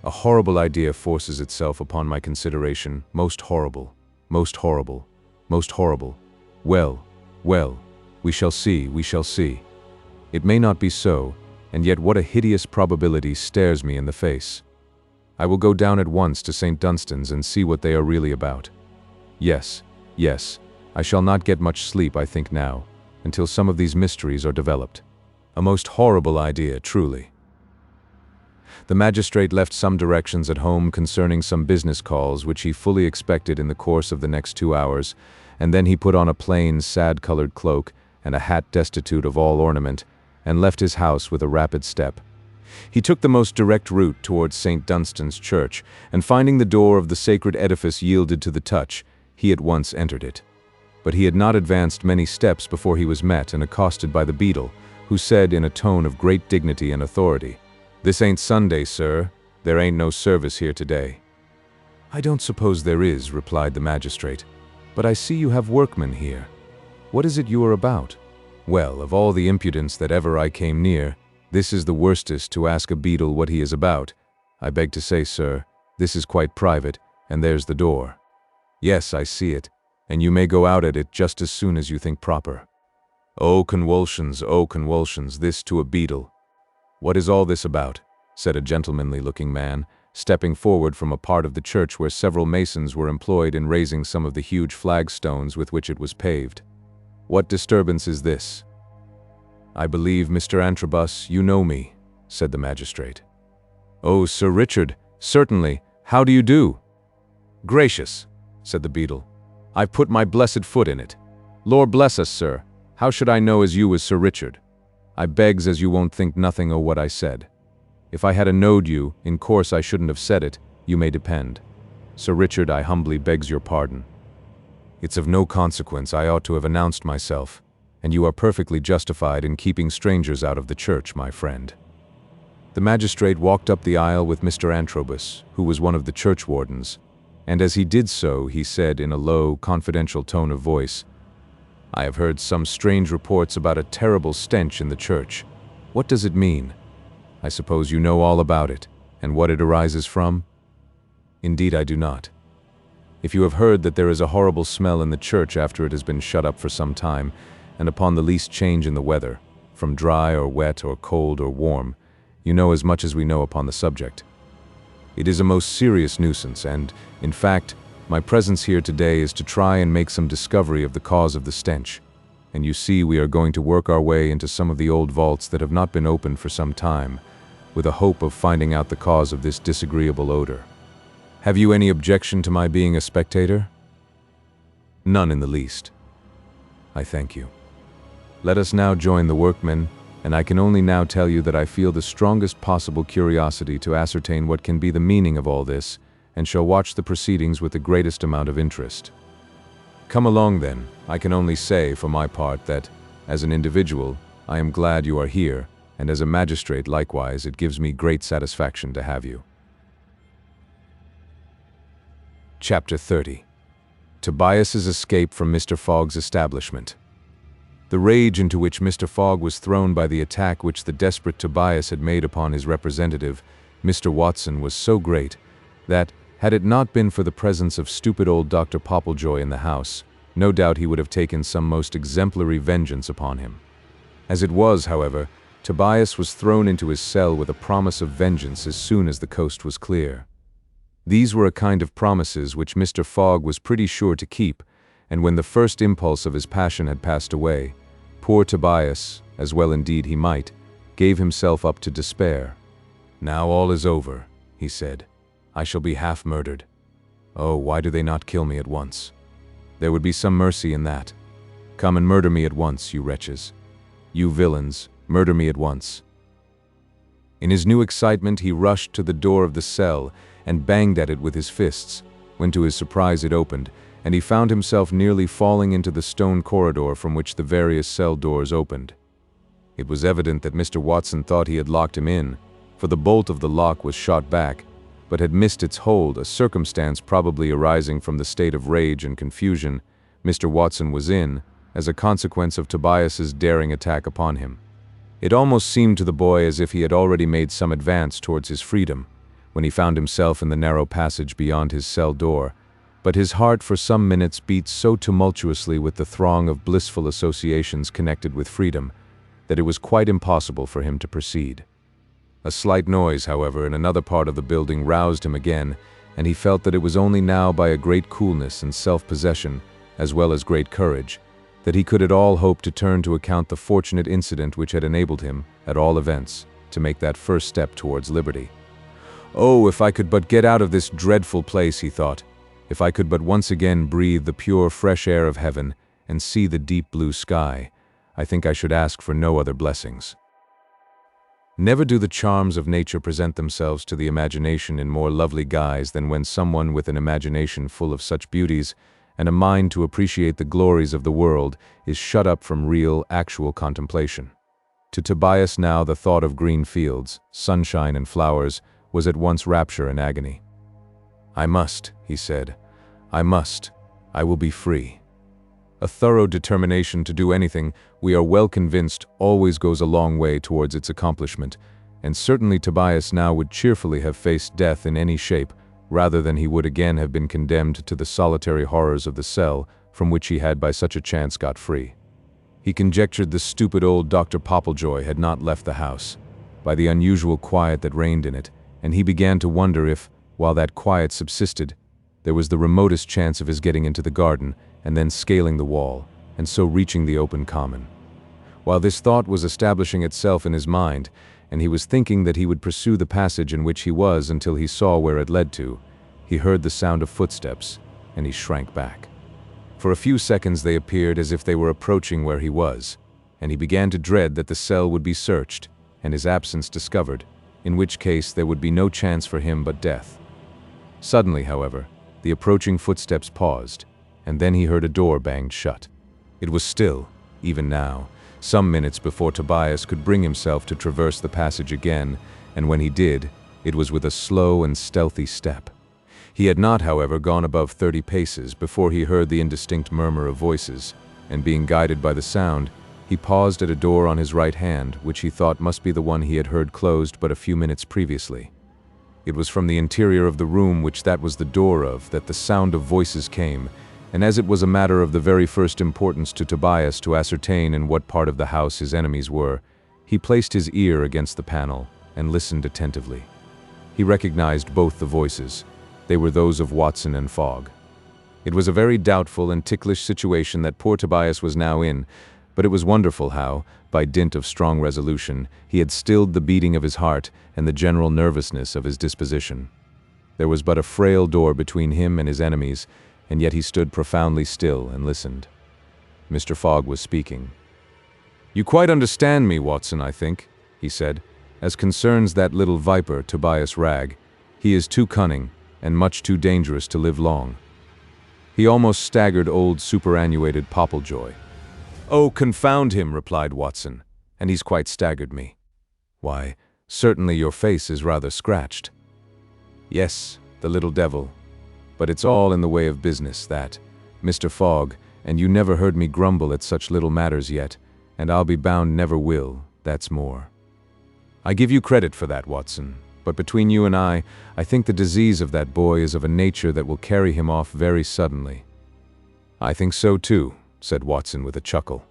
"A horrible idea forces itself upon my consideration, most horrible, most horrible, most horrible. Well, well, we shall see, we shall see. It may not be so, and yet what a hideous probability stares me in the face. I will go down at once to St. Dunstan's and see what they are really about. Yes, yes, I shall not get much sleep, I think now, until some of these mysteries are developed. A most horrible idea, truly." The magistrate left some directions at home concerning some business calls which he fully expected in the course of the next 2 hours, and then he put on a plain, sad-colored cloak and a hat destitute of all ornament, and left his house with a rapid step. He took the most direct route towards St. Dunstan's church, and finding the door of the sacred edifice yielded to the touch, he at once entered it. But he had not advanced many steps before he was met and accosted by the beadle, who said in a tone of great dignity and authority, "This ain't Sunday, sir. There ain't no service here today." "I don't suppose there is," replied the magistrate, "but I see you have workmen here. What is it you are about?" "Well, of all the impudence that ever I came near, this is the worstest to ask a beadle what he is about. I beg to say, sir, this is quite private, and there's the door." "Yes, I see it, and you may go out at it just as soon as you think proper." Oh, convulsions, this to a beadle. "What is all this about?" said a gentlemanly-looking man, stepping forward from a part of the church where several masons were employed in raising some of the huge flagstones with which it was paved. "What disturbance is this?" "I believe, Mr. Antrobus, you know me," said the magistrate. "Oh, Sir Richard, certainly. How do you do?" "Gracious! said the beadle. "I've put my blessed foot in it. Lord bless us, sir, how should I know as you was Sir Richard? I begs as you won't think nothing o' what I said. If I had a knowed you, in course I shouldn't have said it, you may depend. Sir Richard, I humbly begs your pardon. It's of no consequence, I ought to have announced myself, and you are perfectly justified in keeping strangers out of the church, my friend." The magistrate walked up the aisle with Mr. Antrobus, who was one of the churchwardens, and as he did so, he said in a low, confidential tone of voice, "I have heard some strange reports about a terrible stench in the church. What does it mean? I suppose you know all about it, and what it arises from?" "Indeed I do not. If you have heard that there is a horrible smell in the church after it has been shut up for some time, and upon the least change in the weather, from dry or wet or cold or warm, you know as much as we know upon the subject. It is a most serious nuisance, and, in fact, my presence here today is to try and make some discovery of the cause of the stench, and you see we are going to work our way into some of the old vaults that have not been opened for some time, with a hope of finding out the cause of this disagreeable odor. Have you any objection to my being a spectator?" "None in the least." "I thank you. Let us now join the workmen, and I can only now tell you that I feel the strongest possible curiosity to ascertain what can be the meaning of all this, and shall watch the proceedings with the greatest amount of interest. Come along then. I can only say, for my part, that, as an individual, I am glad you are here, and as a magistrate likewise, it gives me great satisfaction to have you." Chapter 30. Tobias's escape from Mr. Fogg's establishment. The rage into which Mr. Fogg was thrown by the attack which the desperate Tobias had made upon his representative, Mr. Watson, was so great, that, had it not been for the presence of stupid old Dr. Popplejoy in the house, no doubt he would have taken some most exemplary vengeance upon him. As it was, however, Tobias was thrown into his cell with a promise of vengeance as soon as the coast was clear. These were a kind of promises which Mr. Fogg was pretty sure to keep, and when the first impulse of his passion had passed away, poor Tobias, as well indeed he might, gave himself up to despair. "Now all is over," he said. "I shall be half murdered. Oh, why do they not kill me at once? There would be some mercy in that. Come and murder me at once, you wretches. You villains, murder me at once." In his new excitement he rushed to the door of the cell and banged at it with his fists, when to his surprise it opened, and he found himself nearly falling into the stone corridor from which the various cell doors opened. It was evident that Mr. Watson thought he had locked him in, for the bolt of the lock was shot back, but had missed its hold, a circumstance probably arising from the state of rage and confusion Mr. Watson was in, as a consequence of Tobias's daring attack upon him. It almost seemed to the boy as if he had already made some advance towards his freedom, when he found himself in the narrow passage beyond his cell door, but his heart for some minutes beat so tumultuously with the throng of blissful associations connected with freedom, that it was quite impossible for him to proceed. A slight noise, however, in another part of the building roused him again, and he felt that it was only now by a great coolness and self-possession, as well as great courage, that he could at all hope to turn to account the fortunate incident which had enabled him, at all events, to make that first step towards liberty. "Oh, if I could but get out of this dreadful place," he thought, "if I could but once again breathe the pure, fresh air of heaven and see the deep blue sky, I think I should ask for no other blessings." Never do the charms of nature present themselves to the imagination in more lovely guise than when someone with an imagination full of such beauties and a mind to appreciate the glories of the world is shut up from real, actual contemplation. To Tobias now the thought of green fields, sunshine and flowers was at once rapture and agony. "I must," he said. "I must. I will be free." A thorough determination to do anything, we are well convinced, always goes a long way towards its accomplishment, and certainly Tobias now would cheerfully have faced death in any shape, rather than he would again have been condemned to the solitary horrors of the cell from which he had by such a chance got free. He conjectured the stupid old Dr. Popplejoy had not left the house, by the unusual quiet that reigned in it, and he began to wonder if, while that quiet subsisted, there was the remotest chance of his getting into the garden and then scaling the wall, and so reaching the open common. While this thought was establishing itself in his mind, and he was thinking that he would pursue the passage in which he was until he saw where it led to, he heard the sound of footsteps, and he shrank back. For a few seconds they appeared as if they were approaching where he was, and he began to dread that the cell would be searched and his absence discovered, in which case there would be no chance for him but death. Suddenly, however, the approaching footsteps paused, and then he heard a door banged shut. It was still, even now, some minutes before Tobias could bring himself to traverse the passage again, and when he did, it was with a slow and stealthy step. He had not, however, gone above 30 paces before he heard the indistinct murmur of voices, and being guided by the sound, he paused at a door on his right hand, which he thought must be the one he had heard closed but a few minutes previously. It was from the interior of the room which that was the door of that the sound of voices came, and as it was a matter of the very first importance to Tobias to ascertain in what part of the house his enemies were, he placed his ear against the panel and listened attentively. He recognized both the voices. They were those of Watson and Fogg. It was a very doubtful and ticklish situation that poor Tobias was now in, but it was wonderful how, by dint of strong resolution, he had stilled the beating of his heart and the general nervousness of his disposition. There was but a frail door between him and his enemies, and yet he stood profoundly still and listened. Mr. Fogg was speaking. "You quite understand me, Watson, I think," he said. "As concerns that little viper, Tobias Ragg, he is too cunning and much too dangerous to live long." He almost staggered old superannuated Popplejoy. "Oh, confound him," replied Watson, "and he's quite staggered me." "Why, certainly your face is rather scratched." "Yes, the little devil. But it's all in the way of business, that, Mr. Fogg, and you never heard me grumble at such little matters yet, and I'll be bound never will, that's more. I give you credit for that, Watson, but between you and I think the disease of that boy is of a nature that will carry him off very suddenly." "I think so too," said Watson with a chuckle.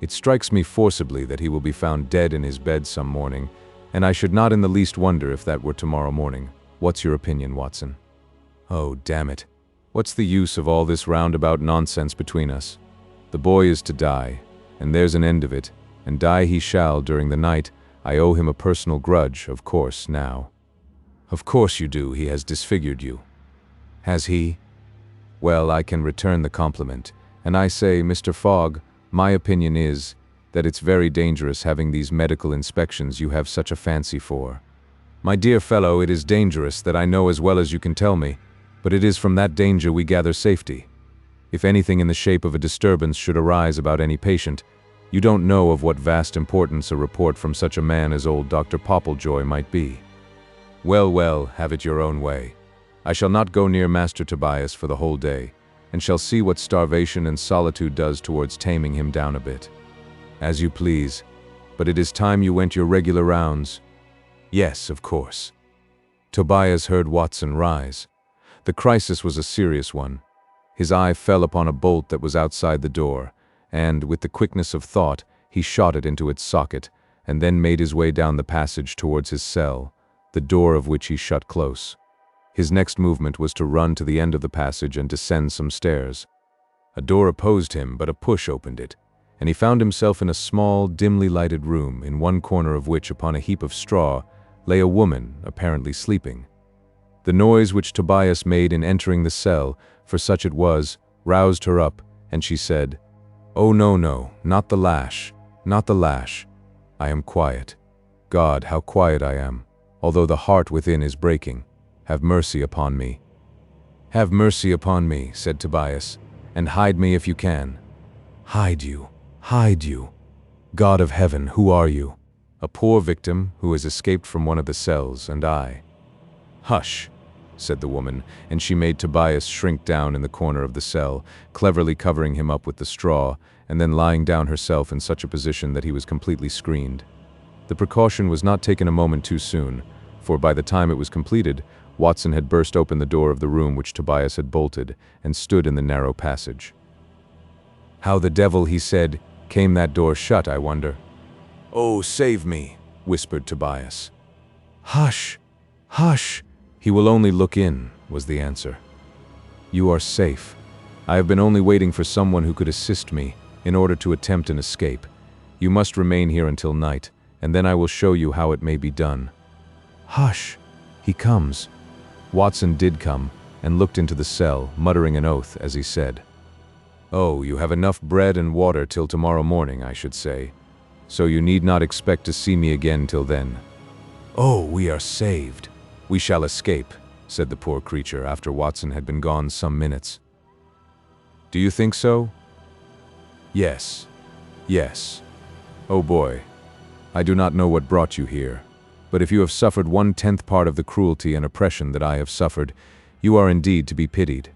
"It strikes me forcibly that he will be found dead in his bed some morning, and I should not in the least wonder if that were tomorrow morning. What's your opinion, Watson?" "Oh, damn it. What's the use of all this roundabout nonsense between us? The boy is to die, and there's an end of it, and die he shall during the night. I owe him a personal grudge, of course, now." "Of course you do. He has disfigured you." "Has he? Well, I can return the compliment, and I say, Mr. Fogg, my opinion is that it's very dangerous having these medical inspections you have such a fancy for." "My dear fellow, it is dangerous, that I know as well as you can tell me, but it is from that danger we gather safety. If anything in the shape of a disturbance should arise about any patient, you don't know of what vast importance a report from such a man as old Dr. Popplejoy might be. Well, well, have it your own way. I shall not go near Master Tobias for the whole day, and shall see what starvation and solitude does towards taming him down a bit." "As you please, but it is time you went your regular rounds." "Yes, of course." Tobias heard Watson rise. The crisis was a serious one. His eye fell upon a bolt that was outside the door, and, with the quickness of thought, he shot it into its socket, and then made his way down the passage towards his cell, the door of which he shut close. His next movement was to run to the end of the passage and descend some stairs. A door opposed him, but a push opened it, and he found himself in a small, dimly lighted room, in one corner of which, upon a heap of straw, lay a woman, apparently sleeping. The noise which Tobias made in entering the cell, for such it was, roused her up, and she said, "Oh, no, no, not the lash, not the lash. I am quiet. God, how quiet I am, although the heart within is breaking. Have mercy upon me." "Have mercy upon me," said Tobias, "and hide me if you can." "Hide you, hide you. God of heaven, who are you?" "A poor victim who has escaped from one of the cells, and I." "Hush," said the woman, and she made Tobias shrink down in the corner of the cell, cleverly covering him up with the straw, and then lying down herself in such a position that he was completely screened. The precaution was not taken a moment too soon, for by the time it was completed, Watson had burst open the door of the room which Tobias had bolted, and stood in the narrow passage. "How the devil," he said, "came that door shut, I wonder?" "Oh, save me," whispered Tobias. "Hush, hush. He will only look in," was the answer. "You are safe. I have been only waiting for someone who could assist me, in order to attempt an escape. You must remain here until night, and then I will show you how it may be done." "Hush, he comes." Watson did come, and looked into the cell, muttering an oath as he said, "Oh, you have enough bread and water till tomorrow morning, I should say, so you need not expect to see me again till then." "Oh, we are saved. We shall escape," said the poor creature after Watson had been gone some minutes. "Do you think so?" "Yes. Yes. Oh boy, I do not know what brought you here, but if you have suffered 1/10 part of the cruelty and oppression that I have suffered, you are indeed to be pitied."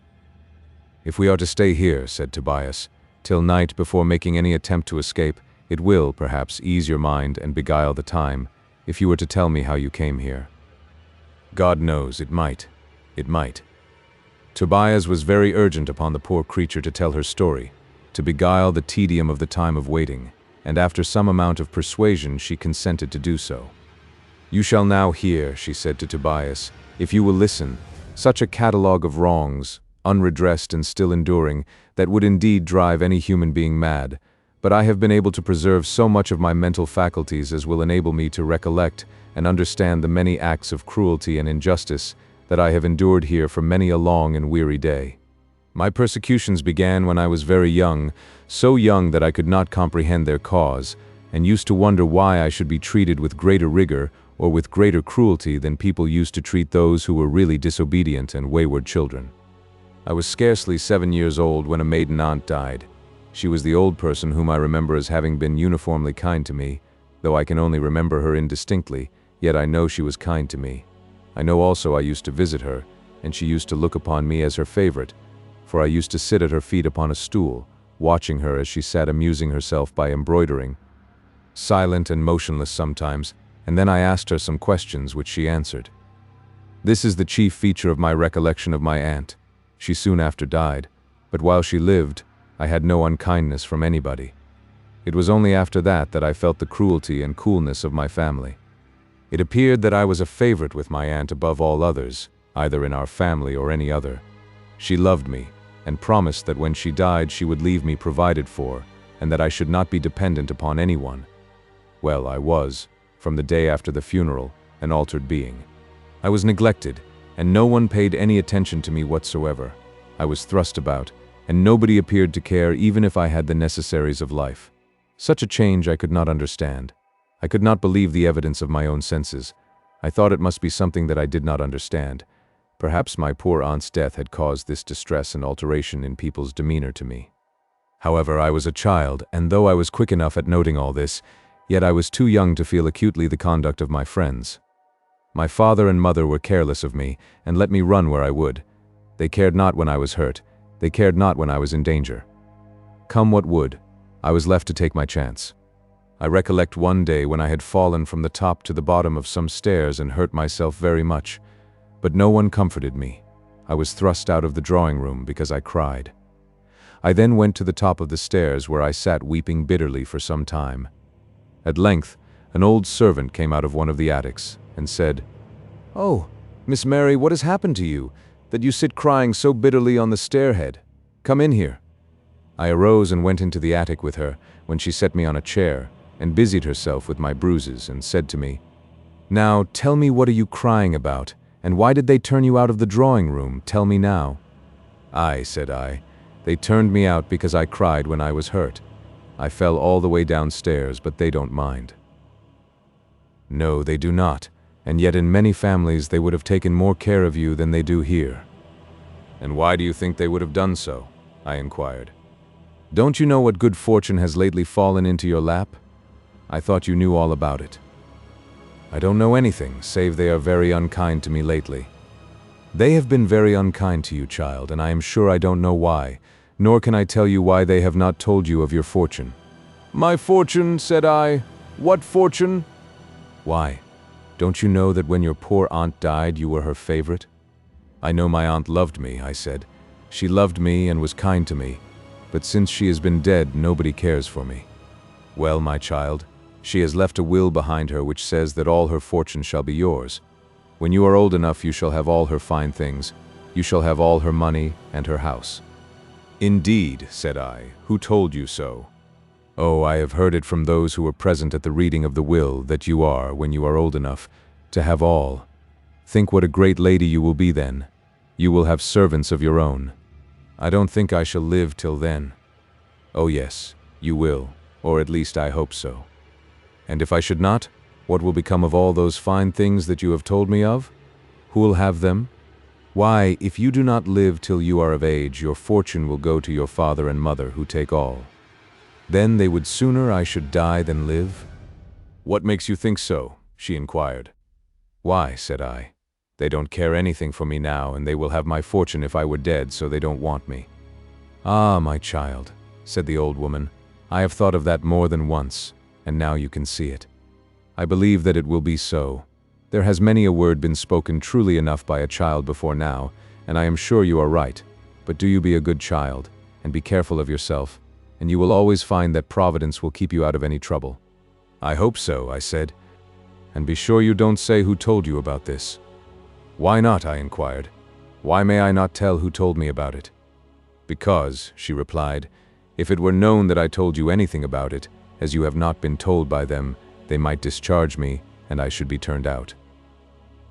"If we are to stay here," said Tobias, "till night before making any attempt to escape, it will, perhaps, ease your mind and beguile the time, if you were to tell me how you came here." "God knows, it might. It might." Tobias was very urgent upon the poor creature to tell her story, to beguile the tedium of the time of waiting, and after some amount of persuasion she consented to do so. "You shall now hear," she said to Tobias, "if you will listen, such a catalogue of wrongs, unredressed and still enduring, that would indeed drive any human being mad, but I have been able to preserve so much of my mental faculties as will enable me to recollect and understand the many acts of cruelty and injustice that I have endured here for many a long and weary day. My persecutions began when I was very young, so young that I could not comprehend their cause, and used to wonder why I should be treated with greater rigor or with greater cruelty than people used to treat those who were really disobedient and wayward children. I was scarcely 7 years old when a maiden aunt died. She was the old person whom I remember as having been uniformly kind to me, though I can only remember her indistinctly, yet I know she was kind to me. I know also I used to visit her, and she used to look upon me as her favorite, for I used to sit at her feet upon a stool, watching her as she sat amusing herself by embroidering, silent and motionless sometimes, and then I asked her some questions which she answered. This is the chief feature of my recollection of my aunt. She soon after died, but while she lived, I had no unkindness from anybody. It was only after that that I felt the cruelty and coolness of my family. It appeared that I was a favorite with my aunt above all others, either in our family or any other. She loved me, and promised that when she died she would leave me provided for, and that I should not be dependent upon anyone. Well, I was, from the day after the funeral, an altered being. I was neglected, and no one paid any attention to me whatsoever. I was thrust about, and nobody appeared to care even if I had the necessaries of life. Such a change I could not understand. I could not believe the evidence of my own senses. I thought it must be something that I did not understand. Perhaps my poor aunt's death had caused this distress and alteration in people's demeanor to me. However, I was a child, and though I was quick enough at noting all this, yet I was too young to feel acutely the conduct of my friends. My father and mother were careless of me, and let me run where I would. They cared not when I was hurt. They cared not when I was in danger. Come what would, I was left to take my chance. I recollect one day when I had fallen from the top to the bottom of some stairs and hurt myself very much, but no one comforted me. I was thrust out of the drawing room because I cried. I then went to the top of the stairs where I sat weeping bitterly for some time. At length, an old servant came out of one of the attics and said, "Oh, Miss Mary, what has happened to you, that you sit crying so bitterly on the stairhead? Come in here." I arose and went into the attic with her, when she set me on a chair, and busied herself with my bruises, and said to me, "Now, tell me, what are you crying about, and why did they turn you out of the drawing room? Tell me now." "Aye," said I, "they turned me out because I cried when I was hurt. I fell all the way downstairs, but they don't mind." "No, they do not, and yet in many families they would have taken more care of you than they do here." "And why do you think they would have done so?" I inquired. "Don't you know what good fortune has lately fallen into your lap? I thought you knew all about it." "I don't know anything, save they are very unkind to me lately." "They have been very unkind to you, child, and I am sure I don't know why, nor can I tell you why they have not told you of your fortune." "My fortune," said I. "What fortune?" "Why, don't you know that when your poor aunt died you were her favorite?" "I know my aunt loved me," I said. "She loved me and was kind to me, but since she has been dead nobody cares for me." "Well, my child, she has left a will behind her which says that all her fortune shall be yours. When you are old enough you shall have all her fine things. You shall have all her money and her house." "Indeed," said I. "Who told you so?" "Oh, I have heard it from those who were present at the reading of the will, that you are, when you are old enough, to have all. Think what a great lady you will be then. You will have servants of your own. I don't think I shall live till then. Oh yes, you will, or at least I hope so. And if I should not, what will become of all those fine things that you have told me of? Who will have them? Why, if you do not live till you are of age, your fortune will go to your father and mother, who take all. Then they would sooner I should die than live? What makes you think so? She inquired. Why, said I, they don't care anything for me now, and they will have my fortune if I were dead, so they don't want me. Ah, my child, said the old woman, I have thought of that more than once, and now you can see it. I believe that it will be so. There has many a word been spoken truly enough by a child before now, and I am sure you are right. But do you be a good child, and be careful of yourself, and you will always find that Providence will keep you out of any trouble. I hope so, I said. And be sure you don't say who told you about this. Why not? I inquired. Why may I not tell who told me about it? Because, she replied, if it were known that I told you anything about it, as you have not been told by them, they might discharge me, and I should be turned out.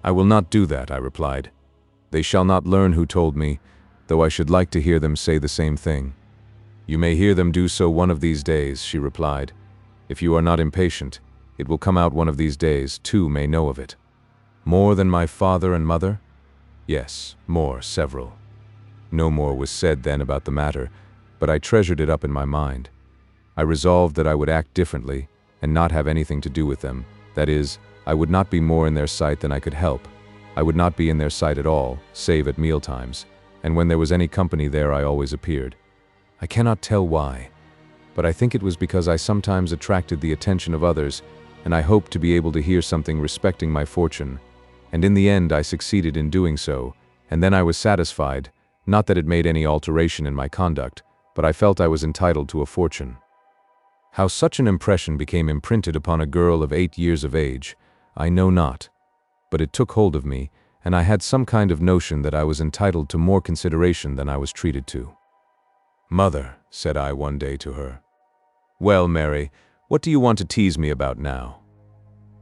I will not do that, I replied. They shall not learn who told me, though I should like to hear them say the same thing. You may hear them do so one of these days, she replied. If you are not impatient, it will come out one of these days, two may know of it. More than my father and mother? Yes, more, several. No more was said then about the matter, but I treasured it up in my mind. I resolved that I would act differently, and not have anything to do with them. That is, I would not be more in their sight than I could help. I would not be in their sight at all, save at mealtimes, and when there was any company there I always appeared. I cannot tell why, but I think it was because I sometimes attracted the attention of others, and I hoped to be able to hear something respecting my fortune, and in the end I succeeded in doing so, and then I was satisfied, not that it made any alteration in my conduct, but I felt I was entitled to a fortune. How such an impression became imprinted upon a girl of 8 years of age, I know not, but it took hold of me, and I had some kind of notion that I was entitled to more consideration than I was treated to. Mother, said I one day to her, well, Mary, what do you want to tease me about now?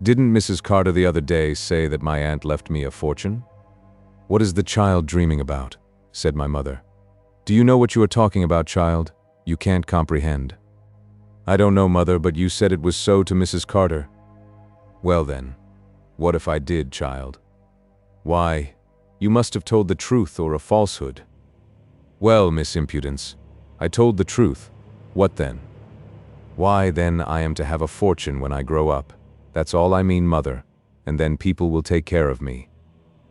Didn't Mrs. Carter the other day say that my aunt left me a fortune? What is the child dreaming about? Said my mother. Do you know what you are talking about, child? You can't comprehend. I don't know, Mother, but you said it was so to Mrs. Carter. Well then, what if I did, child? Why, you must have told the truth or a falsehood. Well, Miss Impudence, I told the truth. What then? Why, then I am to have a fortune when I grow up. That's all I mean, Mother, and then people will take care of me.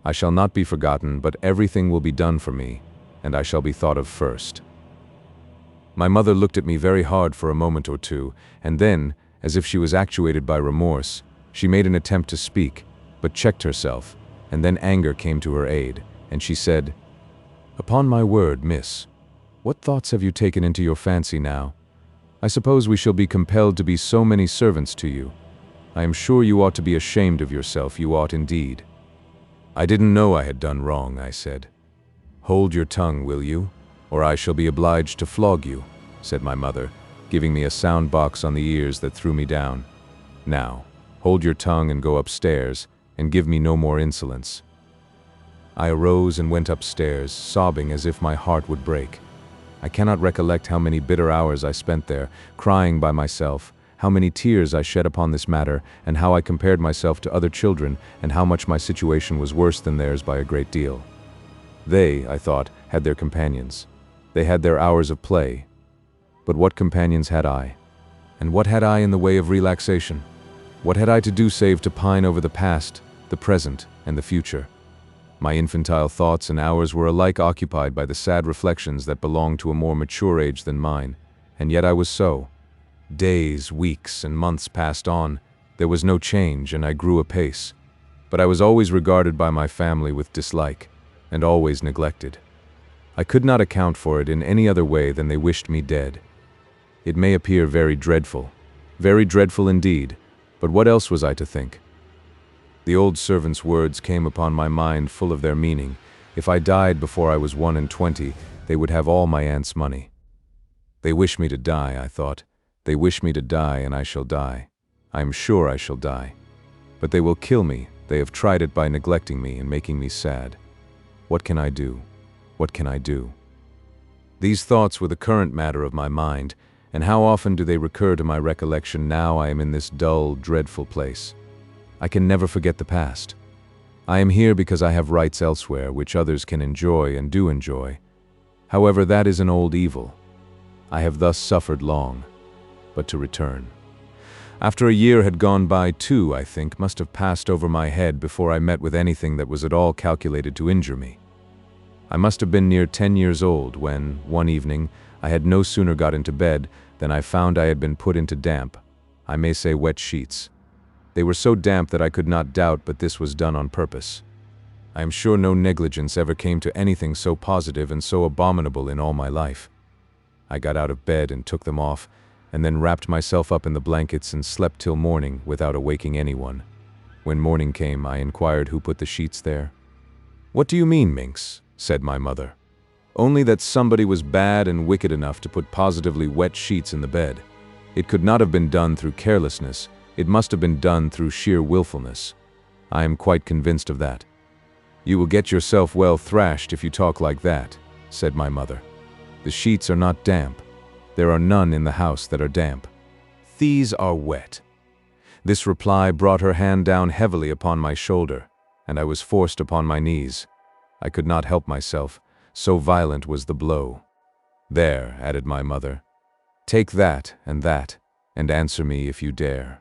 I shall not be forgotten, but everything will be done for me, and I shall be thought of first. My mother looked at me very hard for a moment or two, and then, as if she was actuated by remorse, she made an attempt to speak, but checked herself, and then anger came to her aid, and she said, Upon my word, miss, what thoughts have you taken into your fancy now? I suppose we shall be compelled to be so many servants to you. I am sure you ought to be ashamed of yourself, you ought indeed. I didn't know I had done wrong, I said. Hold your tongue, will you, or I shall be obliged to flog you, said my mother, giving me a sound box on the ears that threw me down. Now, hold your tongue and go upstairs, and give me no more insolence. I arose and went upstairs, sobbing as if my heart would break. I cannot recollect how many bitter hours I spent there, crying by myself, how many tears I shed upon this matter, and how I compared myself to other children, and how much my situation was worse than theirs by a great deal. They, I thought, had their companions. They had their hours of play. But what companions had I? And what had I in the way of relaxation? What had I to do save to pine over the past, the present, and the future? My infantile thoughts and hours were alike occupied by the sad reflections that belonged to a more mature age than mine, and yet I was so. Days, weeks, and months passed on. There was no change, and I grew apace. But I was always regarded by my family with dislike, and always neglected. I could not account for it in any other way than they wished me dead. It may appear very dreadful indeed, but what else was I to think? The old servant's words came upon my mind full of their meaning. If I died before I was 21, they would have all my aunt's money. They wish me to die, I thought. They wish me to die, and I shall die. I am sure I shall die. But they will kill me. They have tried it by neglecting me and making me sad. What can I do? What can I do? These thoughts were the current matter of my mind, and how often do they recur to my recollection now I am in this dull, dreadful place. I can never forget the past. I am here because I have rights elsewhere which others can enjoy and do enjoy. However, that is an old evil. I have thus suffered long, but to return. After a year had gone by, two, I think, must have passed over my head before I met with anything that was at all calculated to injure me. I must have been near 10 years old when, one evening, I had no sooner got into bed than I found I had been put into damp, I may say wet sheets. They were so damp that I could not doubt but this was done on purpose. I am sure no negligence ever came to anything so positive and so abominable in all my life. I got out of bed and took them off, and then wrapped myself up in the blankets and slept till morning without awaking anyone. When morning came, I inquired who put the sheets there. "What do you mean, Minx?" said my mother. "Only that somebody was bad and wicked enough to put positively wet sheets in the bed. It could not have been done through carelessness, it must have been done through sheer willfulness. I am quite convinced of that." "You will get yourself well thrashed if you talk like that," said my mother. "The sheets are not damp. There are none in the house that are damp. These are wet." This reply brought her hand down heavily upon my shoulder, and I was forced upon my knees. I could not help myself, so violent was the blow. "There," added my mother, "take that, and answer me if you dare."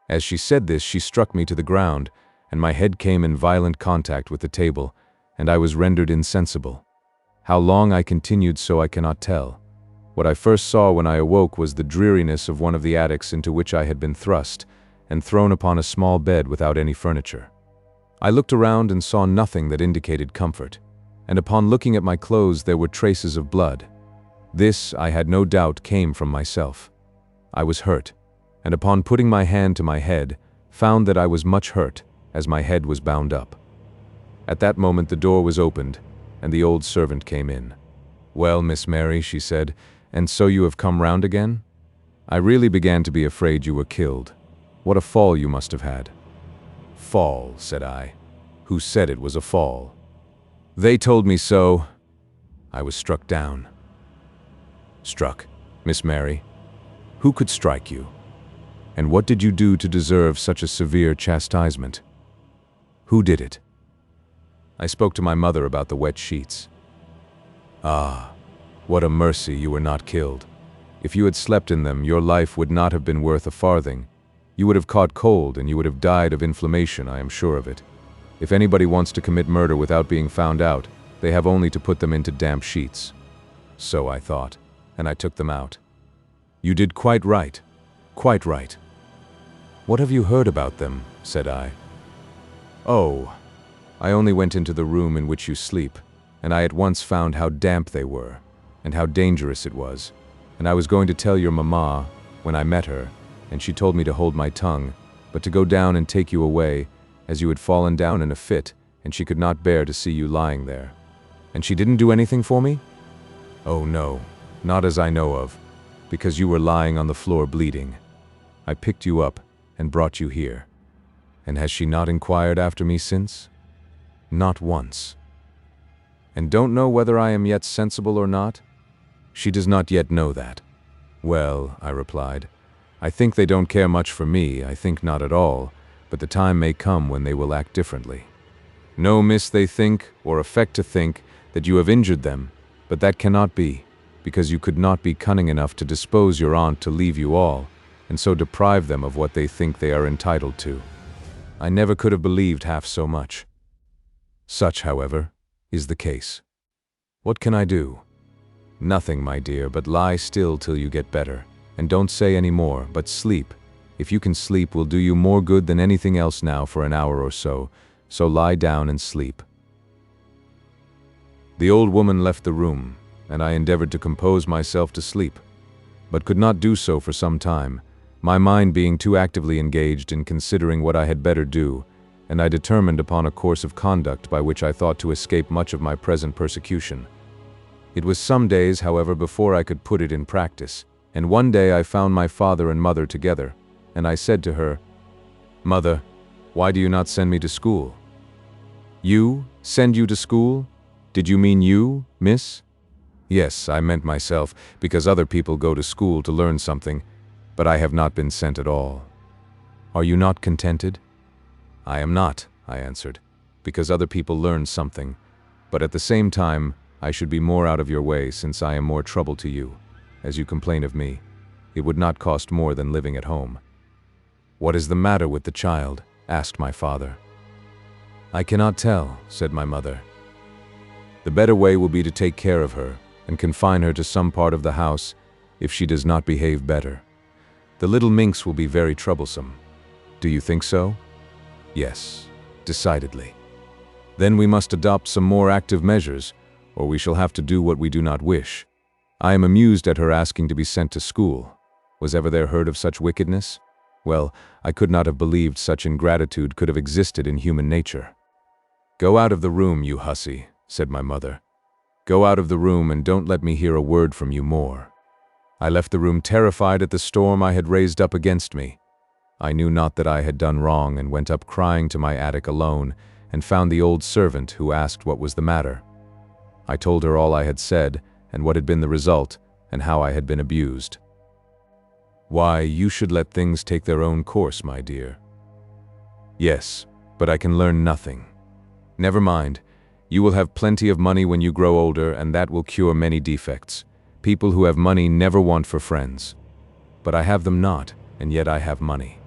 As she said this, she struck me to the ground, and my head came in violent contact with the table, and I was rendered insensible. How long I continued so I cannot tell. What I first saw when I awoke was the dreariness of one of the attics into which I had been thrust, and thrown upon a small bed without any furniture. I looked around and saw nothing that indicated comfort, and upon looking at my clothes there were traces of blood. This, I had no doubt, came from myself. I was hurt, and upon putting my hand to my head, found that I was much hurt, as my head was bound up. At that moment the door was opened, and the old servant came in. "Well, Miss Mary," she said, "and so you have come round again? I really began to be afraid you were killed. What a fall you must have had." "Fall," said I. "Who said it was a fall?" "They told me so." I was struck down. "Struck, Miss Mary? Who could strike you? And what did you do to deserve such a severe chastisement? Who did it?" I spoke to my mother about the wet sheets. "Ah, what a mercy you were not killed. If you had slept in them, your life would not have been worth a farthing. You would have caught cold and you would have died of inflammation, I am sure of it. If anybody wants to commit murder without being found out, they have only to put them into damp sheets." So I thought, and I took them out. "You did quite right, quite right." "What have you heard about them?" said I. "Oh, I only went into the room in which you sleep, and I at once found how damp they were, and how dangerous it was, and I was going to tell your mamma when I met her, and she told me to hold my tongue, but to go down and take you away, as you had fallen down in a fit, and she could not bear to see you lying there." "And she didn't do anything for me?" "Oh no, not as I know of, because you were lying on the floor bleeding. I picked you up and brought you here." "And has she not inquired after me since?" "Not once." "And don't know whether I am yet sensible or not?" "She does not yet know that." "Well," I replied, "I think they don't care much for me, I think not at all, but the time may come when they will act differently. No, miss, they think, or affect to think, that you have injured them, but that cannot be, because you could not be cunning enough to dispose your aunt to leave you all, and so deprive them of what they think they are entitled to. I never could have believed half so much. Such, however, is the case. What can I do?" "Nothing, my dear, but lie still till you get better, and don't say any more, but sleep. If you can sleep, will do you more good than anything else now for an hour or so lie down and sleep." The old woman left the room, and I endeavored to compose myself to sleep, but could not do so for some time, my mind being too actively engaged in considering what I had better do, and I determined upon a course of conduct by which I thought to escape much of my present persecution. It was some days, however, before I could put it in practice, and one day I found my father and mother together, and I said to her, "Mother, why do you not send me to school?" You? Send you to school? Did you mean you, miss? Yes, I meant myself, because other people go to school to learn something, but I have not been sent at all. Are you not contented? I am not, I answered, because other people learn something, but at the same time, I should be more out of your way since I am more trouble to you. As you complain of me, it would not cost more than living at home. What is the matter with the child? Asked my father. I cannot tell, said my mother. The better way will be to take care of her and confine her to some part of the house if she does not behave better. The little minx will be very troublesome. Do you think so? Yes, decidedly. Then we must adopt some more active measures, or we shall have to do what we do not wish. I am amused at her asking to be sent to school. Was ever there heard of such wickedness? Well, I could not have believed such ingratitude could have existed in human nature. Go out of the room, you hussy, said my mother. Go out of the room and don't let me hear a word from you more. I left the room terrified at the storm I had raised up against me. I knew not that I had done wrong and went up crying to my attic alone and found the old servant who asked what was the matter. I told her all I had said and what had been the result and how I had been abused. Why, you should let things take their own course, my dear. Yes, but I can learn nothing. Never mind. You will have plenty of money when you grow older, and that will cure many defects. People who have money never want for friends. But I have them not, and yet I have money.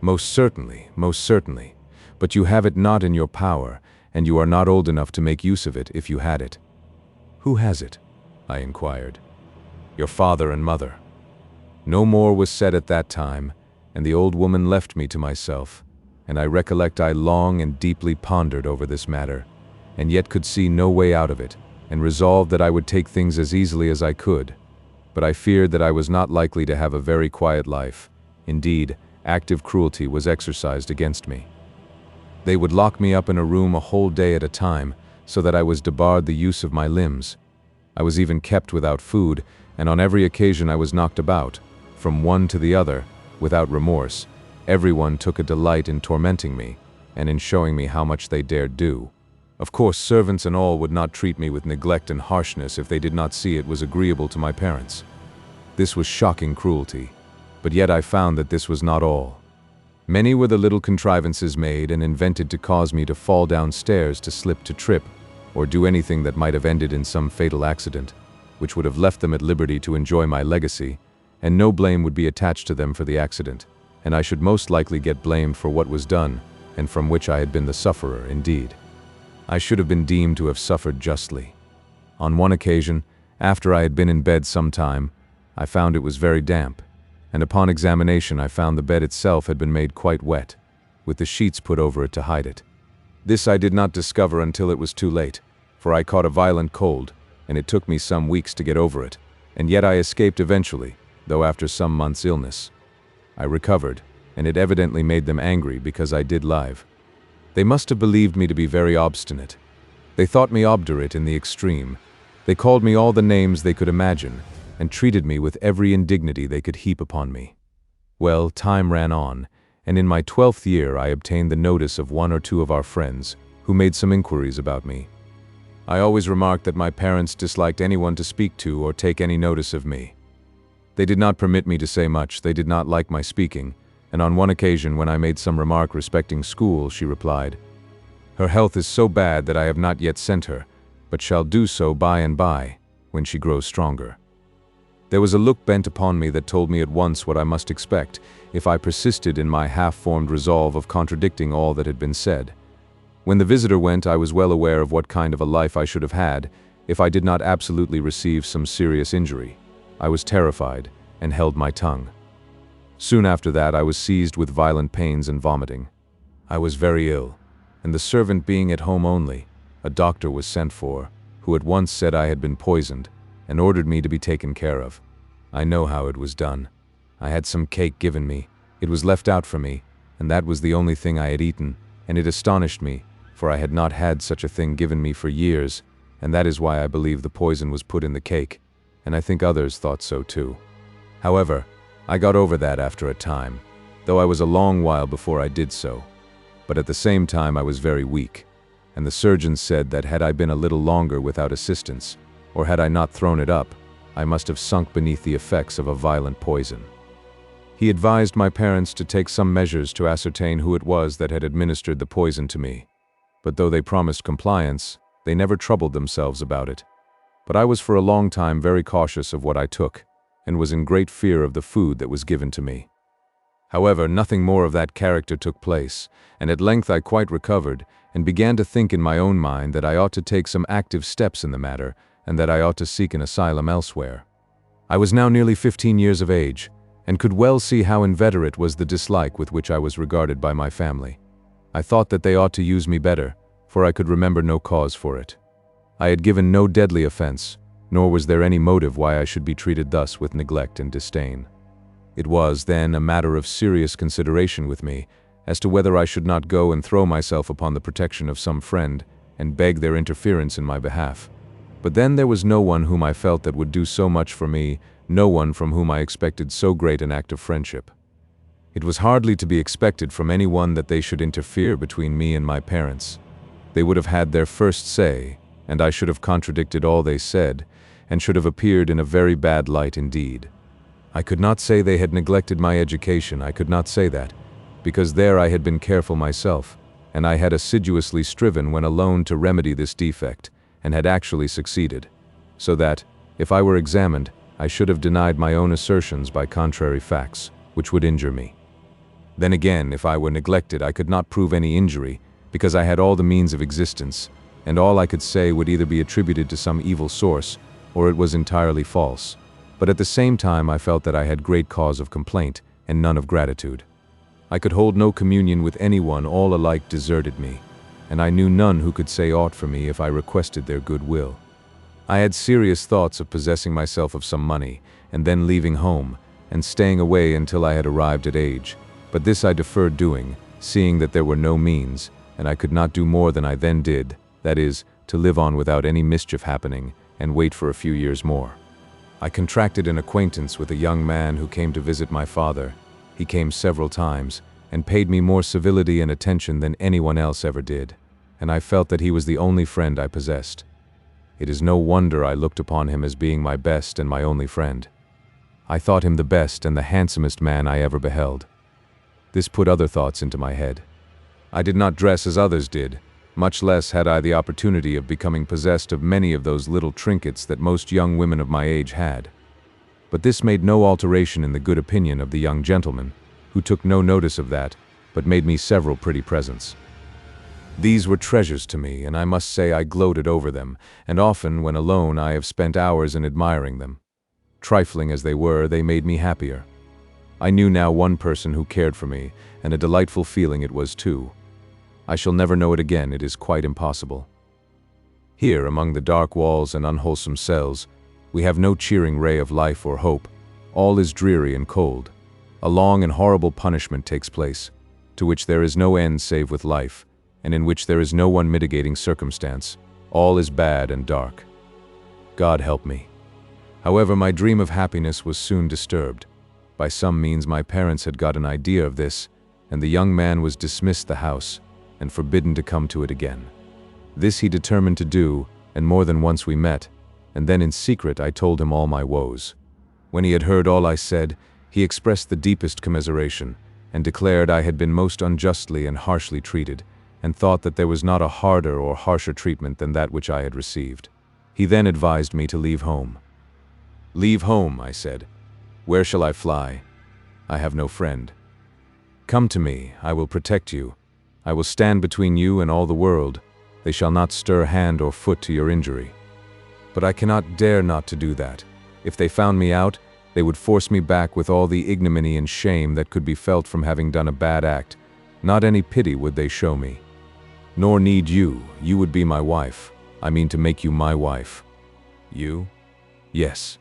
Most certainly, but you have it not in your power, and you are not old enough to make use of it if you had it. Who has it? I inquired. Your father and mother. No more was said at that time, and the old woman left me to myself, and I recollect I long and deeply pondered over this matter, and yet could see no way out of it, and resolved that I would take things as easily as I could. But I feared that I was not likely to have a very quiet life. Indeed, active cruelty was exercised against me. They would lock me up in a room a whole day at a time, so that I was debarred the use of my limbs. I was even kept without food, and on every occasion I was knocked about, from one to the other, without remorse. Everyone took a delight in tormenting me, and in showing me how much they dared do. Of course, servants and all would not treat me with neglect and harshness if they did not see it was agreeable to my parents. This was shocking cruelty, but yet I found that this was not all. Many were the little contrivances made and invented to cause me to fall downstairs, to slip, to trip, or do anything that might have ended in some fatal accident, which would have left them at liberty to enjoy my legacy, and no blame would be attached to them for the accident, and I should most likely get blamed for what was done, and from which I had been the sufferer indeed. I should have been deemed to have suffered justly. On one occasion, after I had been in bed some time, I found it was very damp, and upon examination I found the bed itself had been made quite wet, with the sheets put over it to hide it. This I did not discover until it was too late, for I caught a violent cold, and it took me some weeks to get over it, and yet I escaped eventually, though after some months' illness. I recovered, and it evidently made them angry because I did live. They must have believed me to be very obstinate. They thought me obdurate in the extreme. They called me all the names they could imagine, and treated me with every indignity they could heap upon me. Well, time ran on, and in my 12th year I obtained the notice of one or two of our friends, who made some inquiries about me. I always remarked that my parents disliked anyone to speak to or take any notice of me. They did not permit me to say much. They did not like my speaking, and on one occasion when I made some remark respecting school, she replied, "Her health is so bad that I have not yet sent her, but shall do so by and by, when she grows stronger." There was a look bent upon me that told me at once what I must expect if I persisted in my half-formed resolve of contradicting all that had been said. When the visitor went, I was well aware of what kind of a life I should have had if I did not absolutely receive some serious injury. I was terrified, and held my tongue. Soon after that I was seized with violent pains and vomiting. I was very ill, and the servant being at home only, a doctor was sent for, who at once said I had been poisoned, and ordered me to be taken care of. I know how it was done. I had some cake given me. It was left out for me, and that was the only thing I had eaten, and it astonished me, for I had not had such a thing given me for years, and that is why I believe the poison was put in the cake, and I think others thought so too. However, I got over that after a time, though I was a long while before I did so. But at the same time I was very weak, and the surgeon said that had I been a little longer without assistance, or had I not thrown it up, I must have sunk beneath the effects of a violent poison. He advised my parents to take some measures to ascertain who it was that had administered the poison to me, but though they promised compliance, they never troubled themselves about it. But I was for a long time very cautious of what I took, and was in great fear of the food that was given to me. However, nothing more of that character took place, and at length I quite recovered, and began to think in my own mind that I ought to take some active steps in the matter, and that I ought to seek an asylum elsewhere. I was now nearly 15 years of age, and could well see how inveterate was the dislike with which I was regarded by my family. I thought that they ought to use me better, for I could remember no cause for it. I had given no deadly offense, nor was there any motive why I should be treated thus with neglect and disdain. It was, then, a matter of serious consideration with me, as to whether I should not go and throw myself upon the protection of some friend, and beg their interference in my behalf. But then there was no one whom I felt that would do so much for me, no one from whom I expected so great an act of friendship. It was hardly to be expected from any one that they should interfere between me and my parents. They would have had their first say, and I should have contradicted all they said, and should have appeared in a very bad light indeed. I could not say they had neglected my education, I could not say that, because there I had been careful myself, and I had assiduously striven when alone to remedy this defect, and had actually succeeded, so that, if I were examined, I should have denied my own assertions by contrary facts, which would injure me. Then again, if I were neglected, I could not prove any injury, because I had all the means of existence, and all I could say would either be attributed to some evil source, or it was entirely false. But at the same time I felt that I had great cause of complaint, and none of gratitude. I could hold no communion with anyone, all alike deserted me, and I knew none who could say aught for me if I requested their goodwill. I had serious thoughts of possessing myself of some money, and then leaving home, and staying away until I had arrived at age, but this I deferred doing, seeing that there were no means, and I could not do more than I then did, that is, to live on without any mischief happening, and wait for a few years more. I contracted an acquaintance with a young man who came to visit my father. He came several times, and paid me more civility and attention than anyone else ever did, and I felt that he was the only friend I possessed. It is no wonder I looked upon him as being my best and my only friend. I thought him the best and the handsomest man I ever beheld. This put other thoughts into my head. I did not dress as others did, much less had I the opportunity of becoming possessed of many of those little trinkets that most young women of my age had. But this made no alteration in the good opinion of the young gentleman, who took no notice of that, but made me several pretty presents. These were treasures to me, and I must say I gloated over them, and often, when alone, I have spent hours in admiring them. Trifling as they were, they made me happier. I knew now one person who cared for me, and a delightful feeling it was too. I shall never know it again, it is quite impossible. Here, among the dark walls and unwholesome cells, we have no cheering ray of life or hope. All is dreary and cold. A long and horrible punishment takes place, to which there is no end save with life, and in which there is no one mitigating circumstance. All is bad and dark. God help me. However, my dream of happiness was soon disturbed. By some means my parents had got an idea of this, and the young man was dismissed the house, and forbidden to come to it again. This he determined to do, and more than once we met, and then in secret I told him all my woes. When he had heard all I said, he expressed the deepest commiseration, and declared I had been most unjustly and harshly treated, and thought that there was not a harder or harsher treatment than that which I had received. He then advised me to leave home. "Leave home," I said. "Where shall I fly? I have no friend. Come to me, I will protect you. I will stand between you and all the world. They shall not stir hand or foot to your injury." But I cannot dare not to do that. If they found me out, they would force me back with all the ignominy and shame that could be felt from having done a bad act. Not any pity would they show me. Nor need you. You would be my wife. I mean to make you my wife. You? Yes.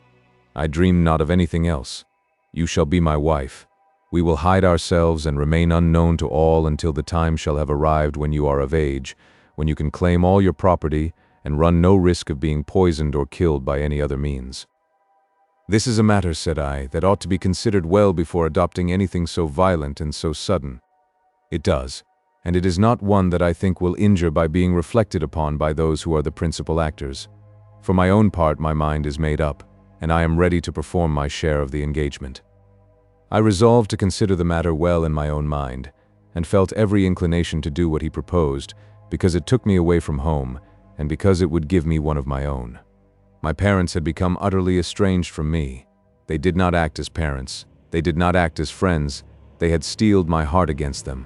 I dream not of anything else. You shall be my wife. We will hide ourselves and remain unknown to all until the time shall have arrived when you are of age, when you can claim all your property and run no risk of being poisoned or killed by any other means. This is a matter, said I, that ought to be considered well before adopting anything so violent and so sudden. It does. and it is not one that I think will injure by being reflected upon by those who are the principal actors. For my own part, my mind is made up, and I am ready to perform my share of the engagement. I resolved to consider the matter well in my own mind, and felt every inclination to do what he proposed, because it took me away from home, and because it would give me one of my own. My parents had become utterly estranged from me. They did not act as parents. They did not act as friends. They had steeled my heart against them.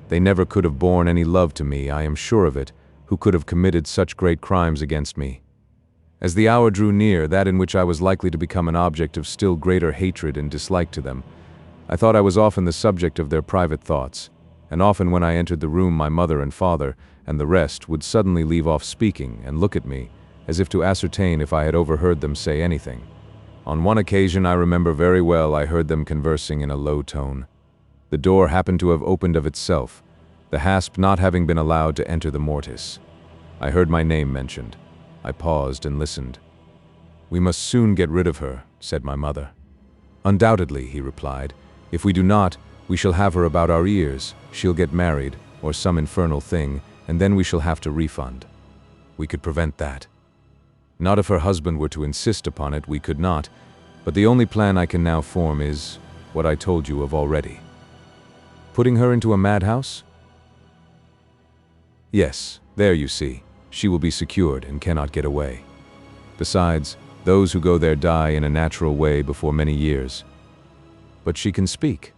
They never could have borne any love to me, I am sure of it, who could have committed such great crimes against me. As the hour drew near, that in which I was likely to become an object of still greater hatred and dislike to them, I thought I was often the subject of their private thoughts, and often when I entered the room my mother and father, and the rest, would suddenly leave off speaking and look at me, as if to ascertain if I had overheard them say anything. On one occasion I remember very well I heard them conversing in a low tone. The door happened to have opened of itself, the hasp not having been allowed to enter the mortice. I heard my name mentioned. I paused and listened. "We must soon get rid of her," said my mother. "Undoubtedly," he replied. "If we do not, we shall have her about our ears, she'll get married, or some infernal thing, and then we shall have to refund." We could prevent that. Not if her husband were to insist upon it, we could not, but the only plan I can now form is what I told you of already. Putting her into a madhouse? Yes, there you see, she will be secured and cannot get away. Besides, those who go there die in a natural way before many years. But she can speak.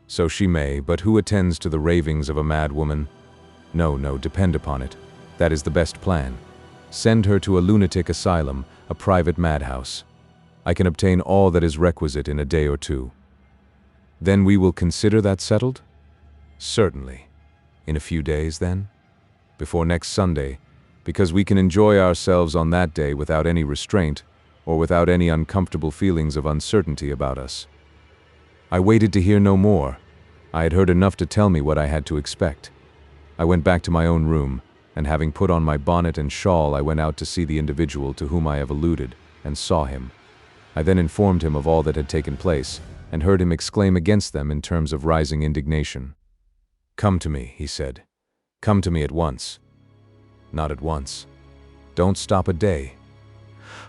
So she may, but who attends to the ravings of a mad woman? No, depend upon it. That is the best plan. Send her to a lunatic asylum, a private madhouse. I can obtain all that is requisite in a day or two. Then we will consider that settled? Certainly. In a few days, then? Before next Sunday, because we can enjoy ourselves on that day without any restraint, or without any uncomfortable feelings of uncertainty about us. I waited to hear no more. I had heard enough to tell me what I had to expect. I went back to my own room, and having put on my bonnet and shawl, I went out to see the individual to whom I have alluded, and saw him. I then informed him of all that had taken place, and heard him exclaim against them in terms of rising indignation. "Come to me," he said. "Come to me at once." "Not at once. Don't stop a day."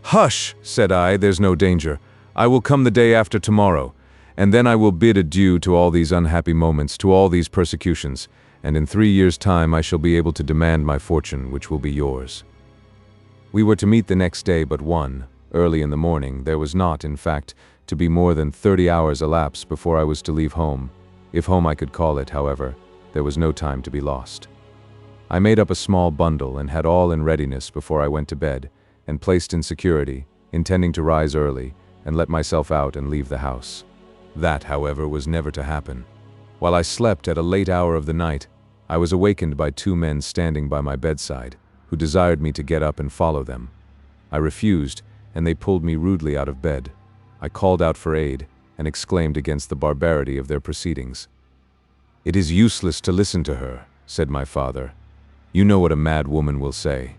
"Hush," said I, "there's no danger. I will come the day after tomorrow. And then I will bid adieu to all these unhappy moments, to all these persecutions, and in 3 years' time I shall be able to demand my fortune, which will be yours." We were to meet the next day but one, early in the morning. There was not, in fact, to be more than 30 hours elapsed before I was to leave home. If home I could call it, however, there was no time to be lost. I made up a small bundle and had all in readiness before I went to bed, and placed in security, intending to rise early, and let myself out and leave the house. That, however, was never to happen. While I slept at a late hour of the night, I was awakened by 2 men standing by my bedside, who desired me to get up and follow them. I refused, and they pulled me rudely out of bed. I called out for aid, and exclaimed against the barbarity of their proceedings. "It is useless to listen to her," said my father. "You know what a mad woman will say."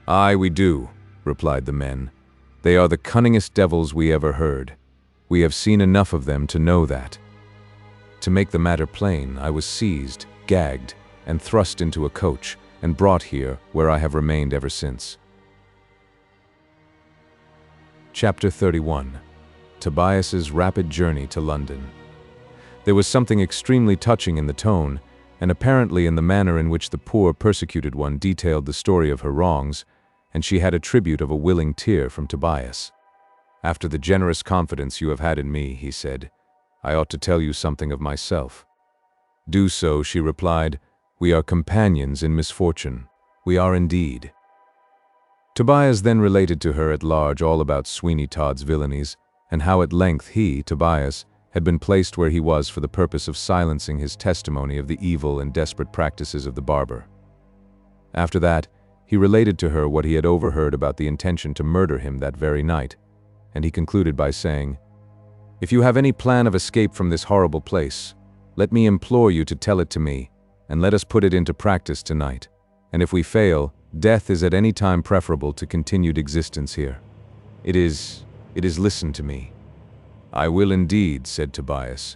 "Aye, we do," replied the men. "They are the cunningest devils we ever heard. We have seen enough of them to know that." To make the matter plain, I was seized, gagged, and thrust into a coach, and brought here, where I have remained ever since. Chapter 31. Tobias's Rapid Journey to London. There was something extremely touching in the tone, and apparently in the manner in which the poor persecuted one detailed the story of her wrongs, and she had a tribute of a willing tear from Tobias. "After the generous confidence you have had in me," he said, "I ought to tell you something of myself." "Do so," she replied. "We are companions in misfortune." "We are indeed." Tobias then related to her at large all about Sweeney Todd's villainies, and how at length he, Tobias, had been placed where he was for the purpose of silencing his testimony of the evil and desperate practices of the barber. After that, he related to her what he had overheard about the intention to murder him that very night, and he concluded by saying, "If you have any plan of escape from this horrible place, let me implore you to tell it to me, and let us put it into practice tonight, and if we fail, death is at any time preferable to continued existence here. It is listen to me." "I will indeed," said Tobias.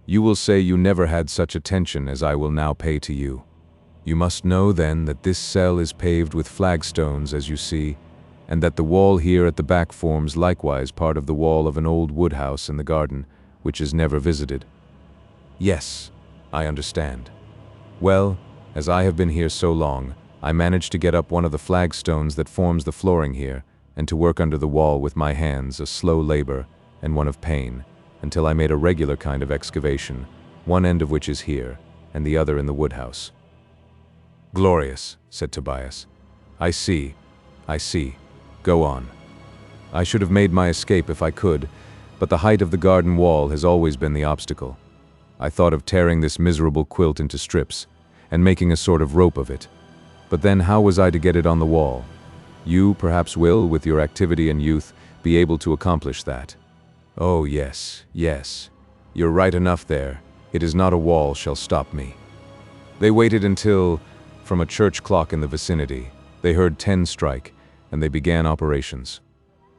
You will say you never had such attention as I will now pay to you. You must know, then, that this cell is paved with flagstones, as you see, and that the wall here at the back forms likewise part of the wall of an old woodhouse in the garden, which is never visited. Yes, I understand. Well, as I have been here so long, I managed to get up one of the flagstones that forms the flooring here, and to work under the wall with my hands, a slow labor, and one of pain, until I made a regular kind of excavation, one end of which is here, and the other in the woodhouse. Glorious, said Tobias. I see. Go on. I should have made my escape if I could, but the height of the garden wall has always been the obstacle. I thought of tearing this miserable quilt into strips, and making a sort of rope of it. But then how was I to get it on the wall? You, perhaps, will, with your activity and youth, be able to accomplish that. Oh, yes. You're right enough there. It is not a wall shall stop me. They waited until, from a church clock in the vicinity, they heard 10 strike, and they began operations.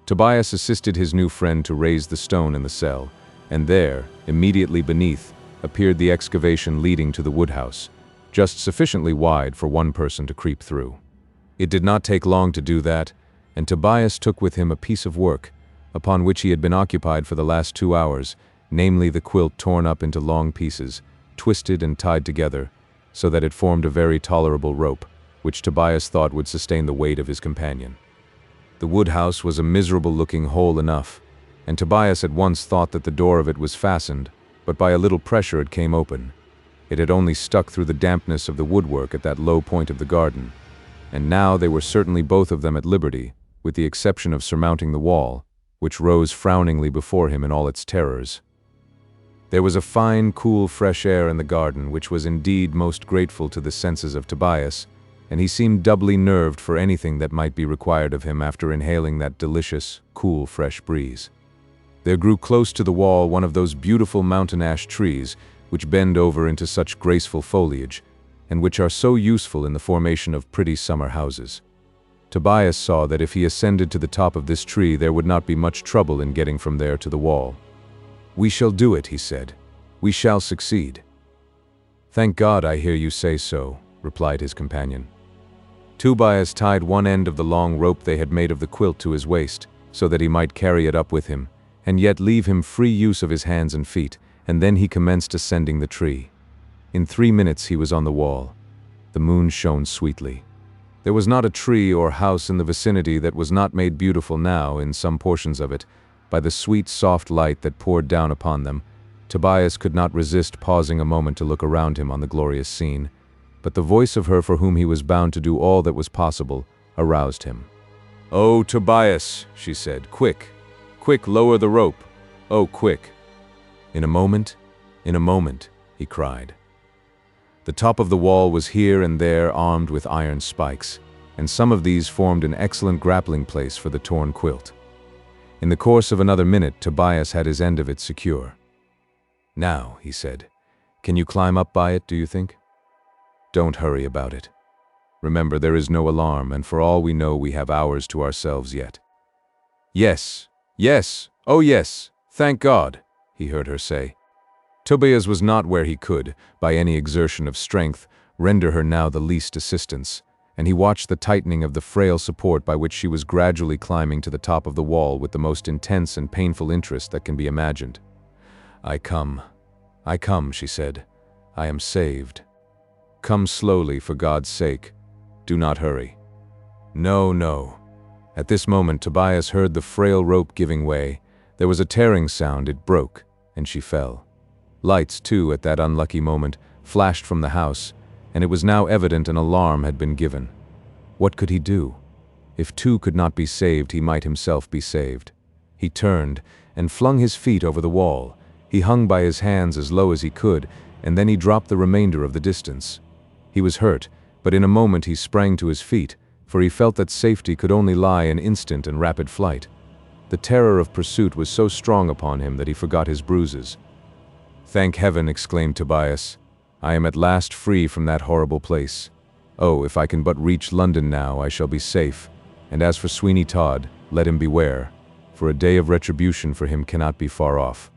Tobias assisted his new friend to raise the stone in the cell, and there, immediately beneath, appeared the excavation leading to the woodhouse, just sufficiently wide for one person to creep through. It did not take long to do that, and Tobias took with him a piece of work, upon which he had been occupied for the last 2 hours, namely the quilt torn up into long pieces, twisted and tied together, so that it formed a very tolerable rope, which Tobias thought would sustain the weight of his companion. The woodhouse was a miserable-looking hole enough, and Tobias at once thought that the door of it was fastened, but by a little pressure it came open. It had only stuck through the dampness of the woodwork at that low point of the garden, and now they were certainly both of them at liberty, with the exception of surmounting the wall, which rose frowningly before him in all its terrors. There was a fine, cool, fresh air in the garden, which was indeed most grateful to the senses of Tobias, and he seemed doubly nerved for anything that might be required of him after inhaling that delicious, cool, fresh breeze. There grew close to the wall one of those beautiful mountain ash trees which bend over into such graceful foliage, and which are so useful in the formation of pretty summer houses. Tobias saw that if he ascended to the top of this tree there would not be much trouble in getting from there to the wall. "We shall do it," he said. "We shall succeed." "Thank God I hear you say so," replied his companion. Tobias tied one end of the long rope they had made of the quilt to his waist, so that he might carry it up with him, and yet leave him free use of his hands and feet, and then he commenced ascending the tree. In 3 minutes he was on the wall. The moon shone sweetly. There was not a tree or house in the vicinity that was not made beautiful now, in some portions of it, by the sweet, soft light that poured down upon them. Tobias could not resist pausing a moment to look around him on the glorious scene, but the voice of her for whom he was bound to do all that was possible aroused him. "Oh, Tobias," she said, "quick, lower the rope. Oh, quick." In a moment, he cried. The top of the wall was here and there armed with iron spikes, and some of these formed an excellent grappling place for the torn quilt. In the course of another minute, Tobias had his end of it secure. "Now," he said, "can you climb up by it, do you think? Don't hurry about it. Remember, there is no alarm, and for all we know we have hours to ourselves yet." "Yes, oh yes, thank God," he heard her say. Tobias was not where he could, by any exertion of strength, render her now the least assistance, and he watched the tightening of the frail support by which she was gradually climbing to the top of the wall with the most intense and painful interest that can be imagined. I come, she said. "I am saved. Come slowly, for God's sake. Do not hurry." No. At this moment Tobias heard the frail rope giving way. There was a tearing sound, it broke, and she fell. Lights, too, at that unlucky moment, flashed from the house, and it was now evident an alarm had been given. What could he do? If two could not be saved, he might himself be saved. He turned and flung his feet over the wall. He hung by his hands as low as he could, and then he dropped the remainder of the distance. He was hurt, but in a moment he sprang to his feet, for he felt that safety could only lie in instant and rapid flight. The terror of pursuit was so strong upon him that he forgot his bruises. "Thank heaven," exclaimed Tobias. "I am at last free from that horrible place. Oh, if I can but reach London now, I shall be safe, and as for Sweeney Todd, let him beware, for a day of retribution for him cannot be far off."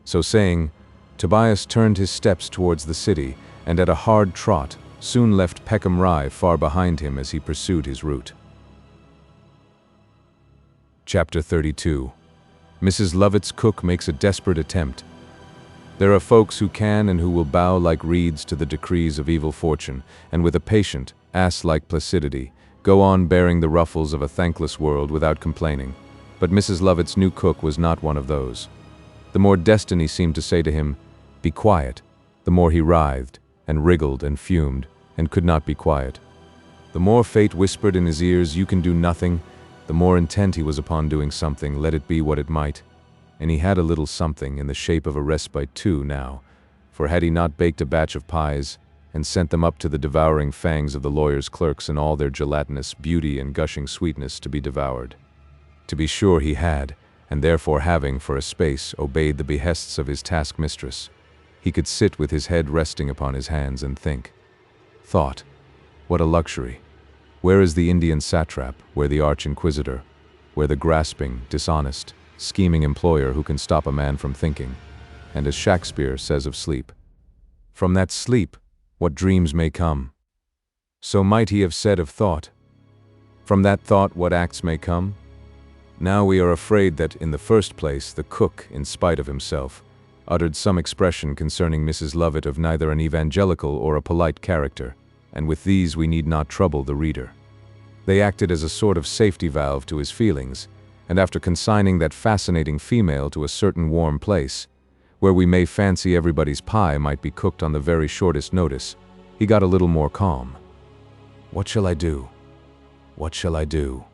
So saying, Tobias turned his steps towards the city, and at a hard trot, soon left PECKHAM-RYE far behind him as he pursued his route. Chapter 32. Mrs. Lovett's cook makes a desperate attempt. There are folks who can and who will bow like reeds to the decrees of evil fortune, and with a patient, ass-like placidity, go on bearing the ruffles of a thankless world without complaining. But Mrs. Lovett's new cook was not one of those. The more destiny seemed to say to him, "Be quiet," the more he writhed, and wriggled, and fumed, and could not be quiet. The more fate whispered in his ears, "You can do nothing," the more intent he was upon doing something, let it be what it might. And he had a little something in the shape of a respite too now, for had he not baked a batch of pies, and sent them up to the devouring fangs of the lawyers' clerks in all their gelatinous beauty and gushing sweetness to be devoured? To be sure he had, and therefore having, for a space, obeyed the behests of his task-mistress, he could sit with his head resting upon his hands and think. Thought, what a luxury! Where is the Indian satrap, where the arch-inquisitor, where the grasping, dishonest, scheming employer who can stop a man from thinking? And as Shakespeare says of sleep, "From that sleep, what dreams may come." So might he have said of thought. From that thought, what acts may come? Now we are afraid that, in the first place, the cook, in spite of himself, uttered some expression concerning Mrs. Lovett of neither an evangelical or a polite character, and with these we need not trouble the reader. They acted as a sort of safety valve to his feelings, and after consigning that fascinating female to a certain warm place, where we may fancy everybody's pie might be cooked on the very shortest notice, he got a little more calm. What shall I do? What shall I do?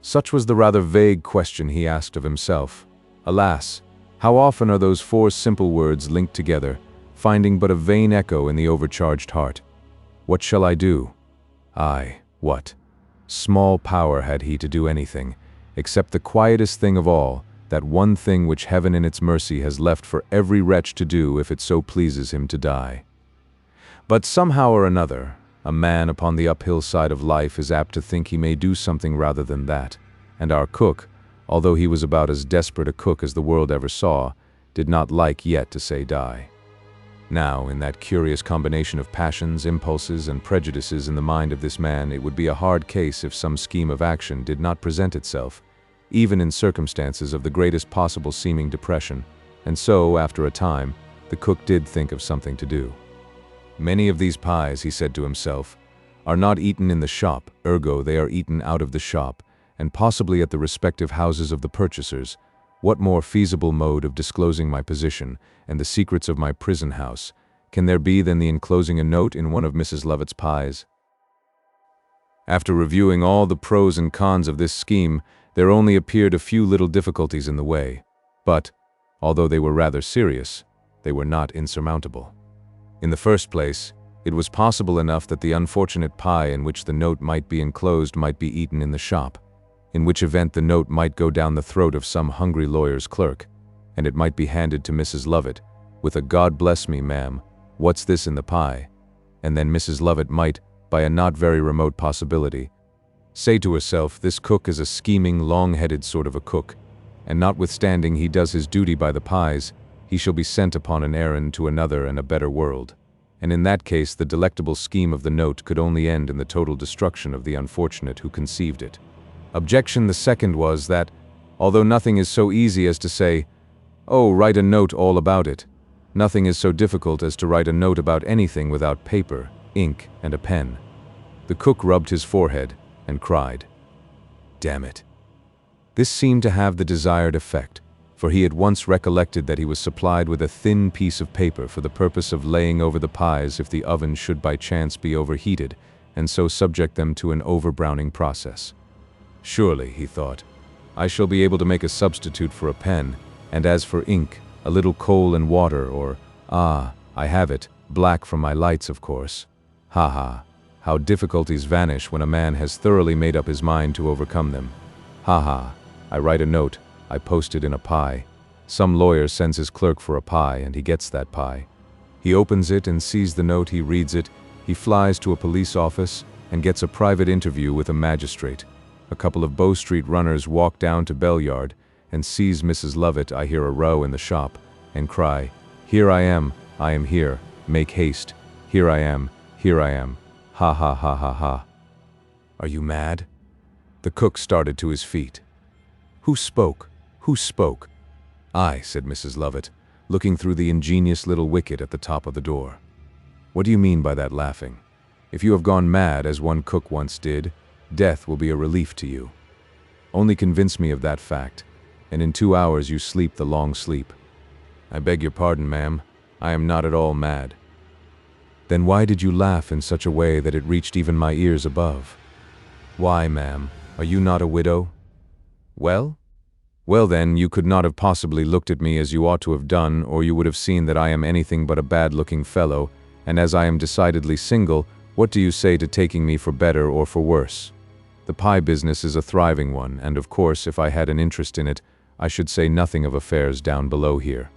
Such was the rather vague question he asked of himself. Alas, how often are those four simple words linked together, finding but a vain echo in the overcharged heart? What shall I do? Aye, what? Small power had he to do anything, except the quietest thing of all, that one thing which heaven in its mercy has left for every wretch to do if it so pleases him to die. But somehow or another, a man upon the uphill side of life is apt to think he may do something rather than that, and our cook, although he was about as desperate a cook as the world ever saw, did not like yet to say die. Now, in that curious combination of passions, impulses, and prejudices in the mind of this man, it would be a hard case if some scheme of action did not present itself, even in circumstances of the greatest possible seeming depression, and so, after a time, the cook did think of something to do. Many of these pies, he said to himself, are not eaten in the shop, ergo they are eaten out of the shop, and possibly at the respective houses of the purchasers. What more feasible mode of disclosing my position and the secrets of my prison house can there be than the enclosing a note in one of Mrs. Lovett's pies? After reviewing all the pros and cons of this scheme, there only appeared a few little difficulties in the way, but, although they were rather serious, they were not insurmountable. In the first place, it was possible enough that the unfortunate pie in which the note might be enclosed might be eaten in the shop, in which event the note might go down the throat of some hungry lawyer's clerk, and it might be handed to Mrs. Lovett, with a "God bless me, ma'am, what's this in the pie?" And then Mrs. Lovett might, by a not very remote possibility, say to herself, "This cook is a scheming, long-headed sort of a cook, and notwithstanding he does his duty by the pies, he shall be sent upon an errand to another and a better world." And in that case the delectable scheme of the note could only end in the total destruction of the unfortunate who conceived it. Objection the second was that, although nothing is so easy as to say, "Oh, write a note all about it," nothing is so difficult as to write a note about anything without paper, ink, and a pen. The cook rubbed his forehead and cried, "Damn it." This seemed to have the desired effect, for he at once recollected that he was supplied with a thin piece of paper for the purpose of laying over the pies if the oven should by chance be overheated, and so subject them to an over-browning process. Surely, he thought, I shall be able to make a substitute for a pen, and as for ink, a little coal and water, or, I have it, black from my lights, of course. Ha ha, how difficulties vanish when a man has thoroughly made up his mind to overcome them. Ha ha, I write a note, I post it in a pie. Some lawyer sends his clerk for a pie, and he gets that pie. He opens it and sees the note, he reads it, he flies to a police office, and gets a private interview with a magistrate. A couple of Bow Street runners walk down to Bellyard, and sees Mrs. Lovett. I hear a row in the shop, and cry, "Here I am here, make haste, here I am, ha ha ha ha ha." "Are you mad?" The cook started to his feet. "Who spoke? Who spoke?" "I," said Mrs. Lovett, looking through the ingenious little wicket at the top of the door. "What do you mean by that laughing? If you have gone mad, as one cook once did, death will be a relief to you. Only convince me of that fact, and in 2 hours you sleep the long sleep." "I beg your pardon, ma'am. I am not at all mad." "Then why did you laugh in such a way that it reached even my ears above? Why, ma'am, are you not a widow?" "Well? Well then, you could not have possibly looked at me as you ought to have done, or you would have seen that I am anything but a bad-looking fellow, and as I am decidedly single, what do you say to taking me for better or for worse? The pie business is a thriving one, and of course, if I had an interest in it, I should say nothing of affairs down below here."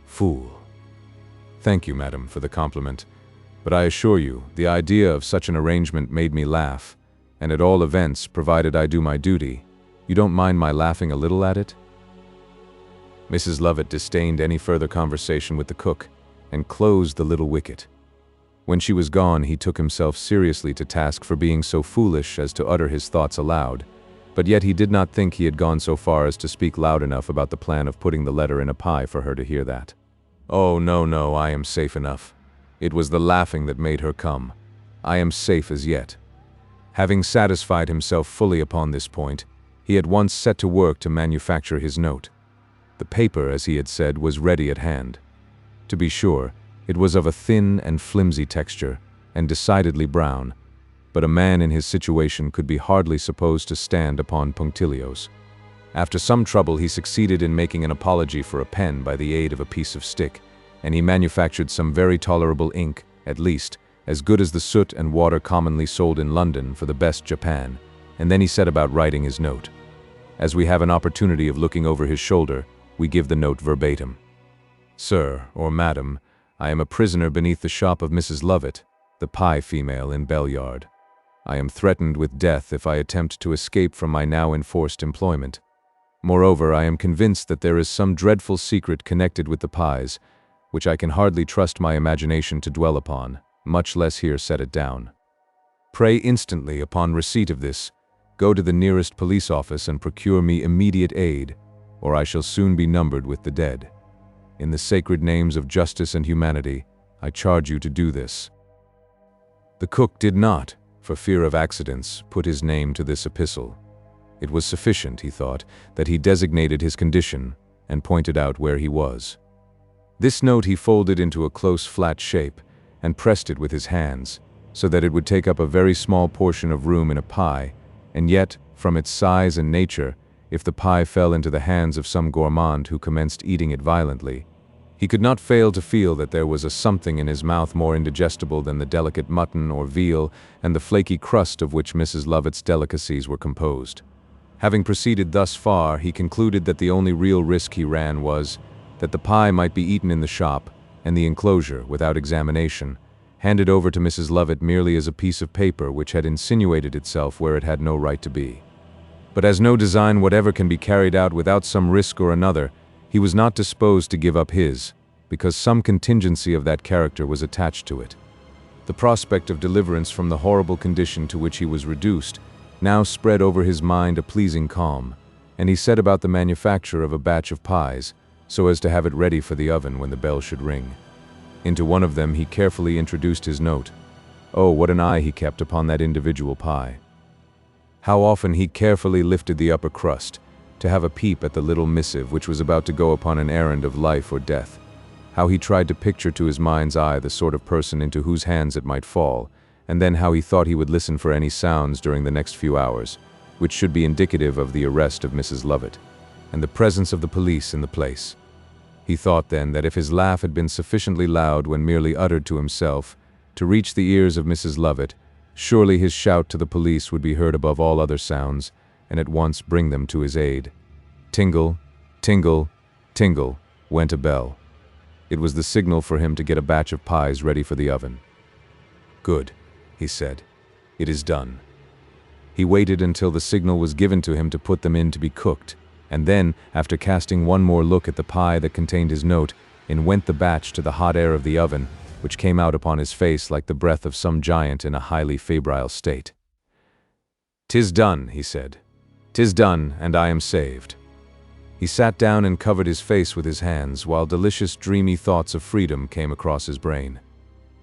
"Fool." "Thank you, madam, for the compliment, but I assure you, the idea of such an arrangement made me laugh, and at all events, provided I do my duty, you don't mind my laughing a little at it?" Mrs. Lovett disdained any further conversation with the cook, and closed the little wicket. When she was gone, he took himself seriously to task for being so foolish as to utter his thoughts aloud, but yet he did not think he had gone so far as to speak loud enough about the plan of putting the letter in a pie for her to hear that. "Oh, no, I am safe enough. It was the laughing that made her come. I am safe as yet." Having satisfied himself fully upon this point, he at once set to work to manufacture his note. The paper, as he had said, was ready at hand. To be sure, it was of a thin and flimsy texture, and decidedly brown, but a man in his situation could be hardly supposed to stand upon punctilios. After some trouble, he succeeded in making an apology for a pen by the aid of a piece of stick, and he manufactured some very tolerable ink, at least, as good as the soot and water commonly sold in London for the best Japan, and then he set about writing his note. As we have an opportunity of looking over his shoulder, we give the note verbatim. "Sir, or Madam, I am a prisoner beneath the shop of Mrs. Lovett, the pie female in Bell Yard. I am threatened with death if I attempt to escape from my now enforced employment. Moreover, I am convinced that there is some dreadful secret connected with the pies, which I can hardly trust my imagination to dwell upon, much less here set it down. Pray instantly, upon receipt of this, go to the nearest police office and procure me immediate aid, or I shall soon be numbered with the dead. In the sacred names of justice and humanity, I charge you to do this." The cook did not, for fear of accidents, put his name to this epistle. It was sufficient, he thought, that he designated his condition and pointed out where he was. This note he folded into a close flat shape and pressed it with his hands, so that it would take up a very small portion of room in a pie, and yet, from its size and nature, if the pie fell into the hands of some gourmand who commenced eating it violently, he could not fail to feel that there was a something in his mouth more indigestible than the delicate mutton or veal and the flaky crust of which Mrs. Lovett's delicacies were composed. Having proceeded thus far, he concluded that the only real risk he ran was that the pie might be eaten in the shop, and the enclosure, without examination, handed over to Mrs. Lovett merely as a piece of paper which had insinuated itself where it had no right to be. But as no design whatever can be carried out without some risk or another, he was not disposed to give up his, because some contingency of that character was attached to it. The prospect of deliverance from the horrible condition to which he was reduced now spread over his mind a pleasing calm, and he set about the manufacture of a batch of pies, so as to have it ready for the oven when the bell should ring. Into one of them he carefully introduced his note. Oh, what an eye he kept upon that individual pie! How often he carefully lifted the upper crust, to have a peep at the little missive which was about to go upon an errand of life or death. How he tried to picture to his mind's eye the sort of person into whose hands it might fall, and then how he thought he would listen for any sounds during the next few hours, which should be indicative of the arrest of Mrs. Lovett, and the presence of the police in the place. He thought then that if his laugh had been sufficiently loud when merely uttered to himself, to reach the ears of Mrs. Lovett, surely his shout to the police would be heard above all other sounds, and at once bring them to his aid. Tingle, tingle, tingle, went a bell. It was the signal for him to get a batch of pies ready for the oven. "Good," he said. "It is done." He waited until the signal was given to him to put them in to be cooked, And then, after casting one more look at the pie that contained his note, in went the batch to the hot air of the oven, which came out upon his face like the breath of some giant in a highly febrile state. "'Tis done," he said. "'Tis done, and I am saved." He sat down and covered his face with his hands, while delicious, dreamy thoughts of freedom came across his brain.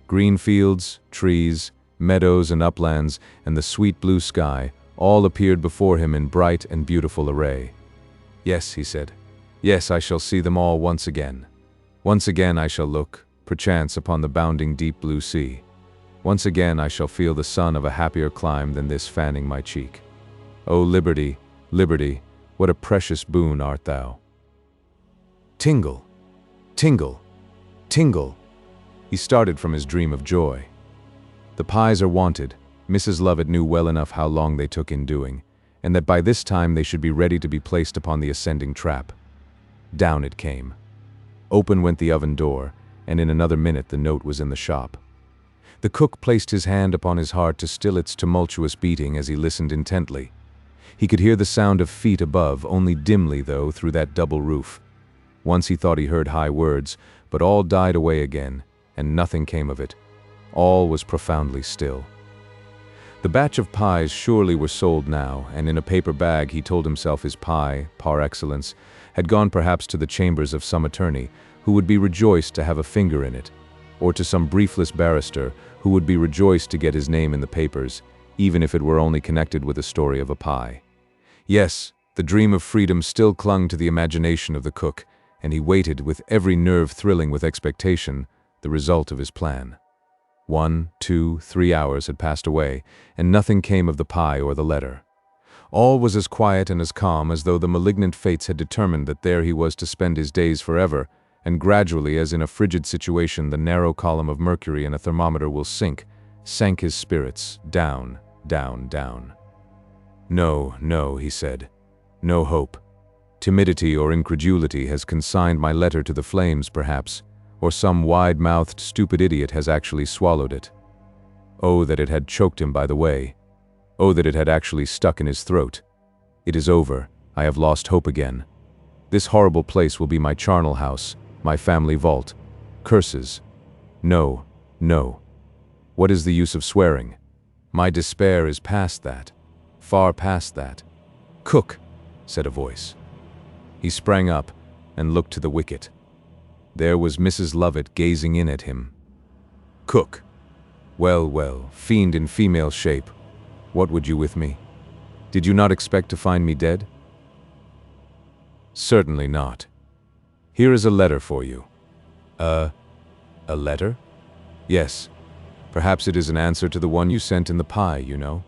Green fields, trees, meadows and uplands, and the sweet blue sky, all appeared before him in bright and beautiful array. "Yes," he said. "Yes, I shall see them all once again. Once again I shall look, perchance, upon the bounding deep blue sea. Once again I shall feel the sun of a happier clime than this fanning my cheek. O liberty, liberty, what a precious boon art thou!" Tingle, tingle, tingle. He started from his dream of joy. The pies are wanted. Mrs. Lovett knew well enough how long they took in doing, and that by this time they should be ready to be placed upon the ascending trap. Down it came. Open went the oven door, and in another minute the note was in the shop. The cook placed his hand upon his heart to still its tumultuous beating as he listened intently. He could hear the sound of feet above, only dimly though, through that double roof. Once he thought he heard high words, but all died away again, and nothing came of it. All was profoundly still. The batch of pies surely were sold now, and in a paper bag he told himself his pie, par excellence, had gone perhaps to the chambers of some attorney, who would be rejoiced to have a finger in it, or to some briefless barrister, who would be rejoiced to get his name in the papers, even if it were only connected with the story of a pie. Yes, the dream of freedom still clung to the imagination of the cook, and he waited, with every nerve thrilling with expectation, the result of his plan. 1, 2, 3 hours had passed away, and nothing came of the pie or the letter. All was as quiet and as calm as though the malignant fates had determined that there he was to spend his days forever, and gradually, as in a frigid situation the narrow column of mercury in a thermometer will sink, sank his spirits, down, down, down. "No, no," he said. "No hope. Timidity or incredulity has consigned my letter to the flames, perhaps, or some wide-mouthed, stupid idiot has actually swallowed it. Oh, that it had choked him by the way. Oh, that it had actually stuck in his throat. It is over. I have lost hope again. This horrible place will be my charnel house, my family vault. Curses. No, no. What is the use of swearing? My despair is past that. Far past that." "Cook," said a voice. He sprang up and looked to the wicket. There was Mrs. Lovett gazing in at him. "Cook. Well, well, fiend in female shape. What would you with me? Did you not expect to find me dead?" "Certainly not. Here is a letter for you." A letter?" "Yes. Perhaps it is an answer to the one you sent in the pie, you know."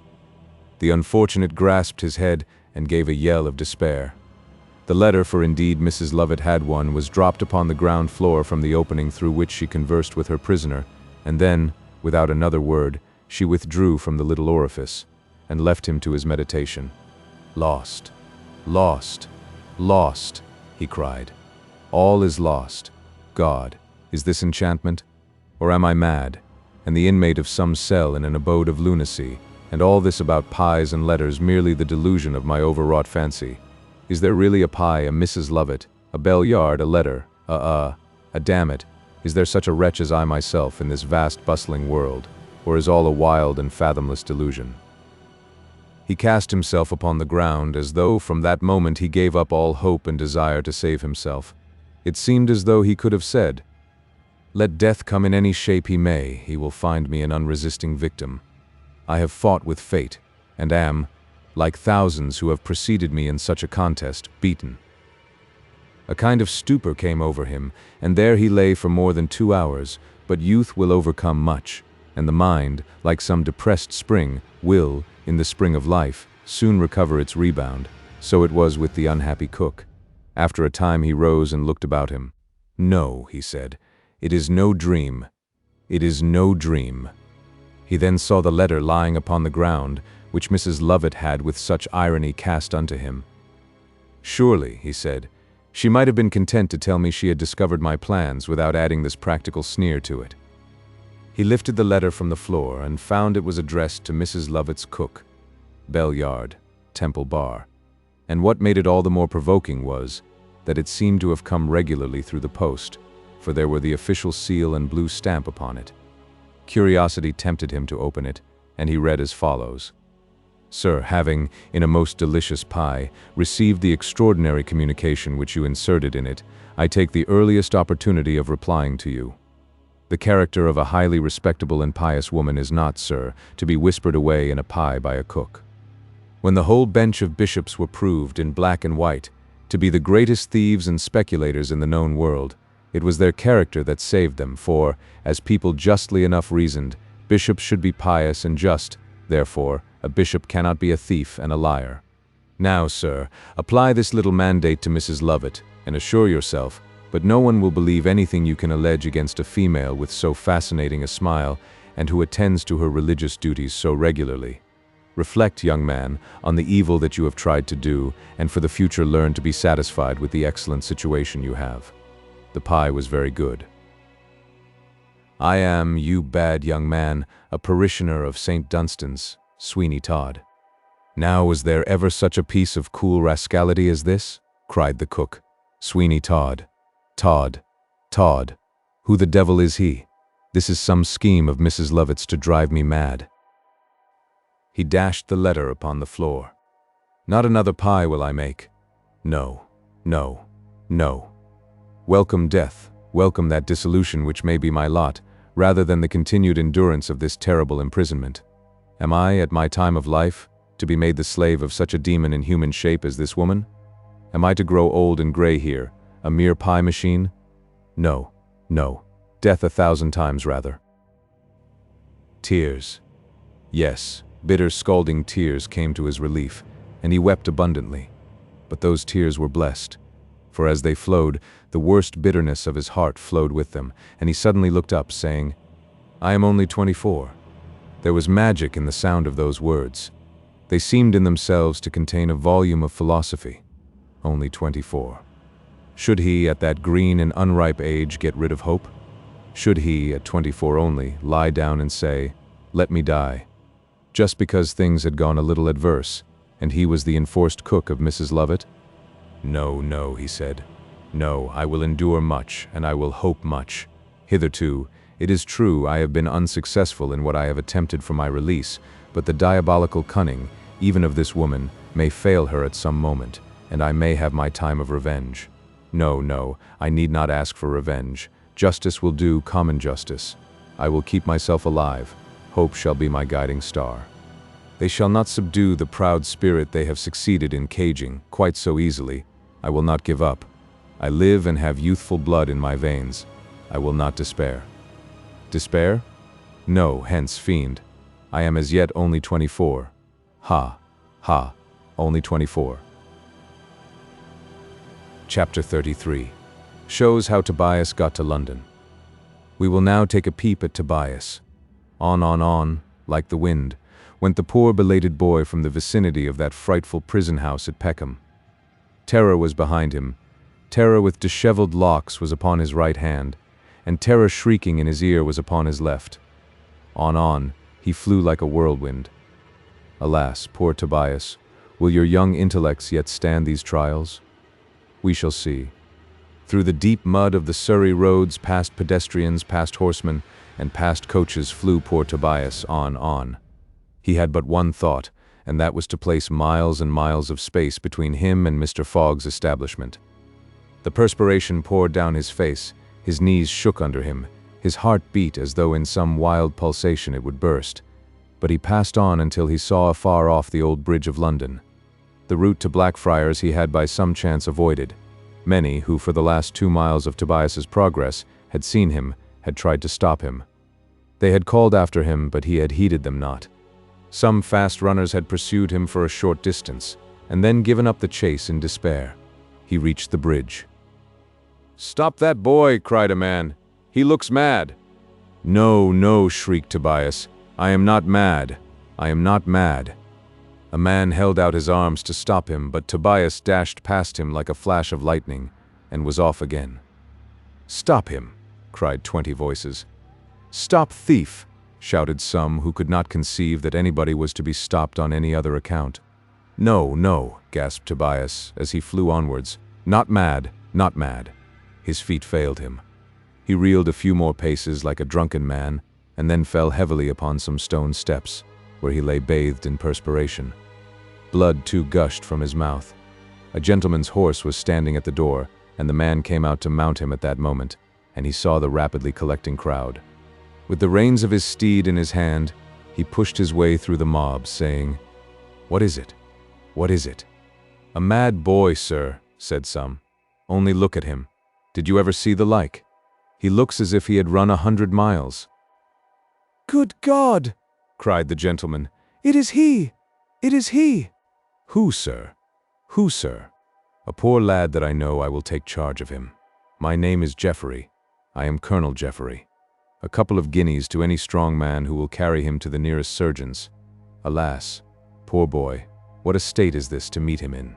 The unfortunate grasped his head and gave a yell of despair. The letter, for indeed Mrs. Lovett had one, was dropped upon the ground floor from the opening through which she conversed with her prisoner, and then, without another word, she withdrew from the little orifice, and left him to his meditation. "Lost, lost, lost," he cried. "All is lost. God, is this enchantment? Or am I mad, and the inmate of some cell in an abode of lunacy, and all this about pies and letters merely the delusion of my overwrought fancy? Is there really a pie, a Mrs. Lovett, a Belliard, a letter, damn it, is there such a wretch as I myself in this vast bustling world, or is all a wild and fathomless delusion?" He cast himself upon the ground as though from that moment he gave up all hope and desire to save himself. It seemed as though he could have said, "Let death come in any shape he may, he will find me an unresisting victim. I have fought with fate, and am, like thousands who have preceded me in such a contest, beaten." A kind of stupor came over him, and there he lay for more than 2 hours, but youth will overcome much, and the mind, like some depressed spring, will, in the spring of life, soon recover its rebound. So it was with the unhappy cook. After a time he rose and looked about him. "No," he said, "it is no dream. It is no dream." He then saw the letter lying upon the ground, which Mrs. Lovett had with such irony cast unto him. "Surely," he said, "she might have been content to tell me she had discovered my plans without adding this practical sneer to it." He lifted the letter from the floor and found it was addressed to Mrs. Lovett's cook, Belliard, Temple Bar. And what made it all the more provoking was that it seemed to have come regularly through the post, for there were the official seal and blue stamp upon it. Curiosity tempted him to open it, and he read as follows: Sir, having, in a most delicious pie, received the extraordinary communication which you inserted in it, I take the earliest opportunity of replying to you. The character of a highly respectable and pious woman is not, sir, to be whispered away in a pie by a cook. When the whole bench of bishops were proved, in black and white, to be the greatest thieves and speculators in the known world, it was their character that saved them, for, as people justly enough reasoned, bishops should be pious and just, therefore, a bishop cannot be a thief and a liar. Now, sir, apply this little mandate to Mrs. Lovett, and assure yourself, but no one will believe anything you can allege against a female with so fascinating a smile, and who attends to her religious duties so regularly. Reflect, young man, on the evil that you have tried to do, and for the future learn to be satisfied with the excellent situation you have. The pie was very good. I am, you bad young man, a parishioner of St. Dunstan's, Sweeney Todd. Now was there ever such a piece of cool rascality as this? Cried the cook. Sweeney Todd. Todd. Todd. Who the devil is he? This is some scheme of Mrs. Lovett's to drive me mad. He dashed the letter upon the floor. Not another pie will I make. No, no, no. Welcome death, welcome that dissolution which may be my lot, rather than the continued endurance of this terrible imprisonment. Am I, at my time of life, to be made the slave of such a demon in human shape as this woman? Am I to grow old and gray here, a mere pie machine? No, no, death 1,000 times rather. Tears. Yes, bitter scalding tears came to his relief, and he wept abundantly. But those tears were blessed, for as they flowed, the worst bitterness of his heart flowed with them, and he suddenly looked up, saying, I am only 24. There was magic in the sound of those words. They seemed in themselves to contain a volume of philosophy. Only 24. Should he, at that green and unripe age, get rid of hope? Should he, at 24 only, lie down and say, let me die, just because things had gone a little adverse, and he was the enforced cook of Mrs. Lovett? No, no, he said. No, I will endure much, and I will hope much. Hitherto, it is true I have been unsuccessful in what I have attempted for my release, but the diabolical cunning, even of this woman, may fail her at some moment, and I may have my time of revenge. No, no, I need not ask for revenge. Justice will do common justice. I will keep myself alive. Hope shall be my guiding star. They shall not subdue the proud spirit they have succeeded in caging quite so easily. I will not give up. I live and have youthful blood in my veins. I will not despair. Despair? No, hence, fiend. I am as yet only 24. Ha, ha, only 24. Chapter 33. Shows how Tobias got to London. We will now take a peep at Tobias. On, like the wind, went the poor belated boy from the vicinity of that frightful prison house at Peckham. Terror was behind him. Terror with disheveled locks was upon his right hand, and terror shrieking in his ear was upon his left. On, he flew like a whirlwind. Alas, poor Tobias, will your young intellects yet stand these trials? We shall see. Through the deep mud of the Surrey roads, past pedestrians, past horsemen, and past coaches flew poor Tobias on. He had but one thought, and that was to place miles and miles of space between him and Mr. Fogg's establishment. The perspiration poured down his face, his knees shook under him, his heart beat as though in some wild pulsation it would burst. But he passed on until he saw afar off the old Bridge of London. The route to Blackfriars he had by some chance avoided. Many, who for the last 2 miles of Tobias's progress had seen him, had tried to stop him. They had called after him, but he had heeded them not. Some fast runners had pursued him for a short distance, and then given up the chase in despair. He reached the bridge. "Stop that boy!" cried a man. "He looks mad." "No, no," shrieked Tobias. "I am not mad. I am not mad." A man held out his arms to stop him, but Tobias dashed past him like a flash of lightning, and was off again. "Stop him!" cried 20 voices. "Stop thief!" shouted some who could not conceive that anybody was to be stopped on any other account. "No, no," gasped Tobias as he flew onwards. "Not mad, not mad." His feet failed him. He reeled a few more paces like a drunken man, and then fell heavily upon some stone steps, where he lay bathed in perspiration. Blood too gushed from his mouth. A gentleman's horse was standing at the door, and the man came out to mount him at that moment, and he saw the rapidly collecting crowd. With the reins of his steed in his hand, he pushed his way through the mob, saying, "What is it? What is it?" "A mad boy, sir," said some. "Only look at him. Did you ever see the like? He looks as if he had run 100 miles. "Good God!" cried the gentleman. "It is he! It is he!" "Who, sir? Who, sir?" "A poor lad that I know. I will take charge of him. My name is Jeffery. I am Colonel Jeffery. A couple of guineas to any strong man who will carry him to the nearest surgeon's. Alas, poor boy, what a state is this to meet him in."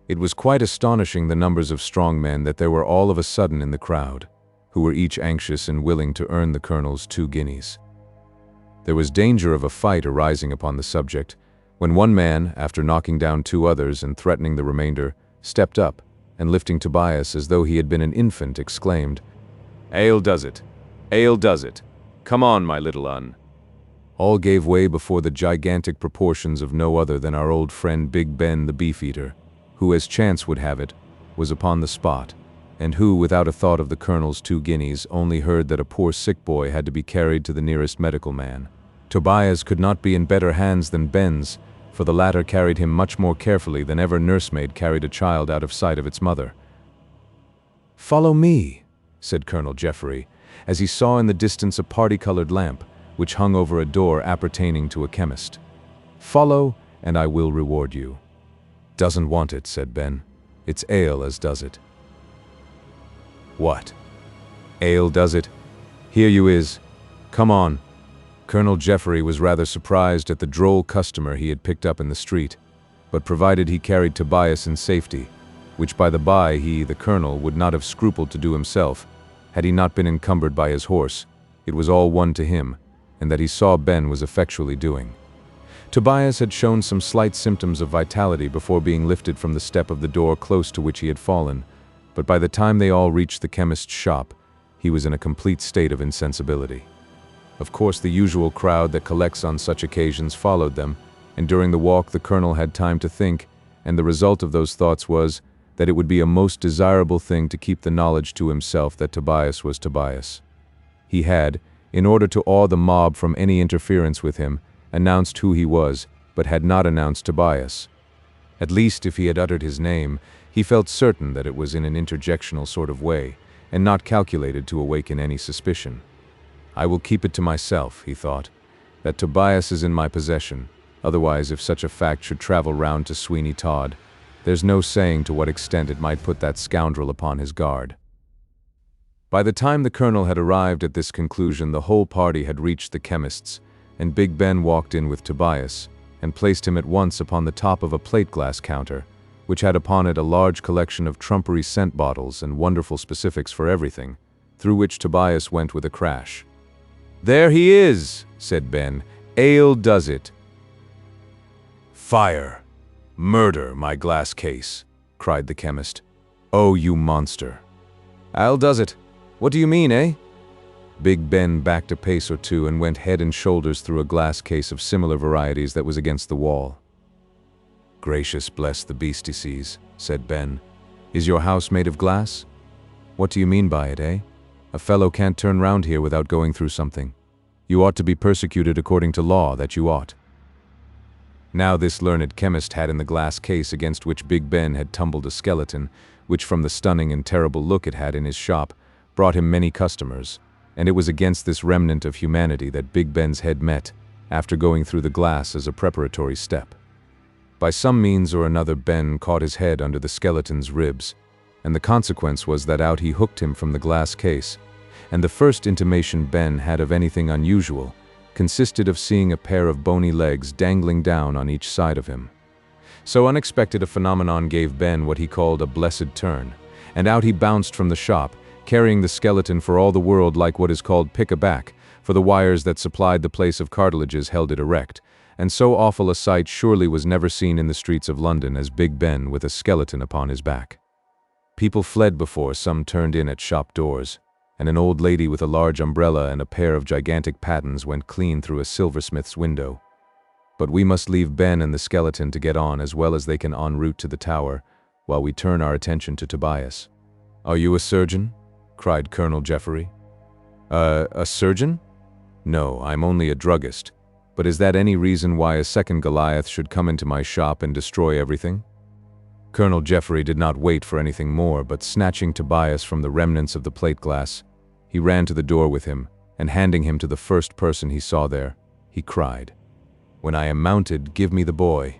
It was quite astonishing the numbers of strong men that there were all of a sudden in the crowd, who were each anxious and willing to earn the colonel's 2 guineas. There was danger of a fight arising upon the subject, when one man, after knocking down 2 others and threatening the remainder, stepped up, and lifting Tobias as though he had been an infant, exclaimed, "Ale does it! Ale does it! Come on, my little un!" All gave way before the gigantic proportions of no other than our old friend Big Ben the Beefeater, who, as chance would have it, was upon the spot, and who, without a thought of the colonel's 2 guineas, only heard that a poor sick boy had to be carried to the nearest medical man. Tobias could not be in better hands than Ben's, for the latter carried him much more carefully than ever nursemaid carried a child out of sight of its mother. "Follow me," said Colonel Jeffery, as he saw in the distance a party-colored lamp, which hung over a door appertaining to a chemist. "Follow, and I will reward you." "Doesn't want it," said Ben. "It's ale as does it." "What? Ale does it? Here you is. Come on." Colonel Jeffery was rather surprised at the droll customer he had picked up in the street, but provided he carried Tobias in safety, which by the by he, the colonel, would not have scrupled to do himself, had he not been encumbered by his horse, it was all one to him, and that he saw Ben was effectually doing. Tobias had shown some slight symptoms of vitality before being lifted from the step of the door close to which he had fallen, but by the time they all reached the chemist's shop, he was in a complete state of insensibility. Of course, the usual crowd that collects on such occasions followed them, and during the walk the colonel had time to think, and the result of those thoughts was that it would be a most desirable thing to keep the knowledge to himself that Tobias was Tobias. He had, in order to awe the mob from any interference with him, announced who he was, but had not announced Tobias. At least, if he had uttered his name, he felt certain that it was in an interjectional sort of way, and not calculated to awaken any suspicion. "I will keep it to myself," he thought, "that Tobias is in my possession, otherwise if such a fact should travel round to Sweeney Todd, there's no saying to what extent it might put that scoundrel upon his guard." By the time the colonel had arrived at this conclusion, the whole party had reached the chemist's, and Big Ben walked in with Tobias, and placed him at once upon the top of a plate-glass counter, which had upon it a large collection of trumpery scent bottles and wonderful specifics for everything, through which Tobias went with a crash. "There he is," said Ben. "Ale does it." "Fire! Murder, my glass case!" cried the chemist. "Oh, you monster!" "Ale does it. What do you mean, eh?" Big Ben backed a pace or 2 and went head and shoulders through a glass case of similar varieties that was against the wall. "Gracious bless the beastesses," said Ben. "Is your house made of glass? What do you mean by it, eh? A fellow can't turn round here without going through something. You ought to be persecuted according to law, that you ought." Now this learned chemist had in the glass case against which Big Ben had tumbled a skeleton, which from the stunning and terrible look it had in his shop, brought him many customers, and it was against this remnant of humanity that Big Ben's head met, after going through the glass as a preparatory step. By some means or another Ben caught his head under the skeleton's ribs, and the consequence was that out he hooked him from the glass case, and the first intimation Ben had of anything unusual consisted of seeing a pair of bony legs dangling down on each side of him. So unexpected a phenomenon gave Ben what he called a blessed turn, and out he bounced from the shop, carrying the skeleton for all the world like what is called pick-a-back, for the wires that supplied the place of cartilages held it erect, and so awful a sight surely was never seen in the streets of London as Big Ben with a skeleton upon his back. People fled before some turned in at shop doors, and an old lady with a large umbrella and a pair of gigantic pattens went clean through a silversmith's window. But we must leave Ben and the skeleton to get on as well as they can en route to the tower, while we turn our attention to Tobias. "Are you a surgeon?" cried Colonel Jeffery. A surgeon? No, I'm only a druggist. But is that any reason why a second Goliath should come into my shop and destroy everything?" Colonel Jeffery did not wait for anything more, but snatching Tobias from the remnants of the plate glass, he ran to the door with him, and handing him to the first person he saw there, he cried, "When I am mounted, give me the boy."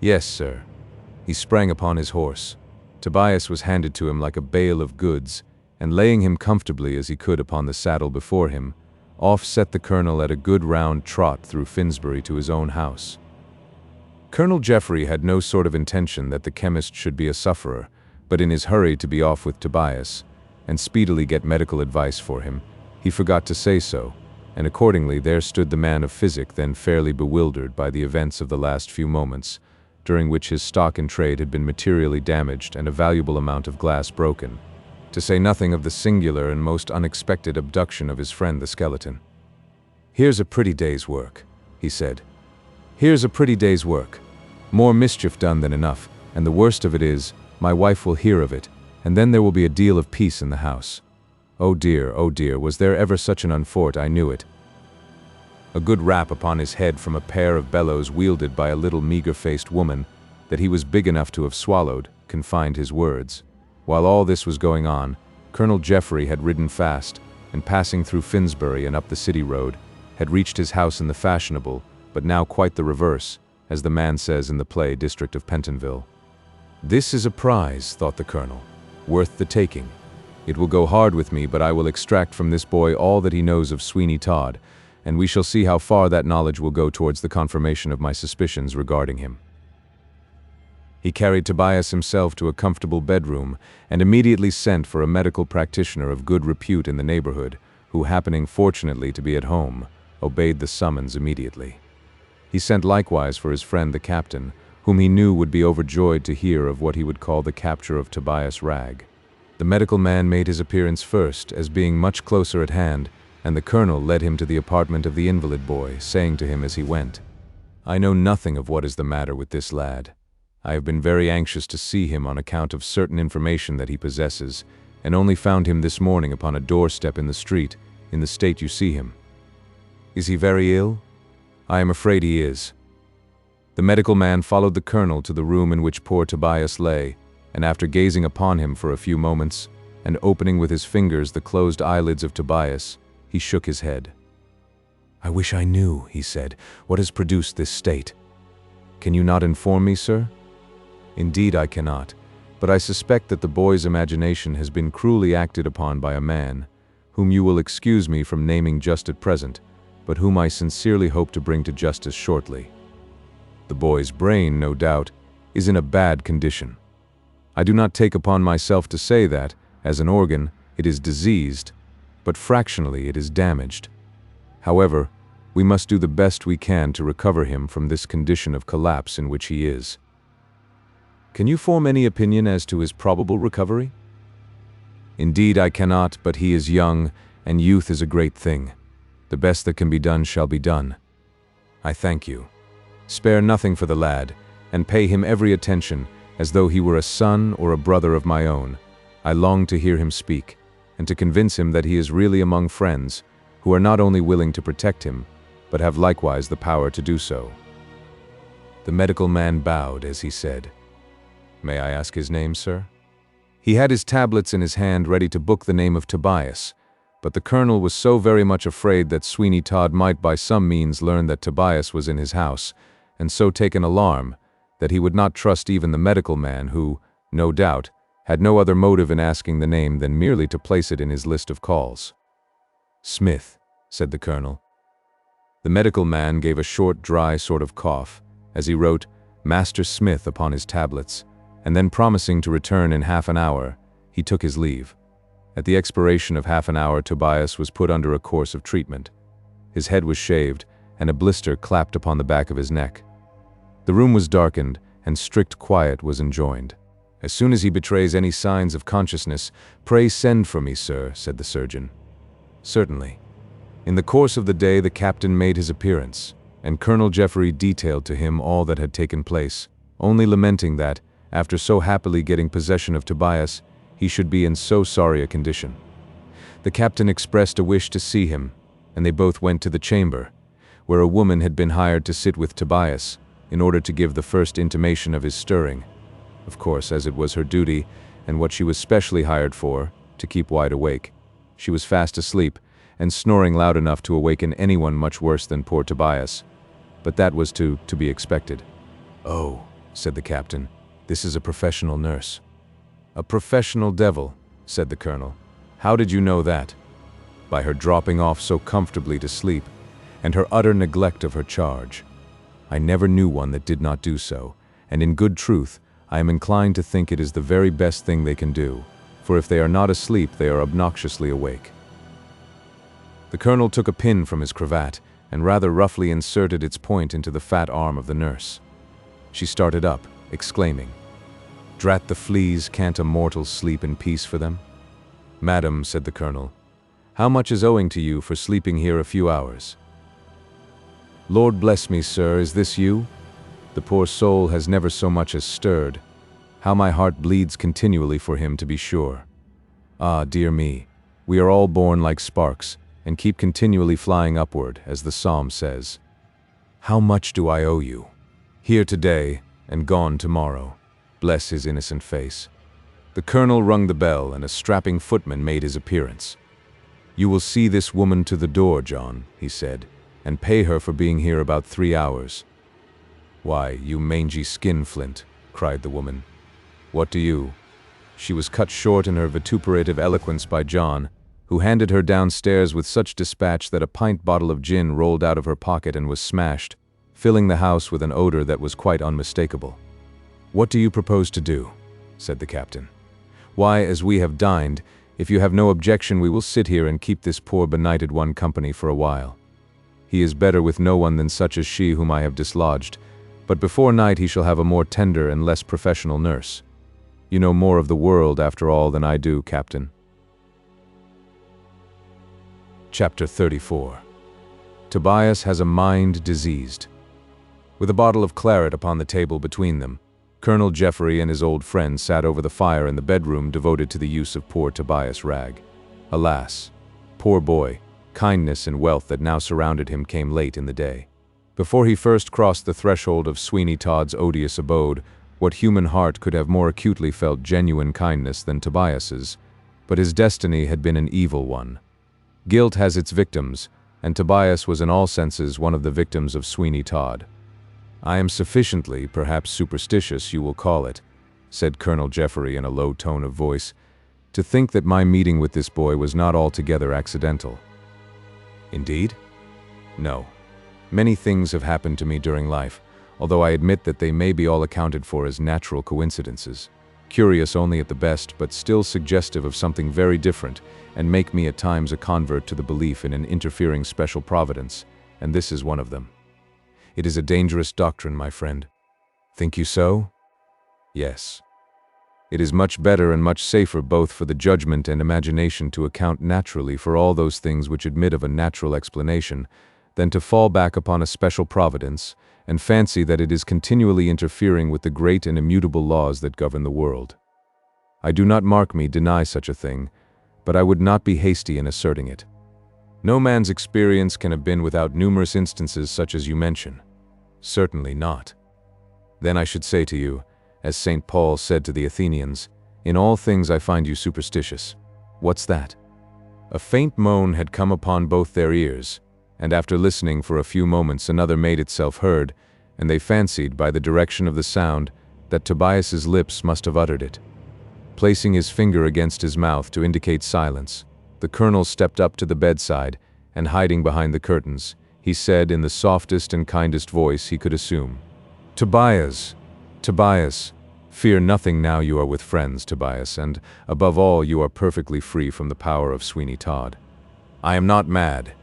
"Yes, sir." He sprang upon his horse. Tobias was handed to him like a bale of goods, and laying him comfortably as he could upon the saddle before him, off set the colonel at a good round trot through Finsbury to his own house. Colonel Jeffery had no sort of intention that the chemist should be a sufferer, but in his hurry to be off with Tobias, and speedily get medical advice for him, he forgot to say so, and accordingly there stood the man of physic then fairly bewildered by the events of the last few moments, during which his stock in trade had been materially damaged and a valuable amount of glass broken, to say nothing of the singular and most unexpected abduction of his friend the skeleton. "Here's a pretty day's work," he said. "Here's a pretty day's work. More mischief done than enough, and the worst of it is, my wife will hear of it, and then there will be a deal of peace in the house. Oh dear, was there ever such an unfort, I knew it." A good rap upon his head from a pair of bellows wielded by a little meager-faced woman, that he was big enough to have swallowed, confined his words. While all this was going on, Colonel Jeffery had ridden fast, and passing through Finsbury and up the city road, had reached his house in the fashionable, but now quite the reverse, as the man says in the play, district of Pentonville. "This is a prize," thought the colonel, "worth the taking. It will go hard with me, but I will extract from this boy all that he knows of Sweeney Todd, and we shall see how far that knowledge will go towards the confirmation of my suspicions regarding him." He carried Tobias himself to a comfortable bedroom, and immediately sent for a medical practitioner of good repute in the neighborhood, who, happening fortunately to be at home, obeyed the summons immediately. He sent likewise for his friend the captain, whom he knew would be overjoyed to hear of what he would call the capture of Tobias Ragg. The medical man made his appearance first, as being much closer at hand, and the colonel led him to the apartment of the invalid boy, saying to him as he went, "I know nothing of what is the matter with this lad. I have been very anxious to see him on account of certain information that he possesses, and only found him this morning upon a doorstep in the street, in the state you see him." "Is he very ill?" "I am afraid he is." The medical man followed the colonel to the room in which poor Tobias lay, and after gazing upon him for a few moments, and opening with his fingers the closed eyelids of Tobias, he shook his head. "I wish I knew," he said, "what has produced this state." "Can you not inform me, sir?" "Indeed I cannot, but I suspect that the boy's imagination has been cruelly acted upon by a man, whom you will excuse me from naming just at present, but whom I sincerely hope to bring to justice shortly. The boy's brain, no doubt, is in a bad condition. I do not take upon myself to say that, as an organ, it is diseased, but fractionally it is damaged. However, we must do the best we can to recover him from this condition of collapse in which he is." "Can you form any opinion as to his probable recovery?" "Indeed I cannot, but he is young, and youth is a great thing. The best that can be done shall be done." "I thank you. Spare nothing for the lad, and pay him every attention, as though he were a son or a brother of my own. I long to hear him speak, and to convince him that he is really among friends, who are not only willing to protect him, but have likewise the power to do so." The medical man bowed as he said, "May I ask his name, sir?" He had his tablets in his hand ready to book the name of Tobias, but the colonel was so very much afraid that Sweeney Todd might by some means learn that Tobias was in his house, and so take an alarm, that he would not trust even the medical man who, no doubt, had no other motive in asking the name than merely to place it in his list of calls. "Smith," said the colonel. The medical man gave a short, dry sort of cough, as he wrote "Master Smith" upon his tablets, and then promising to return in half an hour, he took his leave. At the expiration of half an hour, Tobias was put under a course of treatment. His head was shaved, and a blister clapped upon the back of his neck. The room was darkened, and strict quiet was enjoined. "As soon as he betrays any signs of consciousness, pray send for me, sir," said the surgeon. "Certainly." In the course of the day the captain made his appearance, and Colonel Jeffery detailed to him all that had taken place, only lamenting that, after so happily getting possession of Tobias, he should be in so sorry a condition. The captain expressed a wish to see him, and they both went to the chamber, where a woman had been hired to sit with Tobias, in order to give the first intimation of his stirring. Of course, as it was her duty, and what she was specially hired for, to keep wide awake. She was fast asleep, and snoring loud enough to awaken anyone much worse than poor Tobias. But that was to be expected. "Oh," said the captain, "this is a professional nurse." "A professional devil," said the colonel. "How did you know that?" "By her dropping off so comfortably to sleep, and her utter neglect of her charge. I never knew one that did not do so, and in good truth, I am inclined to think it is the very best thing they can do, for if they are not asleep, they are obnoxiously awake." The colonel took a pin from his cravat, and rather roughly inserted its point into the fat arm of the nurse. She started up, exclaiming, "Drat the fleas, can't a mortal sleep in peace for them?" "Madam," said the colonel, "how much is owing to you for sleeping here a few hours?" "Lord bless me, sir, is this you? The poor soul has never so much as stirred. How my heart bleeds continually for him, to be sure. Ah, dear me, we are all born like sparks, and keep continually flying upward, as the psalm says. How much do I owe you? Here today, and gone tomorrow. Bless his innocent face." The colonel rung the bell, and a strapping footman made his appearance. "You will see this woman to the door, John," he said, "and pay her for being here about 3 hours." "Why, you mangy skinflint," cried the woman. "What do you—" She was cut short in her vituperative eloquence by John, who handed her downstairs with such dispatch that a pint bottle of gin rolled out of her pocket and was smashed, filling the house with an odor that was quite unmistakable. "What do you propose to do?" said the captain. "Why, as we have dined, if you have no objection, we will sit here and keep this poor benighted one company for a while. He is better with no one than such as she whom I have dislodged, but before night he shall have a more tender and less professional nurse. You know more of the world, after all, than I do, Captain." Chapter 34. Tobias has a mind diseased. With a bottle of claret upon the table between them, Colonel Jeffery and his old friend sat over the fire in the bedroom devoted to the use of poor Tobias Ragg. Alas, poor boy, kindness and wealth that now surrounded him came late in the day. Before he first crossed the threshold of Sweeney Todd's odious abode, what human heart could have more acutely felt genuine kindness than Tobias's? But his destiny had been an evil one. Guilt has its victims, and Tobias was in all senses one of the victims of Sweeney Todd. "I am sufficiently, perhaps superstitious, you will call it," said Colonel Jeffery in a low tone of voice, "to think that my meeting with this boy was not altogether accidental." "Indeed?" "No. Many things have happened to me during life, although I admit that they may be all accounted for as natural coincidences, curious only at the best, but still suggestive of something very different, and make me at times a convert to the belief in an interfering special providence, and this is one of them. It is a dangerous doctrine, my friend. Think you so? Yes. It is much better and much safer both for the judgment and imagination to account naturally for all those things which admit of a natural explanation, than to fall back upon a special providence, and fancy that it is continually interfering with the great and immutable laws that govern the world. I do not, mark me, deny such a thing, but I would not be hasty in asserting it. No man's experience can have been without numerous instances such as you mention. Certainly not. Then I should say to you, as St. Paul said to the Athenians, "In all things I find you superstitious." What's that? A faint moan had come upon both their ears, and after listening for a few moments another made itself heard, and they fancied, by the direction of the sound, that Tobias's lips must have uttered it. Placing his finger against his mouth to indicate silence, the colonel stepped up to the bedside, and hiding behind the curtains, he said in the softest and kindest voice he could assume, "Tobias, Tobias, fear nothing now you are with friends, Tobias, and, above all, you are perfectly free from the power of Sweeney Todd. I am not mad.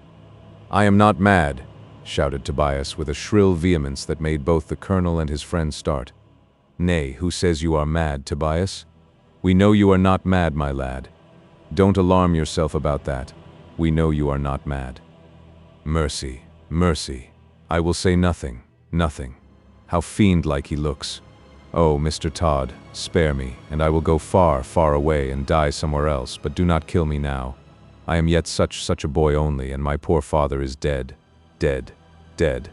I am not mad," shouted Tobias with a shrill vehemence that made both the colonel and his friend start. "Nay, who says you are mad, Tobias? We know you are not mad, my lad. Don't alarm yourself about that. We know you are not mad." "Mercy, mercy. I will say nothing, nothing. How fiend-like he looks. Oh, Mr. Todd, spare me, and I will go far, far away and die somewhere else, but do not kill me now. I am yet such a boy only, and my poor father is dead, dead, dead."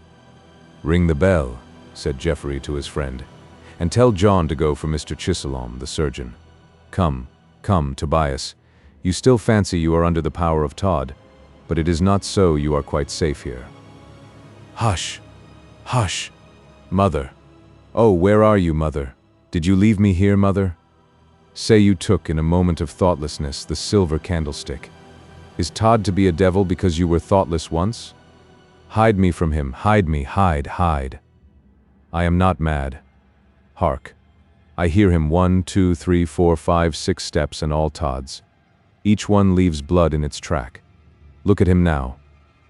"Ring the bell," said Jeffrey to his friend, "and tell John to go for Mr. Chisalom, the surgeon. Come, come, Tobias. You still fancy you are under the power of Todd, but it is not so. You are quite safe here." "Hush! Hush! Mother! Oh, where are you, Mother? Did you leave me here, Mother? Say you took, in a moment of thoughtlessness, the silver candlestick. Is Todd to be a devil because you were thoughtless once? Hide me from him, hide me, hide, hide. I am not mad. Hark! I hear him 1, 2, 3, 4, 5, 6 steps, and all Todd's. Each one leaves blood in its track. Look at him now.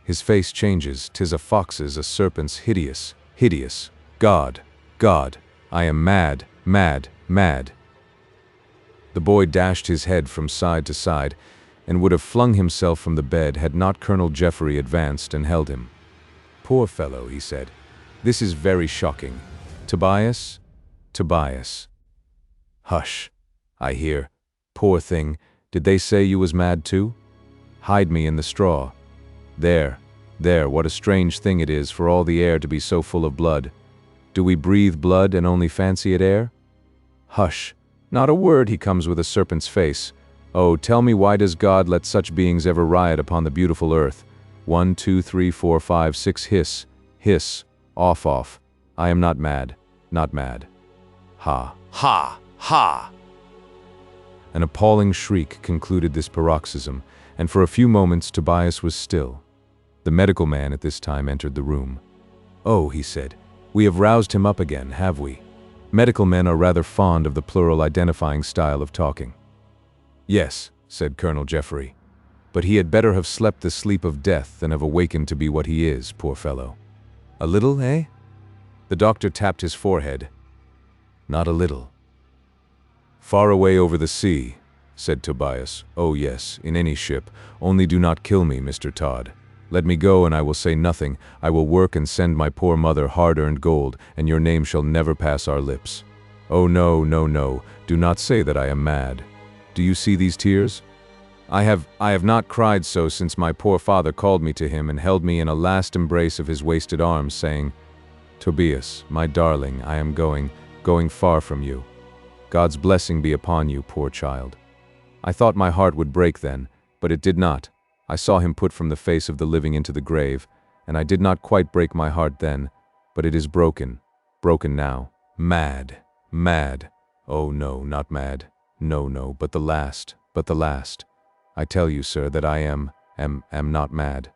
His face changes, 'tis a fox's, a serpent's, hideous, hideous. God! God! I am mad, mad, mad." The boy dashed his head from side to side, and would have flung himself from the bed had not Colonel Jeffrey advanced and held him. "Poor fellow," he said. "This is very shocking. Tobias? Tobias." "Hush! I hear. Poor thing, did they say you was mad too? Hide me in the straw. There, there, what a strange thing it is for all the air to be so full of blood. Do we breathe blood and only fancy it air? Hush! Not a word, he comes with a serpent's face. Oh, tell me, why does God let such beings ever riot upon the beautiful earth? 1, 2, 3, 4, 5, 6, hiss, hiss, off, off. I am not mad, not mad. Ha, ha, ha!" An appalling shriek concluded this paroxysm, and for a few moments Tobias was still. The medical man at this time entered the room. "Oh," he said, "we have roused him up again, have we?" Medical men are rather fond of the plural identifying style of talking. "Yes," said Colonel Jeffrey, "but he had better have slept the sleep of death than have awakened to be what he is, poor fellow. A little, eh?" The doctor tapped his forehead. "Not a little." "Far away over the sea," said Tobias. "Oh yes, in any ship. Only do not kill me, Mr. Todd. Let me go, and I will say nothing. I will work and send my poor mother hard-earned gold, and your name shall never pass our lips. Oh no, no, no, do not say that I am mad. Do you see these tears? I have not cried so since my poor father called me to him and held me in a last embrace of his wasted arms, saying, 'Tobias, my darling, I am going far from you. God's blessing be upon you, poor child.' I thought my heart would break then, but it did not. I saw him put from the face of the living into the grave, and I did not quite break my heart then, but it is broken, broken now. Mad, mad. Oh no, not mad. No, no, but the last. I tell you, sir, that I am not mad.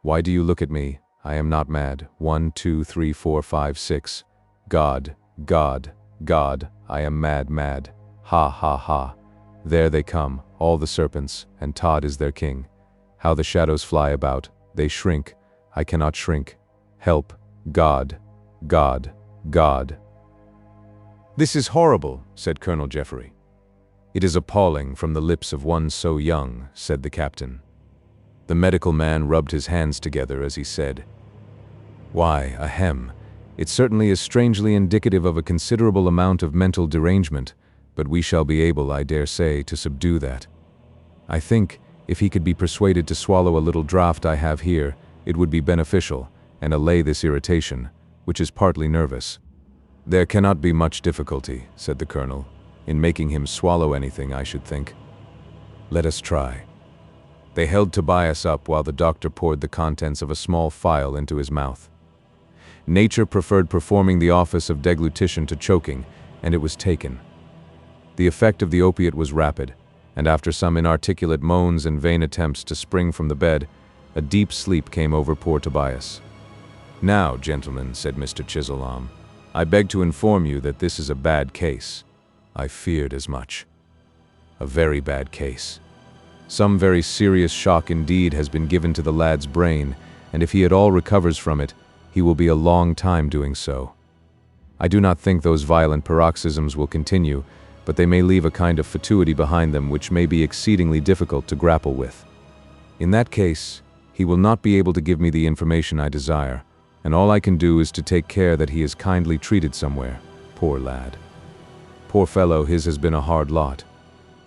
Why do you look at me? I am not mad. 1, 2, 3, 4, 5, 6. God, God, God, I am mad, mad. Ha, ha, ha. There they come, all the serpents, and Todd is their king. How the shadows fly about. They shrink. I cannot shrink. Help. God. God. God. "This is horrible," said Colonel Jeffrey. "It is appalling from the lips of one so young," said the captain. The medical man rubbed his hands together as he said, "Why, ahem, it certainly is strangely indicative of a considerable amount of mental derangement, but we shall be able, I dare say, to subdue that. I think, if he could be persuaded to swallow a little draught I have here, it would be beneficial, and allay this irritation, which is partly nervous." "There cannot be much difficulty," said the colonel, "in making him swallow anything, I should think. Let us try." They held Tobias up while the doctor poured the contents of a small phial into his mouth. Nature preferred performing the office of deglutition to choking, and it was taken. The effect of the opiate was rapid, and after some inarticulate moans and vain attempts to spring from the bed, a deep sleep came over poor Tobias. "Now, gentlemen," said Mr. Chisalom, "I beg to inform you that this is a bad case. I feared as much. A very bad case. Some very serious shock indeed has been given to the lad's brain, and if he at all recovers from it, he will be a long time doing so. I do not think those violent paroxysms will continue, but they may leave a kind of fatuity behind them which may be exceedingly difficult to grapple with. In that case, he will not be able to give me the information I desire, and all I can do is to take care that he is kindly treated somewhere. Poor lad. Poor fellow, his has been a hard lot.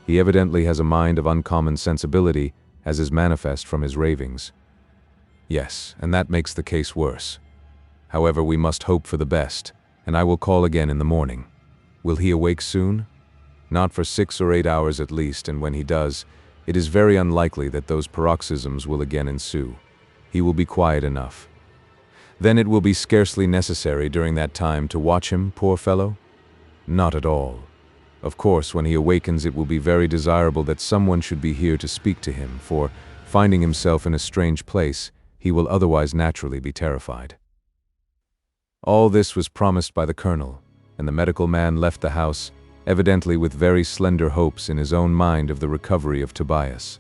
He evidently has a mind of uncommon sensibility, as is manifest from his ravings. Yes, and that makes the case worse. However, we must hope for the best, and I will call again in the morning. Will he awake soon? Not for 6 or 8 hours at least, and when he does, it is very unlikely that those paroxysms will again ensue. He will be quiet enough. Then it will be scarcely necessary during that time to watch him, poor fellow? Not at all. Of course, when he awakens, it will be very desirable that someone should be here to speak to him, for, finding himself in a strange place, he will otherwise naturally be terrified. All this was promised by the colonel, and the medical man left the house, evidently with very slender hopes in his own mind of the recovery of Tobias.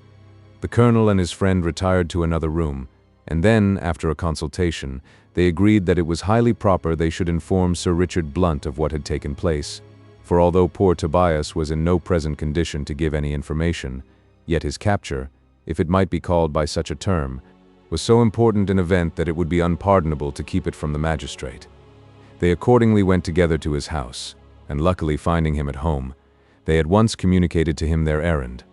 The colonel and his friend retired to another room, and then, after a consultation, they agreed that it was highly proper they should inform Sir Richard Blunt of what had taken place, for although poor Tobias was in no present condition to give any information, yet his capture, if it might be called by such a term, was so important an event that it would be unpardonable to keep it from the magistrate. They accordingly went together to his house, and luckily finding him at home, they at once communicated to him their errand.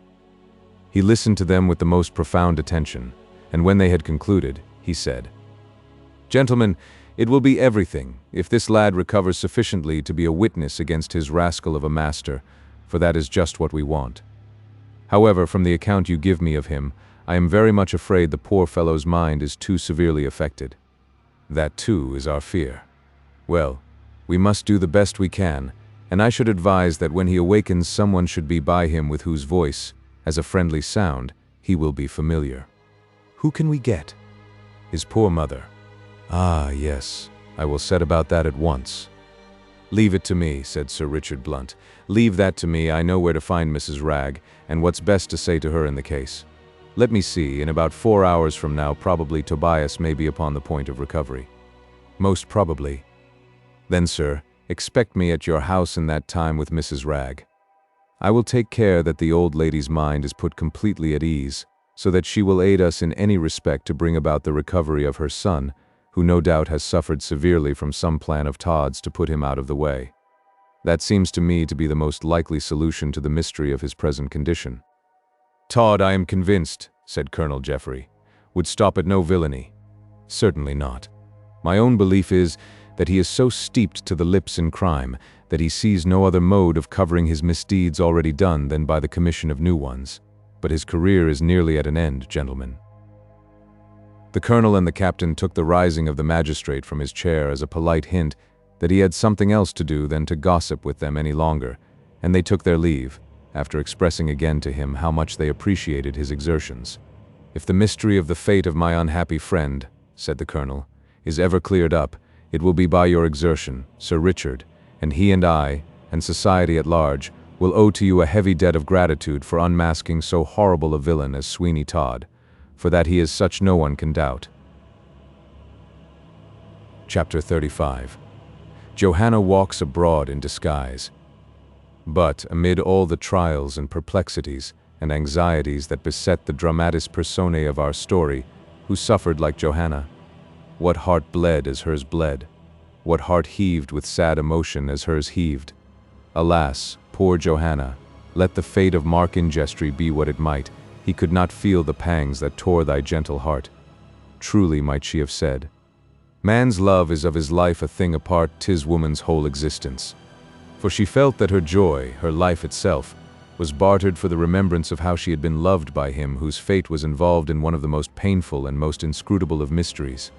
He listened to them with the most profound attention, and when they had concluded, he said, "Gentlemen, it will be everything if this lad recovers sufficiently to be a witness against his rascal of a master, for that is just what we want. However, from the account you give me of him, I am very much afraid the poor fellow's mind is too severely affected. That, too, is our fear. Well, we must do the best we can, and I should advise that when he awakens someone should be by him with whose voice, as a friendly sound, he will be familiar." "Who can we get?" "His poor mother." "Ah, yes, I will set about that at once." "Leave it to me," said Sir Richard Blunt. "Leave that to me. I know where to find Mrs. Wragge, and what's best to say to her in the case. Let me see, in about 4 hours from now probably Tobias may be upon the point of recovery." "Most probably." "Then, sir, expect me at your house in that time with Mrs. Wragge. I will take care that the old lady's mind is put completely at ease, so that she will aid us in any respect to bring about the recovery of her son, who no doubt has suffered severely from some plan of TODD'S to put him out of the way. That seems to me to be the most likely solution to the mystery of his present condition." "Todd, I am convinced," said Colonel Jeffrey, "would stop at no villainy." "Certainly not. My own belief is that he is so steeped to the lips in crime that he sees no other mode of covering his misdeeds already done than by the commission of new ones. But his career is nearly at an end, gentlemen." The colonel and the captain took the rising of the magistrate from his chair as a polite hint that he had something else to do than to gossip with them any longer, and they took their leave, after expressing again to him how much they appreciated his exertions. "If the mystery of the fate of my unhappy friend," said the colonel, "is ever cleared up, it will be by your exertion, Sir Richard, and he and I, and society at large, will owe to you a heavy debt of gratitude for unmasking so horrible a villain as Sweeney Todd, for that he is such no one can doubt." Chapter 35. Johanna walks abroad in disguise. But, amid all the trials and perplexities and anxieties that beset the dramatis personae of our story, who suffered like Johanna? What heart bled as hers bled? What heart heaved with sad emotion as hers heaved? Alas, poor Johanna, let the fate of Mark Ingestry be what it might, he could not feel the pangs that tore thy gentle heart. Truly might she have said, "Man's love is of his life a thing apart, 'tis woman's whole existence." For she felt that her joy, her life itself, was bartered for the remembrance of how she had been loved by him whose fate was involved in one of the most painful and most inscrutable of mysteries.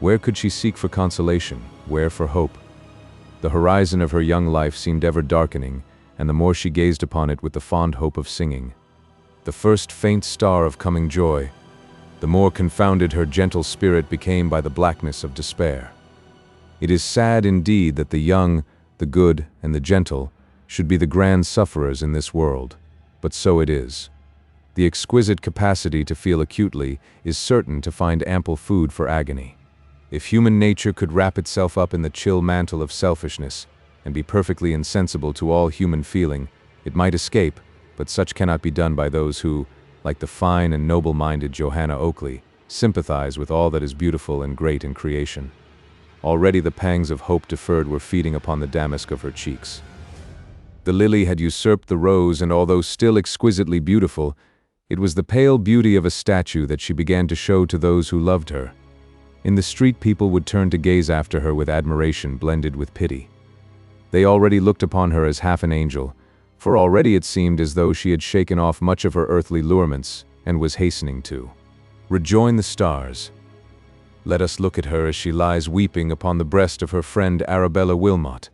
Where could she seek for consolation? Where for hope? The horizon of her young life seemed ever darkening, and the more she gazed upon it with the fond hope of singing the first faint star of coming joy, the more confounded her gentle spirit became by the blackness of despair. It is sad indeed that the young, the good, and the gentle should be the grand sufferers in this world, but so it is. The exquisite capacity to feel acutely is certain to find ample food for agony. If human nature could wrap itself up in the chill mantle of selfishness and be perfectly insensible to all human feeling, it might escape, but such cannot be done by those who, like the fine and noble-minded Johanna Oakley, sympathize with all that is beautiful and great in creation. Already the pangs of hope deferred were feeding upon the damask of her cheeks. The lily had usurped the rose, and although still exquisitely beautiful, it was the pale beauty of a statue that she began to show to those who loved her. In the street, people would turn to gaze after her with admiration blended with pity. They already looked upon her as half an angel, for already it seemed as though she had shaken off much of her earthly lurements and was hastening to rejoin the stars. Let us look at her as she lies weeping upon the breast of her friend Arabella Wilmot.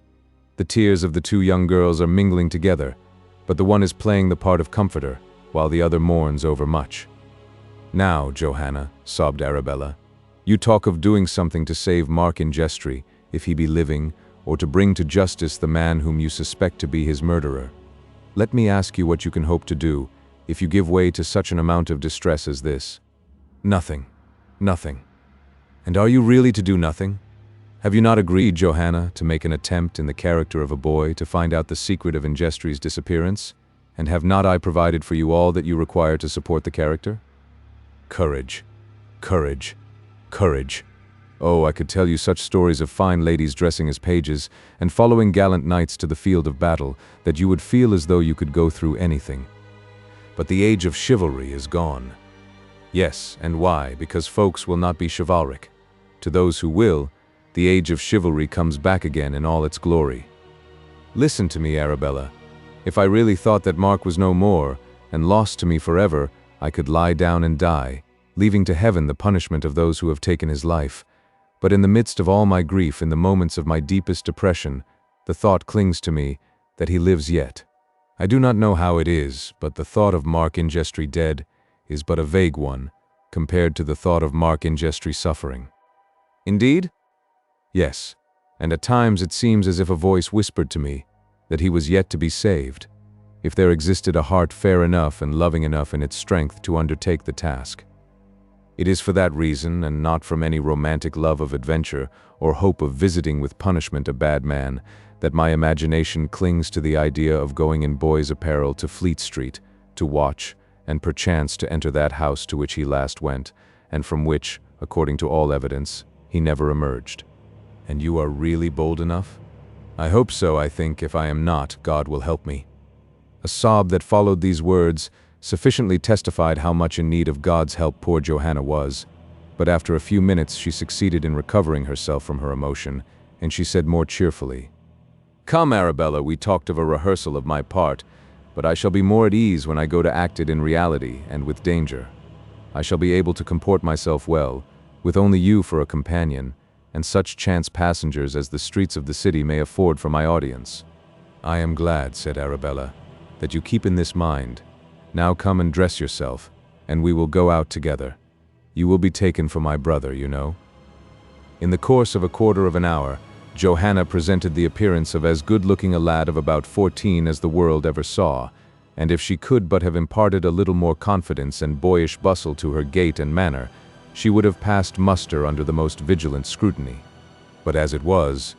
The tears of the two young girls are mingling together, but the one is playing the part of comforter, while the other mourns overmuch. "Now, Johanna," sobbed Arabella, "you talk of doing something to save Mark Ingestre, if he be living, or to bring to justice the man whom you suspect to be his murderer. Let me ask you what you can hope to do, if you give way to such an amount of distress as this." "Nothing. Nothing. And are you really to do nothing? Have you not agreed, Johanna, to make an attempt in the character of a boy to find out the secret of Ingestre's disappearance? And have not I provided for you all that you require to support the character?" Courage. Courage. Courage. Oh, I could tell you such stories of fine ladies dressing as pages and following gallant knights to the field of battle that you would feel as though you could go through anything. But the age of chivalry is gone. Yes, and why? Because folks will not be chivalric. To those who will, the age of chivalry comes back again in all its glory. Listen to me, Arabella. If I really thought that Mark was no more, and lost to me forever, I could lie down and die, leaving to heaven the punishment of those who have taken his life. But in the midst of all my grief, in the moments of my deepest depression, the thought clings to me that he lives yet. I do not know how it is, but the thought of Mark Ingestre dead is but a vague one, compared to the thought of Mark Ingestre suffering. Indeed? Yes, and at times it seems as if a voice whispered to me that he was yet to be saved, if there existed a heart fair enough and loving enough in its strength to undertake the task. It is for that reason, and not from any romantic love of adventure or hope of visiting with punishment a bad man, that my imagination clings to the idea of going in boy's apparel to Fleet Street, to watch, and perchance to enter that house to which he last went, and from which, according to all evidence, he never emerged. And you are really bold enough? I hope so. I think if I am not, God will help me. A sob that followed these words sufficiently testified how much in need of God's help poor Johanna was, but after a few minutes she succeeded in recovering herself from her emotion, and she said more cheerfully, "Come, Arabella, we talked of a rehearsal of my part, but I shall be more at ease when I go to act it in reality and with danger. I shall be able to comport myself well, with only you for a companion, and such chance passengers as the streets of the city may afford for my audience." "I am glad," said Arabella, "that you keep in this mind. Now come and dress yourself, and we will go out together. You will be taken for my brother, you know." In the course of a quarter of an hour, Johanna presented the appearance of as good-looking a lad of about 14 as the world ever saw, and if she could but have imparted a little more confidence and boyish bustle to her gait and manner, she would have passed muster under the most vigilant scrutiny. But as it was,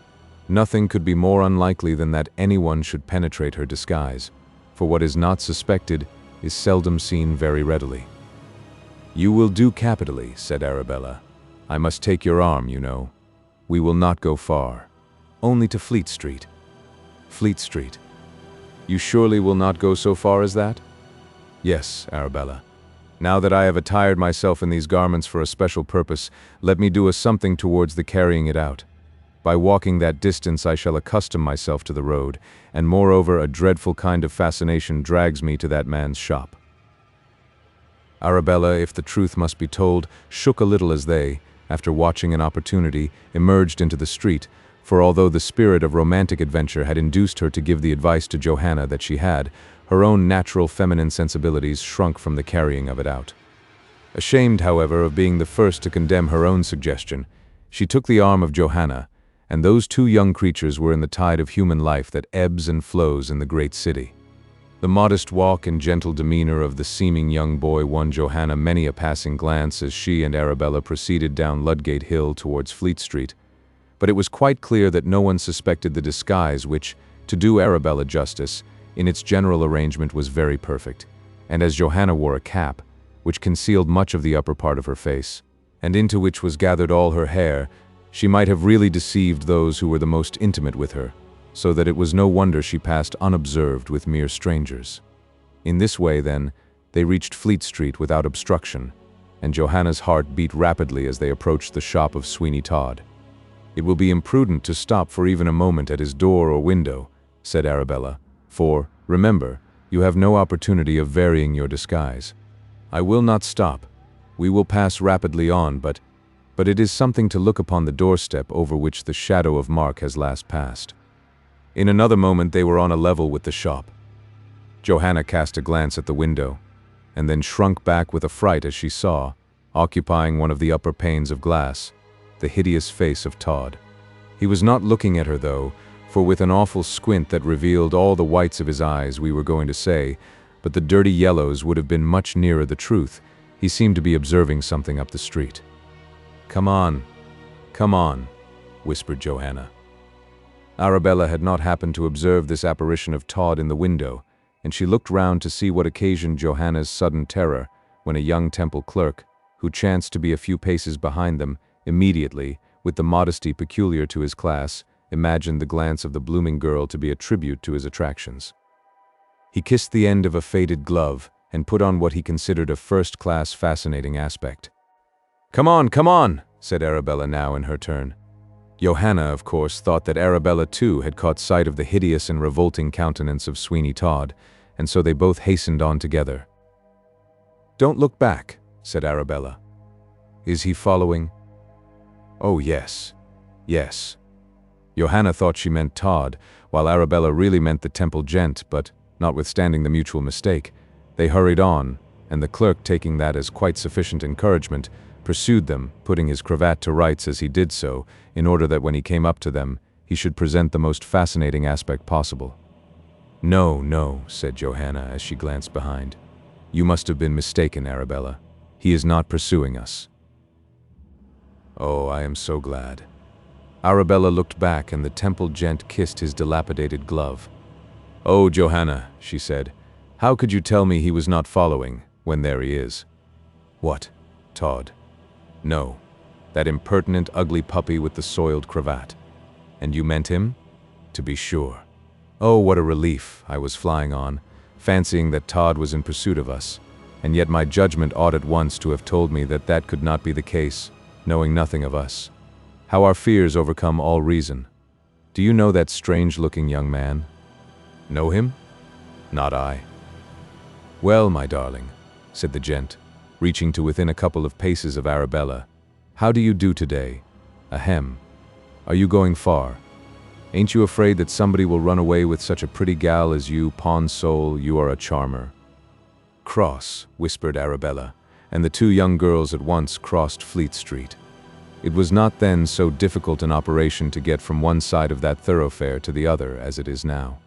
nothing could be more unlikely than that anyone should penetrate her disguise, for what is not suspected is seldom seen very readily. "You will do capitally," said Arabella. "I must take your arm, you know. We will not go far. Only to Fleet Street." "Fleet Street? You surely will not go so far as that?" "Yes, Arabella. Now that I have attired myself in these garments for a special purpose, let me do something towards the carrying it out. By walking that distance I shall accustom myself to the road, and moreover a dreadful kind of fascination drags me to that man's shop." Arabella, if the truth must be told, shook a little as they, after watching an opportunity, emerged into the street, for although the spirit of romantic adventure had induced her to give the advice to Johanna that she had, her own natural feminine sensibilities shrunk from the carrying of it out. Ashamed, however, of being the first to condemn her own suggestion, she took the arm of Johanna, and those two young creatures were in the tide of human life that ebbs and flows in the great city. The modest walk and gentle demeanor of the seeming young boy won Johanna many a passing glance as she and Arabella proceeded down Ludgate Hill towards Fleet Street. But it was quite clear that no one suspected the disguise which, to do Arabella justice, in its general arrangement was very perfect, and as Johanna wore a cap, which concealed much of the upper part of her face, and into which was gathered all her hair, she might have really deceived those who were the most intimate with her, so that it was no wonder she passed unobserved with mere strangers. In this way, then, they reached Fleet Street without obstruction, and Johanna's heart beat rapidly as they approached the shop of Sweeney Todd. "It will be imprudent to stop for even a moment at his door or window," said Arabella, "for, remember, you have no opportunity of varying your disguise." "I will not stop. We will pass rapidly on, but it is something to look upon the doorstep over which the shadow of Mark has last passed." In another moment they were on a level with the shop. Johanna cast a glance at the window, and then shrunk back with affright as she saw, occupying one of the upper panes of glass, the hideous face of Todd. He was not looking at her, though, for with an awful squint that revealed all the whites of his eyes, we were going to say, but the dirty yellows would have been much nearer the truth, he seemed to be observing something up the street. Come on," whispered Johanna. Arabella had not happened to observe this apparition of Todd in the window, and she looked round to see what occasioned Johanna's sudden terror, when a young Temple clerk, who chanced to be a few paces behind them, immediately, with the modesty peculiar to his class, imagined the glance of the blooming girl to be a tribute to his attractions. He kissed the end of a faded glove, and put on what he considered a first-class fascinating aspect. Come on," said Arabella now in her turn. Johanna, of course, thought that Arabella too had caught sight of the hideous and revolting countenance of Sweeney Todd, and so they both hastened on together. "Don't look back," said Arabella. "Is he following?" "Oh, yes. Johanna thought she meant Todd, while Arabella really meant the Temple gent, but, notwithstanding the mutual mistake, they hurried on, and the clerk, taking that as quite sufficient encouragement, pursued them, putting his cravat to rights as he did so, in order that when he came up to them, he should present the most fascinating aspect possible. No, said Johanna as she glanced behind. You must have been mistaken, Arabella. He is not pursuing us. Oh, I am so glad. Arabella looked back and the Temple gent kissed his dilapidated glove. Oh, Johanna, she said, how could you tell me he was not following, when there he is? What, Todd? No, that impertinent, ugly puppy with the soiled cravat. And you meant him? To be sure. Oh, what a relief I was flying on, fancying that Todd was in pursuit of us, and yet my judgment ought at once to have told me that that could not be the case, knowing nothing of us. How our fears overcome all reason. Do you know that strange-looking young man? Know him? Not I. Well, my darling, said the gent, reaching to within a couple of paces of Arabella. How do you do today? Ahem. Are you going far? Ain't you afraid that somebody will run away with such a pretty gal as you, pawn soul, you are a charmer? Cross, whispered Arabella, and the two young girls at once crossed Fleet Street. It was not then so difficult an operation to get from one side of that thoroughfare to the other as it is now.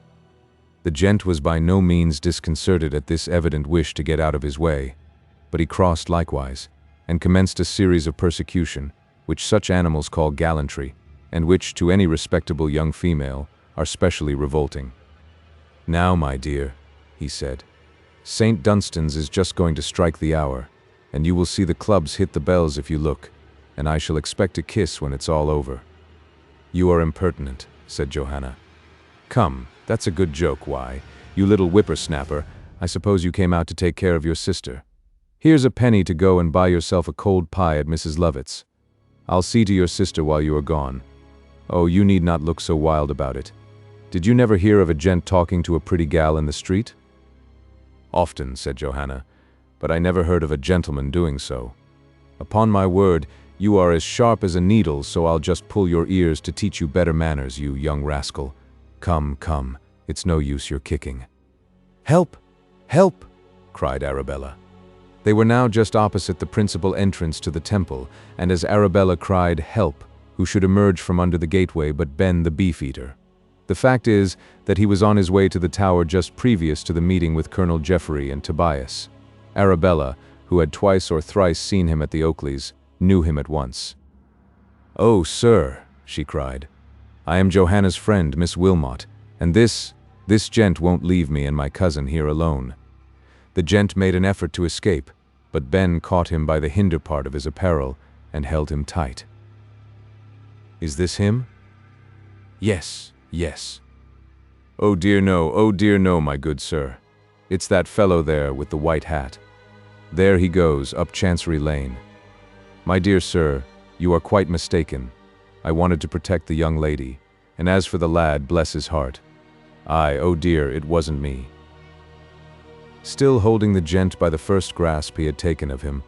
The gent was by no means disconcerted at this evident wish to get out of his way, but he crossed likewise, and commenced a series of persecution, which such animals call gallantry, and which, to any respectable young female, are specially revolting. Now, my dear, he said, St. Dunstan's is just going to strike the hour, and you will see the clubs hit the bells if you look, and I shall expect a kiss when it's all over. You are impertinent, said Johanna. Come, that's a good joke, why, you little whippersnapper, I suppose you came out to take care of your sister. Here's a penny to go and buy yourself a cold pie at Mrs. Lovett's. I'll see to your sister while you are gone. Oh, you need not look so wild about it. Did you never hear of a gent talking to a pretty gal in the street? Often, said Johanna, but I never heard of a gentleman doing so. Upon my word, you are as sharp as a needle, so I'll just pull your ears to teach you better manners, you young rascal. Come, it's no use your kicking. Help! Help! Cried Arabella. They were now just opposite the principal entrance to the temple, and as Arabella cried, help, who should emerge from under the gateway but Ben the beef-eater. The fact is that he was on his way to the tower just previous to the meeting with Colonel Jeffrey and Tobias. Arabella, who had twice or thrice seen him at the Oakleys, knew him at once. "Oh, sir," she cried. "I am Johanna's friend, Miss Wilmot, and this gent won't leave me and my cousin here alone." The gent made an effort to escape, but Ben caught him by the hinder part of his apparel and held him tight. "Is this him?" "Yes, yes." Oh dear no, my good sir. It's that fellow there with the white hat. There he goes, up Chancery Lane. My dear sir, you are quite mistaken. I wanted to protect the young lady, and as for the lad, bless his heart. Oh dear, it wasn't me." Still holding the gent by the first grasp he had taken of him,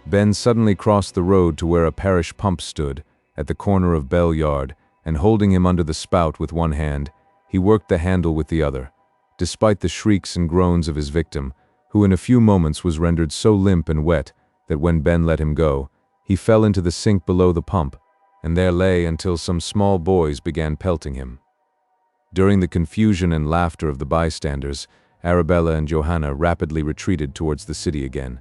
Ben suddenly crossed the road to where a parish pump stood, at the corner of Bell Yard, and holding him under the spout with one hand, he worked the handle with the other, despite the shrieks and groans of his victim, who in a few moments was rendered so limp and wet that when Ben let him go, he fell into the sink below the pump, and there lay until some small boys began pelting him. During the confusion and laughter of the bystanders, Arabella and Johanna rapidly retreated towards the city again,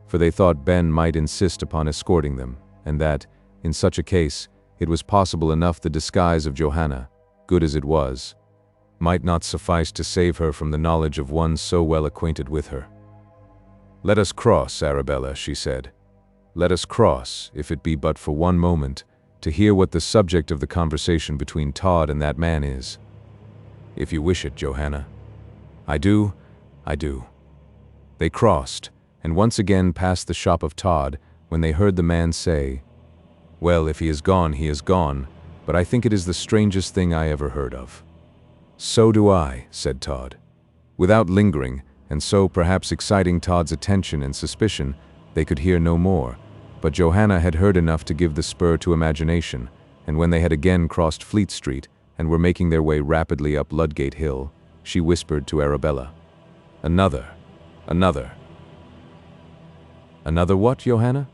for they thought Ben might insist upon escorting them, and that, in such a case, it was possible enough the disguise of Johanna, good as it was, might not suffice to save her from the knowledge of one so well acquainted with her. "Let us cross, Arabella," she said. "Let us cross, if it be but for one moment, to hear what the subject of the conversation between Todd and that man is." "If you wish it, Johanna." I do. They crossed, and once again passed the shop of Todd, when they heard the man say, "Well, if he is gone, he is gone, but I think it is the strangest thing I ever heard of." "So do I," said Todd. Without lingering, and so perhaps exciting Todd's attention and suspicion, they could hear no more, but Johanna had heard enough to give the spur to imagination, and when they had again crossed Fleet Street and were making their way rapidly up Ludgate Hill, she whispered to Arabella, Another. Another what, Johanna?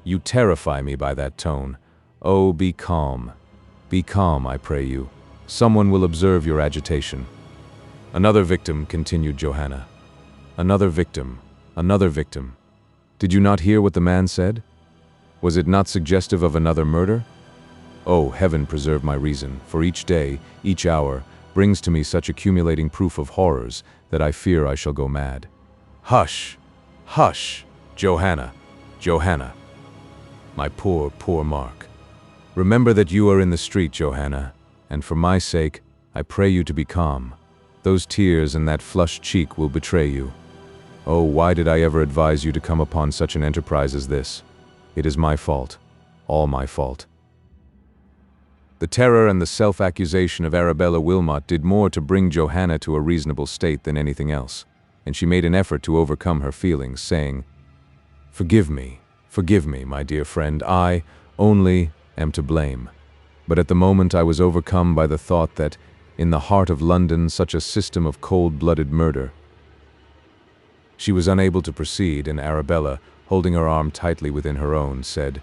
You terrify me by that tone. Oh, be calm. Be calm, I pray you. Someone will observe your agitation." "Another victim," continued Johanna. "Another victim. Did you not hear what the man said? Was it not suggestive of another murder? Oh, heaven preserve my reason, for each day, each hour, brings to me such accumulating proof of horrors that I fear I shall go mad." "Hush! Johanna! My poor Mark. Remember that you are in the street, Johanna, and for my sake, I pray you to be calm. Those tears and that flushed cheek will betray you. Oh, why did I ever advise you to come upon such an enterprise as this? It is my fault, all my fault." The terror and the self-accusation of Arabella Wilmot did more to bring Johanna to a reasonable state than anything else, and she made an effort to overcome her feelings, saying, Forgive me, my dear friend, I, only, am to blame. But at the moment I was overcome by the thought that, in the heart of London, such a system of cold-blooded murder." She was unable to proceed, and Arabella, holding her arm tightly within her own, said,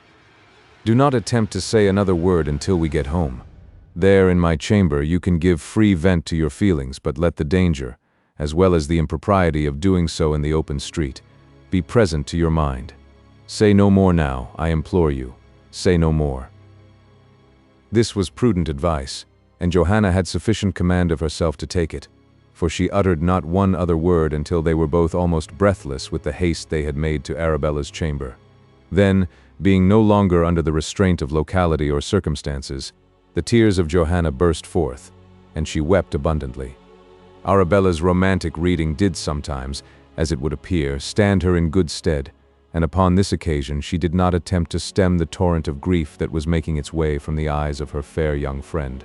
"Do not attempt to say another word until we get home. There, in my chamber, you can give free vent to your feelings, but let the danger, as well as the impropriety of doing so in the open street, be present to your mind. Say no more now, I implore you. Say no more." This was prudent advice, and Johanna had sufficient command of herself to take it, for she uttered not one other word until they were both almost breathless with the haste they had made to Arabella's chamber. Then, being no longer under the restraint of locality or circumstances, the tears of Johanna burst forth, and she wept abundantly. Arabella's romantic reading did sometimes, as it would appear, stand her in good stead, and upon this occasion she did not attempt to stem the torrent of grief that was making its way from the eyes of her fair young friend.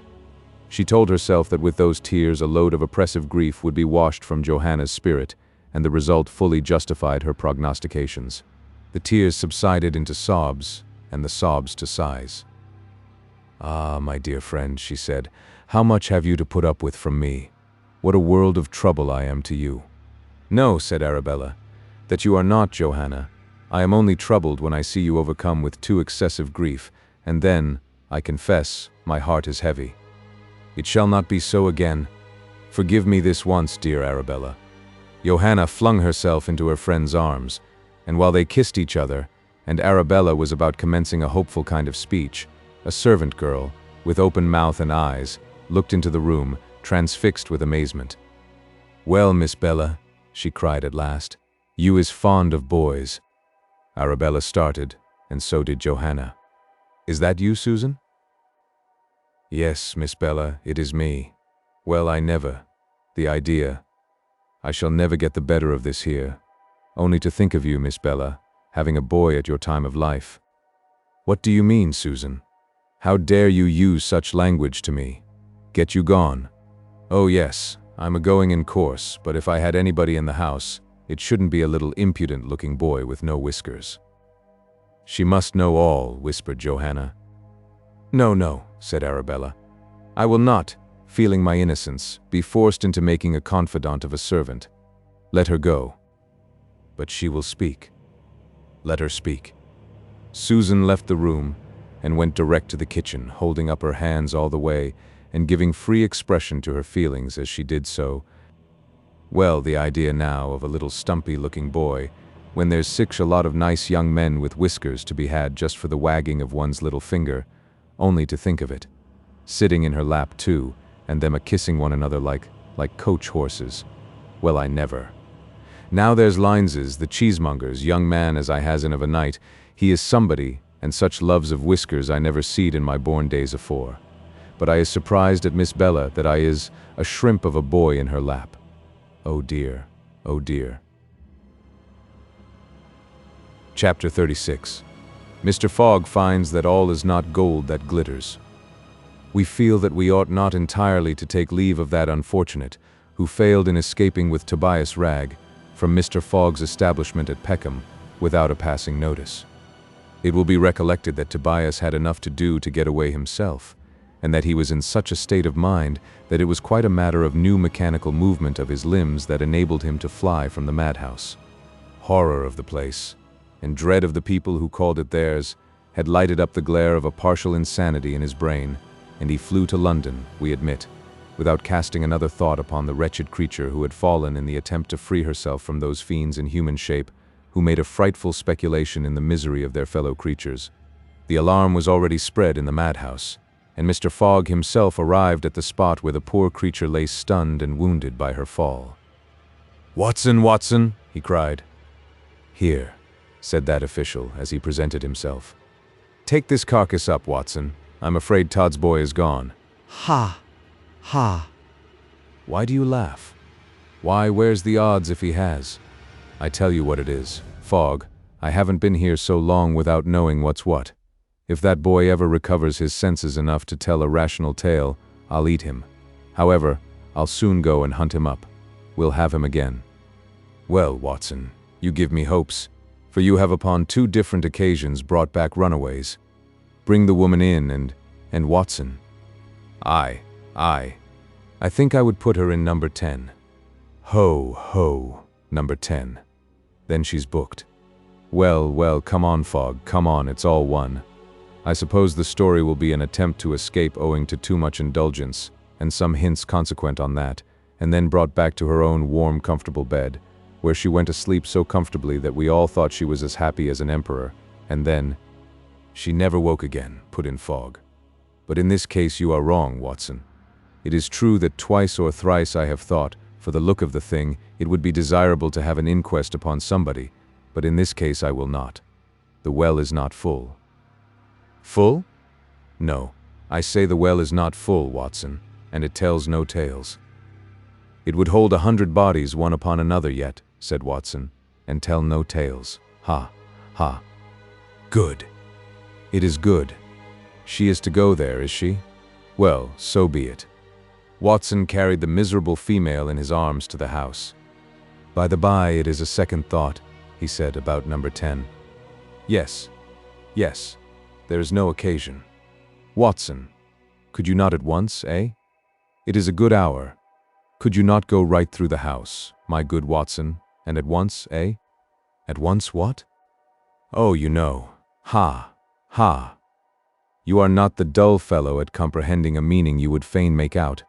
She told herself that with those tears a load of oppressive grief would be washed from Johanna's spirit, and the result fully justified her prognostications. The tears subsided into sobs, and the sobs to sighs. "Ah, my dear friend," she said, "how much have you to put up with from me? What a world of trouble I am to you." "No," said Arabella, "that you are not, Johanna. I am only troubled when I see you overcome with too excessive grief, and then, I confess, my heart is heavy." It shall not be so again. Forgive me this once, dear Arabella." Johanna flung herself into her friend's arms, and while they kissed each other, and Arabella was about commencing a hopeful kind of speech, a servant girl, with open mouth and eyes, looked into the room, transfixed with amazement. "Well, Miss Bella," she cried at last, "you is fond of boys." Arabella started, and so did Johanna. "Is that you, Susan?" "Yes, Miss Bella, it is me. Well, the idea. I shall never get the better of this here. Only to think of you, Miss Bella, having a boy at your time of life." "What do you mean, Susan? How dare you use such language to me? Get you gone." "Oh yes, I'm a-going in course, but if I had anybody in the house, it shouldn't be a little impudent-looking boy with no whiskers." "She must know all," whispered Johanna. "No, no," said Arabella. "I will not, feeling my innocence, be forced into making a confidant of a servant. Let her go." "But she will speak." "Let her speak." Susan left the room and went direct to the kitchen, holding up her hands all the way and giving free expression to her feelings as she did so. Well, the idea now of a little stumpy-looking boy, when there's such a lot of nice young men with whiskers to be had just for the wagging of one's little finger, only to think of it. Sitting in her lap too, and them a-kissing one another like coach horses. Well, I never. Now there's Lines's, the cheesemonger's, young man as I has in of a night, he is somebody, and such loves of whiskers I never seed in my born days afore. But I is surprised at Miss Bella that I is a shrimp of a boy in her lap. Oh dear, oh dear. Chapter 36. Mr. Fogg finds that all is not gold that glitters. We feel that we ought not entirely to take leave of that unfortunate who failed in escaping with Tobias Ragg from Mr. Fogg's establishment at Peckham without a passing notice. It will be recollected that Tobias had enough to do to get away himself, and that he was in such a state of mind that it was quite a matter of new mechanical movement of his limbs that enabled him to fly from the madhouse. Horror of the place, and dread of the people who called it theirs, had lighted up the glare of a partial insanity in his brain, and he flew to London, we admit, without casting another thought upon the wretched creature who had fallen in the attempt to free herself from those fiends in human shape, who made a frightful speculation in the misery of their fellow creatures. The alarm was already spread in the madhouse, and Mr. Fogg himself arrived at the spot where the poor creature lay stunned and wounded by her fall. "Watson, Watson!" he cried. "Here," said that official as he presented himself. "Take this carcass up, Watson. I'm afraid Todd's boy is gone." Ha! Ha! "Why do you laugh? Why, where's the odds if he has? I tell you what it is, Fogg, I haven't been here so long without knowing what's what. If that boy ever recovers his senses enough to tell a rational tale, I'll eat him. However, I'll soon go and hunt him up. We'll have him again." "Well, Watson, you give me hopes, for you have upon 2 different occasions brought back runaways. Bring the woman in and Watson." Aye. I think I would put her in number 10. Ho, ho, number 10. Then she's booked. Well, come on, Fogg, come on, it's all one. I suppose the story will be an attempt to escape owing to too much indulgence, and some hints consequent on that, and then brought back to her own warm, comfortable bed, where she went to sleep so comfortably that we all thought she was as happy as an emperor, and then— "She never woke again," put in Fogg. "But in this case you are wrong, Watson. It is true that twice or thrice I have thought, for the look of the thing, it would be desirable to have an inquest upon somebody, but in this case I will not. The well is not full." "Full? No, I say the well is not full, Watson, and it tells no tales." "It would hold 100 bodies one upon another yet," said Watson, "and tell no tales. Ha, ha. Good. It is good. She is to go there, is she? Well, so be it." Watson carried the miserable female in his arms to the house. "By the by, it is a second thought," he said, about number 10. Yes, there is no occasion. Watson, could you not at once, eh? It is a good hour. Could you not go right through the house, my good Watson, and at once, eh? At once what? Oh, you know. Ha, ha. You are not the dull fellow at comprehending a meaning you would fain make out.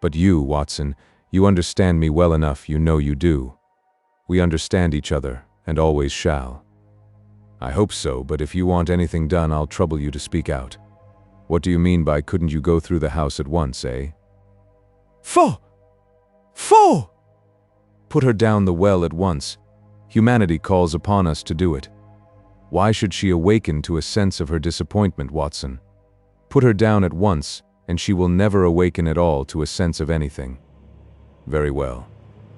But you, Watson, you understand me well enough, you know you do. We understand each other, and always shall. I hope so, but if you want anything done, I'll trouble you to speak out. What do you mean by couldn't you go through the house at once, eh? Pho! Put her down the well at once. Humanity calls upon us to do it. Why should she awaken to a sense of her disappointment, Watson? Put her down at once, and she will never awaken at all to a sense of anything. Very well.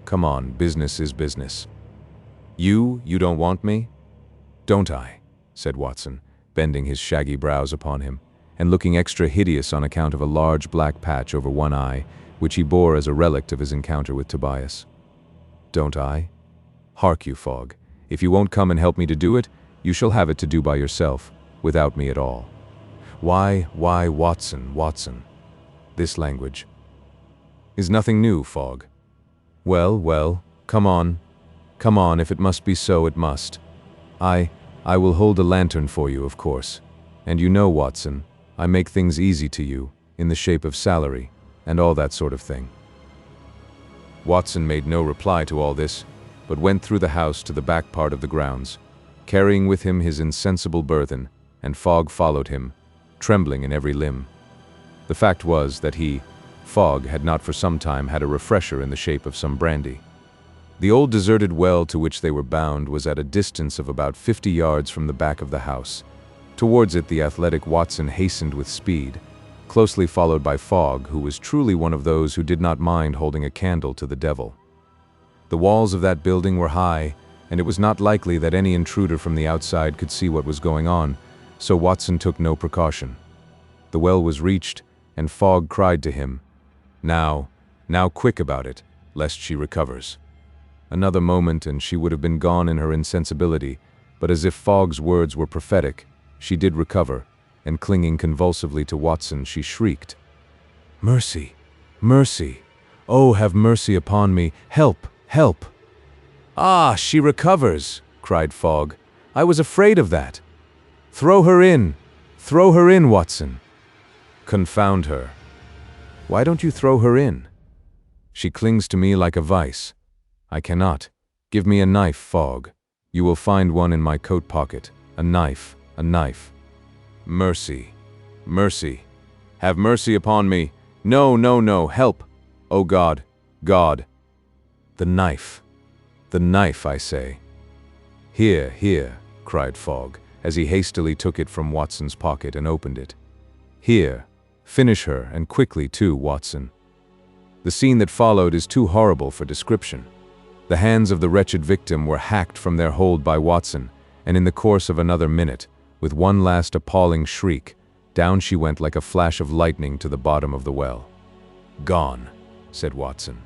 Come on, business is business. You don't want me? Don't I? Said Watson, bending his shaggy brows upon him, and looking extra hideous on account of a large black patch over one eye, which he bore as a relic of his encounter with Tobias. Don't I? Hark you, Fogg, if you won't come and help me to do it, you shall have it to do by yourself, without me at all. Why, Watson. This language is nothing new, Fogg. Well, come on, if it must be so, it must. I will hold a lantern for you, of course. And you know, Watson, I make things easy to you, in the shape of salary, and all that sort of thing. Watson made no reply to all this, but went through the house to the back part of the grounds, carrying with him his insensible burthen, and Fogg followed him, trembling in every limb. The fact was that Fogg had not for some time had a refresher in the shape of some brandy. The old deserted well to which they were bound was at a distance of about 50 yards from the back of the house. Towards it the athletic Watson hastened with speed, closely followed by Fogg, who was truly one of those who did not mind holding a candle to the devil. The walls of that building were high, and it was not likely that any intruder from the outside could see what was going on, so Watson took no precaution. The well was reached, and Fogg cried to him, Now quick about it, lest she recovers." Another moment and she would have been gone in her insensibility, but as if Fogg's words were prophetic, she did recover, and clinging convulsively to Watson, she shrieked, "Mercy! Mercy! Oh, have mercy upon me! Help! Help!" "Ah, she recovers!" cried Fogg. "I was afraid of that. Throw her in! Throw her in, Watson!" "Confound her! Why don't you throw her in? She clings to me like a vice. I cannot. Give me a knife, Fogg. You will find one in my coat pocket. A knife, a knife. Mercy, mercy. Have mercy upon me. No, no, no, help. Oh God, God. The knife, I say." "Here, here," cried Fogg, as he hastily took it from Watson's pocket and opened it. "Here, finish her, and quickly too, Watson." The scene that followed is too horrible for description. The hands of the wretched victim were hacked from their hold by Watson, and in the course of another minute, with one last appalling shriek, down she went like a flash of lightning to the bottom of the well. "Gone," said Watson.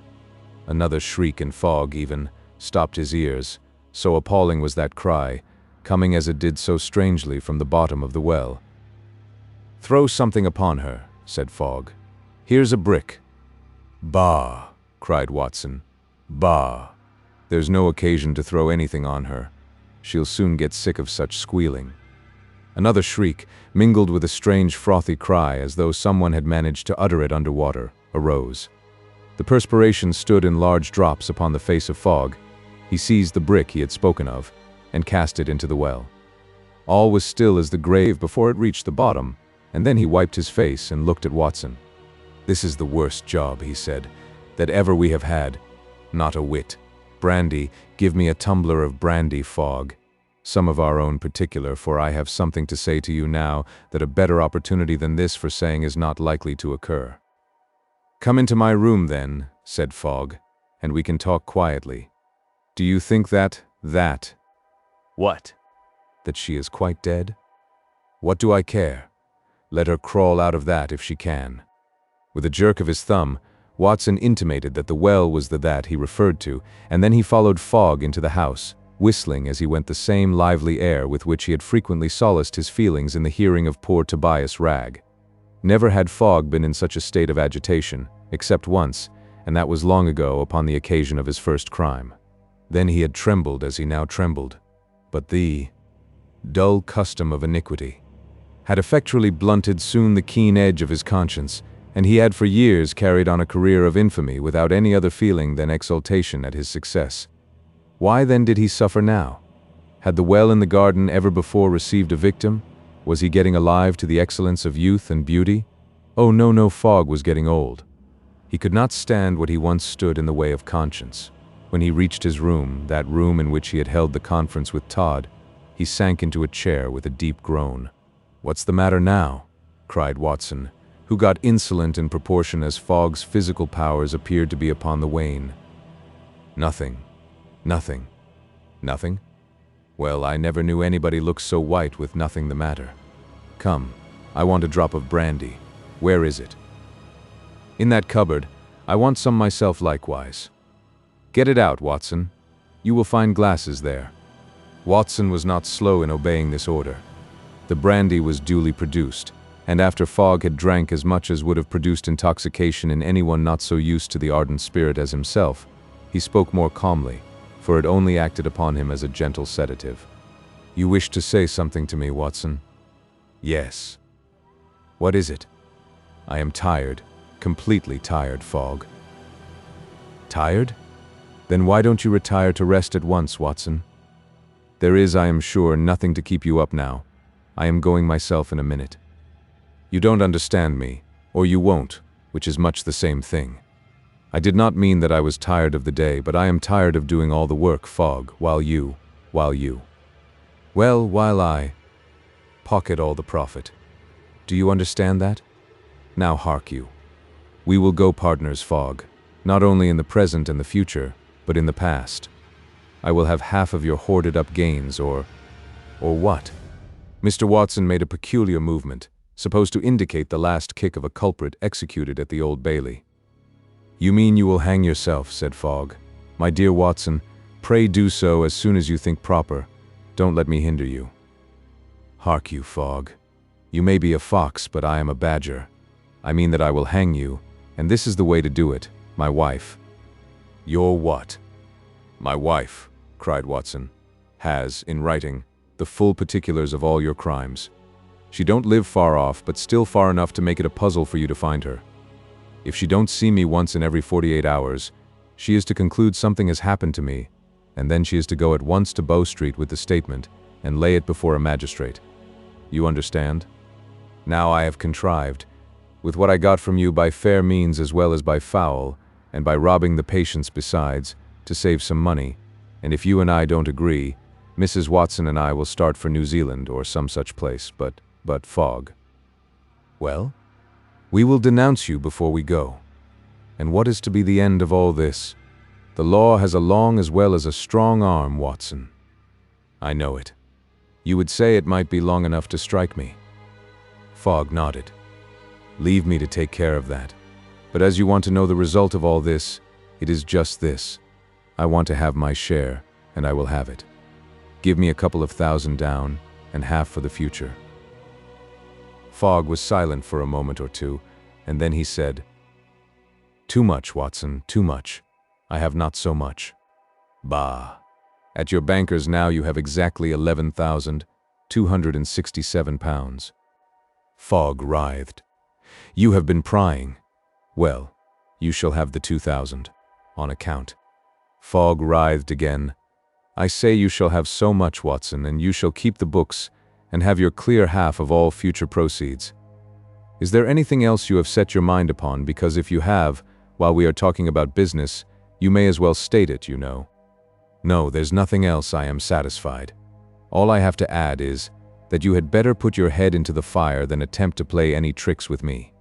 Another shriek, and Fogg even stopped his ears, so appalling was that cry, coming as it did so strangely from the bottom of the well. "Throw something upon her," said Fogg. "Here's a brick." "Bah!" cried Watson. "Bah! There's no occasion to throw anything on her. She'll soon get sick of such squealing." Another shriek, mingled with a strange frothy cry as though someone had managed to utter it underwater, arose. The perspiration stood in large drops upon the face of Fogg. He seized the brick he had spoken of, and cast it into the well. All was still as the grave before it reached the bottom, and then he wiped his face and looked at Watson. "This is the worst job," he said, "that ever we have had. Not a whit. Brandy, give me a tumbler of brandy, Fogg. Some of our own particular, for I have something to say to you now that a better opportunity than this for saying is not likely to occur." "Come into my room, then," said Fogg, "and we can talk quietly. Do you think that— What? that she is quite dead? What do I care? Let her crawl out of that if she can." With a jerk of his thumb, Watson intimated that the well was the that he referred to, and then he followed Fogg into the house, whistling as he went the same lively air with which he had frequently solaced his feelings in the hearing of poor Tobias Ragg. Never had Fogg been in such a state of agitation, except once, and that was long ago upon the occasion of his first crime. Then he had trembled as he now trembled, but the dull custom of iniquity, had effectually blunted soon the keen edge of his conscience, and he had for years carried on a career of infamy without any other feeling than exultation at his success. Why then did he suffer now? Had the well in the garden ever before received a victim? Was he getting alive to the excellence of youth and beauty? Oh no, Fogg was getting old. He could not stand what he once stood in the way of conscience. When he reached his room, that room in which he had held the conference with Todd, he sank into a chair with a deep groan. "What's the matter now?" cried Watson, who got insolent in proportion as Fogg's physical powers appeared to be upon the wane. "Nothing. Nothing. Nothing? Well, I never knew anybody look so white with nothing the matter. Come, I want a drop of brandy. Where is it?" "In that cupboard. I want some myself likewise." "Get it out, Watson. You will find glasses there." Watson was not slow in obeying this order. The brandy was duly produced, and after Fogg had drank as much as would have produced intoxication in anyone not so used to the ardent spirit as himself, he spoke more calmly, for it only acted upon him as a gentle sedative. "You wish to say something to me, Watson?" "Yes." "What is it?" "I am tired, completely tired, Fogg." "Tired? Then why don't you retire to rest at once, Watson? There is, I am sure, nothing to keep you up now. I am going myself in a minute." "You don't understand me, or you won't, which is much the same thing. I did not mean that I was tired of the day, but I am tired of doing all the work, Fogg, while you, well, while I pocket all the profit. Do you understand that? Now hark you. We will go partners, Fogg, not only in the present and the future, but in the past. I will have half of your hoarded-up gains, or what?" Mr. Watson made a peculiar movement, supposed to indicate the last kick of a culprit executed at the Old Bailey. "You mean you will hang yourself," said Fogg. "My dear Watson, pray do so as soon as you think proper. Don't let me hinder you." "Hark you, Fogg. You may be a fox, but I am a badger. I mean that I will hang you, and this is the way to do it, my wife." "Your what?" "My wife," cried Watson, "has, in writing, the full particulars of all your crimes. She don't live far off, but still far enough to make it a puzzle for you to find her. If she don't see me once in every 48 hours, she is to conclude something has happened to me, and then she is to go at once to Bow Street with the statement and lay it before a magistrate. You understand? Now I have contrived, with what I got from you by fair means as well as by foul, and by robbing the patients besides, to save some money, and if you and I don't agree, Mrs. Watson and I will start for New Zealand or some such place, but Fogg." "Well? We will denounce you before we go. And what is to be the end of all this? The law has a long as well as a strong arm, Watson." "I know it. You would say it might be long enough to strike me." Fogg nodded. "Leave me to take care of that. But as you want to know the result of all this, it is just this. I want to have my share, and I will have it. Give me a couple of thousand down, and half for the future." Fogg was silent for a moment or two, and then he said, "Too much, Watson, too much. I have not so much." "Bah! At your banker's now you have exactly £11,267. Fogg writhed. "You have been prying. Well, you shall have the 2,000, on account." Fogg writhed again. "I say you shall have so much, Watson, and you shall keep the books, and have your clear half of all future proceeds. Is there anything else you have set your mind upon? Because if you have, while we are talking about business, you may as well state it, you know." "No, there's nothing else. I am satisfied. All I have to add is, that you had better put your head into the fire than attempt to play any tricks with me.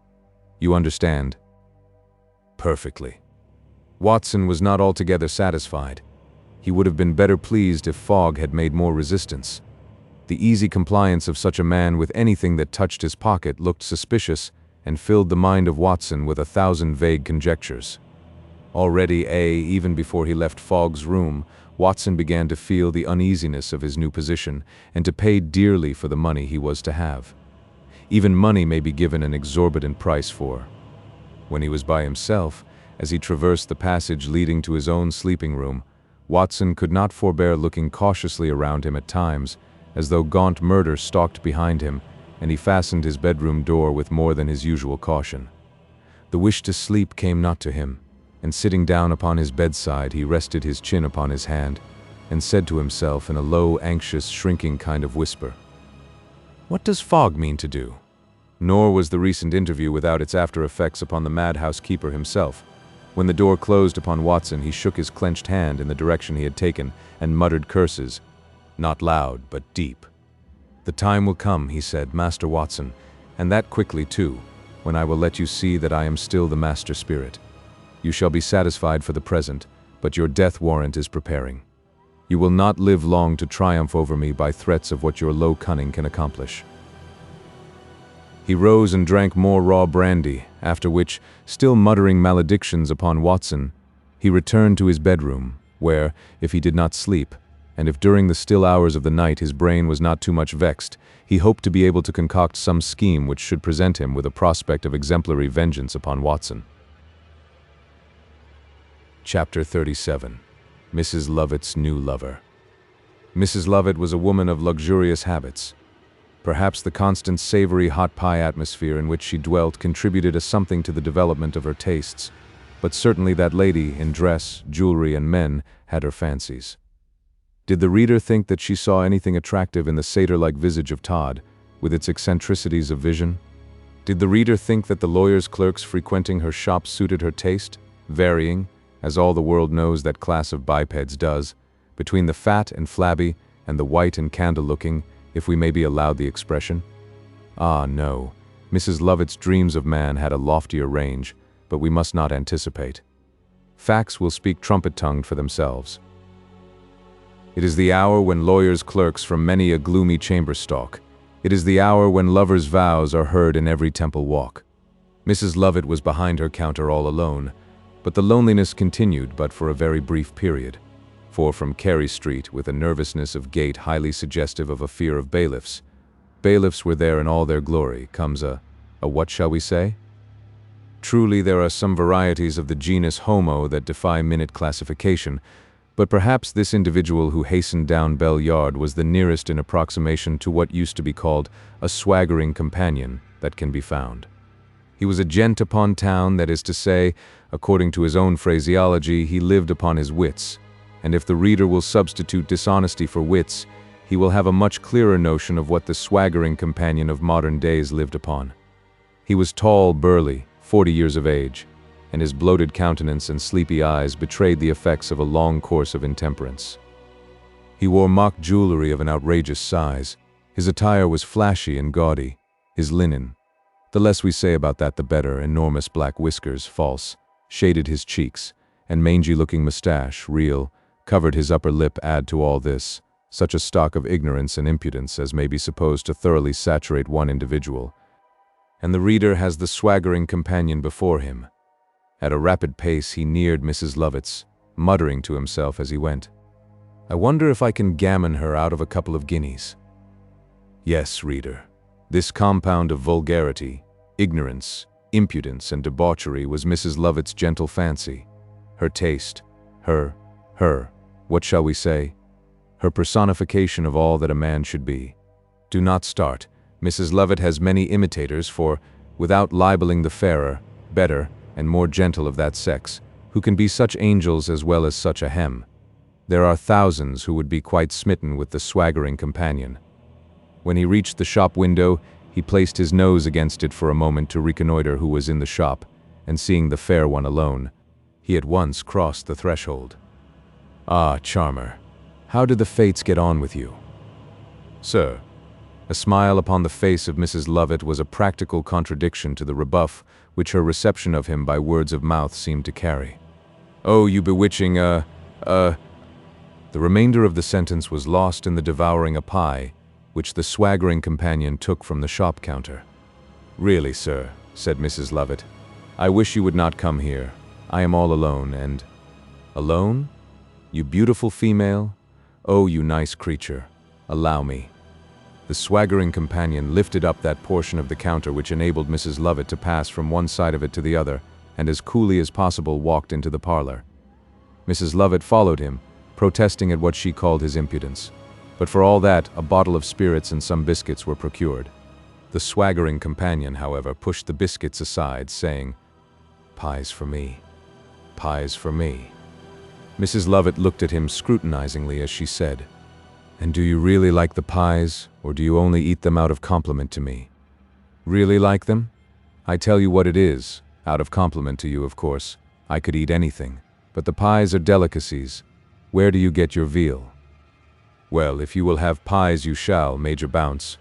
You understand?" "Perfectly." Watson was not altogether satisfied. He would have been better pleased if Fogg had made more resistance. The easy compliance of such a man with anything that touched his pocket looked suspicious and filled the mind of Watson with 1,000 vague conjectures. Already, even before he left Fogg's room, Watson began to feel the uneasiness of his new position and to pay dearly for the money he was to have. Even money may be given an exorbitant price for. When he was by himself, as he traversed the passage leading to his own sleeping room, Watson could not forbear looking cautiously around him at times, as though gaunt murder stalked behind him, and he fastened his bedroom door with more than his usual caution. The wish to sleep came not to him, and sitting down upon his bedside he rested his chin upon his hand, and said to himself in a low, anxious, shrinking kind of whisper, "What does fog mean to do?" Nor was the recent interview without its after-effects upon the madhouse keeper himself. When the door closed upon Watson, he shook his clenched hand in the direction he had taken and muttered curses, not loud but deep. "The time will come," he said, "Master Watson, and that quickly too, when I will let you see that I am still the master spirit. You shall be satisfied for the present, but your death warrant is preparing. You will not live long to triumph over me by threats of what your low cunning can accomplish." He rose and drank more raw brandy, after which, still muttering maledictions upon Watson, he returned to his bedroom, where, if he did not sleep, and if during the still hours of the night his brain was not too much vexed, he hoped to be able to concoct some scheme which should present him with a prospect of exemplary vengeance upon Watson. Chapter 37. Mrs. Lovett's New Lover. Mrs. Lovett was a woman of luxurious habits. Perhaps the constant savory hot pie atmosphere in which she dwelt contributed something to the development of her tastes, but certainly that lady, in dress, jewelry, and men, had her fancies. Did the reader think that she saw anything attractive in the satyr-like visage of Todd, with its eccentricities of vision? Did the reader think that the lawyer's clerks frequenting her shop suited her taste, varying, as all the world knows that class of bipeds does, between the fat and flabby and the white and candle-looking, if we may be allowed the expression? Ah, no. Mrs. Lovett's dreams of man had a loftier range, but we must not anticipate. Facts will speak trumpet-tongued for themselves. It is the hour when lawyers' clerks from many a gloomy chamber stalk. It is the hour when lovers' vows are heard in every temple walk. Mrs. Lovett was behind her counter all alone, but the loneliness continued but for a very brief period. For from Carey Street, with a nervousness of gait highly suggestive of a fear of bailiffs, bailiffs were there in all their glory, comes a what shall we say? Truly there are some varieties of the genus Homo that defy minute classification, but perhaps this individual who hastened down Bell Yard was the nearest in approximation to what used to be called a swaggering companion that can be found. He was a gent upon town, that is to say, according to his own phraseology, he lived upon his wits, and if the reader will substitute dishonesty for wits, he will have a much clearer notion of what the swaggering companion of modern days lived upon. He was tall, burly, 40 years of age, and his bloated countenance and sleepy eyes betrayed the effects of a long course of intemperance. He wore mock jewelry of an outrageous size. His attire was flashy and gaudy. His linen, the less we say about that the better, enormous black whiskers, false, shaded his cheeks, and mangy-looking mustache, real, covered his upper lip. Add to all this such a stock of ignorance and impudence as may be supposed to thoroughly saturate one individual, and the reader has the swaggering companion before him. At a rapid pace he neared Mrs. Lovett's, muttering to himself as he went, "I wonder if I can gammon her out of a couple of guineas." Yes, reader, this compound of vulgarity, ignorance, impudence, and debauchery was Mrs. Lovett's gentle fancy, her taste, her, what shall we say? Her personification of all that a man should be. Do not start. Mrs. Lovett has many imitators, for, without libeling the fairer, better, and more gentle of that sex, who can be such angels as well as such a hem, there are thousands who would be quite smitten with the swaggering companion. When he reached the shop window, he placed his nose against it for a moment to reconnoiter who was in the shop, and seeing the fair one alone, he at once crossed the threshold. "Ah, charmer, how did the fates get on with you?" "Sir." A smile upon the face of Mrs. Lovett was a practical contradiction to the rebuff which her reception of him by words of mouth seemed to carry. "Oh, you bewitching, The remainder of the sentence was lost in the devouring a pie, which the swaggering companion took from the shop counter. "Really, sir," said Mrs. Lovett, "I wish you would not come here. I am all alone, and—" "Alone? You beautiful female? Oh, you nice creature. Allow me." The swaggering companion lifted up that portion of the counter which enabled Mrs. Lovett to pass from one side of it to the other, and as coolly as possible walked into the parlor. Mrs. Lovett followed him, protesting at what she called his impudence. But for all that, a bottle of spirits and some biscuits were procured. The swaggering companion, however, pushed the biscuits aside, saying, "Pies for me. Pies for me." Mrs. Lovett looked at him scrutinizingly as she said, "And do you really like the pies, or do you only eat them out of compliment to me?" "Really like them? I tell you what it is, out of compliment to you, of course. I could eat anything, but the pies are delicacies. Where do you get your veal?" "Well, if you will have pies you shall, Major Bounce."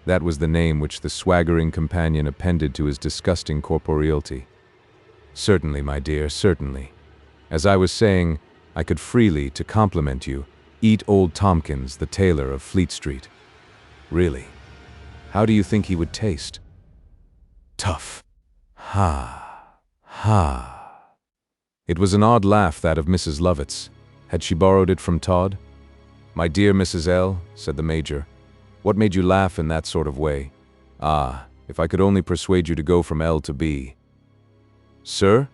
That was the name which the swaggering companion appended to his disgusting corporeality. "Certainly, my dear, certainly. As I was saying, I could freely, to compliment you, eat old Tompkins, the tailor of Fleet Street." "Really? How do you think he would taste?" "Tough. Ha, ha." It was an odd laugh, that of Mrs. Lovett's. Had she borrowed it from Todd? "My dear Mrs. L," said the Major, "what made you laugh in that sort of way? Ah, if I could only persuade you to go from L to B." "Sir?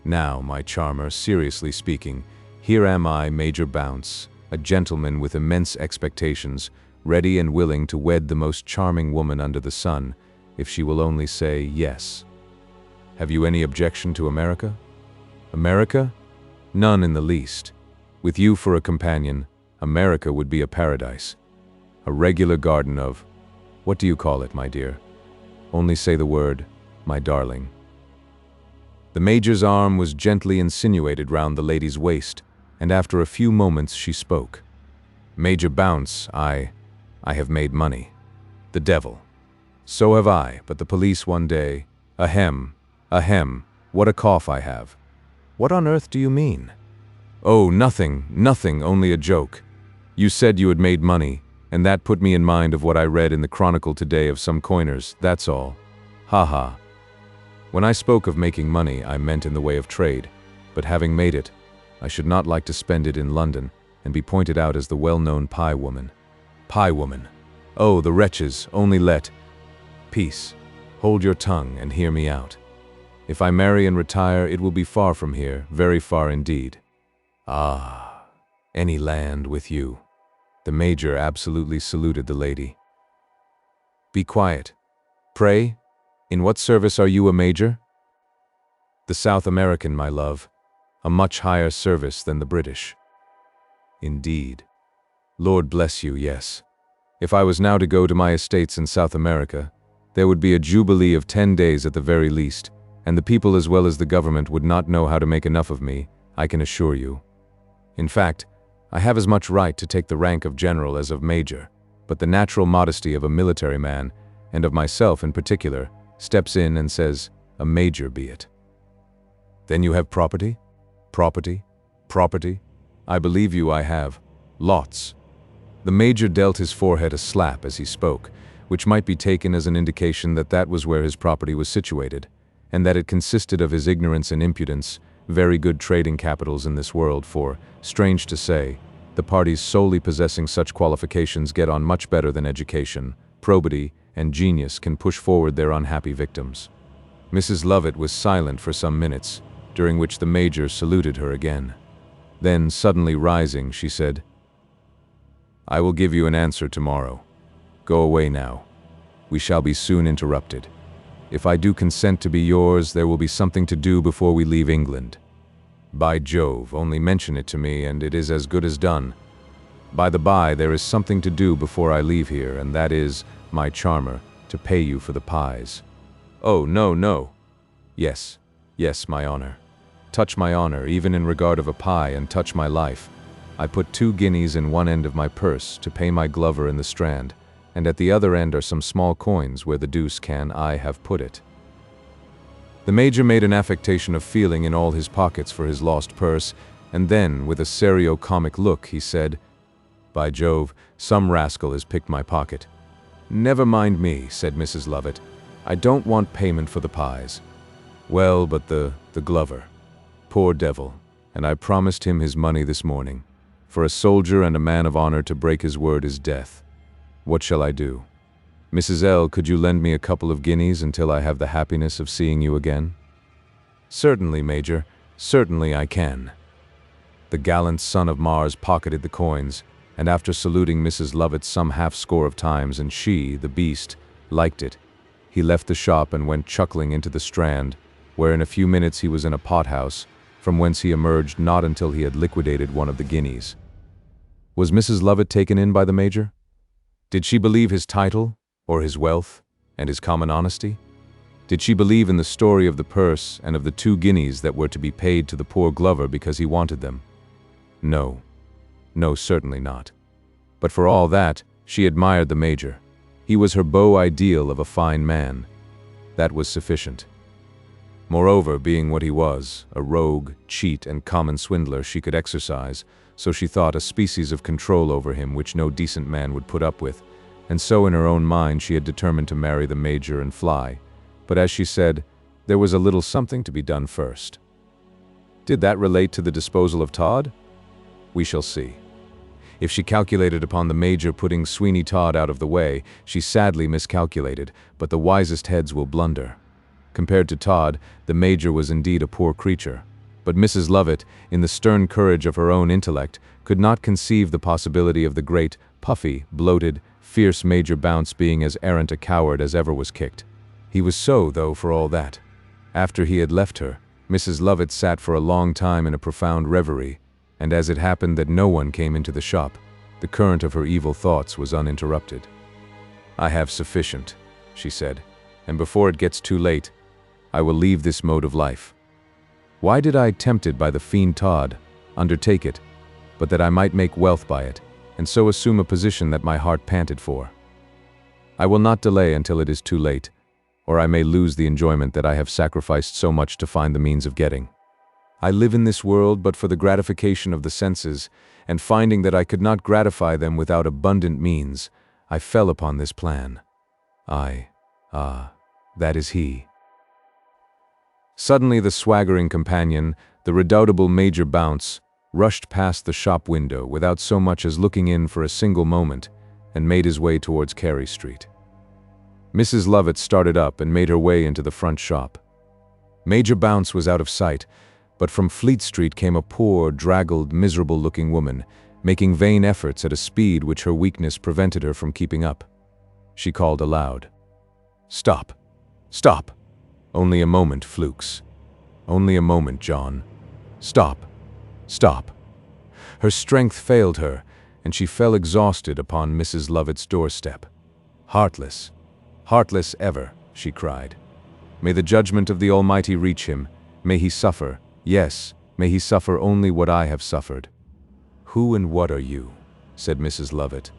Now, my charmer, seriously speaking, here am I, Major Bounce, a gentleman with immense expectations, ready and willing to wed the most charming woman under the sun, if she will only say yes. Have you any objection to America?" "America? None in the least. With you for a companion, America would be a paradise. A regular garden of— what do you call it, my dear? Only say the word, my darling." The Major's arm was gently insinuated round the lady's waist, and after a few moments she spoke. "Major Bounce, I have made money. The devil. So have I, but the police one day— ahem, what a cough I have." "What on earth do you mean?" "Oh, nothing, only a joke. You said you had made money, and that put me in mind of what I read in the Chronicle today of some coiners, that's all. Ha ha. When I spoke of making money, I meant in the way of trade, but having made it, I should not like to spend it in London and be pointed out as the well-known pie woman." "Pie woman? Oh, the wretches, only let— Peace. Hold your tongue and hear me out. If I marry and retire, it will be far from here, very far indeed." "Ah, any land with you." The Major absolutely saluted the lady. "Be quiet. Pray, in what service are you a major?" "The South American, my love. A much higher service than the British." "Indeed. Lord bless you, yes. If I was now to go to my estates in South America, there would be a jubilee of 10 days at the very least, and the people as well as the government would not know how to make enough of me, I can assure you. In fact, I have as much right to take the rank of general as of major, but the natural modesty of a military man, and of myself in particular, steps in and says, 'A major be it.'" "Then you have property? Property? Property? I believe you I have. Lots." The Major dealt his forehead a slap as he spoke, which might be taken as an indication that that was where his property was situated, and that it consisted of his ignorance and impudence, very good trading capitals in this world, for, strange to say, the parties solely possessing such qualifications get on much better than education, probity, and genius can push forward their unhappy victims. Mrs. Lovett was silent for some minutes, during which the Major saluted her again. Then, suddenly rising, she said, "I will give you an answer tomorrow. Go away now. We shall be soon interrupted. If I do consent to be yours, there will be something to do before we leave England. By Jove, only mention it to me, and it is as good as done. By the by, there is something to do before I leave here, and that is, my charmer, to pay you for the pies." "Oh, no, no." Yes, my honor. Touch my honor, even in regard of a pie, and touch my life. I put 2 guineas in one end of my purse to pay my glover in the Strand, and at the other end are some small coins where the deuce can I have put it." The Major made an affectation of feeling in all his pockets for his lost purse, and then, with a serio-comic look, he said, "By Jove, some rascal has picked my pocket." "Never mind me," said Mrs. Lovett. "I don't want payment for the pies." "Well, but the glover. Poor devil, and I promised him his money this morning. For a soldier and a man of honor to break his word is death. What shall I do? Mrs. L., could you lend me a couple of guineas until I have the happiness of seeing you again?" "Certainly, Major, certainly I can." The gallant son of Mars pocketed the coins, and after saluting Mrs. Lovett some half-score of times, and she, the beast, liked it. He left the shop and went chuckling into the Strand, where in a few minutes he was in a pothouse, from whence he emerged not until he had liquidated one of the guineas. Was Mrs. Lovett taken in by the Major? Did she believe his title, or his wealth, and his common honesty? Did she believe in the story of the purse and of the 2 guineas that were to be paid to the poor Glover because he wanted them? No. No, certainly not. But for all that, she admired the Major. He was her beau ideal of a fine man. That was sufficient. Moreover, being what he was, a rogue, cheat, and common swindler, she could exercise, so she thought, a species of control over him which no decent man would put up with, and so in her own mind she had determined to marry the Major and fly. But as she said, there was a little something to be done first. Did that relate to the disposal of Todd? We shall see. If she calculated upon the Major putting Sweeney Todd out of the way, she sadly miscalculated, but the wisest heads will blunder. Compared to Todd, the Major was indeed a poor creature. But Mrs. Lovett, in the stern courage of her own intellect, could not conceive the possibility of the great, puffy, bloated, fierce Major Bounce being as arrant a coward as ever was kicked. He was so, though, for all that. After he had left her, Mrs. Lovett sat for a long time in a profound reverie, and as it happened that no one came into the shop, the current of her evil thoughts was uninterrupted. "I have sufficient," she said, "and before it gets too late, I will leave this mode of life. Why did I, tempted by the fiend Todd, undertake it, but that I might make wealth by it, and so assume a position that my heart panted for? I will not delay until it is too late, or I may lose the enjoyment that I have sacrificed so much to find the means of getting. I live in this world but for the gratification of the senses, and finding that I could not gratify them without abundant means, I fell upon this plan. That is he." Suddenly the swaggering companion, the redoubtable Major Bounce, rushed past the shop window without so much as looking in for a single moment, and made his way towards Carey Street. Mrs. Lovett started up and made her way into the front shop. Major Bounce was out of sight, but from Fleet Street came a poor, draggled, miserable-looking woman, making vain efforts at a speed which her weakness prevented her from keeping up. She called aloud, "Stop! Stop! Only a moment, Flukes. Only a moment, John. Stop! Stop!" Her strength failed her, and she fell exhausted upon Mrs. Lovett's doorstep. "Heartless! Heartless ever!" she cried. "May the judgment of the Almighty reach him. May he suffer. Yes, may he suffer only what I have suffered." "Who and what are you?" said Mrs. Lovett.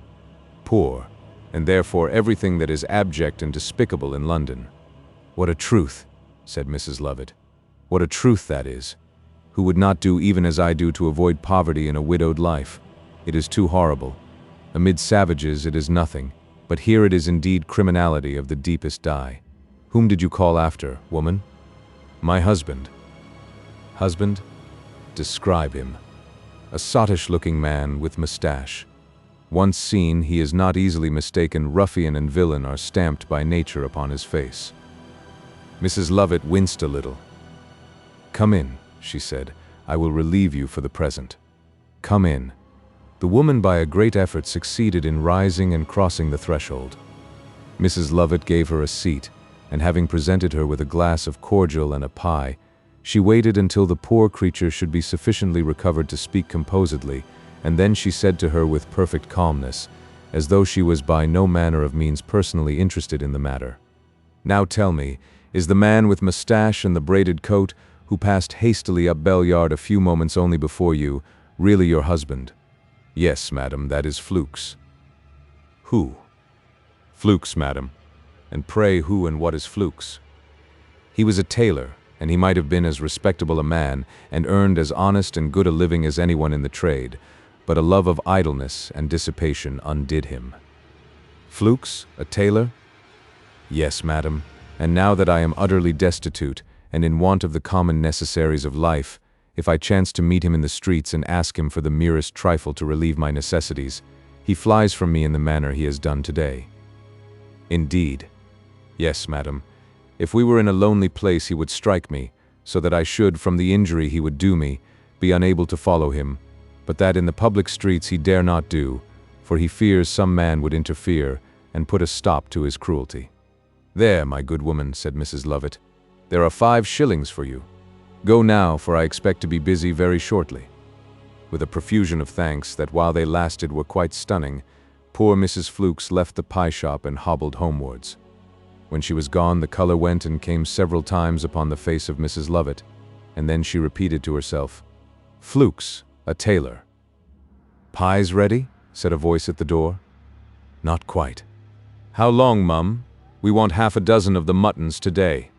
"Poor, and therefore everything that is abject and despicable in London." "What a truth," said Mrs. Lovett. "What a truth that is. Who would not do even as I do to avoid poverty in a widowed life? It is too horrible. Amid savages it is nothing, but here it is indeed criminality of the deepest dye. Whom did you call after, woman?" "My husband." "Husband? Describe him." "A sottish-looking man with moustache. Once seen, he is not easily mistaken. Ruffian and villain are stamped by nature upon his face." Mrs. Lovett winced a little. "Come in," she said. "I will relieve you for the present. Come in." The woman by a great effort succeeded in rising and crossing the threshold. Mrs. Lovett gave her a seat, and having presented her with a glass of cordial and a pie, she waited until the poor creature should be sufficiently recovered to speak composedly, and then she said to her with perfect calmness, as though she was by no manner of means personally interested in the matter, "Now tell me, is the man with moustache and the braided coat, who passed hastily up Bell Yard a few moments only before you, really your husband?" "Yes, madam, that is Flukes." "Who?" "Flukes, madam." "And pray who and what is Flukes?" "He was a tailor, and he might have been as respectable a man, and earned as honest and good a living as anyone in the trade, but a love of idleness and dissipation undid him." "Flukes, a tailor?" "Yes, madam, and now that I am utterly destitute, and in want of the common necessaries of life, if I chance to meet him in the streets and ask him for the merest trifle to relieve my necessities, he flies from me in the manner he has done today." "Indeed?" "Yes, madam. If we were in a lonely place he would strike me, so that I should, from the injury he would do me, be unable to follow him, but that in the public streets he dare not do, for he fears some man would interfere and put a stop to his cruelty." "There, my good woman," said Mrs. Lovett. "There are 5 shillings for you. Go now, for I expect to be busy very shortly." With a profusion of thanks that, while they lasted, were quite stunning, poor Mrs. Flukes left the pie shop and hobbled homewards. When she was gone, the color went and came several times upon the face of Mrs. Lovett, and then she repeated to herself, "Flukes, a tailor." "Pies ready?" said a voice at the door. "Not quite." "How long, mum? We want 6 of the muttons today."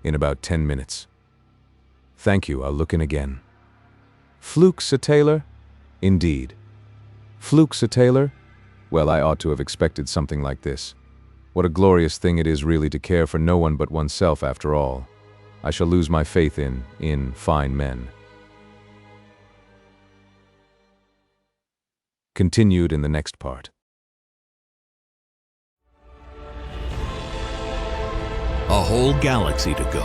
"In about 10 minutes." "Thank you, I'll look in again." "Flukes a tailor?" "Indeed." "Flukes a tailor? Well, I ought to have expected something like this. What a glorious thing it is really to care for no one but oneself after all. I shall lose my faith in fine men. Continued in the next part. A whole galaxy to go.